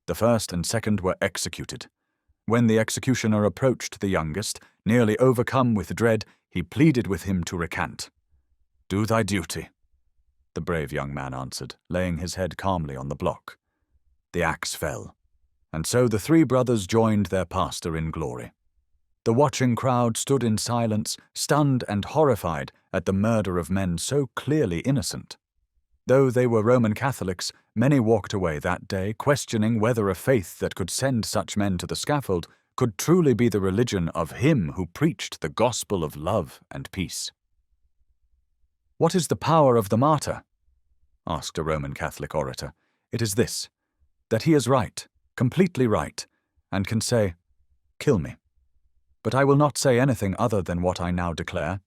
The first and second were executed. When the executioner approached the youngest, nearly overcome with dread, he pleaded with him to recant. "Do thy duty," the brave young man answered, laying his head calmly on the block. The axe fell, and so the three brothers joined their pastor in glory. The watching crowd stood in silence, stunned and horrified at the murder of men so clearly innocent. Though they were Roman Catholics, many walked away that day questioning whether a faith that could send such men to the scaffold could truly be the religion of him who preached the gospel of love and peace. "What is the power of the martyr?" asked a Roman Catholic orator. "It is this, that he is right, completely right, and can say, 'Kill me.' But I will not say anything other than what I now declare.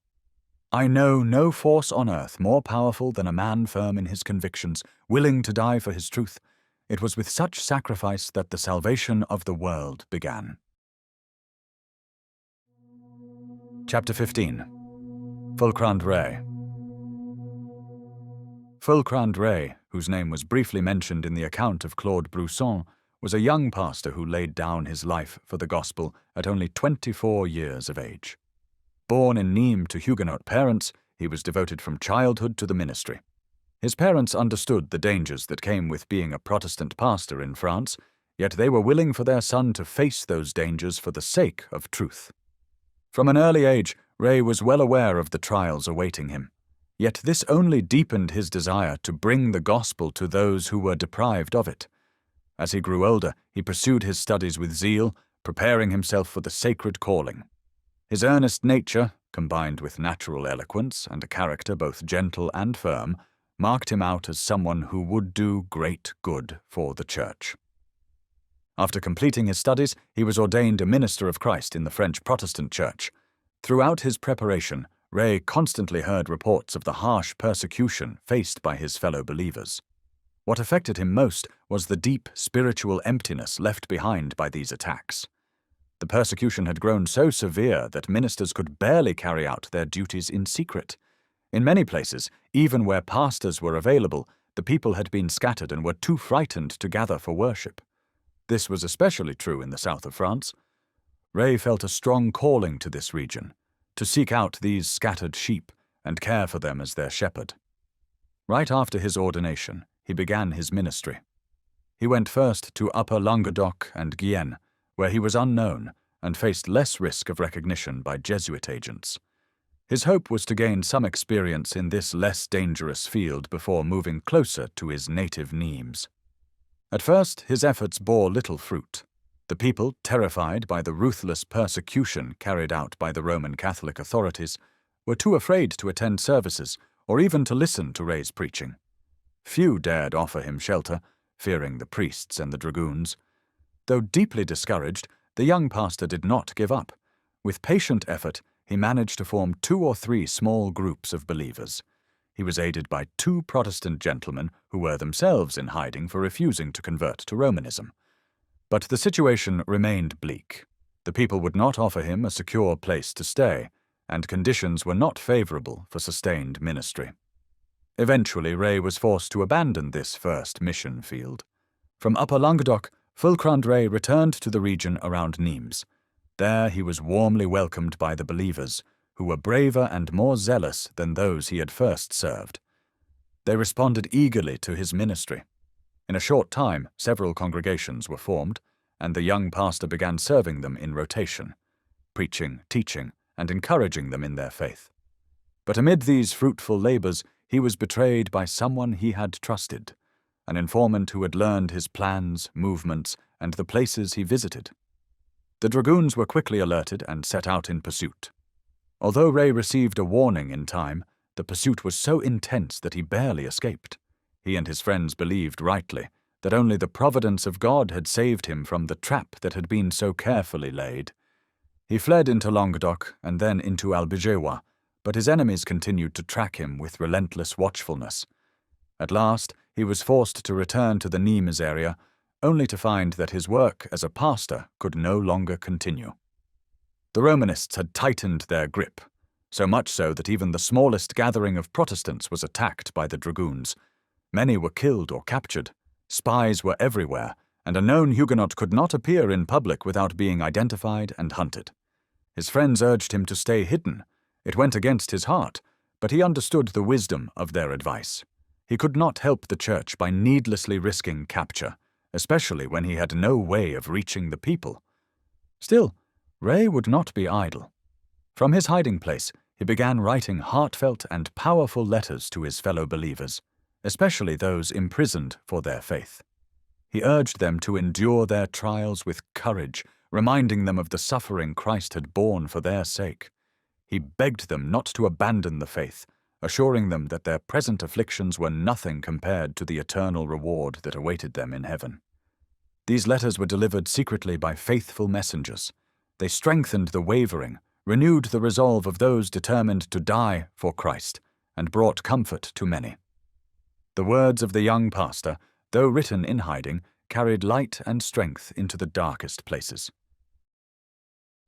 I know no force on earth more powerful than a man firm in his convictions, willing to die for his truth. It was with such sacrifice that the salvation of the world began." Chapter 15. Fulcrand Ray. Fulcrand Ray, whose name was briefly mentioned in the account of Claude Brousson, was a young pastor who laid down his life for the gospel at only 24 years of age. Born in Nîmes to Huguenot parents, he was devoted from childhood to the ministry. His parents understood the dangers that came with being a Protestant pastor in France, yet they were willing for their son to face those dangers for the sake of truth. From an early age, Ray was well aware of the trials awaiting him. Yet this only deepened his desire to bring the gospel to those who were deprived of it. As he grew older, he pursued his studies with zeal, preparing himself for the sacred calling. His earnest nature, combined with natural eloquence and a character both gentle and firm, marked him out as someone who would do great good for the Church. After completing his studies, he was ordained a minister of Christ in the French Protestant Church. Throughout his preparation, Ray constantly heard reports of the harsh persecution faced by his fellow believers. What affected him most was the deep spiritual emptiness left behind by these attacks. The persecution had grown so severe that ministers could barely carry out their duties in secret. In many places, even where pastors were available, the people had been scattered and were too frightened to gather for worship. This was especially true in the south of France. Ray felt a strong calling to this region, to seek out these scattered sheep and care for them as their shepherd. Right after his ordination, he began his ministry. He went first to Upper Languedoc and Guyenne, where he was unknown and faced less risk of recognition by Jesuit agents. His hope was to gain some experience in this less dangerous field before moving closer to his native Nîmes. At first, his efforts bore little fruit. The people, terrified by the ruthless persecution carried out by the Roman Catholic authorities, were too afraid to attend services or even to listen to Ray's preaching. Few dared offer him shelter, fearing the priests and the dragoons. Though deeply discouraged, the young pastor did not give up. With patient effort, he managed to form 2 or 3 small groups of believers. He was aided by 2 Protestant gentlemen who were themselves in hiding for refusing to convert to Romanism. But the situation remained bleak. The people would not offer him a secure place to stay, and conditions were not favorable for sustained ministry. Eventually, Ray was forced to abandon this first mission field. From Upper Languedoc, Fulcrand Ray returned to the region around Nîmes. There he was warmly welcomed by the believers, who were braver and more zealous than those he had first served. They responded eagerly to his ministry. In a short time, several congregations were formed, and the young pastor began serving them in rotation, preaching, teaching, and encouraging them in their faith. But amid these fruitful labors, he was betrayed by someone he had trusted, an informant who had learned his plans, movements, and the places he visited. The dragoons were quickly alerted and set out in pursuit. Although Ray received a warning in time, the pursuit was so intense that he barely escaped. He and his friends believed rightly that only the providence of God had saved him from the trap that had been so carefully laid. He fled into Languedoc and then into Albigeois, but his enemies continued to track him with relentless watchfulness. At last, he was forced to return to the Nimes area, only to find that his work as a pastor could no longer continue. The Romanists had tightened their grip, so much so that even the smallest gathering of Protestants was attacked by the dragoons. Many were killed or captured, spies were everywhere, and a known Huguenot could not appear in public without being identified and hunted. His friends urged him to stay hidden. It went against his heart, but he understood the wisdom of their advice. He could not help the church by needlessly risking capture, especially when he had no way of reaching the people. Still, Ray would not be idle. From his hiding place, he began writing heartfelt and powerful letters to his fellow believers, especially those imprisoned for their faith. He urged them to endure their trials with courage, reminding them of the suffering Christ had borne for their sake. He begged them not to abandon the faith, assuring them that their present afflictions were nothing compared to the eternal reward that awaited them in heaven. These letters were delivered secretly by faithful messengers. They strengthened the wavering, renewed the resolve of those determined to die for Christ, and brought comfort to many. The words of the young pastor, though written in hiding, carried light and strength into the darkest places.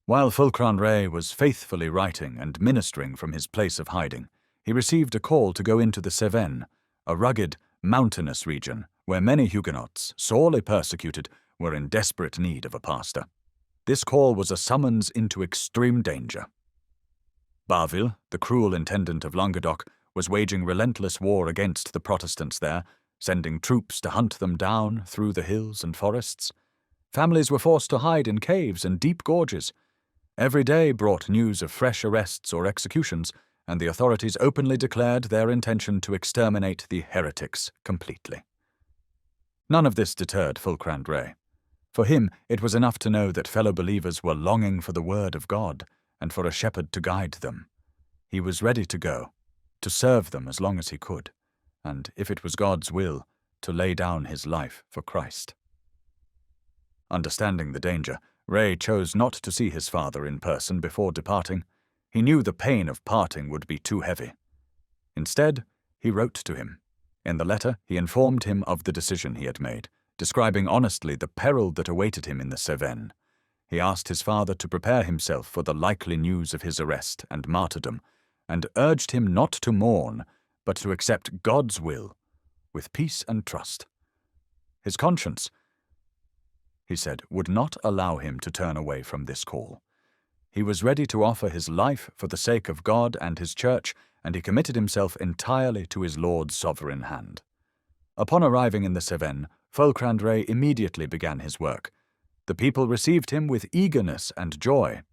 While Fulcran Ray was faithfully writing and ministering from his place of hiding, he received a call to go into the Cevennes, a rugged, mountainous region where many Huguenots, sorely persecuted, were in desperate need of a pastor. This call was a summons into extreme danger. Barville, the cruel intendant of Languedoc, was waging relentless war against the Protestants there, sending troops to hunt them down through the hills and forests. Families were forced to hide in caves and deep gorges. Every day brought news of fresh arrests or executions, and the authorities openly declared their intention to exterminate the heretics completely. None of this deterred Fulcran Ray. For him, it was enough to know that fellow believers were longing for the word of God and for a shepherd to guide them. He was ready to go, to serve them as long as he could, and, if it was God's will, to lay down his life for Christ. Understanding the danger, Ray chose not to see his father in person before departing. He knew the pain of parting would be too heavy. Instead, he wrote to him. In the letter, he informed him of the decision he had made, describing honestly the peril that awaited him in the Cevennes. He asked his father to prepare himself for the likely news of his arrest and martyrdom, and urged him not to mourn, but to accept God's will with peace and trust. His conscience, he said, would not allow him to turn away from this call. He was ready to offer his life for the sake of God and his church, and he committed himself entirely to his Lord's sovereign hand. Upon arriving in the Cevennes, Fulcran Ray immediately began his work. The people received him with eagerness and joy.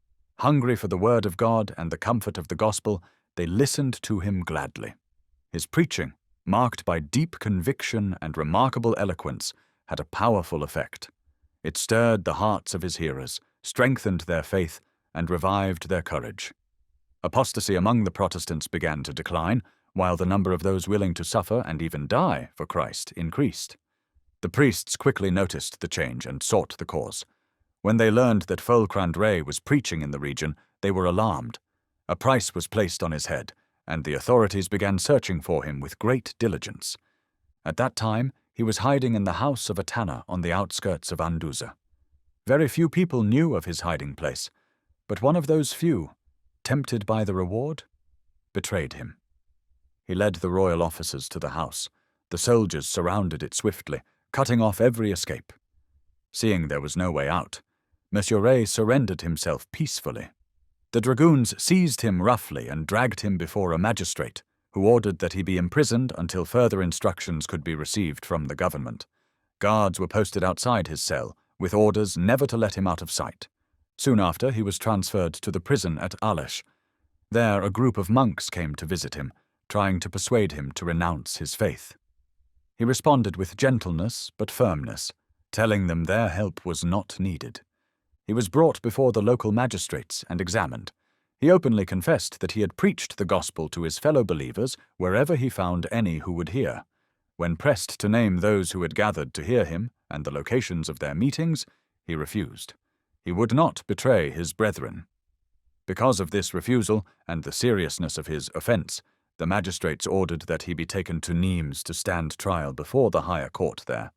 Hungry for the word of God and the comfort of the gospel, they listened to him gladly. His preaching, marked by deep conviction and remarkable eloquence, had a powerful effect. It stirred the hearts of his hearers, strengthened their faith, and revived their courage. Apostasy among the Protestants began to decline, while the number of those willing to suffer and even die for Christ increased. The priests quickly noticed the change and sought the cause. When they learned that Fulcran Ray was preaching in the region, they were alarmed. A price was placed on his head, and the authorities began searching for him with great diligence. At that time, he was hiding in the house of a tanner on the outskirts of Anduza. Very few people knew of his hiding place, but one of those few, tempted by the reward, betrayed him. He led the royal officers to the house. The soldiers surrounded it swiftly, cutting off every escape. Seeing there was no way out, Monsieur Ray surrendered himself peacefully. The dragoons seized him roughly and dragged him before a magistrate, who ordered that he be imprisoned until further instructions could be received from the government. Guards were posted outside his cell, with orders never to let him out of sight. Soon after, he was transferred to the prison at Alès. There, a group of monks came to visit him, trying to persuade him to renounce his faith. He responded with gentleness but firmness, telling them their help was not needed. He was brought before the local magistrates and examined. He openly confessed that he had preached the gospel to his fellow believers wherever he found any who would hear. When pressed to name those who had gathered to hear him and the locations of their meetings, he refused. He would not betray his brethren. Because of this refusal and the seriousness of his offence, the magistrates ordered that he be taken to Nimes to stand trial before the higher court there.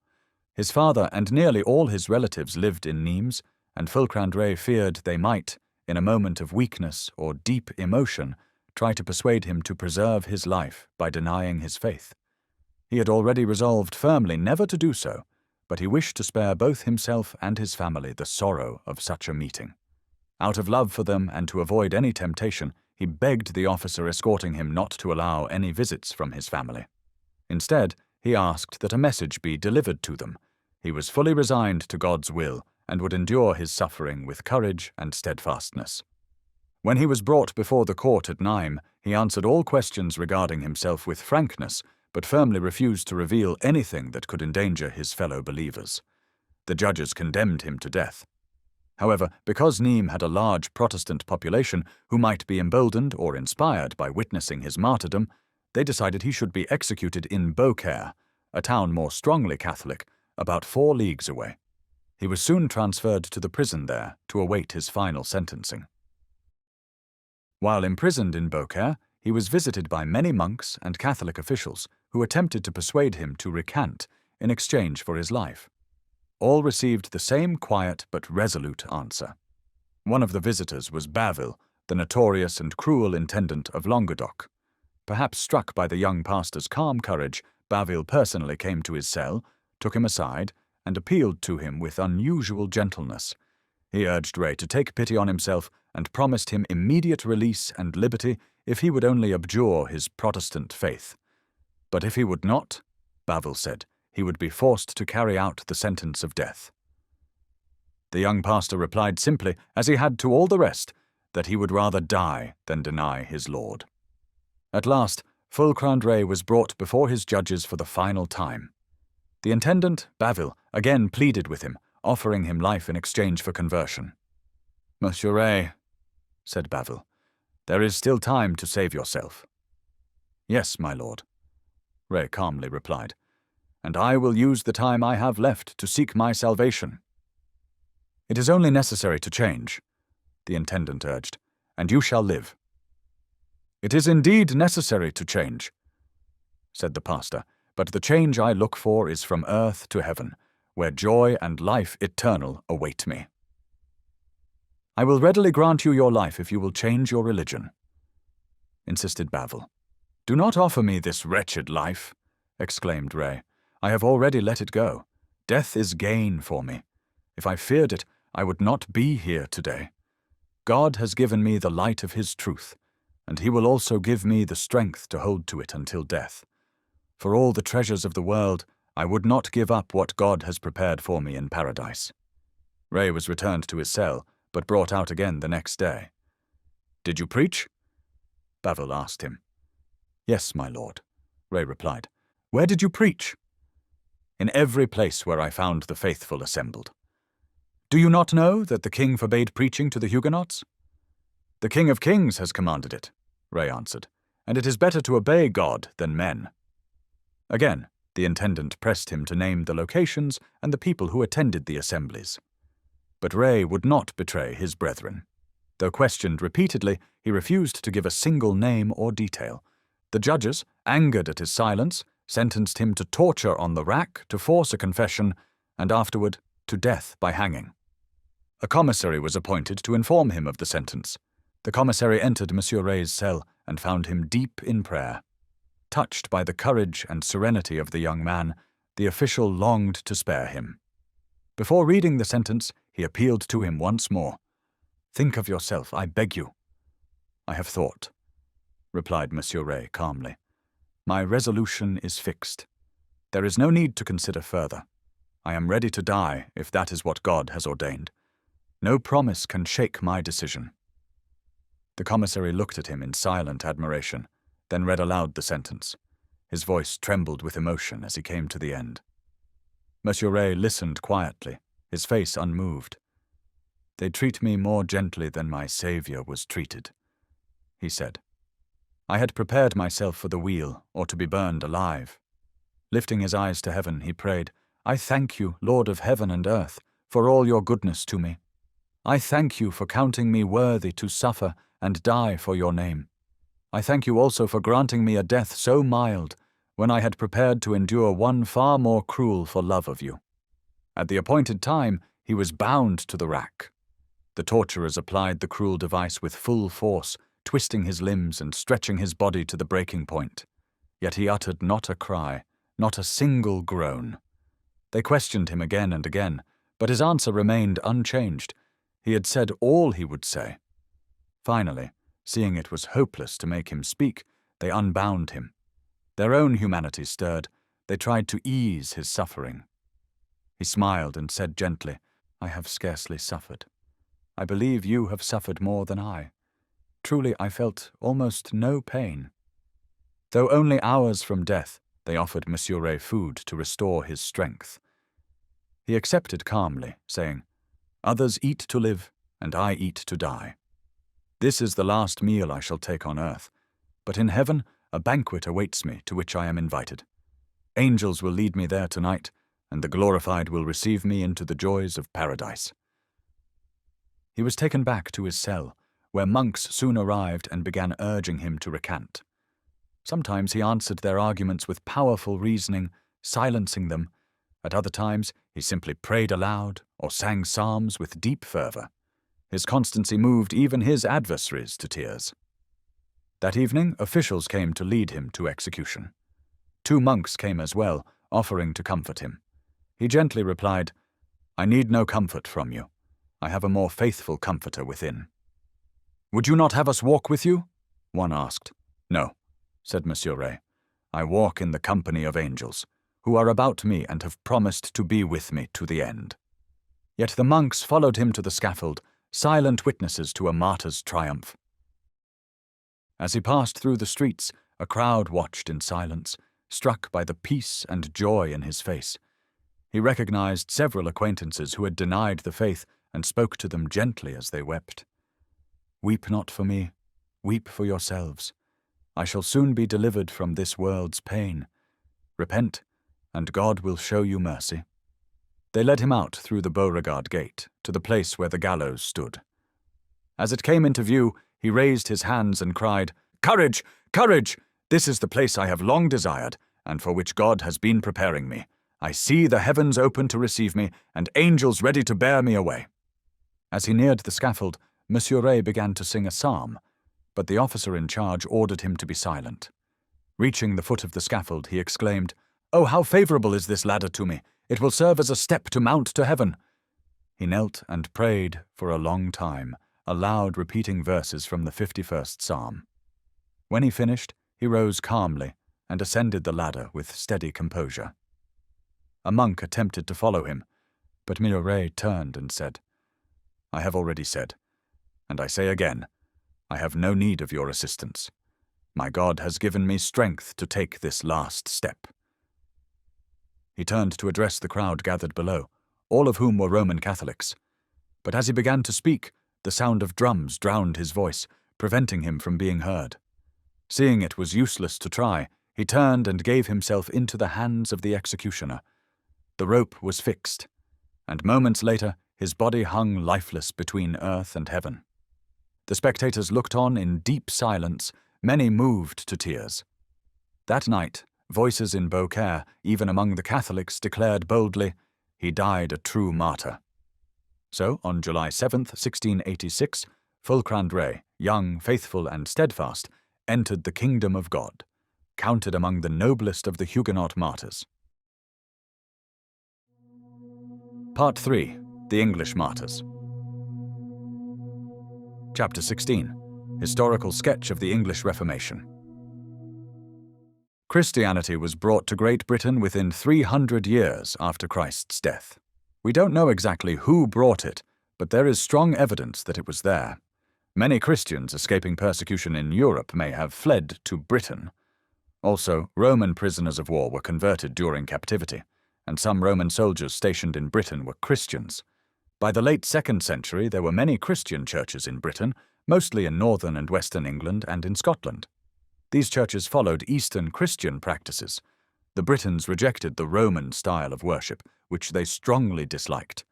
His father and nearly all his relatives lived in Nimes, and Fulcrandray feared they might, in a moment of weakness or deep emotion, try to persuade him to preserve his life by denying his faith. He had already resolved firmly never to do so, but he wished to spare both himself and his family the sorrow of such a meeting. Out of love for them and to avoid any temptation, he begged the officer escorting him not to allow any visits from his family. Instead, he asked that a message be delivered to them. He was fully resigned to God's will and would endure his suffering with courage and steadfastness. When he was brought before the court at Nimes, he answered all questions regarding himself with frankness, but firmly refused to reveal anything that could endanger his fellow believers. The judges condemned him to death. However, because Nimes had a large Protestant population who might be emboldened or inspired by witnessing his martyrdom, they decided he should be executed in Beaucaire, a town more strongly Catholic, about 4 leagues away. He was soon transferred to the prison there to await his final sentencing. While imprisoned in Beaucaire, he was visited by many monks and Catholic officials who attempted to persuade him to recant in exchange for his life. All received the same quiet but resolute answer. One of the visitors was Bavil, the notorious and cruel intendant of Languedoc. Perhaps struck by the young pastor's calm courage, Bavil personally came to his cell, took him aside, and appealed to him with unusual gentleness. He urged Ray to take pity on himself and promised him immediate release and liberty if he would only abjure his Protestant faith. But if he would not, Bavil said, he would be forced to carry out the sentence of death. The young pastor replied simply, as he had to all the rest, that he would rather die than deny his Lord. At last, Fulcrandray was brought before his judges for the final time. The intendant, Bavil, again pleaded with him, offering him life in exchange for conversion. "Monsieur Ray," said Bavil, "there is still time to save yourself." "Yes, my lord," Ray calmly replied, "and I will use the time I have left to seek my salvation." "It is only necessary to change," the intendant urged, "and you shall live." "It is indeed necessary to change," said the pastor, "but the change I look for is from earth to heaven, where joy and life eternal await me." "I will readily grant you your life if you will change your religion," insisted Bavil. "Do not offer me this wretched life," exclaimed Ray. "I have already let it go. Death is gain for me. If I feared it, I would not be here today. God has given me the light of his truth, and he will also give me the strength to hold to it until death. For all the treasures of the world, I would not give up what God has prepared for me in paradise." Ray was returned to his cell, but brought out again the next day. "Did you preach?" Bavil asked him. "Yes, my lord," Ray replied. "Where did you preach?" "In every place where I found the faithful assembled." "Do you not know that the king forbade preaching to the Huguenots?" "The King of Kings has commanded it," Ray answered, "and it is better to obey God than men." Again, the intendant pressed him to name the locations and the people who attended the assemblies. But Ray would not betray his brethren. Though questioned repeatedly, he refused to give a single name or detail. The judges, angered at his silence, sentenced him to torture on the rack to force a confession, and afterward to death by hanging. A commissary was appointed to inform him of the sentence. The commissary entered Monsieur Ray's cell and found him deep in prayer. Touched by the courage and serenity of the young man, the official longed to spare him. Before reading the sentence, he appealed to him once more. "Think of yourself, I beg you." "I have thought," replied Monsieur Ray calmly. "My resolution is fixed. There is no need to consider further. I am ready to die if that is what God has ordained. No promise can shake my decision." The commissary looked at him in silent admiration, then read aloud the sentence. His voice trembled with emotion as he came to the end. Monsieur Ray listened quietly, his face unmoved. "They treat me more gently than my Saviour was treated," he said. "I had prepared myself for the wheel, or to be burned alive." Lifting his eyes to heaven, he prayed, "I thank you, Lord of heaven and earth, for all your goodness to me. I thank you for counting me worthy to suffer and die for your name. I thank you also for granting me a death so mild, when I had prepared to endure one far more cruel for love of you." At the appointed time, he was bound to the rack. The torturers applied the cruel device with full force, twisting his limbs and stretching his body to the breaking point. Yet he uttered not a cry, not a single groan. They questioned him again and again, but his answer remained unchanged. He had said all he would say. Finally, seeing it was hopeless to make him speak, they unbound him. Their own humanity stirred. They tried to ease his suffering. He smiled and said gently, "I have scarcely suffered. I believe you have suffered more than I. Truly, I felt almost no pain." Though only hours from death, they offered Monsieur Ray food to restore his strength. He accepted calmly, saying, "Others eat to live, and I eat to die. This is the last meal I shall take on earth, but in heaven a banquet awaits me to which I am invited. Angels will lead me there tonight, and the glorified will receive me into the joys of paradise." He was taken back to his cell, where monks soon arrived and began urging him to recant. Sometimes he answered their arguments with powerful reasoning, silencing them. At other times he simply prayed aloud or sang psalms with deep fervor. His constancy moved even his adversaries to tears. That evening, officials came to lead him to execution. 2 monks came as well, offering to comfort him. He gently replied, "I need no comfort from you. I have a more faithful comforter within." "Would you not have us walk with you?" one asked. "No," said Monsieur Ray. "I walk in the company of angels, who are about me and have promised to be with me to the end." Yet the monks followed him to the scaffold, silent witnesses to a martyr's triumph. As he passed through the streets, a crowd watched in silence, struck by the peace and joy in his face. He recognized several acquaintances who had denied the faith and spoke to them gently as they wept. "Weep not for me, weep for yourselves. I shall soon be delivered from this world's pain. Repent, and God will show you mercy." They led him out through the Beauregard gate to the place where the gallows stood. As it came into view, he raised his hands and cried, "Courage! Courage! This is the place I have long desired, and for which God has been preparing me. I see the heavens open to receive me, and angels ready to bear me away." As he neared the scaffold, Monsieur Ray began to sing a psalm, but the officer in charge ordered him to be silent. Reaching the foot of the scaffold, he exclaimed, "Oh, how favorable is this ladder to me! It will serve as a step to mount to heaven." He knelt and prayed for a long time, aloud repeating verses from the 51st Psalm. When he finished, he rose calmly and ascended the ladder with steady composure. A monk attempted to follow him, but Monsieur Ray turned and said, "I have already said, and I say again, I have no need of your assistance. My God has given me strength to take this last step." He turned to address the crowd gathered below, all of whom were Roman Catholics. But as he began to speak, the sound of drums drowned his voice, preventing him from being heard. Seeing it was useless to try, he turned and gave himself into the hands of the executioner. The rope was fixed, and moments later his body hung lifeless between earth and heaven. The spectators looked on in deep silence, many moved to tears. That night, voices in Beaucaire, even among the Catholics, declared boldly, "He died a true martyr." So, on July 7th, 1686, Fulcrand Ray, young, faithful, and steadfast, entered the kingdom of God, counted among the noblest of the Huguenot martyrs. Part 3. The English Martyrs. Chapter 16. Historical sketch of the English Reformation. Christianity was brought to Great Britain within 300 years after Christ's death. We don't know exactly who brought it, but there is strong evidence that it was there. Many Christians escaping persecution in Europe may have fled to Britain. Also, Roman prisoners of war were converted during captivity, and some Roman soldiers stationed in Britain were Christians. By the late 2nd century, there were many Christian churches in Britain, mostly in northern and western England and in Scotland. These churches followed Eastern Christian practices. The Britons rejected the Roman style of worship, which they strongly disliked.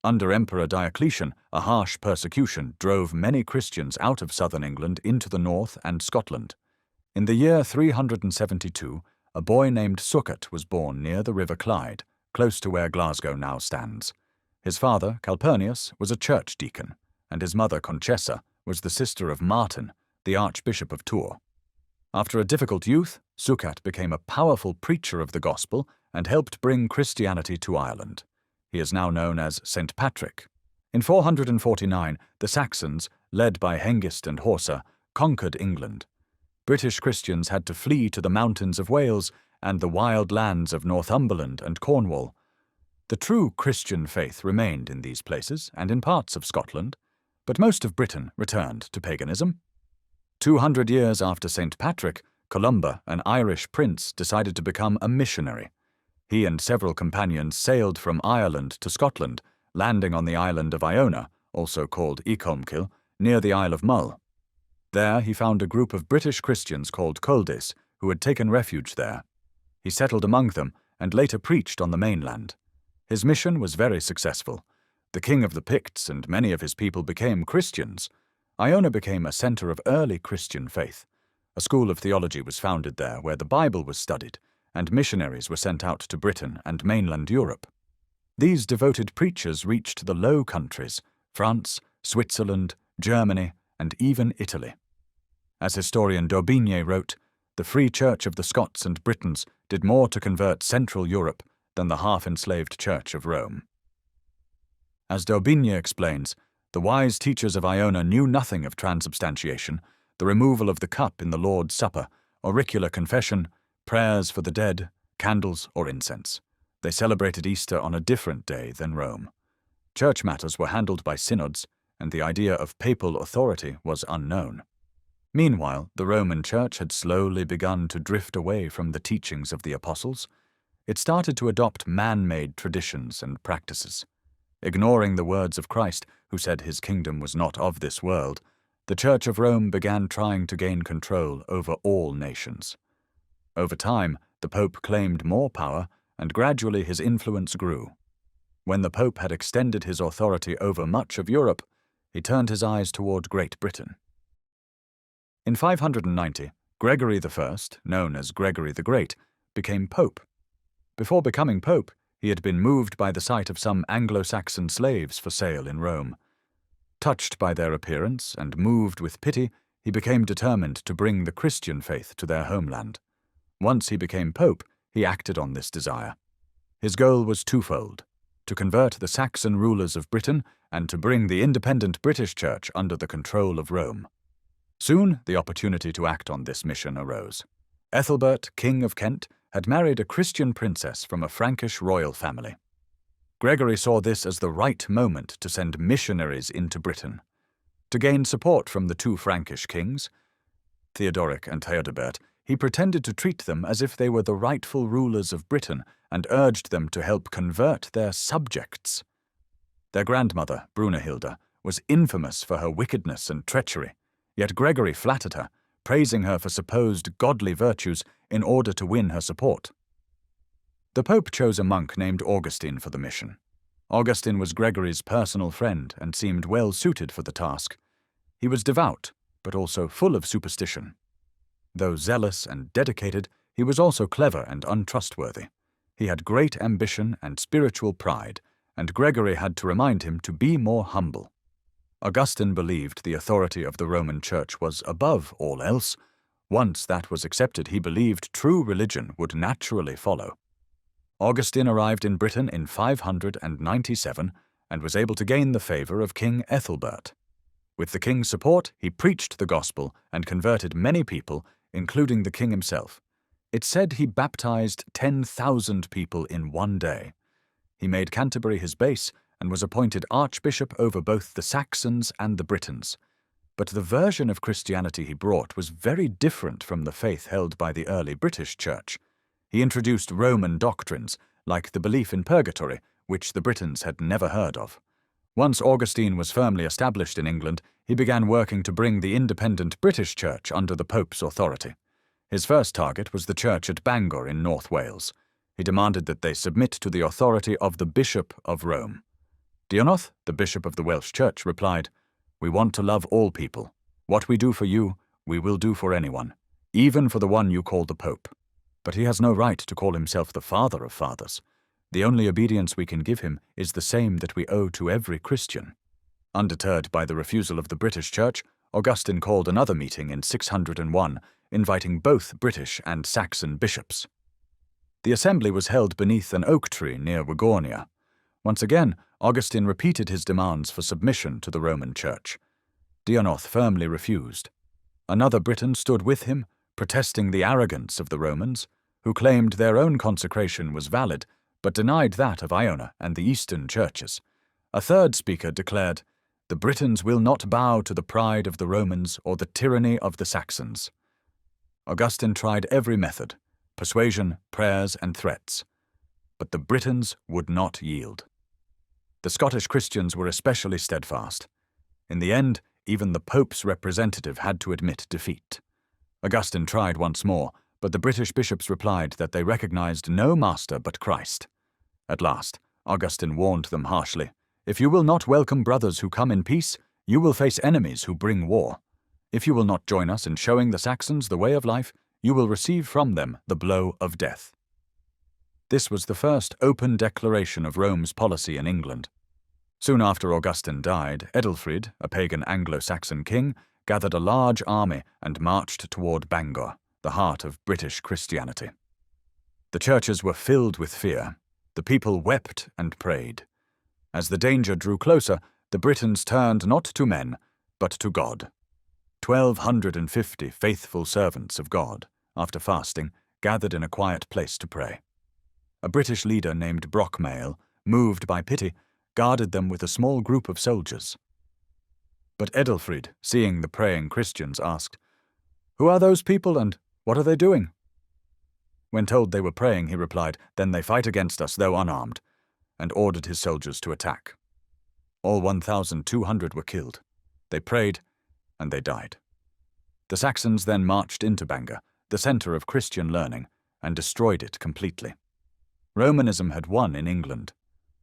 Under Emperor Diocletian, a harsh persecution drove many Christians out of southern England into the north and Scotland. In the year 372, a boy named Succat was born near the River Clyde, close to where Glasgow now stands. His father, Calpurnius, was a church deacon, and his mother, Conchessa, was the sister of Martin, the Archbishop of Tours. After a difficult youth, Succat became a powerful preacher of the gospel and helped bring Christianity to Ireland. He is now known as St. Patrick. In 449, the Saxons, led by Hengist and Horsa, conquered England. British Christians had to flee to the mountains of Wales and the wild lands of Northumberland and Cornwall. The true Christian faith remained in these places and in parts of Scotland, but most of Britain returned to paganism. 200 years after St. Patrick, Columba, an Irish prince, decided to become a missionary. He and several companions sailed from Ireland to Scotland, landing on the island of Iona, also called Icolmkill, near the Isle of Mull. There he found a group of British Christians called Culdes, who had taken refuge there. He settled among them and later preached on the mainland. His mission was very successful. The king of the Picts and many of his people became Christians. Iona became a center of early Christian faith. A school of theology was founded there where the Bible was studied, and missionaries were sent out to Britain and mainland Europe. These devoted preachers reached the Low Countries, France, Switzerland, Germany, and even Italy. As historian d'Aubigné wrote, the Free Church of the Scots and Britons did more to convert Central Europe than the half-enslaved Church of Rome. As d'Aubigné explains, the wise teachers of Iona knew nothing of transubstantiation, the removal of the cup in the Lord's Supper, auricular confession, prayers for the dead, candles, or incense. They celebrated Easter on a different day than Rome. Church matters were handled by synods, and the idea of papal authority was unknown. Meanwhile, the Roman Church had slowly begun to drift away from the teachings of the apostles. It started to adopt man-made traditions and practices. Ignoring the words of Christ, who said his kingdom was not of this world, the Church of Rome began trying to gain control over all nations. Over time, the Pope claimed more power, and gradually his influence grew. When the Pope had extended his authority over much of Europe, he turned his eyes toward Great Britain. In 590, Gregory I, known as Gregory the Great, became Pope. Before becoming Pope, he had been moved by the sight of some Anglo-Saxon slaves for sale in Rome. Touched by their appearance and moved with pity, he became determined to bring the Christian faith to their homeland. Once he became Pope, he acted on this desire. His goal was twofold: to convert the Saxon rulers of Britain and to bring the independent British Church under the control of Rome. Soon, the opportunity to act on this mission arose. Ethelbert, King of Kent, had married a Christian princess from a Frankish royal family. Gregory saw this as the right moment to send missionaries into Britain. To gain support from the two Frankish kings, Theodoric and Theodebert, he pretended to treat them as if they were the rightful rulers of Britain and urged them to help convert their subjects. Their grandmother, Brunehilda, was infamous for her wickedness and treachery, yet Gregory flattered her, praising her for supposed godly virtues in order to win her support. The Pope chose a monk named Augustine for the mission. Augustine was Gregory's personal friend and seemed well suited for the task. He was devout, but also full of superstition. Though zealous and dedicated, he was also clever and untrustworthy. He had great ambition and spiritual pride, and Gregory had to remind him to be more humble. Augustine believed the authority of the Roman Church was above all else. Once that was accepted, he believed true religion would naturally follow. Augustine arrived in Britain in 597 and was able to gain the favour of King Ethelbert. With the king's support, he preached the gospel and converted many people, including the king himself. It's said he baptized 10,000 people in one day. He made Canterbury his base and was appointed archbishop over both the Saxons and the Britons. But the version of Christianity he brought was very different from the faith held by the early British Church. He introduced Roman doctrines, like the belief in purgatory, which the Britons had never heard of. Once Augustine was firmly established in England, he began working to bring the independent British Church under the Pope's authority. His first target was the church at Bangor in North Wales. He demanded that they submit to the authority of the Bishop of Rome. Dionoth, the Bishop of the Welsh Church, replied, "We want to love all people. What we do for you, we will do for anyone, even for the one you call the Pope. But he has no right to call himself the Father of Fathers. The only obedience we can give him is the same that we owe to every Christian." Undeterred by the refusal of the British Church, Augustine called another meeting in 601, inviting both British and Saxon bishops. The assembly was held beneath an oak tree near Waudois. Once again, Augustine repeated his demands for submission to the Roman Church. Dionoth firmly refused. Another Briton stood with him, protesting the arrogance of the Romans, who claimed their own consecration was valid, but denied that of Iona and the Eastern churches. A third speaker declared, "The Britons will not bow to the pride of the Romans or the tyranny of the Saxons." Augustine tried every method, persuasion, prayers, and threats, but the Britons would not yield. The Scottish Christians were especially steadfast. In the end, even the Pope's representative had to admit defeat. Augustine tried once more, but the British bishops replied that they recognized no master but Christ. At last, Augustine warned them harshly, "If you will not welcome brothers who come in peace, you will face enemies who bring war. If you will not join us in showing the Saxons the way of life, you will receive from them the blow of death." This was the first open declaration of Rome's policy in England. Soon after Augustine died, Edelfrid, a pagan Anglo-Saxon king, gathered a large army and marched toward Bangor, the heart of British Christianity. The churches were filled with fear. The people wept and prayed. As the danger drew closer, the Britons turned not to men, but to God. 1,250 faithful servants of God, after fasting, gathered in a quiet place to pray. A British leader named Brockmail, moved by pity, guarded them with a small group of soldiers. But Edelfrid, seeing the praying Christians, asked, "Who are those people and what are they doing?" When told they were praying, he replied, "Then they fight against us, though unarmed," and ordered his soldiers to attack. All 1,200 were killed. They prayed, and they died. The Saxons then marched into Bangor, the centre of Christian learning, and destroyed it completely. Romanism had won in England.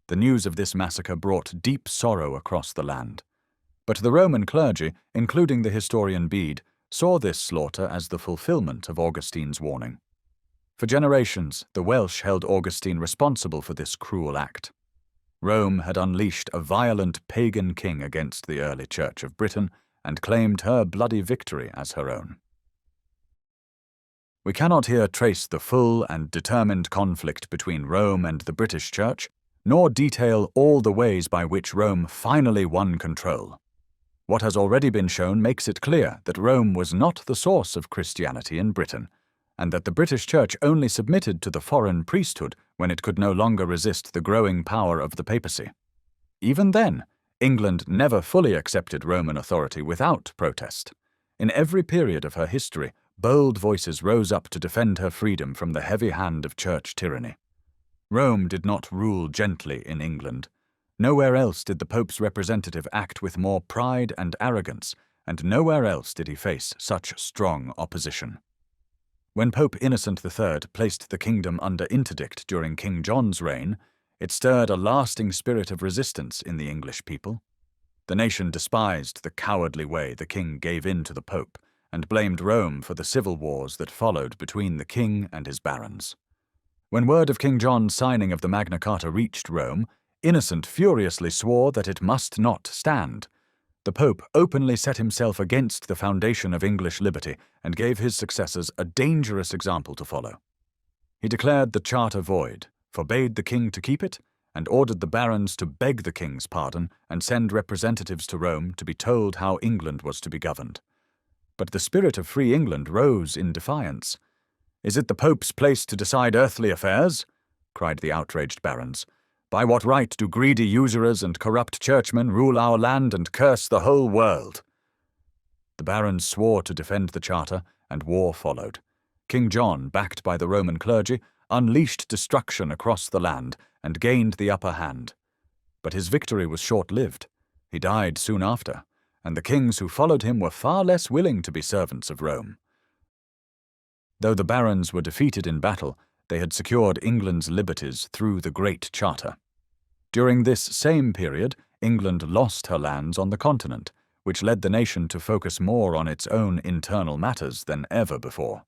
The news of this massacre brought deep sorrow across the land. But the Roman clergy, including the historian Bede, saw this slaughter as the fulfillment of Augustine's warning. For generations, the Welsh held Augustine responsible for this cruel act. Rome had unleashed a violent pagan king against the early Church of Britain and claimed her bloody victory as her own. We cannot here trace the full and determined conflict between Rome and the British Church, nor detail all the ways by which Rome finally won control. What has already been shown makes it clear that Rome was not the source of Christianity in Britain, and that the British Church only submitted to the foreign priesthood when it could no longer resist the growing power of the papacy. Even then, England never fully accepted Roman authority without protest. In every period of her history, bold voices rose up to defend her freedom from the heavy hand of church tyranny. Rome did not rule gently in England. Nowhere else did the Pope's representative act with more pride and arrogance, and nowhere else did he face such strong opposition. When Pope Innocent III placed the kingdom under interdict during King John's reign, it stirred a lasting spirit of resistance in the English people. The nation despised the cowardly way the king gave in to the Pope, and blamed Rome for the civil wars that followed between the king and his barons. When word of King John's signing of the Magna Carta reached Rome, Innocent furiously swore that it must not stand. The Pope openly set himself against the foundation of English liberty and gave his successors a dangerous example to follow. He declared the charter void, forbade the king to keep it, and ordered the barons to beg the king's pardon and send representatives to Rome to be told how England was to be governed. But the spirit of free England rose in defiance. "Is it the Pope's place to decide earthly affairs?" cried the outraged barons. "By what right do greedy usurers and corrupt churchmen rule our land and curse the whole world?" The barons swore to defend the charter, and war followed. King John, backed by the Roman clergy, unleashed destruction across the land and gained the upper hand. But his victory was short-lived. He died soon after, and the kings who followed him were far less willing to be servants of Rome. Though the barons were defeated in battle, they had secured England's liberties through the Great Charter. During this same period, England lost her lands on the continent, which led the nation to focus more on its own internal matters than ever before.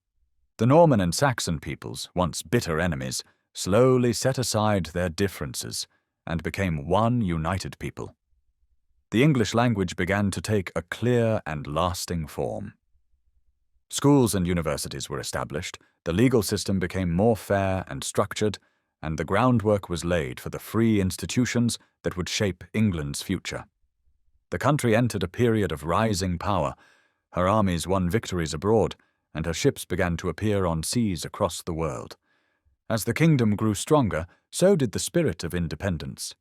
The Norman and Saxon peoples, once bitter enemies, slowly set aside their differences and became one united people. The English language began to take a clear and lasting form. Schools and universities were established, the legal system became more fair and structured, and the groundwork was laid for the free institutions that would shape England's future. The country entered a period of rising power. Her armies won victories abroad, and her ships began to appear on seas across the world. As the kingdom grew stronger, so did the spirit of independence.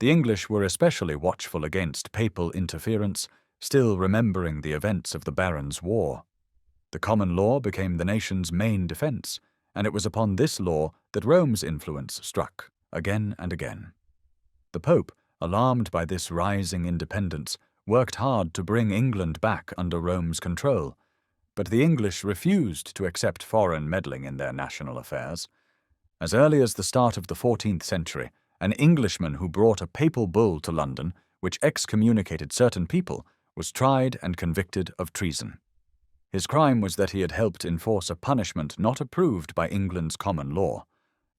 The English were especially watchful against papal interference, still remembering the events of the Barons' War. The common law became the nation's main defense, and it was upon this law that Rome's influence struck, again and again. The Pope, alarmed by this rising independence, worked hard to bring England back under Rome's control, but the English refused to accept foreign meddling in their national affairs. As early as the start of the 14th century, an Englishman who brought a papal bull to London, which excommunicated certain people, was tried and convicted of treason. His crime was that he had helped enforce a punishment not approved by England's common law.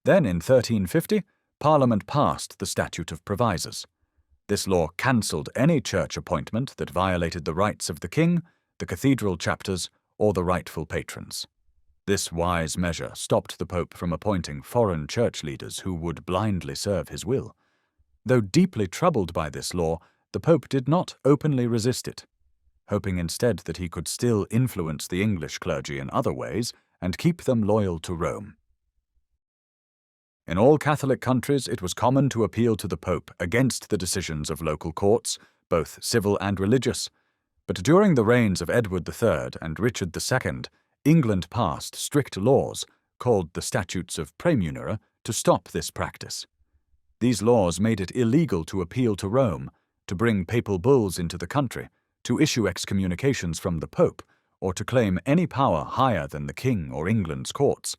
Then, in 1350, Parliament passed the Statute of Provisors. This law cancelled any church appointment that violated the rights of the king, the cathedral chapters, or the rightful patrons. This wise measure stopped the Pope from appointing foreign church leaders who would blindly serve his will. Though deeply troubled by this law, the Pope did not openly resist it, hoping instead that he could still influence the English clergy in other ways and keep them loyal to Rome. In all Catholic countries, it was common to appeal to the Pope against the decisions of local courts, both civil and religious. But during the reigns of Edward III and Richard II, England passed strict laws, called the Statutes of Praemunire, to stop this practice. These laws made it illegal to appeal to Rome, to bring papal bulls into the country, to issue excommunications from the Pope, or to claim any power higher than the king or England's courts.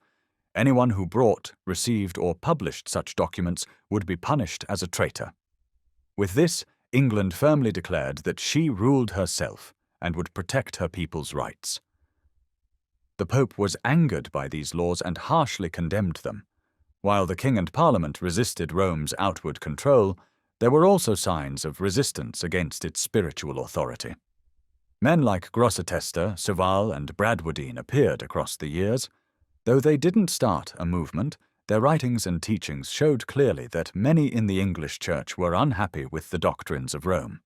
Anyone who brought, received, or published such documents would be punished as a traitor. With this, England firmly declared that she ruled herself and would protect her people's rights. The Pope was angered by these laws and harshly condemned them. While the king and Parliament resisted Rome's outward control, there were also signs of resistance against its spiritual authority. Men like Grosseteste, Sauval, and Bradwardine appeared across the years. Though they didn't start a movement, their writings and teachings showed clearly that many in the English Church were unhappy with the doctrines of Rome.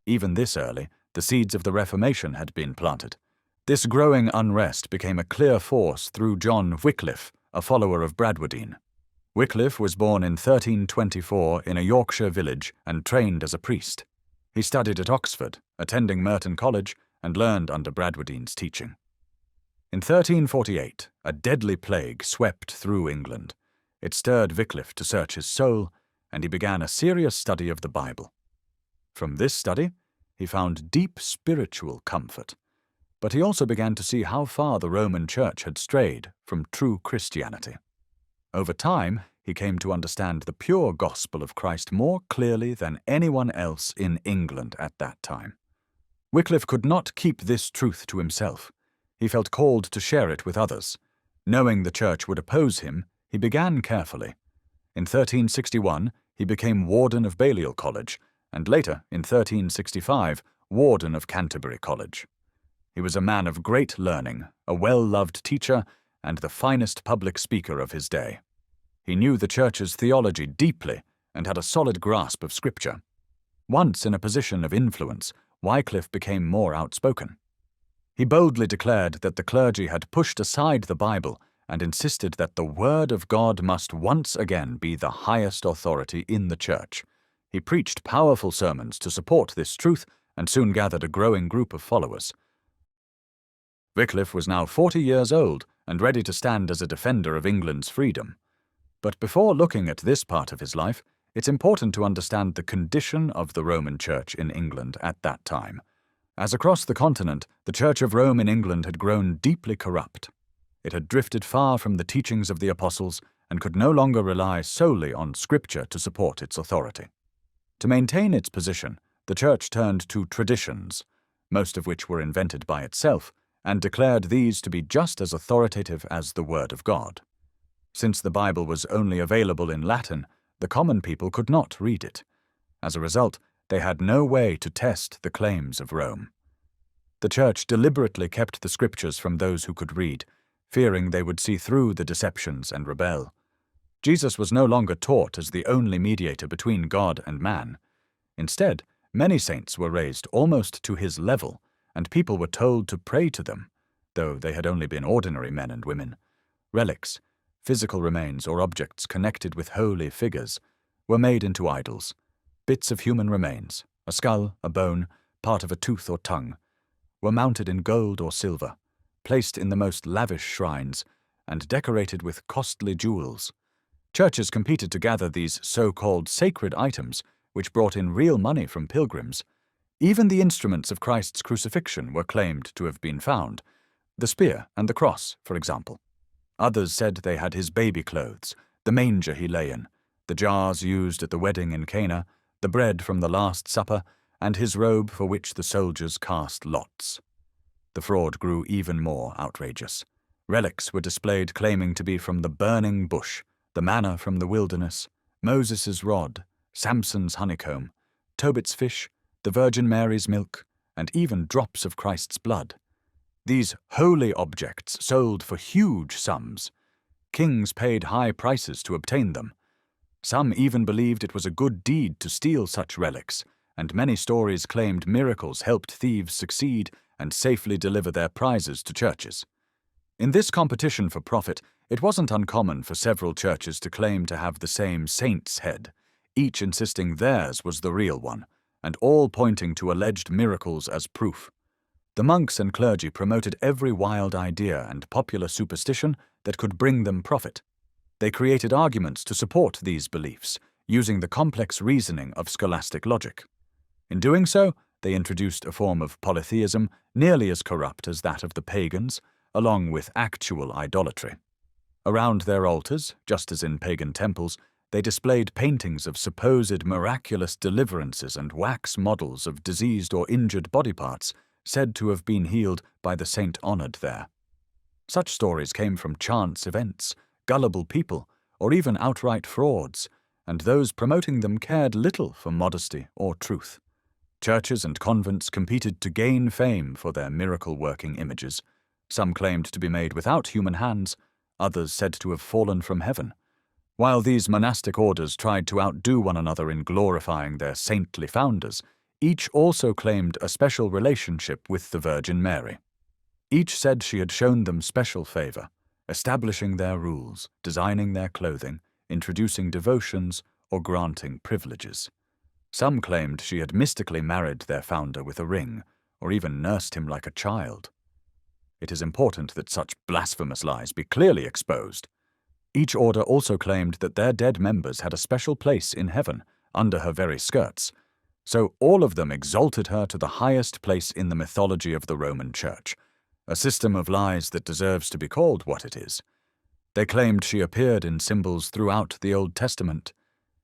Even this early, the seeds of the Reformation had been planted. This growing unrest became a clear force through John Wycliffe, a follower of Bradwardine. Wycliffe was born in 1324 in a Yorkshire village and trained as a priest. He studied at Oxford, attending Merton College, and learned under Bradwardine's teaching. In 1348, a deadly plague swept through England. It stirred Wycliffe to search his soul, and he began a serious study of the Bible. From this study, he found deep spiritual comfort, but he also began to see how far the Roman Church had strayed from true Christianity. Over time, he came to understand the pure gospel of Christ more clearly than anyone else in England at that time. Wycliffe could not keep this truth to himself. He felt called to share it with others. Knowing the Church would oppose him, he began carefully. In 1361, he became Warden of Balliol College, and later, in 1365, Warden of Canterbury College. He was a man of great learning, a well-loved teacher, and the finest public speaker of his day. He knew the Church's theology deeply and had a solid grasp of Scripture. Once in a position of influence, Wycliffe became more outspoken. He boldly declared that the clergy had pushed aside the Bible and insisted that the Word of God must once again be the highest authority in the Church. He preached powerful sermons to support this truth and soon gathered a growing group of followers. Wycliffe was now 40 years old and ready to stand as a defender of England's freedom. But before looking at this part of his life, it's important to understand the condition of the Roman Church in England at that time. As across the continent, the Church of Rome in England had grown deeply corrupt. It had drifted far from the teachings of the apostles and could no longer rely solely on Scripture to support its authority. To maintain its position, the Church turned to traditions, most of which were invented by itself, and declared these to be just as authoritative as the Word of God. Since the Bible was only available in Latin, the common people could not read it. As a result, they had no way to test the claims of Rome. The Church deliberately kept the Scriptures from those who could read, fearing they would see through the deceptions and rebel. Jesus was no longer taught as the only mediator between God and man. Instead, many saints were raised almost to his level, and people were told to pray to them, though they had only been ordinary men and women. Relics, physical remains or objects connected with holy figures, were made into idols. Bits of human remains, a skull, a bone, part of a tooth or tongue, were mounted in gold or silver, placed in the most lavish shrines, and decorated with costly jewels. Churches competed to gather these so-called sacred items, which brought in real money from pilgrims. Even the instruments of Christ's crucifixion were claimed to have been found, the spear and the cross, for example. Others said they had his baby clothes, the manger he lay in, the jars used at the wedding in Cana, the bread from the Last Supper, and his robe for which the soldiers cast lots. The fraud grew even more outrageous. Relics were displayed claiming to be from the burning bush, the manna from the wilderness, Moses' rod, Samson's honeycomb, Tobit's fish, the Virgin Mary's milk, and even drops of Christ's blood. These holy objects sold for huge sums. Kings paid high prices to obtain them. Some even believed it was a good deed to steal such relics, and many stories claimed miracles helped thieves succeed and safely deliver their prizes to churches. In this competition for profit, it wasn't uncommon for several churches to claim to have the same saint's head, each insisting theirs was the real one, and all pointing to alleged miracles as proof. The monks and clergy promoted every wild idea and popular superstition that could bring them profit. They created arguments to support these beliefs, using the complex reasoning of scholastic logic. In doing so, they introduced a form of polytheism nearly as corrupt as that of the pagans, along with actual idolatry. Around their altars, just as in pagan temples, they displayed paintings of supposed miraculous deliverances and wax models of diseased or injured body parts, said to have been healed by the saint honored there. Such stories came from chance events, gullible people, or even outright frauds, and those promoting them cared little for modesty or truth. Churches and convents competed to gain fame for their miracle-working images. Some claimed to be made without human hands, others said to have fallen from heaven. While these monastic orders tried to outdo one another in glorifying their saintly founders, each also claimed a special relationship with the Virgin Mary. Each said she had shown them special favor, establishing their rules, designing their clothing, introducing devotions, or granting privileges. Some claimed she had mystically married their founder with a ring, or even nursed him like a child. It is important that such blasphemous lies be clearly exposed. Each order also claimed that their dead members had a special place in heaven, under her very skirts, so all of them exalted her to the highest place in the mythology of the Roman Church, a system of lies that deserves to be called what it is. They claimed she appeared in symbols throughout the Old Testament.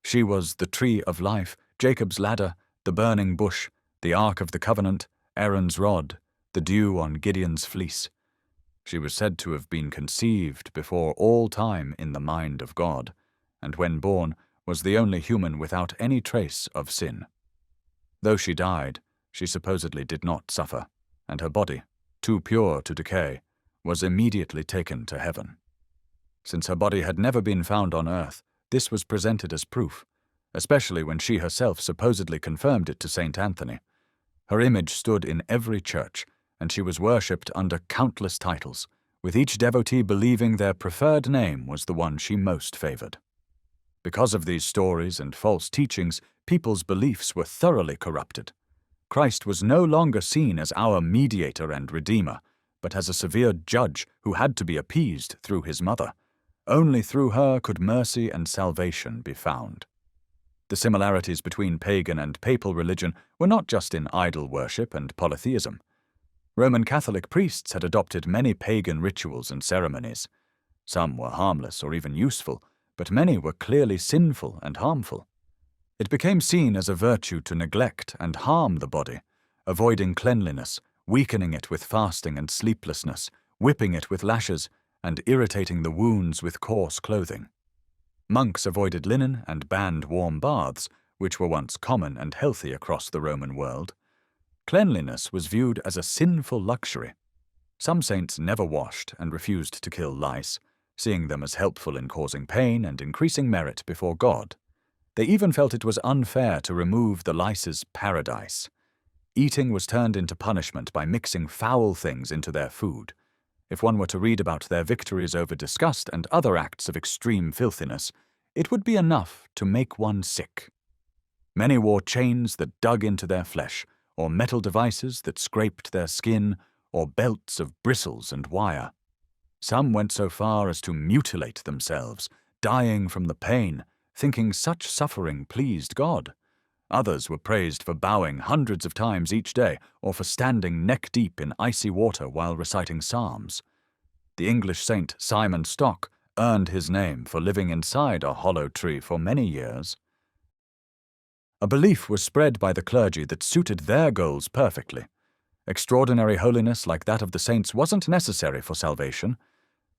She was the tree of life, Jacob's ladder, the burning bush, the Ark of the Covenant, Aaron's rod, the dew on Gideon's fleece. She was said to have been conceived before all time in the mind of God, and when born was the only human without any trace of sin. Though she died, she supposedly did not suffer, and her body, too pure to decay, was immediately taken to heaven. Since her body had never been found on earth, this was presented as proof. especially when she herself supposedly confirmed it to St. Anthony. Her image stood in every church, and she was worshipped under countless titles, with each devotee believing their preferred name was the one she most favored. Because of these stories and false teachings, people's beliefs were thoroughly corrupted. Christ was no longer seen as our mediator and redeemer, but as a severe judge who had to be appeased through his mother. Only through her could mercy and salvation be found. The similarities between pagan and papal religion were not just in idol worship and polytheism. Roman Catholic priests had adopted many pagan rituals and ceremonies. Some were harmless or even useful, but many were clearly sinful and harmful. It became seen as a virtue to neglect and harm the body, avoiding cleanliness, weakening it with fasting and sleeplessness, whipping it with lashes, and irritating the wounds with coarse clothing. Monks avoided linen and banned warm baths, which were once common and healthy across the Roman world. Cleanliness was viewed as a sinful luxury. Some saints never washed and refused to kill lice, seeing them as helpful in causing pain and increasing merit before God. They even felt it was unfair to remove the lice's paradise. Eating was turned into punishment by mixing foul things into their food. If one were to read about their victories over disgust and other acts of extreme filthiness, it would be enough to make one sick. Many wore chains that dug into their flesh, or metal devices that scraped their skin, or belts of bristles and wire. Some went so far as to mutilate themselves, dying from the pain, thinking such suffering pleased God. Others were praised for bowing hundreds of times each day, or for standing neck-deep in icy water while reciting psalms. The English saint Simon Stock earned his name for living inside a hollow tree for many years. A belief was spread by the clergy that suited their goals perfectly. Extraordinary holiness like that of the saints wasn't necessary for salvation.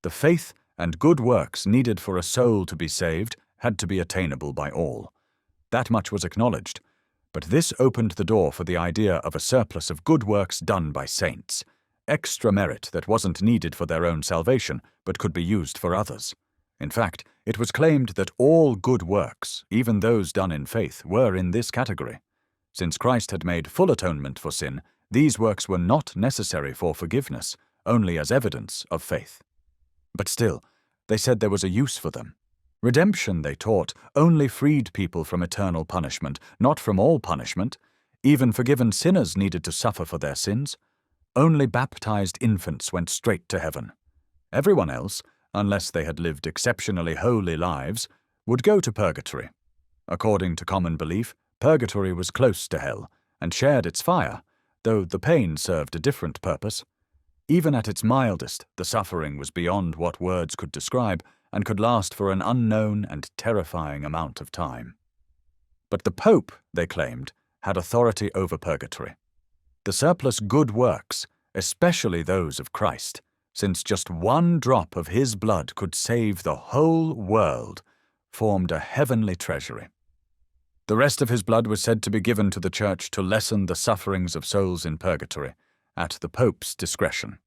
The faith and good works needed for a soul to be saved had to be attainable by all. That much was acknowledged, but this opened the door for the idea of a surplus of good works done by saints, extra merit that wasn't needed for their own salvation, but could be used for others. In fact, it was claimed that all good works, even those done in faith, were in this category. Since Christ had made full atonement for sin, these works were not necessary for forgiveness, only as evidence of faith. But still, they said there was a use for them. Redemption, they taught, only freed people from eternal punishment, not from all punishment. Even forgiven sinners needed to suffer for their sins. Only baptized infants went straight to heaven. Everyone else, unless they had lived exceptionally holy lives, would go to purgatory. According to common belief, purgatory was close to hell, and shared its fire, though the pain served a different purpose. Even at its mildest, the suffering was beyond what words could describe, and could last for an unknown and terrifying amount of time. But the Pope, they claimed, had authority over purgatory. The surplus good works, especially those of Christ, since just one drop of his blood could save the whole world, formed a heavenly treasury. The rest of his blood was said to be given to the Church to lessen the sufferings of souls in purgatory, at the Pope's discretion.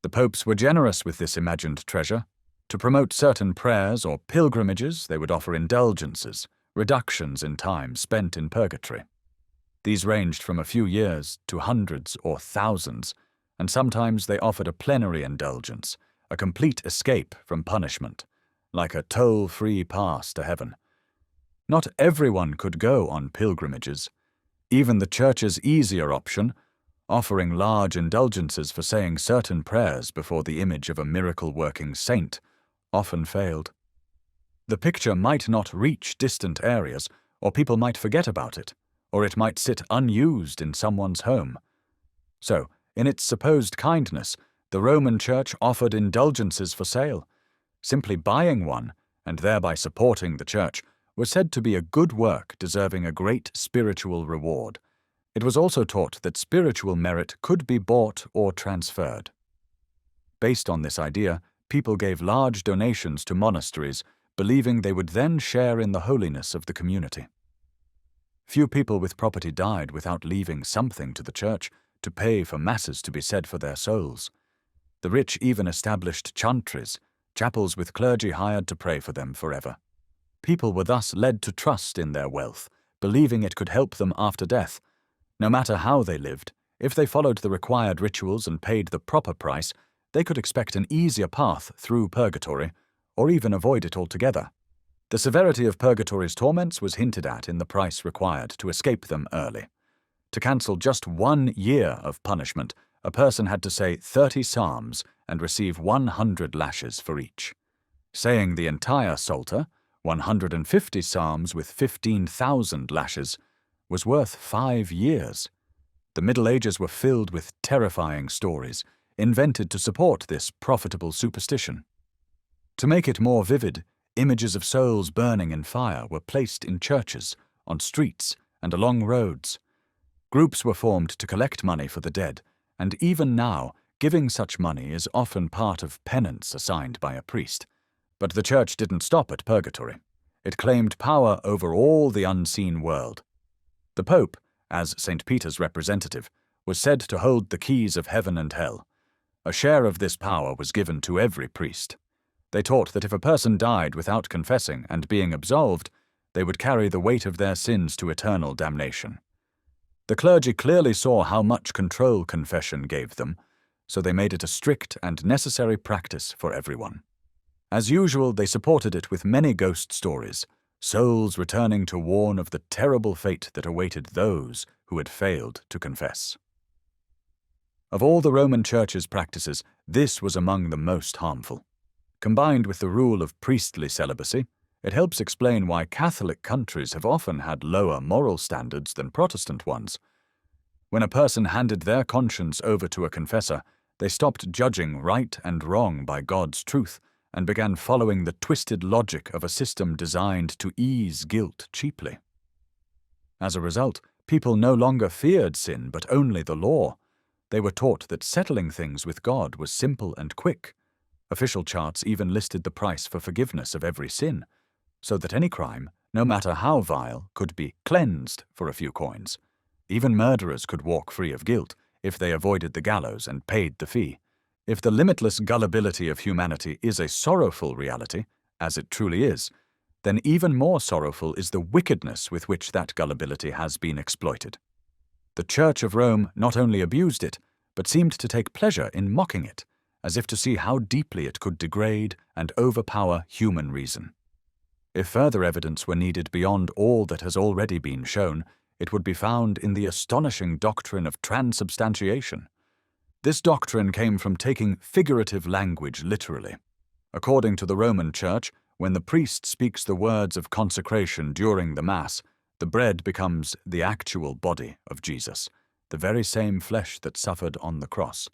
The popes were generous with this imagined treasure. To promote certain prayers or pilgrimages, they would offer indulgences, reductions in time spent in purgatory. These ranged from a few years to hundreds or thousands, and sometimes they offered a plenary indulgence, a complete escape from punishment, like a toll-free pass to heaven. Not everyone could go on pilgrimages. Even the Church's easier option, offering large indulgences for saying certain prayers before the image of a miracle-working saint, often failed. The picture might not reach distant areas, or people might forget about it, or it might sit unused in someone's home. So, in its supposed kindness, the Roman Church offered indulgences for sale. Simply buying one, and thereby supporting the Church, was said to be a good work deserving a great spiritual reward. It was also taught that spiritual merit could be bought or transferred. Based on this idea, people gave large donations to monasteries, believing they would then share in the holiness of the community. Few people with property died without leaving something to the Church to pay for masses to be said for their souls. The rich even established chantries, chapels with clergy hired to pray for them forever. People were thus led to trust in their wealth, believing it could help them after death. No matter how they lived, if they followed the required rituals and paid the proper price, they could expect an easier path through purgatory, or even avoid it altogether. The severity of purgatory's torments was hinted at in the price required to escape them early. To cancel just 1 year of punishment, a person had to say 30 psalms and receive 100 lashes for each. Saying the entire Psalter, 150 psalms with 15,000 lashes, was worth 5 years. The Middle Ages were filled with terrifying stories, invented to support this profitable superstition. To make it more vivid, images of souls burning in fire were placed in churches, on streets, and along roads. Groups were formed to collect money for the dead, and even now, giving such money is often part of penance assigned by a priest. But the Church didn't stop at purgatory. It claimed power over all the unseen world. The Pope, as St. Peter's representative, was said to hold the keys of heaven and hell. A share of this power was given to every priest. They taught that if a person died without confessing and being absolved, they would carry the weight of their sins to eternal damnation. The clergy clearly saw how much control confession gave them, so they made it a strict and necessary practice for everyone. As usual, they supported it with many ghost stories, souls returning to warn of the terrible fate that awaited those who had failed to confess. Of all the Roman Church's practices, this was among the most harmful. Combined with the rule of priestly celibacy, it helps explain why Catholic countries have often had lower moral standards than Protestant ones. When a person handed their conscience over to a confessor, they stopped judging right and wrong by God's truth and began following the twisted logic of a system designed to ease guilt cheaply. As a result, people no longer feared sin but only the law. They were taught that settling things with God was simple and quick. Official charts even listed the price for forgiveness of every sin, so that any crime, no matter how vile, could be cleansed for a few coins. Even murderers could walk free of guilt if they avoided the gallows and paid the fee. If the limitless gullibility of humanity is a sorrowful reality, as it truly is, then even more sorrowful is the wickedness with which that gullibility has been exploited. The Church of Rome not only abused it, but seemed to take pleasure in mocking it, as if to see how deeply it could degrade and overpower human reason. If further evidence were needed beyond all that has already been shown, it would be found in the astonishing doctrine of transubstantiation. This doctrine came from taking figurative language literally. According to the Roman Church, when the priest speaks the words of consecration during the Mass, the bread becomes the actual body of Jesus, the very same flesh that suffered on the cross.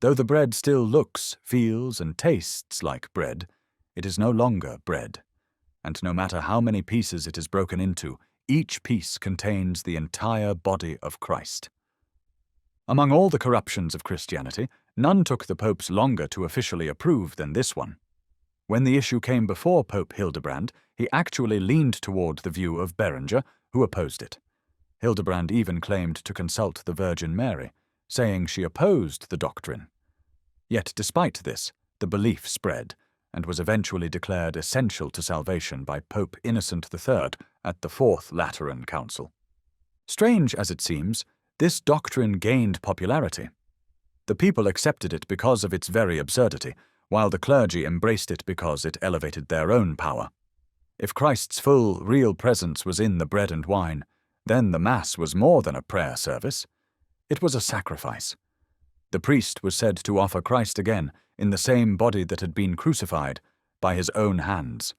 Though the bread still looks, feels, and tastes like bread, it is no longer bread. And no matter how many pieces it is broken into, each piece contains the entire body of Christ. Among all the corruptions of Christianity, none took the popes longer to officially approve than this one. When the issue came before Pope Hildebrand, he actually leaned toward the view of Berenger, who opposed it. Hildebrand even claimed to consult the Virgin Mary, saying she opposed the doctrine. Yet despite this, the belief spread, and was eventually declared essential to salvation by Pope Innocent III at the Fourth Lateran Council. Strange as it seems, this doctrine gained popularity. The people accepted it because of its very absurdity, while the clergy embraced it because it elevated their own power. If Christ's full, real presence was in the bread and wine, then the Mass was more than a prayer service. It was a sacrifice. The priest was said to offer Christ again, in the same body that had been crucified, by his own hands.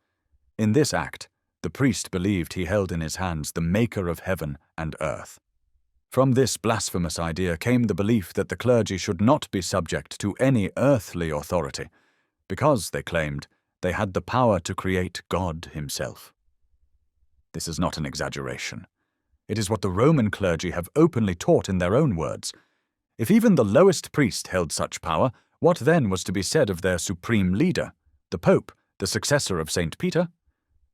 In this act, the priest believed he held in his hands the Maker of heaven and earth. From this blasphemous idea came the belief that the clergy should not be subject to any earthly authority, because, they claimed, they had the power to create God himself. This is not an exaggeration. It is what the Roman clergy have openly taught in their own words. If even the lowest priest held such power, what then was to be said of their supreme leader, the Pope, the successor of St. Peter?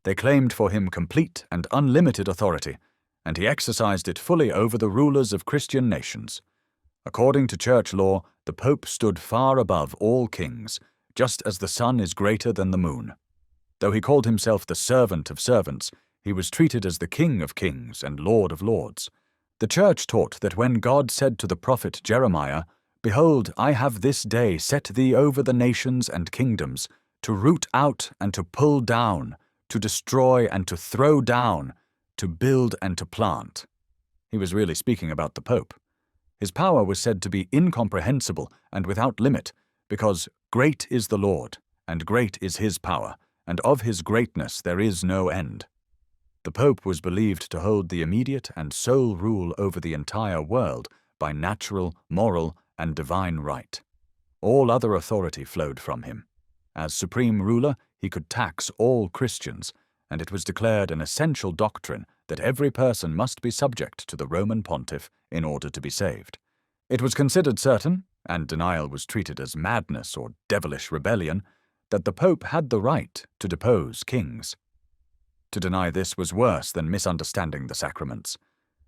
They claimed for him complete and unlimited authority, and he exercised it fully over the rulers of Christian nations. According to church law, the Pope stood far above all kings, just as the sun is greater than the moon. Though he called himself the servant of servants, he was treated as the King of kings and Lord of lords. The Church taught that when God said to the prophet Jeremiah, "Behold, I have this day set thee over the nations and kingdoms, to root out and to pull down, to destroy and to throw down, to build and to plant," he was really speaking about the Pope. His power was said to be incomprehensible and without limit, because great is the Lord, and great is his power, and of his greatness there is no end. The Pope was believed to hold the immediate and sole rule over the entire world by natural, moral, and divine right. All other authority flowed from him. As supreme ruler, he could tax all Christians, and it was declared an essential doctrine that every person must be subject to the Roman pontiff in order to be saved. It was considered certain, and denial was treated as madness or devilish rebellion, that the Pope had the right to depose kings. To deny this was worse than misunderstanding the sacraments.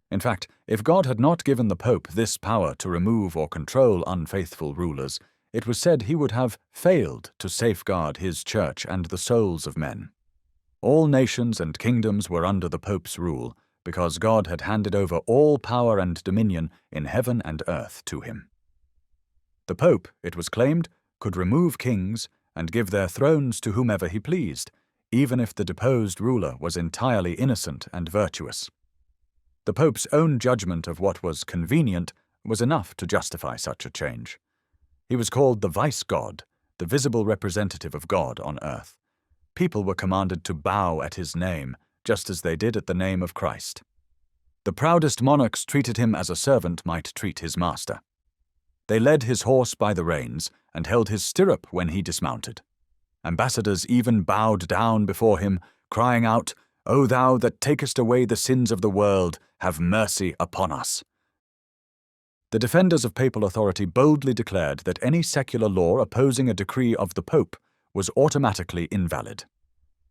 In fact, if God had not given the Pope this power to remove or control unfaithful rulers, it was said he would have failed to safeguard his church and the souls of men. All nations and kingdoms were under the Pope's rule, because God had handed over all power and dominion in heaven and earth to him. The Pope, it was claimed, could remove kings and give their thrones to whomever he pleased, even if the deposed ruler was entirely innocent and virtuous. The Pope's own judgment of what was convenient was enough to justify such a change. He was called the vice-god, the visible representative of God on earth. People were commanded to bow at his name, just as they did at the name of Christ. The proudest monarchs treated him as a servant might treat his master. They led his horse by the reins and held his stirrup when he dismounted. Ambassadors even bowed down before him, crying out, "O thou that takest away the sins of the world, have mercy upon us." The defenders of papal authority boldly declared that any secular law opposing a decree of the Pope was automatically invalid.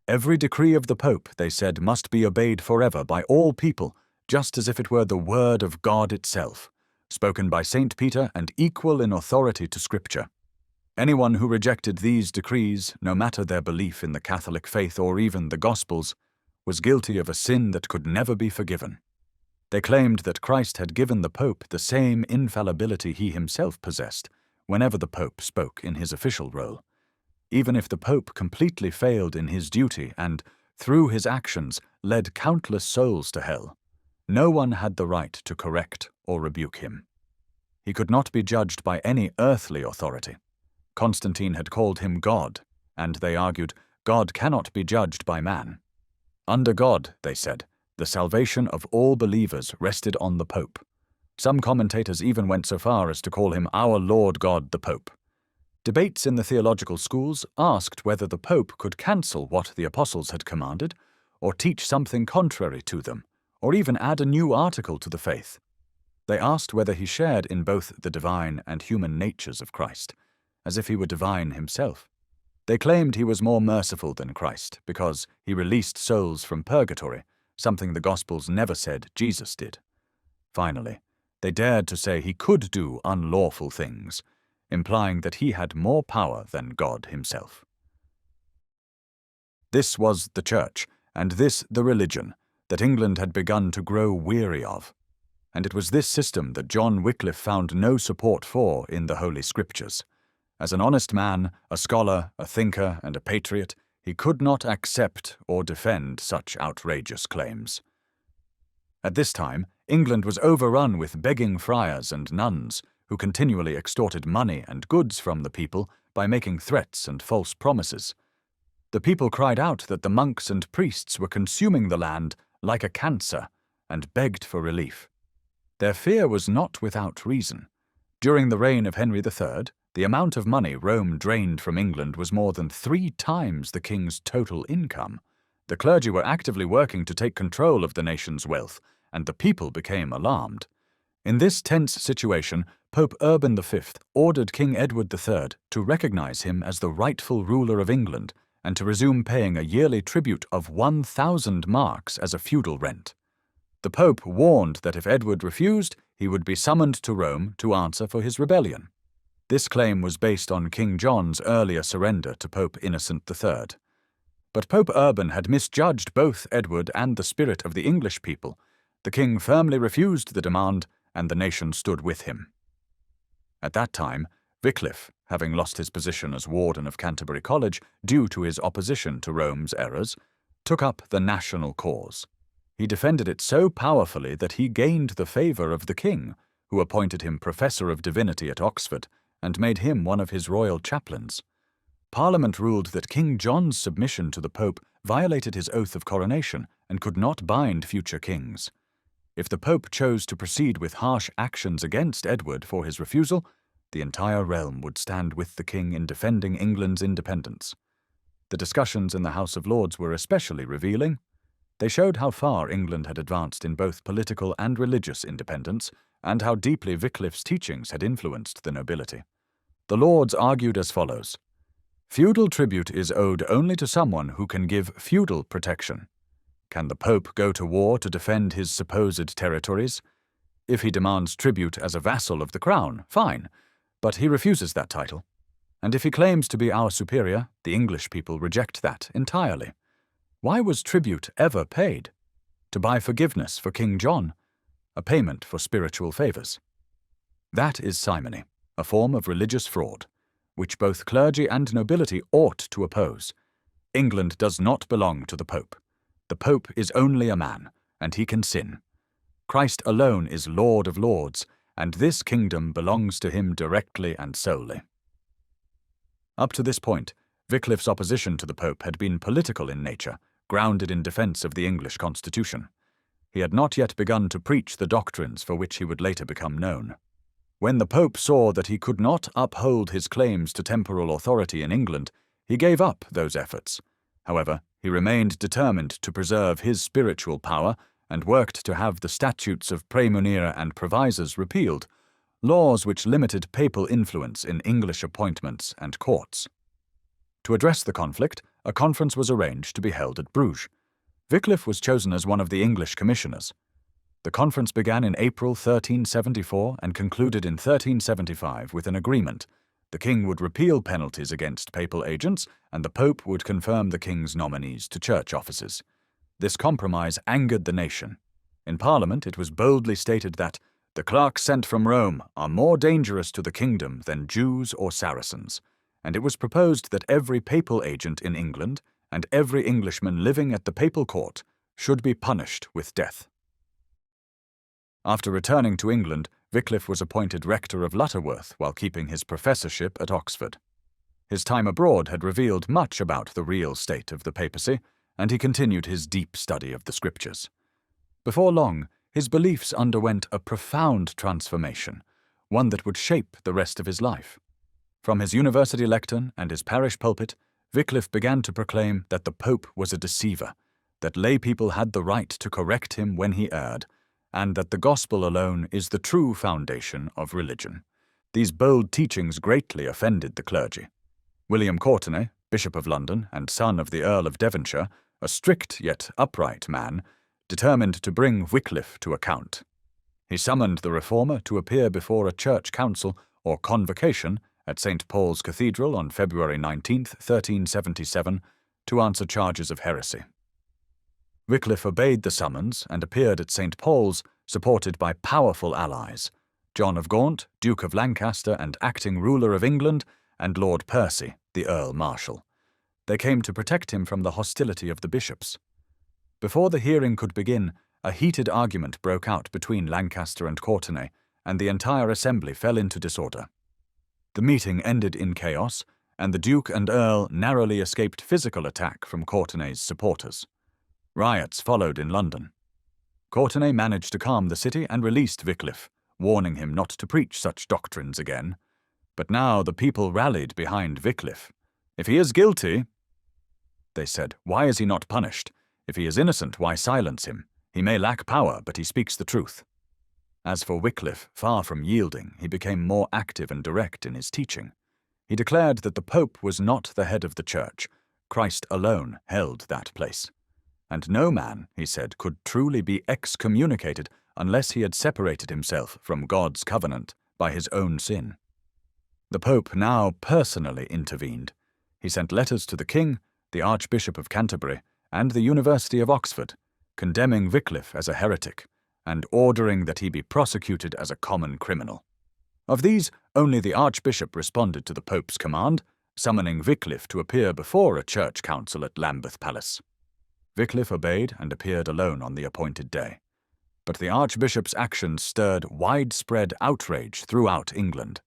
Every decree of the Pope, they said, must be obeyed forever by all people, just as if it were the word of God itself, spoken by St. Peter and equal in authority to Scripture. Anyone who rejected these decrees, no matter their belief in the Catholic faith or even the Gospels, was guilty of a sin that could never be forgiven. They claimed that Christ had given the Pope the same infallibility he himself possessed whenever the Pope spoke in his official role. Even if the Pope completely failed in his duty and, through his actions, led countless souls to hell, no one had the right to correct or rebuke him. He could not be judged by any earthly authority. Constantine had called him God, and they argued, God cannot be judged by man. Under God, they said, the salvation of all believers rested on the Pope. Some commentators even went so far as to call him our Lord God the Pope. Debates in the theological schools asked whether the Pope could cancel what the apostles had commanded, or teach something contrary to them, or even add a new article to the faith. They asked whether he shared in both the divine and human natures of Christ, as if he were divine himself. They claimed he was more merciful than Christ because he released souls from purgatory, something the Gospels never said Jesus did. Finally, they dared to say he could do unlawful things, implying that he had more power than God himself. This was the Church, and this the religion, that England had begun to grow weary of. And it was this system that John Wycliffe found no support for in the Holy Scriptures. As an honest man, a scholar, a thinker, and a patriot, he could not accept or defend such outrageous claims. At this time, England was overrun with begging friars and nuns, who continually extorted money and goods from the people by making threats and false promises. The people cried out that the monks and priests were consuming the land like a cancer, and begged for relief. Their fear was not without reason. During the reign of Henry III, the amount of money Rome drained from England was more than 3 times the king's total income. The clergy were actively working to take control of the nation's wealth, and the people became alarmed. In this tense situation, Pope Urban V ordered King Edward III to recognize him as the rightful ruler of England and to resume paying a yearly tribute of 1,000 marks as a feudal rent. The Pope warned that if Edward refused, he would be summoned to Rome to answer for his rebellion. This claim was based on King John's earlier surrender to Pope Innocent III. But Pope Urban had misjudged both Edward and the spirit of the English people. The king firmly refused the demand, and the nation stood with him. At that time, Wycliffe, having lost his position as warden of Canterbury College due to his opposition to Rome's errors, took up the national cause. He defended it so powerfully that he gained the favour of the king, who appointed him Professor of Divinity at Oxford and made him one of his royal chaplains. Parliament ruled that King John's submission to the Pope violated his oath of coronation and could not bind future kings. If the Pope chose to proceed with harsh actions against Edward for his refusal, the entire realm would stand with the king in defending England's independence. The discussions in the House of Lords were especially revealing. They showed how far England had advanced in both political and religious independence, and how deeply Wycliffe's teachings had influenced the nobility. The Lords argued as follows: feudal tribute is owed only to someone who can give feudal protection. Can the Pope go to war to defend his supposed territories? If he demands tribute as a vassal of the crown, fine, but he refuses that title. And if he claims to be our superior, the English people reject that entirely. Why was tribute ever paid? To buy forgiveness for King John? A payment for spiritual favours? That is simony, a form of religious fraud, which both clergy and nobility ought to oppose. England does not belong to the Pope. The Pope is only a man, and he can sin. Christ alone is Lord of Lords, and this kingdom belongs to him directly and solely. Up to this point, Wycliffe's opposition to the Pope had been political in nature, grounded in defence of the English constitution. He had not yet begun to preach the doctrines for which he would later become known. When the Pope saw that he could not uphold his claims to temporal authority in England, he gave up those efforts. However, he remained determined to preserve his spiritual power and worked to have the statutes of praemunire and provisors repealed, laws which limited papal influence in English appointments and courts. To address the conflict, a conference was arranged to be held at Bruges. Wycliffe was chosen as one of the English commissioners. The conference began in April 1374 and concluded in 1375 with an agreement. The king would repeal penalties against papal agents, and the Pope would confirm the king's nominees to church offices. This compromise angered the nation. In Parliament, it was boldly stated that the clerks sent from Rome are more dangerous to the kingdom than Jews or Saracens, and it was proposed that every papal agent in England and every Englishman living at the papal court should be punished with death. After returning to England, Wycliffe was appointed rector of Lutterworth while keeping his professorship at Oxford. His time abroad had revealed much about the real state of the papacy, and he continued his deep study of the scriptures. Before long, his beliefs underwent a profound transformation, one that would shape the rest of his life. From his university lectern and his parish pulpit, Wycliffe began to proclaim that the Pope was a deceiver, that lay people had the right to correct him when he erred, and that the gospel alone is the true foundation of religion. These bold teachings greatly offended the clergy. William Courtenay, Bishop of London and son of the Earl of Devonshire, a strict yet upright man, determined to bring Wycliffe to account. He summoned the reformer to appear before a church council or convocation at St. Paul's Cathedral on February 19, 1377, to answer charges of heresy. Wycliffe obeyed the summons and appeared at St. Paul's, supported by powerful allies, John of Gaunt, Duke of Lancaster and acting ruler of England, and Lord Percy, the Earl Marshal. They came to protect him from the hostility of the bishops. Before the hearing could begin, a heated argument broke out between Lancaster and Courtenay, and the entire assembly fell into disorder. The meeting ended in chaos, and the Duke and Earl narrowly escaped physical attack from Courtenay's supporters. Riots followed in London. Courtenay managed to calm the city and released Wycliffe, warning him not to preach such doctrines again. But now the people rallied behind Wycliffe. If he is guilty, they said, why is he not punished? If he is innocent, why silence him? He may lack power, but he speaks the truth. As for Wycliffe, far from yielding, he became more active and direct in his teaching. He declared that the Pope was not the head of the Church. Christ alone held that place. And no man, he said, could truly be excommunicated unless he had separated himself from God's covenant by his own sin. The Pope now personally intervened. He sent letters to the king, the Archbishop of Canterbury, and the University of Oxford, condemning Wycliffe as a heretic, and ordering that he be prosecuted as a common criminal. Of these, only the Archbishop responded to the Pope's command, summoning Wycliffe to appear before a church council at Lambeth Palace. Wycliffe obeyed and appeared alone on the appointed day. But the Archbishop's actions stirred widespread outrage throughout England.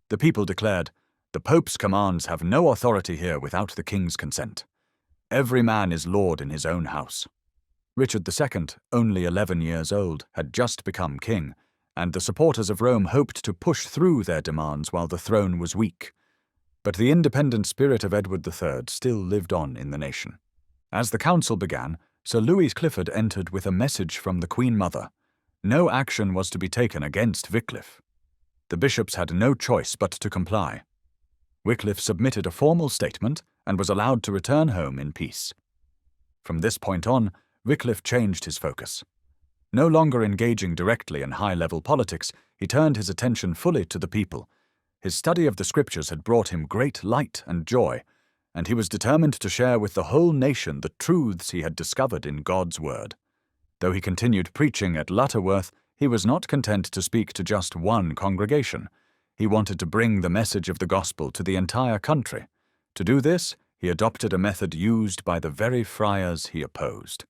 The people declared, "The Pope's commands have no authority here without the King's consent. Every man is lord in his own house." Richard II, only 11 years old, had just become king, and the supporters of Rome hoped to push through their demands while the throne was weak. But the independent spirit of Edward III still lived on in the nation. As the council began, Sir Louis Clifford entered with a message from the Queen Mother. No action was to be taken against Wycliffe. The bishops had no choice but to comply. Wycliffe submitted a formal statement and was allowed to return home in peace. From this point on, Wycliffe changed his focus. No longer engaging directly in high-level politics, he turned his attention fully to the people. His study of the Scriptures had brought him great light and joy, and he was determined to share with the whole nation the truths he had discovered in God's Word. Though he continued preaching at Lutterworth, he was not content to speak to just one congregation. He wanted to bring the message of the gospel to the entire country. To do this, he adopted a method used by the very friars he opposed.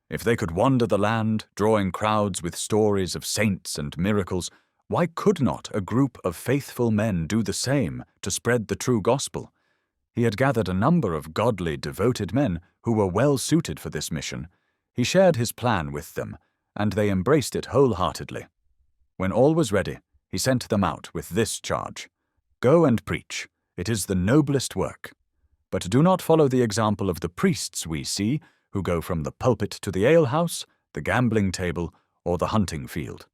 If they could wander the land, drawing crowds with stories of saints and miracles, why could not a group of faithful men do the same to spread the true gospel? He had gathered a number of godly, devoted men who were well suited for this mission. He shared his plan with them, and they embraced it wholeheartedly. When all was ready, he sent them out with this charge: "Go and preach. It is the noblest work. But do not follow the example of the priests we see, who go from the pulpit to the alehouse, the gambling table, or the hunting field.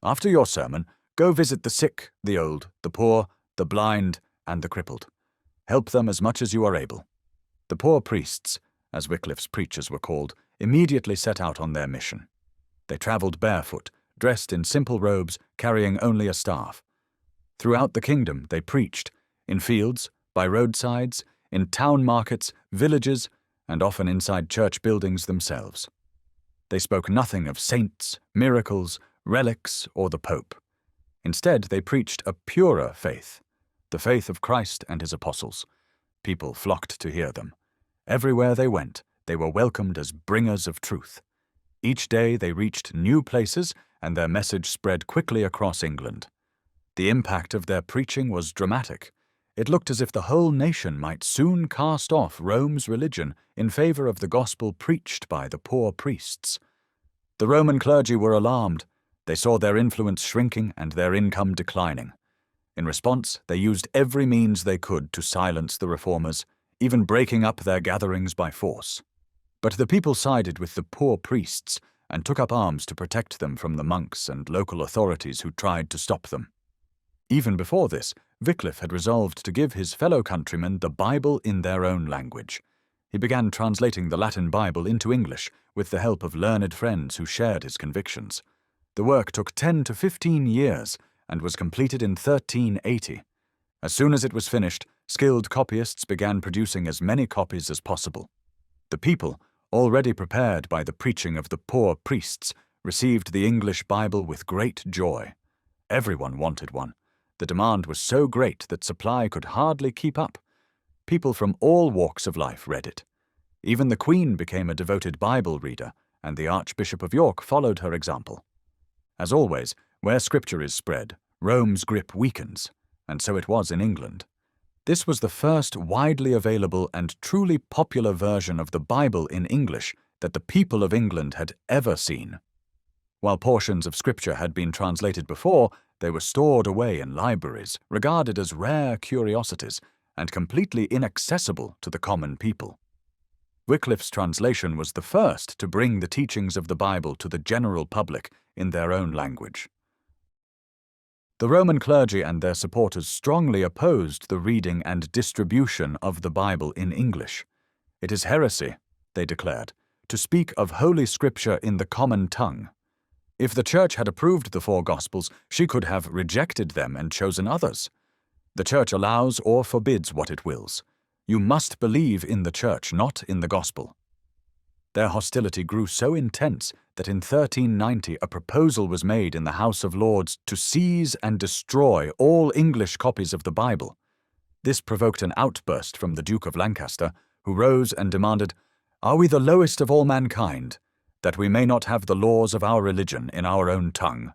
After your sermon, go visit the sick, the old, the poor, the blind, and the crippled. Help them as much as you are able." The poor priests, as Wycliffe's preachers were called, immediately set out on their mission. They travelled barefoot, dressed in simple robes, carrying only a staff. Throughout the kingdom they preached, in fields, by roadsides, in town markets, villages, and often inside church buildings themselves. They spoke nothing of saints, miracles, relics, or the Pope. Instead, they preached a purer faith, the faith of Christ and his apostles. People flocked to hear them. Everywhere they went, they were welcomed as bringers of truth. Each day they reached new places, and their message spread quickly across England. The impact of their preaching was dramatic. It looked as if the whole nation might soon cast off Rome's religion in favor of the gospel preached by the poor priests. The Roman clergy were alarmed. They saw their influence shrinking and their income declining. In response, they used every means they could to silence the reformers, even breaking up their gatherings by force. But the people sided with the poor priests and took up arms to protect them from the monks and local authorities who tried to stop them. Even before this, Wycliffe had resolved to give his fellow countrymen the Bible in their own language. He began translating the Latin Bible into English with the help of learned friends who shared his convictions. The work took 10 to 15 years and was completed in 1380. As soon as it was finished, skilled copyists began producing as many copies as possible. The people, already prepared by the preaching of the poor priests, received the English Bible with great joy. Everyone wanted one. The demand was so great that supply could hardly keep up. People from all walks of life read it. Even the Queen became a devoted Bible reader, and the Archbishop of York followed her example. As always, where Scripture is spread, Rome's grip weakens, and so it was in England. This was the first widely available and truly popular version of the Bible in English that the people of England had ever seen. While portions of Scripture had been translated before, they were stored away in libraries, regarded as rare curiosities, and completely inaccessible to the common people. Wycliffe's translation was the first to bring the teachings of the Bible to the general public in their own language. The Roman clergy and their supporters strongly opposed the reading and distribution of the Bible in English. It is heresy, they declared, to speak of Holy Scripture in the common tongue. If the Church had approved the four Gospels, she could have rejected them and chosen others. The Church allows or forbids what it wills. You must believe in the Church, not in the Gospel. Their hostility grew so intense that in 1390 a proposal was made in the House of Lords to seize and destroy all English copies of the Bible. This provoked an outburst from the Duke of Lancaster, who rose and demanded, "Are we the lowest of all mankind, that we may not have the laws of our religion in our own tongue?"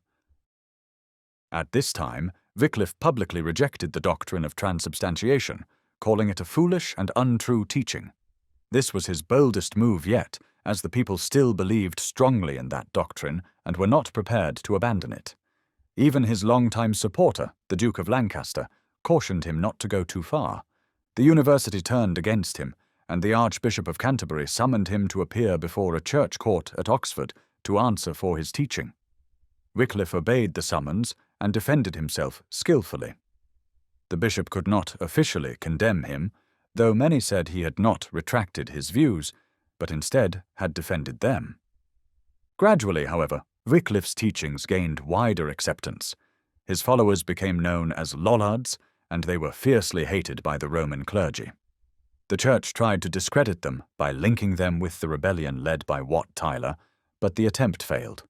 At this time, Wycliffe publicly rejected the doctrine of transubstantiation, calling it a foolish and untrue teaching. This was his boldest move yet, as the people still believed strongly in that doctrine and were not prepared to abandon it. Even his longtime supporter, the Duke of Lancaster, cautioned him not to go too far. The university turned against him, and the Archbishop of Canterbury summoned him to appear before a church court at Oxford to answer for his teaching. Wycliffe obeyed the summons and defended himself skillfully. The bishop could not officially condemn him, though many said he had not retracted his views, but instead had defended them. Gradually, however, Wycliffe's teachings gained wider acceptance. His followers became known as Lollards, and they were fiercely hated by the Roman clergy. The Church tried to discredit them by linking them with the rebellion led by Wat Tyler, but the attempt failed.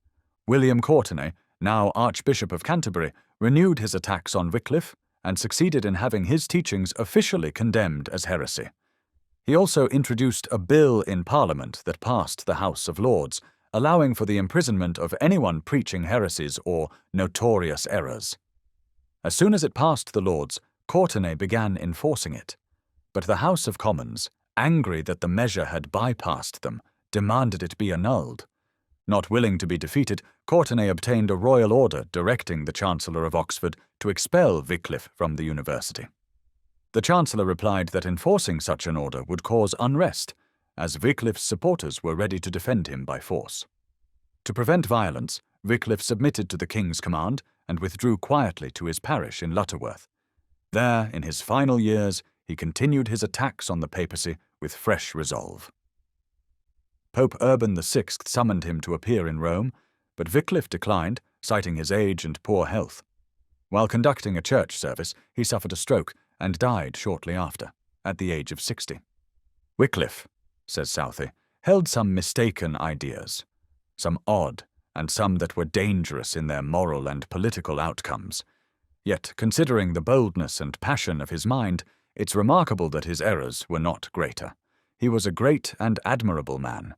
William Courtenay, now Archbishop of Canterbury, renewed his attacks on Wycliffe and succeeded in having his teachings officially condemned as heresy. He also introduced a bill in Parliament that passed the House of Lords, allowing for the imprisonment of anyone preaching heresies or notorious errors. As soon as it passed the Lords, Courtenay began enforcing it. But the House of Commons, angry that the measure had bypassed them, demanded it be annulled. Not willing to be defeated, Courtenay obtained a royal order directing the Chancellor of Oxford to expel Wycliffe from the university. The Chancellor replied that enforcing such an order would cause unrest, as Wycliffe's supporters were ready to defend him by force. To prevent violence, Wycliffe submitted to the King's command and withdrew quietly to his parish in Lutterworth. There, in his final years, he continued his attacks on the papacy with fresh resolve. Pope Urban VI summoned him to appear in Rome, but Wycliffe declined, citing his age and poor health. While conducting a church service, he suffered a stroke and died shortly after, at the age of 60. Wycliffe, says Southey, held some mistaken ideas, some odd and some that were dangerous in their moral and political outcomes. Yet, considering the boldness and passion of his mind, it's remarkable that his errors were not greater. He was a great and admirable man.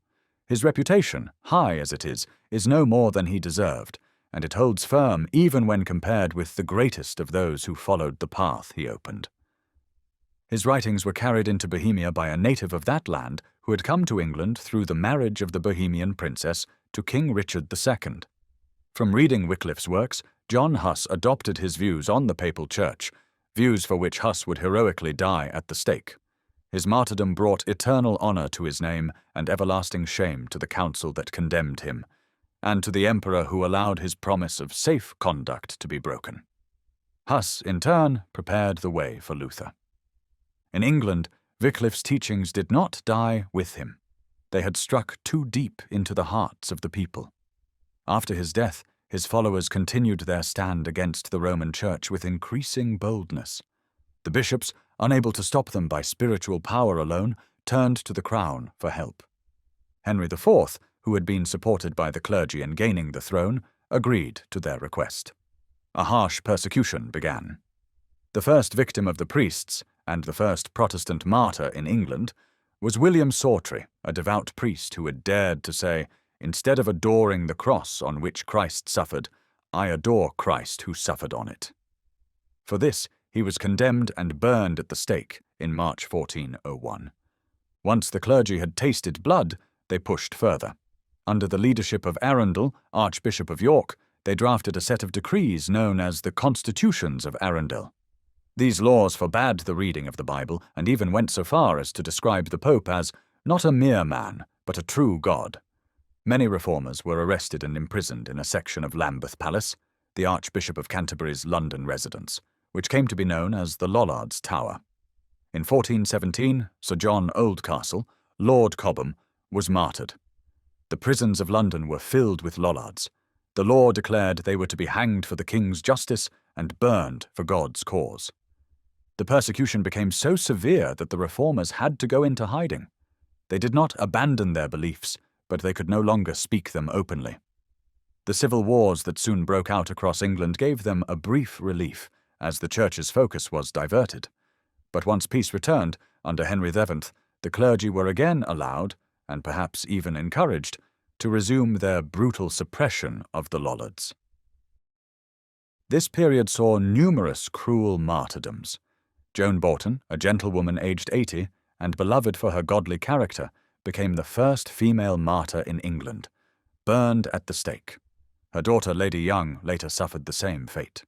His reputation, high as it is no more than he deserved, and it holds firm even when compared with the greatest of those who followed the path he opened. His writings were carried into Bohemia by a native of that land who had come to England through the marriage of the Bohemian princess to King Richard II. From reading Wycliffe's works, John Huss adopted his views on the papal church, views for which Huss would heroically die at the stake. His martyrdom brought eternal honor to his name and everlasting shame to the council that condemned him, and to the emperor who allowed his promise of safe conduct to be broken. Huss, in turn, prepared the way for Luther. In England, Wycliffe's teachings did not die with him. They had struck too deep into the hearts of the people. After his death, his followers continued their stand against the Roman Church with increasing boldness. The bishops, unable to stop them by spiritual power alone, turned to the crown for help. Henry IV, who had been supported by the clergy in gaining the throne, agreed to their request. A harsh persecution began. The first victim of the priests, and the first Protestant martyr in England, was William Sawtry, a devout priest who had dared to say, "Instead of adoring the cross on which Christ suffered, I adore Christ who suffered on it." For this, he was condemned and burned at the stake in March 1401. Once the clergy had tasted blood, they pushed further. Under the leadership of Arundel, Archbishop of York, they drafted a set of decrees known as the Constitutions of Arundel. These laws forbade the reading of the Bible and even went so far as to describe the Pope as not a mere man, but a true God. Many reformers were arrested and imprisoned in a section of Lambeth Palace, the Archbishop of Canterbury's London residence, which came to be known as the Lollards' Tower. In 1417, Sir John Oldcastle, Lord Cobham, was martyred. The prisons of London were filled with Lollards. The law declared they were to be hanged for the king's justice and burned for God's cause. The persecution became so severe that the reformers had to go into hiding. They did not abandon their beliefs, but they could no longer speak them openly. The civil wars that soon broke out across England gave them a brief relief, as the Church's focus was diverted. But once peace returned, under Henry VII, the clergy were again allowed, and perhaps even encouraged, to resume their brutal suppression of the Lollards. This period saw numerous cruel martyrdoms. Joan Boughton, a gentlewoman aged 80, and beloved for her godly character, became the first female martyr in England, burned at the stake. Her daughter, Lady Young, later suffered the same fate.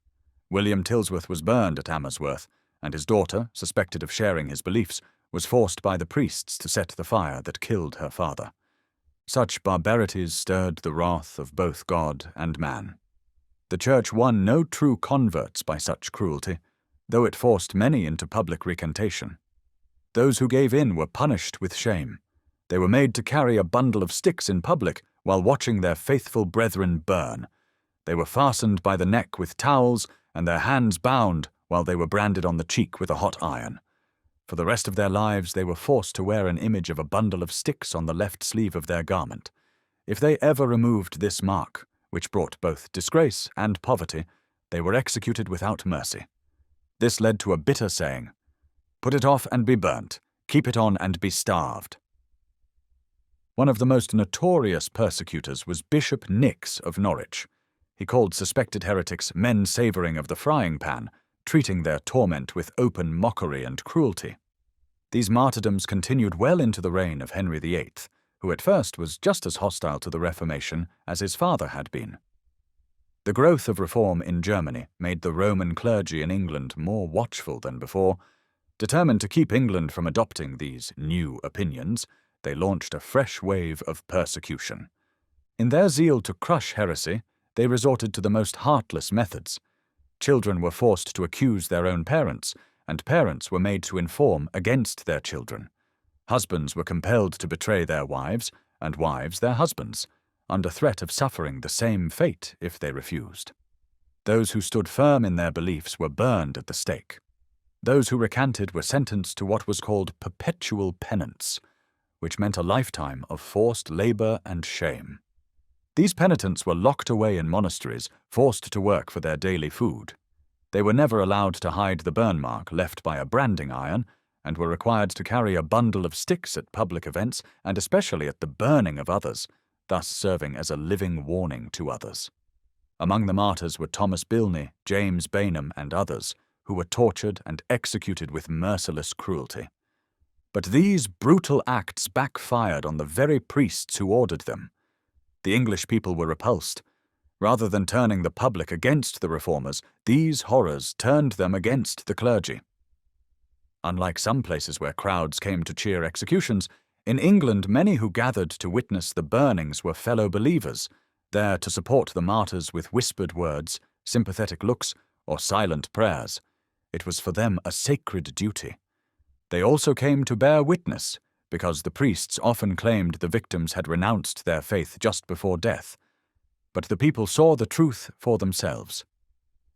William Tilsworth was burned at Amersworth, and his daughter, suspected of sharing his beliefs, was forced by the priests to set the fire that killed her father. Such barbarities stirred the wrath of both God and man. The Church won no true converts by such cruelty, though it forced many into public recantation. Those who gave in were punished with shame. They were made to carry a bundle of sticks in public while watching their faithful brethren burn. They were fastened by the neck with towels and their hands bound while they were branded on the cheek with a hot iron. For the rest of their lives they were forced to wear an image of a bundle of sticks on the left sleeve of their garment. If they ever removed this mark, which brought both disgrace and poverty, they were executed without mercy. This led to a bitter saying, "Put it off and be burnt, keep it on and be starved." One of the most notorious persecutors was Bishop Nix of Norwich. He called suspected heretics men savouring of the frying pan, treating their torment with open mockery and cruelty. These martyrdoms continued well into the reign of Henry VIII, who at first was just as hostile to the Reformation as his father had been. The growth of reform in Germany made the Roman clergy in England more watchful than before. Determined to keep England from adopting these new opinions, they launched a fresh wave of persecution. In their zeal to crush heresy, they resorted to the most heartless methods. Children were forced to accuse their own parents, and parents were made to inform against their children. Husbands were compelled to betray their wives, and wives their husbands, under threat of suffering the same fate if they refused. Those who stood firm in their beliefs were burned at the stake. Those who recanted were sentenced to what was called perpetual penance, which meant a lifetime of forced labor and shame. These penitents were locked away in monasteries, forced to work for their daily food. They were never allowed to hide the burn mark left by a branding iron, and were required to carry a bundle of sticks at public events, and especially at the burning of others, thus serving as a living warning to others. Among the martyrs were Thomas Bilney, James Bainham, and others, who were tortured and executed with merciless cruelty. But these brutal acts backfired on the very priests who ordered them. The English people were repulsed. Rather than turning the public against the reformers, these horrors turned them against the clergy. Unlike some places where crowds came to cheer executions, in England many who gathered to witness the burnings were fellow believers, there to support the martyrs with whispered words, sympathetic looks, or silent prayers. It was for them a sacred duty. They also came to bear witness, because the priests often claimed the victims had renounced their faith just before death. But the people saw the truth for themselves.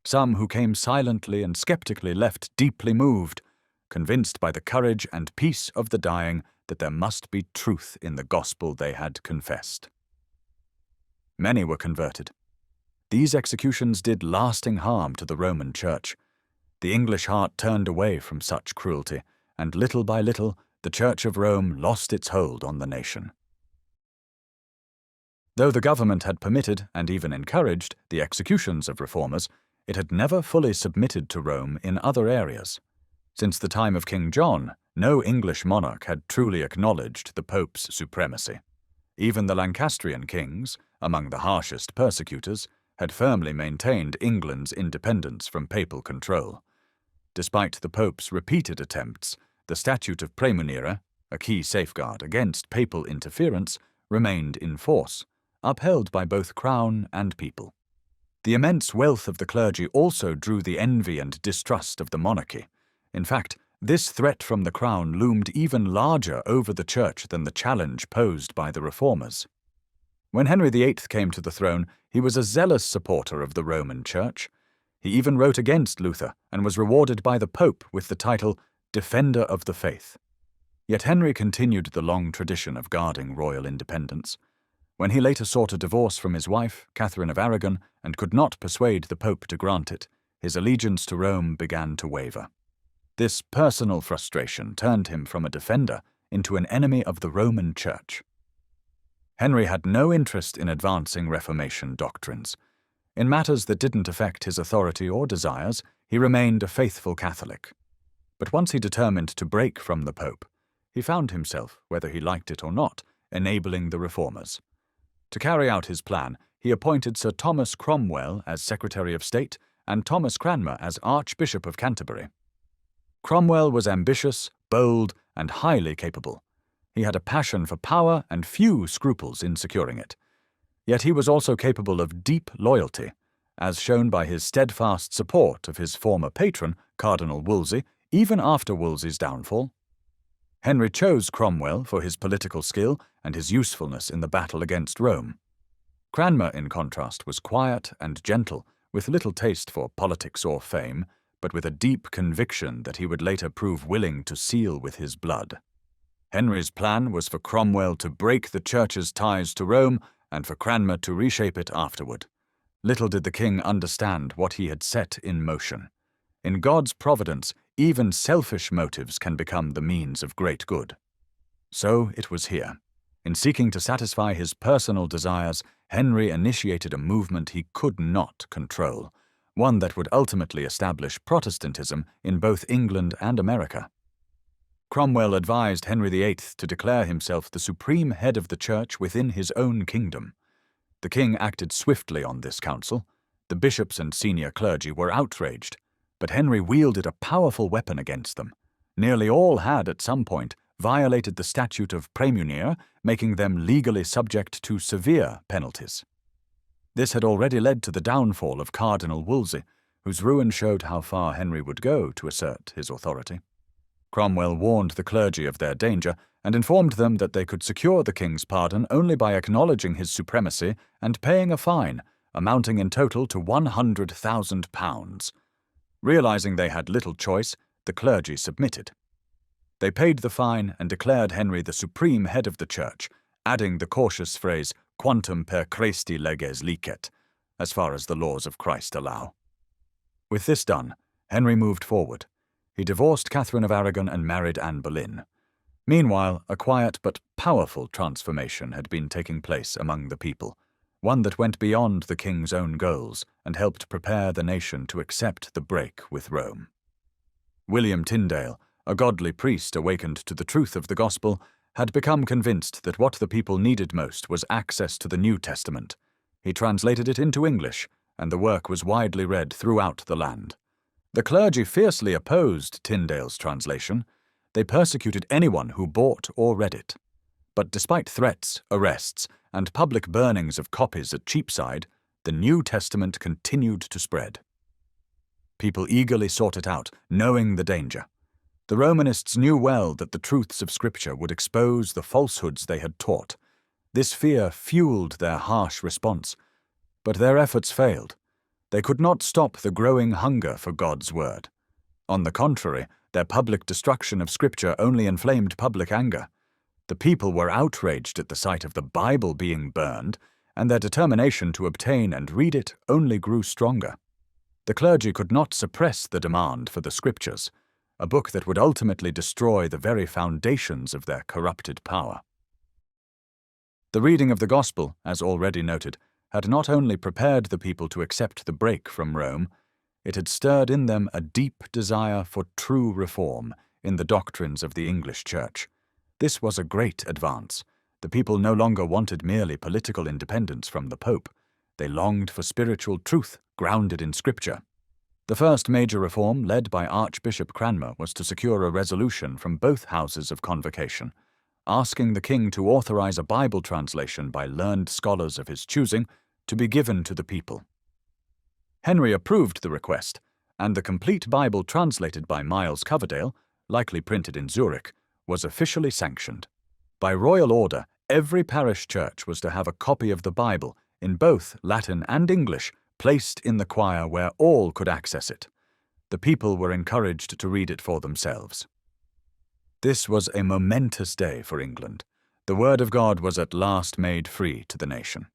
Some who came silently and skeptically left deeply moved, convinced by the courage and peace of the dying that there must be truth in the gospel they had confessed. Many were converted. These executions did lasting harm to the Roman Church. The English heart turned away from such cruelty, and little by little the Church of Rome lost its hold on the nation. Though the government had permitted and even encouraged the executions of reformers, it had never fully submitted to Rome in other areas. Since the time of King John, no English monarch had truly acknowledged the Pope's supremacy. Even the Lancastrian kings, among the harshest persecutors, had firmly maintained England's independence from papal control. Despite the Pope's repeated attempts, the Statute of Praemunire, a key safeguard against papal interference, remained in force, upheld by both crown and people. The immense wealth of the clergy also drew the envy and distrust of the monarchy. In fact, this threat from the crown loomed even larger over the church than the challenge posed by the reformers. When Henry VIII came to the throne, he was a zealous supporter of the Roman Church. He even wrote against Luther and was rewarded by the Pope with the title Defender of the Faith. Yet Henry continued the long tradition of guarding royal independence. When he later sought a divorce from his wife, Catherine of Aragon, and could not persuade the Pope to grant it, his allegiance to Rome began to waver. This personal frustration turned him from a defender into an enemy of the Roman Church. Henry had no interest in advancing Reformation doctrines. In matters that didn't affect his authority or desires, he remained a faithful Catholic. But once he determined to break from the Pope, he found himself, whether he liked it or not, enabling the reformers. To carry out his plan, he appointed Sir Thomas Cromwell as Secretary of State and Thomas Cranmer as Archbishop of Canterbury. Cromwell was ambitious, bold, and highly capable. He had a passion for power and few scruples in securing it. Yet he was also capable of deep loyalty, as shown by his steadfast support of his former patron, Cardinal Wolsey, even after Wolsey's downfall. Henry chose Cromwell for his political skill and his usefulness in the battle against Rome. Cranmer, in contrast, was quiet and gentle, with little taste for politics or fame, but with a deep conviction that he would later prove willing to seal with his blood. Henry's plan was for Cromwell to break the Church's ties to Rome and for Cranmer to reshape it afterward. Little did the king understand what he had set in motion. In God's providence, even selfish motives can become the means of great good. So it was here. In seeking to satisfy his personal desires, Henry initiated a movement he could not control, one that would ultimately establish Protestantism in both England and America. Cromwell advised Henry VIII to declare himself the supreme head of the Church within his own kingdom. The king acted swiftly on this counsel. The bishops and senior clergy were outraged, but Henry wielded a powerful weapon against them. Nearly all had, at some point, violated the statute of praemunire, making them legally subject to severe penalties. This had already led to the downfall of Cardinal Wolsey, whose ruin showed how far Henry would go to assert his authority. Cromwell warned the clergy of their danger and informed them that they could secure the king's pardon only by acknowledging his supremacy and paying a fine, amounting in total to £100,000. Realizing they had little choice, the clergy submitted. They paid the fine and declared Henry the supreme head of the Church, adding the cautious phrase, quantum per Christi leges licet, as far as the laws of Christ allow. With this done, Henry moved forward. He divorced Catherine of Aragon and married Anne Boleyn. Meanwhile, a quiet but powerful transformation had been taking place among the people, one that went beyond the king's own goals and helped prepare the nation to accept the break with Rome. William Tyndale, a godly priest awakened to the truth of the gospel, had become convinced that what the people needed most was access to the New Testament. He translated it into English, and the work was widely read throughout the land. The clergy fiercely opposed Tyndale's translation. They persecuted anyone who bought or read it. But despite threats, arrests, and public burnings of copies at Cheapside, the New Testament continued to spread. People eagerly sought it out, knowing the danger. The Romanists knew well that the truths of Scripture would expose the falsehoods they had taught. This fear fueled their harsh response, but their efforts failed. They could not stop the growing hunger for God's word. On the contrary, their public destruction of Scripture only inflamed public anger. The people were outraged at the sight of the Bible being burned, and their determination to obtain and read it only grew stronger. The clergy could not suppress the demand for the Scriptures, a book that would ultimately destroy the very foundations of their corrupted power. The reading of the Gospel, as already noted, had not only prepared the people to accept the break from Rome, it had stirred in them a deep desire for true reform in the doctrines of the English Church. This was a great advance. The people no longer wanted merely political independence from the Pope. They longed for spiritual truth grounded in Scripture. The first major reform, led by Archbishop Cranmer, was to secure a resolution from both houses of convocation, asking the king to authorize a Bible translation by learned scholars of his choosing to be given to the people. Henry approved the request, and the complete Bible translated by Miles Coverdale, likely printed in Zurich, was officially sanctioned. By royal order, every parish church was to have a copy of the Bible, in both Latin and English, placed in the choir where all could access it. The people were encouraged to read it for themselves. This was a momentous day for England. The Word of God was at last made free to the nation.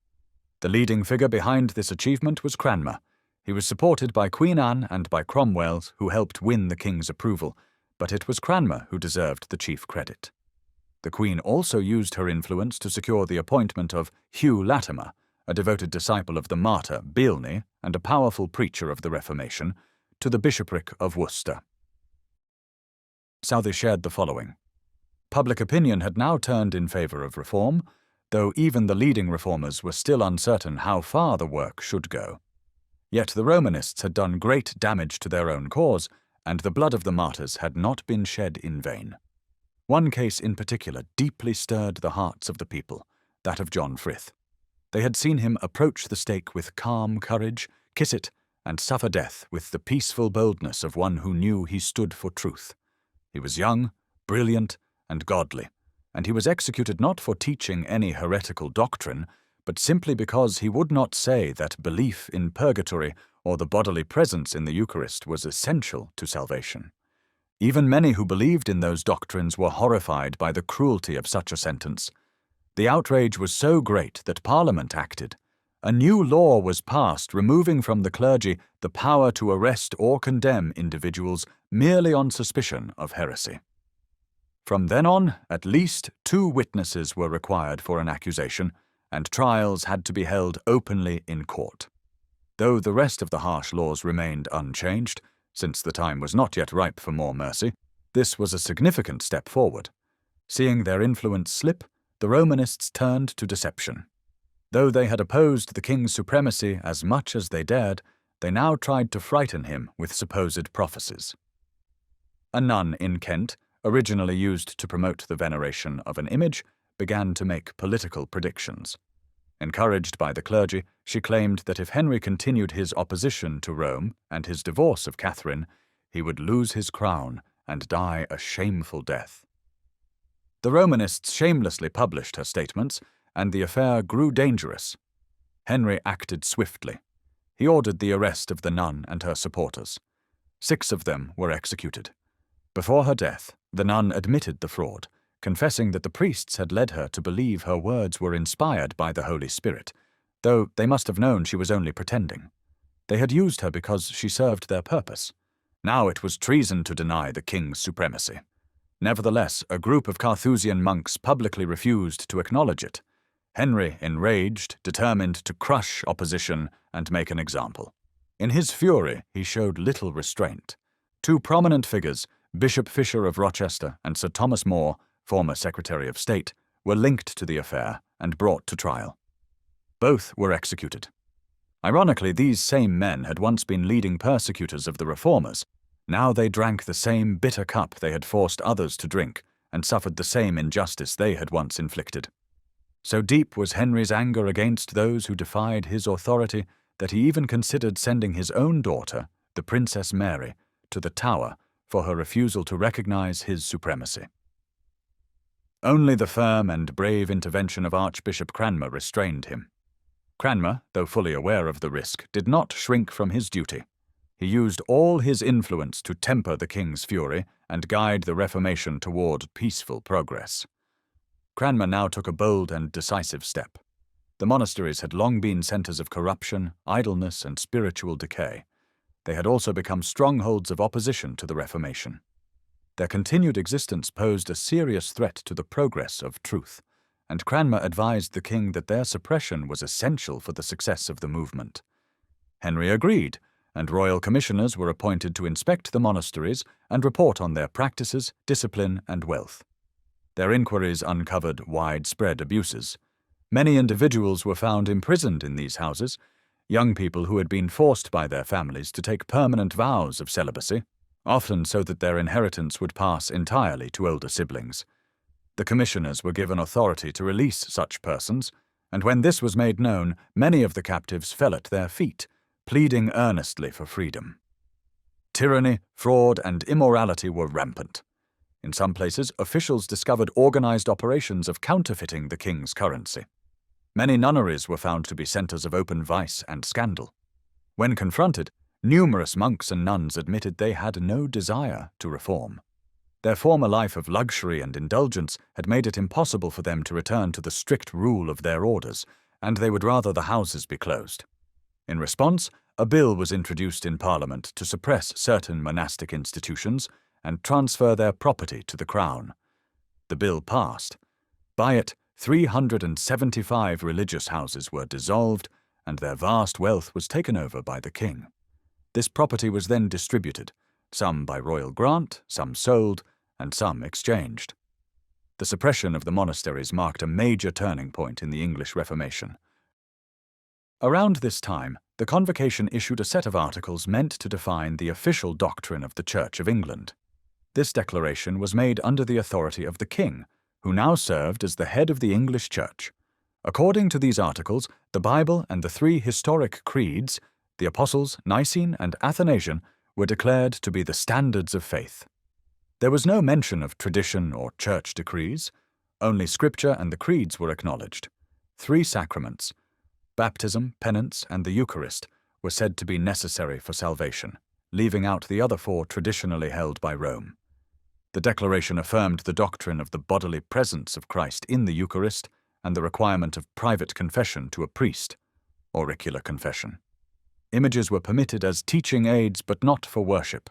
The leading figure behind this achievement was Cranmer. He was supported by Queen Anne and by Cromwell, who helped win the king's approval, but it was Cranmer who deserved the chief credit. The Queen also used her influence to secure the appointment of Hugh Latimer, a devoted disciple of the martyr Bealney and a powerful preacher of the Reformation, to the bishopric of Worcester. Southey shared the following. Public opinion had now turned in favour of reform, though even the leading reformers were still uncertain how far the work should go. Yet the Romanists had done great damage to their own cause, and the blood of the martyrs had not been shed in vain. One case in particular deeply stirred the hearts of the people, that of John Frith. They had seen him approach the stake with calm courage, kiss it, and suffer death with the peaceful boldness of one who knew he stood for truth. He was young, brilliant, and godly, and he was executed not for teaching any heretical doctrine, but simply because he would not say that belief in purgatory or the bodily presence in the Eucharist was essential to salvation. Even many who believed in those doctrines were horrified by the cruelty of such a sentence. The outrage was so great that Parliament acted. A new law was passed removing from the clergy the power to arrest or condemn individuals merely on suspicion of heresy. From then on, at least 2 witnesses were required for an accusation, and trials had to be held openly in court. Though the rest of the harsh laws remained unchanged, since the time was not yet ripe for more mercy, this was a significant step forward. Seeing their influence slip, the Romanists turned to deception. Though they had opposed the king's supremacy as much as they dared, they now tried to frighten him with supposed prophecies. A nun in Kent, originally used to promote the veneration of an image, began to make political predictions. Encouraged by the clergy, she claimed that if Henry continued his opposition to Rome and his divorce of Catherine, he would lose his crown and die a shameful death. The Romanists shamelessly published her statements, and the affair grew dangerous. Henry acted swiftly. He ordered the arrest of the nun and her supporters. 6 of them were executed. Before her death, the nun admitted the fraud, confessing that the priests had led her to believe her words were inspired by the Holy Spirit, though they must have known she was only pretending. They had used her because she served their purpose. Now it was treason to deny the king's supremacy. Nevertheless, a group of Carthusian monks publicly refused to acknowledge it. Henry, enraged, determined to crush opposition and make an example. In his fury, he showed little restraint. 2 prominent figures, Bishop Fisher of Rochester and Sir Thomas More, former Secretary of State, were linked to the affair and brought to trial. Both were executed. Ironically, these same men had once been leading persecutors of the Reformers. Now they drank the same bitter cup they had forced others to drink and suffered the same injustice they had once inflicted. So deep was Henry's anger against those who defied his authority that he even considered sending his own daughter, the Princess Mary, to the Tower for her refusal to recognize his supremacy. Only the firm and brave intervention of Archbishop Cranmer restrained him. Cranmer, though fully aware of the risk, did not shrink from his duty. He used all his influence to temper the king's fury and guide the Reformation toward peaceful progress. Cranmer now took a bold and decisive step. The monasteries had long been centers of corruption, idleness, and spiritual decay. They had also become strongholds of opposition to the Reformation. Their continued existence posed a serious threat to the progress of truth, and Cranmer advised the king that their suppression was essential for the success of the movement. Henry agreed, and royal commissioners were appointed to inspect the monasteries and report on their practices, discipline, and wealth. Their inquiries uncovered widespread abuses. Many individuals were found imprisoned in these houses, young people who had been forced by their families to take permanent vows of celibacy, often so that their inheritance would pass entirely to older siblings. The commissioners were given authority to release such persons, and when this was made known, many of the captives fell at their feet, pleading earnestly for freedom. Tyranny, fraud, and immorality were rampant. In some places, officials discovered organized operations of counterfeiting the king's currency. Many nunneries were found to be centers of open vice and scandal. When confronted, numerous monks and nuns admitted they had no desire to reform. Their former life of luxury and indulgence had made it impossible for them to return to the strict rule of their orders, and they would rather the houses be closed. In response, a bill was introduced in Parliament to suppress certain monastic institutions and transfer their property to the Crown. The bill passed. By it, 375 religious houses were dissolved, and their vast wealth was taken over by the king. This property was then distributed, some by royal grant, some sold, and some exchanged. The suppression of the monasteries marked a major turning point in the English Reformation. Around this time, the Convocation issued a set of articles meant to define the official doctrine of the Church of England. This declaration was made under the authority of the king, who now served as the head of the English Church. According to these articles, the Bible and the three historic creeds, the Apostles', Nicene, and Athanasian, were declared to be the standards of faith. There was no mention of tradition or church decrees. Only Scripture and the creeds were acknowledged. 3 sacraments, baptism, penance, and the Eucharist, were said to be necessary for salvation, leaving out the other 4 traditionally held by Rome. The declaration affirmed the doctrine of the bodily presence of Christ in the Eucharist and the requirement of private confession to a priest, auricular confession. Images were permitted as teaching aids but not for worship.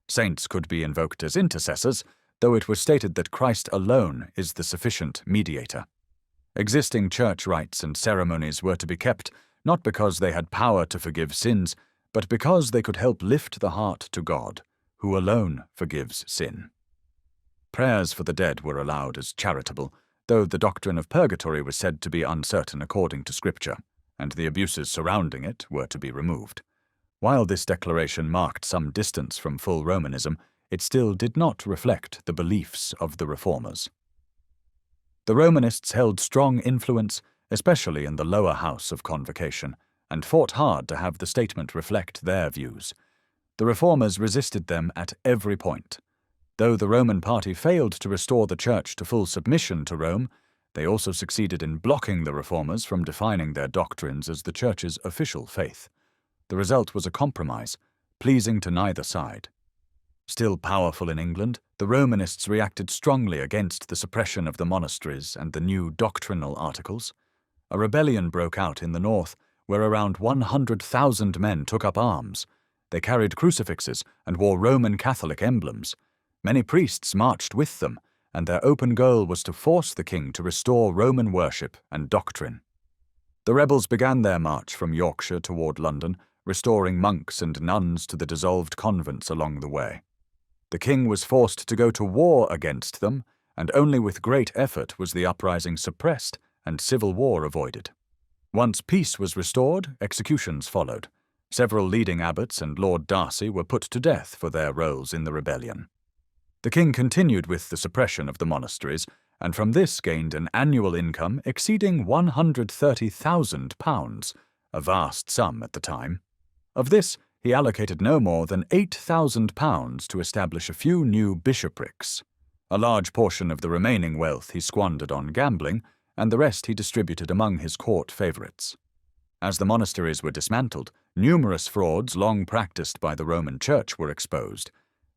Saints could be invoked as intercessors, though it was stated that Christ alone is the sufficient mediator. Existing church rites and ceremonies were to be kept, not because they had power to forgive sins, but because they could help lift the heart to God, who alone forgives sin. Prayers for the dead were allowed as charitable, though the doctrine of purgatory was said to be uncertain according to Scripture, and the abuses surrounding it were to be removed. While this declaration marked some distance from full Romanism, it still did not reflect the beliefs of the Reformers. The Romanists held strong influence, especially in the lower house of Convocation, and fought hard to have the statement reflect their views. The Reformers resisted them at every point. Though the Roman party failed to restore the Church to full submission to Rome, they also succeeded in blocking the Reformers from defining their doctrines as the Church's official faith. The result was a compromise, pleasing to neither side. Still powerful in England, the Romanists reacted strongly against the suppression of the monasteries and the new doctrinal articles. A rebellion broke out in the north, where around 100,000 men took up arms. They carried crucifixes and wore Roman Catholic emblems. Many priests marched with them, and their open goal was to force the king to restore Roman worship and doctrine. The rebels began their march from Yorkshire toward London, restoring monks and nuns to the dissolved convents along the way. The king was forced to go to war against them, and only with great effort was the uprising suppressed and civil war avoided. Once peace was restored, executions followed. Several leading abbots and Lord Darcy were put to death for their roles in the rebellion. The king continued with the suppression of the monasteries, and from this gained an annual income exceeding £130,000, a vast sum at the time. Of this, he allocated no more than £8,000 to establish a few new bishoprics. A large portion of the remaining wealth he squandered on gambling, and the rest he distributed among his court favourites. As the monasteries were dismantled, numerous frauds long practised by the Roman Church were exposed.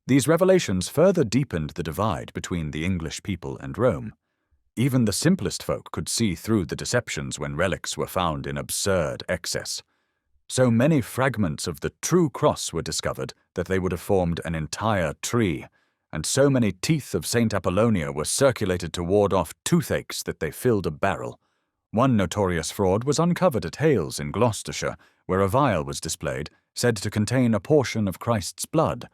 These revelations further deepened the divide between the English people and Rome. Even the simplest folk could see through the deceptions when relics were found in absurd excess. So many fragments of the true cross were discovered that they would have formed an entire tree, and so many teeth of St. Apollonia were circulated to ward off toothaches that they filled a barrel. One notorious fraud was uncovered at Hales in Gloucestershire, where a vial was displayed, said to contain a portion of Christ's blood.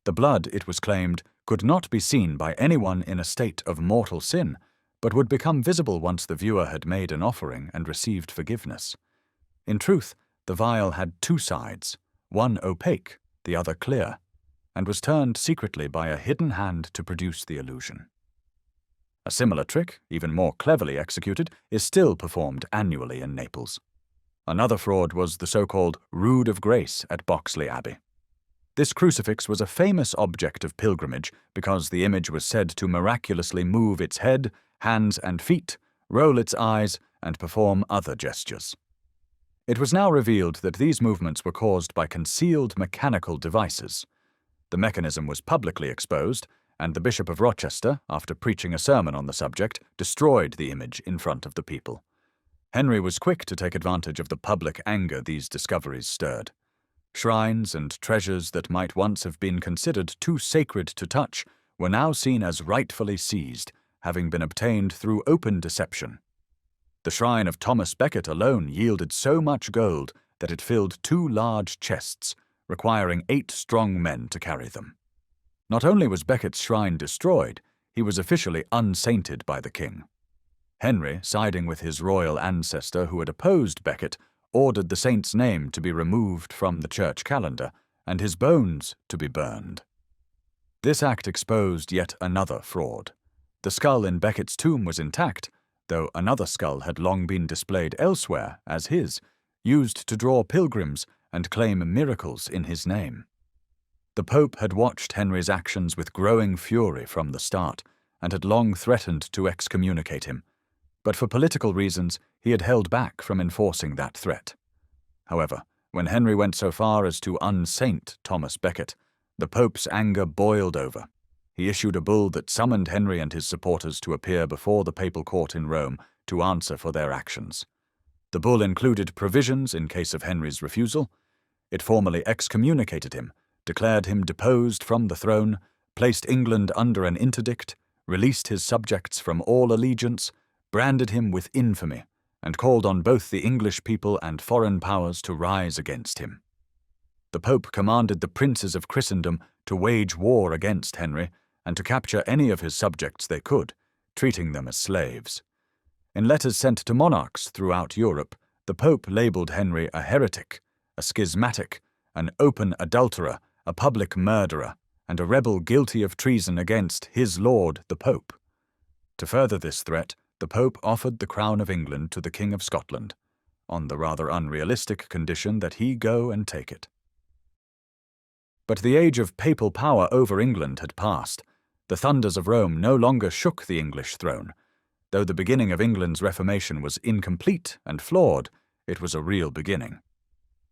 The blood, it was claimed, could not be seen by anyone in a state of mortal sin, but would become visible once the viewer had made an offering and received forgiveness. In truth, the vial had 2 sides, one opaque, the other clear, and was turned secretly by a hidden hand to produce the illusion. A similar trick, even more cleverly executed, is still performed annually in Naples. Another fraud was the so-called Rood of Grace at Boxley Abbey. This crucifix was a famous object of pilgrimage because the image was said to miraculously move its head, hands and feet, roll its eyes, and perform other gestures. It was now revealed that these movements were caused by concealed mechanical devices. The mechanism was publicly exposed, and the Bishop of Rochester, after preaching a sermon on the subject, destroyed the image in front of the people. Henry was quick to take advantage of the public anger these discoveries stirred. Shrines and treasures that might once have been considered too sacred to touch were now seen as rightfully seized, having been obtained through open deception. The shrine of Thomas Becket alone yielded so much gold that it filled 2 large chests, requiring 8 strong men to carry them. Not only was Becket's shrine destroyed, he was officially unsainted by the king. Henry, siding with his royal ancestor who had opposed Becket, ordered the saint's name to be removed from the church calendar and his bones to be burned. This act exposed yet another fraud. The skull in Becket's tomb was intact, though another skull had long been displayed elsewhere as his, used to draw pilgrims and claim miracles in his name. The Pope had watched Henry's actions with growing fury from the start, and had long threatened to excommunicate him, but for political reasons he had held back from enforcing that threat. However, when Henry went so far as to unsaint Thomas Becket, the Pope's anger boiled over. He issued a bull that summoned Henry and his supporters to appear before the papal court in Rome to answer for their actions. The bull included provisions in case of Henry's refusal. It formally excommunicated him, declared him deposed from the throne, placed England under an interdict, released his subjects from all allegiance, branded him with infamy, and called on both the English people and foreign powers to rise against him. The Pope commanded the princes of Christendom to wage war against Henry and to capture any of his subjects they could, treating them as slaves. In letters sent to monarchs throughout Europe, the Pope labeled Henry a heretic, a schismatic, an open adulterer, a public murderer, and a rebel guilty of treason against his lord the Pope. To further this threat, the Pope offered the crown of England to the King of Scotland, on the rather unrealistic condition that he go and take it. But the age of papal power over England had passed. The thunders of Rome no longer shook the English throne. Though the beginning of England's Reformation was incomplete and flawed, it was a real beginning.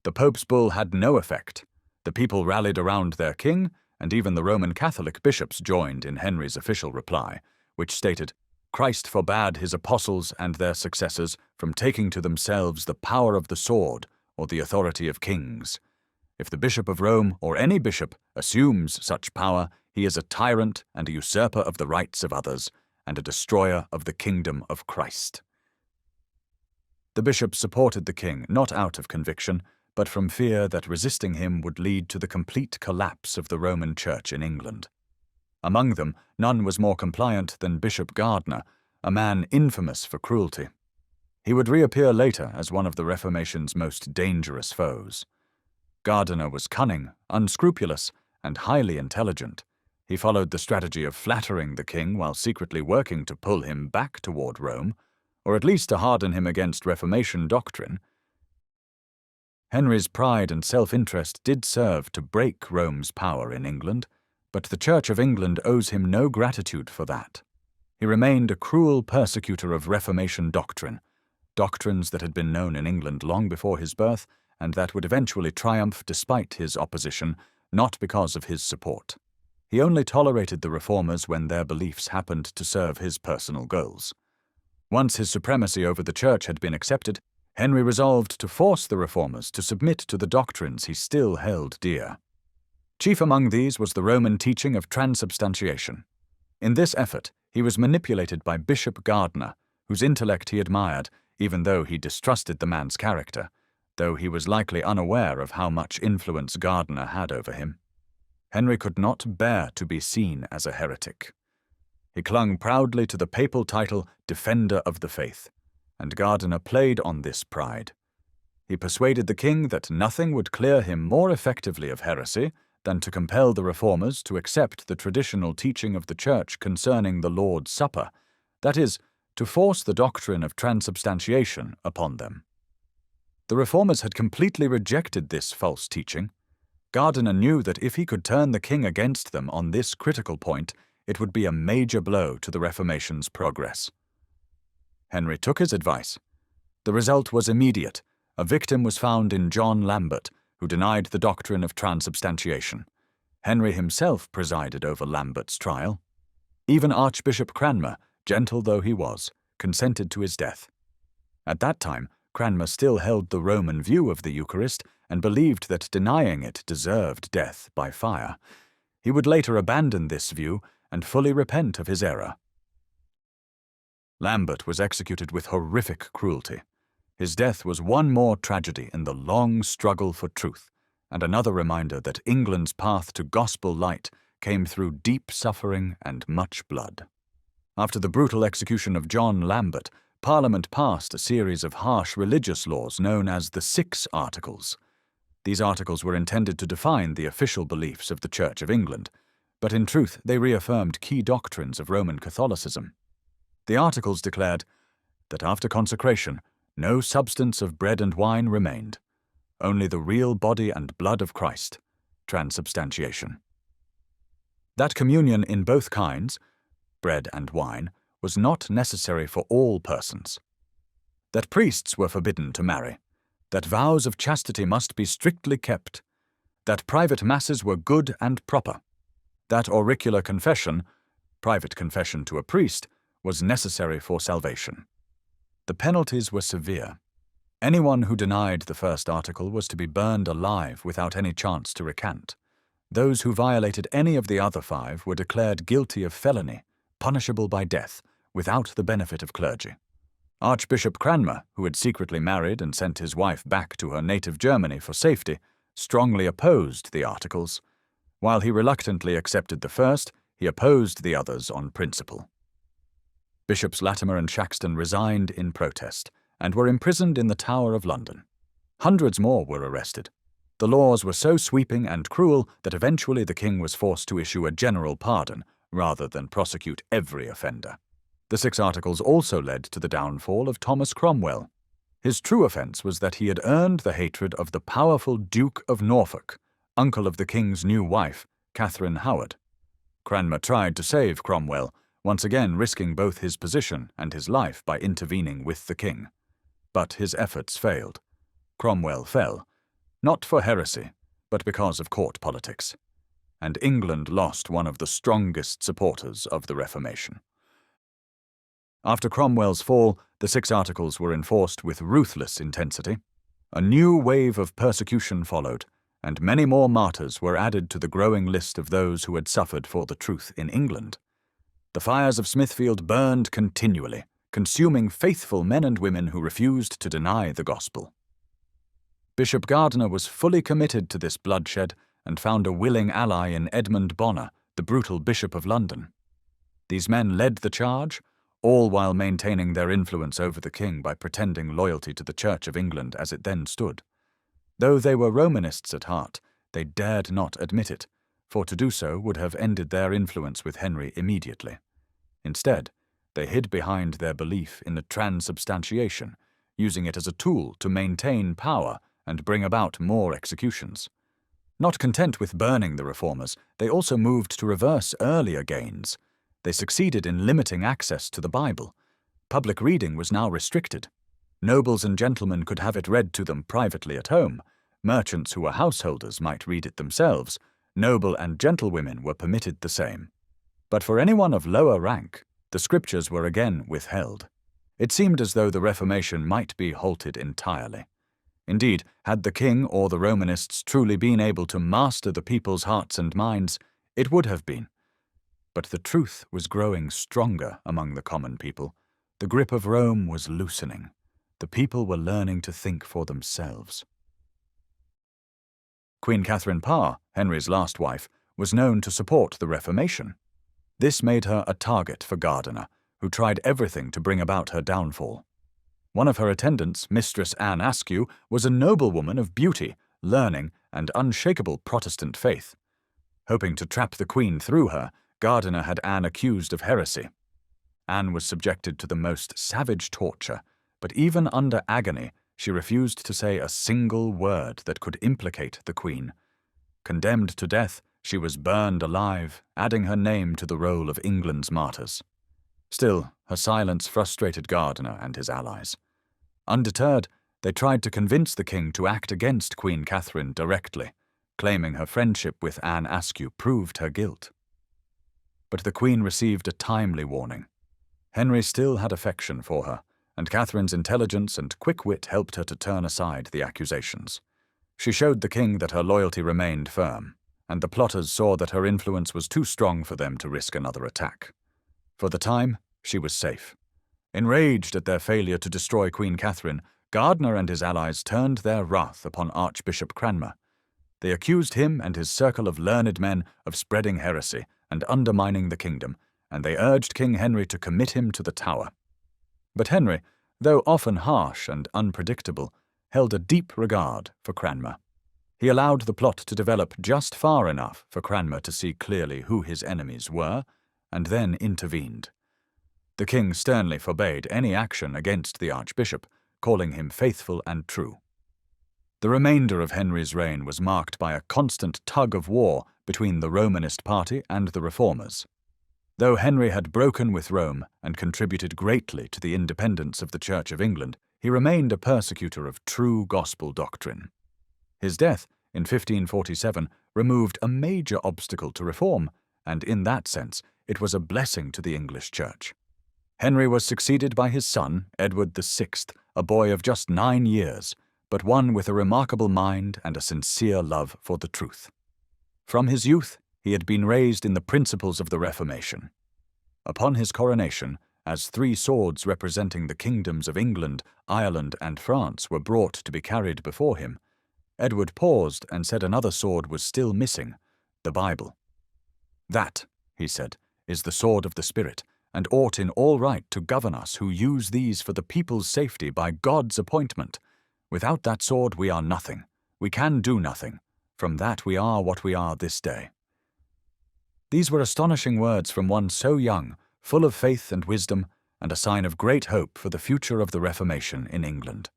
The Pope's bull had no effect. The people rallied around their king, and even the Roman Catholic bishops joined in Henry's official reply, which stated, "Christ forbade his apostles and their successors from taking to themselves the power of the sword or the authority of kings. If the Bishop of Rome, or any bishop, assumes such power, he is a tyrant and a usurper of the rights of others, and a destroyer of the kingdom of Christ." The bishops supported the king not out of conviction, but from fear that resisting him would lead to the complete collapse of the Roman Church in England. Among them, none was more compliant than Bishop Gardiner, a man infamous for cruelty. He would reappear later as one of the Reformation's most dangerous foes. Gardiner was cunning, unscrupulous, and highly intelligent. He followed the strategy of flattering the king while secretly working to pull him back toward Rome, or at least to harden him against Reformation doctrine. Henry's pride and self-interest did serve to break Rome's power in England, but the Church of England owes him no gratitude for that. He remained a cruel persecutor of Reformation doctrine, doctrines that had been known in England long before his birth, and that would eventually triumph despite his opposition, not because of his support. He only tolerated the reformers when their beliefs happened to serve his personal goals. Once his supremacy over the Church had been accepted, Henry resolved to force the reformers to submit to the doctrines he still held dear. Chief among these was the Roman teaching of transubstantiation. In this effort, he was manipulated by Bishop Gardiner, whose intellect he admired, even though he distrusted the man's character, though he was likely unaware of how much influence Gardiner had over him. Henry could not bear to be seen as a heretic. He clung proudly to the papal title Defender of the Faith, and Gardiner played on this pride. He persuaded the king that nothing would clear him more effectively of heresy than to compel the reformers to accept the traditional teaching of the Church concerning the Lord's Supper, that is, to force the doctrine of transubstantiation upon them. The reformers had completely rejected this false teaching. Gardiner knew that if he could turn the king against them on this critical point, it would be a major blow to the Reformation's progress. Henry took his advice. The result was immediate. A victim was found in John Lambert, who denied the doctrine of transubstantiation. Henry himself presided over Lambert's trial. Even Archbishop Cranmer, gentle though he was, consented to his death. At that time, Cranmer still held the Roman view of the Eucharist and believed that denying it deserved death by fire. He would later abandon this view and fully repent of his error. Lambert was executed with horrific cruelty. His death was one more tragedy in the long struggle for truth, and another reminder that England's path to gospel light came through deep suffering and much blood. After the brutal execution of John Lambert, Parliament passed a series of harsh religious laws known as the 6 Articles. These articles were intended to define the official beliefs of the Church of England, but in truth they reaffirmed key doctrines of Roman Catholicism. The articles declared that after consecration, no substance of bread and wine remained, only the real body and blood of Christ, transubstantiation. That communion in both kinds, bread and wine, was not necessary for all persons. That priests were forbidden to marry, that vows of chastity must be strictly kept, that private masses were good and proper, that auricular confession, private confession to a priest, was necessary for salvation. The penalties were severe. Anyone who denied the first article was to be burned alive without any chance to recant. Those who violated any of the other 5 were declared guilty of felony, punishable by death, without the benefit of clergy. Archbishop Cranmer, who had secretly married and sent his wife back to her native Germany for safety, strongly opposed the articles. While he reluctantly accepted the first, he opposed the others on principle. Bishops Latimer and Shaxton resigned in protest and were imprisoned in the Tower of London. Hundreds more were arrested. The laws were so sweeping and cruel that eventually the king was forced to issue a general pardon rather than prosecute every offender. The 6 Articles also led to the downfall of Thomas Cromwell. His true offence was that he had earned the hatred of the powerful Duke of Norfolk, uncle of the king's new wife, Catherine Howard. Cranmer tried to save Cromwell, once again risking both his position and his life by intervening with the king. But his efforts failed. Cromwell fell, not for heresy, but because of court politics. And England lost one of the strongest supporters of the Reformation. After Cromwell's fall, the 6 Articles were enforced with ruthless intensity. A new wave of persecution followed, and many more martyrs were added to the growing list of those who had suffered for the truth in England. The fires of Smithfield burned continually, consuming faithful men and women who refused to deny the gospel. Bishop Gardiner was fully committed to this bloodshed and found a willing ally in Edmund Bonner, the brutal Bishop of London. These men led the charge, all while maintaining their influence over the king by pretending loyalty to the Church of England as it then stood. Though they were Romanists at heart, they dared not admit it, for to do so would have ended their influence with Henry immediately. Instead, they hid behind their belief in the transubstantiation, using it as a tool to maintain power and bring about more executions. Not content with burning the reformers, they also moved to reverse earlier gains. They succeeded in limiting access to the Bible. Public reading was now restricted. Nobles and gentlemen could have it read to them privately at home. Merchants who were householders might read it themselves. Noble and gentlewomen were permitted the same. But for anyone of lower rank, the scriptures were again withheld. It seemed as though the Reformation might be halted entirely. Indeed, had the king or the Romanists truly been able to master the people's hearts and minds, it would have been. But the truth was growing stronger among the common people. The grip of Rome was loosening. The people were learning to think for themselves. Queen Catherine Parr, Henry's last wife, was known to support the Reformation. This made her a target for Gardiner, who tried everything to bring about her downfall. One of her attendants, Mistress Anne Askew, was a noblewoman of beauty, learning, and unshakable Protestant faith. Hoping to trap the Queen through her, Gardiner had Anne accused of heresy. Anne was subjected to the most savage torture, but even under agony, she refused to say a single word that could implicate the Queen. Condemned to death, she was burned alive, adding her name to the roll of England's martyrs. Still, her silence frustrated Gardiner and his allies. Undeterred, They tried to convince the king to act against Queen Catherine directly, claiming her friendship with Anne Askew proved her guilt. But the queen received a timely warning. Henry still had affection for her, and Catherine's intelligence and quick wit helped her to turn aside the accusations. She showed the king that her loyalty remained firm, and the plotters saw that her influence was too strong for them to risk another attack. For the time, she was safe. Enraged at their failure to destroy Queen Catherine, Gardiner and his allies turned their wrath upon Archbishop Cranmer. They accused him and his circle of learned men of spreading heresy and undermining the kingdom, and they urged King Henry to commit him to the Tower. But Henry, though often harsh and unpredictable, held a deep regard for Cranmer. He allowed the plot to develop just far enough for Cranmer to see clearly who his enemies were, and then intervened. The king sternly forbade any action against the archbishop, calling him faithful and true. The remainder of Henry's reign was marked by a constant tug of war between the Romanist party and the Reformers. Though Henry had broken with Rome and contributed greatly to the independence of the Church of England, he remained a persecutor of true gospel doctrine. His death, in 1547, removed a major obstacle to reform, and in that sense, it was a blessing to the English Church. Henry was succeeded by his son, Edward VI, a boy of just 9 years, but one with a remarkable mind and a sincere love for the truth. From his youth, he had been raised in the principles of the Reformation. Upon his coronation, as 3 swords representing the kingdoms of England, Ireland, and France were brought to be carried before him, Edward paused and said another sword was still missing, the Bible. "That," he said, "is the sword of the Spirit, and ought in all right to govern us who use these for the people's safety by God's appointment. Without that sword we are nothing. We can do nothing. From that we are what we are this day." These were astonishing words from one so young, full of faith and wisdom, and a sign of great hope for the future of the Reformation in England.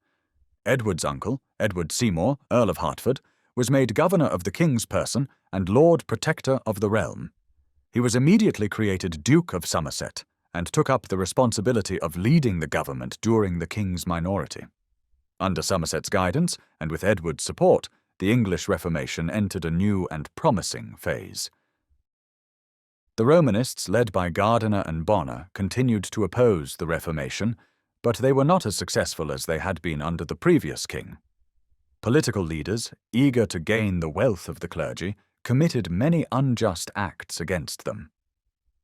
Edward's uncle, Edward Seymour, Earl of Hertford, was made governor of the king's person and Lord Protector of the realm. He was immediately created Duke of Somerset and took up the responsibility of leading the government during the king's minority. Under Somerset's guidance, and with Edward's support, the English Reformation entered a new and promising phase. The Romanists, led by Gardiner and Bonner, continued to oppose the Reformation, but they were not as successful as they had been under the previous king. Political leaders, eager to gain the wealth of the clergy, committed many unjust acts against them.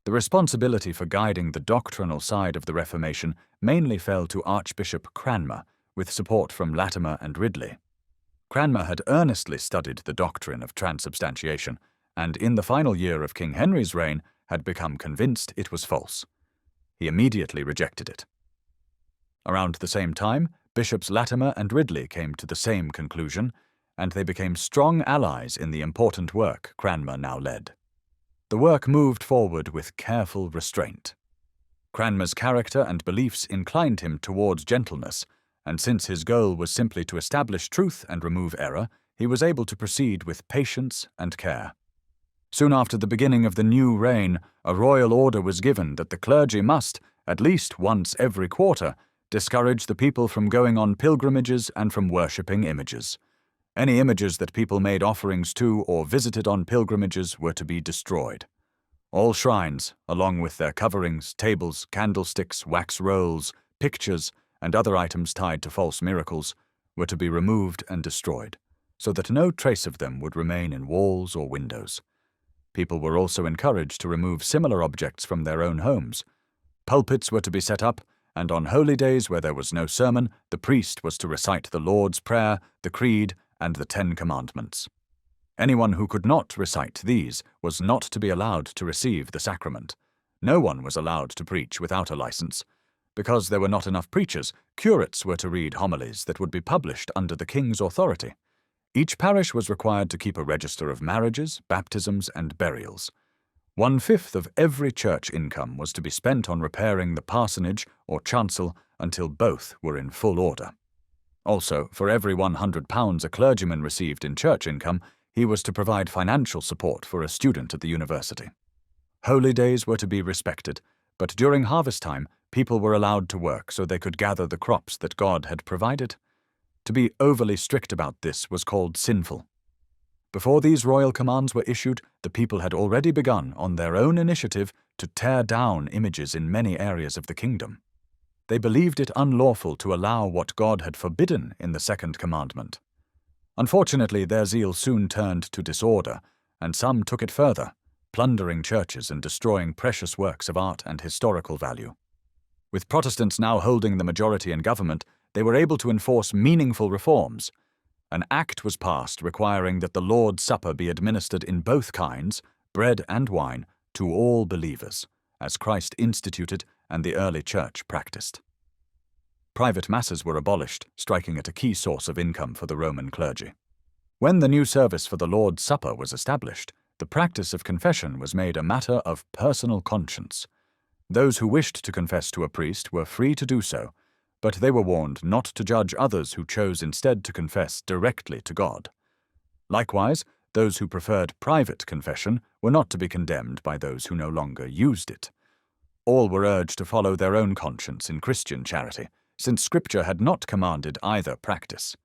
The responsibility for guiding the doctrinal side of the Reformation mainly fell to Archbishop Cranmer, with support from Latimer and Ridley. Cranmer had earnestly studied the doctrine of transubstantiation, and in the final year of King Henry's reign had become convinced it was false. He immediately rejected it. Around the same time, Bishops Latimer and Ridley came to the same conclusion, and they became strong allies in the important work Cranmer now led. The work moved forward with careful restraint. Cranmer's character and beliefs inclined him towards gentleness, and since his goal was simply to establish truth and remove error, he was able to proceed with patience and care. Soon after the beginning of the new reign, a royal order was given that the clergy must, at least once every quarter, discourage the people from going on pilgrimages and from worshipping images. Any images that people made offerings to or visited on pilgrimages were to be destroyed. All shrines, along with their coverings, tables, candlesticks, wax rolls, pictures, and other items tied to false miracles, were to be removed and destroyed, so that no trace of them would remain in walls or windows. People were also encouraged to remove similar objects from their own homes. Pulpits were to be set up, and on holy days where there was no sermon, the priest was to recite the Lord's Prayer, the Creed, and the 10 Commandments. Anyone who could not recite these was not to be allowed to receive the sacrament. No one was allowed to preach without a license. Because there were not enough preachers, curates were to read homilies that would be published under the king's authority. Each parish was required to keep a register of marriages, baptisms, and burials. 1/5 of every church income was to be spent on repairing the parsonage or chancel until both were in full order. Also, for every £100 a clergyman received in church income, he was to provide financial support for a student at the university. Holy days were to be respected, but during harvest time, people were allowed to work so they could gather the crops that God had provided. To be overly strict about this was called sinful. Before these royal commands were issued, the people had already begun, on their own initiative, to tear down images in many areas of the kingdom. They believed it unlawful to allow what God had forbidden in the second commandment. Unfortunately, their zeal soon turned to disorder, and some took it further, plundering churches and destroying precious works of art and historical value. With Protestants now holding the majority in government, they were able to enforce meaningful reforms. An act was passed requiring that the Lord's Supper be administered in both kinds, bread and wine, to all believers, as Christ instituted and the early church practiced. Private masses were abolished, striking at a key source of income for the Roman clergy. When the new service for the Lord's Supper was established, the practice of confession was made a matter of personal conscience. Those who wished to confess to a priest were free to do so, but they were warned not to judge others who chose instead to confess directly to God. Likewise, those who preferred private confession were not to be condemned by those who no longer used it. All were urged to follow their own conscience in Christian charity, since Scripture had not commanded either practice.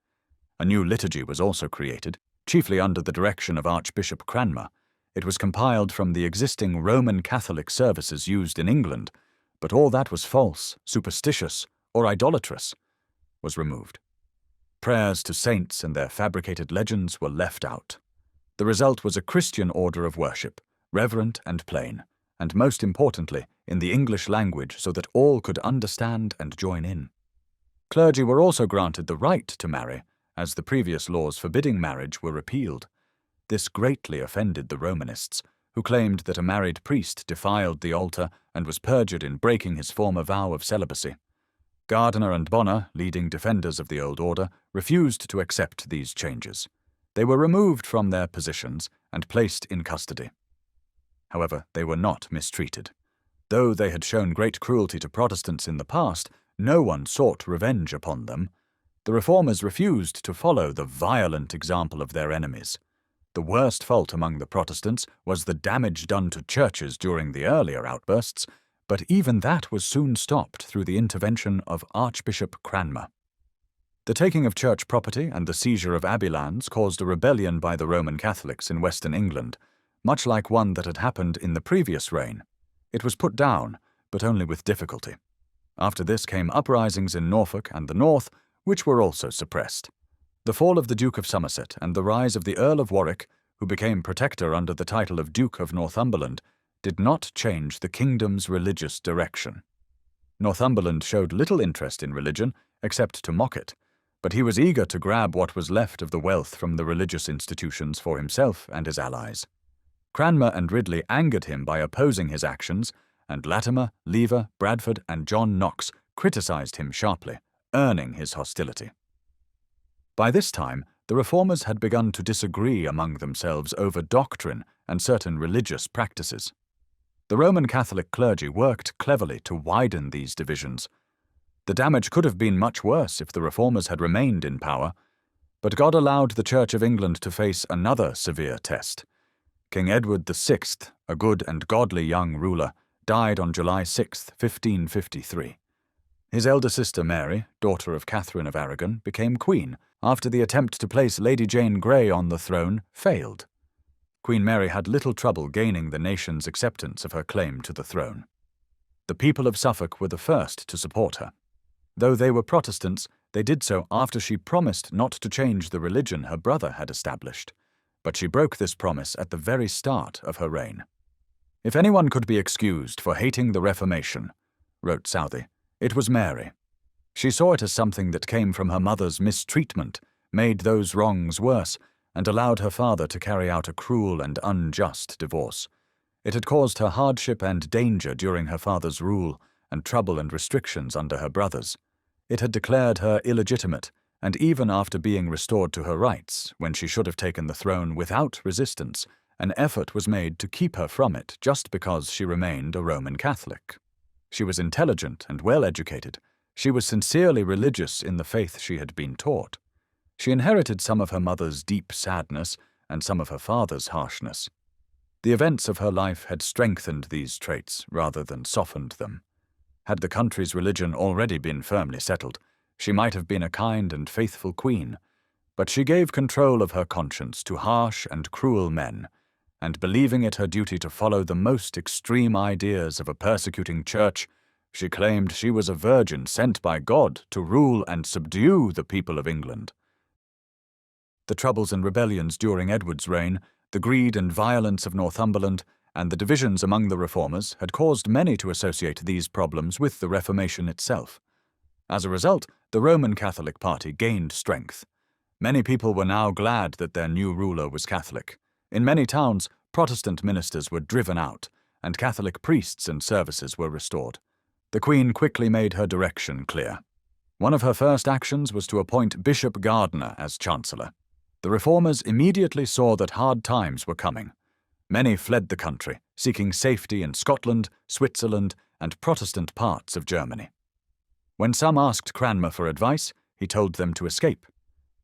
A new liturgy was also created, chiefly under the direction of Archbishop Cranmer. It was compiled from the existing Roman Catholic services used in England, but all that was false, superstitious, or idolatrous was removed. Prayers to saints and their fabricated legends were left out. The result was a Christian order of worship, reverent and plain, and most importantly, in the English language so that all could understand and join in. Clergy were also granted the right to marry, as the previous laws forbidding marriage were repealed. This greatly offended the Romanists, who claimed that a married priest defiled the altar and was perjured in breaking his former vow of celibacy. Gardiner and Bonner, leading defenders of the old order, refused to accept these changes. They were removed from their positions and placed in custody. However, they were not mistreated. Though they had shown great cruelty to Protestants in the past, no one sought revenge upon them. The Reformers refused to follow the violent example of their enemies. The worst fault among the Protestants was the damage done to churches during the earlier outbursts, but even that was soon stopped through the intervention of Archbishop Cranmer. The taking of church property and the seizure of abbey lands caused a rebellion by the Roman Catholics in Western England, much like one that had happened in the previous reign. It was put down, but only with difficulty. After this came uprisings in Norfolk and the north, which were also suppressed. The fall of the Duke of Somerset and the rise of the Earl of Warwick, who became protector under the title of Duke of Northumberland, did not change the kingdom's religious direction. Northumberland showed little interest in religion, except to mock it, but he was eager to grab what was left of the wealth from the religious institutions for himself and his allies. Cranmer and Ridley angered him by opposing his actions, and Latimer, Lever, Bradford, and John Knox criticized him sharply, earning his hostility. By this time, the Reformers had begun to disagree among themselves over doctrine and certain religious practices. The Roman Catholic clergy worked cleverly to widen these divisions. The damage could have been much worse if the Reformers had remained in power, but God allowed the Church of England to face another severe test. King Edward VI, a good and godly young ruler, died on July 6, 1553. His elder sister Mary, daughter of Catherine of Aragon, became queen after the attempt to place Lady Jane Grey on the throne failed. Queen Mary had little trouble gaining the nation's acceptance of her claim to the throne. The people of Suffolk were the first to support her. Though they were Protestants, they did so after she promised not to change the religion her brother had established. But she broke this promise at the very start of her reign. "If anyone could be excused for hating the Reformation," wrote Southey, "it was Mary. She saw it as something that came from her mother's mistreatment, made those wrongs worse, and allowed her father to carry out a cruel and unjust divorce. It had caused her hardship and danger during her father's rule, and trouble and restrictions under her brothers. It had declared her illegitimate, and even after being restored to her rights, when she should have taken the throne without resistance, an effort was made to keep her from it just because she remained a Roman Catholic. She was intelligent and well-educated. She was sincerely religious in the faith she had been taught. She inherited some of her mother's deep sadness and some of her father's harshness. The events of her life had strengthened these traits rather than softened them. Had the country's religion already been firmly settled, She might have been a kind and faithful queen, but she gave control of her conscience to harsh and cruel men, and believing it her duty to follow the most extreme ideas of a persecuting church, she claimed she was a virgin sent by God to rule and subdue the people of England. The troubles and rebellions during Edward's reign, the greed and violence of Northumberland, and the divisions among the reformers had caused many to associate these problems with the Reformation itself. As a result, the Roman Catholic party gained strength. Many people were now glad that their new ruler was Catholic. In many towns, Protestant ministers were driven out, and Catholic priests and services were restored. The Queen quickly made her direction clear. One of her first actions was to appoint Bishop Gardiner as Chancellor. The reformers immediately saw that hard times were coming. Many fled the country, seeking safety in Scotland, Switzerland, and Protestant parts of Germany. When some asked Cranmer for advice, he told them to escape.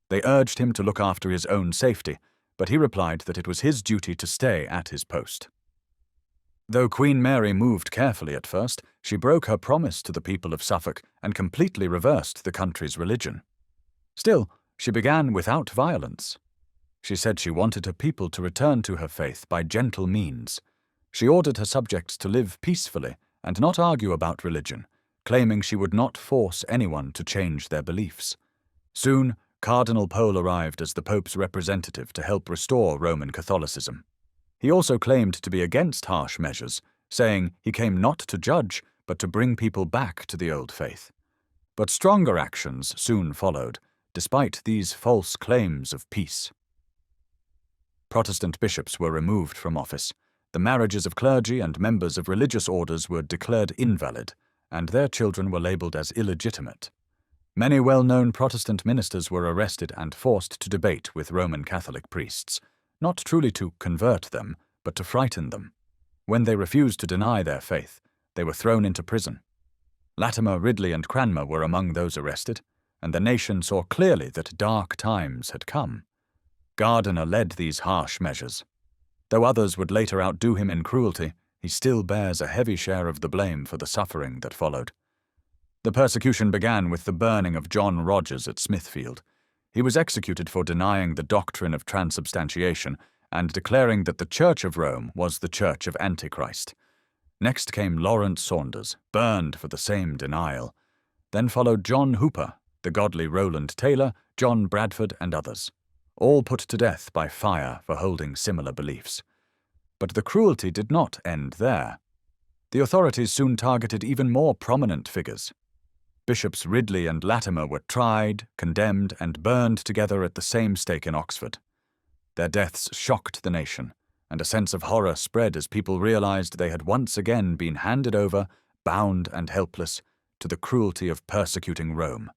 They urged him to look after his own safety, but he replied that it was his duty to stay at his post. Though Queen Mary moved carefully at first, she broke her promise to the people of Suffolk and completely reversed the country's religion. Still, she began without violence. She said she wanted her people to return to her faith by gentle means. She ordered her subjects to live peacefully and not argue about religion, claiming she would not force anyone to change their beliefs. Soon, Cardinal Pole arrived as the Pope's representative to help restore Roman Catholicism. He also claimed to be against harsh measures, saying he came not to judge, but to bring people back to the old faith. But stronger actions soon followed, despite these false claims of peace. Protestant bishops were removed from office. The marriages of clergy and members of religious orders were declared invalid, and their children were labelled as illegitimate. Many well-known Protestant ministers were arrested and forced to debate with Roman Catholic priests, not truly to convert them, but to frighten them. When they refused to deny their faith, they were thrown into prison. Latimer, Ridley, and Cranmer were among those arrested, and the nation saw clearly that dark times had come. Gardiner led these harsh measures. Though others would later outdo him in cruelty, he still bears a heavy share of the blame for the suffering that followed. The persecution began with the burning of John Rogers at Smithfield. He was executed for denying the doctrine of transubstantiation and declaring that the Church of Rome was the Church of Antichrist. Next came Lawrence Saunders, burned for the same denial. Then followed John Hooper, the godly Rowland Taylor, John Bradford, and others, all put to death by fire for holding similar beliefs. But the cruelty did not end there. The authorities soon targeted even more prominent figures. Bishops Ridley and Latimer were tried, condemned, and burned together at the same stake in Oxford. Their deaths shocked the nation, and a sense of horror spread as people realized they had once again been handed over, bound and helpless, to the cruelty of persecuting Rome.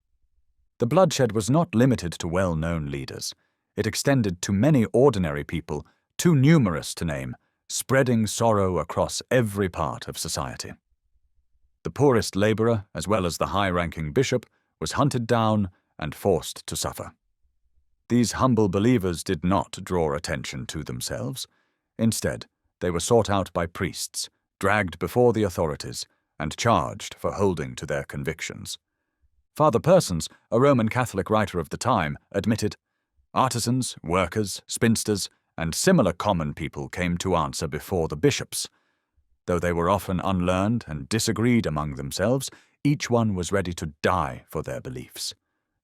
The bloodshed was not limited to well-known leaders. It extended to many ordinary people, too numerous to name, spreading sorrow across every part of society. The poorest labourer, as well as the high-ranking bishop, was hunted down and forced to suffer. These humble believers did not draw attention to themselves. Instead, they were sought out by priests, dragged before the authorities, and charged for holding to their convictions. Father Persons, a Roman Catholic writer of the time, admitted, "Artisans, workers, spinsters, and similar common people came to answer before the bishops. Though they were often unlearned and disagreed among themselves, each one was ready to die for their beliefs.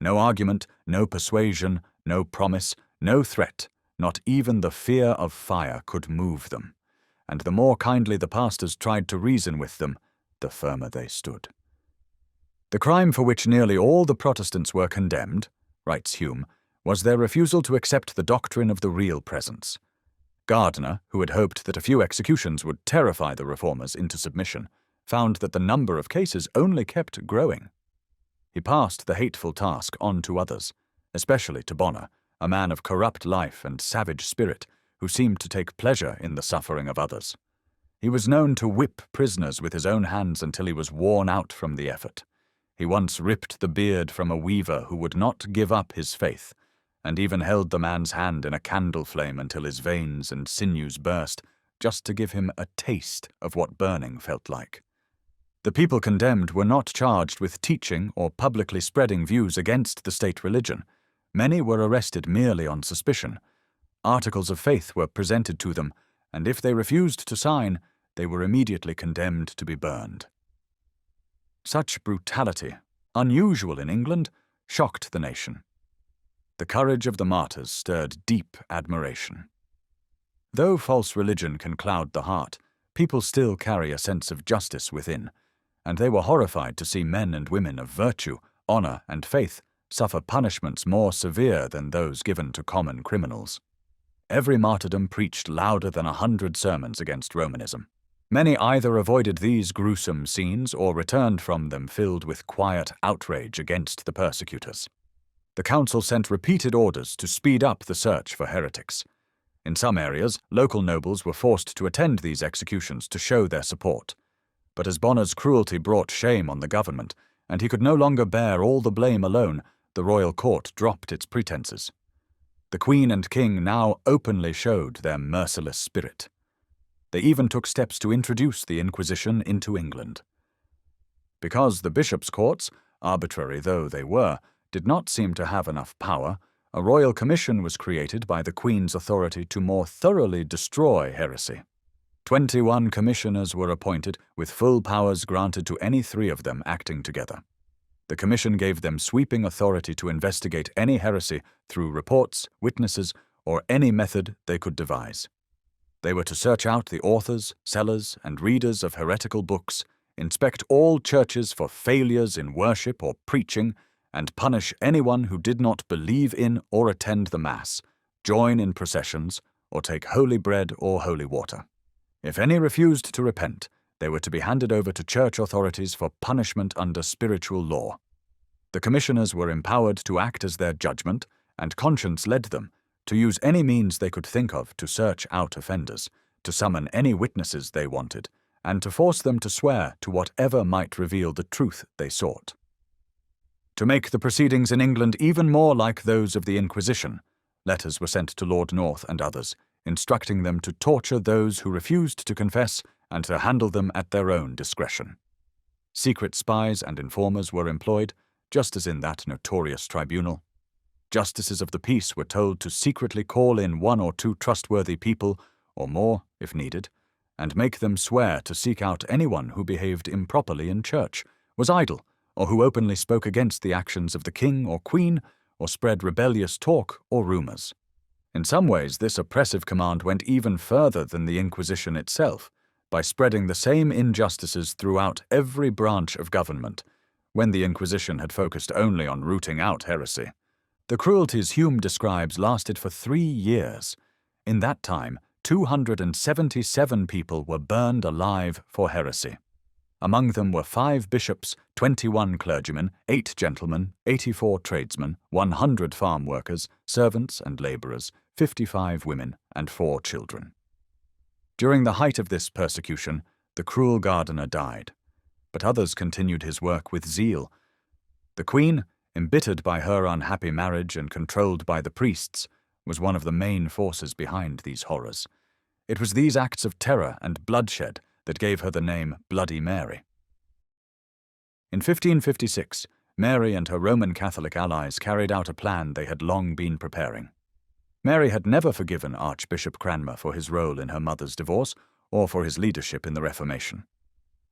No argument, no persuasion, no promise, no threat, not even the fear of fire could move them, and the more kindly the pastors tried to reason with them, the firmer they stood." The crime for which nearly all the Protestants were condemned, writes Hume, was their refusal to accept the doctrine of the real presence. Gardiner, who had hoped that a few executions would terrify the reformers into submission, found that the number of cases only kept growing. He passed the hateful task on to others, especially to Bonner, a man of corrupt life and savage spirit, who seemed to take pleasure in the suffering of others. He was known to whip prisoners with his own hands until he was worn out from the effort. He once ripped the beard from a weaver who would not give up his faith, and even held the man's hand in a candle flame until his veins and sinews burst, just to give him a taste of what burning felt like. The people condemned were not charged with teaching or publicly spreading views against the state religion. Many were arrested merely on suspicion. Articles of faith were presented to them, and if they refused to sign, they were immediately condemned to be burned. Such brutality, unusual in England, shocked the nation. The courage of the martyrs stirred deep admiration. Though false religion can cloud the heart, people still carry a sense of justice within, and they were horrified to see men and women of virtue, honor, and faith suffer punishments more severe than those given to common criminals. Every martyrdom preached louder than 100 sermons against Romanism. Many either avoided these gruesome scenes or returned from them filled with quiet outrage against the persecutors. The council sent repeated orders to speed up the search for heretics. In some areas, local nobles were forced to attend these executions to show their support. But as Bonner's cruelty brought shame on the government, and he could no longer bear all the blame alone, the royal court dropped its pretenses. The Queen and King now openly showed their merciless spirit. They even took steps to introduce the Inquisition into England. Because the bishops' courts, arbitrary though they were, did not seem to have enough power, a royal commission was created by the Queen's authority to more thoroughly destroy heresy. 21 commissioners were appointed, with full powers granted to any 3 of them acting together. The commission gave them sweeping authority to investigate any heresy through reports, witnesses, or any method they could devise. They were to search out the authors, sellers, and readers of heretical books, inspect all churches for failures in worship or preaching, and punish anyone who did not believe in or attend the Mass, join in processions, or take holy bread or holy water. If any refused to repent, they were to be handed over to church authorities for punishment under spiritual law. The commissioners were empowered to act as their judgment, and conscience led them to use any means they could think of to search out offenders, to summon any witnesses they wanted, and to force them to swear to whatever might reveal the truth they sought. To make the proceedings in England even more like those of the Inquisition, letters were sent to Lord North and others, instructing them to torture those who refused to confess and to handle them at their own discretion. Secret spies and informers were employed, just as in that notorious tribunal. Justices of the peace were told to secretly call in 1 or 2 trustworthy people, or more if needed, and make them swear to seek out anyone who behaved improperly in church, was idle, or who openly spoke against the actions of the king or queen, or spread rebellious talk or rumors. In some ways, this oppressive command went even further than the Inquisition itself, by spreading the same injustices throughout every branch of government, when the Inquisition had focused only on rooting out heresy. The cruelties Hume describes lasted for 3 years. In that time, 277 people were burned alive for heresy. Among them were 5 bishops, 21 clergymen, 8 gentlemen, 84 tradesmen, 100 farm workers, servants and labourers, 55 women, and 4 children. During the height of this persecution, the cruel gardener died, but others continued his work with zeal. The Queen, embittered by her unhappy marriage and controlled by the priests, was one of the main forces behind these horrors. It was these acts of terror and bloodshed that gave her the name Bloody Mary. In 1556, Mary and her Roman Catholic allies carried out a plan they had long been preparing. Mary had never forgiven Archbishop Cranmer for his role in her mother's divorce or for his leadership in the Reformation.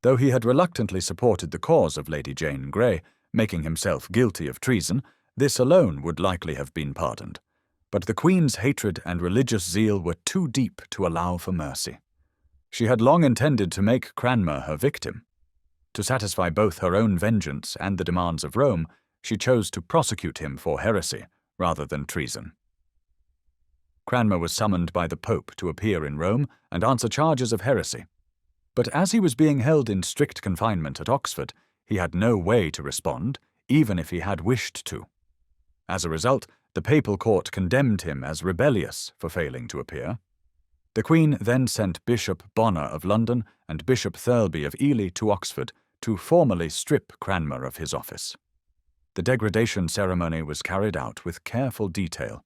Though he had reluctantly supported the cause of Lady Jane Grey, making himself guilty of treason, this alone would likely have been pardoned. But the Queen's hatred and religious zeal were too deep to allow for mercy. She had long intended to make Cranmer her victim. To satisfy both her own vengeance and the demands of Rome, she chose to prosecute him for heresy rather than treason. Cranmer was summoned by the Pope to appear in Rome and answer charges of heresy. But as he was being held in strict confinement at Oxford, he had no way to respond, even if he had wished to. As a result, the papal court condemned him as rebellious for failing to appear. The Queen then sent Bishop Bonner of London and Bishop Thirlby of Ely to Oxford to formally strip Cranmer of his office. The degradation ceremony was carried out with careful detail.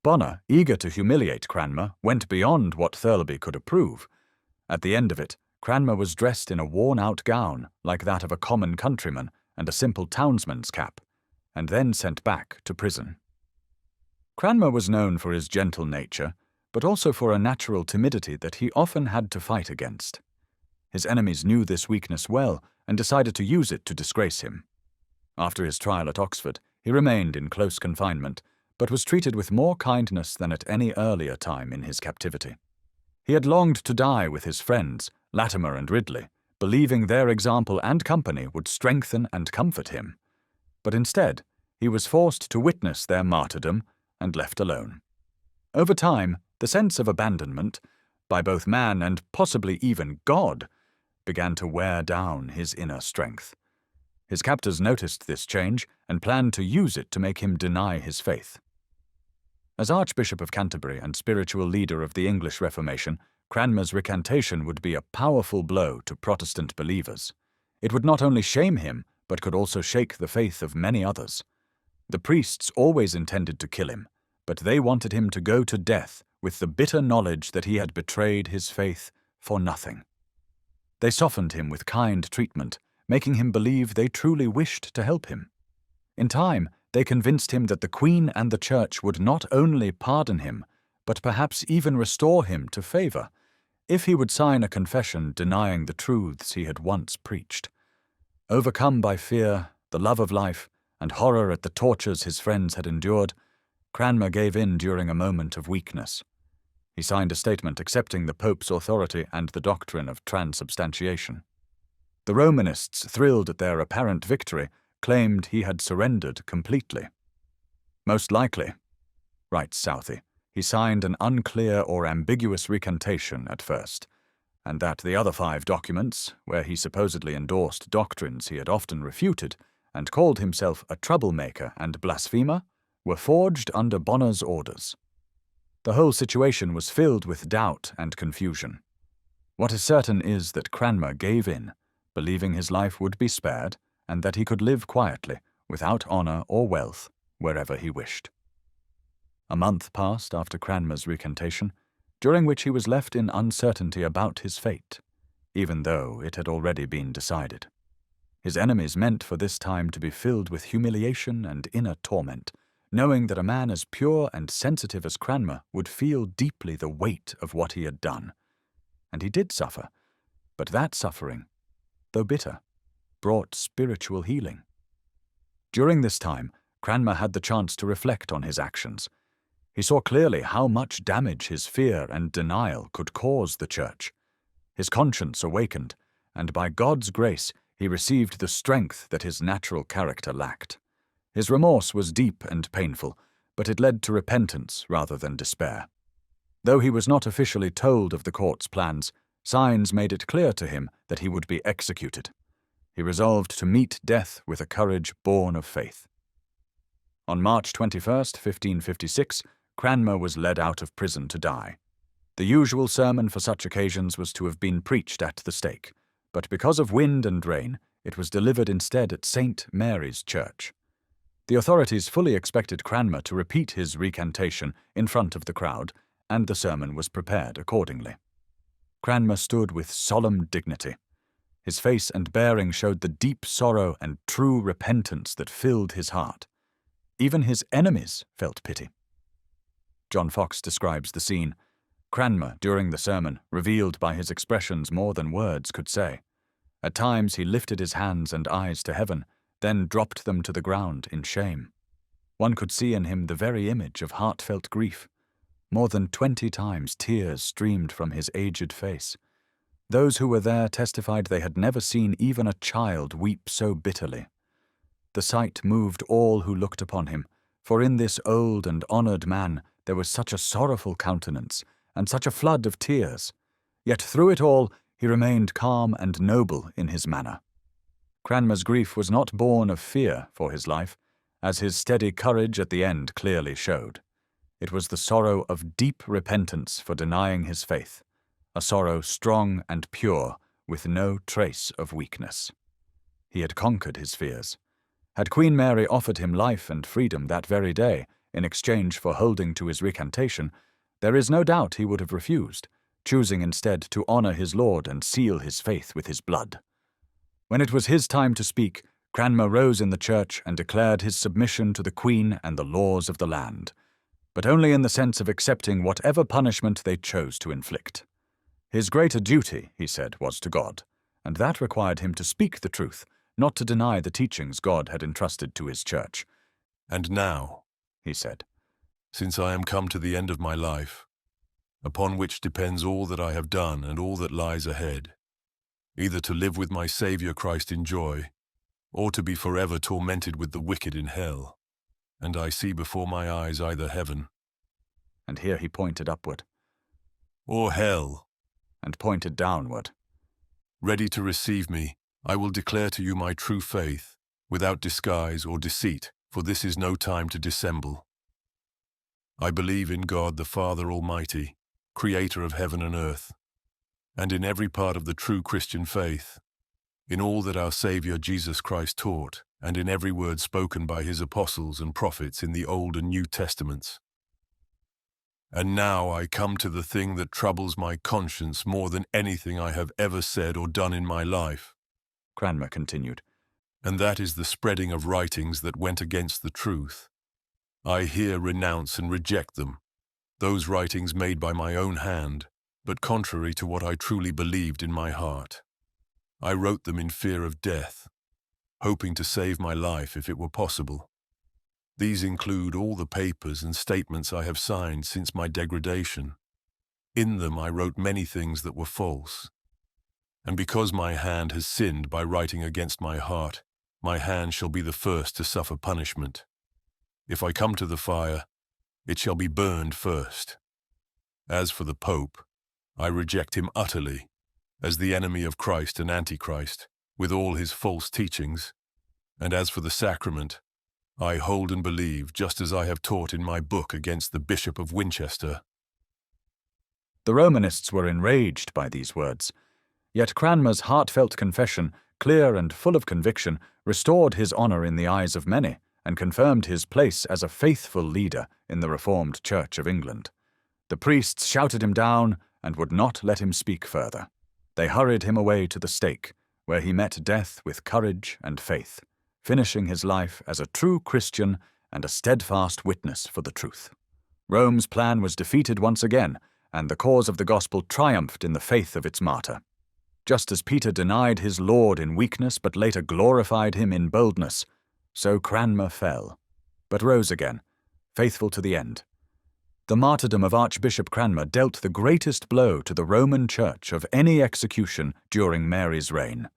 Bonner, eager to humiliate Cranmer, went beyond what Thirlby could approve. At the end of it, Cranmer was dressed in a worn-out gown like that of a common countryman and a simple townsman's cap, and then sent back to prison. Cranmer was known for his gentle nature, but also for a natural timidity that he often had to fight against. His enemies knew this weakness well and decided to use it to disgrace him. After his trial at Oxford, he remained in close confinement, but was treated with more kindness than at any earlier time in his captivity. He had longed to die with his friends, Latimer and Ridley, believing their example and company would strengthen and comfort him. But instead, he was forced to witness their martyrdom and left alone. Over time, the sense of abandonment, by both man and possibly even God, began to wear down his inner strength. His captors noticed this change and planned to use it to make him deny his faith. As Archbishop of Canterbury and spiritual leader of the English Reformation, Cranmer's recantation would be a powerful blow to Protestant believers. It would not only shame him, but could also shake the faith of many others. The priests always intended to kill him, but they wanted him to go to death with the bitter knowledge that he had betrayed his faith for nothing. They softened him with kind treatment, making him believe they truly wished to help him. In time, they convinced him that the Queen and the Church would not only pardon him, but perhaps even restore him to favour, if he would sign a confession denying the truths he had once preached. Overcome by fear, the love of life, and horror at the tortures his friends had endured, Cranmer gave in during a moment of weakness. He signed a statement accepting the Pope's authority and the doctrine of transubstantiation. The Romanists, thrilled at their apparent victory, claimed he had surrendered completely. Most likely, writes Southey, he signed an unclear or ambiguous recantation at first, and that the other 5 documents, where he supposedly endorsed doctrines he had often refuted and called himself a troublemaker and blasphemer, were forged under Bonner's orders. The whole situation was filled with doubt and confusion. What is certain is that Cranmer gave in, believing his life would be spared, and that he could live quietly, without honour or wealth, wherever he wished. A month passed after Cranmer's recantation, during which he was left in uncertainty about his fate, even though it had already been decided. His enemies meant for this time to be filled with humiliation and inner torment, knowing that a man as pure and sensitive as Cranmer would feel deeply the weight of what he had done. And he did suffer, but that suffering, though bitter, brought spiritual healing. During this time, Cranmer had the chance to reflect on his actions. He saw clearly how much damage his fear and denial could cause the Church. His conscience awakened, and by God's grace he received the strength that his natural character lacked. His remorse was deep and painful, but it led to repentance rather than despair. Though he was not officially told of the court's plans, signs made it clear to him that he would be executed. He resolved to meet death with a courage born of faith. On March 21st, 1556, Cranmer was led out of prison to die. The usual sermon for such occasions was to have been preached at the stake, but because of wind and rain, it was delivered instead at St. Mary's Church. The authorities fully expected Cranmer to repeat his recantation in front of the crowd, and the sermon was prepared accordingly. Cranmer stood with solemn dignity. His face and bearing showed the deep sorrow and true repentance that filled his heart. Even his enemies felt pity. John Foxe describes the scene. Cranmer, during the sermon, revealed by his expressions more than words could say. At times he lifted his hands and eyes to heaven, then dropped them to the ground in shame. One could see in him the very image of heartfelt grief. More than 20 times tears streamed from his aged face. Those who were there testified they had never seen even a child weep so bitterly. The sight moved all who looked upon him, for in this old and honoured man there was such a sorrowful countenance, and such a flood of tears. Yet through it all he remained calm and noble in his manner. Cranmer's grief was not born of fear for his life, as his steady courage at the end clearly showed. It was the sorrow of deep repentance for denying his faith, a sorrow strong and pure, with no trace of weakness. He had conquered his fears. Had Queen Mary offered him life and freedom that very day, in exchange for holding to his recantation, there is no doubt he would have refused, choosing instead to honour his Lord and seal his faith with his blood. When it was his time to speak, Cranmer rose in the church and declared his submission to the Queen and the laws of the land, but only in the sense of accepting whatever punishment they chose to inflict. His greater duty, he said, was to God, and that required him to speak the truth, not to deny the teachings God had entrusted to his church. "And now," he said, "since I am come to the end of my life, upon which depends all that I have done and all that lies ahead, either to live with my Saviour Christ in joy, or to be forever tormented with the wicked in hell, and I see before my eyes either heaven," and here he pointed upward, "or hell," and pointed downward. "Ready to receive me, I will declare to you my true faith, without disguise or deceit, for this is no time to dissemble. I believe in God the Father Almighty, Creator of heaven and earth, and in every part of the true Christian faith, in all that our Saviour Jesus Christ taught, and in every word spoken by his apostles and prophets in the Old and New Testaments. And now I come to the thing that troubles my conscience more than anything I have ever said or done in my life," Cranmer continued, "and that is the spreading of writings that went against the truth. I here renounce and reject them, those writings made by my own hand, but contrary to what I truly believed in my heart. I wrote them in fear of death, hoping to save my life if it were possible. These include all the papers and statements I have signed since my degradation. In them I wrote many things that were false. And because my hand has sinned by writing against my heart, my hand shall be the first to suffer punishment. If I come to the fire, it shall be burned first. As for the Pope, I reject him utterly, as the enemy of Christ and Antichrist, with all his false teachings. And as for the sacrament, I hold and believe just as I have taught in my book against the Bishop of Winchester." The Romanists were enraged by these words, yet Cranmer's heartfelt confession, clear and full of conviction, restored his honour in the eyes of many, and confirmed his place as a faithful leader in the Reformed Church of England. The priests shouted him down and would not let him speak further. They hurried him away to the stake, where he met death with courage and faith, finishing his life as a true Christian and a steadfast witness for the truth. Rome's plan was defeated once again, and the cause of the gospel triumphed in the faith of its martyr. Just as Peter denied his Lord in weakness but later glorified him in boldness, so Cranmer fell, but rose again, faithful to the end. The martyrdom of Archbishop Cranmer dealt the greatest blow to the Roman Church of any execution during Mary's reign.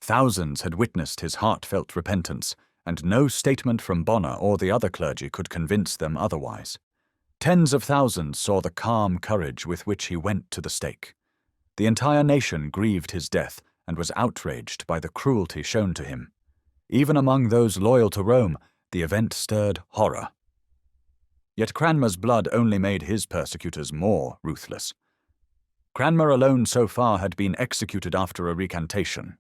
Thousands had witnessed his heartfelt repentance, and no statement from Bonner or the other clergy could convince them otherwise. Tens of thousands saw the calm courage with which he went to the stake. The entire nation grieved his death and was outraged by the cruelty shown to him. Even among those loyal to Rome, the event stirred horror. Yet Cranmer's blood only made his persecutors more ruthless. Cranmer alone so far had been executed after a recantation,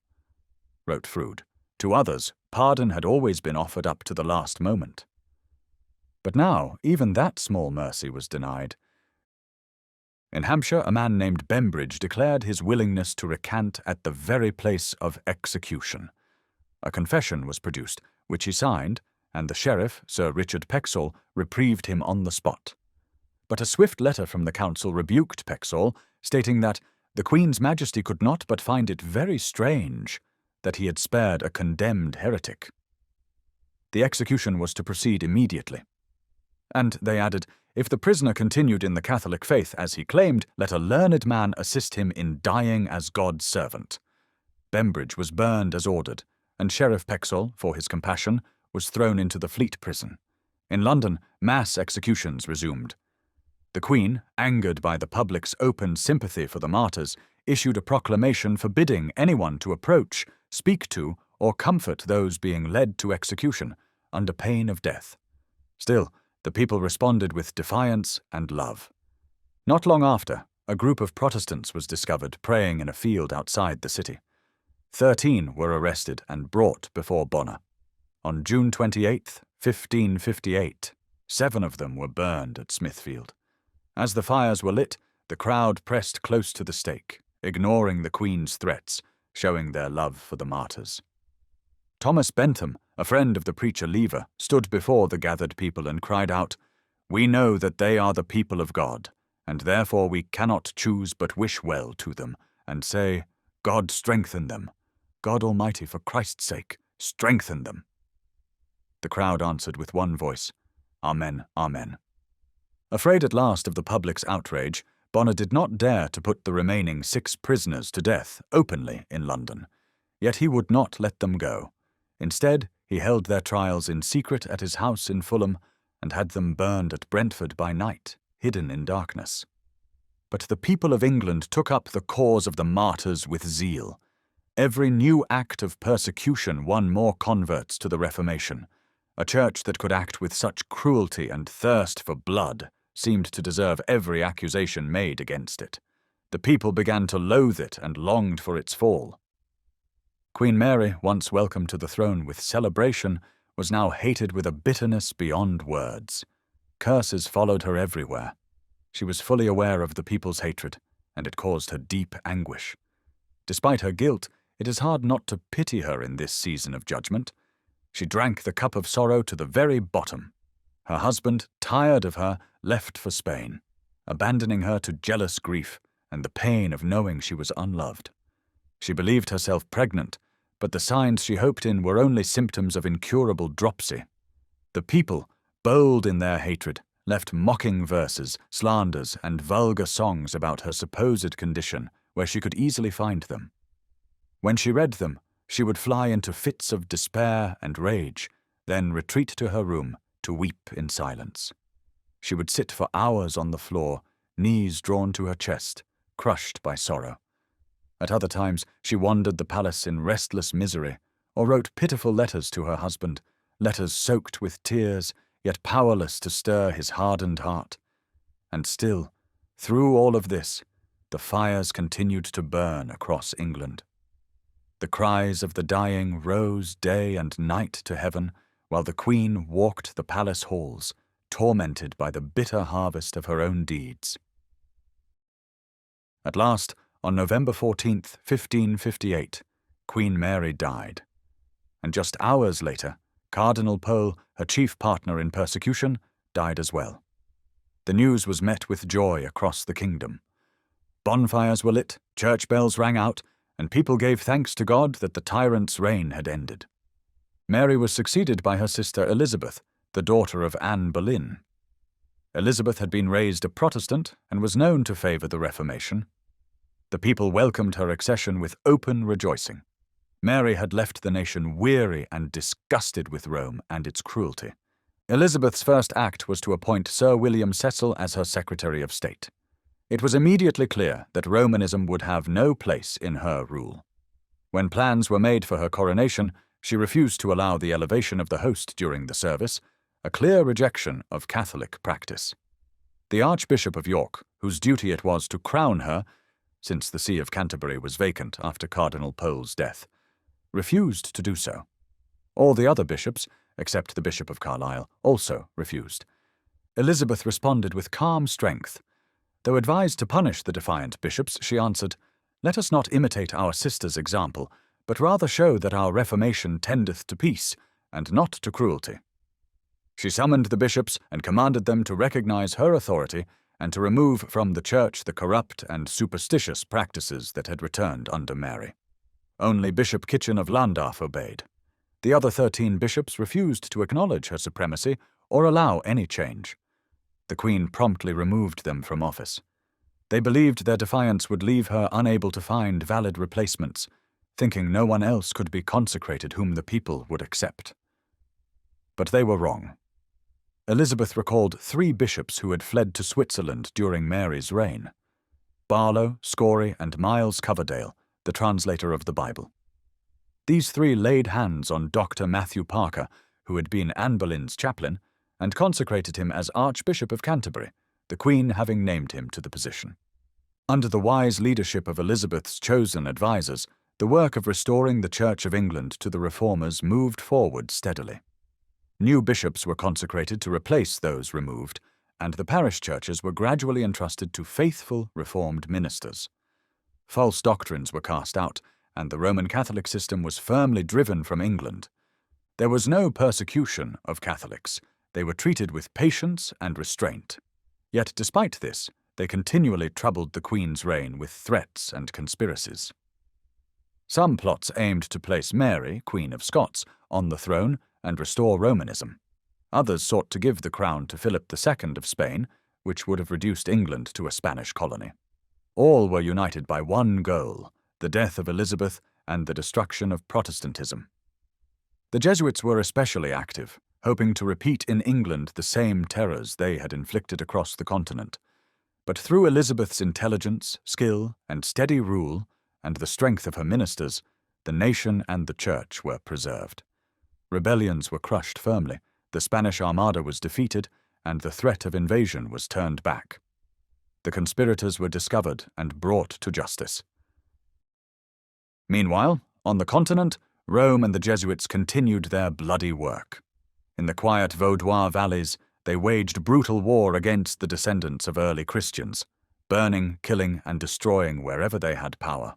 wrote Froude. To others, pardon had always been offered up to the last moment. But now, even that small mercy was denied. In Hampshire, a man named Bembridge declared his willingness to recant at the very place of execution. A confession was produced, which he signed, and the sheriff, Sir Richard Pexall, reprieved him on the spot. But a swift letter from the council rebuked Pexall, stating that the Queen's Majesty could not but find it very strange that he had spared a condemned heretic. The execution was to proceed immediately. And, they added, if the prisoner continued in the Catholic faith as he claimed, let a learned man assist him in dying as God's servant. Bembridge was burned as ordered, and Sheriff Pexall, for his compassion, was thrown into the Fleet prison. In London, mass executions resumed. The Queen, angered by the public's open sympathy for the martyrs, issued a proclamation forbidding anyone to approach, speak to, or comfort those being led to execution, under pain of death. Still, the people responded with defiance and love. Not long after, a group of Protestants was discovered praying in a field outside the city. 13 were arrested and brought before Bonner. On June 28, 1558, 7 of them were burned at Smithfield. As the fires were lit, the crowd pressed close to the stake, ignoring the Queen's threats, showing their love for the martyrs. Thomas Bentham, a friend of the preacher Lever, stood before the gathered people and cried out, "We know that they are the people of God, and therefore we cannot choose but wish well to them, and say, God strengthen them. God Almighty, for Christ's sake, strengthen them." The crowd answered with one voice, "Amen, amen." Afraid at last of the public's outrage, Bonner did not dare to put the remaining 6 prisoners to death openly in London. Yet he would not let them go. Instead, he held their trials in secret at his house in Fulham and had them burned at Brentford by night, hidden in darkness. But the people of England took up the cause of the martyrs with zeal. Every new act of persecution won more converts to the Reformation. A church that could act with such cruelty and thirst for blood seemed to deserve every accusation made against it. The people began to loathe it and longed for its fall. Queen Mary, once welcomed to the throne with celebration, was now hated with a bitterness beyond words. Curses followed her everywhere. She was fully aware of the people's hatred, and it caused her deep anguish. Despite her guilt, it is hard not to pity her in this season of judgment. She drank the cup of sorrow to the very bottom. Her husband, tired of her, left for Spain, abandoning her to jealous grief and the pain of knowing she was unloved. She believed herself pregnant, but the signs she hoped in were only symptoms of incurable dropsy. The people, bold in their hatred, left mocking verses, slanders, and vulgar songs about her supposed condition where she could easily find them. When she read them, she would fly into fits of despair and rage, then retreat to her room to weep in silence. She would sit for hours on the floor, knees drawn to her chest, crushed by sorrow. At other times, she wandered the palace in restless misery, or wrote pitiful letters to her husband, letters soaked with tears, yet powerless to stir his hardened heart. And still, through all of this, the fires continued to burn across England. The cries of the dying rose day and night to heaven, while the Queen walked the palace halls, tormented by the bitter harvest of her own deeds. At last, on November 14th, 1558, Queen Mary died. And just hours later, Cardinal Pole, her chief partner in persecution, died as well. The news was met with joy across the kingdom. Bonfires were lit, church bells rang out, and people gave thanks to God that the tyrant's reign had ended. Mary was succeeded by her sister Elizabeth, the daughter of Anne Boleyn. Elizabeth had been raised a Protestant and was known to favour the Reformation. The people welcomed her accession with open rejoicing. Mary had left the nation weary and disgusted with Rome and its cruelty. Elizabeth's first act was to appoint Sir William Cecil as her Secretary of State. It was immediately clear that Romanism would have no place in her rule. When plans were made for her coronation, she refused to allow the elevation of the host during the service, a clear rejection of Catholic practice. The Archbishop of York, whose duty it was to crown her, since the See of Canterbury was vacant after Cardinal Pole's death, refused to do so. All the other bishops, except the Bishop of Carlisle, also refused. Elizabeth responded with calm strength. Though advised to punish the defiant bishops, she answered, "Let us not imitate our sister's example, but rather show that our Reformation tendeth to peace, and not to cruelty." She summoned the bishops and commanded them to recognize her authority and to remove from the Church the corrupt and superstitious practices that had returned under Mary. Only Bishop Kitchen of Llandaff obeyed. The other 13 bishops refused to acknowledge her supremacy or allow any change. The Queen promptly removed them from office. They believed their defiance would leave her unable to find valid replacements, thinking no one else could be consecrated whom the people would accept. But they were wrong. Elizabeth recalled 3 bishops who had fled to Switzerland during Mary's reign: Barlow, Scory, and Miles Coverdale, the translator of the Bible. These 3 laid hands on Dr. Matthew Parker, who had been Anne Boleyn's chaplain, and consecrated him as Archbishop of Canterbury, the Queen having named him to the position. Under the wise leadership of Elizabeth's chosen advisers, the work of restoring the Church of England to the Reformers moved forward steadily. New bishops were consecrated to replace those removed, and the parish churches were gradually entrusted to faithful Reformed ministers. False doctrines were cast out, and the Roman Catholic system was firmly driven from England. There was no persecution of Catholics. They were treated with patience and restraint. Yet despite this, they continually troubled the Queen's reign with threats and conspiracies. Some plots aimed to place Mary, Queen of Scots, on the throne and restore Romanism. Others sought to give the crown to Philip II of Spain, which would have reduced England to a Spanish colony. All were united by one goal: the death of Elizabeth and the destruction of Protestantism. The Jesuits were especially active, hoping to repeat in England the same terrors they had inflicted across the continent. But through Elizabeth's intelligence, skill, and steady rule, and the strength of her ministers, the nation and the Church were preserved. Rebellions were crushed firmly, the Spanish Armada was defeated, and the threat of invasion was turned back. The conspirators were discovered and brought to justice. Meanwhile, on the continent, Rome and the Jesuits continued their bloody work. In the quiet Vaudois valleys, they waged brutal war against the descendants of early Christians, burning, killing, and destroying wherever they had power.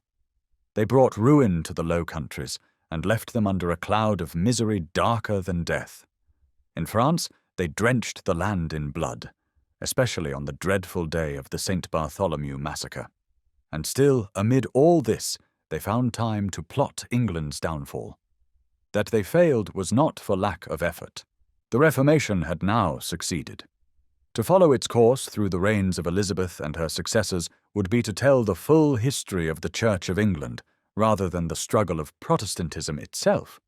They brought ruin to the Low Countries and left them under a cloud of misery darker than death. In France, they drenched the land in blood, especially on the dreadful day of the St. Bartholomew massacre. And still, amid all this, they found time to plot England's downfall. That they failed was not for lack of effort. The Reformation had now succeeded. To follow its course through the reigns of Elizabeth and her successors would be to tell the full history of the Church of England, rather than the struggle of Protestantism itself.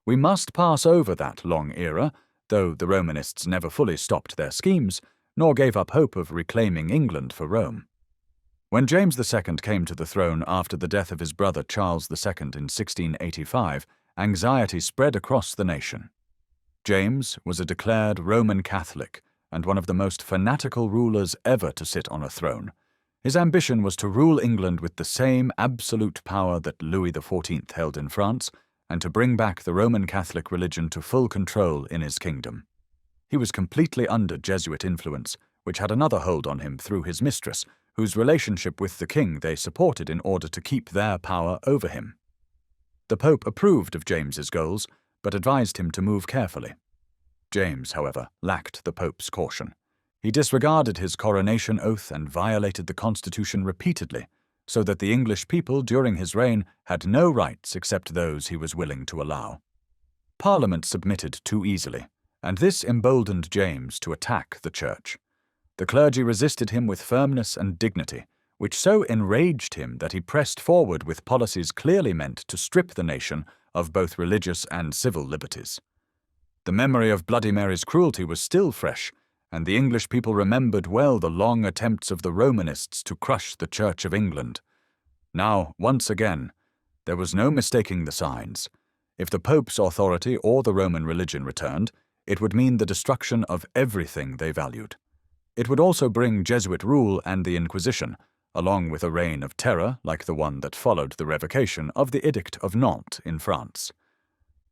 We must pass over that long era, though the Romanists never fully stopped their schemes, nor gave up hope of reclaiming England for Rome. When James II came to the throne after the death of his brother Charles II in 1685, anxiety spread across the nation. James was a declared Roman Catholic and one of the most fanatical rulers ever to sit on a throne. His ambition was to rule England with the same absolute power that Louis XIV held in France, and to bring back the Roman Catholic religion to full control in his kingdom. He was completely under Jesuit influence, which had another hold on him through his mistress, whose relationship with the king they supported in order to keep their power over him. The Pope approved of James's goals, but advised him to move carefully. James, however, lacked the Pope's caution. He disregarded his coronation oath and violated the Constitution repeatedly, so that the English people during his reign had no rights except those he was willing to allow. Parliament submitted too easily, and this emboldened James to attack the Church. The clergy resisted him with firmness and dignity, which so enraged him that he pressed forward with policies clearly meant to strip the nation of both religious and civil liberties. The memory of Bloody Mary's cruelty was still fresh, and the English people remembered well the long attempts of the Romanists to crush the Church of England. Now, once again, there was no mistaking the signs. If the Pope's authority or the Roman religion returned, it would mean the destruction of everything they valued. It would also bring Jesuit rule and the Inquisition, along with a reign of terror like the one that followed the revocation of the Edict of Nantes in France.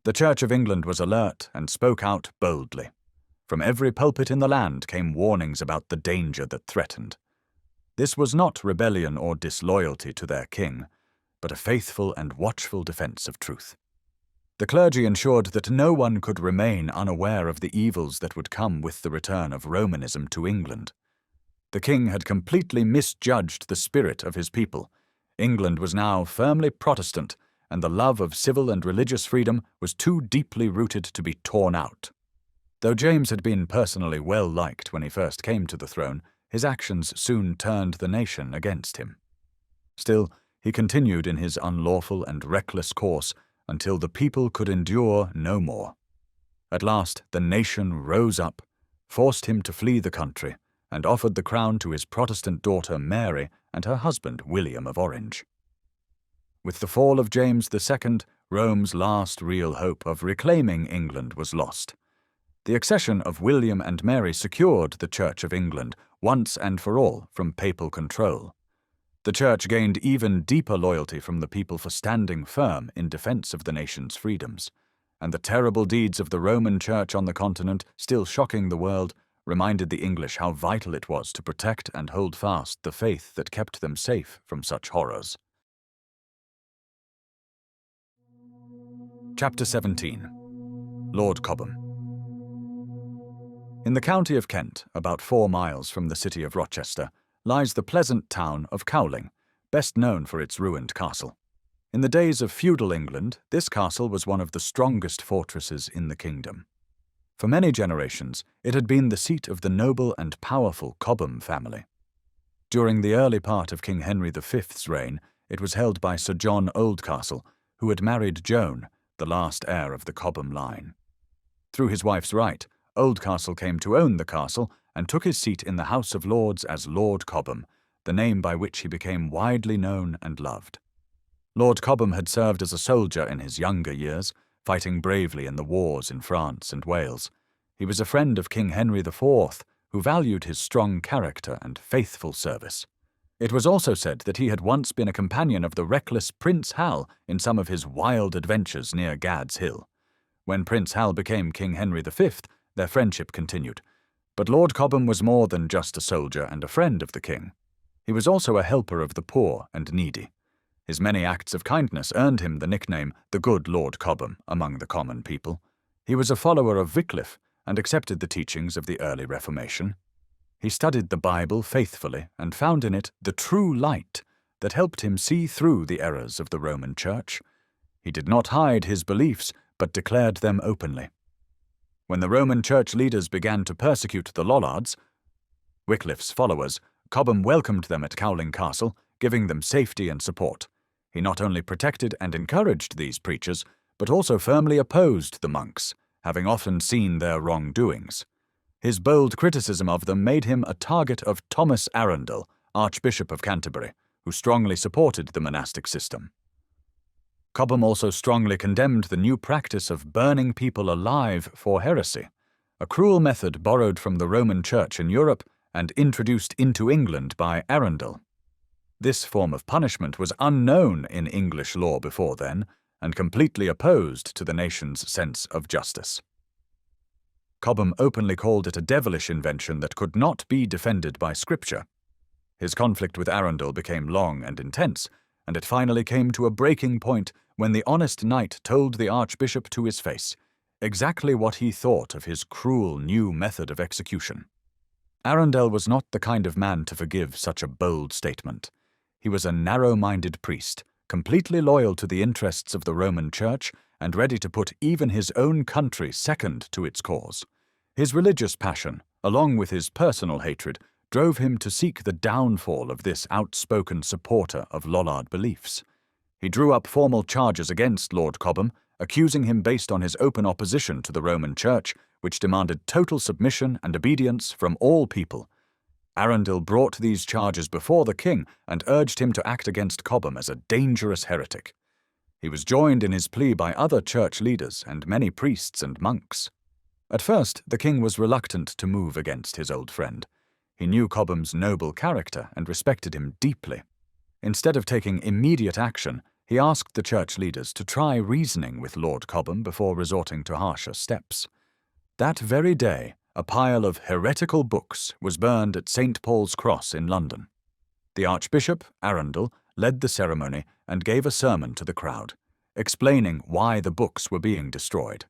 The Church of England was alert and spoke out boldly. From every pulpit in the land came warnings about the danger that threatened. This was not rebellion or disloyalty to their king, but a faithful and watchful defense of truth. The clergy ensured that no one could remain unaware of the evils that would come with the return of Romanism to England. The king had completely misjudged the spirit of his people. England was now firmly Protestant, and the love of civil and religious freedom was too deeply rooted to be torn out. Though James had been personally well liked when he first came to the throne, his actions soon turned the nation against him. Still, he continued in his unlawful and reckless course until the people could endure no more. At last, the nation rose up, forced him to flee the country, and offered the crown to his Protestant daughter Mary and her husband William of Orange. With the fall of James II, Rome's last real hope of reclaiming England was lost. The accession of William and Mary secured the Church of England once and for all from papal control. The Church gained even deeper loyalty from the people for standing firm in defense of the nation's freedoms, and the terrible deeds of the Roman Church on the continent, still shocking the world, reminded the English how vital it was to protect and hold fast the faith that kept them safe from such horrors. Chapter 17. Lord Cobham. In the county of Kent, about 4 miles from the city of Rochester, lies the pleasant town of Cowling, best known for its ruined castle. In the days of feudal England, this castle was one of the strongest fortresses in the kingdom. For many generations, it had been the seat of the noble and powerful Cobham family. During the early part of King Henry V's reign, it was held by Sir John Oldcastle, who had married Joan, the last heir of the Cobham line. Through his wife's right, Oldcastle came to own the castle and took his seat in the House of Lords as Lord Cobham, the name by which he became widely known and loved. Lord Cobham had served as a soldier in his younger years, fighting bravely in the wars in France and Wales. He was a friend of King Henry IV, who valued his strong character and faithful service. It was also said that he had once been a companion of the reckless Prince Hal in some of his wild adventures near Gad's Hill. When Prince Hal became King Henry V, their friendship continued. But Lord Cobham was more than just a soldier and a friend of the king. He was also a helper of the poor and needy. His many acts of kindness earned him the nickname the Good Lord Cobham among the common people. He was a follower of Wycliffe and accepted the teachings of the early Reformation. He studied the Bible faithfully and found in it the true light that helped him see through the errors of the Roman Church. He did not hide his beliefs, but declared them openly. When the Roman Church leaders began to persecute the Lollards, Wycliffe's followers, Cobham welcomed them at Cowling Castle, giving them safety and support. He not only protected and encouraged these preachers, but also firmly opposed the monks, having often seen their wrongdoings. His bold criticism of them made him a target of Thomas Arundel, Archbishop of Canterbury, who strongly supported the monastic system. Cobham also strongly condemned the new practice of burning people alive for heresy, a cruel method borrowed from the Roman Church in Europe and introduced into England by Arundel. This form of punishment was unknown in English law before then, and completely opposed to the nation's sense of justice. Cobham openly called it a devilish invention that could not be defended by Scripture. His conflict with Arundel became long and intense, and it finally came to a breaking point when the honest knight told the Archbishop to his face exactly what he thought of his cruel new method of execution. Arundel was not the kind of man to forgive such a bold statement. He was a narrow-minded priest, completely loyal to the interests of the Roman Church and ready to put even his own country second to its cause. His religious passion, along with his personal hatred, drove him to seek the downfall of this outspoken supporter of Lollard beliefs. He drew up formal charges against Lord Cobham, accusing him based on his open opposition to the Roman Church, which demanded total submission and obedience from all people. Arundel brought these charges before the king and urged him to act against Cobham as a dangerous heretic. He was joined in his plea by other church leaders and many priests and monks. At first, the king was reluctant to move against his old friend. He knew Cobham's noble character and respected him deeply. Instead of taking immediate action, he asked the church leaders to try reasoning with Lord Cobham before resorting to harsher steps. That very day, a pile of heretical books was burned at St. Paul's Cross in London. The Archbishop, Arundel, led the ceremony and gave a sermon to the crowd, explaining why the books were being destroyed.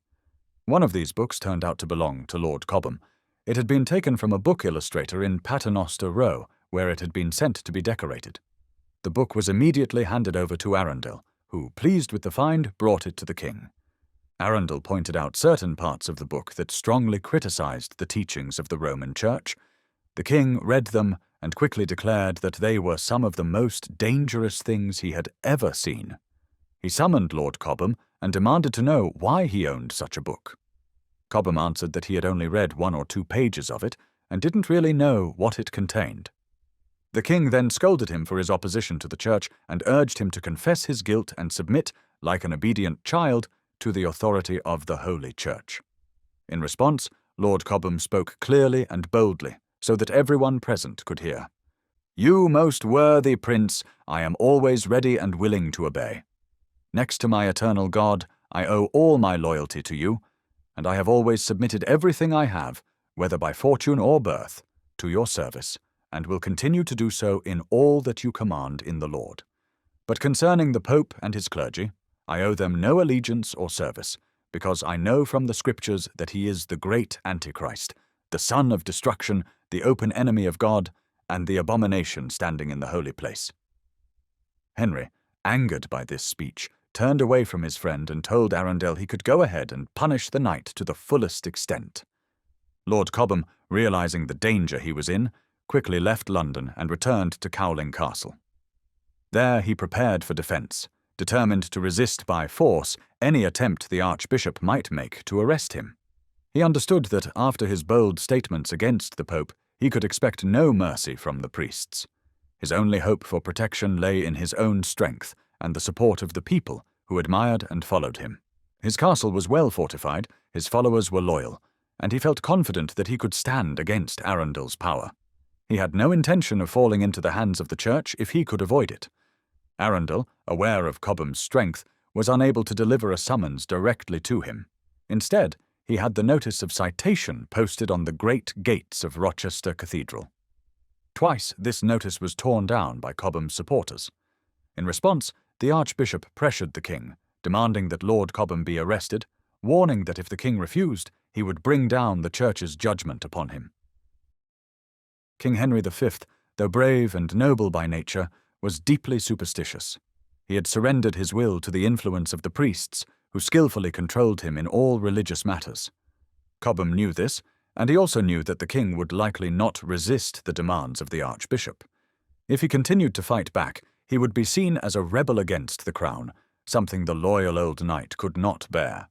One of these books turned out to belong to Lord Cobham. It had been taken from a book illustrator in Paternoster Row, where it had been sent to be decorated. The book was immediately handed over to Arundel, who, pleased with the find, brought it to the king. Arundel pointed out certain parts of the book that strongly criticized the teachings of the Roman Church. The king read them and quickly declared that they were some of the most dangerous things he had ever seen. He summoned Lord Cobham and demanded to know why he owned such a book. Cobham answered that he had only read 1 or 2 pages of it and didn't really know what it contained. The king then scolded him for his opposition to the church and urged him to confess his guilt and submit, like an obedient child, to the authority of the Holy Church. In response, Lord Cobham spoke clearly and boldly, so that everyone present could hear. "You most worthy prince, I am always ready and willing to obey. Next to my eternal God, I owe all my loyalty to you, and I have always submitted everything I have, whether by fortune or birth, to your service, and will continue to do so in all that you command in the Lord. But concerning the Pope and his clergy, I owe them no allegiance or service, because I know from the Scriptures that he is the great Antichrist, the son of destruction, the open enemy of God, and the abomination standing in the holy place." Henry, angered by this speech, turned away from his friend and told Arundel he could go ahead and punish the knight to the fullest extent. Lord Cobham, realizing the danger he was in, quickly left London and returned to Cowling Castle. There he prepared for defence, determined to resist by force any attempt the Archbishop might make to arrest him. He understood that after his bold statements against the Pope, he could expect no mercy from the priests. His only hope for protection lay in his own strength and the support of the people who admired and followed him. His castle was well fortified, his followers were loyal, and he felt confident that he could stand against Arundel's power. He had no intention of falling into the hands of the Church if he could avoid it. Arundel, aware of Cobham's strength, was unable to deliver a summons directly to him. Instead, he had the notice of citation posted on the great gates of Rochester Cathedral. Twice this notice was torn down by Cobham's supporters. In response, the Archbishop pressured the king, demanding that Lord Cobham be arrested, warning that if the king refused, he would bring down the Church's judgment upon him. King Henry V, though brave and noble by nature, was deeply superstitious. He had surrendered his will to the influence of the priests, who skillfully controlled him in all religious matters. Cobham knew this, and he also knew that the king would likely not resist the demands of the Archbishop. If he continued to fight back, he would be seen as a rebel against the crown, something the loyal old knight could not bear.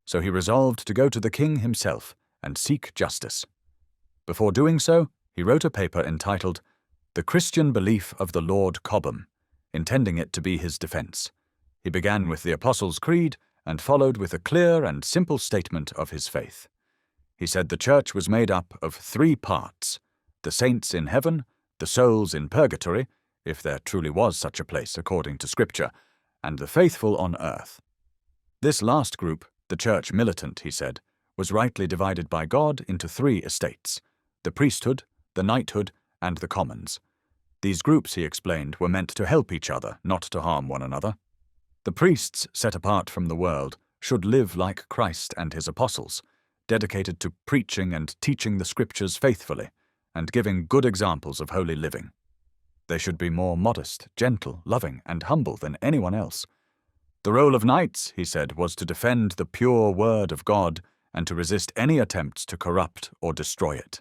So he resolved to go to the king himself and seek justice. Before doing so, he wrote a paper entitled "The Christian Belief of the Lord Cobham," intending it to be his defence. He began with the Apostles' Creed and followed with a clear and simple statement of his faith. He said the Church was made up of 3 parts: the saints in heaven, the souls in purgatory, if there truly was such a place according to Scripture, and the faithful on earth. This last group, the Church militant, he said, was rightly divided by God into 3 estates: the priesthood, the knighthood, and the commons. These groups, he explained, were meant to help each other, not to harm one another. The priests, set apart from the world, should live like Christ and his apostles, dedicated to preaching and teaching the Scriptures faithfully, and giving good examples of holy living. They should be more modest, gentle, loving, and humble than anyone else. The role of knights, he said, was to defend the pure word of God and to resist any attempts to corrupt or destroy it.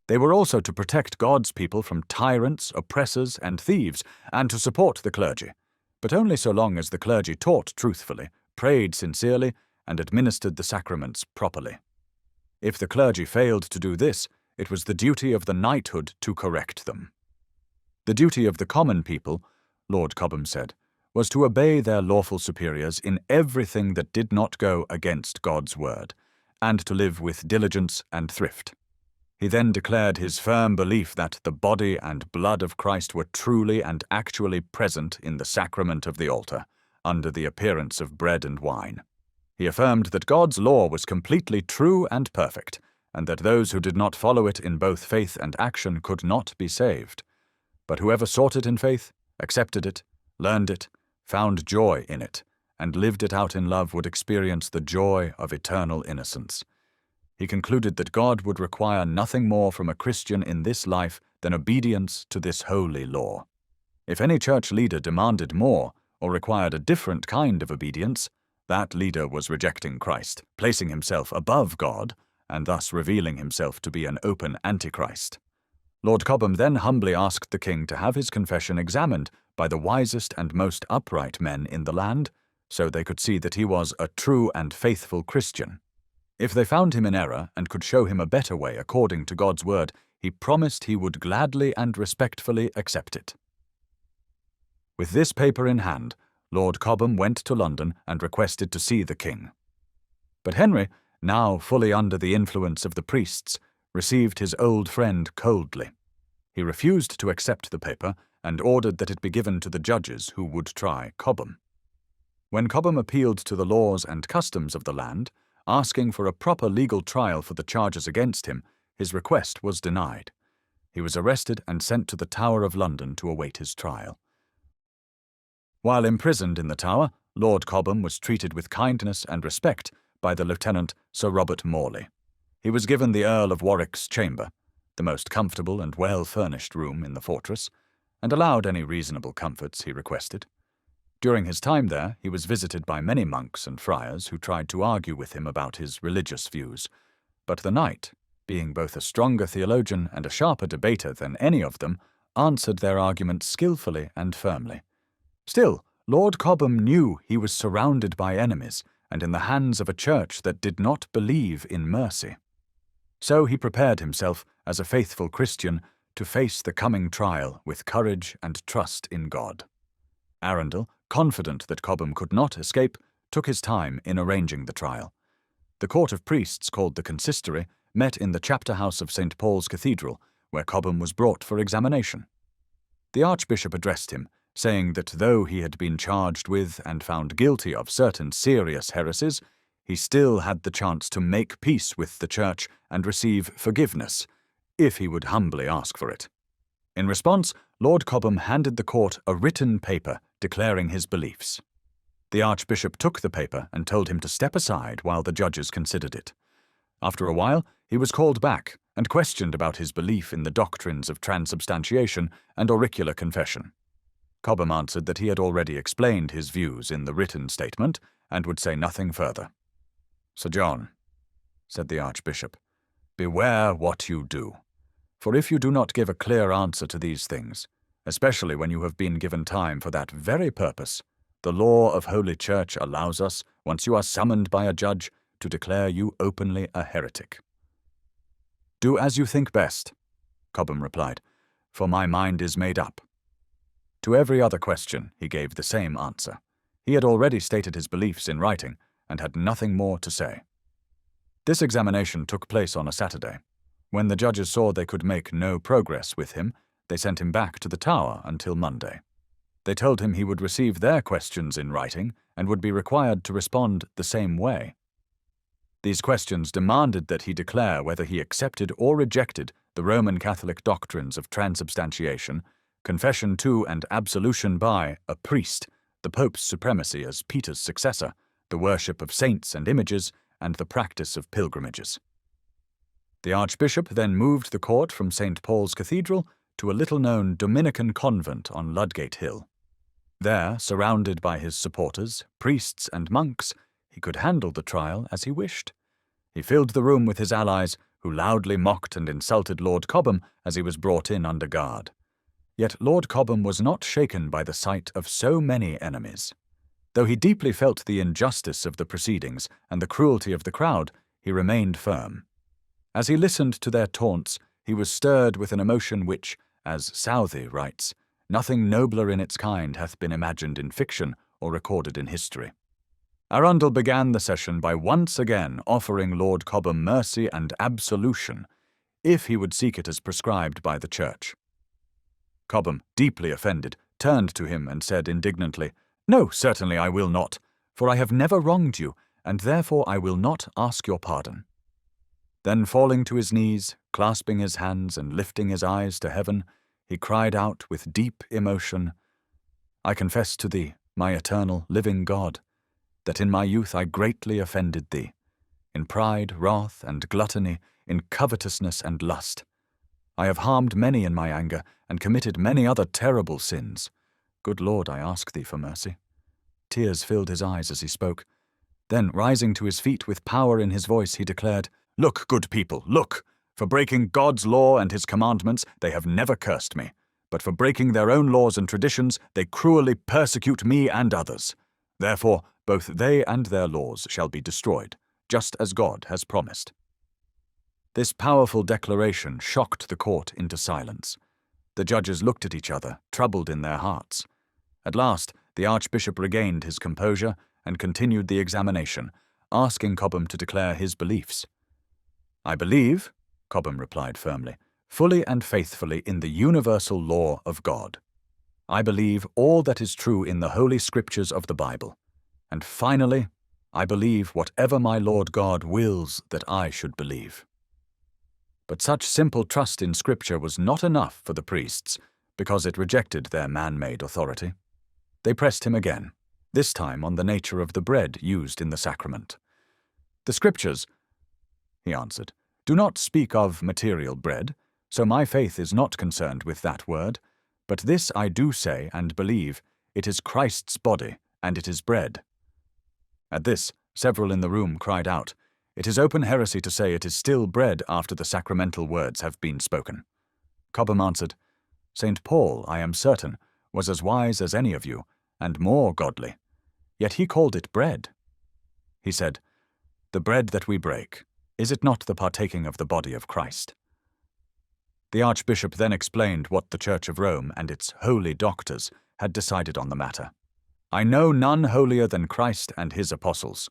They were also to protect God's people from tyrants, oppressors, and thieves, and to support the clergy, but only so long as the clergy taught truthfully, prayed sincerely, and administered the sacraments properly. If the clergy failed to do this, it was the duty of the knighthood to correct them. The duty of the common people, Lord Cobham said, was to obey their lawful superiors in everything that did not go against God's word, and to live with diligence and thrift. He then declared his firm belief that the body and blood of Christ were truly and actually present in the sacrament of the altar, under the appearance of bread and wine. He affirmed that God's law was completely true and perfect, and that those who did not follow it in both faith and action could not be saved. But whoever sought it in faith, accepted it, learned it, found joy in it, and lived it out in love would experience the joy of eternal innocence. He concluded that God would require nothing more from a Christian in this life than obedience to this holy law. If any church leader demanded more or required a different kind of obedience, that leader was rejecting Christ, placing himself above God, and thus revealing himself to be an open Antichrist. Lord Cobham then humbly asked the king to have his confession examined by the wisest and most upright men in the land, so they could see that he was a true and faithful Christian. If they found him in error and could show him a better way according to God's word, he promised he would gladly and respectfully accept it. With this paper in hand, Lord Cobham went to London and requested to see the king. But Henry, now fully under the influence of the priests, received his old friend coldly. He refused to accept the paper and ordered that it be given to the judges who would try Cobham. When Cobham appealed to the laws and customs of the land, asking for a proper legal trial for the charges against him, his request was denied. He was arrested and sent to the Tower of London to await his trial. While imprisoned in the Tower, Lord Cobham was treated with kindness and respect by the Lieutenant Sir Robert Morley. He was given the Earl of Warwick's chamber, the most comfortable and well-furnished room in the fortress, and allowed any reasonable comforts he requested. During his time there, he was visited by many monks and friars who tried to argue with him about his religious views, but the knight, being both a stronger theologian and a sharper debater than any of them, answered their arguments skillfully and firmly. Still, Lord Cobham knew he was surrounded by enemies and in the hands of a church that did not believe in mercy. So he prepared himself, as a faithful Christian, to face the coming trial with courage and trust in God. Arundel, confident that Cobham could not escape, took his time in arranging the trial. The court of priests, called the consistory, met in the chapter house of St. Paul's Cathedral, where Cobham was brought for examination. The archbishop addressed him, saying that though he had been charged with and found guilty of certain serious heresies, he still had the chance to make peace with the church and receive forgiveness, if he would humbly ask for it. In response, Lord Cobham handed the court a written paper declaring his beliefs. The archbishop took the paper and told him to step aside while the judges considered it. After a while, he was called back and questioned about his belief in the doctrines of transubstantiation and auricular confession. Cobham answered that he had already explained his views in the written statement and would say nothing further. "Sir John," said the archbishop, "beware what you do. For if you do not give a clear answer to these things, especially when you have been given time for that very purpose, the law of Holy Church allows us, once you are summoned by a judge, to declare you openly a heretic." "Do as you think best," Cobham replied, "for my mind is made up." To every other question he gave the same answer. He had already stated his beliefs in writing and had nothing more to say. This examination took place on a Saturday. When the judges saw they could make no progress with him, they sent him back to the Tower until Monday. They told him he would receive their questions in writing and would be required to respond the same way. These questions demanded that he declare whether he accepted or rejected the Roman Catholic doctrines of transubstantiation, confession to and absolution by a priest, the Pope's supremacy as Peter's successor, the worship of saints and images, and the practice of pilgrimages. The archbishop then moved the court from St. Paul's Cathedral to a little-known Dominican convent on Ludgate Hill. There, surrounded by his supporters, priests and monks, he could handle the trial as he wished. He filled the room with his allies, who loudly mocked and insulted Lord Cobham as he was brought in under guard. Yet Lord Cobham was not shaken by the sight of so many enemies. Though he deeply felt the injustice of the proceedings and the cruelty of the crowd, he remained firm. As he listened to their taunts, he was stirred with an emotion which, as Southey writes, nothing nobler in its kind hath been imagined in fiction or recorded in history. Arundel began the session by once again offering Lord Cobham mercy and absolution, if he would seek it as prescribed by the Church. Cobham, deeply offended, turned to him and said indignantly, "No, certainly I will not, for I have never wronged you, and therefore I will not ask your pardon." Then falling to his knees, clasping his hands and lifting his eyes to heaven, he cried out with deep emotion, "I confess to thee, my eternal, living God, that in my youth I greatly offended thee, in pride, wrath, and gluttony, in covetousness and lust. I have harmed many in my anger, and committed many other terrible sins. Good Lord, I ask thee for mercy." Tears filled his eyes as he spoke. Then, rising to his feet with power in his voice, he declared, "Look, good people, look! For breaking God's law and his commandments, they have never cursed me. But for breaking their own laws and traditions, they cruelly persecute me and others. Therefore, both they and their laws shall be destroyed, just as God has promised." This powerful declaration shocked the court into silence. The judges looked at each other, troubled in their hearts. At last, the archbishop regained his composure and continued the examination, asking Cobham to declare his beliefs. "I believe," Cobham replied firmly, "fully and faithfully in the universal law of God. I believe all that is true in the Holy Scriptures of the Bible. And finally, I believe whatever my Lord God wills that I should believe." But such simple trust in Scripture was not enough for the priests, because it rejected their man-made authority. They pressed him again, this time on the nature of the bread used in the sacrament. "The Scriptures," he answered, "do not speak of material bread, so my faith is not concerned with that word. But this I do say and believe, it is Christ's body, and it is bread." At this, several in the room cried out, "It is open heresy to say it is still bread after the sacramental words have been spoken." Cobham answered, "St. Paul, I am certain, was as wise as any of you, and more godly. Yet he called it bread. He said, 'The bread that we break, is it not the partaking of the body of Christ?'" The Archbishop then explained what the Church of Rome and its holy doctors had decided on the matter. "I know none holier than Christ and his apostles,"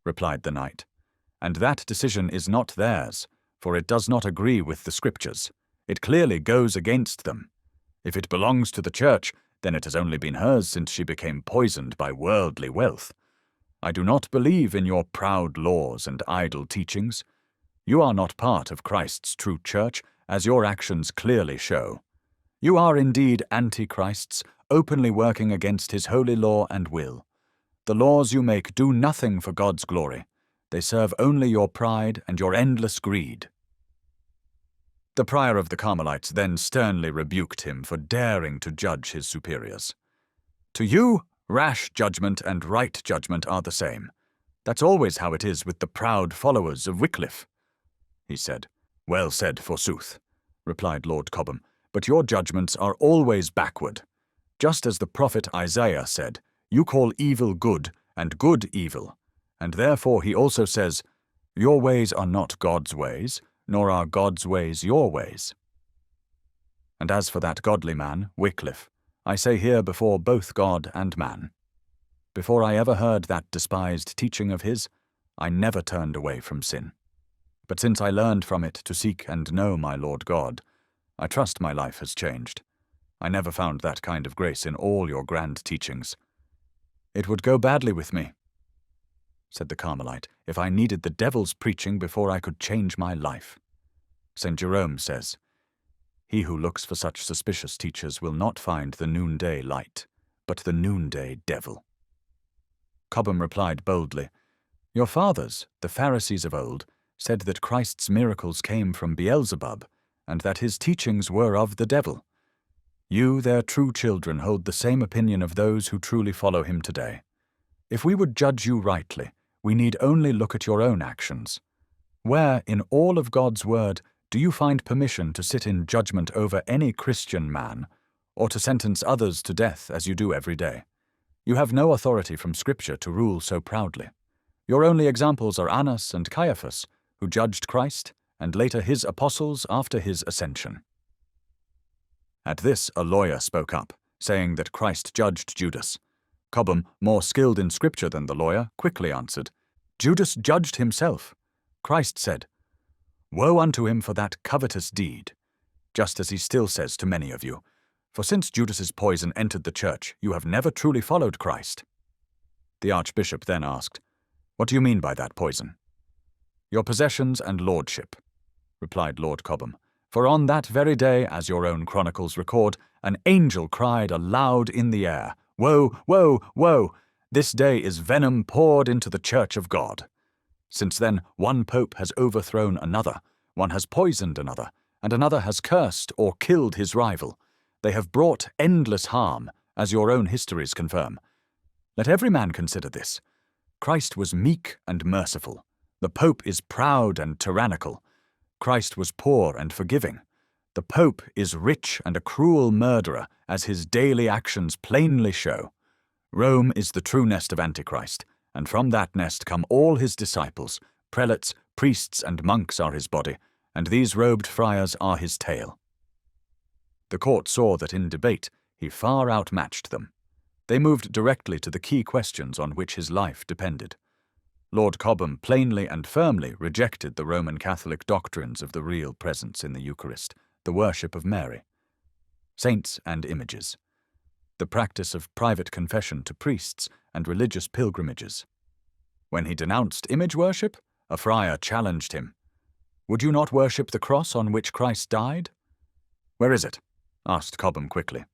replied the knight, "and that decision is not theirs, for it does not agree with the Scriptures. It clearly goes against them. If it belongs to the Church, then it has only been hers since she became poisoned by worldly wealth. I do not believe in your proud laws and idle teachings. You are not part of Christ's true Church, as your actions clearly show. You are indeed antichrists, openly working against his holy law and will. The laws you make do nothing for God's glory. They serve only your pride and your endless greed." The prior of the Carmelites then sternly rebuked him for daring to judge his superiors. "To you, rash judgment and right judgment are the same. That's always how it is with the proud followers of Wycliffe," he said. "Well said, forsooth," replied Lord Cobham, "but your judgments are always backward. Just as the prophet Isaiah said, you call evil good and good evil, and therefore he also says, your ways are not God's ways, nor are God's ways your ways. And as for that godly man, Wycliffe, I say here before both God and man, before I ever heard that despised teaching of his, I never turned away from sin. But since I learned from it to seek and know my Lord God, I trust my life has changed. I never found that kind of grace in all your grand teachings. It would go badly with me, said the Carmelite, if I needed the devil's preaching before I could change my life. St. Jerome says, he who looks for such suspicious teachers will not find the noonday light, but the noonday devil. Cobham replied boldly, your fathers, the Pharisees of old, said that Christ's miracles came from Beelzebub, and that his teachings were of the devil. You, their true children, hold the same opinion of those who truly follow him today. If we would judge you rightly, we need only look at your own actions. Where, in all of God's word, do you find permission to sit in judgment over any Christian man, or to sentence others to death as you do every day? You have no authority from Scripture to rule so proudly. Your only examples are Annas and Caiaphas, who judged Christ, and later his apostles after his ascension. At this a lawyer spoke up, saying that Christ judged Judas. Cobham, more skilled in Scripture than the lawyer, quickly answered, Judas judged himself. Christ said, woe unto him for that covetous deed, just as he still says to many of you, for since Judas's poison entered the church, you have never truly followed Christ. The Archbishop then asked, what do you mean by that poison? Your possessions and lordship, replied Lord Cobham, for on that very day, as your own chronicles record, an angel cried aloud in the air, woe, woe, woe! This day is venom poured into the Church of God. Since then, one pope has overthrown another, one has poisoned another, and another has cursed or killed his rival. They have brought endless harm, as your own histories confirm. Let every man consider this. Christ was meek and merciful. The Pope is proud and tyrannical. Christ was poor and forgiving. The Pope is rich and a cruel murderer, as his daily actions plainly show. Rome is the true nest of Antichrist, and from that nest come all his disciples. Prelates, priests, and monks are his body, and these robed friars are his tail. The court saw that in debate he far outmatched them. They moved directly to the key questions on which his life depended. Lord Cobham plainly and firmly rejected the Roman Catholic doctrines of the real presence in the Eucharist, the worship of Mary, saints and images, the practice of private confession to priests and religious pilgrimages. When he denounced image worship, a friar challenged him. "Would you not worship the cross on which Christ died?" "Where is it?" asked Cobham quickly.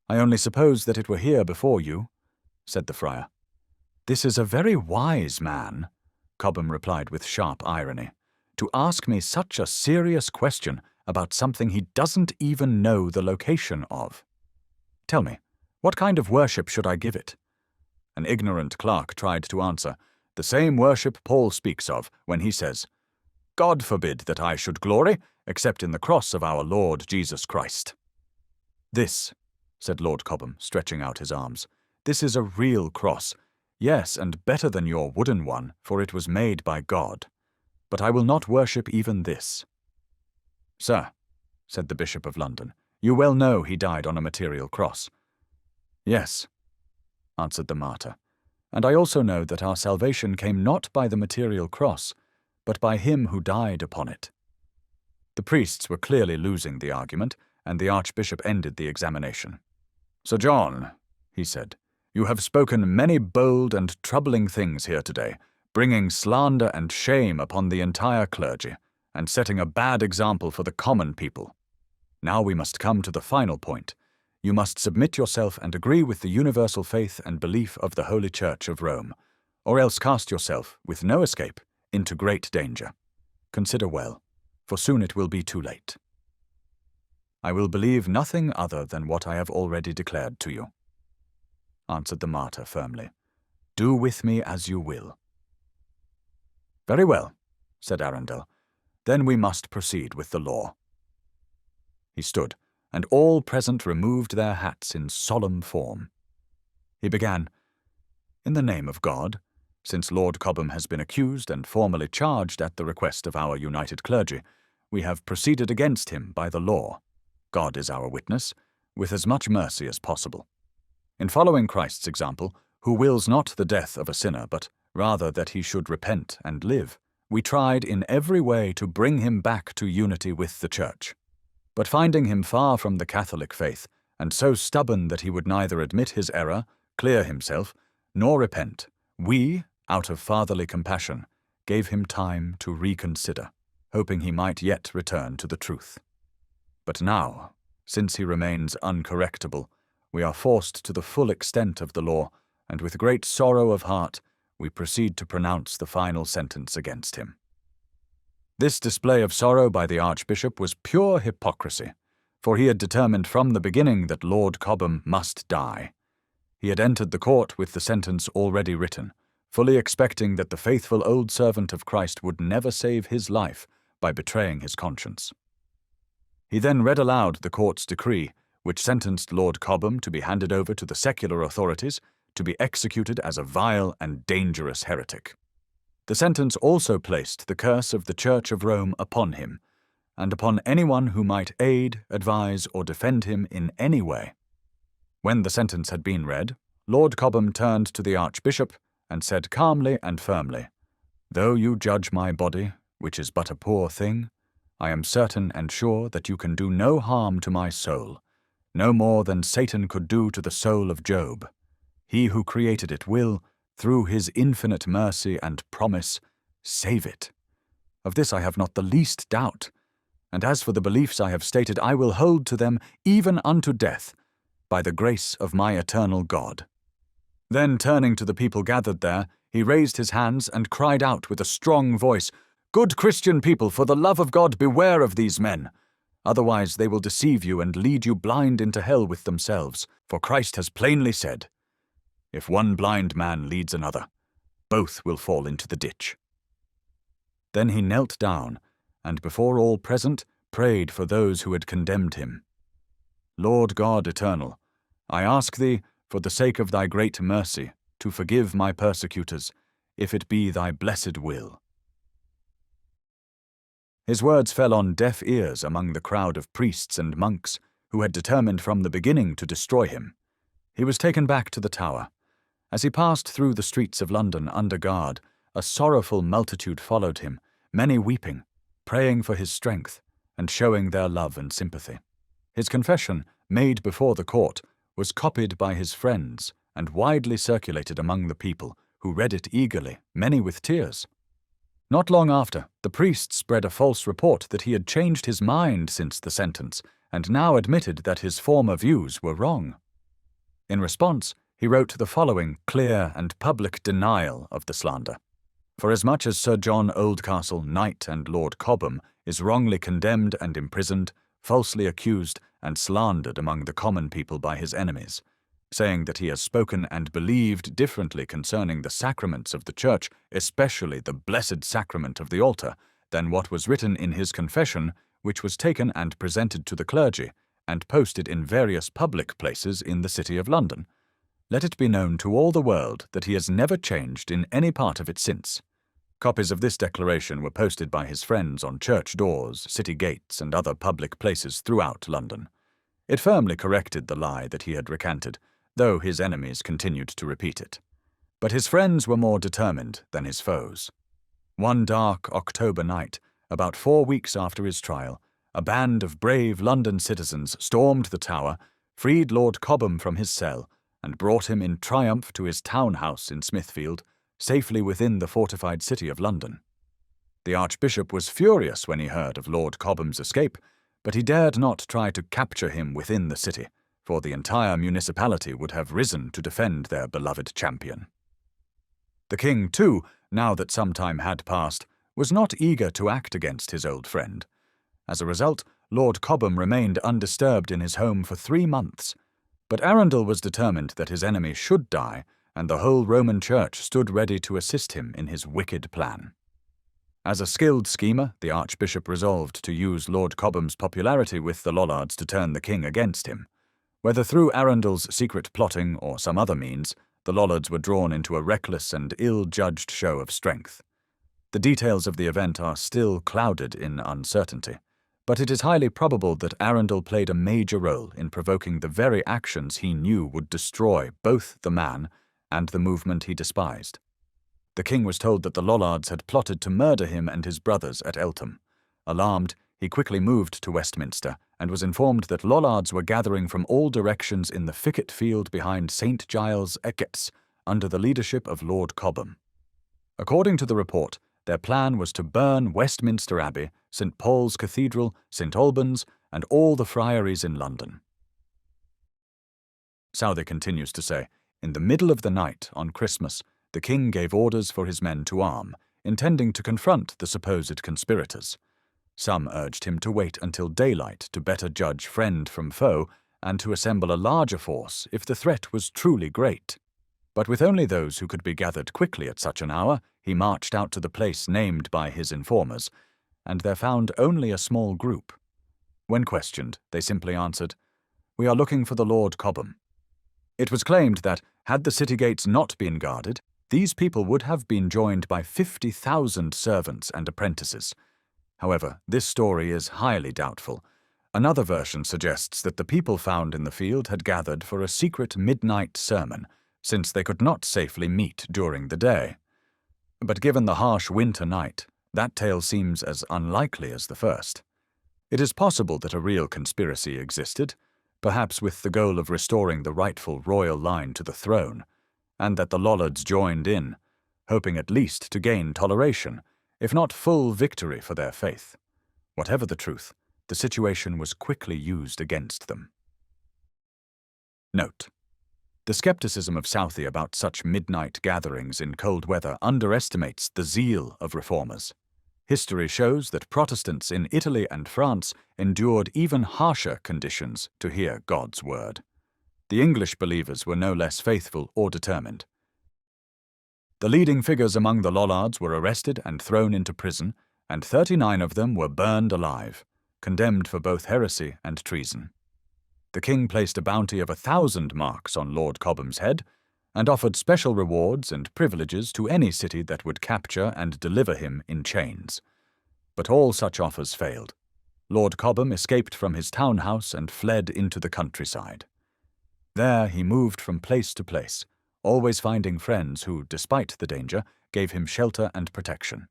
"I only supposed that it were here before you," said the friar. "This is a very wise man," Cobham replied with sharp irony, "to ask me such a serious question about something he doesn't even know the location of. Tell me, what kind of worship should I give it?" An ignorant clerk tried to answer, "The same worship Paul speaks of when he says, 'God forbid that I should glory, except in the cross of our Lord Jesus Christ.'" "This," said Lord Cobham, stretching out his arms, "this is a real cross, yes, and better than your wooden one, for it was made by God. But I will not worship even this." "Sir," said the Bishop of London, "you well know he died on a material cross." "Yes," answered the martyr, "and I also know that our salvation came not by the material cross, but by him who died upon it." The priests were clearly losing the argument, and the Archbishop ended the examination. "Sir John," he said, "you have spoken many bold and troubling things here today, bringing slander and shame upon the entire clergy, and setting a bad example for the common people. Now we must come to the final point. You must submit yourself and agree with the universal faith and belief of the Holy Church of Rome, or else cast yourself, with no escape, into great danger. Consider well, for soon it will be too late." "I will believe nothing other than what I have already declared to you," answered the martyr firmly. "Do with me as you will." "Very well," said Arundel. "Then we must proceed with the law." He stood, and all present removed their hats in solemn form. He began, "In the name of God, since Lord Cobham has been accused and formally charged at the request of our united clergy, we have proceeded against him by the law. God is our witness, with as much mercy as possible. In following Christ's example, who wills not the death of a sinner, but rather that he should repent and live, we tried in every way to bring him back to unity with the Church. But finding him far from the Catholic faith, and so stubborn that he would neither admit his error, clear himself, nor repent, we, out of fatherly compassion, gave him time to reconsider, hoping he might yet return to the truth. But now, since he remains uncorrectable, we are forced to the full extent of the law, and with great sorrow of heart, we proceed to pronounce the final sentence against him." This display of sorrow by the Archbishop was pure hypocrisy, for he had determined from the beginning that Lord Cobham must die. He had entered the court with the sentence already written, fully expecting that the faithful old servant of Christ would never save his life by betraying his conscience. He then read aloud the court's decree, which sentenced Lord Cobham to be handed over to the secular authorities, to be executed as a vile and dangerous heretic. The sentence also placed the curse of the Church of Rome upon him, and upon anyone who might aid, advise, or defend him in any way. When the sentence had been read, Lord Cobham turned to the Archbishop and said calmly and firmly, "Though you judge my body, which is but a poor thing, I am certain and sure that you can do no harm to my soul, no more than Satan could do to the soul of Job. He who created it will, through his infinite mercy and promise, save it. Of this I have not the least doubt, and as for the beliefs I have stated, I will hold to them even unto death, by the grace of my eternal God." Then turning to the people gathered there, he raised his hands and cried out with a strong voice, "Good Christian people, for the love of God, beware of these men. Otherwise they will deceive you and lead you blind into hell with themselves. For Christ has plainly said, 'If one blind man leads another, both will fall into the ditch.'" Then he knelt down, and before all present prayed for those who had condemned him. "Lord God eternal, I ask thee, for the sake of thy great mercy, to forgive my persecutors, if it be thy blessed will." His words fell on deaf ears among the crowd of priests and monks who had determined from the beginning to destroy him. He was taken back to the Tower. As he passed through the streets of London under guard, a sorrowful multitude followed him, many weeping, praying for his strength, and showing their love and sympathy. His confession, made before the court, was copied by his friends and widely circulated among the people, who read it eagerly, many with tears. Not long after, the priest spread a false report that he had changed his mind since the sentence, and now admitted that his former views were wrong. In response, he wrote the following clear and public denial of the slander. Forasmuch as Sir John Oldcastle, Knight and Lord Cobham, is wrongly condemned and imprisoned, falsely accused and slandered among the common people by his enemies, saying that he has spoken and believed differently concerning the sacraments of the Church, especially the blessed sacrament of the altar, than what was written in his confession, which was taken and presented to the clergy, and posted in various public places in the city of London. Let it be known to all the world that he has never changed in any part of it since. Copies of this declaration were posted by his friends on church doors, city gates, and other public places throughout London. It firmly corrected the lie that he had recanted, though his enemies continued to repeat it. But his friends were more determined than his foes. One dark October night, about 4 weeks after his trial, a band of brave London citizens stormed the Tower, freed Lord Cobham from his cell, and brought him in triumph to his town house in Smithfield, safely within the fortified city of London. The Archbishop was furious when he heard of Lord Cobham's escape, but he dared not try to capture him within the city, for the entire municipality would have risen to defend their beloved champion. The king, too, now that some time had passed, was not eager to act against his old friend. As a result, Lord Cobham remained undisturbed in his home for 3 months, but Arundel was determined that his enemy should die, and the whole Roman Church stood ready to assist him in his wicked plan. As a skilled schemer, the Archbishop resolved to use Lord Cobham's popularity with the Lollards to turn the king against him. Whether through Arundel's secret plotting or some other means, the Lollards were drawn into a reckless and ill-judged show of strength. The details of the event are still clouded in uncertainty, but it is highly probable that Arundel played a major role in provoking the very actions he knew would destroy both the man and the movement he despised. The king was told that the Lollards had plotted to murder him and his brothers at Eltham. Alarmed, he quickly moved to Westminster and was informed that Lollards were gathering from all directions in the thicket field behind St. Giles Eckets under the leadership of Lord Cobham. According to the report, their plan was to burn Westminster Abbey, St. Paul's Cathedral, St. Albans, and all the friaries in London. Southey continues to say, in the middle of the night on Christmas, the king gave orders for his men to arm, intending to confront the supposed conspirators. Some urged him to wait until daylight to better judge friend from foe and to assemble a larger force if the threat was truly great. But with only those who could be gathered quickly at such an hour, he marched out to the place named by his informers, and there found only a small group. When questioned, they simply answered, "We are looking for the Lord Cobham." It was claimed that, had the city gates not been guarded, these people would have been joined by 50,000 servants and apprentices. However, this story is highly doubtful. Another version suggests that the people found in the field had gathered for a secret midnight sermon, since they could not safely meet during the day. But given the harsh winter night, that tale seems as unlikely as the first. It is possible that a real conspiracy existed, perhaps with the goal of restoring the rightful royal line to the throne, and that the Lollards joined in, hoping at least to gain toleration, if not full victory for their faith. Whatever the truth, the situation was quickly used against them. Note: the skepticism of Southey about such midnight gatherings in cold weather underestimates the zeal of reformers. History shows that Protestants in Italy and France endured even harsher conditions to hear God's word. The English believers were no less faithful or determined. The leading figures among the Lollards were arrested and thrown into prison, and 39 of them were burned alive, condemned for both heresy and treason. The king placed a bounty of 1,000 marks on Lord Cobham's head, and offered special rewards and privileges to any city that would capture and deliver him in chains. But all such offers failed. Lord Cobham escaped from his townhouse and fled into the countryside. There he moved from place to place, always finding friends who, despite the danger, gave him shelter and protection.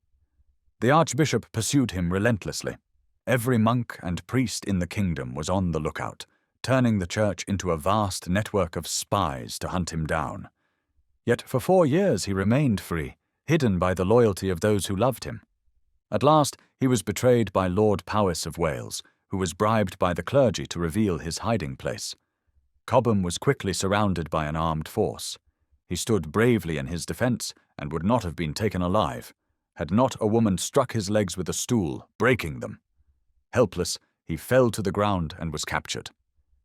The Archbishop pursued him relentlessly. Every monk and priest in the kingdom was on the lookout, turning the church into a vast network of spies to hunt him down. Yet for 4 years he remained free, hidden by the loyalty of those who loved him. At last he was betrayed by Lord Powys of Wales, who was bribed by the clergy to reveal his hiding place. Cobham was quickly surrounded by an armed force. He stood bravely in his defence and would not have been taken alive, had not a woman struck his legs with a stool, breaking them. Helpless, he fell to the ground and was captured.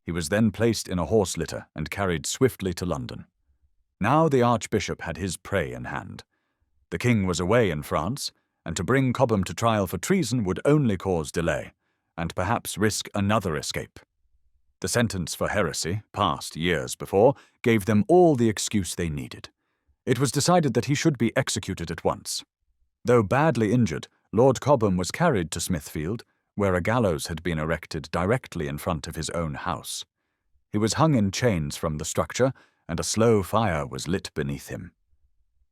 He was then placed in a horse litter and carried swiftly to London. Now the Archbishop had his prey in hand. The king was away in France, and to bring Cobham to trial for treason would only cause delay, and perhaps risk another escape. The sentence for heresy, passed years before, gave them all the excuse they needed. It was decided that he should be executed at once. Though badly injured, Lord Cobham was carried to Smithfield, where a gallows had been erected directly in front of his own house. He was hung in chains from the structure, and a slow fire was lit beneath him.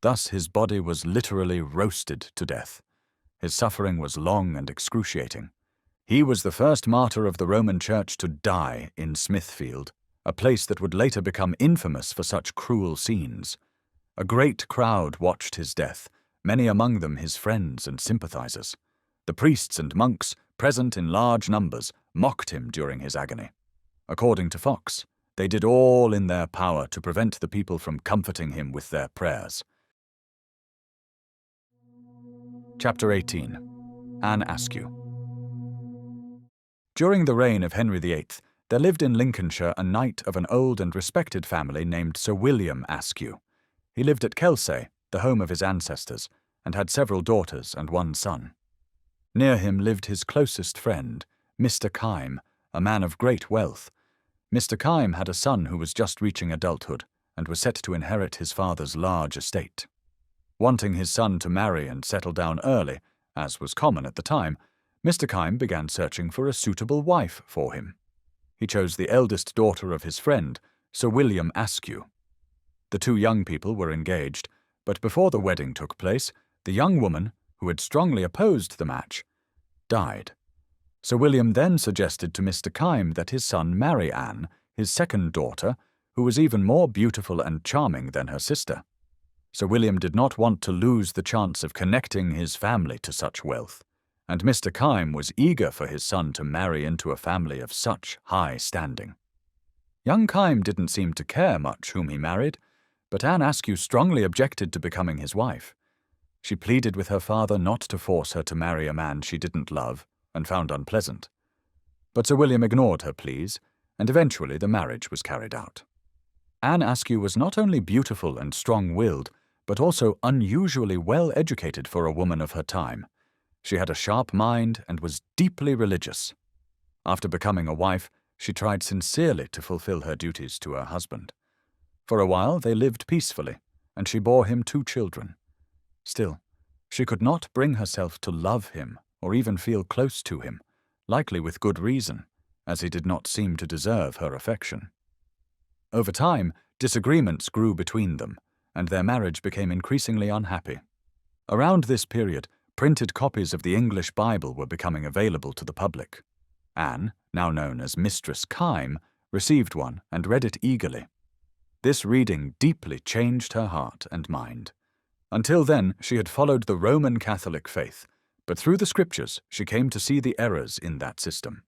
Thus his body was literally roasted to death. His suffering was long and excruciating. He was the first martyr of the Roman Church to die in Smithfield, a place that would later become infamous for such cruel scenes. A great crowd watched his death, many among them his friends and sympathizers. The priests and monks, present in large numbers, mocked him during his agony. According to Fox, they did all in their power to prevent the people from comforting him with their prayers. Chapter 18. Anne Askew. During the reign of Henry VIII, there lived in Lincolnshire a knight of an old and respected family named Sir William Askew. He lived at Kelsey, the home of his ancestors, and had several daughters and one son. Near him lived his closest friend, Mr. Kyme, a man of great wealth. Mr. Kyme had a son who was just reaching adulthood, and was set to inherit his father's large estate. Wanting his son to marry and settle down early, as was common at the time, Mr. Kyme began searching for a suitable wife for him. He chose the eldest daughter of his friend, Sir William Askew. The two young people were engaged, but before the wedding took place, the young woman, who had strongly opposed the match, died. Sir William then suggested to Mr. Kyme that his son marry Anne, his second daughter, who was even more beautiful and charming than her sister. Sir William did not want to lose the chance of connecting his family to such wealth, and Mr. Kyme was eager for his son to marry into a family of such high standing. Young Kyme didn't seem to care much whom he married, but Anne Askew strongly objected to becoming his wife. She pleaded with her father not to force her to marry a man she didn't love and found unpleasant. But Sir William ignored her pleas, and eventually the marriage was carried out. Anne Askew was not only beautiful and strong-willed, but also unusually well-educated for a woman of her time. She had a sharp mind and was deeply religious. After becoming a wife, she tried sincerely to fulfill her duties to her husband. For a while they lived peacefully, and she bore him 2 children. Still, she could not bring herself to love him or even feel close to him, likely with good reason, as he did not seem to deserve her affection. Over time, disagreements grew between them, and their marriage became increasingly unhappy. Around this period, printed copies of the English Bible were becoming available to the public. Anne, now known as Mistress Kyme, received one and read it eagerly. This reading deeply changed her heart and mind. Until then, she had followed the Roman Catholic faith, but through the Scriptures she came to see the errors in that system.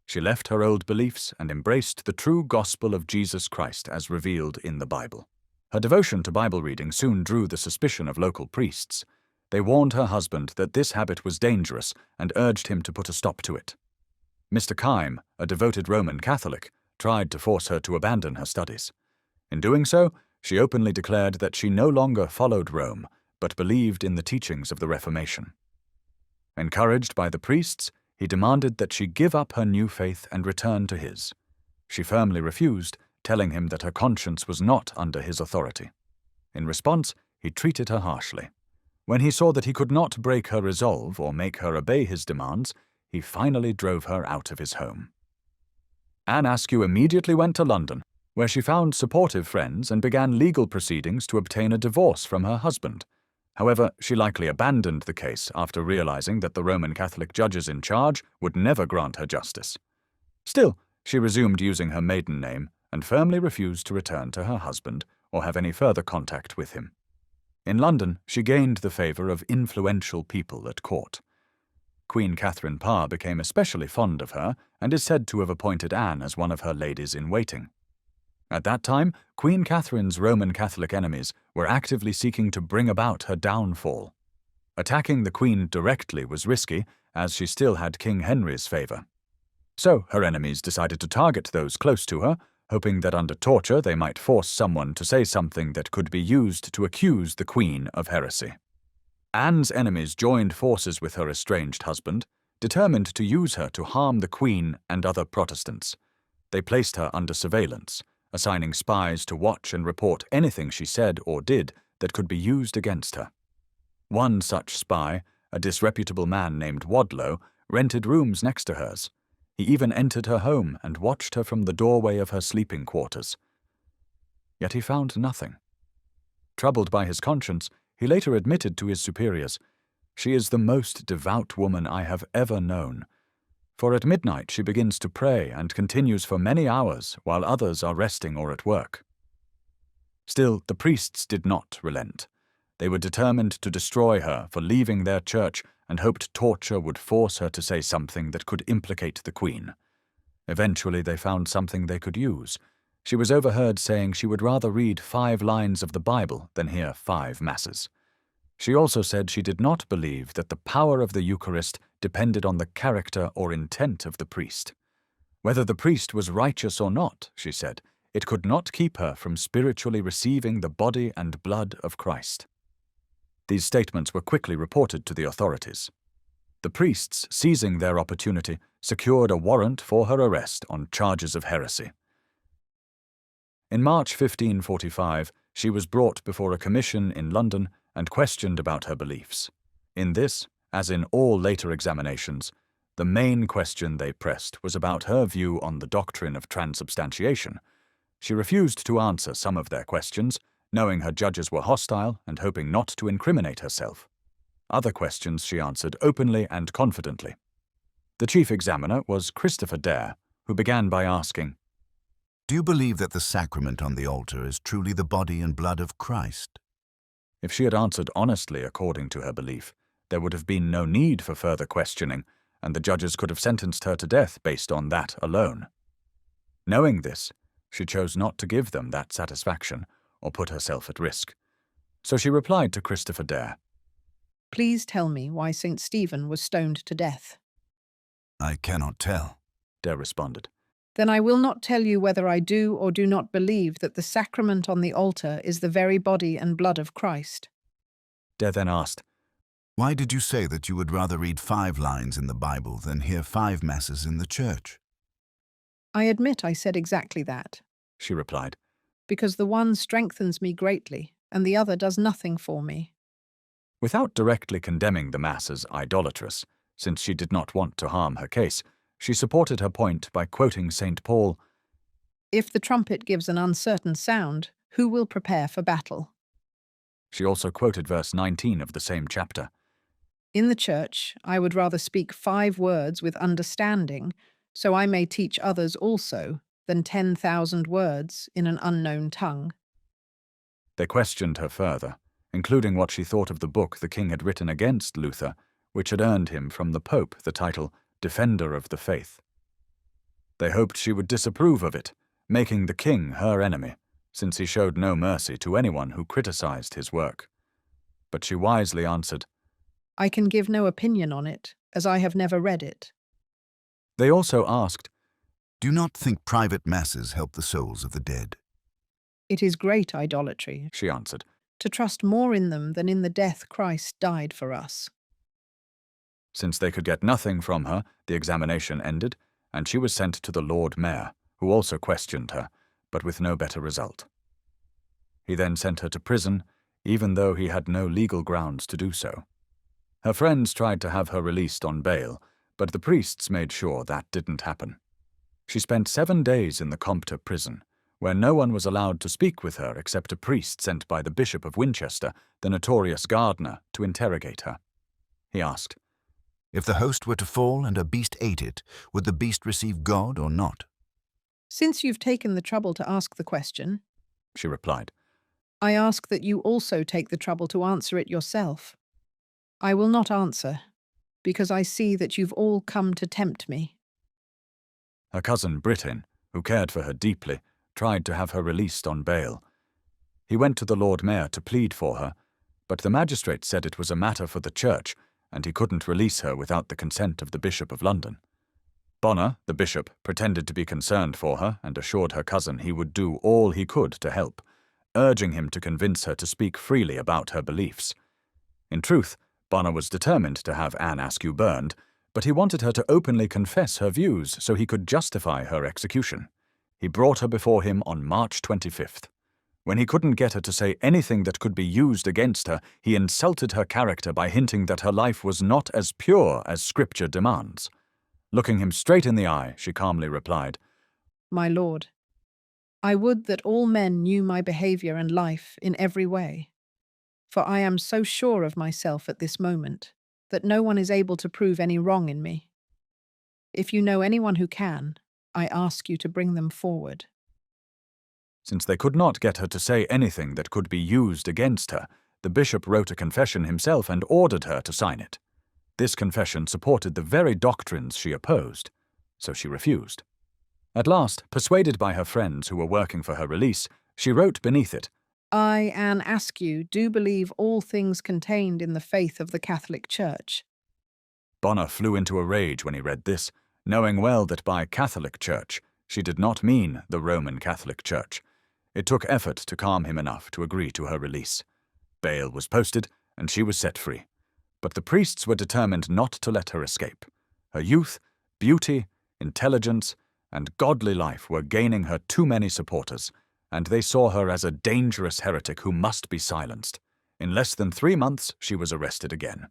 She left her old beliefs and embraced the true gospel of Jesus Christ as revealed in the Bible. Her devotion to Bible reading soon drew the suspicion of local priests. They warned her husband that this habit was dangerous and urged him to put a stop to it. Mr. Kyme, a devoted Roman Catholic, tried to force her to abandon her studies. In doing so, she openly declared that she no longer followed Rome, but believed in the teachings of the Reformation. Encouraged by the priests, he demanded that she give up her new faith and return to his. She firmly refused, telling him that her conscience was not under his authority. In response, he treated her harshly. When he saw that he could not break her resolve or make her obey his demands, he finally drove her out of his home. Anne Askew immediately went to London, where she found supportive friends and began legal proceedings to obtain a divorce from her husband. However, she likely abandoned the case after realizing that the Roman Catholic judges in charge would never grant her justice. Still, she resumed using her maiden name and firmly refused to return to her husband or have any further contact with him. In London, she gained the favour of influential people at court. Queen Catherine Parr became especially fond of her and is said to have appointed Anne as one of her ladies-in-waiting. At that time, Queen Catherine's Roman Catholic enemies were actively seeking to bring about her downfall. Attacking the Queen directly was risky, as she still had King Henry's favour. So her enemies decided to target those close to her, hoping that under torture they might force someone to say something that could be used to accuse the Queen of heresy. Anne's enemies joined forces with her estranged husband, determined to use her to harm the Queen and other Protestants. They placed her under surveillance, assigning spies to watch and report anything she said or did that could be used against her. One such spy, a disreputable man named Wadlow, rented rooms next to hers. He even entered her home and watched her from the doorway of her sleeping quarters. Yet he found nothing. Troubled by his conscience, he later admitted to his superiors, "She is the most devout woman I have ever known. For at midnight she begins to pray and continues for many hours while others are resting or at work." Still, the priests did not relent. They were determined to destroy her for leaving their church and hoped torture would force her to say something that could implicate the Queen. Eventually they found something they could use. She was overheard saying she would rather read 5 lines of the Bible than hear 5 masses. She also said she did not believe that the power of the Eucharist depended on the character or intent of the priest. Whether the priest was righteous or not, she said, it could not keep her from spiritually receiving the body and blood of Christ. These statements were quickly reported to the authorities. The priests, seizing their opportunity, secured a warrant for her arrest on charges of heresy. In March 1545, she was brought before a commission in London and questioned about her beliefs. In this, as in all later examinations, the main question they pressed was about her view on the doctrine of transubstantiation. She refused to answer some of their questions, knowing her judges were hostile and hoping not to incriminate herself. Other questions she answered openly and confidently. The chief examiner was Christopher Dare, who began by asking, "Do you believe that the sacrament on the altar is truly the body and blood of Christ?" If she had answered honestly according to her belief, there would have been no need for further questioning, and the judges could have sentenced her to death based on that alone. Knowing this, she chose not to give them that satisfaction or put herself at risk. So she replied to Christopher Dare, "Please tell me why St. Stephen was stoned to death." "I cannot tell," Dare responded. "Then I will not tell you whether I do or do not believe that the sacrament on the altar is the very body and blood of Christ." Dare then asked, "Why did you say that you would rather read 5 lines in the Bible than hear 5 masses in the church?" "I admit I said exactly that," she replied, "because the one strengthens me greatly, and the other does nothing for me." Without directly condemning the Mass as idolatrous, since she did not want to harm her case, she supported her point by quoting St. Paul, "If the trumpet gives an uncertain sound, who will prepare for battle?" She also quoted verse 19 of the same chapter. "In the church, I would rather speak 5 words with understanding, so I may teach others also, than 10,000 words in an unknown tongue." They questioned her further, including what she thought of the book the king had written against Luther, which had earned him from the Pope the title Defender of the Faith. They hoped she would disapprove of it, making the king her enemy, since he showed no mercy to anyone who criticized his work. But she wisely answered, "I can give no opinion on it, as I have never read it." They also asked, "Do you not think private masses help the souls of the dead?" "It is great idolatry," she answered, "to trust more in them than in the death Christ died for us." Since they could get nothing from her, the examination ended, and she was sent to the Lord Mayor, who also questioned her, but with no better result. He then sent her to prison, even though he had no legal grounds to do so. Her friends tried to have her released on bail, but the priests made sure that didn't happen. She spent 7 days in the Compter prison, where no one was allowed to speak with her except a priest sent by the Bishop of Winchester, the notorious gardener, to interrogate her. He asked, "If the host were to fall and a beast ate it, would the beast receive God or not?" "Since you've taken the trouble to ask the question," she replied, I ask that you also take the trouble to answer it yourself. I will not answer, because I see that you've all come to tempt me. Her cousin Britain, who cared for her deeply, tried to have her released on bail. He went to the Lord Mayor to plead for her, but the magistrate said it was a matter for the church, and he couldn't release her without the consent of the Bishop of London. Bonner, the bishop, pretended to be concerned for her and assured her cousin he would do all he could to help, urging him to convince her to speak freely about her beliefs. In truth, Bonner was determined to have Anne Askew burned, but he wanted her to openly confess her views so he could justify her execution. He brought her before him on March 25th. When he couldn't get her to say anything that could be used against her, he insulted her character by hinting that her life was not as pure as Scripture demands. Looking him straight in the eye, she calmly replied, My lord, I would that all men knew my behavior and life in every way, for I am so sure of myself at this moment that no one is able to prove any wrong in me. If you know anyone who can, I ask you to bring them forward. Since they could not get her to say anything that could be used against her, the bishop wrote a confession himself and ordered her to sign it. This confession supported the very doctrines she opposed, so she refused. At last, persuaded by her friends who were working for her release, she wrote beneath it, I, Anne Askew, do believe all things contained in the faith of the Catholic Church. Bonner flew into a rage when he read this, knowing well that by Catholic Church she did not mean the Roman Catholic Church. It took effort to calm him enough to agree to her release. Bail was posted, and she was set free. But the priests were determined not to let her escape. Her youth, beauty, intelligence, and godly life were gaining her too many supporters, and they saw her as a dangerous heretic who must be silenced. In less than 3 months, she was arrested again.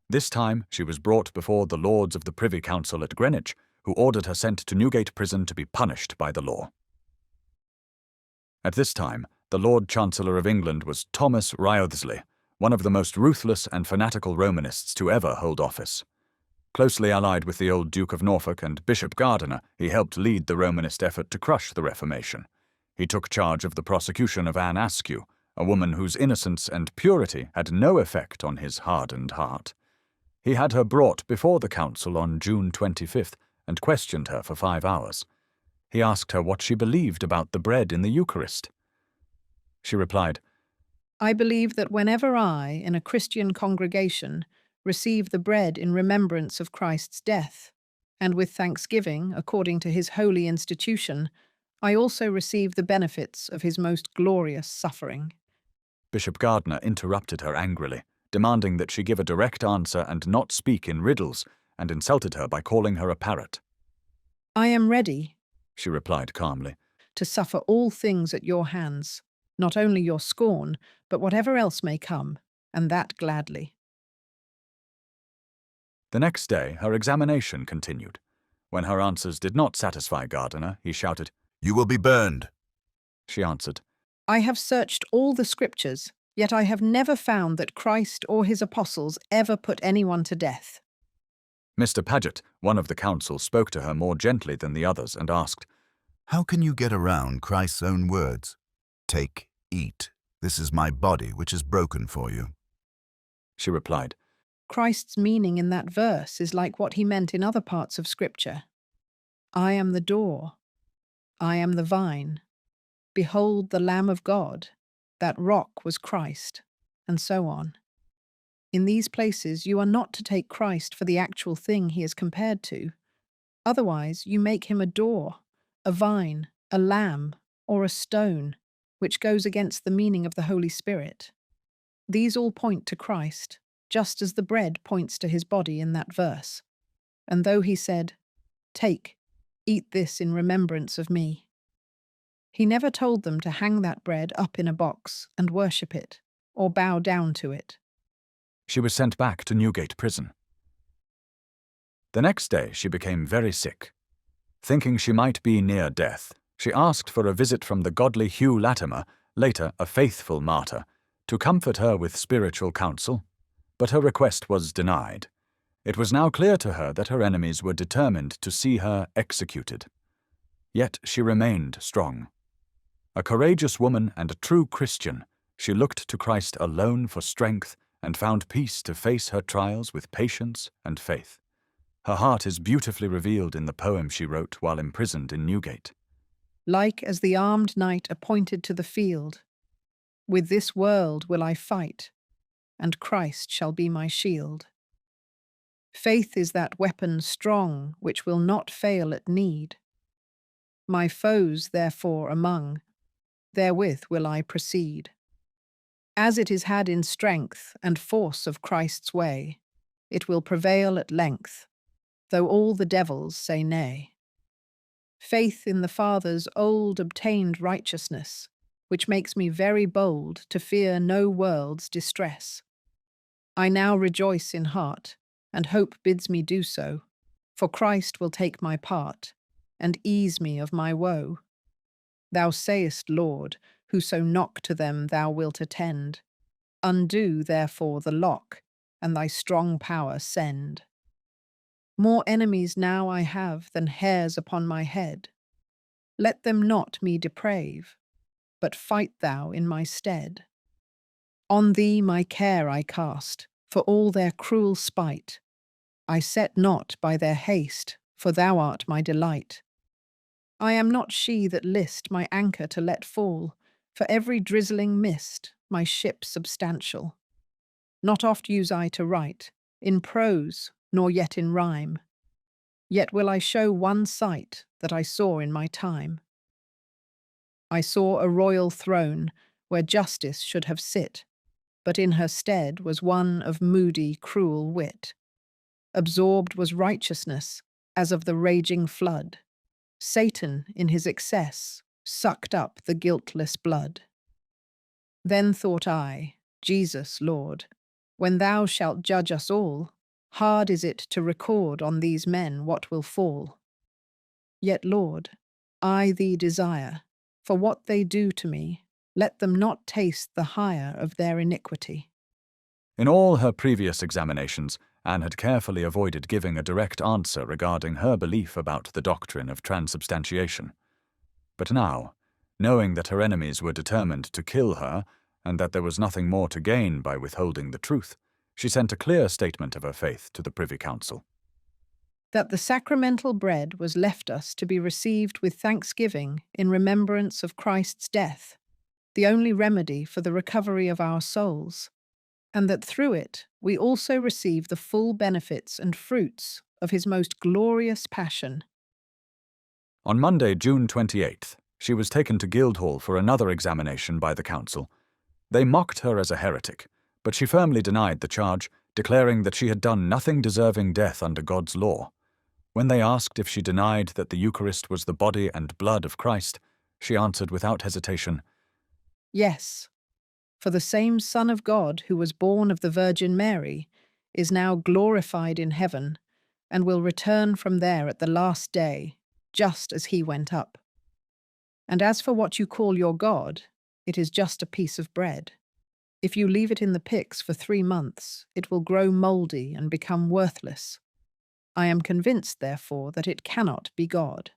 This time, she was brought before the Lords of the Privy Council at Greenwich, who ordered her sent to Newgate Prison to be punished by the law. At this time, the Lord Chancellor of England was Thomas Wriothesley, one of the most ruthless and fanatical Romanists to ever hold office. Closely allied with the old Duke of Norfolk and Bishop Gardiner, he helped lead the Romanist effort to crush the Reformation. He took charge of the prosecution of Anne Askew, a woman whose innocence and purity had no effect on his hardened heart. He had her brought before the council on June 25th and questioned her for 5 hours. He asked her what she believed about the bread in the Eucharist. She replied, I believe that whenever I, in a Christian congregation, receive the bread in remembrance of Christ's death, and with thanksgiving, according to his holy institution, I also receive the benefits of his most glorious suffering. Bishop Gardiner interrupted her angrily, demanding that she give a direct answer and not speak in riddles, and insulted her by calling her a parrot. I am ready, she replied calmly, to suffer all things at your hands, not only your scorn, but whatever else may come, and that gladly. The next day, her examination continued. When her answers did not satisfy Gardiner, he shouted, You will be burned. She answered, I have searched all the scriptures, yet I have never found that Christ or his apostles ever put anyone to death. Mr. Paget, one of the council, spoke to her more gently than the others and asked, How can you get around Christ's own words? Take, eat. This is my body, which is broken for you. She replied, Christ's meaning in that verse is like what he meant in other parts of Scripture. I am the door. I am the vine. Behold the Lamb of God. That rock was Christ, and so on. In these places, you are not to take Christ for the actual thing he is compared to. Otherwise, you make him a door, a vine, a lamb, or a stone, which goes against the meaning of the Holy Spirit. These all point to Christ, just as the bread points to his body in that verse. And though he said, Take, eat this in remembrance of me, he never told them to hang that bread up in a box and worship it, or bow down to it. She was sent back to Newgate Prison. The next day she became very sick. Thinking she might be near death, she asked for a visit from the godly Hugh Latimer, later a faithful martyr, to comfort her with spiritual counsel, but her request was denied. It was now clear to her that her enemies were determined to see her executed. Yet she remained strong. A courageous woman and a true Christian, She looked to Christ alone for strength and found peace to face her trials with patience and faith. Her heart is beautifully revealed in the poem she wrote while imprisoned in Newgate. Like as the armed knight appointed to the field, with this world will I fight, and Christ shall be my shield. Faith is that weapon strong which will not fail at need. My foes, therefore, among, therewith will I proceed. As it is had in strength and force of Christ's way, it will prevail at length, though all the devils say nay. Faith in the Father's old obtained righteousness, which makes me very bold to fear no world's distress. I now rejoice in heart, and hope bids me do so, for Christ will take my part, and ease me of my woe. Thou sayest, Lord, whoso knock to them thou wilt attend. Undo, therefore, the lock, and thy strong power send. More enemies now I have than hairs upon my head. Let them not me deprave, but fight thou in my stead. On thee my care I cast, for all their cruel spite. I set not by their haste, for thou art my delight. I am not she that list my anchor to let fall, for every drizzling mist, my ship substantial. Not oft use I to write, in prose, nor yet in rhyme. Yet will I show one sight that I saw in my time. I saw a royal throne, where justice should have sit, but in her stead was one of moody, cruel wit. Absorbed was righteousness, as of the raging flood. Satan, in his excess, sucked up the guiltless blood. Then thought I, Jesus, Lord, when thou shalt judge us all, hard is it to record on these men what will fall. Yet, Lord, I thee desire, for what they do to me, let them not taste the hire of their iniquity. In all her previous examinations, Anne had carefully avoided giving a direct answer regarding her belief about the doctrine of transubstantiation. But now, knowing that her enemies were determined to kill her, and that there was nothing more to gain by withholding the truth, she sent a clear statement of her faith to the Privy Council. That the sacramental bread was left us to be received with thanksgiving in remembrance of Christ's death, the only remedy for the recovery of our souls, and that through it we also receive the full benefits and fruits of his most glorious passion. On Monday, June 28th, she was taken to Guildhall for another examination by the council. They mocked her as a heretic, but she firmly denied the charge, declaring that she had done nothing deserving death under God's law. When they asked if she denied that the Eucharist was the body and blood of Christ, she answered without hesitation, Yes, for the same Son of God who was born of the Virgin Mary is now glorified in heaven and will return from there at the last day, just as he went up. And as for what you call your God, it is just a piece of bread. If you leave it in the pyx for 3 months, it will grow mouldy and become worthless. I am convinced, therefore, that it cannot be God.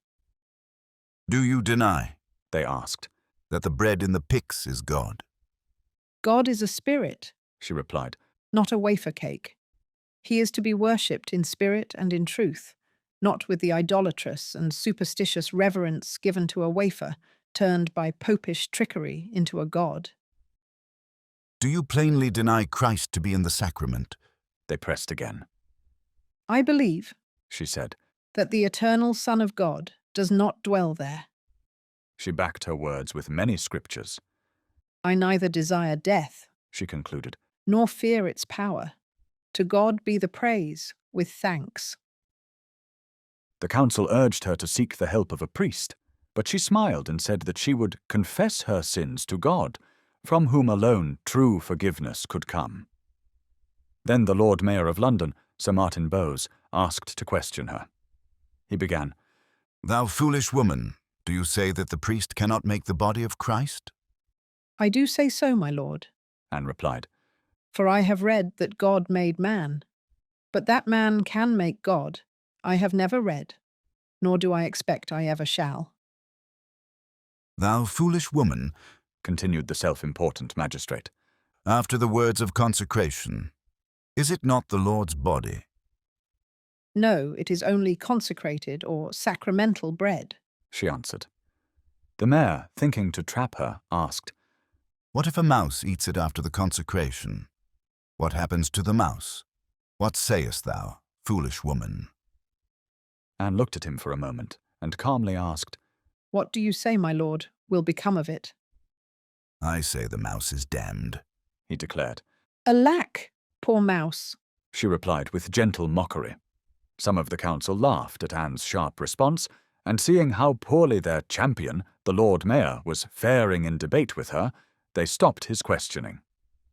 Do you deny, they asked, that the bread in the pyx is God? God is a spirit, she replied, not a wafer cake. He is to be worshipped in spirit and in truth, not with the idolatrous and superstitious reverence given to a wafer, turned by popish trickery into a god. Do you plainly deny Christ to be in the sacrament? They pressed again. I believe, she said, that the eternal Son of God does not dwell there. She backed her words with many scriptures. I neither desire death, she concluded, nor fear its power. To God be the praise, with thanks. The council urged her to seek the help of a priest, but she smiled and said that she would confess her sins to God, from whom alone true forgiveness could come. Then the Lord Mayor of London, Sir Martin Bowes, asked to question her. He began, Thou foolish woman, do you say that the priest cannot make the body of Christ? I do say so, my lord, Anne replied. For I have read that God made man. But that man can make God, I have never read, nor do I expect I ever shall. Thou foolish woman, continued the self-important magistrate. After the words of consecration, is it not the Lord's body? No, it is only consecrated or sacramental bread, she answered. The mayor, thinking to trap her, asked, What if a mouse eats it after the consecration? What happens to the mouse? What sayest thou, foolish woman? Anne looked at him for a moment and calmly asked, What do you say, my lord, will become of it? I say the mouse is damned, he declared. Alack, poor mouse, she replied with gentle mockery. Some of the council laughed at Anne's sharp response, and seeing how poorly their champion, the Lord Mayor, was faring in debate with her, they stopped his questioning.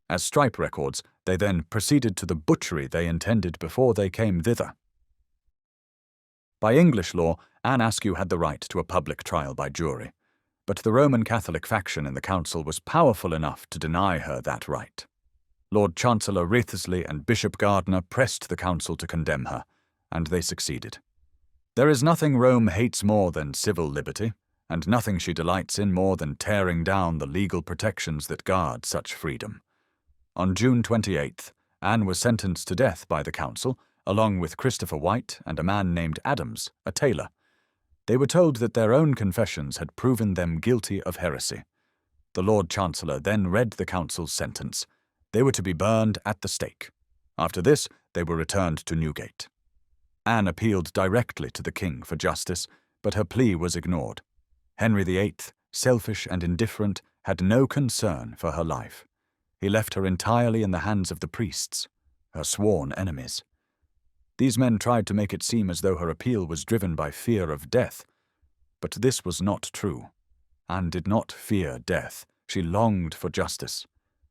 As stripe records, they then proceeded to the butchery they intended before they came thither. By English law, Anne Askew had the right to a public trial by jury, but the Roman Catholic faction in the council was powerful enough to deny her that right. Lord Chancellor Wriothesley and Bishop Gardiner pressed the council to condemn her, and they succeeded. There is nothing Rome hates more than civil liberty, and nothing she delights in more than tearing down the legal protections that guard such freedom. On June 28th, Anne was sentenced to death by the council, along with Christopher White and a man named Adams, a tailor. They were told that their own confessions had proven them guilty of heresy. The Lord Chancellor then read the council's sentence. They were to be burned at the stake. After this, they were returned to Newgate. Anne appealed directly to the king for justice, but her plea was ignored. Henry VIII, selfish and indifferent, had no concern for her life. He left her entirely in the hands of the priests, her sworn enemies. These men tried to make it seem as though her appeal was driven by fear of death, but this was not true. Anne did not fear death. She longed for justice.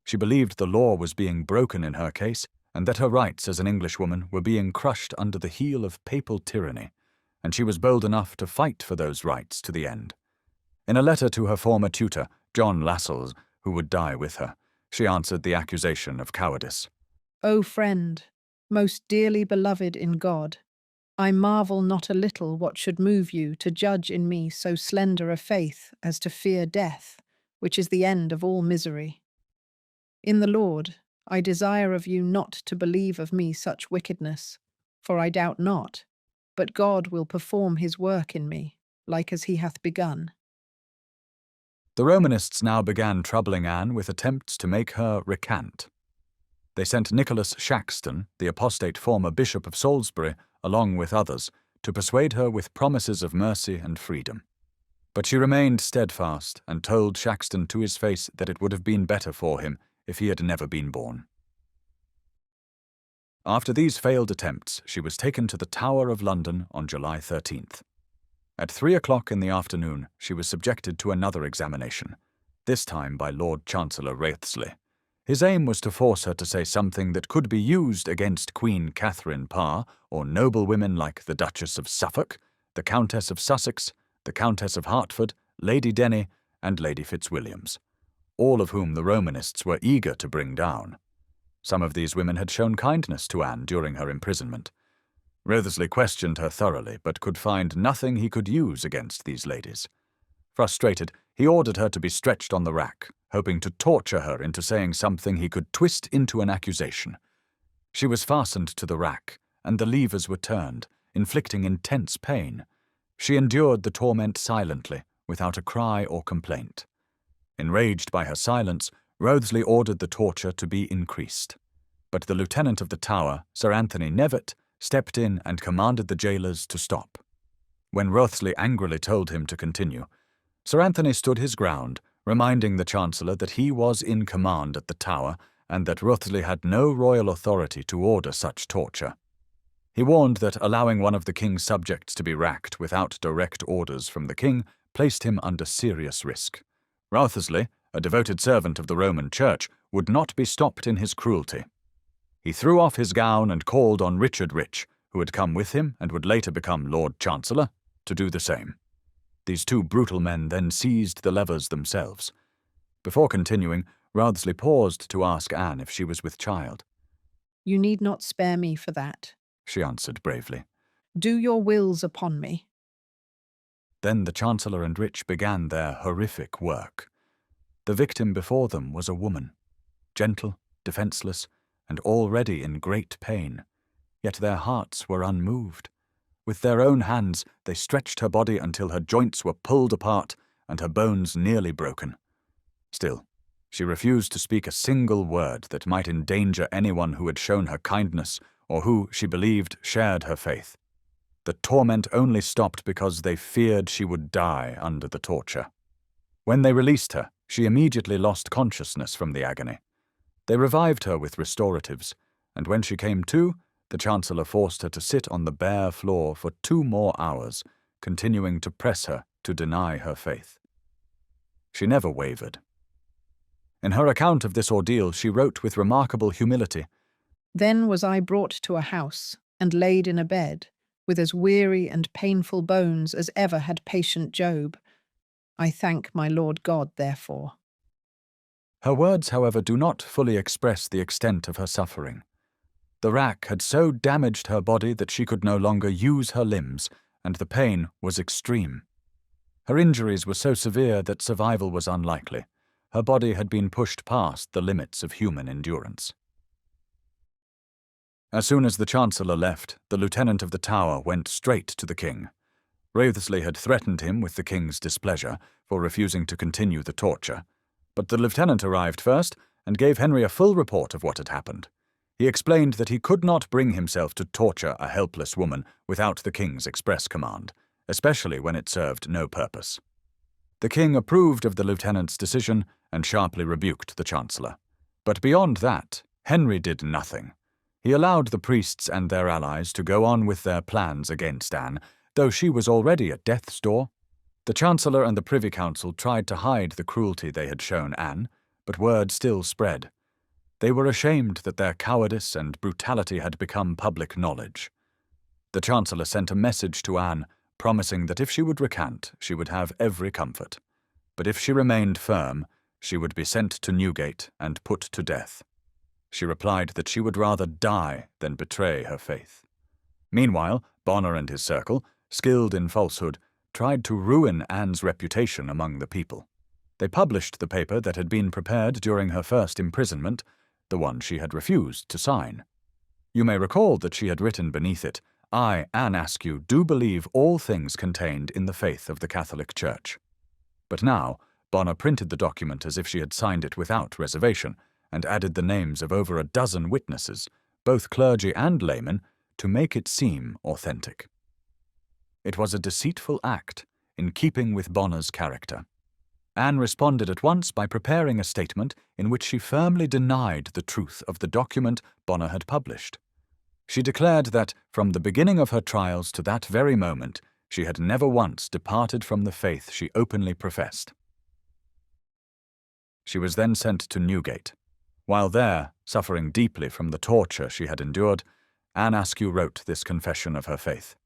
She believed the law was being broken in her case, and that her rights as an Englishwoman were being crushed under the heel of papal tyranny, and she was bold enough to fight for those rights to the end. In a letter to her former tutor, John Lascelles, who would die with her, she answered the accusation of cowardice. O friend, most dearly beloved in God, I marvel not a little what should move you to judge in me so slender a faith as to fear death, which is the end of all misery. In the Lord, I desire of you not to believe of me such wickedness, for I doubt not, but God will perform his work in me, like as he hath begun. The Romanists now began troubling Anne with attempts to make her recant. They sent Nicholas Shaxton, the apostate former Bishop of Salisbury, along with others, to persuade her with promises of mercy and freedom. But she remained steadfast and told Shaxton to his face that it would have been better for him if he had never been born. After these failed attempts, she was taken to the Tower of London on July 13th. At 3 o'clock in the afternoon, she was subjected to another examination, this time by Lord Chancellor Wriothesley. His aim was to force her to say something that could be used against Queen Catherine Parr or noble women like the Duchess of Suffolk, the Countess of Sussex, the Countess of Hertford, Lady Denny, and Lady Fitzwilliams, all of whom the Romanists were eager to bring down. Some of these women had shown kindness to Anne during her imprisonment. Wriothesley questioned her thoroughly, but could find nothing he could use against these ladies. Frustrated, he ordered her to be stretched on the rack, hoping to torture her into saying something he could twist into an accusation. She was fastened to the rack, and the levers were turned, inflicting intense pain. She endured the torment silently, without a cry or complaint. Enraged by her silence, Wriothesley ordered the torture to be increased. But the lieutenant of the Tower, Sir Anthony Knevet, stepped in and commanded the jailers to stop. When Wriothesley angrily told him to continue, Sir Anthony stood his ground, reminding the Chancellor that he was in command at the Tower and that Wriothesley had no royal authority to order such torture. He warned that allowing one of the king's subjects to be racked without direct orders from the king placed him under serious risk. Wriothesley, a devoted servant of the Roman Church, would not be stopped in his cruelty. He threw off his gown and called on Richard Rich, who had come with him and would later become Lord Chancellor, to do the same. These two brutal men then seized the levers themselves. Before continuing, Wriothesley paused to ask Anne if she was with child. You need not spare me for that, she answered bravely. Do your wills upon me. Then the Chancellor and Rich began their horrific work. The victim before them was a woman, gentle, defenseless, and already in great pain, yet their hearts were unmoved. With their own hands they stretched her body until her joints were pulled apart and her bones nearly broken. Still, she refused to speak a single word that might endanger anyone who had shown her kindness or who, she believed, shared her faith. The torment only stopped because they feared she would die under the torture. When they released her, she immediately lost consciousness from the agony. They revived her with restoratives, and when she came to, the Chancellor forced her to sit on the bare floor for 2 more hours, continuing to press her to deny her faith. She never wavered. In her account of this ordeal, she wrote with remarkable humility, Then was I brought to a house, and laid in a bed, with as weary and painful bones as ever had patient Job. I thank my Lord God therefore. Her words, however, do not fully express the extent of her suffering. The rack had so damaged her body that she could no longer use her limbs, and the pain was extreme. Her injuries were so severe that survival was unlikely. Her body had been pushed past the limits of human endurance. As soon as the Chancellor left, the Lieutenant of the Tower went straight to the king. Wriothesley had threatened him with the king's displeasure for refusing to continue the torture, but the lieutenant arrived first and gave Henry a full report of what had happened. He explained that he could not bring himself to torture a helpless woman without the king's express command, especially when it served no purpose. The king approved of the lieutenant's decision and sharply rebuked the Chancellor. But beyond that, Henry did nothing. He allowed the priests and their allies to go on with their plans against Anne, though she was already at death's door. The Chancellor and the Privy Council tried to hide the cruelty they had shown Anne, but word still spread. They were ashamed that their cowardice and brutality had become public knowledge. The Chancellor sent a message to Anne, promising that if she would recant, she would have every comfort. But if she remained firm, she would be sent to Newgate and put to death. She replied that she would rather die than betray her faith. Meanwhile, Bonner and his circle, skilled in falsehood, tried to ruin Anne's reputation among the people. They published the paper that had been prepared during her first imprisonment, the one she had refused to sign. You may recall that she had written beneath it, I, Anne Askew, do believe all things contained in the faith of the Catholic Church. But now, Bonner printed the document as if she had signed it without reservation, and added the names of over a dozen witnesses, both clergy and laymen, to make it seem authentic. It was a deceitful act, in keeping with Bonner's character. Anne responded at once by preparing a statement in which she firmly denied the truth of the document Bonner had published. She declared that, from the beginning of her trials to that very moment, she had never once departed from the faith she openly professed. She was then sent to Newgate. While there, suffering deeply from the torture she had endured, Anne Askew wrote this confession of her faith.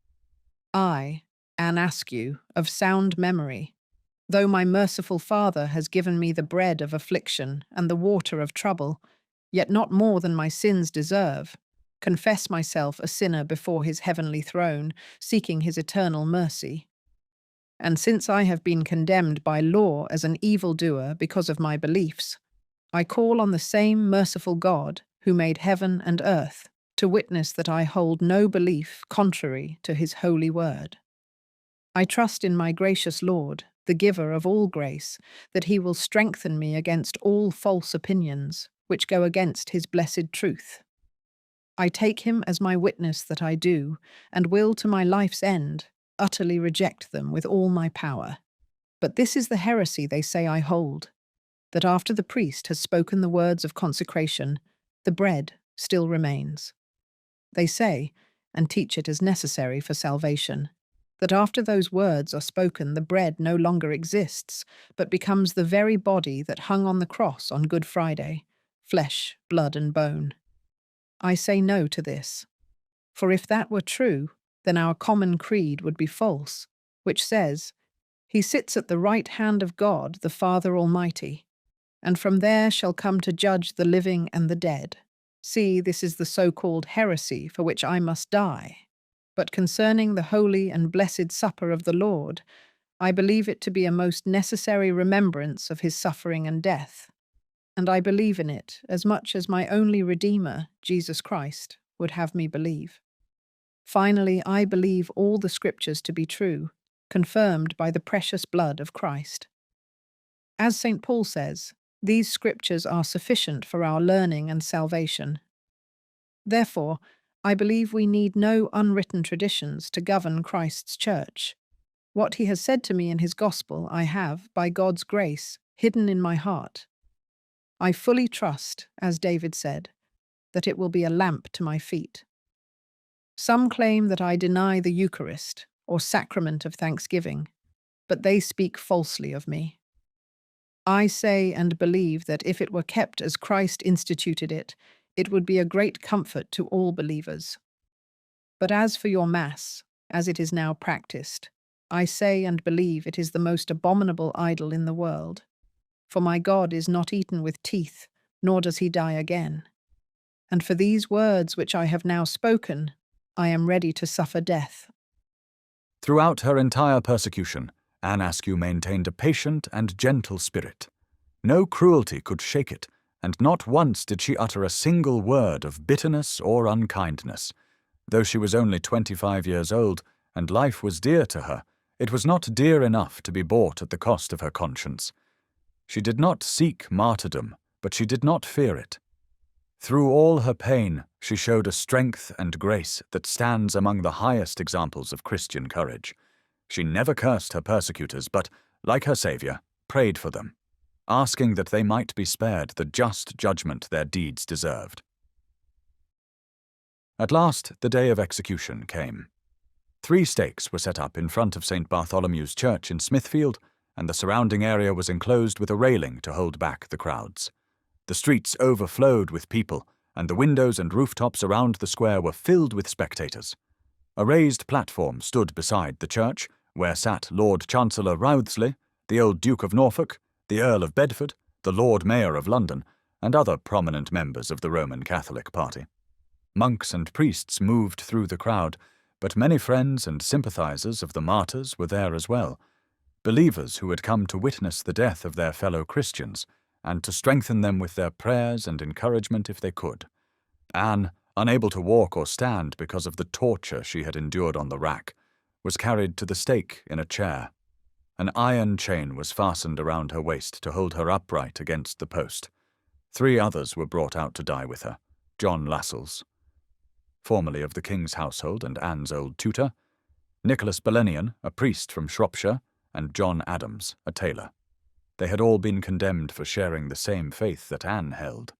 I, Anne Askew, of sound memory, though my merciful Father has given me the bread of affliction and the water of trouble, yet not more than my sins deserve, confess myself a sinner before his heavenly throne, seeking his eternal mercy. And since I have been condemned by law as an evildoer because of my beliefs, I call on the same merciful God who made heaven and earth to witness that I hold no belief contrary to his holy word. I trust in my gracious Lord, the giver of all grace, that he will strengthen me against all false opinions which go against his blessed truth. I take him as my witness that I do, and will to my life's end, utterly reject them with all my power. But this is the heresy they say I hold, that after the priest has spoken the words of consecration, the bread still remains. They say, and teach it as necessary for salvation, that after those words are spoken the bread no longer exists, but becomes the very body that hung on the cross on Good Friday, flesh, blood and bone. I say no to this, for if that were true, then our common creed would be false, which says, He sits at the right hand of God, the Father Almighty, and from there shall come to judge the living and the dead. See, this is the so-called heresy for which I must die. But concerning the holy and blessed supper of the Lord, I believe it to be a most necessary remembrance of his suffering and death, and I believe in it as much as my only Redeemer, Jesus Christ, would have me believe. Finally, I believe all the Scriptures to be true, confirmed by the precious blood of Christ. As St. Paul says, these Scriptures are sufficient for our learning and salvation. Therefore, I believe we need no unwritten traditions to govern Christ's church. What he has said to me in his gospel I have, by God's grace, hidden in my heart. I fully trust, as David said, that it will be a lamp to my feet. Some claim that I deny the Eucharist, or sacrament of thanksgiving, but they speak falsely of me. I say and believe that if it were kept as Christ instituted it, it would be a great comfort to all believers. But as for your Mass, as it is now practiced, I say and believe it is the most abominable idol in the world. For my God is not eaten with teeth, nor does he die again. And for these words which I have now spoken, I am ready to suffer death. Throughout her entire persecution, Anne Askew maintained a patient and gentle spirit. No cruelty could shake it, and not once did she utter a single word of bitterness or unkindness. Though she was only 25 years old, and life was dear to her, it was not dear enough to be bought at the cost of her conscience. She did not seek martyrdom, but she did not fear it. Through all her pain, she showed a strength and grace that stands among the highest examples of Christian courage. She never cursed her persecutors, but, like her Saviour, prayed for them, asking that they might be spared the just judgment their deeds deserved. At last, the day of execution came. 3 stakes were set up in front of St. Bartholomew's Church in Smithfield, and the surrounding area was enclosed with a railing to hold back the crowds. The streets overflowed with people, and the windows and rooftops around the square were filled with spectators. A raised platform stood beside the church, where sat Lord Chancellor Wriothesley, the old Duke of Norfolk, the Earl of Bedford, the Lord Mayor of London, and other prominent members of the Roman Catholic party. Monks and priests moved through the crowd, but many friends and sympathizers of the martyrs were there as well, believers who had come to witness the death of their fellow Christians, and to strengthen them with their prayers and encouragement if they could. Anne, unable to walk or stand because of the torture she had endured on the rack, was carried to the stake in a chair. An iron chain was fastened around her waist to hold her upright against the post. 3 others were brought out to die with her: John Lascelles, formerly of the king's household and Anne's old tutor, Nicholas Belenian, a priest from Shropshire, and John Adams, a tailor. They had all been condemned for sharing the same faith that Anne held.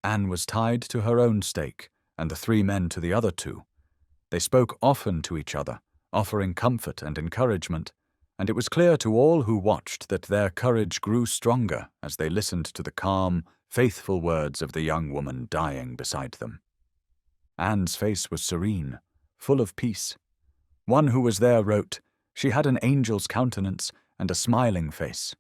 Anne was tied to her own stake, and the 3 men to the other 2. They spoke often to each other, offering comfort and encouragement, and it was clear to all who watched that their courage grew stronger as they listened to the calm, faithful words of the young woman dying beside them. Anne's face was serene, full of peace. One who was there wrote, "She had an angel's countenance and a smiling face."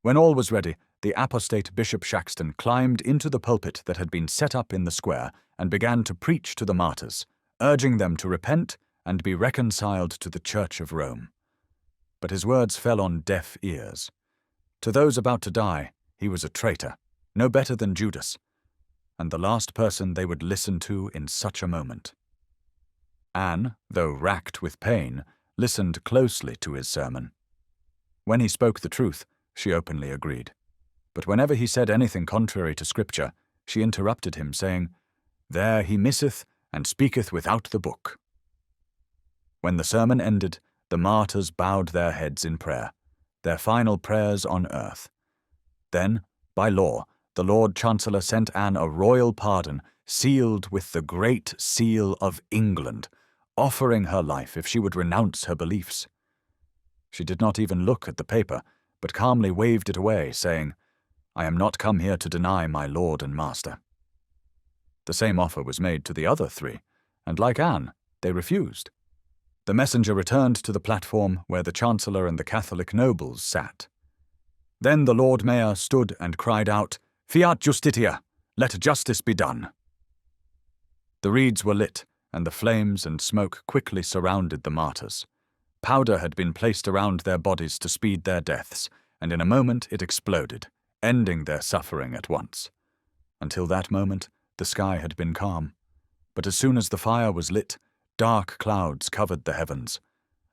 When all was ready, the apostate Bishop Shaxton climbed into the pulpit that had been set up in the square and began to preach to the martyrs, urging them to repent and be reconciled to the Church of Rome. But his words fell on deaf ears. To those about to die, he was a traitor, no better than Judas, and the last person they would listen to in such a moment. Anne, though racked with pain, listened closely to his sermon. When he spoke the truth, she openly agreed. But whenever he said anything contrary to Scripture, she interrupted him, saying, "There he misseth, and speaketh without the book." When the sermon ended, the martyrs bowed their heads in prayer, their final prayers on earth. Then, by law, the Lord Chancellor sent Anne a royal pardon, sealed with the Great Seal of England, offering her life if she would renounce her beliefs. She did not even look at the paper, but calmly waved it away, saying, "I am not come here to deny my Lord and Master." The same offer was made to the other 3, and like Anne, they refused. The messenger returned to the platform where the Chancellor and the Catholic nobles sat. Then the Lord Mayor stood and cried out, "Fiat Justitia, let justice be done." The reeds were lit, and the flames and smoke quickly surrounded the martyrs. Powder had been placed around their bodies to speed their deaths, and in a moment it exploded, ending their suffering at once. Until that moment, the sky had been calm. But as soon as the fire was lit, dark clouds covered the heavens.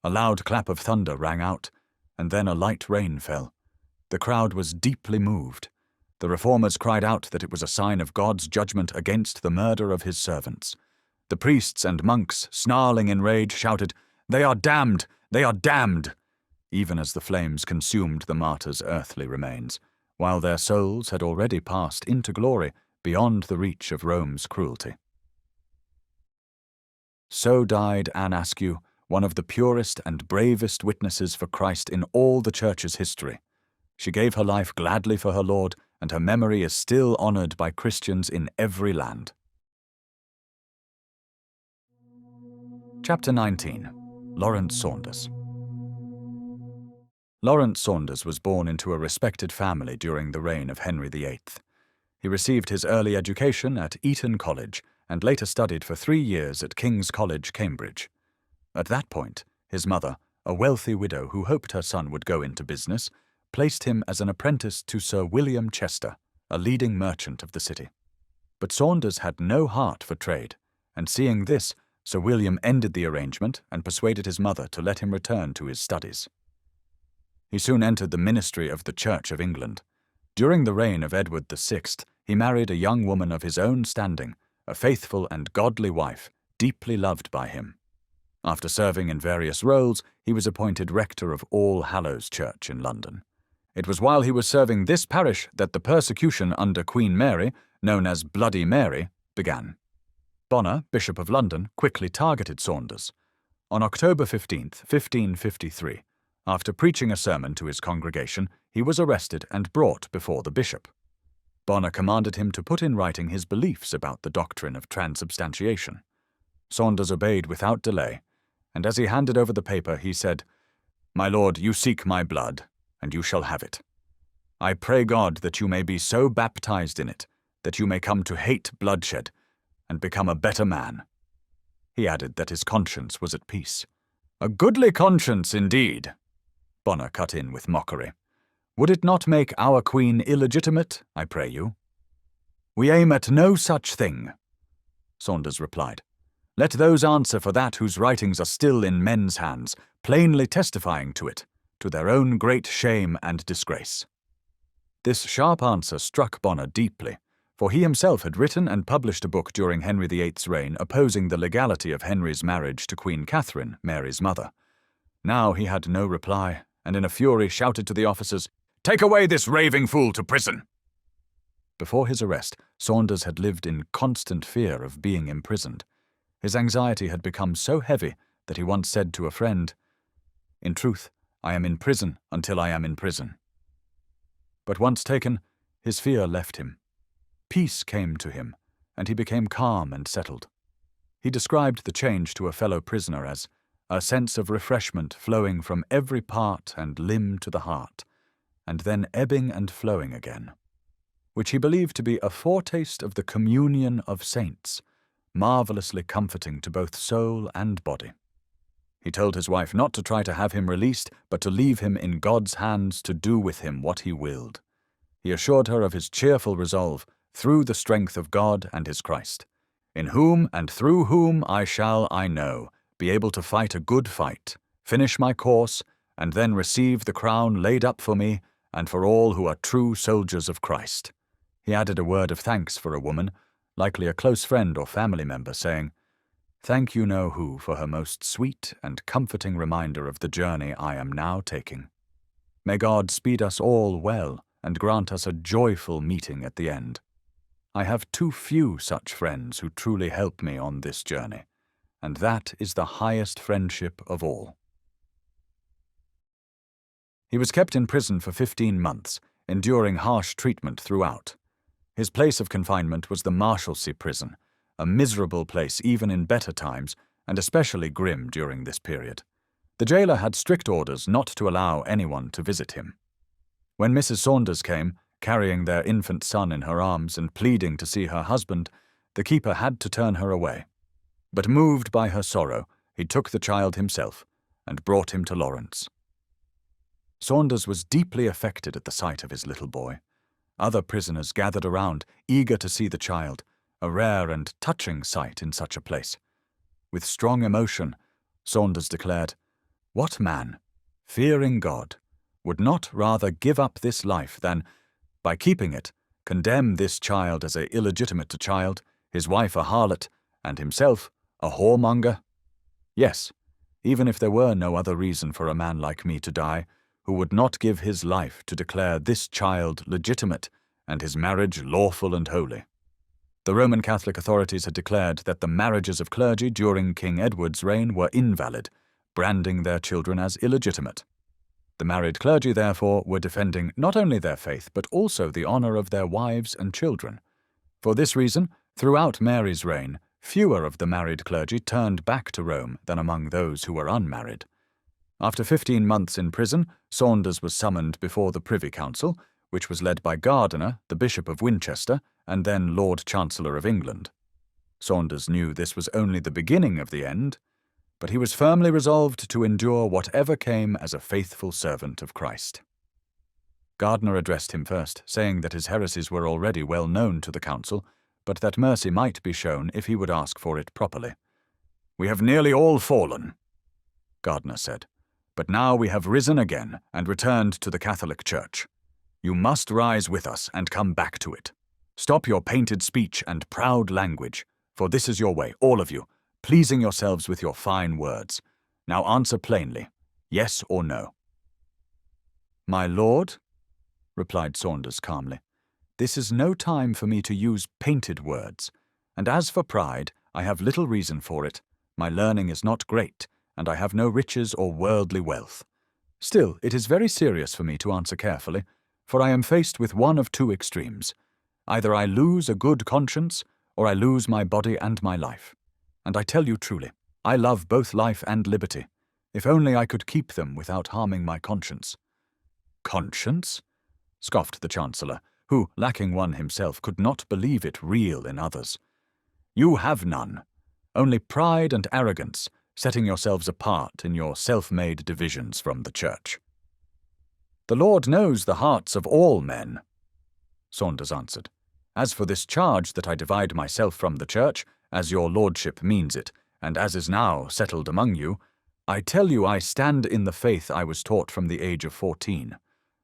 A loud clap of thunder rang out, and then a light rain fell. The crowd was deeply moved. The reformers cried out that it was a sign of God's judgment against the murder of his servants. The priests and monks, snarling in rage, shouted, "They are damned! They are damned!" even as the flames consumed the martyrs' earthly remains, while their souls had already passed into glory beyond the reach of Rome's cruelty. So died Anne Askew, one of the purest and bravest witnesses for Christ in all the Church's history. She gave her life gladly for her Lord, and her memory is still honoured by Christians in every land. Chapter 19. Lawrence Saunders. Lawrence Saunders was born into a respected family during the reign of Henry VIII. He received his early education at Eton College and later studied for 3 years at King's College, Cambridge. At that point, his mother, a wealthy widow who hoped her son would go into business, placed him as an apprentice to Sir William Chester, a leading merchant of the city. But Saunders had no heart for trade, and seeing this, Sir William ended the arrangement and persuaded his mother to let him return to his studies. He soon entered the ministry of the Church of England. During the reign of Edward VI, he married a young woman of his own standing, a faithful and godly wife, deeply loved by him. After serving in various roles, he was appointed rector of All Hallows Church in London. It was while he was serving this parish that the persecution under Queen Mary, known as Bloody Mary, began. Bonner, Bishop of London, quickly targeted Saunders. On October 15, 1553, after preaching a sermon to his congregation, he was arrested and brought before the bishop. Bonner commanded him to put in writing his beliefs about the doctrine of transubstantiation. Saunders obeyed without delay, and as he handed over the paper, he said, "My lord, you seek my blood, and you shall have it. I pray God that you may be so baptized in it, that you may come to hate bloodshed, and become a better man." He added that his conscience was at peace. "A goodly conscience, indeed," Bonner cut in with mockery. "Would it not make our queen illegitimate, I pray you?" "We aim at no such thing," Saunders replied. "Let those answer for that whose writings are still in men's hands, plainly testifying to it, to their own great shame and disgrace." This sharp answer struck Bonner deeply, for he himself had written and published a book during Henry VIII's reign opposing the legality of Henry's marriage to Queen Catherine, Mary's mother. Now he had no reply, and in a fury shouted to the officers, "Take away this raving fool to prison!" Before his arrest, Saunders had lived in constant fear of being imprisoned. His anxiety had become so heavy that he once said to a friend, "In truth, I am in prison until I am in prison." But once taken, his fear left him. Peace came to him, and he became calm and settled. He described the change to a fellow prisoner as a sense of refreshment flowing from every part and limb to the heart, and then ebbing and flowing again, which he believed to be a foretaste of the communion of saints, marvelously comforting to both soul and body. He told his wife not to try to have him released, but to leave him in God's hands to do with him what he willed. He assured her of his cheerful resolve, through the strength of God and his Christ, in whom and through whom I shall, I know, be able to fight a good fight, finish my course, and then receive the crown laid up for me and for all who are true soldiers of Christ. He added a word of thanks for a woman, likely a close friend or family member, saying, "Thank you know who for her most sweet and comforting reminder of the journey I am now taking. May God speed us all well and grant us a joyful meeting at the end. I have too few such friends who truly help me on this journey, and that is the highest friendship of all." He was kept in prison for 15 months, enduring harsh treatment throughout. His place of confinement was the Marshalsea prison, a miserable place even in better times, and especially grim during this period. The jailer had strict orders not to allow anyone to visit him. When Mrs. Saunders came, carrying their infant son in her arms and pleading to see her husband, the keeper had to turn her away. But moved by her sorrow, he took the child himself, and brought him to Lawrence. Saunders was deeply affected at the sight of his little boy. Other prisoners gathered around, eager to see the child, a rare and touching sight in such a place. With strong emotion, Saunders declared, "What man, fearing God, would not rather give up this life than, by keeping it, condemn this child as a illegitimate child, his wife a harlot, and himself a whoremonger? Yes, even if there were no other reason for a man like me to die, who would not give his life to declare this child legitimate and his marriage lawful and holy." The Roman Catholic authorities had declared that the marriages of clergy during King Edward's reign were invalid, branding their children as illegitimate. The married clergy, therefore, were defending not only their faith but also the honour of their wives and children. For this reason, throughout Mary's reign, fewer of the married clergy turned back to Rome than among those who were unmarried. After 15 months in prison, Saunders was summoned before the Privy Council, which was led by Gardiner, the Bishop of Winchester, and then Lord Chancellor of England. Saunders knew this was only the beginning of the end, but he was firmly resolved to endure whatever came as a faithful servant of Christ. Gardiner addressed him first, saying that his heresies were already well known to the council, but that mercy might be shown if he would ask for it properly. "We have nearly all fallen," Gardiner said, "but now we have risen again and returned to the Catholic Church. You must rise with us and come back to it. Stop your painted speech and proud language, for this is your way, all of you, pleasing yourselves with your fine words. Now answer plainly, yes or no." "My lord," replied Saunders calmly, "this is no time for me to use painted words, and as for pride, I have little reason for it. My learning is not great, and I have no riches or worldly wealth. Still, it is very serious for me to answer carefully, for I am faced with one of two extremes. Either I lose a good conscience, or I lose my body and my life. And I tell you truly, I love both life and liberty, if only I could keep them without harming my conscience." "Conscience?" scoffed the Chancellor, who, lacking one himself, could not believe it real in others. "You have none, only pride and arrogance, setting yourselves apart in your self-made divisions from the Church." "The Lord knows the hearts of all men," Saunders answered. "As for this charge that I divide myself from the Church, as your lordship means it, and as is now settled among you, I tell you I stand in the faith I was taught from the age of 14.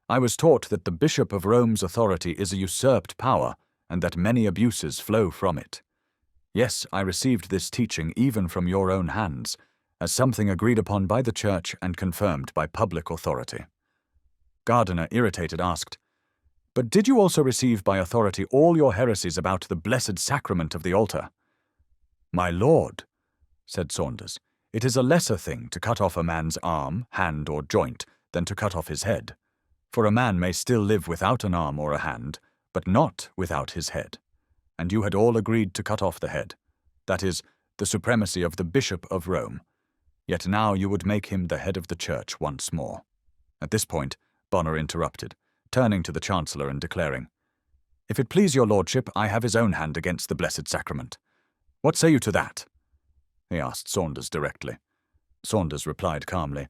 I was taught that the Bishop of Rome's authority is a usurped power, and that many abuses flow from it. Yes, I received this teaching even from your own hands, as something agreed upon by the Church and confirmed by public authority." Gardiner, irritated, asked, "But did you also receive by authority all your heresies about the blessed sacrament of the altar?" "My lord," said Saunders, "it is a lesser thing to cut off a man's arm, hand, or joint than to cut off his head. For a man may still live without an arm or a hand, but not without his head. And you had all agreed to cut off the head, that is, the supremacy of the Bishop of Rome. Yet now you would make him the head of the Church once more." At this point, Bonner interrupted, turning to the Chancellor and declaring, "If it please your lordship, I have his own hand against the blessed sacrament. What say you to that?" he asked Saunders directly. Saunders replied calmly,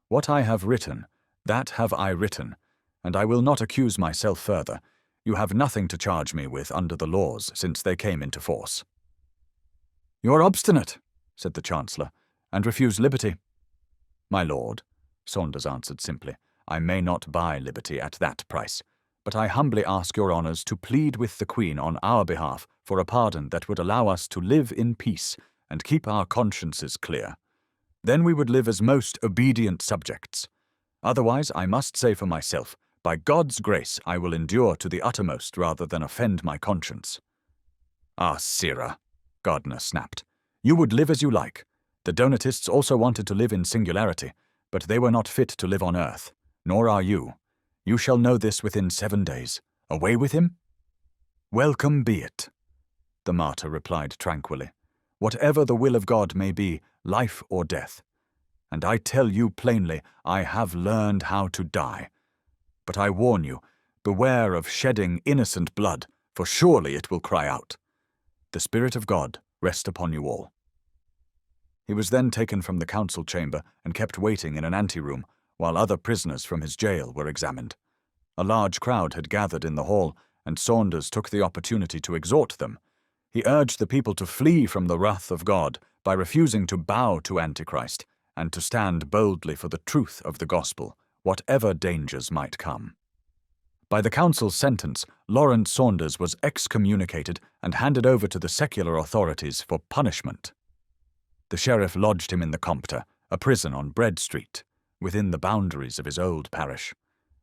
"What I have written, that have I written, and I will not accuse myself further. You have nothing to charge me with under the laws since they came into force." "You are obstinate," said the Chancellor, "and refuse liberty." "My lord," Saunders answered simply, "I may not buy liberty at that price, but I humbly ask your honours to plead with the Queen on our behalf for a pardon that would allow us to live in peace and keep our consciences clear. Then we would live as most obedient subjects. Otherwise, I must say for myself, by God's grace I will endure to the uttermost rather than offend my conscience." "Ah, sirrah," Gardiner snapped, "you would live as you like. The Donatists also wanted to live in singularity, but they were not fit to live on earth. Nor are you. You shall know this within 7 days. Away with him?" "Welcome be it," the martyr replied tranquilly. "Whatever the will of God may be, life or death. And I tell you plainly, I have learned how to die. But I warn you, beware of shedding innocent blood, for surely it will cry out. The Spirit of God rest upon you all." He was then taken from the council chamber and kept waiting in an anteroom while other prisoners from his jail were examined. A large crowd had gathered in the hall, and Saunders took the opportunity to exhort them. He urged the people to flee from the wrath of God by refusing to bow to Antichrist and to stand boldly for the truth of the gospel, whatever dangers might come. By the council's sentence, Lawrence Saunders was excommunicated and handed over to the secular authorities for punishment. The sheriff lodged him in the Compter, a prison on Bread Street, within the boundaries of his old parish.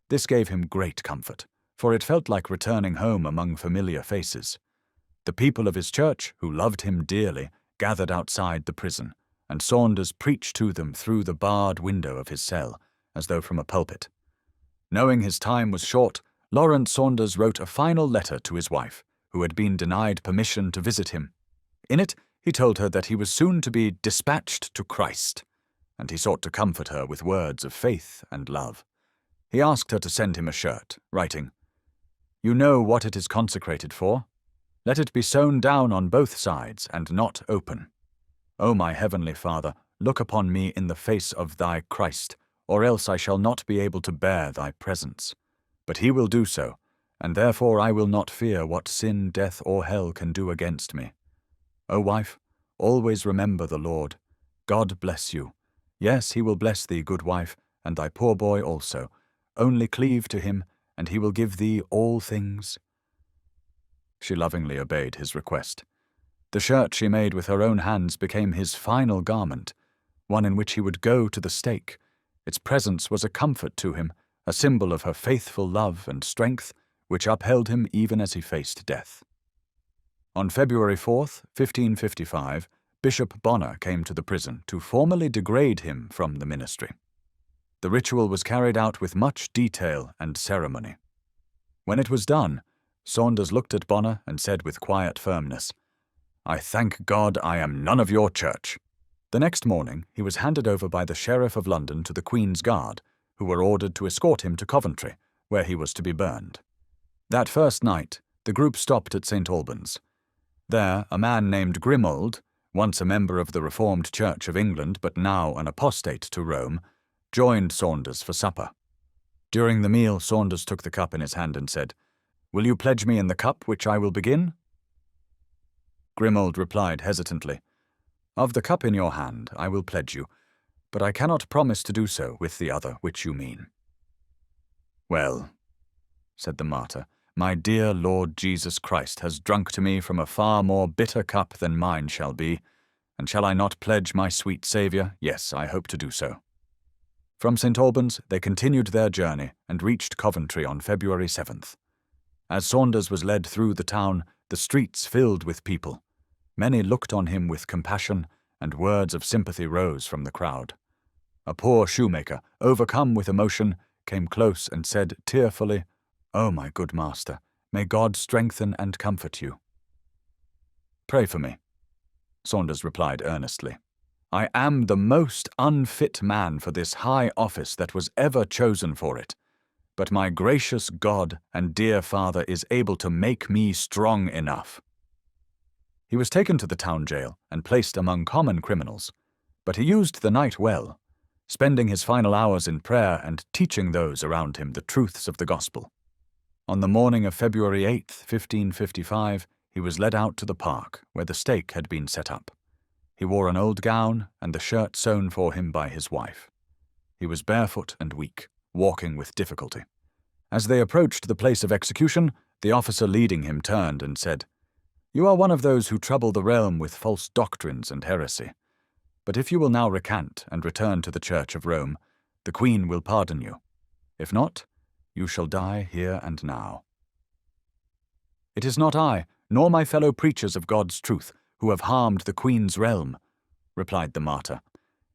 This gave him great comfort, for it felt like returning home among familiar faces. The people of his church, who loved him dearly, gathered outside the prison, and Saunders preached to them through the barred window of his cell, as though from a pulpit. Knowing his time was short, Lawrence Saunders wrote a final letter to his wife, who had been denied permission to visit him. In it, he told her that he was soon to be dispatched to Christ, and he sought to comfort her with words of faith and love. He asked her to send him a shirt, writing, "You know what it is consecrated for. Let it be sewn down on both sides and not open. O my heavenly Father, look upon me in the face of thy Christ, or else I shall not be able to bear thy presence. But he will do so, and therefore I will not fear what sin, death, or hell can do against me. O wife, always remember the Lord. God bless you. Yes, he will bless thee, good wife, and thy poor boy also. Only cleave to him, and he will give thee all things." She lovingly obeyed his request. The shirt she made with her own hands became his final garment, one in which he would go to the stake. Its presence was a comfort to him, a symbol of her faithful love and strength, which upheld him even as he faced death. On February 4th, 1555, Bishop Bonner came to the prison to formally degrade him from the ministry. The ritual was carried out with much detail and ceremony. When it was done, Saunders looked at Bonner and said with quiet firmness, "I thank God I am none of your church." The next morning, he was handed over by the Sheriff of London to the Queen's Guard, who were ordered to escort him to Coventry, where he was to be burned. That first night, the group stopped at St. Albans. There, a man named Grimoald, once a member of the Reformed Church of England but now an apostate to Rome, joined Saunders for supper. During the meal, Saunders took the cup in his hand and said, "Will you pledge me in the cup which I will begin?" Grimoald replied hesitantly, "Of the cup in your hand I will pledge you, but I cannot promise to do so with the other which you mean." "Well," said the martyr, "my dear Lord Jesus Christ has drunk to me from a far more bitter cup than mine shall be, and shall I not pledge my sweet Saviour? Yes, I hope to do so." From St. Albans they continued their journey and reached Coventry on February 7th. As Saunders was led through the town, the streets filled with people. Many looked on him with compassion, and words of sympathy rose from the crowd. A poor shoemaker, overcome with emotion, came close and said tearfully, "Oh, my good master, may God strengthen and comfort you." "Pray for me," Saunders replied earnestly. "I am the most unfit man for this high office that was ever chosen for it, but my gracious God and dear Father is able to make me strong enough." He was taken to the town jail and placed among common criminals, but he used the night well, spending his final hours in prayer and teaching those around him the truths of the gospel. On the morning of February 8th, 1555, he was led out to the park where the stake had been set up. He wore an old gown and the shirt sewn for him by his wife. He was barefoot and weak, walking with difficulty. As they approached the place of execution, the officer leading him turned and said, "You are one of those who trouble the realm with false doctrines and heresy. But if you will now recant and return to the Church of Rome, the Queen will pardon you. If not, you shall die here and now." "It is not I, nor my fellow preachers of God's truth, who have harmed the Queen's realm," replied the martyr.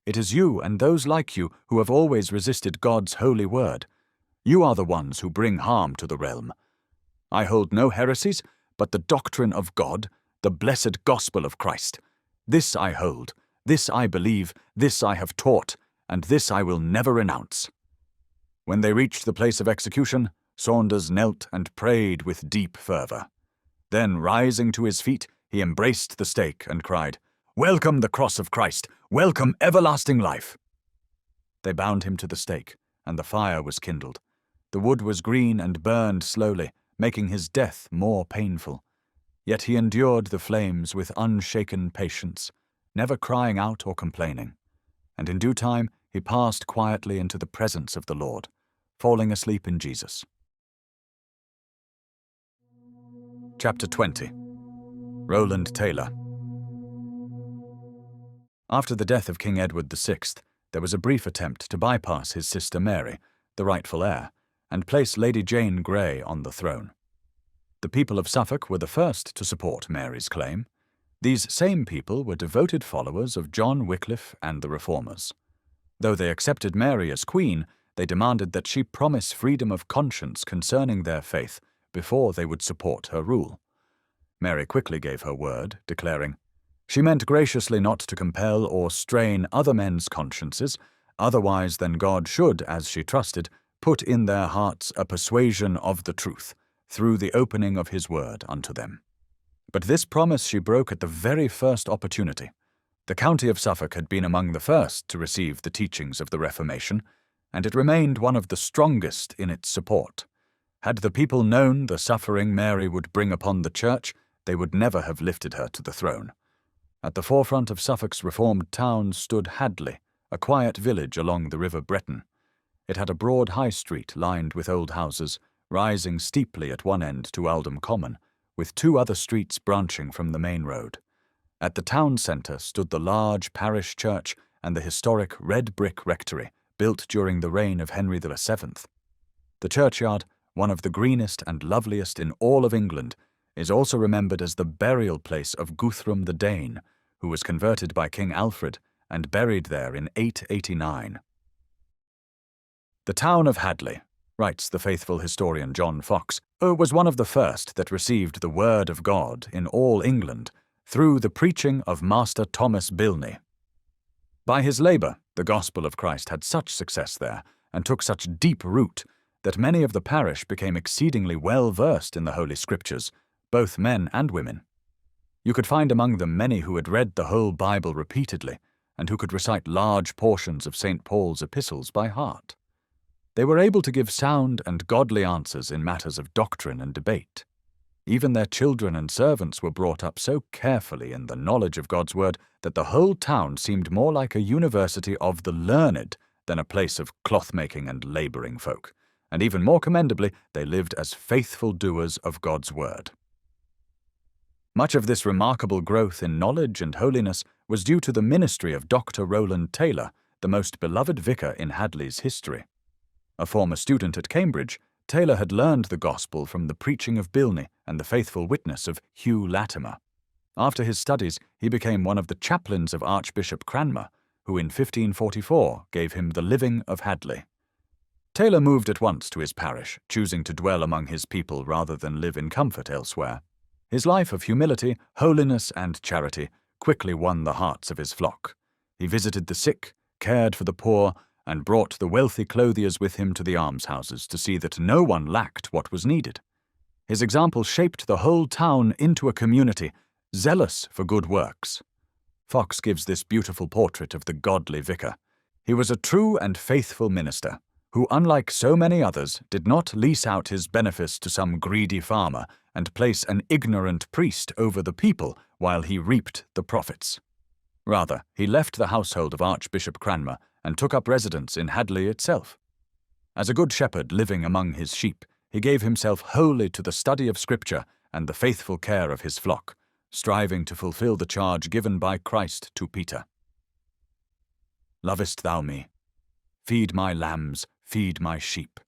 "It is you and those like you who have always resisted God's holy word. You are the ones who bring harm to the realm. I hold no heresies, but the doctrine of God, the blessed gospel of Christ. This I hold, this I believe, this I have taught, and this I will never renounce." When they reached the place of execution, Saunders knelt and prayed with deep fervour. Then, rising to his feet, he embraced the stake and cried, Welcome the cross of Christ! Welcome everlasting life! They bound him to the stake, and the fire was kindled. The wood was green and burned slowly, making his death more painful. Yet he endured the flames with unshaken patience, never crying out or complaining. And in due time he passed quietly into the presence of the Lord, falling asleep in Jesus. Chapter 20. Rowland Taylor. After the death of King Edward VI, there was a brief attempt to bypass his sister Mary, the rightful heir, and place Lady Jane Grey on the throne. The people of Suffolk were the first to support Mary's claim. These same people were devoted followers of John Wycliffe and the Reformers. Though they accepted Mary as queen, they demanded that she promise freedom of conscience concerning their faith before they would support her rule. Mary quickly gave her word, declaring, "She meant graciously not to compel or strain other men's consciences, otherwise than God should, as she trusted, put in their hearts a persuasion of the truth, through the opening of his word unto them." But this promise she broke at the very first opportunity. The county of Suffolk had been among the first to receive the teachings of the Reformation, and it remained one of the strongest in its support. Had the people known the suffering Mary would bring upon the Church, they would never have lifted her to the throne. At the forefront of Suffolk's reformed town stood Hadley, a quiet village along the River Breton. It had a broad high street lined with old houses, rising steeply at one end to Aldham Common, with two other streets branching from the main road. At the town centre stood the large parish church and the historic red brick rectory, built during the reign of Henry VII. The churchyard, one of the greenest and loveliest in all of England, is also remembered as the burial place of Guthrum the Dane, who was converted by King Alfred and buried there in 889. The town of Hadley, writes the faithful historian John Fox, was one of the first that received the word of God in all England through the preaching of Master Thomas Bilney. By his labour, the gospel of Christ had such success there and took such deep root that many of the parish became exceedingly well versed in the Holy Scriptures, both men and women. You could find among them many who had read the whole Bible repeatedly and who could recite large portions of St. Paul's epistles by heart. They were able to give sound and godly answers in matters of doctrine and debate. Even their children and servants were brought up so carefully in the knowledge of God's word that the whole town seemed more like a university of the learned than a place of cloth-making and labouring folk, and even more commendably, they lived as faithful doers of God's word. Much of this remarkable growth in knowledge and holiness was due to the ministry of Dr. Rowland Taylor, the most beloved vicar in Hadley's history. A former student at Cambridge, Taylor had learned the gospel from the preaching of Bilney and the faithful witness of Hugh Latimer. After his studies, he became one of the chaplains of Archbishop Cranmer, who in 1544 gave him the living of Hadley. Taylor moved at once to his parish, choosing to dwell among his people rather than live in comfort elsewhere. His life of humility, holiness, and charity quickly won the hearts of his flock. He visited the sick, cared for the poor, and brought the wealthy clothiers with him to the almshouses to see that no one lacked what was needed. His example shaped the whole town into a community, zealous for good works. Fox gives this beautiful portrait of the godly vicar. He was a true and faithful minister, who, unlike so many others, did not lease out his benefice to some greedy farmer and place an ignorant priest over the people while he reaped the profits. Rather, he left the household of Archbishop Cranmer and took up residence in Hadley itself. As a good shepherd living among his sheep, he gave himself wholly to the study of Scripture and the faithful care of his flock, striving to fulfill the charge given by Christ to Peter. "Lovest thou me? Feed my lambs, feed my sheep."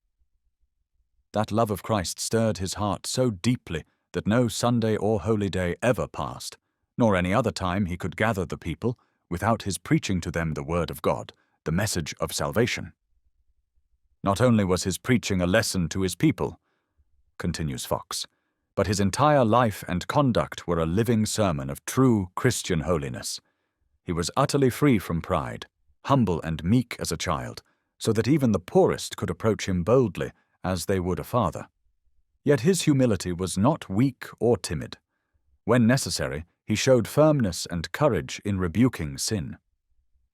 That love of Christ stirred his heart so deeply that no Sunday or holy day ever passed, nor any other time he could gather the people, without his preaching to them the word of God, the message of salvation. Not only was his preaching a lesson to his people, continues Fox, but his entire life and conduct were a living sermon of true Christian holiness. He was utterly free from pride, humble and meek as a child, so that even the poorest could approach him boldly, as they would a father. Yet his humility was not weak or timid. When necessary, he showed firmness and courage in rebuking sin.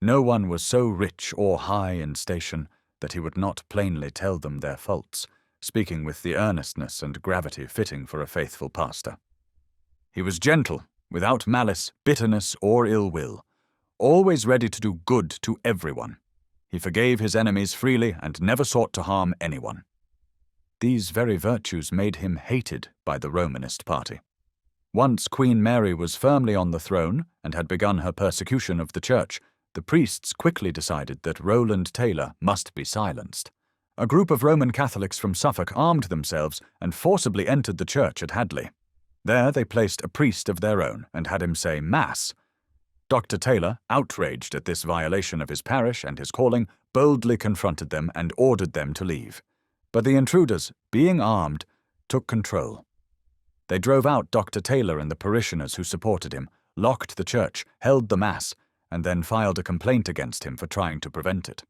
No one was so rich or high in station that he would not plainly tell them their faults, speaking with the earnestness and gravity fitting for a faithful pastor. He was gentle, without malice, bitterness, or ill will, always ready to do good to everyone. He forgave his enemies freely and never sought to harm anyone. These very virtues made him hated by the Romanist party. Once Queen Mary was firmly on the throne and had begun her persecution of the Church, the priests quickly decided that Rowland Taylor must be silenced. A group of Roman Catholics from Suffolk armed themselves and forcibly entered the church at Hadley. There they placed a priest of their own and had him say Mass. Dr. Taylor, outraged at this violation of his parish and his calling, boldly confronted them and ordered them to leave. But the intruders, being armed, took control. They drove out Dr. Taylor and the parishioners who supported him, locked the church, held the Mass, and then filed a complaint against him for trying to prevent it.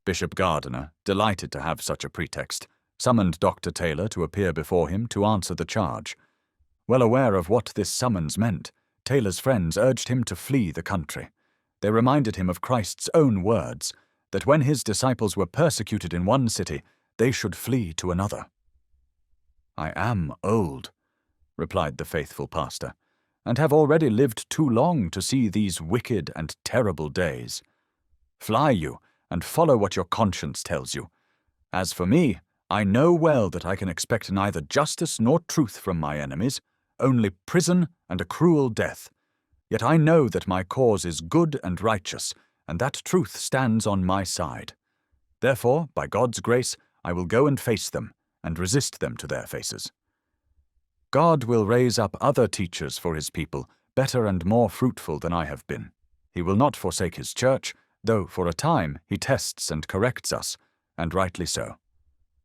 Bishop Gardiner, delighted to have such a pretext, summoned Dr. Taylor to appear before him to answer the charge. Well aware of what this summons meant, Taylor's friends urged him to flee the country. They reminded him of Christ's own words, that when his disciples were persecuted in one city, they should flee to another. "I am old," replied the faithful pastor, "and have already lived too long to see these wicked and terrible days. Fly you, and follow what your conscience tells you. As for me, I know well that I can expect neither justice nor truth from my enemies, only prison and a cruel death. Yet I know that my cause is good and righteous, and that truth stands on my side. Therefore, by God's grace, I will go and face them, and resist them to their faces. God will raise up other teachers for his people, better and more fruitful than I have been. He will not forsake his church, though for a time he tests and corrects us, and rightly so.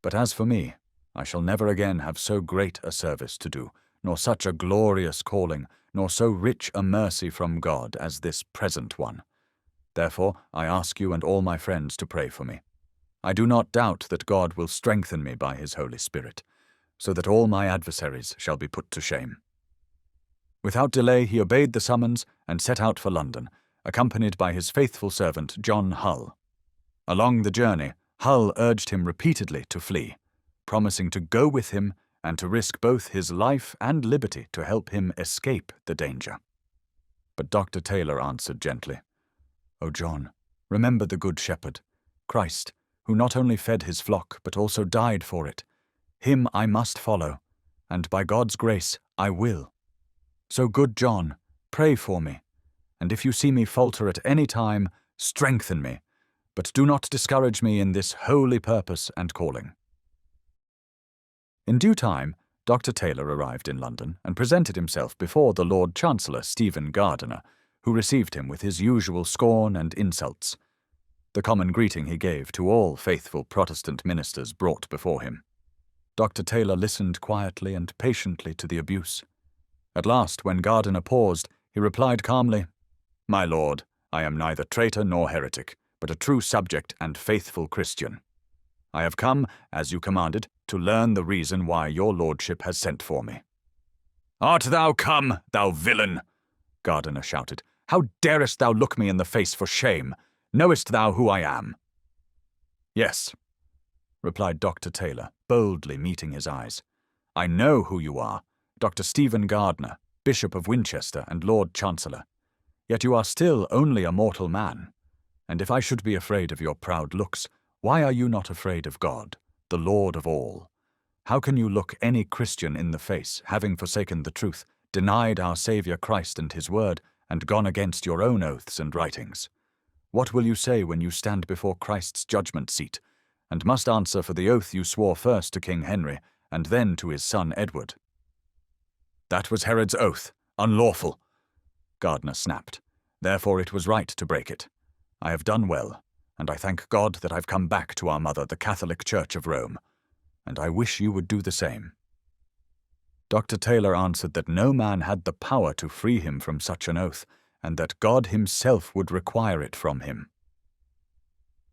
But as for me, I shall never again have so great a service to do, nor such a glorious calling, nor so rich a mercy from God as this present one. Therefore I ask you and all my friends to pray for me. I do not doubt that God will strengthen me by his Holy Spirit, so that all my adversaries shall be put to shame." Without delay he obeyed the summons and set out for London, accompanied by his faithful servant John Hull. Along the journey, Hull urged him repeatedly to flee, promising to go with him and to risk both his life and liberty to help him escape the danger. But Dr. Taylor answered gently, "O John, remember the Good Shepherd, Christ, who not only fed his flock but also died for it. Him I must follow, and by God's grace I will. So, good John, pray for me, and if you see me falter at any time, strengthen me, but do not discourage me in this holy purpose and calling." In due time, Dr. Taylor arrived in London and presented himself before the Lord Chancellor Stephen Gardiner, who received him with his usual scorn and insults, the common greeting he gave to all faithful Protestant ministers brought before him. Dr. Taylor listened quietly and patiently to the abuse. At last, when Gardiner paused, he replied calmly, "My lord, I am neither traitor nor heretic, but a true subject and faithful Christian. I have come, as you commanded, to learn the reason why your lordship has sent for me." "Art thou come, thou villain?" Gardiner shouted. "How darest thou look me in the face for shame? Knowest thou who I am?" "Yes," replied Dr. Taylor, boldly meeting his eyes. "I know who you are, Dr. Stephen Gardiner, Bishop of Winchester and Lord Chancellor. Yet you are still only a mortal man. And if I should be afraid of your proud looks, why are you not afraid of God, the Lord of all? How can you look any Christian in the face, having forsaken the truth, denied our Saviour Christ and his word, and gone against your own oaths and writings? What will you say when you stand before Christ's judgment seat, and must answer for the oath you swore first to King Henry, and then to his son Edward?" "That was Herod's oath, unlawful," Gardiner snapped. "Therefore it was right to break it. I have done well, and I thank God that I've come back to our mother, the Catholic Church of Rome, and I wish you would do the same." Dr. Taylor answered that no man had the power to free him from such an oath, and that God himself would require it from him.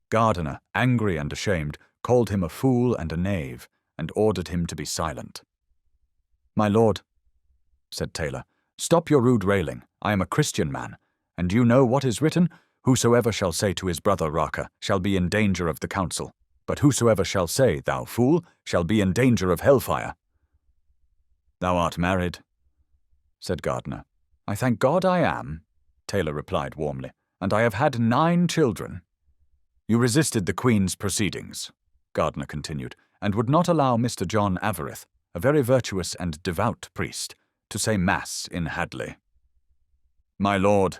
Gardiner, angry and ashamed, called him a fool and a knave, and ordered him to be silent. "My lord," said Taylor, Stop your rude railing. I am a Christian man. And you know what is written? Whosoever shall say to his brother Raca shall be in danger of the council. But whosoever shall say, Thou fool, shall be in danger of hellfire. Thou art married, said Gardner. I thank God I am, Taylor replied warmly, and I have had 9 children. You resisted the Queen's proceedings, Gardner continued, and would not allow Mr. John Averith, a very virtuous and devout priest, to say Mass in Hadley. My lord,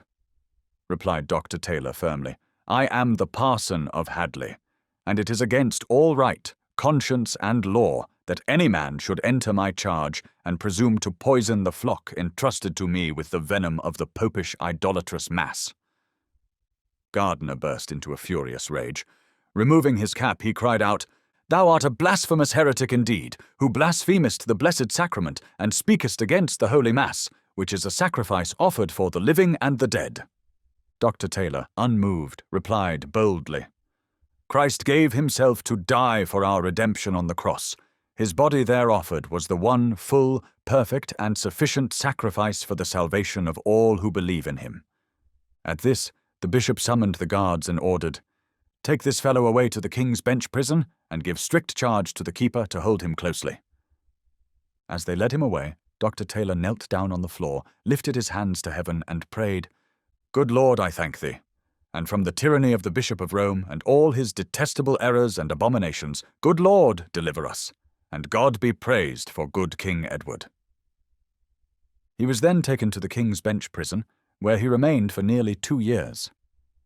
replied Dr. Taylor firmly, I am the parson of Hadley, and it is against all right, conscience, and law that any man should enter my charge and presume to poison the flock entrusted to me with the venom of the popish idolatrous Mass. Gardner burst into a furious rage. Removing his cap, he cried out, Thou art a blasphemous heretic indeed, who blasphemest the Blessed Sacrament and speakest against the Holy Mass, which is a sacrifice offered for the living and the dead. Dr. Taylor, unmoved, replied boldly, Christ gave himself to die for our redemption on the cross. His body there offered was the one full, perfect, and sufficient sacrifice for the salvation of all who believe in him. At this, the bishop summoned the guards and ordered, Take this fellow away to the King's Bench prison and give strict charge to the keeper to hold him closely. As they led him away, Dr. Taylor knelt down on the floor, lifted his hands to heaven, and prayed, Good Lord, I thank thee, and from the tyranny of the Bishop of Rome and all his detestable errors and abominations, good Lord, deliver us, and God be praised for good King Edward. He was then taken to the King's Bench prison, where he remained for nearly 2 years.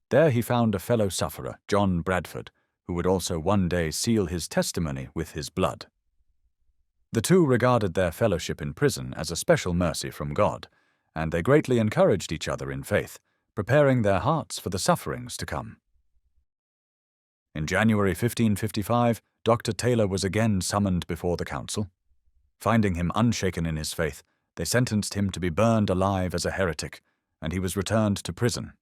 There he found a fellow sufferer, John Bradford, who would also one day seal his testimony with his blood. The two regarded their fellowship in prison as a special mercy from God, and they greatly encouraged each other in faith, preparing their hearts for the sufferings to come. In January 1555, Dr. Taylor was again summoned before the council. Finding him unshaken in his faith, they sentenced him to be burned alive as a heretic, and he was returned to prison.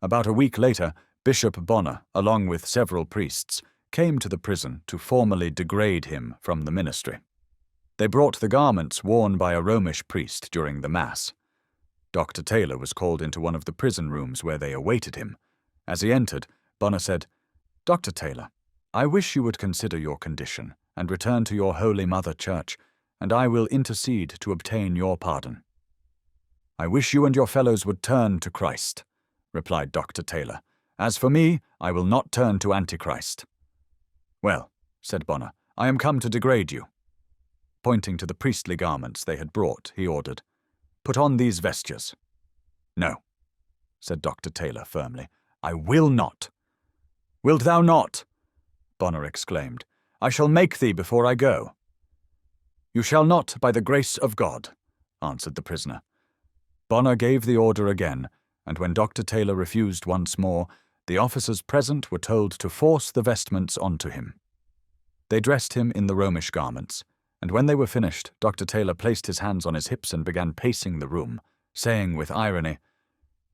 About a week later, Bishop Bonner, along with several priests, came to the prison to formally degrade him from the ministry. They brought the garments worn by a Romish priest during the Mass. Dr. Taylor was called into one of the prison rooms where they awaited him. As he entered, Bonner said, Dr. Taylor, I wish you would consider your condition and return to your Holy Mother Church, and I will intercede to obtain your pardon. I wish you and your fellows would turn to Christ, replied Dr. Taylor. As for me, I will not turn to Antichrist. Well, said Bonner, I am come to degrade you. Pointing to the priestly garments they had brought, he ordered, Put on these vestures. No, said Dr. Taylor firmly, I will not. Wilt thou not? Bonner exclaimed. I shall make thee before I go. You shall not by the grace of God, answered the prisoner. Bonner gave the order again, and when Dr. Taylor refused once more, the officers present were told to force the vestments onto him. They dressed him in the Romish garments, and when they were finished, Dr. Taylor placed his hands on his hips and began pacing the room, saying with irony,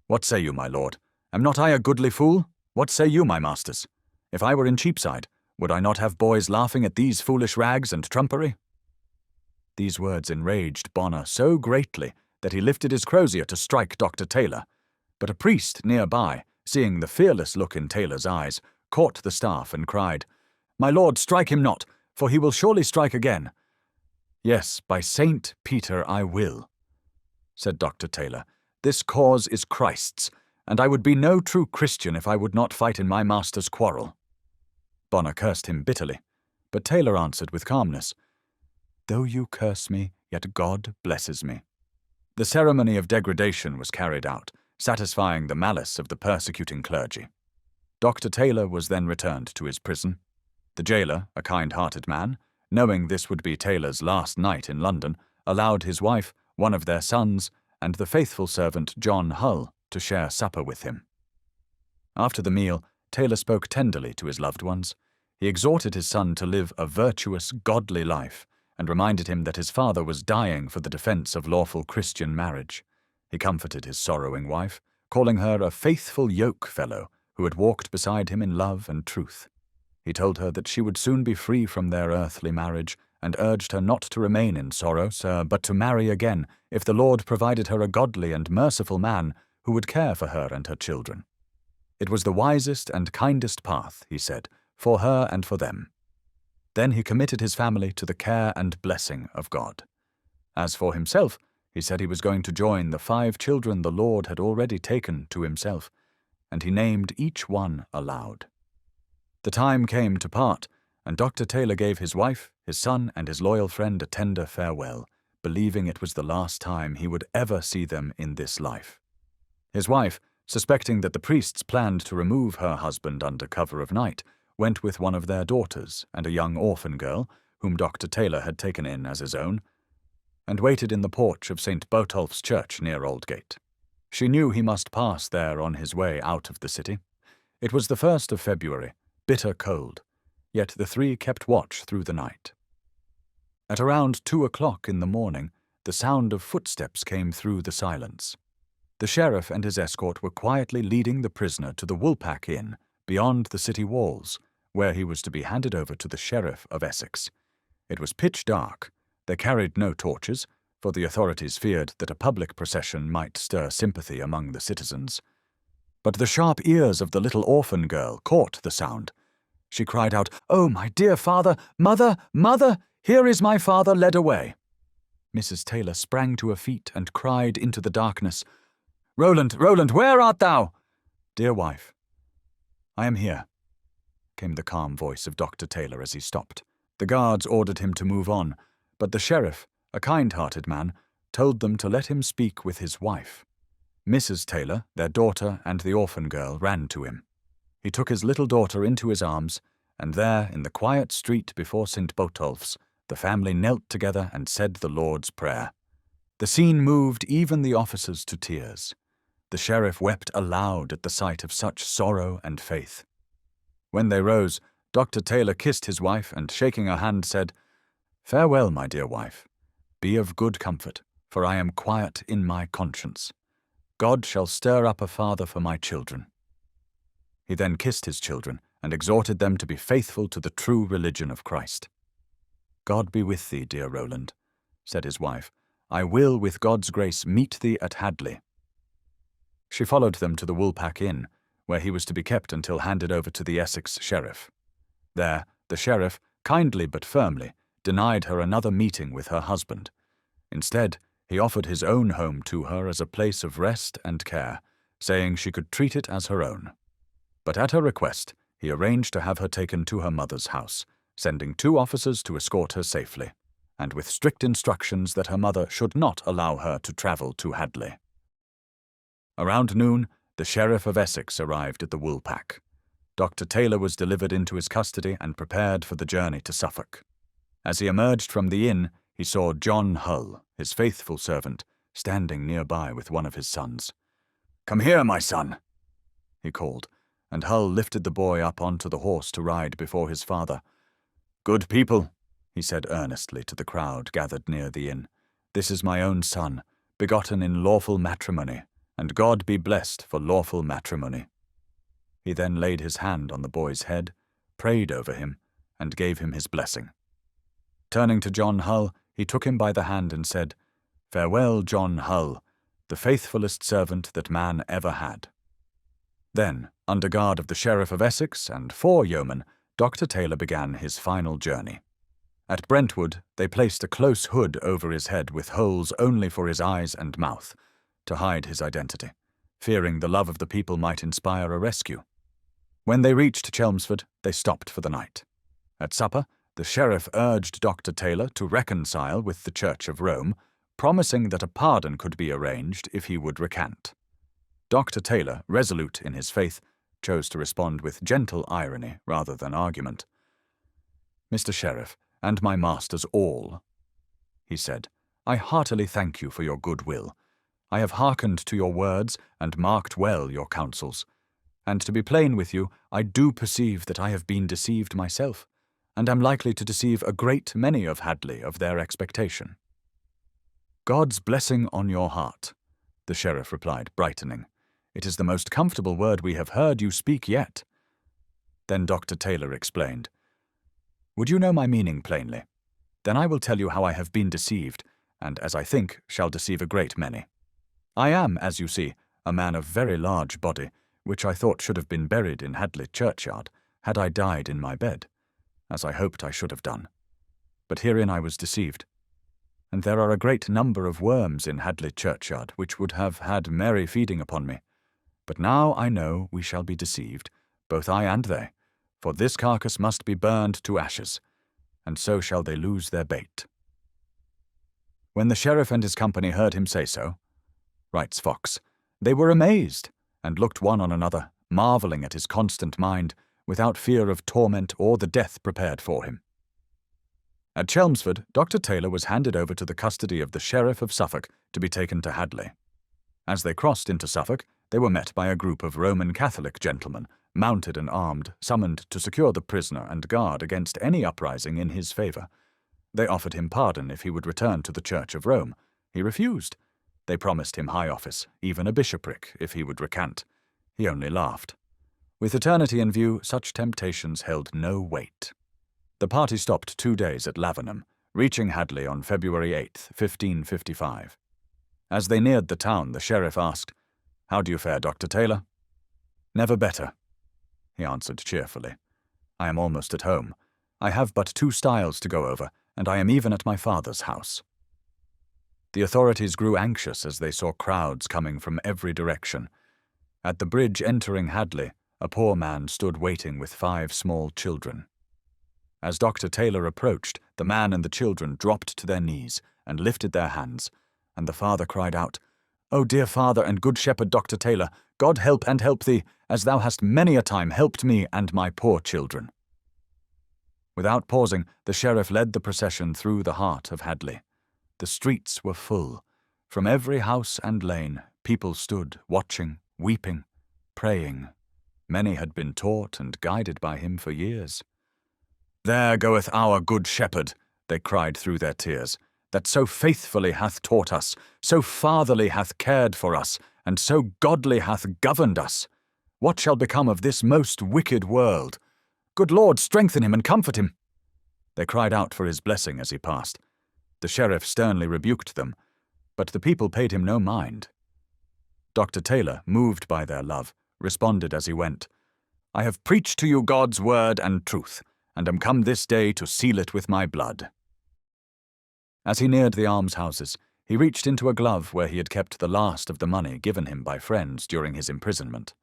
What say you, my lord? Am not I a goodly fool? What say you, my masters? If I were in Cheapside, would I not have boys laughing at these foolish rags and trumpery? These words enraged Bonner so greatly that he lifted his crozier to strike Dr. Taylor, but a priest near by, seeing the fearless look in Taylor's eyes, caught the staff and cried, My lord, strike him not, for he will surely strike again. Yes, by Saint Peter I will, said Dr. Taylor. This cause is Christ's, and I would be no true Christian if I would not fight in my master's quarrel. Bonner cursed him bitterly, but Taylor answered with calmness, Though you curse me, yet God blesses me. The ceremony of degradation was carried out, satisfying the malice of the persecuting clergy. Dr. Taylor was then returned to his prison. The jailer, a kind-hearted man, knowing this would be Taylor's last night in London, allowed his wife, one of their sons, and the faithful servant John Hull to share supper with him. After the meal, Taylor spoke tenderly to his loved ones. He exhorted his son to live a virtuous, godly life, and reminded him that his father was dying for the defense of lawful Christian marriage. He comforted his sorrowing wife, calling her a faithful yoke fellow who had walked beside him in love and truth. He told her that she would soon be free from their earthly marriage and urged her not to remain in sorrow, sir, but to marry again, if the Lord provided her a godly and merciful man who would care for her and her children. It was the wisest and kindest path, he said, for her and for them. Then he committed his family to the care and blessing of God. As for himself, he said he was going to join the 5 children the Lord had already taken to himself, and he named each one aloud. The time came to part, and Dr. Taylor gave his wife, his son, and his loyal friend a tender farewell, believing it was the last time he would ever see them in this life. His wife, suspecting that the priests planned to remove her husband under cover of night, went with one of their daughters and a young orphan girl, whom Dr. Taylor had taken in as his own, and waited in the porch of St. Botolph's church near Aldgate. She knew he must pass there on his way out of the city. It was the 1st of February, bitter cold, yet the 3 kept watch through the night. At around 2 o'clock in the morning, the sound of footsteps came through the silence. The sheriff and his escort were quietly leading the prisoner to the Woolpack Inn, beyond the city walls, where he was to be handed over to the Sheriff of Essex. It was pitch dark. They carried no torches, for the authorities feared that a public procession might stir sympathy among the citizens. But the sharp ears of the little orphan girl caught the sound. She cried out, "Oh, my dear father! Mother! Mother! Here is my father led away!" Mrs. Taylor sprang to her feet and cried into the darkness, "Roland, Roland, where art thou?" "Dear wife, I am here," came the calm voice of Dr. Taylor as he stopped. The guards ordered him to move on, but the sheriff, a kind-hearted man, told them to let him speak with his wife. Mrs. Taylor, their daughter, and the orphan girl ran to him. He took his little daughter into his arms, and there, in the quiet street before St. Botolph's, the family knelt together and said the Lord's Prayer. The scene moved even the officers to tears. The sheriff wept aloud at the sight of such sorrow and faith. When they rose, Dr. Taylor kissed his wife and, shaking her hand, said, "Farewell, my dear wife. Be of good comfort, for I am quiet in my conscience. God shall stir up a father for my children." He then kissed his children and exhorted them to be faithful to the true religion of Christ. "God be with thee, dear Roland," said his wife. "I will, with God's grace, meet thee at Hadley." She followed them to the Woolpack Inn, where he was to be kept until handed over to the Essex sheriff. There, the sheriff, kindly but firmly, denied her another meeting with her husband. Instead, he offered his own home to her as a place of rest and care, saying she could treat it as her own. But at her request, he arranged to have her taken to her mother's house, sending 2 officers to escort her safely, and with strict instructions that her mother should not allow her to travel to Hadley. Around noon, the Sheriff of Essex arrived at the Woolpack. Dr. Taylor was delivered into his custody and prepared for the journey to Suffolk. As he emerged from the inn, he saw John Hull, his faithful servant, standing nearby with one of his sons. "Come here, my son," he called, and Hull lifted the boy up onto the horse to ride before his father. "Good people," he said earnestly to the crowd gathered near the inn, "this is my own son, begotten in lawful matrimony, and God be blessed for lawful matrimony." He then laid his hand on the boy's head, prayed over him, and gave him his blessing. Turning to John Hull, he took him by the hand and said, "Farewell, John Hull, the faithfulest servant that man ever had." Then, under guard of the Sheriff of Essex and 4 yeomen, Dr. Taylor began his final journey. At Brentwood, they placed a close hood over his head with holes only for his eyes and mouth, to hide his identity, fearing the love of the people might inspire a rescue. When they reached Chelmsford, they stopped for the night. At supper, the sheriff urged Dr. Taylor to reconcile with the Church of Rome, promising that a pardon could be arranged if he would recant. Dr. Taylor, resolute in his faith, chose to respond with gentle irony rather than argument. "Mr. Sheriff, and my masters all," he said, "I heartily thank you for your good will. I have hearkened to your words and marked well your counsels. And to be plain with you, I do perceive that I have been deceived myself, and am likely to deceive a great many of Hadley of their expectation." "God's blessing on your heart," the sheriff replied, brightening. "It is the most comfortable word we have heard you speak yet." Then Dr. Taylor explained, "Would you know my meaning plainly? Then I will tell you how I have been deceived, and, as I think, shall deceive a great many. I am, as you see, a man of very large body, which I thought should have been buried in Hadley churchyard, had I died in my bed, as I hoped I should have done. But herein I was deceived. And there are a great number of worms in Hadley churchyard, which would have had merry feeding upon me. But now I know we shall be deceived, both I and they, for this carcass must be burned to ashes, and so shall they lose their bait. When the sheriff and his company heard him say so, writes Fox, they were amazed, and looked one on another, marvelling at his constant mind, without fear of torment or the death prepared for him. At Chelmsford, Dr. Taylor was handed over to the custody of the Sheriff of Suffolk to be taken to Hadley. As they crossed into Suffolk, they were met by a group of Roman Catholic gentlemen, mounted and armed, summoned to secure the prisoner and guard against any uprising in his favour. They offered him pardon if he would return to the Church of Rome. He refused. They promised him high office, even a bishopric, if he would recant. He only laughed. With eternity in view, such temptations held no weight. The party stopped 2 days at Lavenham, reaching Hadley on February 8th, 1555. As they neared the town, the sheriff asked, "How do you fare, Dr. Taylor?" "Never better," he answered cheerfully. "I am almost at home. I have but 2 stiles to go over, and I am even at my father's house." The authorities grew anxious as they saw crowds coming from every direction. At the bridge entering Hadley, a poor man stood waiting with 5 small children. As Dr. Taylor approached, the man and the children dropped to their knees and lifted their hands, and the father cried out, "O dear father and good shepherd Dr. Taylor, God help and help thee, as thou hast many a time helped me and my poor children." Without pausing, the sheriff led the procession through the heart of Hadley. The streets were full. From every house and lane, people stood, watching, weeping, praying. Many had been taught and guided by him for years. "There goeth our good shepherd," they cried through their tears, "that so faithfully hath taught us, so fatherly hath cared for us, and so godly hath governed us. What shall become of this most wicked world? Good Lord, strengthen him and comfort him." They cried out for his blessing as he passed. The sheriff sternly rebuked them, but the people paid him no mind. Dr. Taylor, moved by their love, responded as he went, "I have preached to you God's word and truth, and am come this day to seal it with my blood." As he neared the almshouses, he reached into a glove where he had kept the last of the money given him by friends during his imprisonment.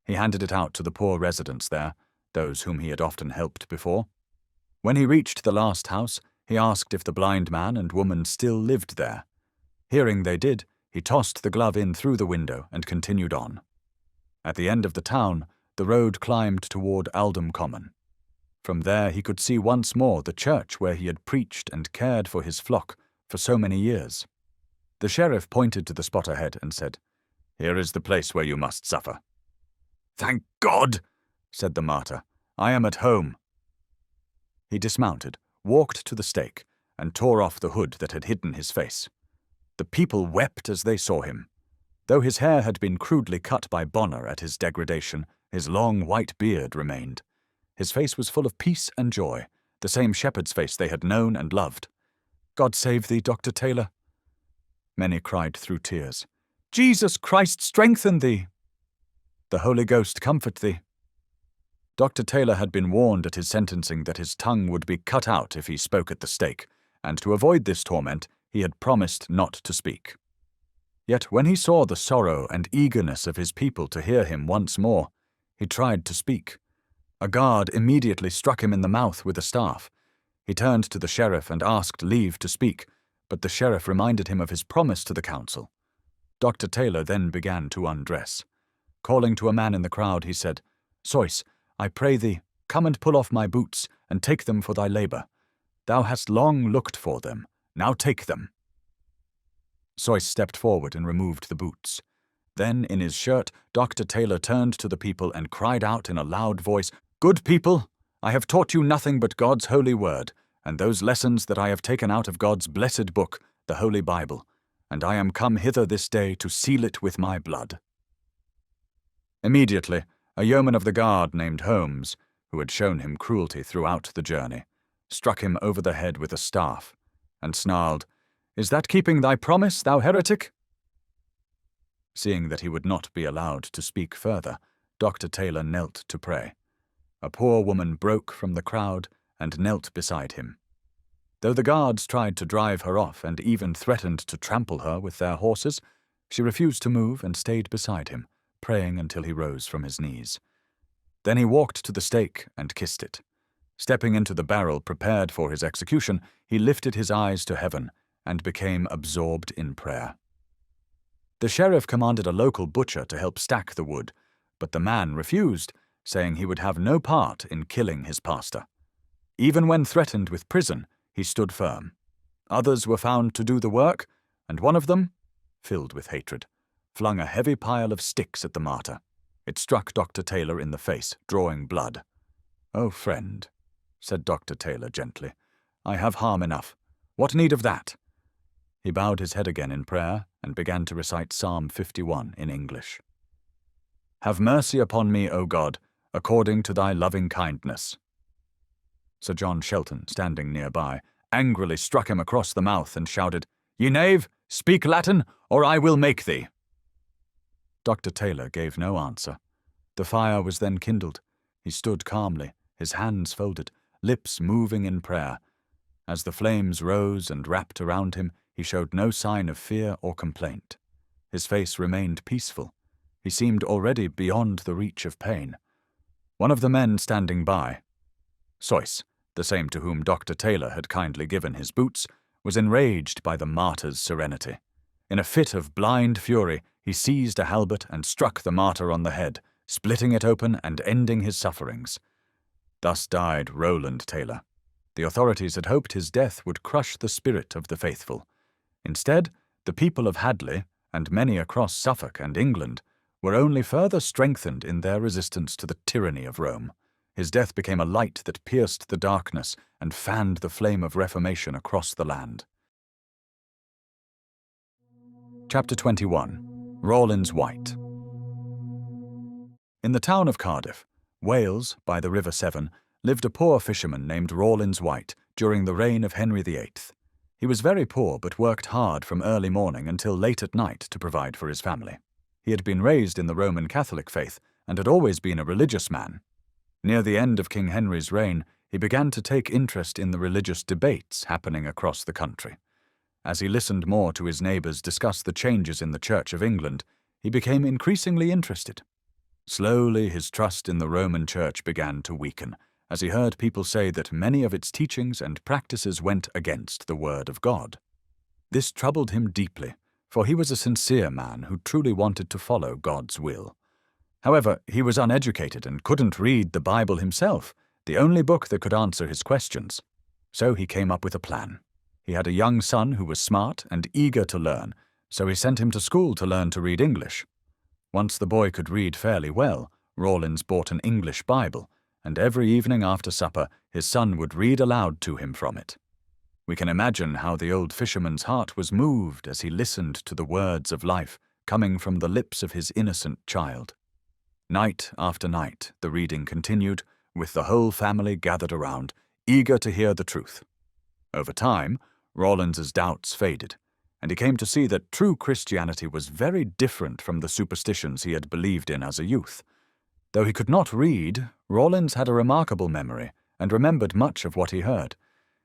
He handed it out to the poor residents there, those whom he had often helped before. When he reached the last house, he asked if the blind man and woman still lived there. Hearing they did, he tossed the glove in through the window and continued on. At the end of the town, the road climbed toward Aldham Common. From there he could see once more the church where he had preached and cared for his flock for so many years. The sheriff pointed to the spot ahead and said, "Here is the place where you must suffer." "Thank God," said the martyr, "I am at home." He dismounted, walked to the stake, and tore off the hood that had hidden his face. The people wept as they saw him. Though his hair had been crudely cut by Bonner at his degradation, his long white beard remained. His face was full of peace and joy, the same shepherd's face they had known and loved. "God save thee, Dr. Taylor." Many cried through tears, "Jesus Christ strengthen thee." "The Holy Ghost comfort thee." Dr. Taylor had been warned at his sentencing that his tongue would be cut out if he spoke at the stake, and to avoid this torment he had promised not to speak. Yet when he saw the sorrow and eagerness of his people to hear him once more, he tried to speak. A guard immediately struck him in the mouth with a staff. He turned to the sheriff and asked leave to speak, but the sheriff reminded him of his promise to the council. Dr. Taylor then began to undress. Calling to a man in the crowd, he said, "Sois, I pray thee, come and pull off my boots, and take them for thy labour. Thou hast long looked for them, now take them." Sois stepped forward and removed the boots. Then, in his shirt, Dr. Taylor turned to the people and cried out in a loud voice, "Good people, I have taught you nothing but God's holy word, and those lessons that I have taken out of God's blessed book, the Holy Bible, and I am come hither this day to seal it with my blood." Immediately, a yeoman of the guard named Holmes, who had shown him cruelty throughout the journey, struck him over the head with a staff, and snarled, "Is that keeping thy promise, thou heretic?" Seeing that he would not be allowed to speak further, Dr. Taylor knelt to pray. A poor woman broke from the crowd and knelt beside him. Though the guards tried to drive her off and even threatened to trample her with their horses, she refused to move and stayed beside him, praying until he rose from his knees. Then he walked to the stake and kissed it. Stepping into the barrel prepared for his execution, he lifted his eyes to heaven and became absorbed in prayer. The sheriff commanded a local butcher to help stack the wood, but the man refused, saying he would have no part in killing his pastor. Even when threatened with prison, he stood firm. Others were found to do the work, and one of them, filled with hatred, flung a heavy pile of sticks at the martyr. It struck Dr. Taylor in the face, drawing blood. "Oh, friend," said Dr. Taylor gently, "I have harm enough. What need of that?" He bowed his head again in prayer and began to recite Psalm 51 in English. "Have mercy upon me, O God, according to thy loving kindness." Sir John Shelton, standing nearby, angrily struck him across the mouth and shouted, "Ye knave, speak Latin, or I will make thee." Dr. Taylor gave no answer. The fire was then kindled. He stood calmly, his hands folded, lips moving in prayer. As the flames rose and wrapped around him, he showed no sign of fear or complaint. His face remained peaceful. He seemed already beyond the reach of pain. One of the men standing by, Seuss, the same to whom Dr. Taylor had kindly given his boots, was enraged by the martyr's serenity. In a fit of blind fury, he seized a halberd and struck the martyr on the head, splitting it open and ending his sufferings. Thus died Rowland Taylor. The authorities had hoped his death would crush the spirit of the faithful. Instead, the people of Hadley, and many across Suffolk and England, were only further strengthened in their resistance to the tyranny of Rome. His death became a light that pierced the darkness and fanned the flame of Reformation across the land. Chapter 21. Rawlins White. In the town of Cardiff, Wales, by the River Severn, lived a poor fisherman named Rawlins White during the reign of Henry VIII. He was very poor but worked hard from early morning until late at night to provide for his family. He had been raised in the Roman Catholic faith and had always been a religious man. Near the end of King Henry's reign, he began to take interest in the religious debates happening across the country. As he listened more to his neighbours discuss the changes in the Church of England, he became increasingly interested. Slowly his trust in the Roman Church began to weaken, as he heard people say that many of its teachings and practices went against the Word of God. This troubled him deeply, for he was a sincere man who truly wanted to follow God's will. However, he was uneducated and couldn't read the Bible himself, the only book that could answer his questions. So he came up with a plan. He had a young son who was smart and eager to learn, so he sent him to school to learn to read English. Once the boy could read fairly well, Rawlins bought an English Bible, and every evening after supper his son would read aloud to him from it. We can imagine how the old fisherman's heart was moved as he listened to the words of life coming from the lips of his innocent child. Night after night the reading continued, with the whole family gathered around, eager to hear the truth. Over time, Rawlins's doubts faded, and he came to see that true Christianity was very different from the superstitions he had believed in as a youth. Though he could not read, Rawlins had a remarkable memory and remembered much of what he heard.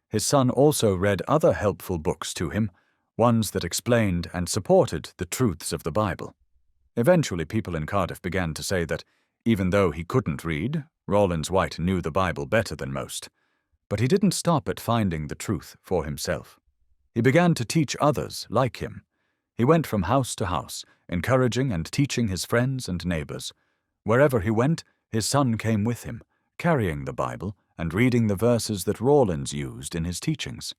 His son also read other helpful books to him, ones that explained and supported the truths of the Bible. Eventually, people in Cardiff began to say that, even though he couldn't read, Rawlins White knew the Bible better than most. But he didn't stop at finding the truth for himself. He began to teach others like him. He went from house to house, encouraging and teaching his friends and neighbours. Wherever he went, his son came with him, carrying the Bible and reading the verses that Rawlins used in his teachings.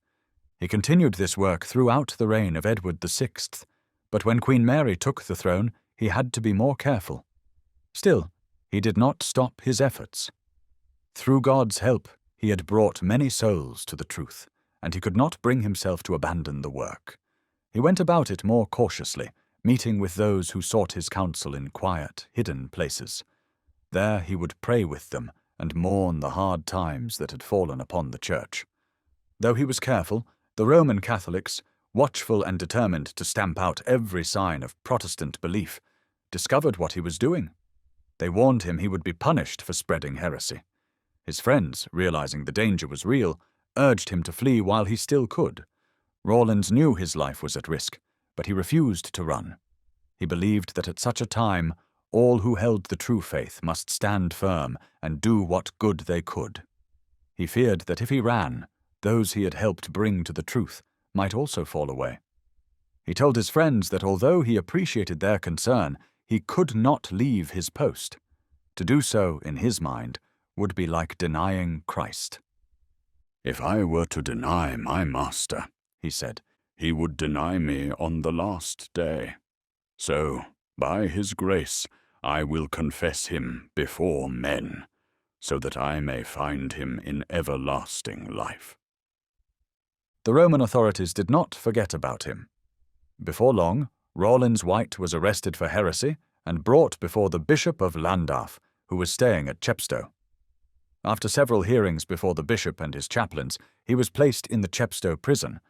He continued this work throughout the reign of Edward VI, but when Queen Mary took the throne, he had to be more careful. Still, he did not stop his efforts. Through God's help, he had brought many souls to the truth, and he could not bring himself to abandon the work. He went about it more cautiously, meeting with those who sought his counsel in quiet, hidden places. There he would pray with them and mourn the hard times that had fallen upon the Church. Though he was careful, the Roman Catholics, watchful and determined to stamp out every sign of Protestant belief, discovered what he was doing. They warned him he would be punished for spreading heresy. His friends, realizing the danger was real, urged him to flee while he still could. Rawlins knew his life was at risk, but he refused to run. He believed that at such a time, all who held the true faith must stand firm and do what good they could. He feared that if he ran, those he had helped bring to the truth might also fall away. He told his friends that although he appreciated their concern, he could not leave his post. To do so, in his mind, would be like denying Christ. "If I were to deny my master," he said, "he would deny me on the last day. So, by his grace, I will confess him before men, so that I may find him in everlasting life." The Roman authorities did not forget about him. Before long, Rawlins White was arrested for heresy and brought before the Bishop of Llandaff, who was staying at Chepstow. After several hearings before the bishop and his chaplains, he was placed in the Chepstow prison.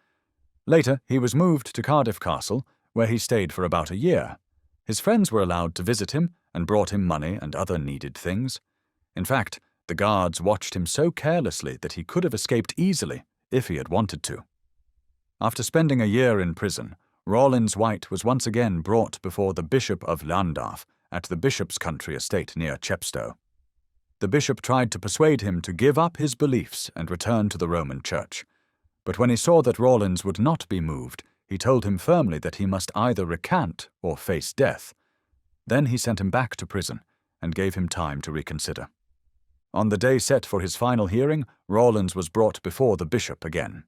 Later, he was moved to Cardiff Castle, where he stayed for about a year. His friends were allowed to visit him and brought him money and other needed things. In fact, the guards watched him so carelessly that he could have escaped easily if he had wanted to. After spending a year in prison, Rawlins White was once again brought before the Bishop of Llandaff at the bishop's country estate near Chepstow. The bishop tried to persuade him to give up his beliefs and return to the Roman Church. But when he saw that Rawlins would not be moved, he told him firmly that he must either recant or face death. Then he sent him back to prison and gave him time to reconsider. On the day set for his final hearing, Rawlins was brought before the bishop again.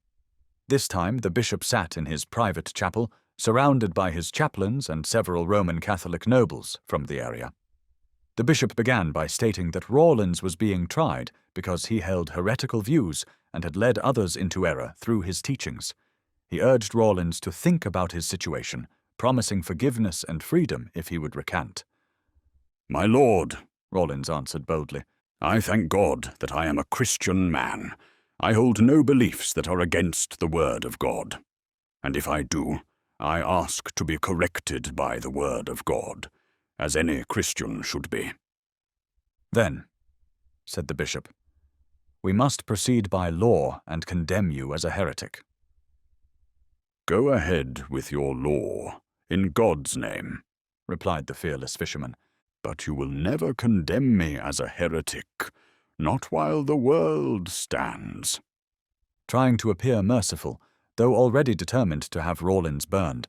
This time the bishop sat in his private chapel, surrounded by his chaplains and several Roman Catholic nobles from the area. The bishop began by stating that Rawlins was being tried because he held heretical views and had led others into error through his teachings. He urged Rawlins to think about his situation, promising forgiveness and freedom if he would recant. "My lord," Rawlins answered boldly, "I thank God that I am a Christian man. I hold no beliefs that are against the word of God. And if I do, I ask to be corrected by the word of God, as any Christian should be." "Then," said the bishop, "we must proceed by law and condemn you as a heretic." "Go ahead with your law, in God's name," replied the fearless fisherman, "but you will never condemn me as a heretic, not while the world stands." Trying to appear merciful, though already determined to have Rawlins burned,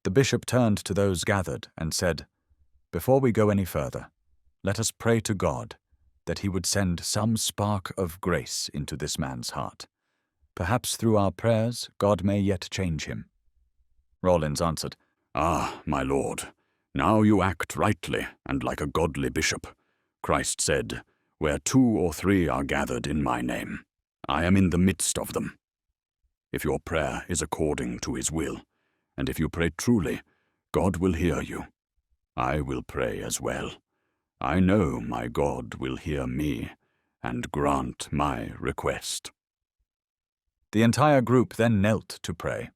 the bishop turned to those gathered and said, "Before we go any further, let us pray to God that he would send some spark of grace into this man's heart. Perhaps through our prayers God may yet change him." Rawlins answered, "Ah, my lord, now you act rightly and like a godly bishop. Christ said, 'Where 2 or 3 are gathered in my name, I am in the midst of them.' If your prayer is according to his will, and if you pray truly, God will hear you. I will pray as well. I know my God will hear me and grant my request." The entire group then knelt to pray.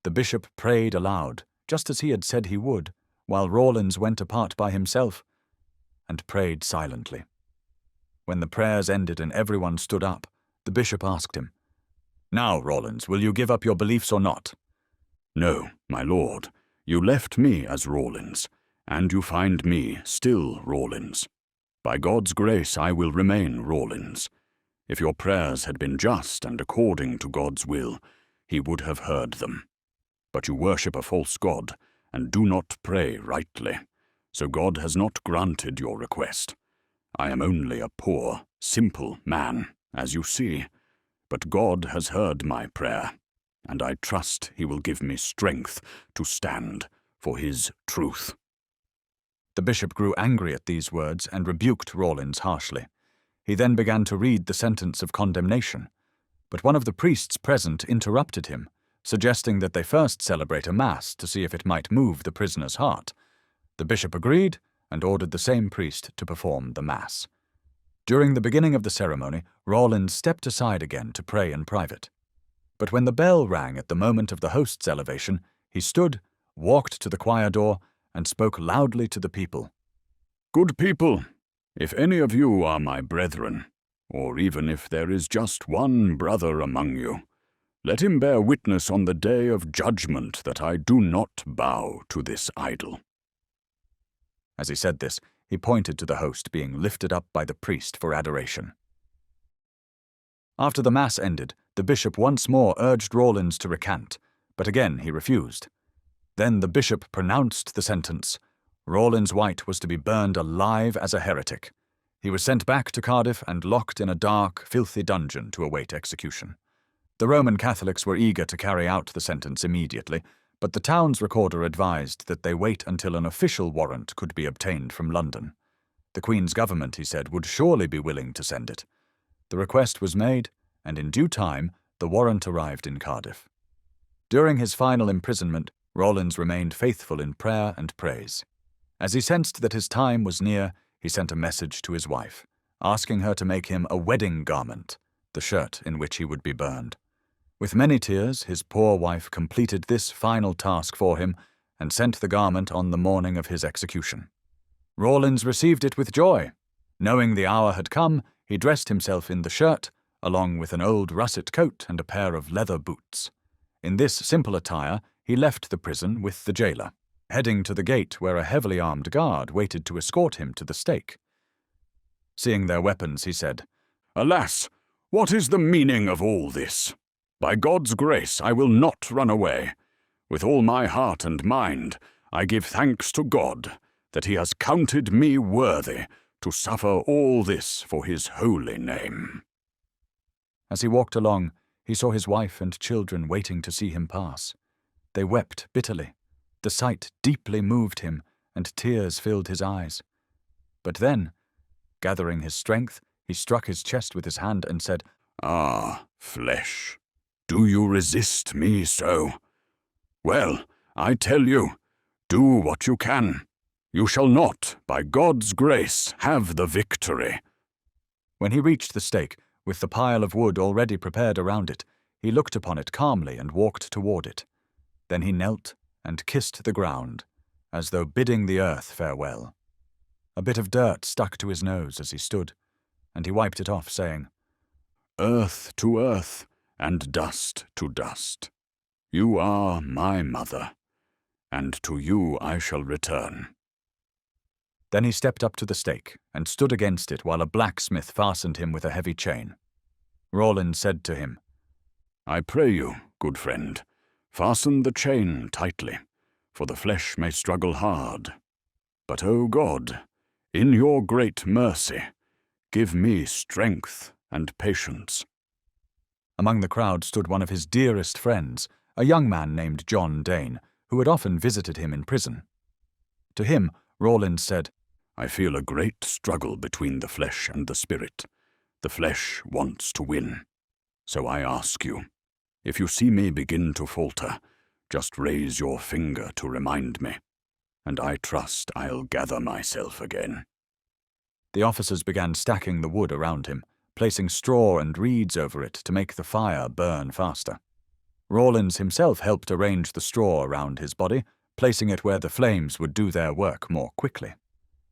The bishop prayed aloud, just as he had said he would, while Rawlins went apart by himself and prayed silently. When the prayers ended and everyone stood up, the bishop asked him, "Now, Rawlins, will you give up your beliefs or not?" "No, my lord, you left me as Rawlins, and you find me still Rawlins. By God's grace I will remain Rawlins. If your prayers had been just and according to God's will, he would have heard them. But you worship a false god, and do not pray rightly, so God has not granted your request. I am only a poor, simple man, as you see, but God has heard my prayer, and I trust he will give me strength to stand for his truth." The bishop grew angry at these words and rebuked Rawlins harshly. He then began to read the sentence of condemnation, but one of the priests present interrupted him, suggesting that they first celebrate a mass to see if it might move the prisoner's heart. The bishop agreed and ordered the same priest to perform the mass. During the beginning of the ceremony, Rawlins stepped aside again to pray in private. But when the bell rang at the moment of the host's elevation, he stood, walked to the choir door, and spoke loudly to the people. Good people, if any of you are my brethren, or even if there is just one brother among you, let him bear witness on the day of judgment that I do not bow to this idol. As he said this, he pointed to the host being lifted up by the priest for adoration. After the Mass ended, the bishop once more urged Rawlins to recant, but again he refused. Then the bishop pronounced the sentence. Rawlins White was to be burned alive as a heretic. He was sent back to Cardiff and locked in a dark, filthy dungeon to await execution. The Roman Catholics were eager to carry out the sentence immediately, but the town's recorder advised that they wait until an official warrant could be obtained from London. The Queen's government, he said, would surely be willing to send it. The request was made, and in due time the warrant arrived in Cardiff. During his final imprisonment, Rawlins remained faithful in prayer and praise. As he sensed that his time was near, he sent a message to his wife, asking her to make him a wedding garment, the shirt in which he would be burned. With many tears, his poor wife completed this final task for him and sent the garment on the morning of his execution. Rawlins received it with joy. Knowing the hour had come, he dressed himself in the shirt, along with an old russet coat and a pair of leather boots. In this simple attire, he left the prison with the jailer, heading to the gate where a heavily armed guard waited to escort him to the stake. Seeing their weapons, he said, Alas, what is the meaning of all this? By God's grace I will not run away. With all my heart and mind I give thanks to God that he has counted me worthy to suffer all this for his holy name. As he walked along, he saw his wife and children waiting to see him pass. They wept bitterly. The sight deeply moved him, and tears filled his eyes. But then, gathering his strength, he struck his chest with his hand and said, Ah, flesh, do you resist me so? Well, I tell you, do what you can. You shall not, by God's grace, have the victory. When he reached the stake, with the pile of wood already prepared around it, he looked upon it calmly and walked toward it. Then he knelt and kissed the ground, as though bidding the earth farewell. A bit of dirt stuck to his nose as he stood, and he wiped it off, saying, Earth to earth, and dust to dust. You are my mother, and to you I shall return. Then he stepped up to the stake and stood against it while a blacksmith fastened him with a heavy chain. Rawlins said to him, I pray you, good friend, fasten the chain tightly, for the flesh may struggle hard. But, O God, in your great mercy, give me strength and patience. Among the crowd stood one of his dearest friends, a young man named John Dane, who had often visited him in prison. To him, Rawlins said, I feel a great struggle between the flesh and the spirit. The flesh wants to win. So I ask you, if you see me begin to falter, just raise your finger to remind me, and I trust I'll gather myself again. The officers began stacking the wood around him, placing straw and reeds over it to make the fire burn faster. Rawlins himself helped arrange the straw around his body, placing it where the flames would do their work more quickly.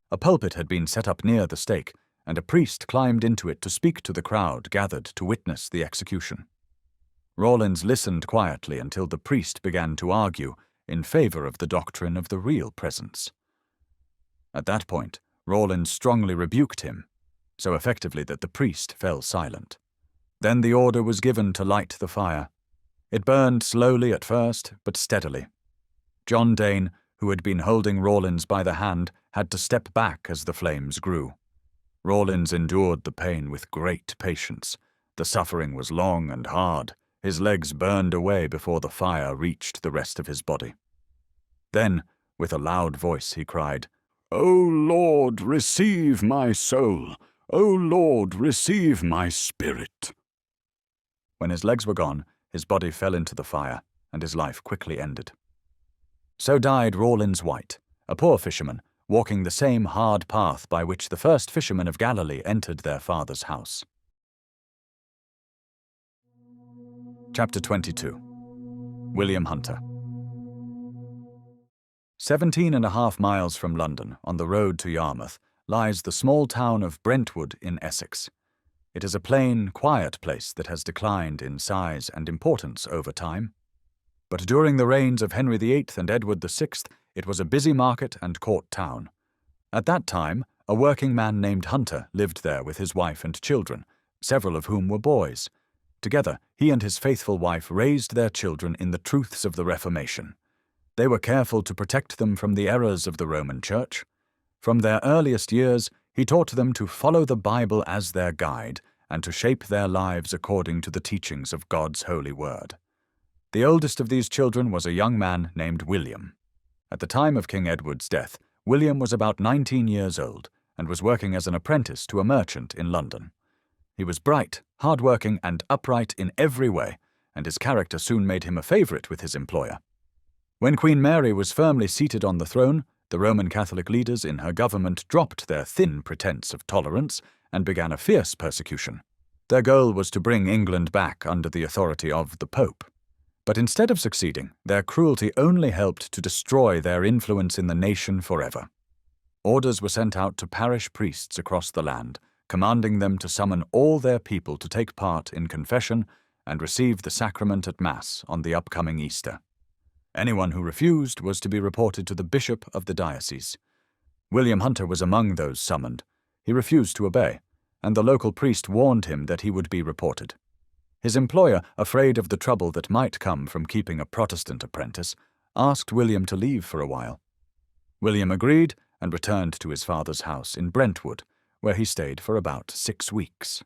A pulpit had been set up near the stake, and a priest climbed into it to speak to the crowd gathered to witness the execution. Rawlins listened quietly until the priest began to argue in favor of the doctrine of the real presence. At that point, Rawlins strongly rebuked him, so effectively that the priest fell silent. Then the order was given to light the fire. It burned slowly at first, but steadily. John Dane, who had been holding Rawlins by the hand, had to step back as the flames grew. Rawlins endured the pain with great patience. The suffering was long and hard. His legs burned away before the fire reached the rest of his body. Then, with a loud voice, he cried, O Lord, receive my soul! O Lord, receive my spirit! When his legs were gone, his body fell into the fire, and his life quickly ended. So died Rawlins White, a poor fisherman, walking the same hard path by which the first fishermen of Galilee entered their father's house. Chapter 22. William Hunter. 17.5 miles from London, on the road to Yarmouth, lies the small town of Brentwood in Essex. It is a plain, quiet place that has declined in size and importance over time. But during the reigns of Henry VIII and Edward VI, it was a busy market and court town. At that time, a working man named Hunter lived there with his wife and children, several of whom were boys. Together, he and his faithful wife raised their children in the truths of the Reformation. They were careful to protect them from the errors of the Roman Church. From their earliest years, he taught them to follow the Bible as their guide and to shape their lives according to the teachings of God's holy word. The oldest of these children was a young man named William. At the time of King Edward's death, William was about 19 years old and was working as an apprentice to a merchant in London. He was bright, hard-working, and upright in every way, and his character soon made him a favourite with his employer. When Queen Mary was firmly seated on the throne, the Roman Catholic leaders in her government dropped their thin pretense of tolerance and began a fierce persecution. Their goal was to bring England back under the authority of the Pope. But instead of succeeding, their cruelty only helped to destroy their influence in the nation forever. Orders were sent out to parish priests across the land, commanding them to summon all their people to take part in confession and receive the sacrament at Mass on the upcoming Easter. Anyone who refused was to be reported to the bishop of the diocese. William Hunter was among those summoned. He refused to obey, and the local priest warned him that he would be reported. His employer, afraid of the trouble that might come from keeping a Protestant apprentice, asked William to leave for a while. William agreed and returned to his father's house in Brentwood, where he stayed for about 6 weeks.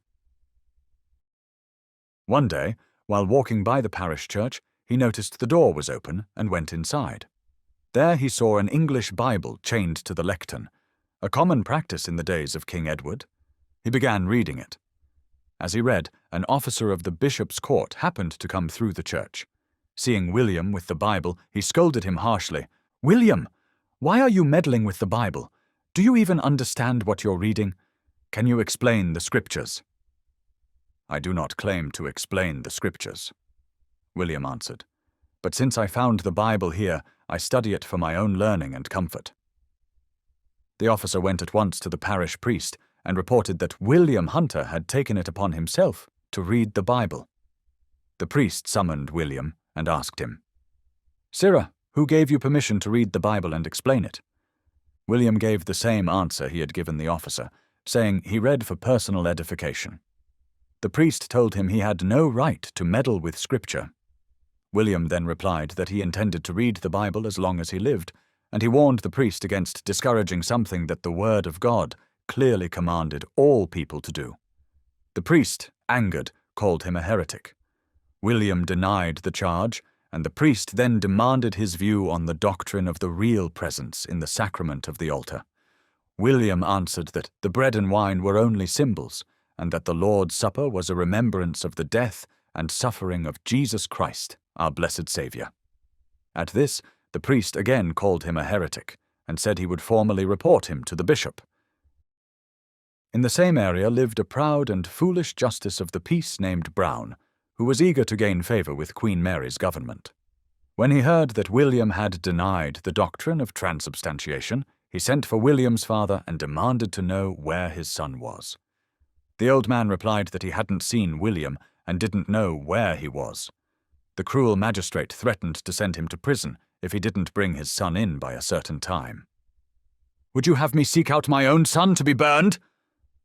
One day, while walking by the parish church, he noticed the door was open and went inside. There he saw an English Bible chained to the lectern, a common practice in the days of King Edward. He began reading it. As he read, an officer of the bishop's court happened to come through the church. Seeing William with the Bible, he scolded him harshly. "William, why are you meddling with the Bible? Do you even understand what you're reading? Can you explain the Scriptures?" "I do not claim to explain the Scriptures," William answered. "But since I found the Bible here, I study it for my own learning and comfort." The officer went at once to the parish priest and reported that William Hunter had taken it upon himself to read the Bible. The priest summoned William and asked him, "Sirrah, who gave you permission to read the Bible and explain it?" William gave the same answer he had given the officer, saying he read for personal edification. The priest told him he had no right to meddle with Scripture. William then replied that he intended to read the Bible as long as he lived, and he warned the priest against discouraging something that the Word of God clearly commanded all people to do. The priest, angered, called him a heretic. William denied the charge, and the priest then demanded his view on the doctrine of the real presence in the sacrament of the altar. William answered that the bread and wine were only symbols, and that the Lord's Supper was a remembrance of the death and suffering of Jesus Christ, our blessed Saviour. At this, the priest again called him a heretic, and said he would formally report him to the bishop. In the same area lived a proud and foolish justice of the peace named Brown, who was eager to gain favour with Queen Mary's government. When he heard that William had denied the doctrine of transubstantiation, he sent for William's father and demanded to know where his son was. The old man replied that he hadn't seen William and didn't know where he was. The cruel magistrate threatened to send him to prison if he didn't bring his son in by a certain time. "Would you have me seek out my own son to be burned?"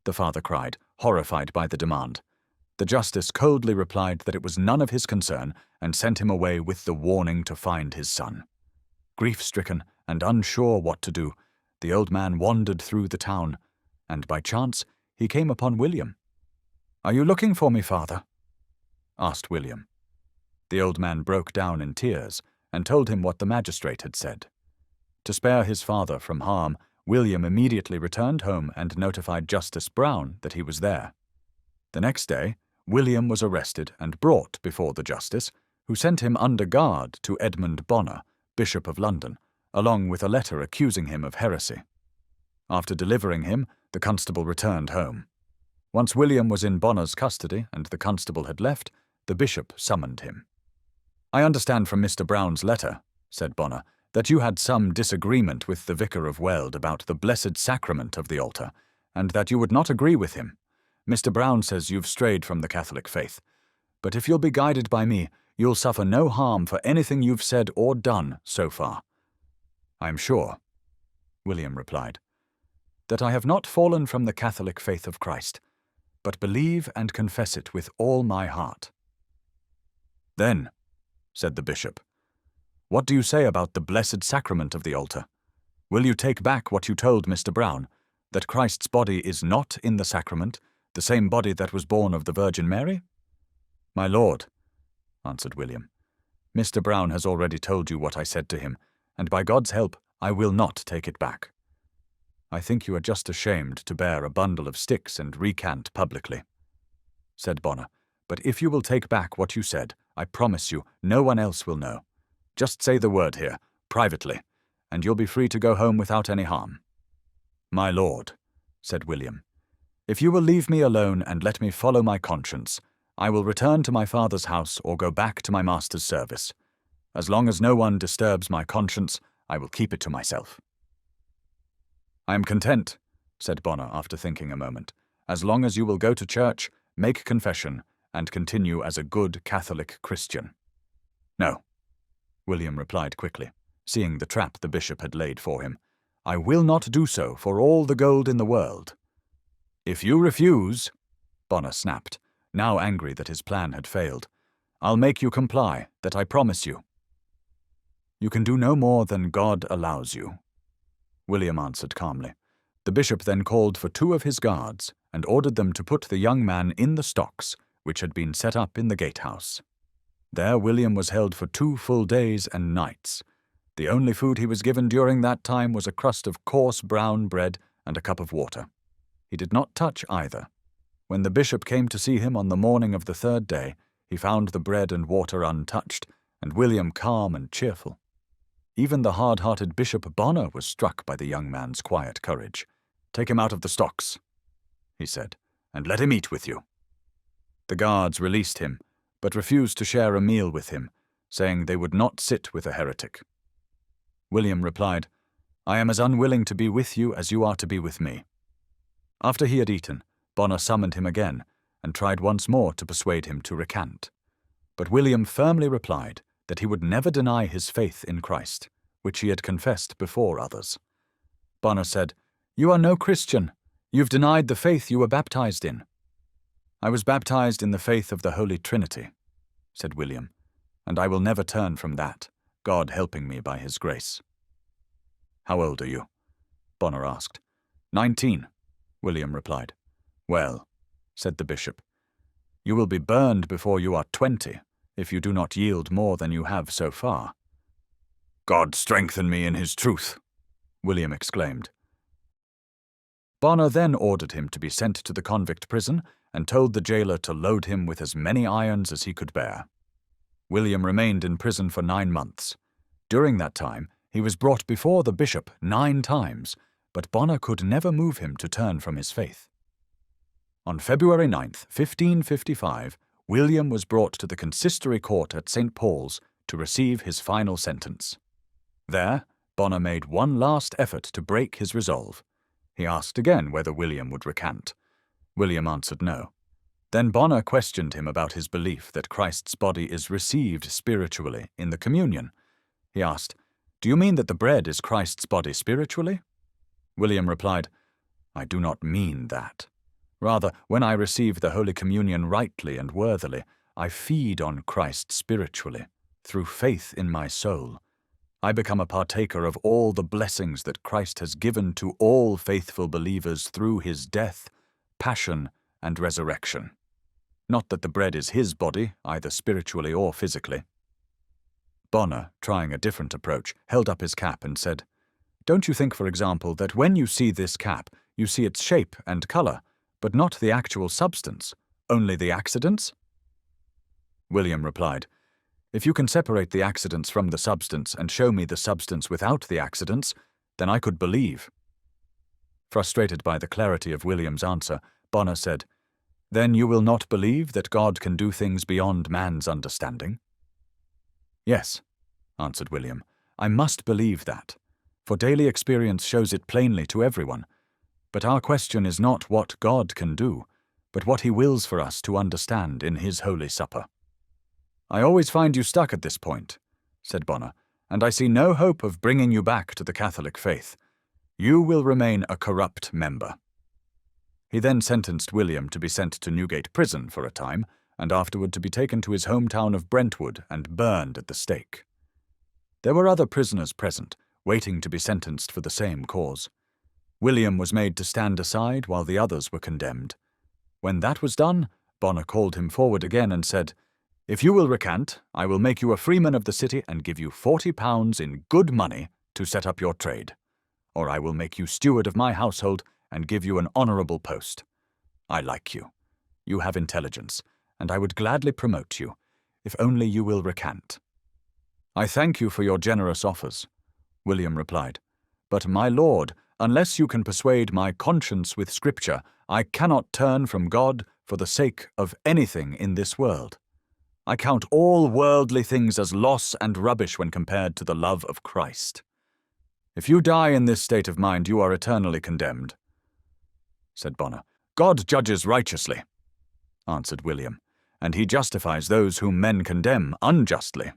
the father cried, horrified by the demand. The justice coldly replied that it was none of his concern and sent him away with the warning to find his son. Grief-stricken and unsure what to do, the old man wandered through the town, and by chance he came upon William. "Are you looking for me, father?" asked William. The old man broke down in tears and told him what the magistrate had said. To spare his father from harm, William immediately returned home and notified Justice Brown that he was there. The next day, William was arrested and brought before the justice, who sent him under guard to Edmund Bonner, Bishop of London, along with a letter accusing him of heresy. After delivering him, the constable returned home. Once William was in Bonner's custody and the constable had left, The bishop summoned him. "I understand from Mr. Brown's letter," said Bonner, "that you had some disagreement with the vicar of Weld about the blessed sacrament of the altar, and that you would not agree with him. Mr. Brown says you've strayed from the Catholic faith. But if you'll be guided by me, you'll suffer no harm for anything you've said or done so far." "I am sure," William replied, "that I have not fallen from the Catholic faith of Christ, but believe and confess it with all my heart." "Then," said the bishop, "what do you say about the blessed sacrament of the altar? Will you take back what you told Mr. Brown, that Christ's body is not in the sacrament, the same body that was born of the Virgin Mary?" "My lord," answered William, "Mr. Brown has already told you what I said to him, and by God's help I will not take it back. I think you are just ashamed to bear a bundle of sticks and recant publicly," said Bonner, "but if you will take back what you said, I promise you no one else will know. Just say the word here, privately, and you'll be free to go home without any harm." "My lord," said William, "if you will leave me alone and let me follow my conscience, I will return to my father's house or go back to my master's service. As long as no one disturbs my conscience, I will keep it to myself." "I am content," said Bonner after thinking a moment, "as long as you will go to church, make confession, and continue as a good Catholic Christian." "No," William replied quickly, seeing the trap the bishop had laid for him. "I will not do so for all the gold in the world." "If you refuse," Bonner snapped, now angry that his plan had failed, "I'll make you comply, that I promise you." "You can do no more than God allows you," William answered calmly. The bishop then called for 2 of his guards and ordered them to put the young man in the stocks, which had been set up in the gatehouse. There William was held for 2 full days and nights. The only food he was given during that time was a crust of coarse brown bread and a cup of water. He did not touch either. When the bishop came to see him on the morning of the 3rd day, he found the bread and water untouched, and William calm and cheerful. Even the hard-hearted Bishop Bonner was struck by the young man's quiet courage. "Take him out of the stocks," he said, "and let him eat with you." The guards released him, but refused to share a meal with him, saying they would not sit with a heretic. William replied, "I am as unwilling to be with you as you are to be with me." After he had eaten, Bonner summoned him again, and tried once more to persuade him to recant. But William firmly replied that he would never deny his faith in Christ, which he had confessed before others. Bonner said, "You are no Christian. You've denied the faith you were baptized in." "I was baptized in the faith of the Holy Trinity," said William, "and I will never turn from that, God helping me by his grace." "How old are you?" Bonner asked. 19, William replied. "Well," said the bishop, "you will be burned before you are 20, if you do not yield more than you have so far." "God strengthen me in his truth," William exclaimed. Bonner then ordered him to be sent to the convict prison and told the jailer to load him with as many irons as he could bear. William remained in prison for 9 months. During that time, he was brought before the bishop 9 times, but Bonner could never move him to turn from his faith. On February 9th, 1555, William was brought to the consistory court at St. Paul's to receive his final sentence. There, Bonner made one last effort to break his resolve. He asked again whether William would recant. William answered no. Then Bonner questioned him about his belief that Christ's body is received spiritually in the communion. He asked, "Do you mean that the bread is Christ's body spiritually?" William replied, "I do not mean that. Rather, when I receive the Holy Communion rightly and worthily, I feed on Christ spiritually, through faith in my soul. I become a partaker of all the blessings that Christ has given to all faithful believers through his death, passion, and resurrection. Not that the bread is his body, either spiritually or physically." Bonner, trying a different approach, held up his cap and said, "Don't you think, for example, that when you see this cap, you see its shape and color, but not the actual substance, only the accidents?" William replied, "If you can separate the accidents from the substance and show me the substance without the accidents, then I could believe." Frustrated by the clarity of William's answer, Bonner said, Then you will not believe that God can do things beyond man's understanding? Yes, answered William, I must believe that, for daily experience shows it plainly to everyone. But our question is not what God can do, but what he wills for us to understand in his Holy Supper. I always find you stuck at this point, said Bonner, and I see no hope of bringing you back to the Catholic faith. You will remain a corrupt member. He then sentenced William to be sent to Newgate Prison for a time, and afterward to be taken to his hometown of Brentwood and burned at the stake. There were other prisoners present, waiting to be sentenced for the same cause. William was made to stand aside while the others were condemned. When that was done, Bonner called him forward again and said, If you will recant, I will make you a freeman of the city and give you £40 in good money to set up your trade. Or I will make you steward of my household and give you an honourable post. I like you. You have intelligence, and I would gladly promote you, if only you will recant. I thank you for your generous offers, William replied, but my lord, unless you can persuade my conscience with Scripture, I cannot turn from God for the sake of anything in this world. I count all worldly things as loss and rubbish when compared to the love of Christ. If you die in this state of mind, you are eternally condemned, said Bonner. God judges righteously, answered William, and he justifies those whom men condemn unjustly.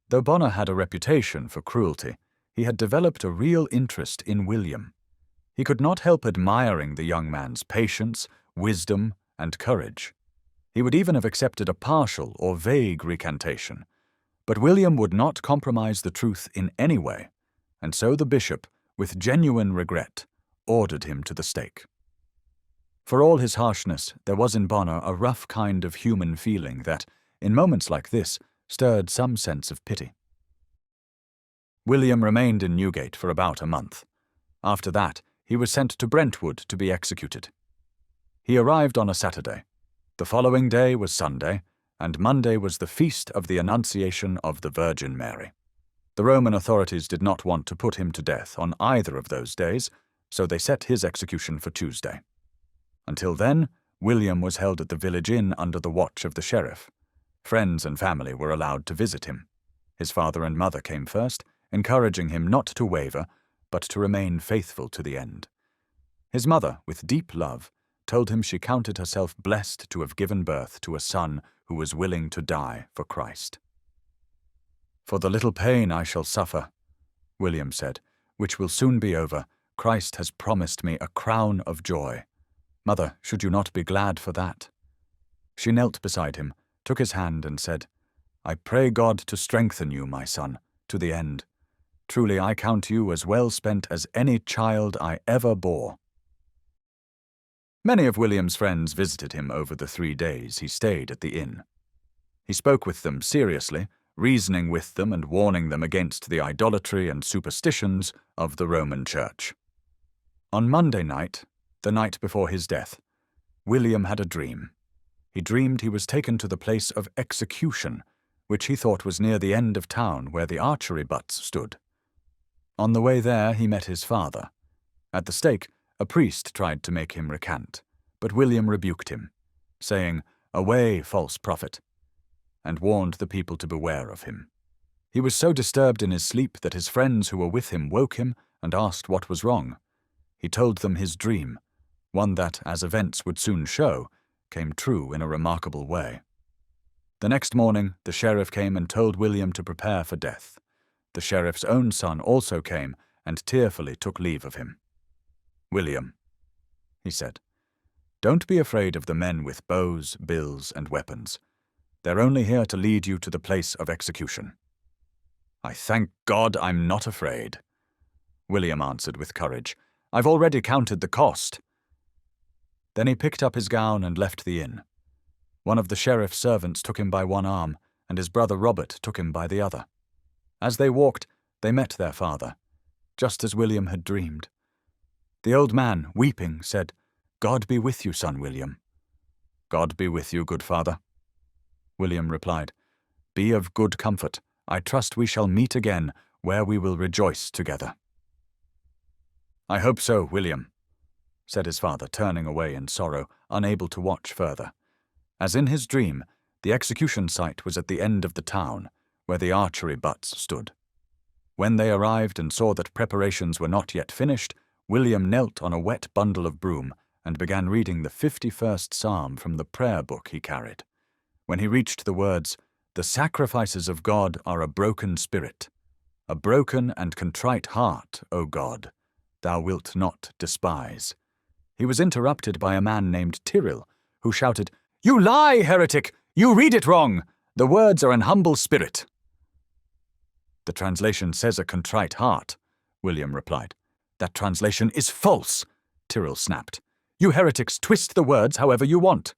Though Bonner had a reputation for cruelty, he had developed a real interest in William. He could not help admiring the young man's patience, wisdom, and courage. He would even have accepted a partial or vague recantation. But William would not compromise the truth in any way, and so the bishop, with genuine regret, ordered him to the stake. For all his harshness, there was in Bonner a rough kind of human feeling that, in moments like this, stirred some sense of pity. William remained in Newgate for about a month. After that, he was sent to Brentwood to be executed. He arrived on a Saturday. The following day was Sunday, and Monday was the feast of the Annunciation of the Virgin Mary. The Roman authorities did not want to put him to death on either of those days, so they set his execution for Tuesday. Until then, William was held at the village inn under the watch of the sheriff. Friends and family were allowed to visit him. His father and mother came first, encouraging him not to waver, but to remain faithful to the end. His mother, with deep love, told him she counted herself blessed to have given birth to a son who was willing to die for Christ. For the little pain I shall suffer, William said, which will soon be over, Christ has promised me a crown of joy. Mother, should you not be glad for that? She knelt beside him, took his hand and said, I pray God to strengthen you, my son, to the end. Truly I count you as well spent as any child I ever bore. Many of William's friends visited him over the 3 days he stayed at the inn. He spoke with them seriously, reasoning with them and warning them against the idolatry and superstitions of the Roman Church. On Monday night, the night before his death, William had a dream. He dreamed he was taken to the place of execution, which he thought was near the end of town where the archery butts stood. On the way there he met his father. At the stake, a priest tried to make him recant, but William rebuked him, saying, Away, false prophet, and warned the people to beware of him. He was so disturbed in his sleep that his friends who were with him woke him and asked what was wrong. He told them his dream, one that, as events would soon show, came true in a remarkable way. The next morning, the sheriff came and told William to prepare for death. The sheriff's own son also came and tearfully took leave of him. William, he said, don't be afraid of the men with bows, bills, and weapons. They're only here to lead you to the place of execution. I thank God I'm not afraid, William answered with courage. I've already counted the cost. Then he picked up his gown and left the inn. One of the sheriff's servants took him by one arm, and his brother Robert took him by the other. As they walked, they met their father, just as William had dreamed. The old man, weeping, said, God be with you, son William. God be with you, good father. William replied, Be of good comfort. I trust we shall meet again, where we will rejoice together. I hope so, William, said his father, turning away in sorrow, unable to watch further. As in his dream, the execution site was at the end of the town, where the archery butts stood. When they arrived and saw that preparations were not yet finished, William knelt on a wet bundle of broom and began reading the 51st Psalm from the prayer book he carried. When he reached the words, "The sacrifices of God are a broken spirit. A broken and contrite heart, O God, thou wilt not despise," he was interrupted by a man named Tyrrell, who shouted, "You lie, heretic! You read it wrong! The words are an humble spirit." "The translation says a contrite heart," William replied. "That translation is false," Tyrrell snapped. "You heretics twist the words however you want."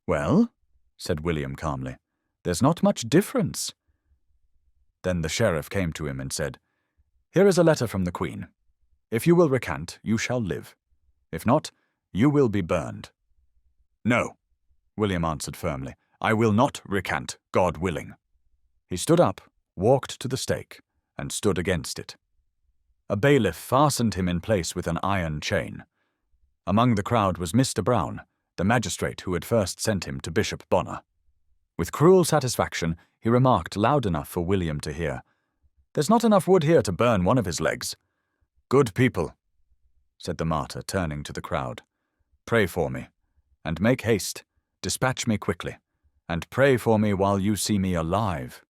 "Well," said William calmly, "there's not much difference." Then the sheriff came to him and said, "Here is a letter from the Queen. If you will recant, you shall live. If not, you will be burned." "No," William answered firmly. "I will not recant, God willing." He stood up, walked to the stake, and stood against it. A bailiff fastened him in place with an iron chain. Among the crowd was Mr. Brown, the magistrate who had first sent him to Bishop Bonner. With cruel satisfaction, he remarked loud enough for William to hear, "There's not enough wood here to burn one of his legs." "Good people," said the martyr, turning to the crowd, "pray for me, and make haste, dispatch me quickly, and pray for me while you see me alive.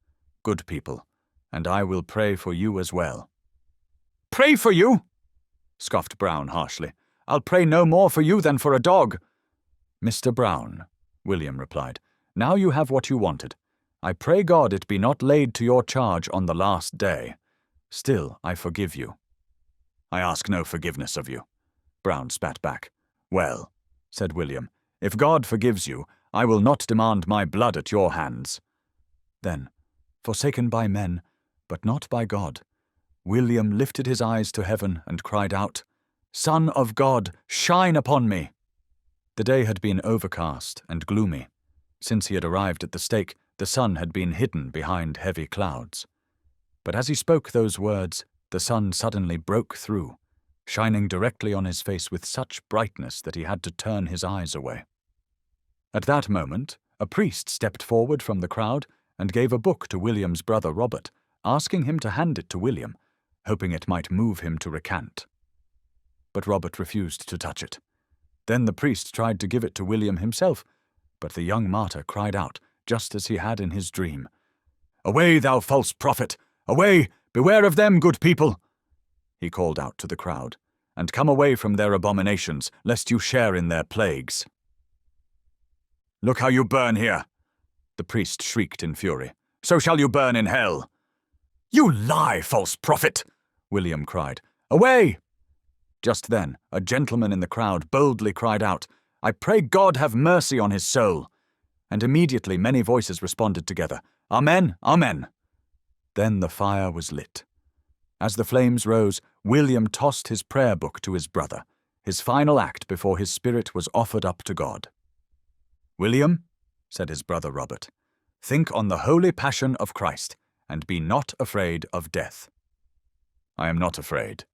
Good people, and I will pray for you as well." "Pray for you?" scoffed Brown harshly. "I'll pray no more for you than for a dog." "Mr. Brown," William replied, "now you have what you wanted. I pray God it be not laid to your charge on the last day. Still, I forgive you." "I ask no forgiveness of you," Brown spat back. "Well," said William, "if God forgives you, I will not demand my blood at your hands." Then, forsaken by men, but not by God, William lifted his eyes to heaven and cried out, "Son of God, shine upon me!" The day had been overcast and gloomy. Since he had arrived at the stake, the sun had been hidden behind heavy clouds. But as he spoke those words, the sun suddenly broke through, shining directly on his face with such brightness that he had to turn his eyes away. At that moment, a priest stepped forward from the crowd and gave a book to William's brother Robert, asking him to hand it to William, hoping it might move him to recant. But Robert refused to touch it. Then the priest tried to give it to William himself, but the young martyr cried out, just as he had in his dream, "Away, thou false prophet! Away! Beware of them, good people!" He called out to the crowd, "And come away from their abominations, lest you share in their plagues." "Look how you burn here!" the priest shrieked in fury. "So shall you burn in hell!" "You lie, false prophet!" William cried. "Away!" Just then, a gentleman in the crowd boldly cried out, "I pray God have mercy on his soul!" And immediately many voices responded together, "Amen, amen!" Then the fire was lit. As the flames rose, William tossed his prayer book to his brother, his final act before his spirit was offered up to God. "William," said his brother Robert, "think on the holy passion of Christ, and be not afraid of death." "I am not afraid,"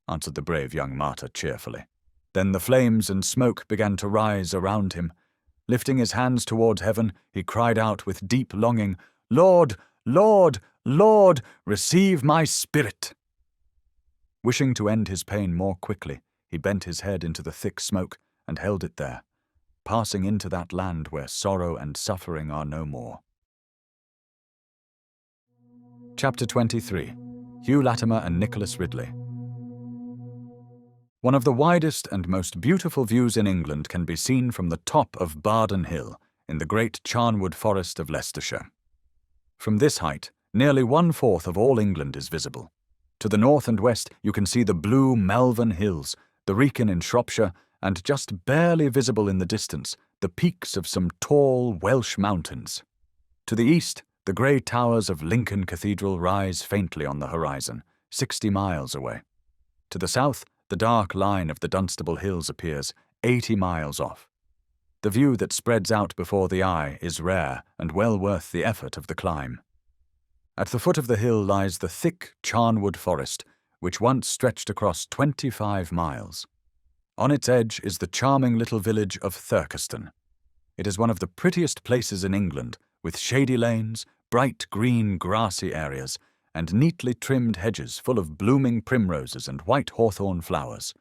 answered the brave young martyr cheerfully. Then the flames and smoke began to rise around him. Lifting his hands toward heaven, he cried out with deep longing, "Lord, Lord, Lord, receive my spirit!" Wishing to end his pain more quickly, he bent his head into the thick smoke and held it there, passing into that land where sorrow and suffering are no more. Chapter 23. Hugh Latimer and Nicholas Ridley. One of the widest and most beautiful views in England can be seen from the top of Bardon Hill in the great Charnwood Forest of Leicestershire. From this height, nearly 1/4 of all England is visible. To the north and west you can see the blue Malvern Hills, the Wrekin in Shropshire, and just barely visible in the distance, the peaks of some tall Welsh mountains. To the east, the grey towers of Lincoln Cathedral rise faintly on the horizon, 60 miles away. To the south, the dark line of the Dunstable Hills appears, 80 miles off. The view that spreads out before the eye is rare and well worth the effort of the climb. At the foot of the hill lies the thick Charnwood Forest, which once stretched across 25 miles. On its edge is the charming little village of Thurkeston. It is one of the prettiest places in England, with shady lanes, bright green grassy areas, and neatly trimmed hedges full of blooming primroses and white hawthorn flowers.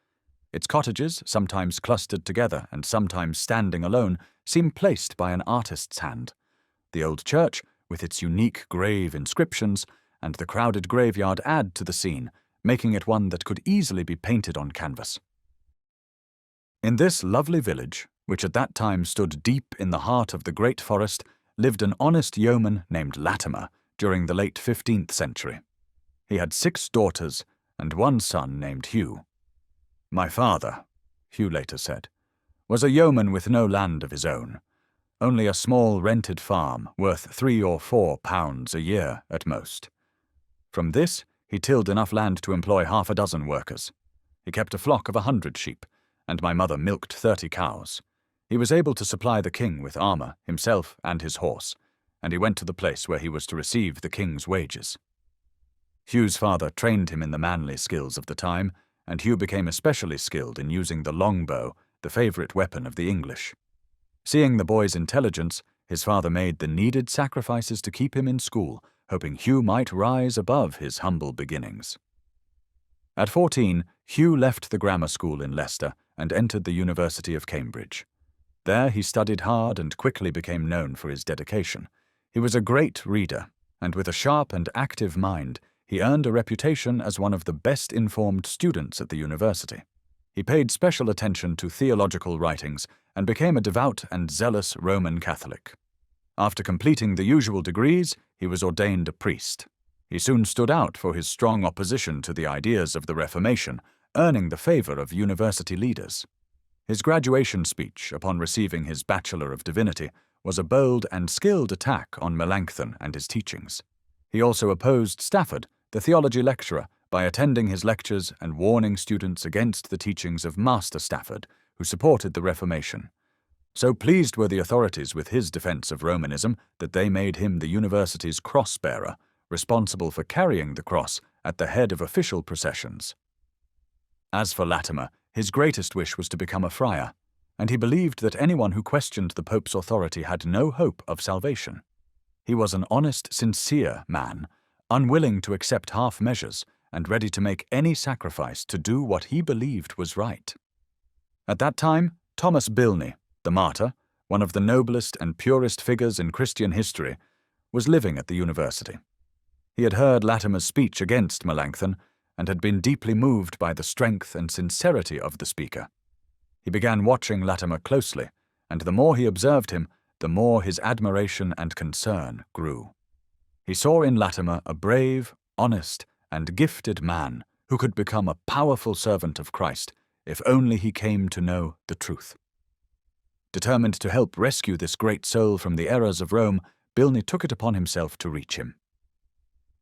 Its cottages, sometimes clustered together and sometimes standing alone, seem placed by an artist's hand. The old church, with its unique grave inscriptions, and the crowded graveyard add to the scene, making it one that could easily be painted on canvas. In this lovely village, which at that time stood deep in the heart of the great forest, lived an honest yeoman named Latimer during the late 15th century. He had 6 daughters and 1 son named Hugh. "My father," Hugh later said, "was a yeoman with no land of his own, only a small rented farm worth £3 or £4 a year at most. From this he tilled enough land to employ 6 workers. He kept a flock of 100 sheep, and my mother milked 30 cows. He was able to supply the king with armour, himself and his horse, and he went to the place where he was to receive the king's wages." Hugh's father trained him in the manly skills of the time, and Hugh became especially skilled in using the longbow, the favourite weapon of the English. Seeing the boy's intelligence, his father made the needed sacrifices to keep him in school, hoping Hugh might rise above his humble beginnings. At 14, Hugh left the grammar school in Leicester and entered the University of Cambridge. There he studied hard and quickly became known for his dedication. He was a great reader, and with a sharp and active mind, he earned a reputation as one of the best-informed students at the university. He paid special attention to theological writings and became a devout and zealous Roman Catholic. After completing the usual degrees, he was ordained a priest. He soon stood out for his strong opposition to the ideas of the Reformation, earning the favour of university leaders. His graduation speech, upon receiving his Bachelor of Divinity, was a bold and skilled attack on Melanchthon and his teachings. He also opposed Stafford, the theology lecturer, by attending his lectures and warning students against the teachings of Master Stafford, who supported the Reformation. So pleased were the authorities with his defence of Romanism that they made him the university's cross-bearer, responsible for carrying the cross at the head of official processions. As for Latimer, his greatest wish was to become a friar, and he believed that anyone who questioned the Pope's authority had no hope of salvation. He was an honest, sincere man, unwilling to accept half measures and ready to make any sacrifice to do what he believed was right. At that time, Thomas Bilney, the martyr, one of the noblest and purest figures in Christian history, was living at the university. He had heard Latimer's speech against Melanchthon and had been deeply moved by the strength and sincerity of the speaker. He began watching Latimer closely, and the more he observed him, the more his admiration and concern grew. He saw in Latimer a brave, honest, and gifted man who could become a powerful servant of Christ if only he came to know the truth. Determined to help rescue this great soul from the errors of Rome, Bilney took it upon himself to reach him.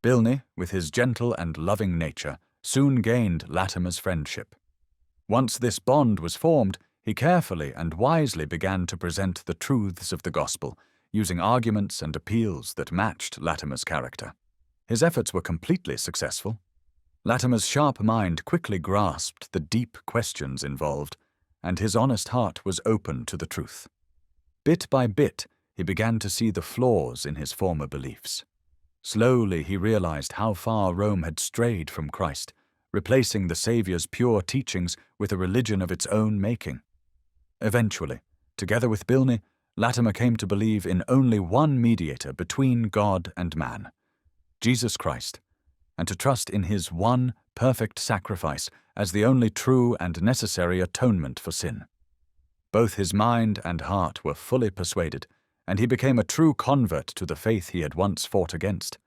Bilney, with his gentle and loving nature, soon gained Latimer's friendship. Once this bond was formed, he carefully and wisely began to present the truths of the gospel, using arguments and appeals that matched Latimer's character. His efforts were completely successful. Latimer's sharp mind quickly grasped the deep questions involved, and his honest heart was open to the truth. Bit by bit, he began to see the flaws in his former beliefs. Slowly he realized how far Rome had strayed from Christ, replacing the Saviour's pure teachings with a religion of its own making. Eventually, together with Bilney, Latimer came to believe in only one mediator between God and man, Jesus Christ, and to trust in his one perfect sacrifice as the only true and necessary atonement for sin. Both his mind and heart were fully persuaded, and he became a true convert to the faith he had once fought against.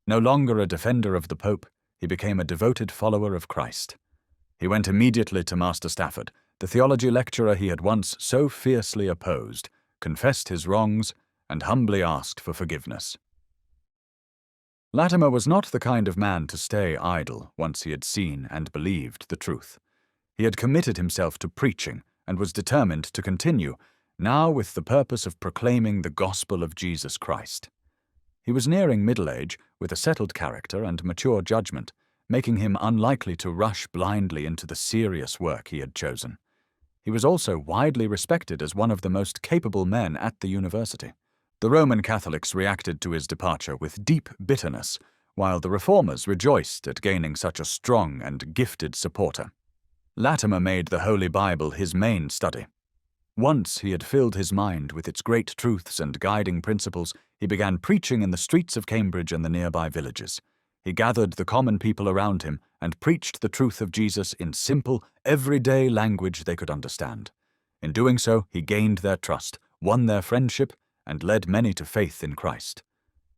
No longer a defender of the Pope, he became a devoted follower of Christ. He went immediately to Master Stafford, the theology lecturer he had once so fiercely opposed, confessed his wrongs, and humbly asked for forgiveness. Latimer was not the kind of man to stay idle once he had seen and believed the truth. He had committed himself to preaching and was determined to continue, now with the purpose of proclaiming the gospel of Jesus Christ. He was nearing middle age, with a settled character and mature judgment, making him unlikely to rush blindly into the serious work he had chosen. He was also widely respected as one of the most capable men at the university. The Roman Catholics reacted to his departure with deep bitterness, while the Reformers rejoiced at gaining such a strong and gifted supporter. Latimer made the Holy Bible his main study. Once he had filled his mind with its great truths and guiding principles, he began preaching in the streets of Cambridge and the nearby villages. He gathered the common people around him and preached the truth of Jesus in simple, everyday language they could understand. In doing so, he gained their trust, won their friendship, and led many to faith in Christ.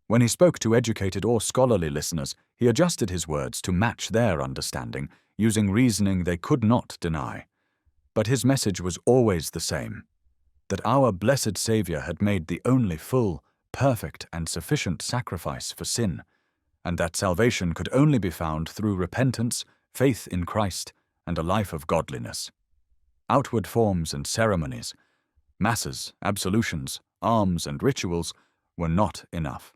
When he spoke to educated or scholarly listeners, he adjusted his words to match their understanding, using reasoning they could not deny. But his message was always the same, that our blessed Saviour had made the only full, perfect, and sufficient sacrifice for sin, and that salvation could only be found through repentance, faith in Christ, and a life of godliness. Outward forms and ceremonies, masses, absolutions, alms, and rituals were not enough.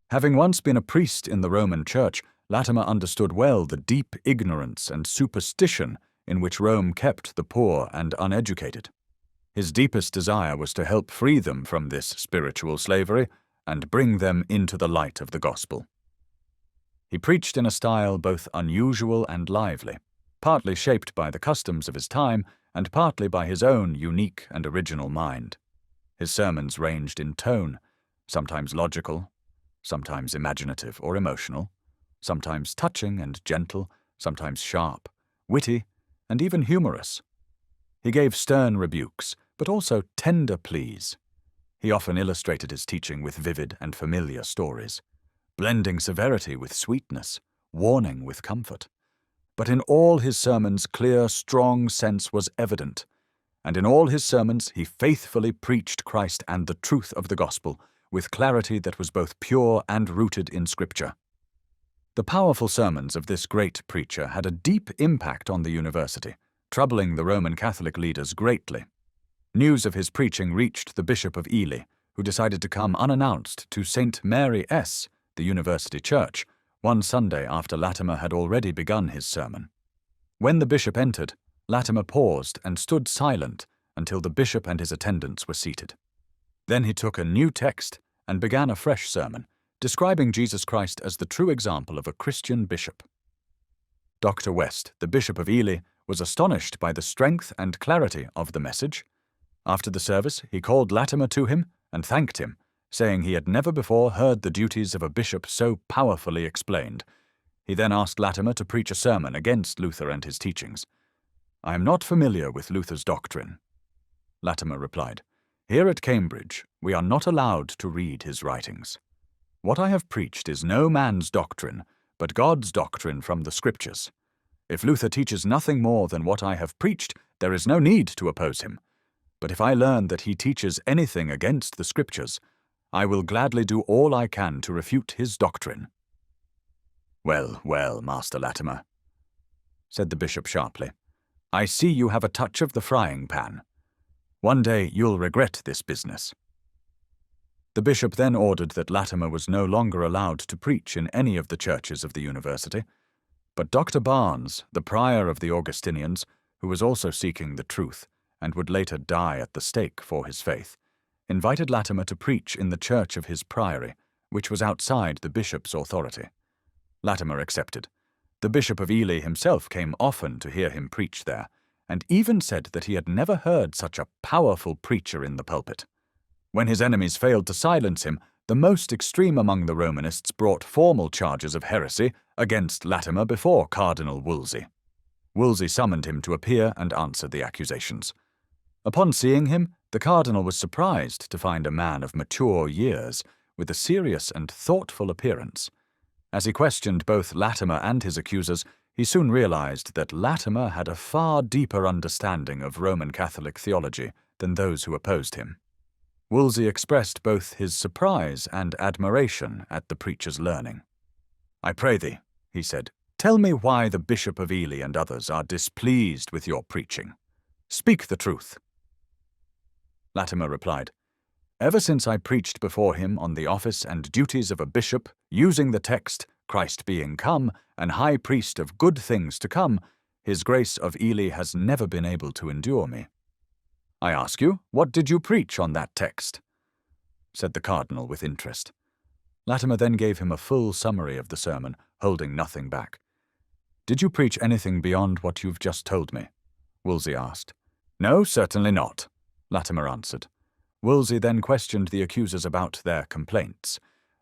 Having once been a priest in the Roman Church, Latimer understood well the deep ignorance and superstition in which Rome kept the poor and uneducated. His deepest desire was to help free them from this spiritual slavery and bring them into the light of the gospel. He preached in a style both unusual and lively, partly shaped by the customs of his time and partly by his own unique and original mind. His sermons ranged in tone, sometimes logical, sometimes imaginative or emotional, sometimes touching and gentle, sometimes sharp, witty, and even humorous. He gave stern rebukes, but also tender pleas. He often illustrated his teaching with vivid and familiar stories, blending severity with sweetness, warning with comfort. But in all his sermons, clear, strong sense was evident, and in all his sermons he faithfully preached Christ and the truth of the gospel, with clarity that was both pure and rooted in Scripture. The powerful sermons of this great preacher had a deep impact on the university, troubling the Roman Catholic leaders greatly. News of his preaching reached the Bishop of Ely, who decided to come unannounced to St. Mary S., the university church, one Sunday after Latimer had already begun his sermon. When the bishop entered, Latimer paused and stood silent until the bishop and his attendants were seated. Then he took a new text and began a fresh sermon, describing Jesus Christ as the true example of a Christian bishop. Dr. West, the Bishop of Ely, was astonished by the strength and clarity of the message. After the service, he called Latimer to him and thanked him, saying he had never before heard the duties of a bishop so powerfully explained. He then asked Latimer to preach a sermon against Luther and his teachings. "I am not familiar with Luther's doctrine," Latimer replied. "Here at Cambridge, we are not allowed to read his writings. What I have preached is no man's doctrine, but God's doctrine from the Scriptures. If Luther teaches nothing more than what I have preached, there is no need to oppose him. But if I learn that he teaches anything against the Scriptures, I will gladly do all I can to refute his doctrine." "Well, well, Master Latimer," said the bishop sharply, "I see you have a touch of the frying pan. One day you'll regret this business." The bishop then ordered that Latimer was no longer allowed to preach in any of the churches of the university, but Dr. Barnes, the prior of the Augustinians, who was also seeking the truth and would later die at the stake for his faith, invited Latimer to preach in the church of his priory, which was outside the bishop's authority. Latimer accepted. The Bishop of Ely himself came often to hear him preach there, and even said that he had never heard such a powerful preacher in the pulpit. When his enemies failed to silence him, the most extreme among the Romanists brought formal charges of heresy against Latimer before Cardinal Wolsey. Wolsey summoned him to appear and answer the accusations. Upon seeing him, the cardinal was surprised to find a man of mature years, with a serious and thoughtful appearance. As he questioned both Latimer and his accusers, he soon realized that Latimer had a far deeper understanding of Roman Catholic theology than those who opposed him. Wolsey expressed both his surprise and admiration at the preacher's learning. "I pray thee," he said, "tell me why the Bishop of Ely and others are displeased with your preaching. Speak the truth." Latimer replied, "Ever since I preached before him on the office and duties of a bishop, using the text, Christ being come, and high priest of good things to come, His Grace of Ely has never been able to endure me. I ask you, what did you preach on that text? Said the cardinal with interest. Latimer then gave him a full summary of the sermon, holding nothing back. Did you preach anything beyond what you've just told me? Wolsey asked. No, certainly not, Latimer answered. Wolsey then questioned the accusers about their complaints.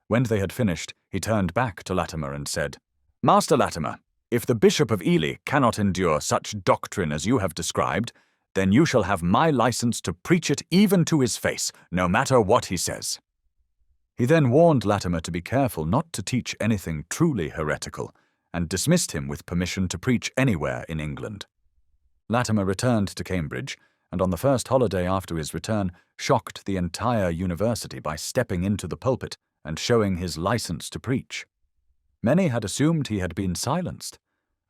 When they had finished, he turned back to Latimer and said, Master Latimer, if the Bishop of Ely cannot endure such doctrine as you have described, then you shall have my license to preach it even to his face, no matter what he says. He then warned Latimer to be careful not to teach anything truly heretical, and dismissed him with permission to preach anywhere in England. Latimer returned to Cambridge, and on the first holiday after his return, shocked the entire university by stepping into the pulpit and showing his license to preach. Many had assumed he had been silenced.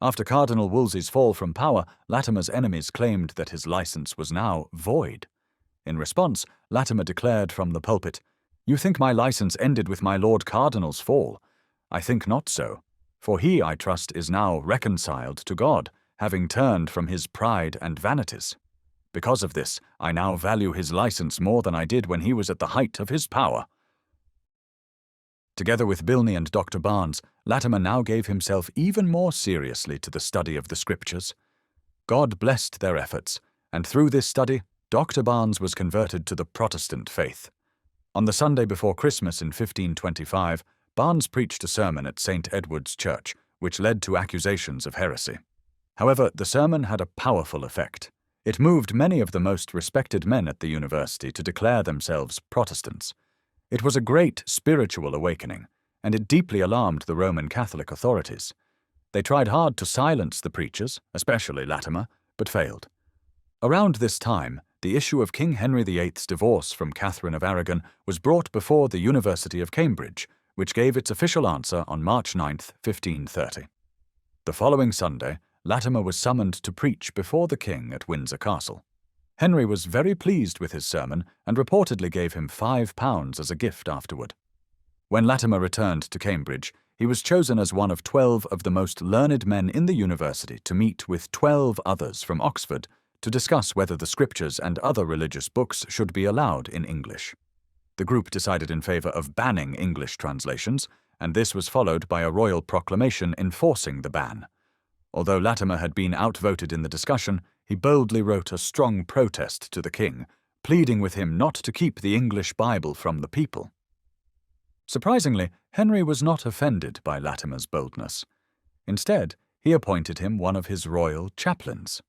After Cardinal Wolsey's fall from power, Latimer's enemies claimed that his license was now void. In response, Latimer declared from the pulpit, You think my license ended with my Lord Cardinal's fall? I think not so, for he, I trust, is now reconciled to God, having turned from his pride and vanities. Because of this, I now value his license more than I did when he was at the height of his power. Together with Bilney and Dr. Barnes, Latimer now gave himself even more seriously to the study of the Scriptures. God blessed their efforts, and through this study, Dr. Barnes was converted to the Protestant faith. On the Sunday before Christmas in 1525, Barnes preached a sermon at St. Edward's Church, which led to accusations of heresy. However, the sermon had a powerful effect. It moved many of the most respected men at the university to declare themselves Protestants. It was a great spiritual awakening, and it deeply alarmed the Roman Catholic authorities. They tried hard to silence the preachers, especially Latimer, but failed. Around this time, the issue of King Henry VIII's divorce from Catherine of Aragon was brought before the University of Cambridge, which gave its official answer on March 9, 1530. The following Sunday, Latimer was summoned to preach before the king at Windsor Castle. Henry was very pleased with his sermon and reportedly gave him £5 as a gift afterward. When Latimer returned to Cambridge, he was chosen as one of 12 of the most learned men in the university to meet with 12 others from Oxford to discuss whether the Scriptures and other religious books should be allowed in English. The group decided in favour of banning English translations, and this was followed by a royal proclamation enforcing the ban. Although Latimer had been outvoted in the discussion, he boldly wrote a strong protest to the king, pleading with him not to keep the English Bible from the people. Surprisingly, Henry was not offended by Latimer's boldness. Instead, he appointed him one of his royal chaplains.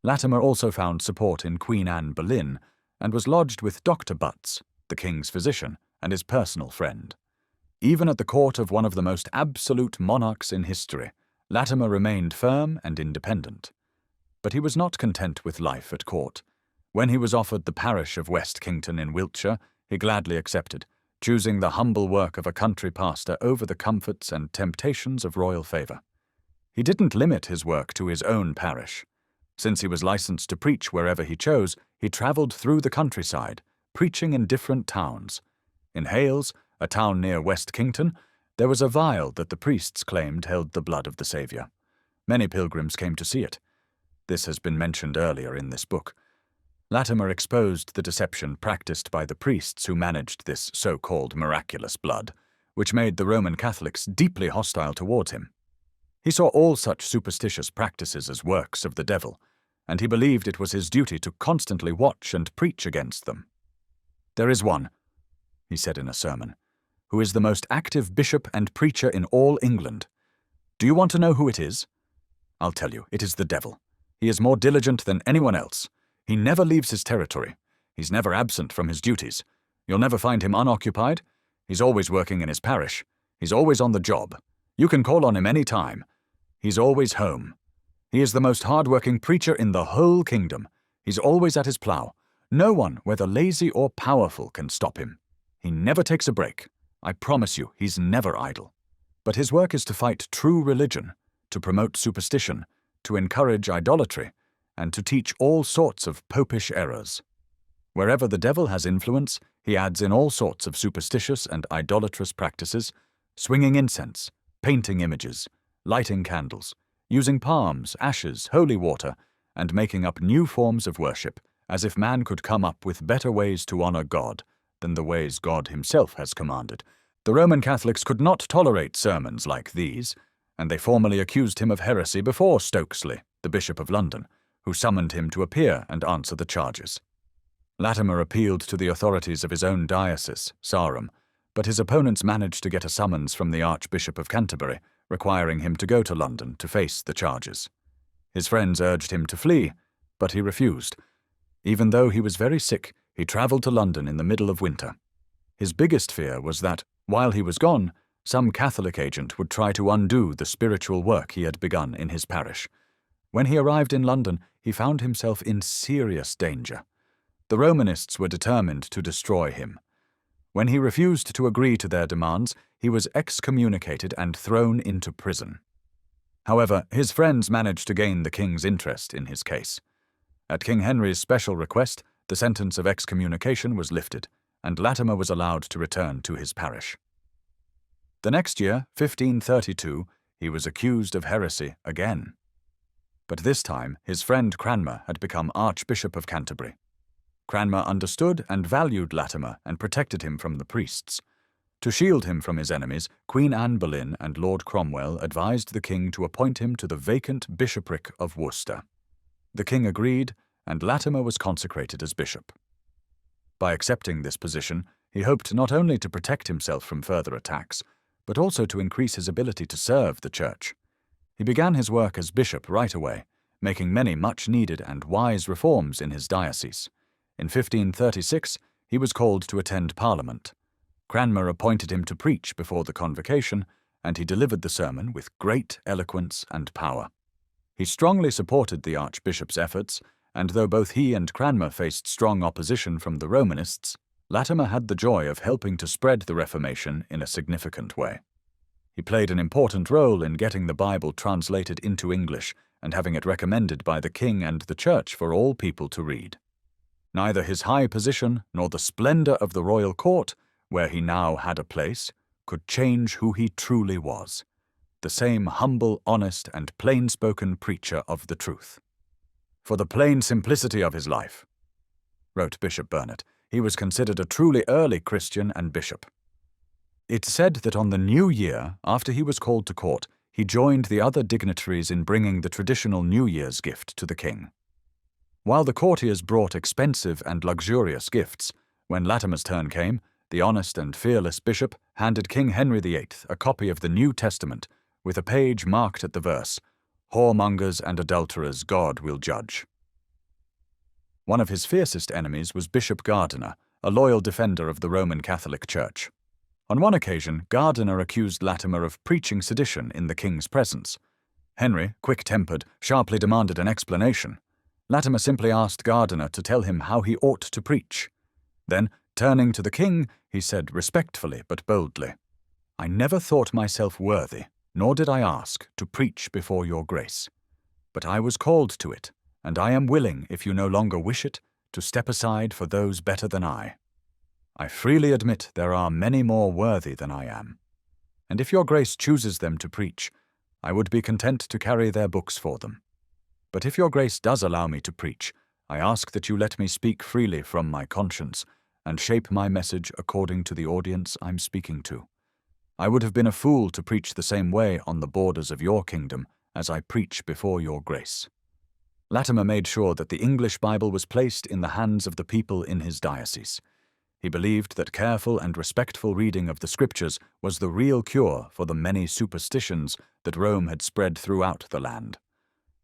Latimer also found support in Queen Anne Boleyn, and was lodged with Dr. Butts, the king's physician and his personal friend. Even at the court of one of the most absolute monarchs in history, Latimer remained firm and independent. But he was not content with life at court. When he was offered the parish of West Kington in Wiltshire, he gladly accepted, choosing the humble work of a country pastor over the comforts and temptations of royal favour. He didn't limit his work to his own parish. Since he was licensed to preach wherever he chose, he travelled through the countryside, preaching in different towns. In Hales, a town near West Kington, there was a vial that the priests claimed held the blood of the Saviour. Many pilgrims came to see it. This has been mentioned earlier in this book. Latimer exposed the deception practiced by the priests who managed this so-called miraculous blood, which made the Roman Catholics deeply hostile towards him. He saw all such superstitious practices as works of the devil, and he believed it was his duty to constantly watch and preach against them. "There is one," he said in a sermon, "who is the most active bishop and preacher in all England. Do you want to know who it is? I'll tell you, it is the devil. He is more diligent than anyone else. He never leaves his territory. He's never absent from his duties. You'll never find him unoccupied. He's always working in his parish. He's always on the job. You can call on him any time. He's always home. He is the most hard-working preacher in the whole kingdom. He's always at his plough. No one, whether lazy or powerful, can stop him. He never takes a break. I promise you, he's never idle. But his work is to fight true religion, to promote superstition, to encourage idolatry, and to teach all sorts of popish errors. Wherever the devil has influence, he adds in all sorts of superstitious and idolatrous practices, swinging incense, painting images, lighting candles, using palms, ashes, holy water, and making up new forms of worship, as if man could come up with better ways to honor God than the ways God himself has commanded. The Roman Catholics could not tolerate sermons like these, and they formally accused him of heresy before Stokesley, the Bishop of London, who summoned him to appear and answer the charges. Latimer appealed to the authorities of his own diocese, Sarum, but his opponents managed to get a summons from the Archbishop of Canterbury, requiring him to go to London to face the charges. His friends urged him to flee, but he refused. Even though he was very sick, he travelled to London in the middle of winter. His biggest fear was that, while he was gone, some Catholic agent would try to undo the spiritual work he had begun in his parish. When he arrived in London, he found himself in serious danger. The Romanists were determined to destroy him. When he refused to agree to their demands, he was excommunicated and thrown into prison. However, his friends managed to gain the king's interest in his case. At King Henry's special request, the sentence of excommunication was lifted, and Latimer was allowed to return to his parish. The next year, 1532, he was accused of heresy again. But this time, his friend Cranmer had become Archbishop of Canterbury. Cranmer understood and valued Latimer and protected him from the priests. To shield him from his enemies, Queen Anne Boleyn and Lord Cromwell advised the king to appoint him to the vacant bishopric of Worcester. The king agreed, and Latimer was consecrated as bishop. By accepting this position, he hoped not only to protect himself from further attacks, but also to increase his ability to serve the church. He began his work as bishop right away, making many much-needed and wise reforms in his diocese. In 1536, he was called to attend Parliament. Cranmer appointed him to preach before the convocation, and he delivered the sermon with great eloquence and power. He strongly supported the Archbishop's efforts, and though both he and Cranmer faced strong opposition from the Romanists, Latimer had the joy of helping to spread the Reformation in a significant way. He played an important role in getting the Bible translated into English and having it recommended by the king and the church for all people to read. Neither his high position nor the splendor of the royal court, where he now had a place, could change who he truly was, the same humble, honest, and plain-spoken preacher of the truth. For the plain simplicity of his life, wrote Bishop Burnet, he was considered a truly early Christian and bishop. It's said that on the New Year, after he was called to court, he joined the other dignitaries in bringing the traditional New Year's gift to the king. While the courtiers brought expensive and luxurious gifts, when Latimer's turn came, the honest and fearless bishop handed King Henry VIII a copy of the New Testament with a page marked at the verse, "Whoremongers and adulterers God will judge." One of his fiercest enemies was Bishop Gardiner, a loyal defender of the Roman Catholic Church. On one occasion, Gardiner accused Latimer of preaching sedition in the king's presence. Henry, quick-tempered, sharply demanded an explanation. Latimer simply asked Gardiner to tell him how he ought to preach. Then, turning to the king, he said respectfully but boldly, "I never thought myself worthy, nor did I ask, to preach before your grace. But I was called to it, and I am willing, if you no longer wish it, to step aside for those better than I. I freely admit there are many more worthy than I am. And if your grace chooses them to preach, I would be content to carry their books for them. But if your grace does allow me to preach, I ask that you let me speak freely from my conscience and shape my message according to the audience I'm speaking to. I would have been a fool to preach the same way on the borders of your kingdom as I preach before your grace." Latimer made sure that the English Bible was placed in the hands of the people in his diocese. He believed that careful and respectful reading of the Scriptures was the real cure for the many superstitions that Rome had spread throughout the land.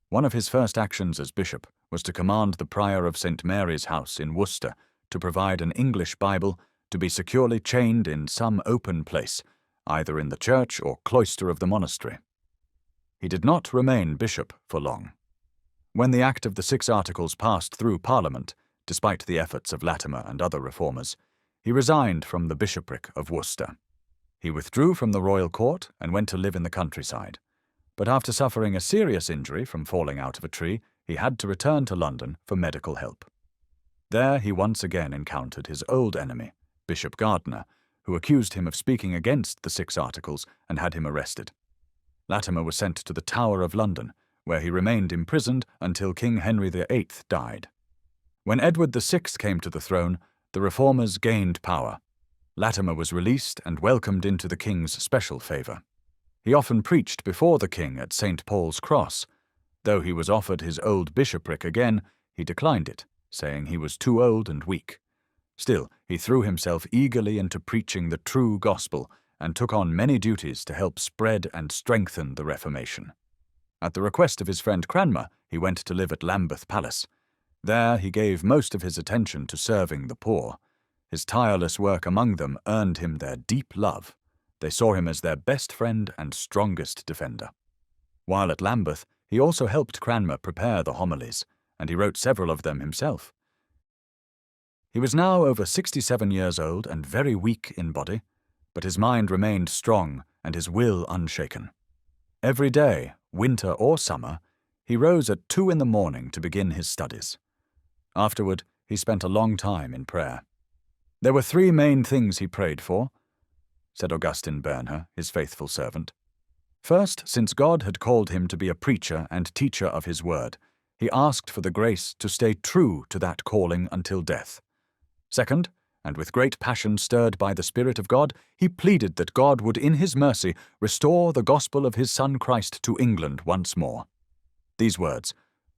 One of his first actions as bishop was to command the prior of St. Mary's House in Worcester to provide an English Bible to be securely chained in some open place, either in the church or cloister of the monastery. He did not remain bishop for long. When the Act of the 6 Articles passed through Parliament, despite the efforts of Latimer and other reformers, he resigned from the bishopric of Worcester. He withdrew from the royal court and went to live in the countryside. But after suffering a serious injury from falling out of a tree, he had to return to London for medical help. There he once again encountered his old enemy, Bishop Gardiner, who accused him of speaking against the 6 Articles and had him arrested. Latimer was sent to the Tower of London, where he remained imprisoned until King Henry VIII died. When Edward VI came to the throne, the reformers gained power. Latimer was released and welcomed into the king's special favour. He often preached before the king at St. Paul's Cross. Though he was offered his old bishopric again, he declined it, saying he was too old and weak. Still, he threw himself eagerly into preaching the true gospel and took on many duties to help spread and strengthen the Reformation. At the request of his friend Cranmer, he went to live at Lambeth Palace. There he gave most of his attention to serving the poor. His tireless work among them earned him their deep love. They saw him as their best friend and strongest defender. While at Lambeth, he also helped Cranmer prepare the homilies, and he wrote several of them himself. He was now over 67 years old and very weak in body, but his mind remained strong and his will unshaken. Every day, winter or summer, he rose at 2 in the morning to begin his studies. Afterward, he spent a long time in prayer. There were 3 main things he prayed for, said Augustin Bernher, his faithful servant. First, since God had called him to be a preacher and teacher of his word, he asked for the grace to stay true to that calling until death. Second, and with great passion stirred by the Spirit of God, he pleaded that God would in his mercy restore the gospel of his Son Christ to England once more. These words,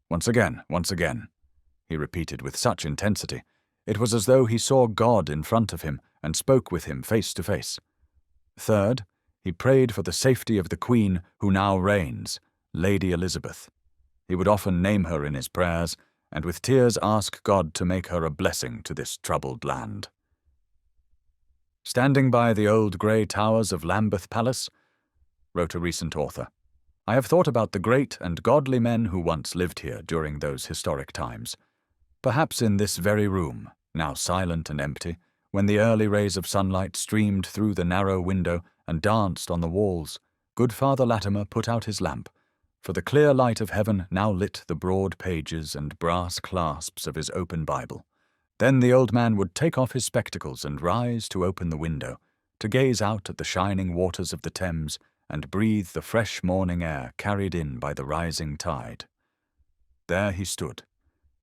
once again, he repeated with such intensity. It was as though he saw God in front of him and spoke with him face to face. Third, he prayed for the safety of the Queen who now reigns, Lady Elizabeth. He would often name her in his prayers, and with tears ask God to make her a blessing to this troubled land. Standing by the old grey towers of Lambeth Palace, wrote a recent author, I have thought about the great and godly men who once lived here during those historic times. Perhaps in this very room, now silent and empty, when the early rays of sunlight streamed through the narrow window and danced on the walls, good Father Latimer put out his lamp, for the clear light of heaven now lit the broad pages and brass clasps of his open Bible. Then the old man would take off his spectacles and rise to open the window, to gaze out at the shining waters of the Thames and breathe the fresh morning air carried in by the rising tide. There he stood,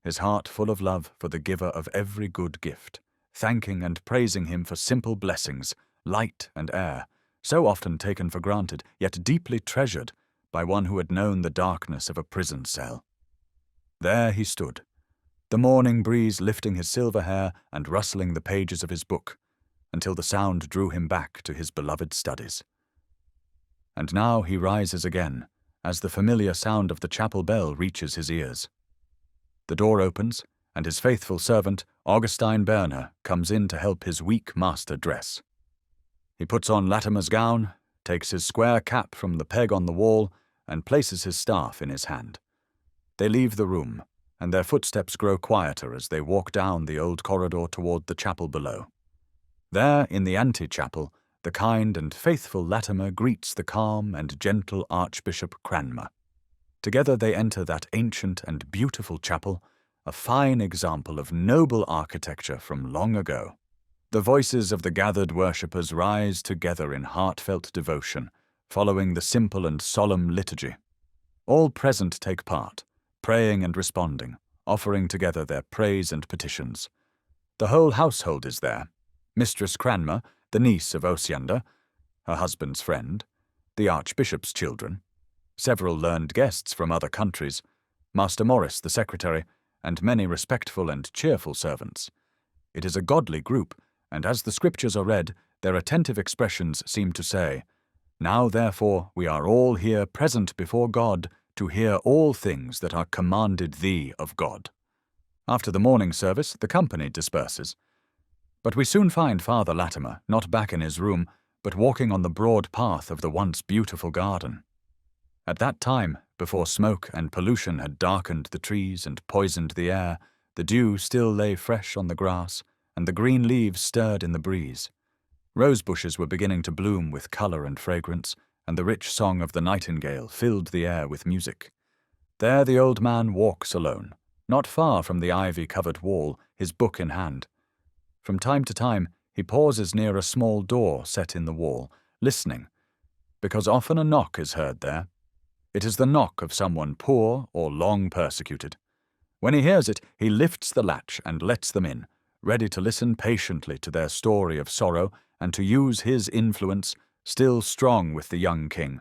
his heart full of love for the giver of every good gift, thanking and praising him for simple blessings, light and air, so often taken for granted, yet deeply treasured by one who had known the darkness of a prison cell. There he stood, the morning breeze lifting his silver hair and rustling the pages of his book, until the sound drew him back to his beloved studies. And now he rises again, as the familiar sound of the chapel bell reaches his ears. The door opens, and his faithful servant, Augustin Bernher, comes in to help his weak master dress. He puts on Latimer's gown, takes his square cap from the peg on the wall, and places his staff in his hand. They leave the room, and their footsteps grow quieter as they walk down the old corridor toward the chapel below. There, in the ante-chapel, the kind and faithful Latimer greets the calm and gentle Archbishop Cranmer. Together they enter that ancient and beautiful chapel, a fine example of noble architecture from long ago. The voices of the gathered worshippers rise together in heartfelt devotion, following the simple and solemn liturgy. All present take part, praying and responding, offering together their praise and petitions. The whole household is there. Mistress Cranmer, the niece of Osiander, her husband's friend, the Archbishop's children, several learned guests from other countries, Master Morris, the secretary, and many respectful and cheerful servants. It is a godly group, and as the Scriptures are read, their attentive expressions seem to say, Now therefore we are all here present before God to hear all things that are commanded thee of God. After the morning service, the company disperses. But we soon find Father Latimer, not back in his room, but walking on the broad path of the once beautiful garden. At that time, before smoke and pollution had darkened the trees and poisoned the air, the dew still lay fresh on the grass, and the green leaves stirred in the breeze. Rose bushes were beginning to bloom with colour and fragrance, and the rich song of the nightingale filled the air with music. There the old man walks alone, not far from the ivy-covered wall, his book in hand. From time to time he pauses near a small door set in the wall, listening, because often a knock is heard there. It is the knock of someone poor or long persecuted. When he hears it, he lifts the latch and lets them in, ready to listen patiently to their story of sorrow and to use his influence, still strong with the young king,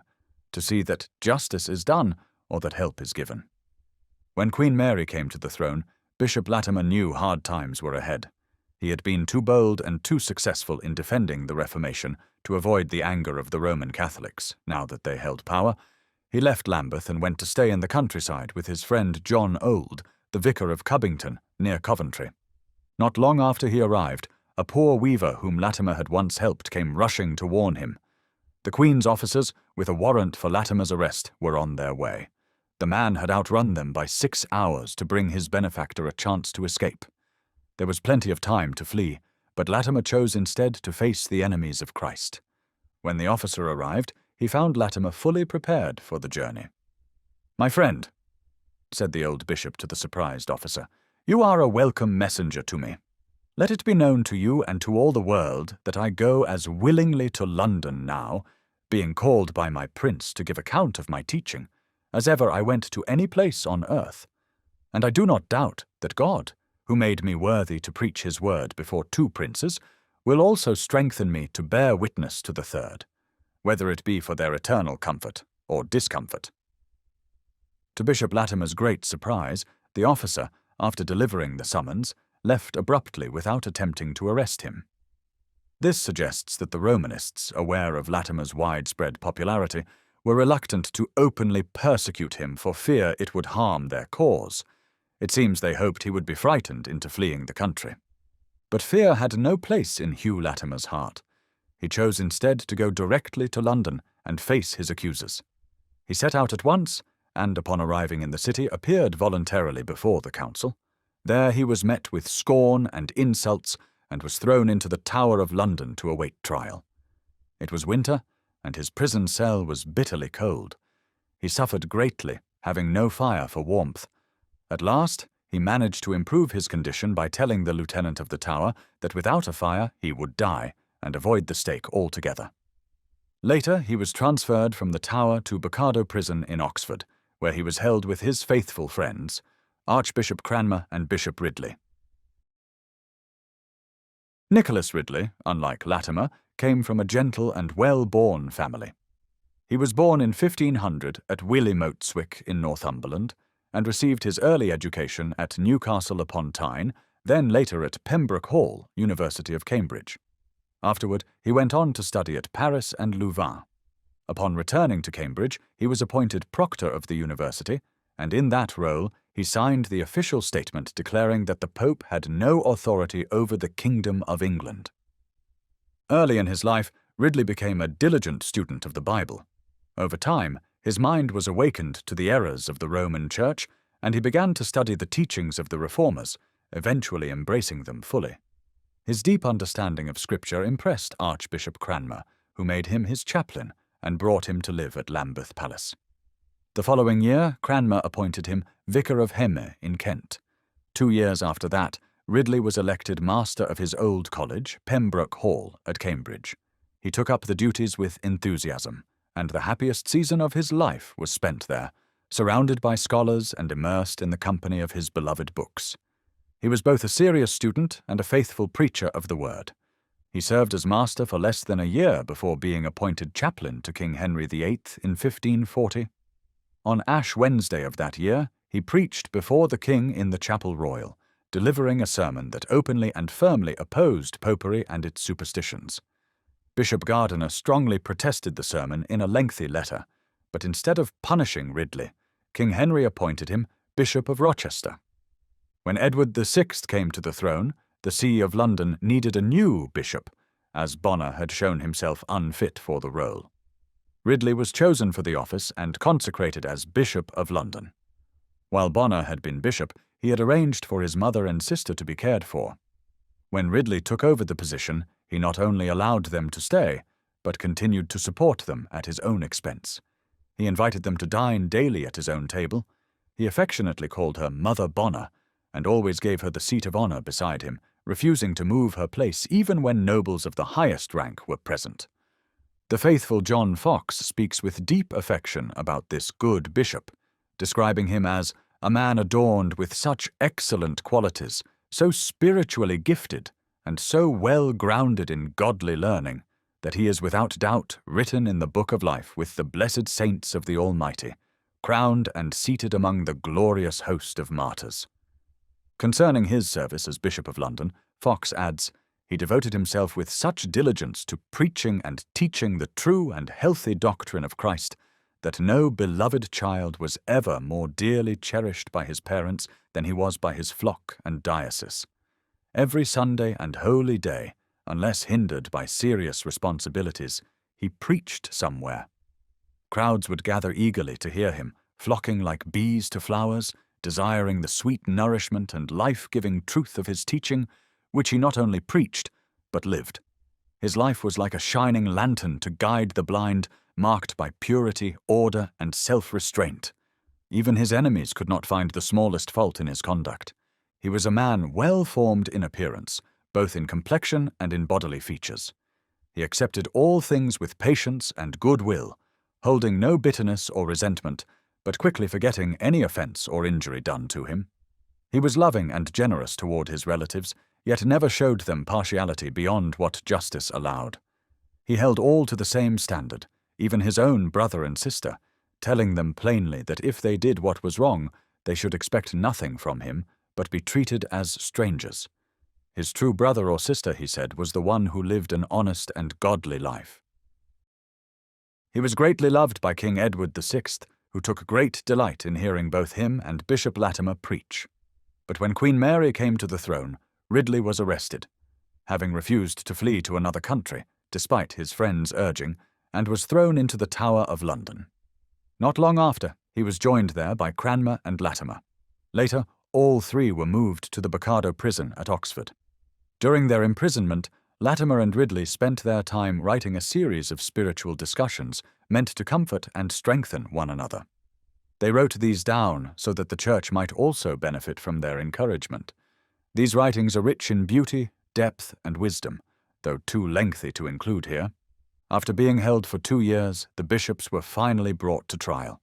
to see that justice is done or that help is given. When Queen Mary came to the throne, Bishop Latimer knew hard times were ahead. He had been too bold and too successful in defending the Reformation to avoid the anger of the Roman Catholics, now that they held power. He left Lambeth and went to stay in the countryside with his friend John Old, the vicar of Cubbington, near Coventry. Not long after he arrived, a poor weaver whom Latimer had once helped came rushing to warn him. The Queen's officers, with a warrant for Latimer's arrest, were on their way. The man had outrun them by 6 hours to bring his benefactor a chance to escape. There was plenty of time to flee, but Latimer chose instead to face the enemies of Christ. When the officer arrived, he found Latimer fully prepared for the journey. "My friend," said the old bishop to the surprised officer, "you are a welcome messenger to me. Let it be known to you and to all the world that I go as willingly to London now, being called by my prince to give account of my teaching, as ever I went to any place on earth. And I do not doubt that God, who made me worthy to preach his word before 2 princes, will also strengthen me to bear witness to the third, whether it be for their eternal comfort or discomfort." To Bishop Latimer's great surprise, the officer, after delivering the summons, left abruptly without attempting to arrest him. This suggests that the Romanists, aware of Latimer's widespread popularity, were reluctant to openly persecute him for fear it would harm their cause. It seems they hoped he would be frightened into fleeing the country. But fear had no place in Hugh Latimer's heart. He chose instead to go directly to London and face his accusers. He set out at once, and upon arriving in the city appeared voluntarily before the council. There he was met with scorn and insults, and was thrown into the Tower of London to await trial. It was winter, and his prison cell was bitterly cold. He suffered greatly, having no fire for warmth. At last, he managed to improve his condition by telling the lieutenant of the Tower that without a fire he would die, and avoid the stake altogether. Later, he was transferred from the Tower to Bocardo Prison in Oxford, where he was held with his faithful friends, Archbishop Cranmer and Bishop Ridley. Nicholas Ridley, unlike Latimer, came from a gentle and well-born family. He was born in 1500 at Willimotswick in Northumberland, and received his early education at Newcastle upon Tyne, then later at Pembroke Hall, University of Cambridge. Afterward, he went on to study at Paris and Louvain. Upon returning to Cambridge, he was appointed proctor of the university, and in that role he signed the official statement declaring that the Pope had no authority over the Kingdom of England. Early in his life, Ridley became a diligent student of the Bible. Over time, his mind was awakened to the errors of the Roman Church, and he began to study the teachings of the Reformers, eventually embracing them fully. His deep understanding of Scripture impressed Archbishop Cranmer, who made him his chaplain and brought him to live at Lambeth Palace. The following year, Cranmer appointed him Vicar of Hemme in Kent. 2 years after that, Ridley was elected master of his old college, Pembroke Hall, at Cambridge. He took up the duties with enthusiasm, and the happiest season of his life was spent there, surrounded by scholars and immersed in the company of his beloved books. He was both a serious student and a faithful preacher of the word. He served as master for less than a year before being appointed chaplain to King Henry VIII in 1540. On Ash Wednesday of that year, he preached before the king in the Chapel Royal, delivering a sermon that openly and firmly opposed popery and its superstitions. Bishop Gardiner strongly protested the sermon in a lengthy letter, but instead of punishing Ridley, King Henry appointed him Bishop of Rochester. When Edward VI came to the throne, the See of London needed a new bishop, as Bonner had shown himself unfit for the role. Ridley was chosen for the office and consecrated as Bishop of London. While Bonner had been bishop, he had arranged for his mother and sister to be cared for. When Ridley took over the position, he not only allowed them to stay, but continued to support them at his own expense. He invited them to dine daily at his own table. He affectionately called her Mother Bonner, and always gave her the seat of honor beside him, refusing to move her place even when nobles of the highest rank were present. The faithful John Foxe speaks with deep affection about this good bishop, describing him as a man adorned with such excellent qualities, so spiritually gifted, and so well grounded in godly learning, that he is without doubt written in the book of life with the blessed saints of the Almighty, crowned and seated among the glorious host of martyrs. Concerning his service as Bishop of London, Foxe adds, he devoted himself with such diligence to preaching and teaching the true and healthy doctrine of Christ, that no beloved child was ever more dearly cherished by his parents than he was by his flock and diocese. Every Sunday and holy day, unless hindered by serious responsibilities, he preached somewhere. Crowds would gather eagerly to hear him, flocking like bees to flowers, desiring the sweet nourishment and life-giving truth of his teaching, which he not only preached, but lived. His life was like a shining lantern to guide the blind, marked by purity, order, and self-restraint. Even his enemies could not find the smallest fault in his conduct. He was a man well formed in appearance, both in complexion and in bodily features. He accepted all things with patience and good will, holding no bitterness or resentment, but quickly forgetting any offense or injury done to him. He was loving and generous toward his relatives, yet never showed them partiality beyond what justice allowed. He held all to the same standard, even his own brother and sister, telling them plainly that if they did what was wrong, they should expect nothing from him, but be treated as strangers. His true brother or sister, he said, was the one who lived an honest and godly life. He was greatly loved by King Edward VI, who took great delight in hearing both him and Bishop Latimer preach. But when Queen Mary came to the throne, Ridley was arrested, having refused to flee to another country, despite his friends' urging, and was thrown into the Tower of London. Not long after, he was joined there by Cranmer and Latimer. Later, all three were moved to the Bocardo prison at Oxford. During their imprisonment, Latimer and Ridley spent their time writing a series of spiritual discussions meant to comfort and strengthen one another. They wrote these down so that the Church might also benefit from their encouragement. These writings are rich in beauty, depth, and wisdom, though too lengthy to include here. After being held for 2 years, the bishops were finally brought to trial.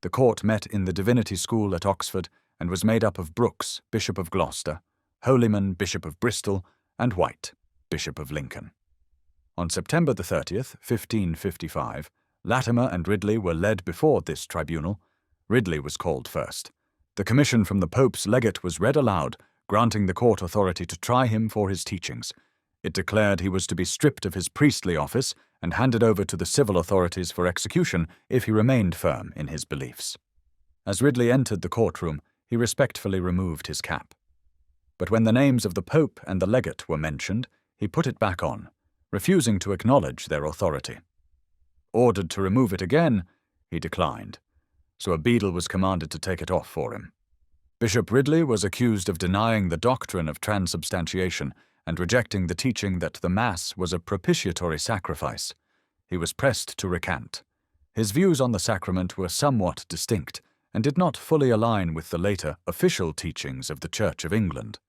The court met in the Divinity School at Oxford and was made up of Brooks, Bishop of Gloucester, Holyman, Bishop of Bristol, and White, Bishop of Lincoln. On September the 30th, 1555, Latimer and Ridley were led before this tribunal. Ridley was called first. The commission from the Pope's legate was read aloud, granting the court authority to try him for his teachings. It declared he was to be stripped of his priestly office and handed over to the civil authorities for execution if he remained firm in his beliefs. As Ridley entered the courtroom, he respectfully removed his cap. But when the names of the Pope and the legate were mentioned, he put it back on, refusing to acknowledge their authority. Ordered to remove it again, he declined, so a beadle was commanded to take it off for him. Bishop Ridley was accused of denying the doctrine of transubstantiation and rejecting the teaching that the Mass was a propitiatory sacrifice. He was pressed to recant. His views on the sacrament were somewhat distinct and did not fully align with the later official teachings of the Church of England.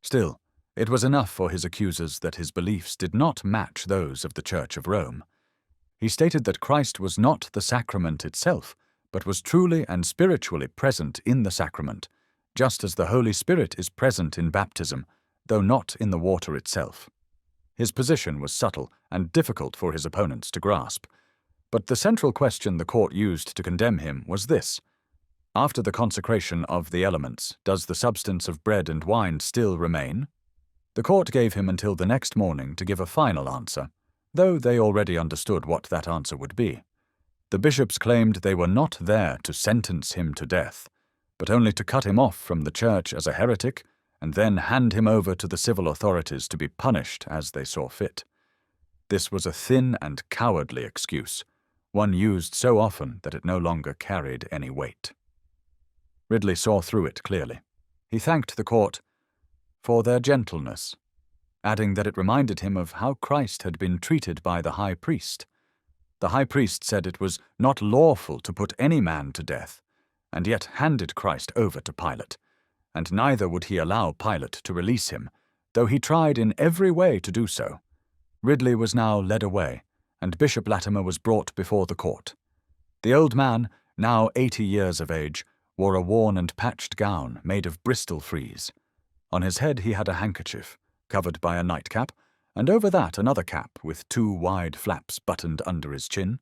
Still, it was enough for his accusers that his beliefs did not match those of the Church of Rome. He stated that Christ was not the sacrament itself, but was truly and spiritually present in the sacrament, just as the Holy Spirit is present in baptism, though not in the water itself. His position was subtle and difficult for his opponents to grasp, but the central question the court used to condemn him was this: after the consecration of the elements, does the substance of bread and wine still remain? The court gave him until the next morning to give a final answer, though they already understood what that answer would be. The bishops claimed they were not there to sentence him to death, but only to cut him off from the Church as a heretic and then hand him over to the civil authorities to be punished as they saw fit. This was a thin and cowardly excuse, one used so often that it no longer carried any weight. Ridley saw through it clearly. He thanked the court for their gentleness, adding that it reminded him of how Christ had been treated by the high priest. The high priest said it was not lawful to put any man to death, and yet handed Christ over to Pilate, and neither would he allow Pilate to release him, though he tried in every way to do so. Ridley was now led away, and Bishop Latimer was brought before the court. The old man, now 80 years of age, wore a worn and patched gown made of Bristol frieze. On his head he had a handkerchief, covered by a nightcap, and over that another cap with 2 wide flaps buttoned under his chin.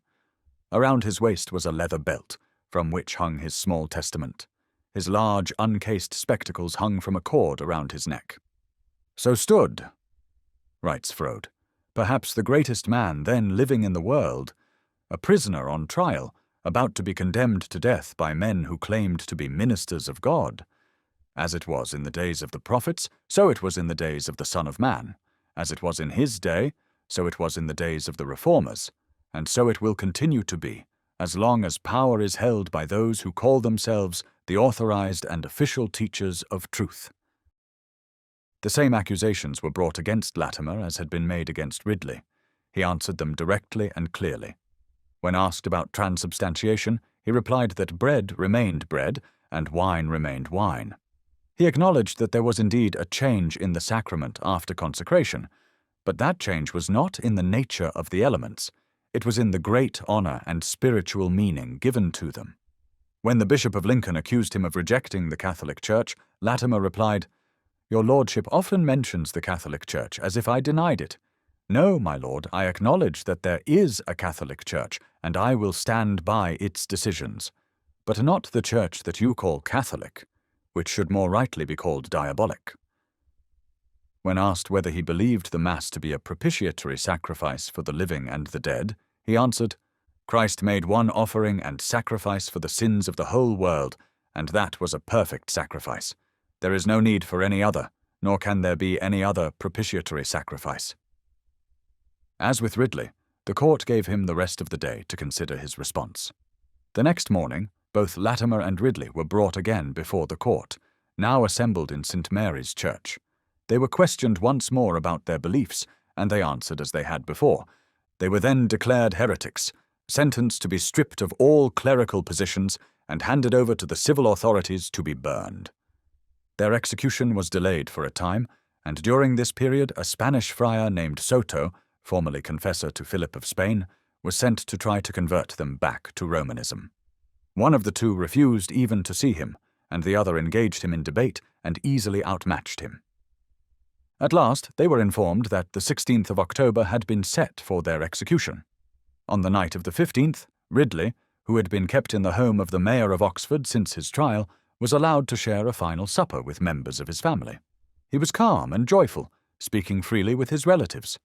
Around his waist was a leather belt, from which hung his small testament. His large, uncased spectacles hung from a cord around his neck. "So stood," writes Froude, "perhaps the greatest man then living in the world, a prisoner on trial, about to be condemned to death by men who claimed to be ministers of God. As it was in the days of the prophets, so it was in the days of the Son of Man. As it was in his day, so it was in the days of the Reformers, and so it will continue to be, as long as power is held by those who call themselves the authorized and official teachers of truth." The same accusations were brought against Latimer as had been made against Ridley. He answered them directly and clearly. When asked about transubstantiation, he replied that bread remained bread and wine remained wine. He acknowledged that there was indeed a change in the sacrament after consecration, but that change was not in the nature of the elements. It was in the great honor and spiritual meaning given to them. When the Bishop of Lincoln accused him of rejecting the Catholic Church, Latimer replied, "Your Lordship often mentions the Catholic Church as if I denied it. No, my lord, I acknowledge that there is a Catholic Church, and I will stand by its decisions, but not the Church that you call Catholic, which should more rightly be called diabolic." When asked whether he believed the Mass to be a propitiatory sacrifice for the living and the dead, he answered, "Christ made one offering and sacrifice for the sins of the whole world, and that was a perfect sacrifice. There is no need for any other, nor can there be any other propitiatory sacrifice." As with Ridley, the court gave him the rest of the day to consider his response. The next morning, both Latimer and Ridley were brought again before the court, now assembled in St. Mary's Church. They were questioned once more about their beliefs, and they answered as they had before. They were then declared heretics, sentenced to be stripped of all clerical positions, and handed over to the civil authorities to be burned. Their execution was delayed for a time, and during this period a Spanish friar named Soto, formerly confessor to Philip of Spain, was sent to try to convert them back to Romanism. One of the two refused even to see him, and the other engaged him in debate and easily outmatched him. At last they were informed that the 16th of October had been set for their execution. On the night of the 15th, Ridley, who had been kept in the home of the Mayor of Oxford since his trial, was allowed to share a final supper with members of his family. He was calm and joyful, speaking freely with his relatives.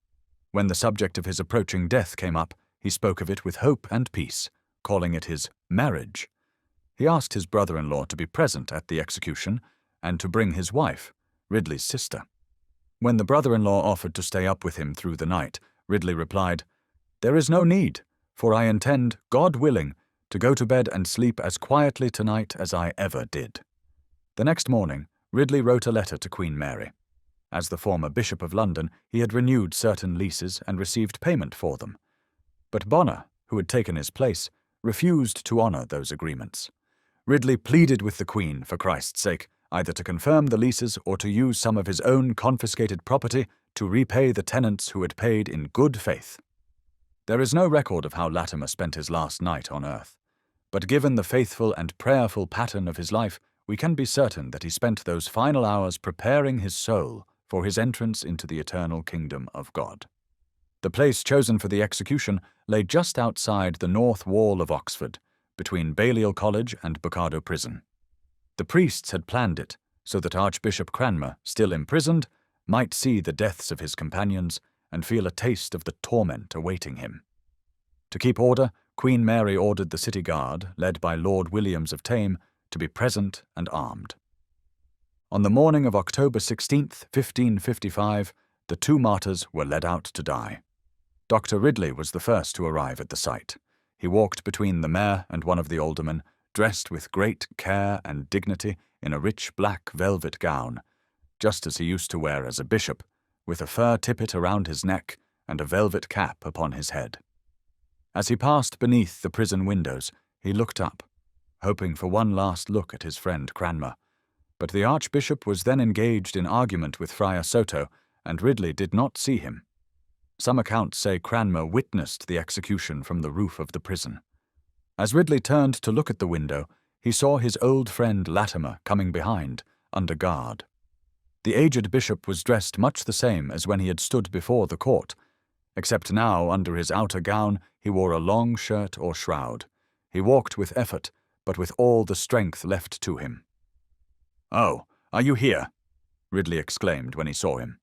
When the subject of his approaching death came up, he spoke of it with hope and peace, calling it his marriage. He asked his brother-in-law to be present at the execution and to bring his wife, Ridley's sister. When the brother-in-law offered to stay up with him through the night, Ridley replied, "There is no need, for I intend, God willing, to go to bed and sleep as quietly tonight as I ever did." The next morning, Ridley wrote a letter to Queen Mary. As the former Bishop of London, he had renewed certain leases and received payment for them. But Bonner, who had taken his place, refused to honour those agreements. Ridley pleaded with the Queen, for Christ's sake, either to confirm the leases or to use some of his own confiscated property to repay the tenants who had paid in good faith. There is no record of how Latimer spent his last night on earth, but given the faithful and prayerful pattern of his life, we can be certain that he spent those final hours preparing his soul for his entrance into the eternal kingdom of God. The place chosen for the execution lay just outside the north wall of Oxford, between Balliol College and Bocardo Prison. The priests had planned it so that Archbishop Cranmer, still imprisoned, might see the deaths of his companions and feel a taste of the torment awaiting him. To keep order, Queen Mary ordered the city guard, led by Lord Williams of Tame, to be present and armed. On the morning of October 16th, 1555, the two martyrs were led out to die. Dr. Ridley was the first to arrive at the site. He walked between the mayor and one of the aldermen, dressed with great care and dignity in a rich black velvet gown, just as he used to wear as a bishop, with a fur tippet around his neck and a velvet cap upon his head. As he passed beneath the prison windows, he looked up, hoping for one last look at his friend Cranmer. But the Archbishop was then engaged in argument with Friar Soto, and Ridley did not see him. Some accounts say Cranmer witnessed the execution from the roof of the prison. As Ridley turned to look at the window, he saw his old friend Latimer coming behind, under guard. The aged bishop was dressed much the same as when he had stood before the court, except now under his outer gown he wore a long shirt or shroud. He walked with effort, but with all the strength left to him. "Oh, are you here?" Ridley exclaimed when he saw him.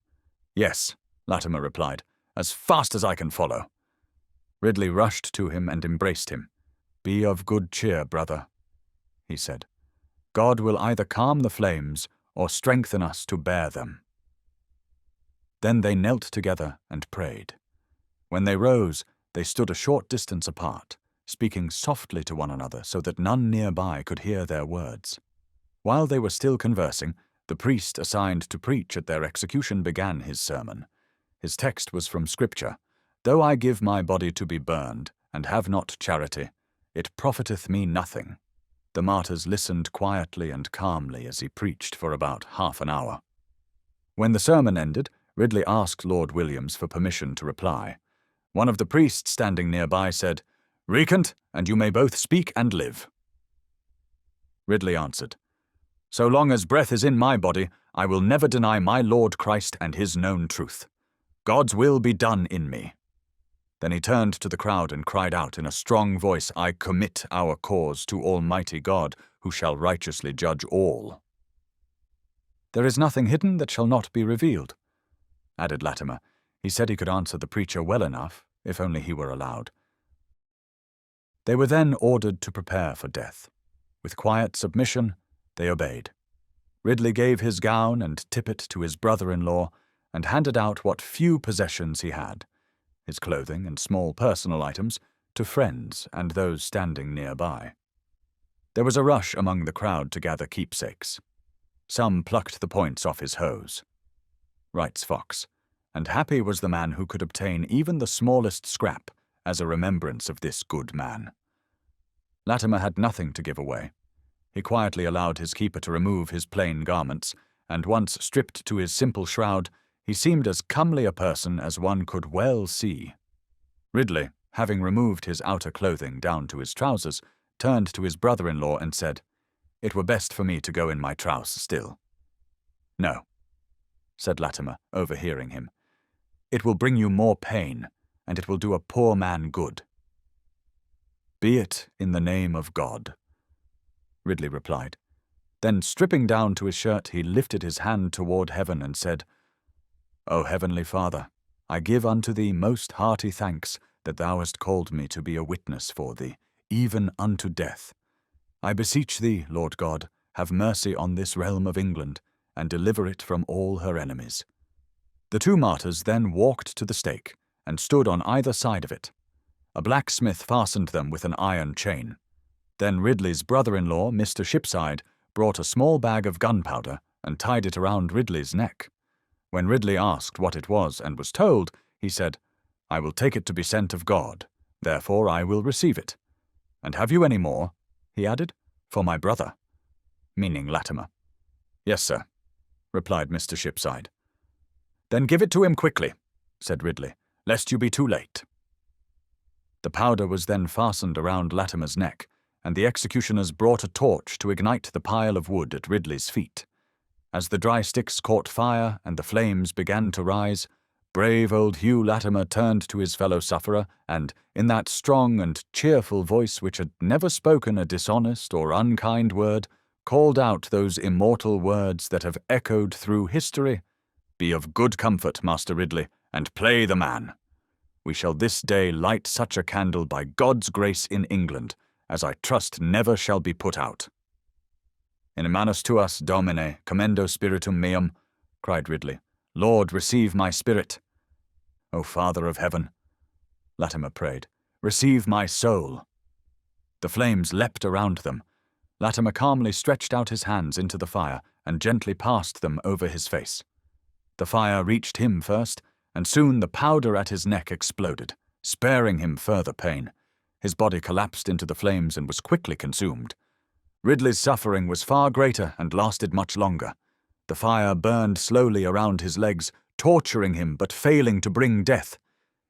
"Yes," Latimer replied, "as fast as I can follow." Ridley rushed to him and embraced him. "Be of good cheer, brother," he said. "God will either calm the flames or strengthen us to bear them." Then they knelt together and prayed. When they rose, they stood a short distance apart, speaking softly to one another so that none nearby could hear their words. While they were still conversing, the priest assigned to preach at their execution began his sermon. His text was from Scripture, "Though I give my body to be burned, and have not charity, it profiteth me nothing." The martyrs listened quietly and calmly as he preached for about half an hour. When the sermon ended, Ridley asked Lord Williams for permission to reply. One of the priests standing nearby said, "Recant, and you may both speak and live." Ridley answered, "So long as breath is in my body, I will never deny my Lord Christ and his known truth. God's will be done in me." Then he turned to the crowd and cried out in a strong voice, "I commit our cause to Almighty God, who shall righteously judge all." "There is nothing hidden that shall not be revealed," added Latimer. He said he could answer the preacher well enough, if only he were allowed. They were then ordered to prepare for death. With quiet submission, they obeyed. Ridley gave his gown and tippet to his brother-in-law and handed out what few possessions he had, his clothing and small personal items, to friends and those standing nearby. There was a rush among the crowd to gather keepsakes. Some plucked the points off his hose. Writes Fox, and happy was the man who could obtain even the smallest scrap as a remembrance of this good man. Latimer had nothing to give away. He quietly allowed his keeper to remove his plain garments, and once stripped to his simple shroud, he seemed as comely a person as one could well see. Ridley, having removed his outer clothing down to his trousers, turned to his brother-in-law and said, "It were best for me to go in my trous still." "No," said Latimer, overhearing him. "It will bring you more pain, and it will do a poor man good." "Be it in the name of God," Ridley replied. Then, stripping down to his shirt, he lifted his hand toward heaven and said, "O Heavenly Father, I give unto thee most hearty thanks that thou hast called me to be a witness for thee, even unto death. I beseech thee, Lord God, have mercy on this realm of England, and deliver it from all her enemies." The two martyrs then walked to the stake, and stood on either side of it. A blacksmith fastened them with an iron chain. Then Ridley's brother-in-law, Mr. Shipside, brought a small bag of gunpowder and tied it around Ridley's neck. When Ridley asked what it was and was told, he said, "I will take it to be sent of God, therefore I will receive it. And have you any more?" he added, "for my brother," meaning Latimer. "Yes, sir," replied Mr. Shipside. "Then give it to him quickly," said Ridley, "lest you be too late." The powder was then fastened around Latimer's neck, and the executioners brought a torch to ignite the pile of wood at Ridley's feet. As the dry sticks caught fire and the flames began to rise, brave old Hugh Latimer turned to his fellow-sufferer and, in that strong and cheerful voice which had never spoken a dishonest or unkind word, called out those immortal words that have echoed through history, "Be of good comfort, Master Ridley, and play the man. We shall this day light such a candle by God's grace in England, as I trust never shall be put out." "In manus tuas, Domine, commendo spiritum meum," cried Ridley. "Lord, receive my spirit." "O Father of heaven," Latimer prayed, "receive my soul." The flames leapt around them. Latimer calmly stretched out his hands into the fire and gently passed them over his face. The fire reached him first, and soon the powder at his neck exploded, sparing him further pain. His body collapsed into the flames and was quickly consumed. Ridley's suffering was far greater and lasted much longer. The fire burned slowly around his legs, torturing him but failing to bring death.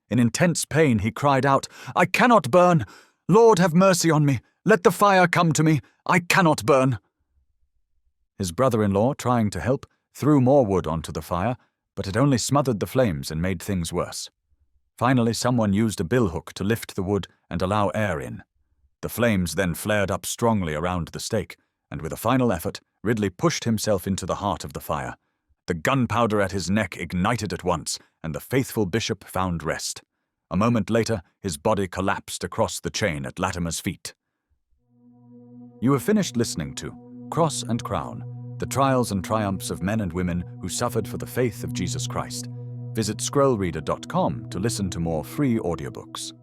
In intense pain he cried out, "I cannot burn! Lord, have mercy on me! Let the fire come to me! I cannot burn!" His brother-in-law, trying to help, threw more wood onto the fire, but it only smothered the flames and made things worse. Finally, someone used a billhook to lift the wood and allow air in. The flames then flared up strongly around the stake, and with a final effort, Ridley pushed himself into the heart of the fire. The gunpowder at his neck ignited at once, and the faithful bishop found rest. A moment later, his body collapsed across the chain at Latimer's feet. You have finished listening to Cross and Crown, the trials and triumphs of men and women who suffered for the faith of Jesus Christ. Visit scrollreader.com to listen to more free audiobooks.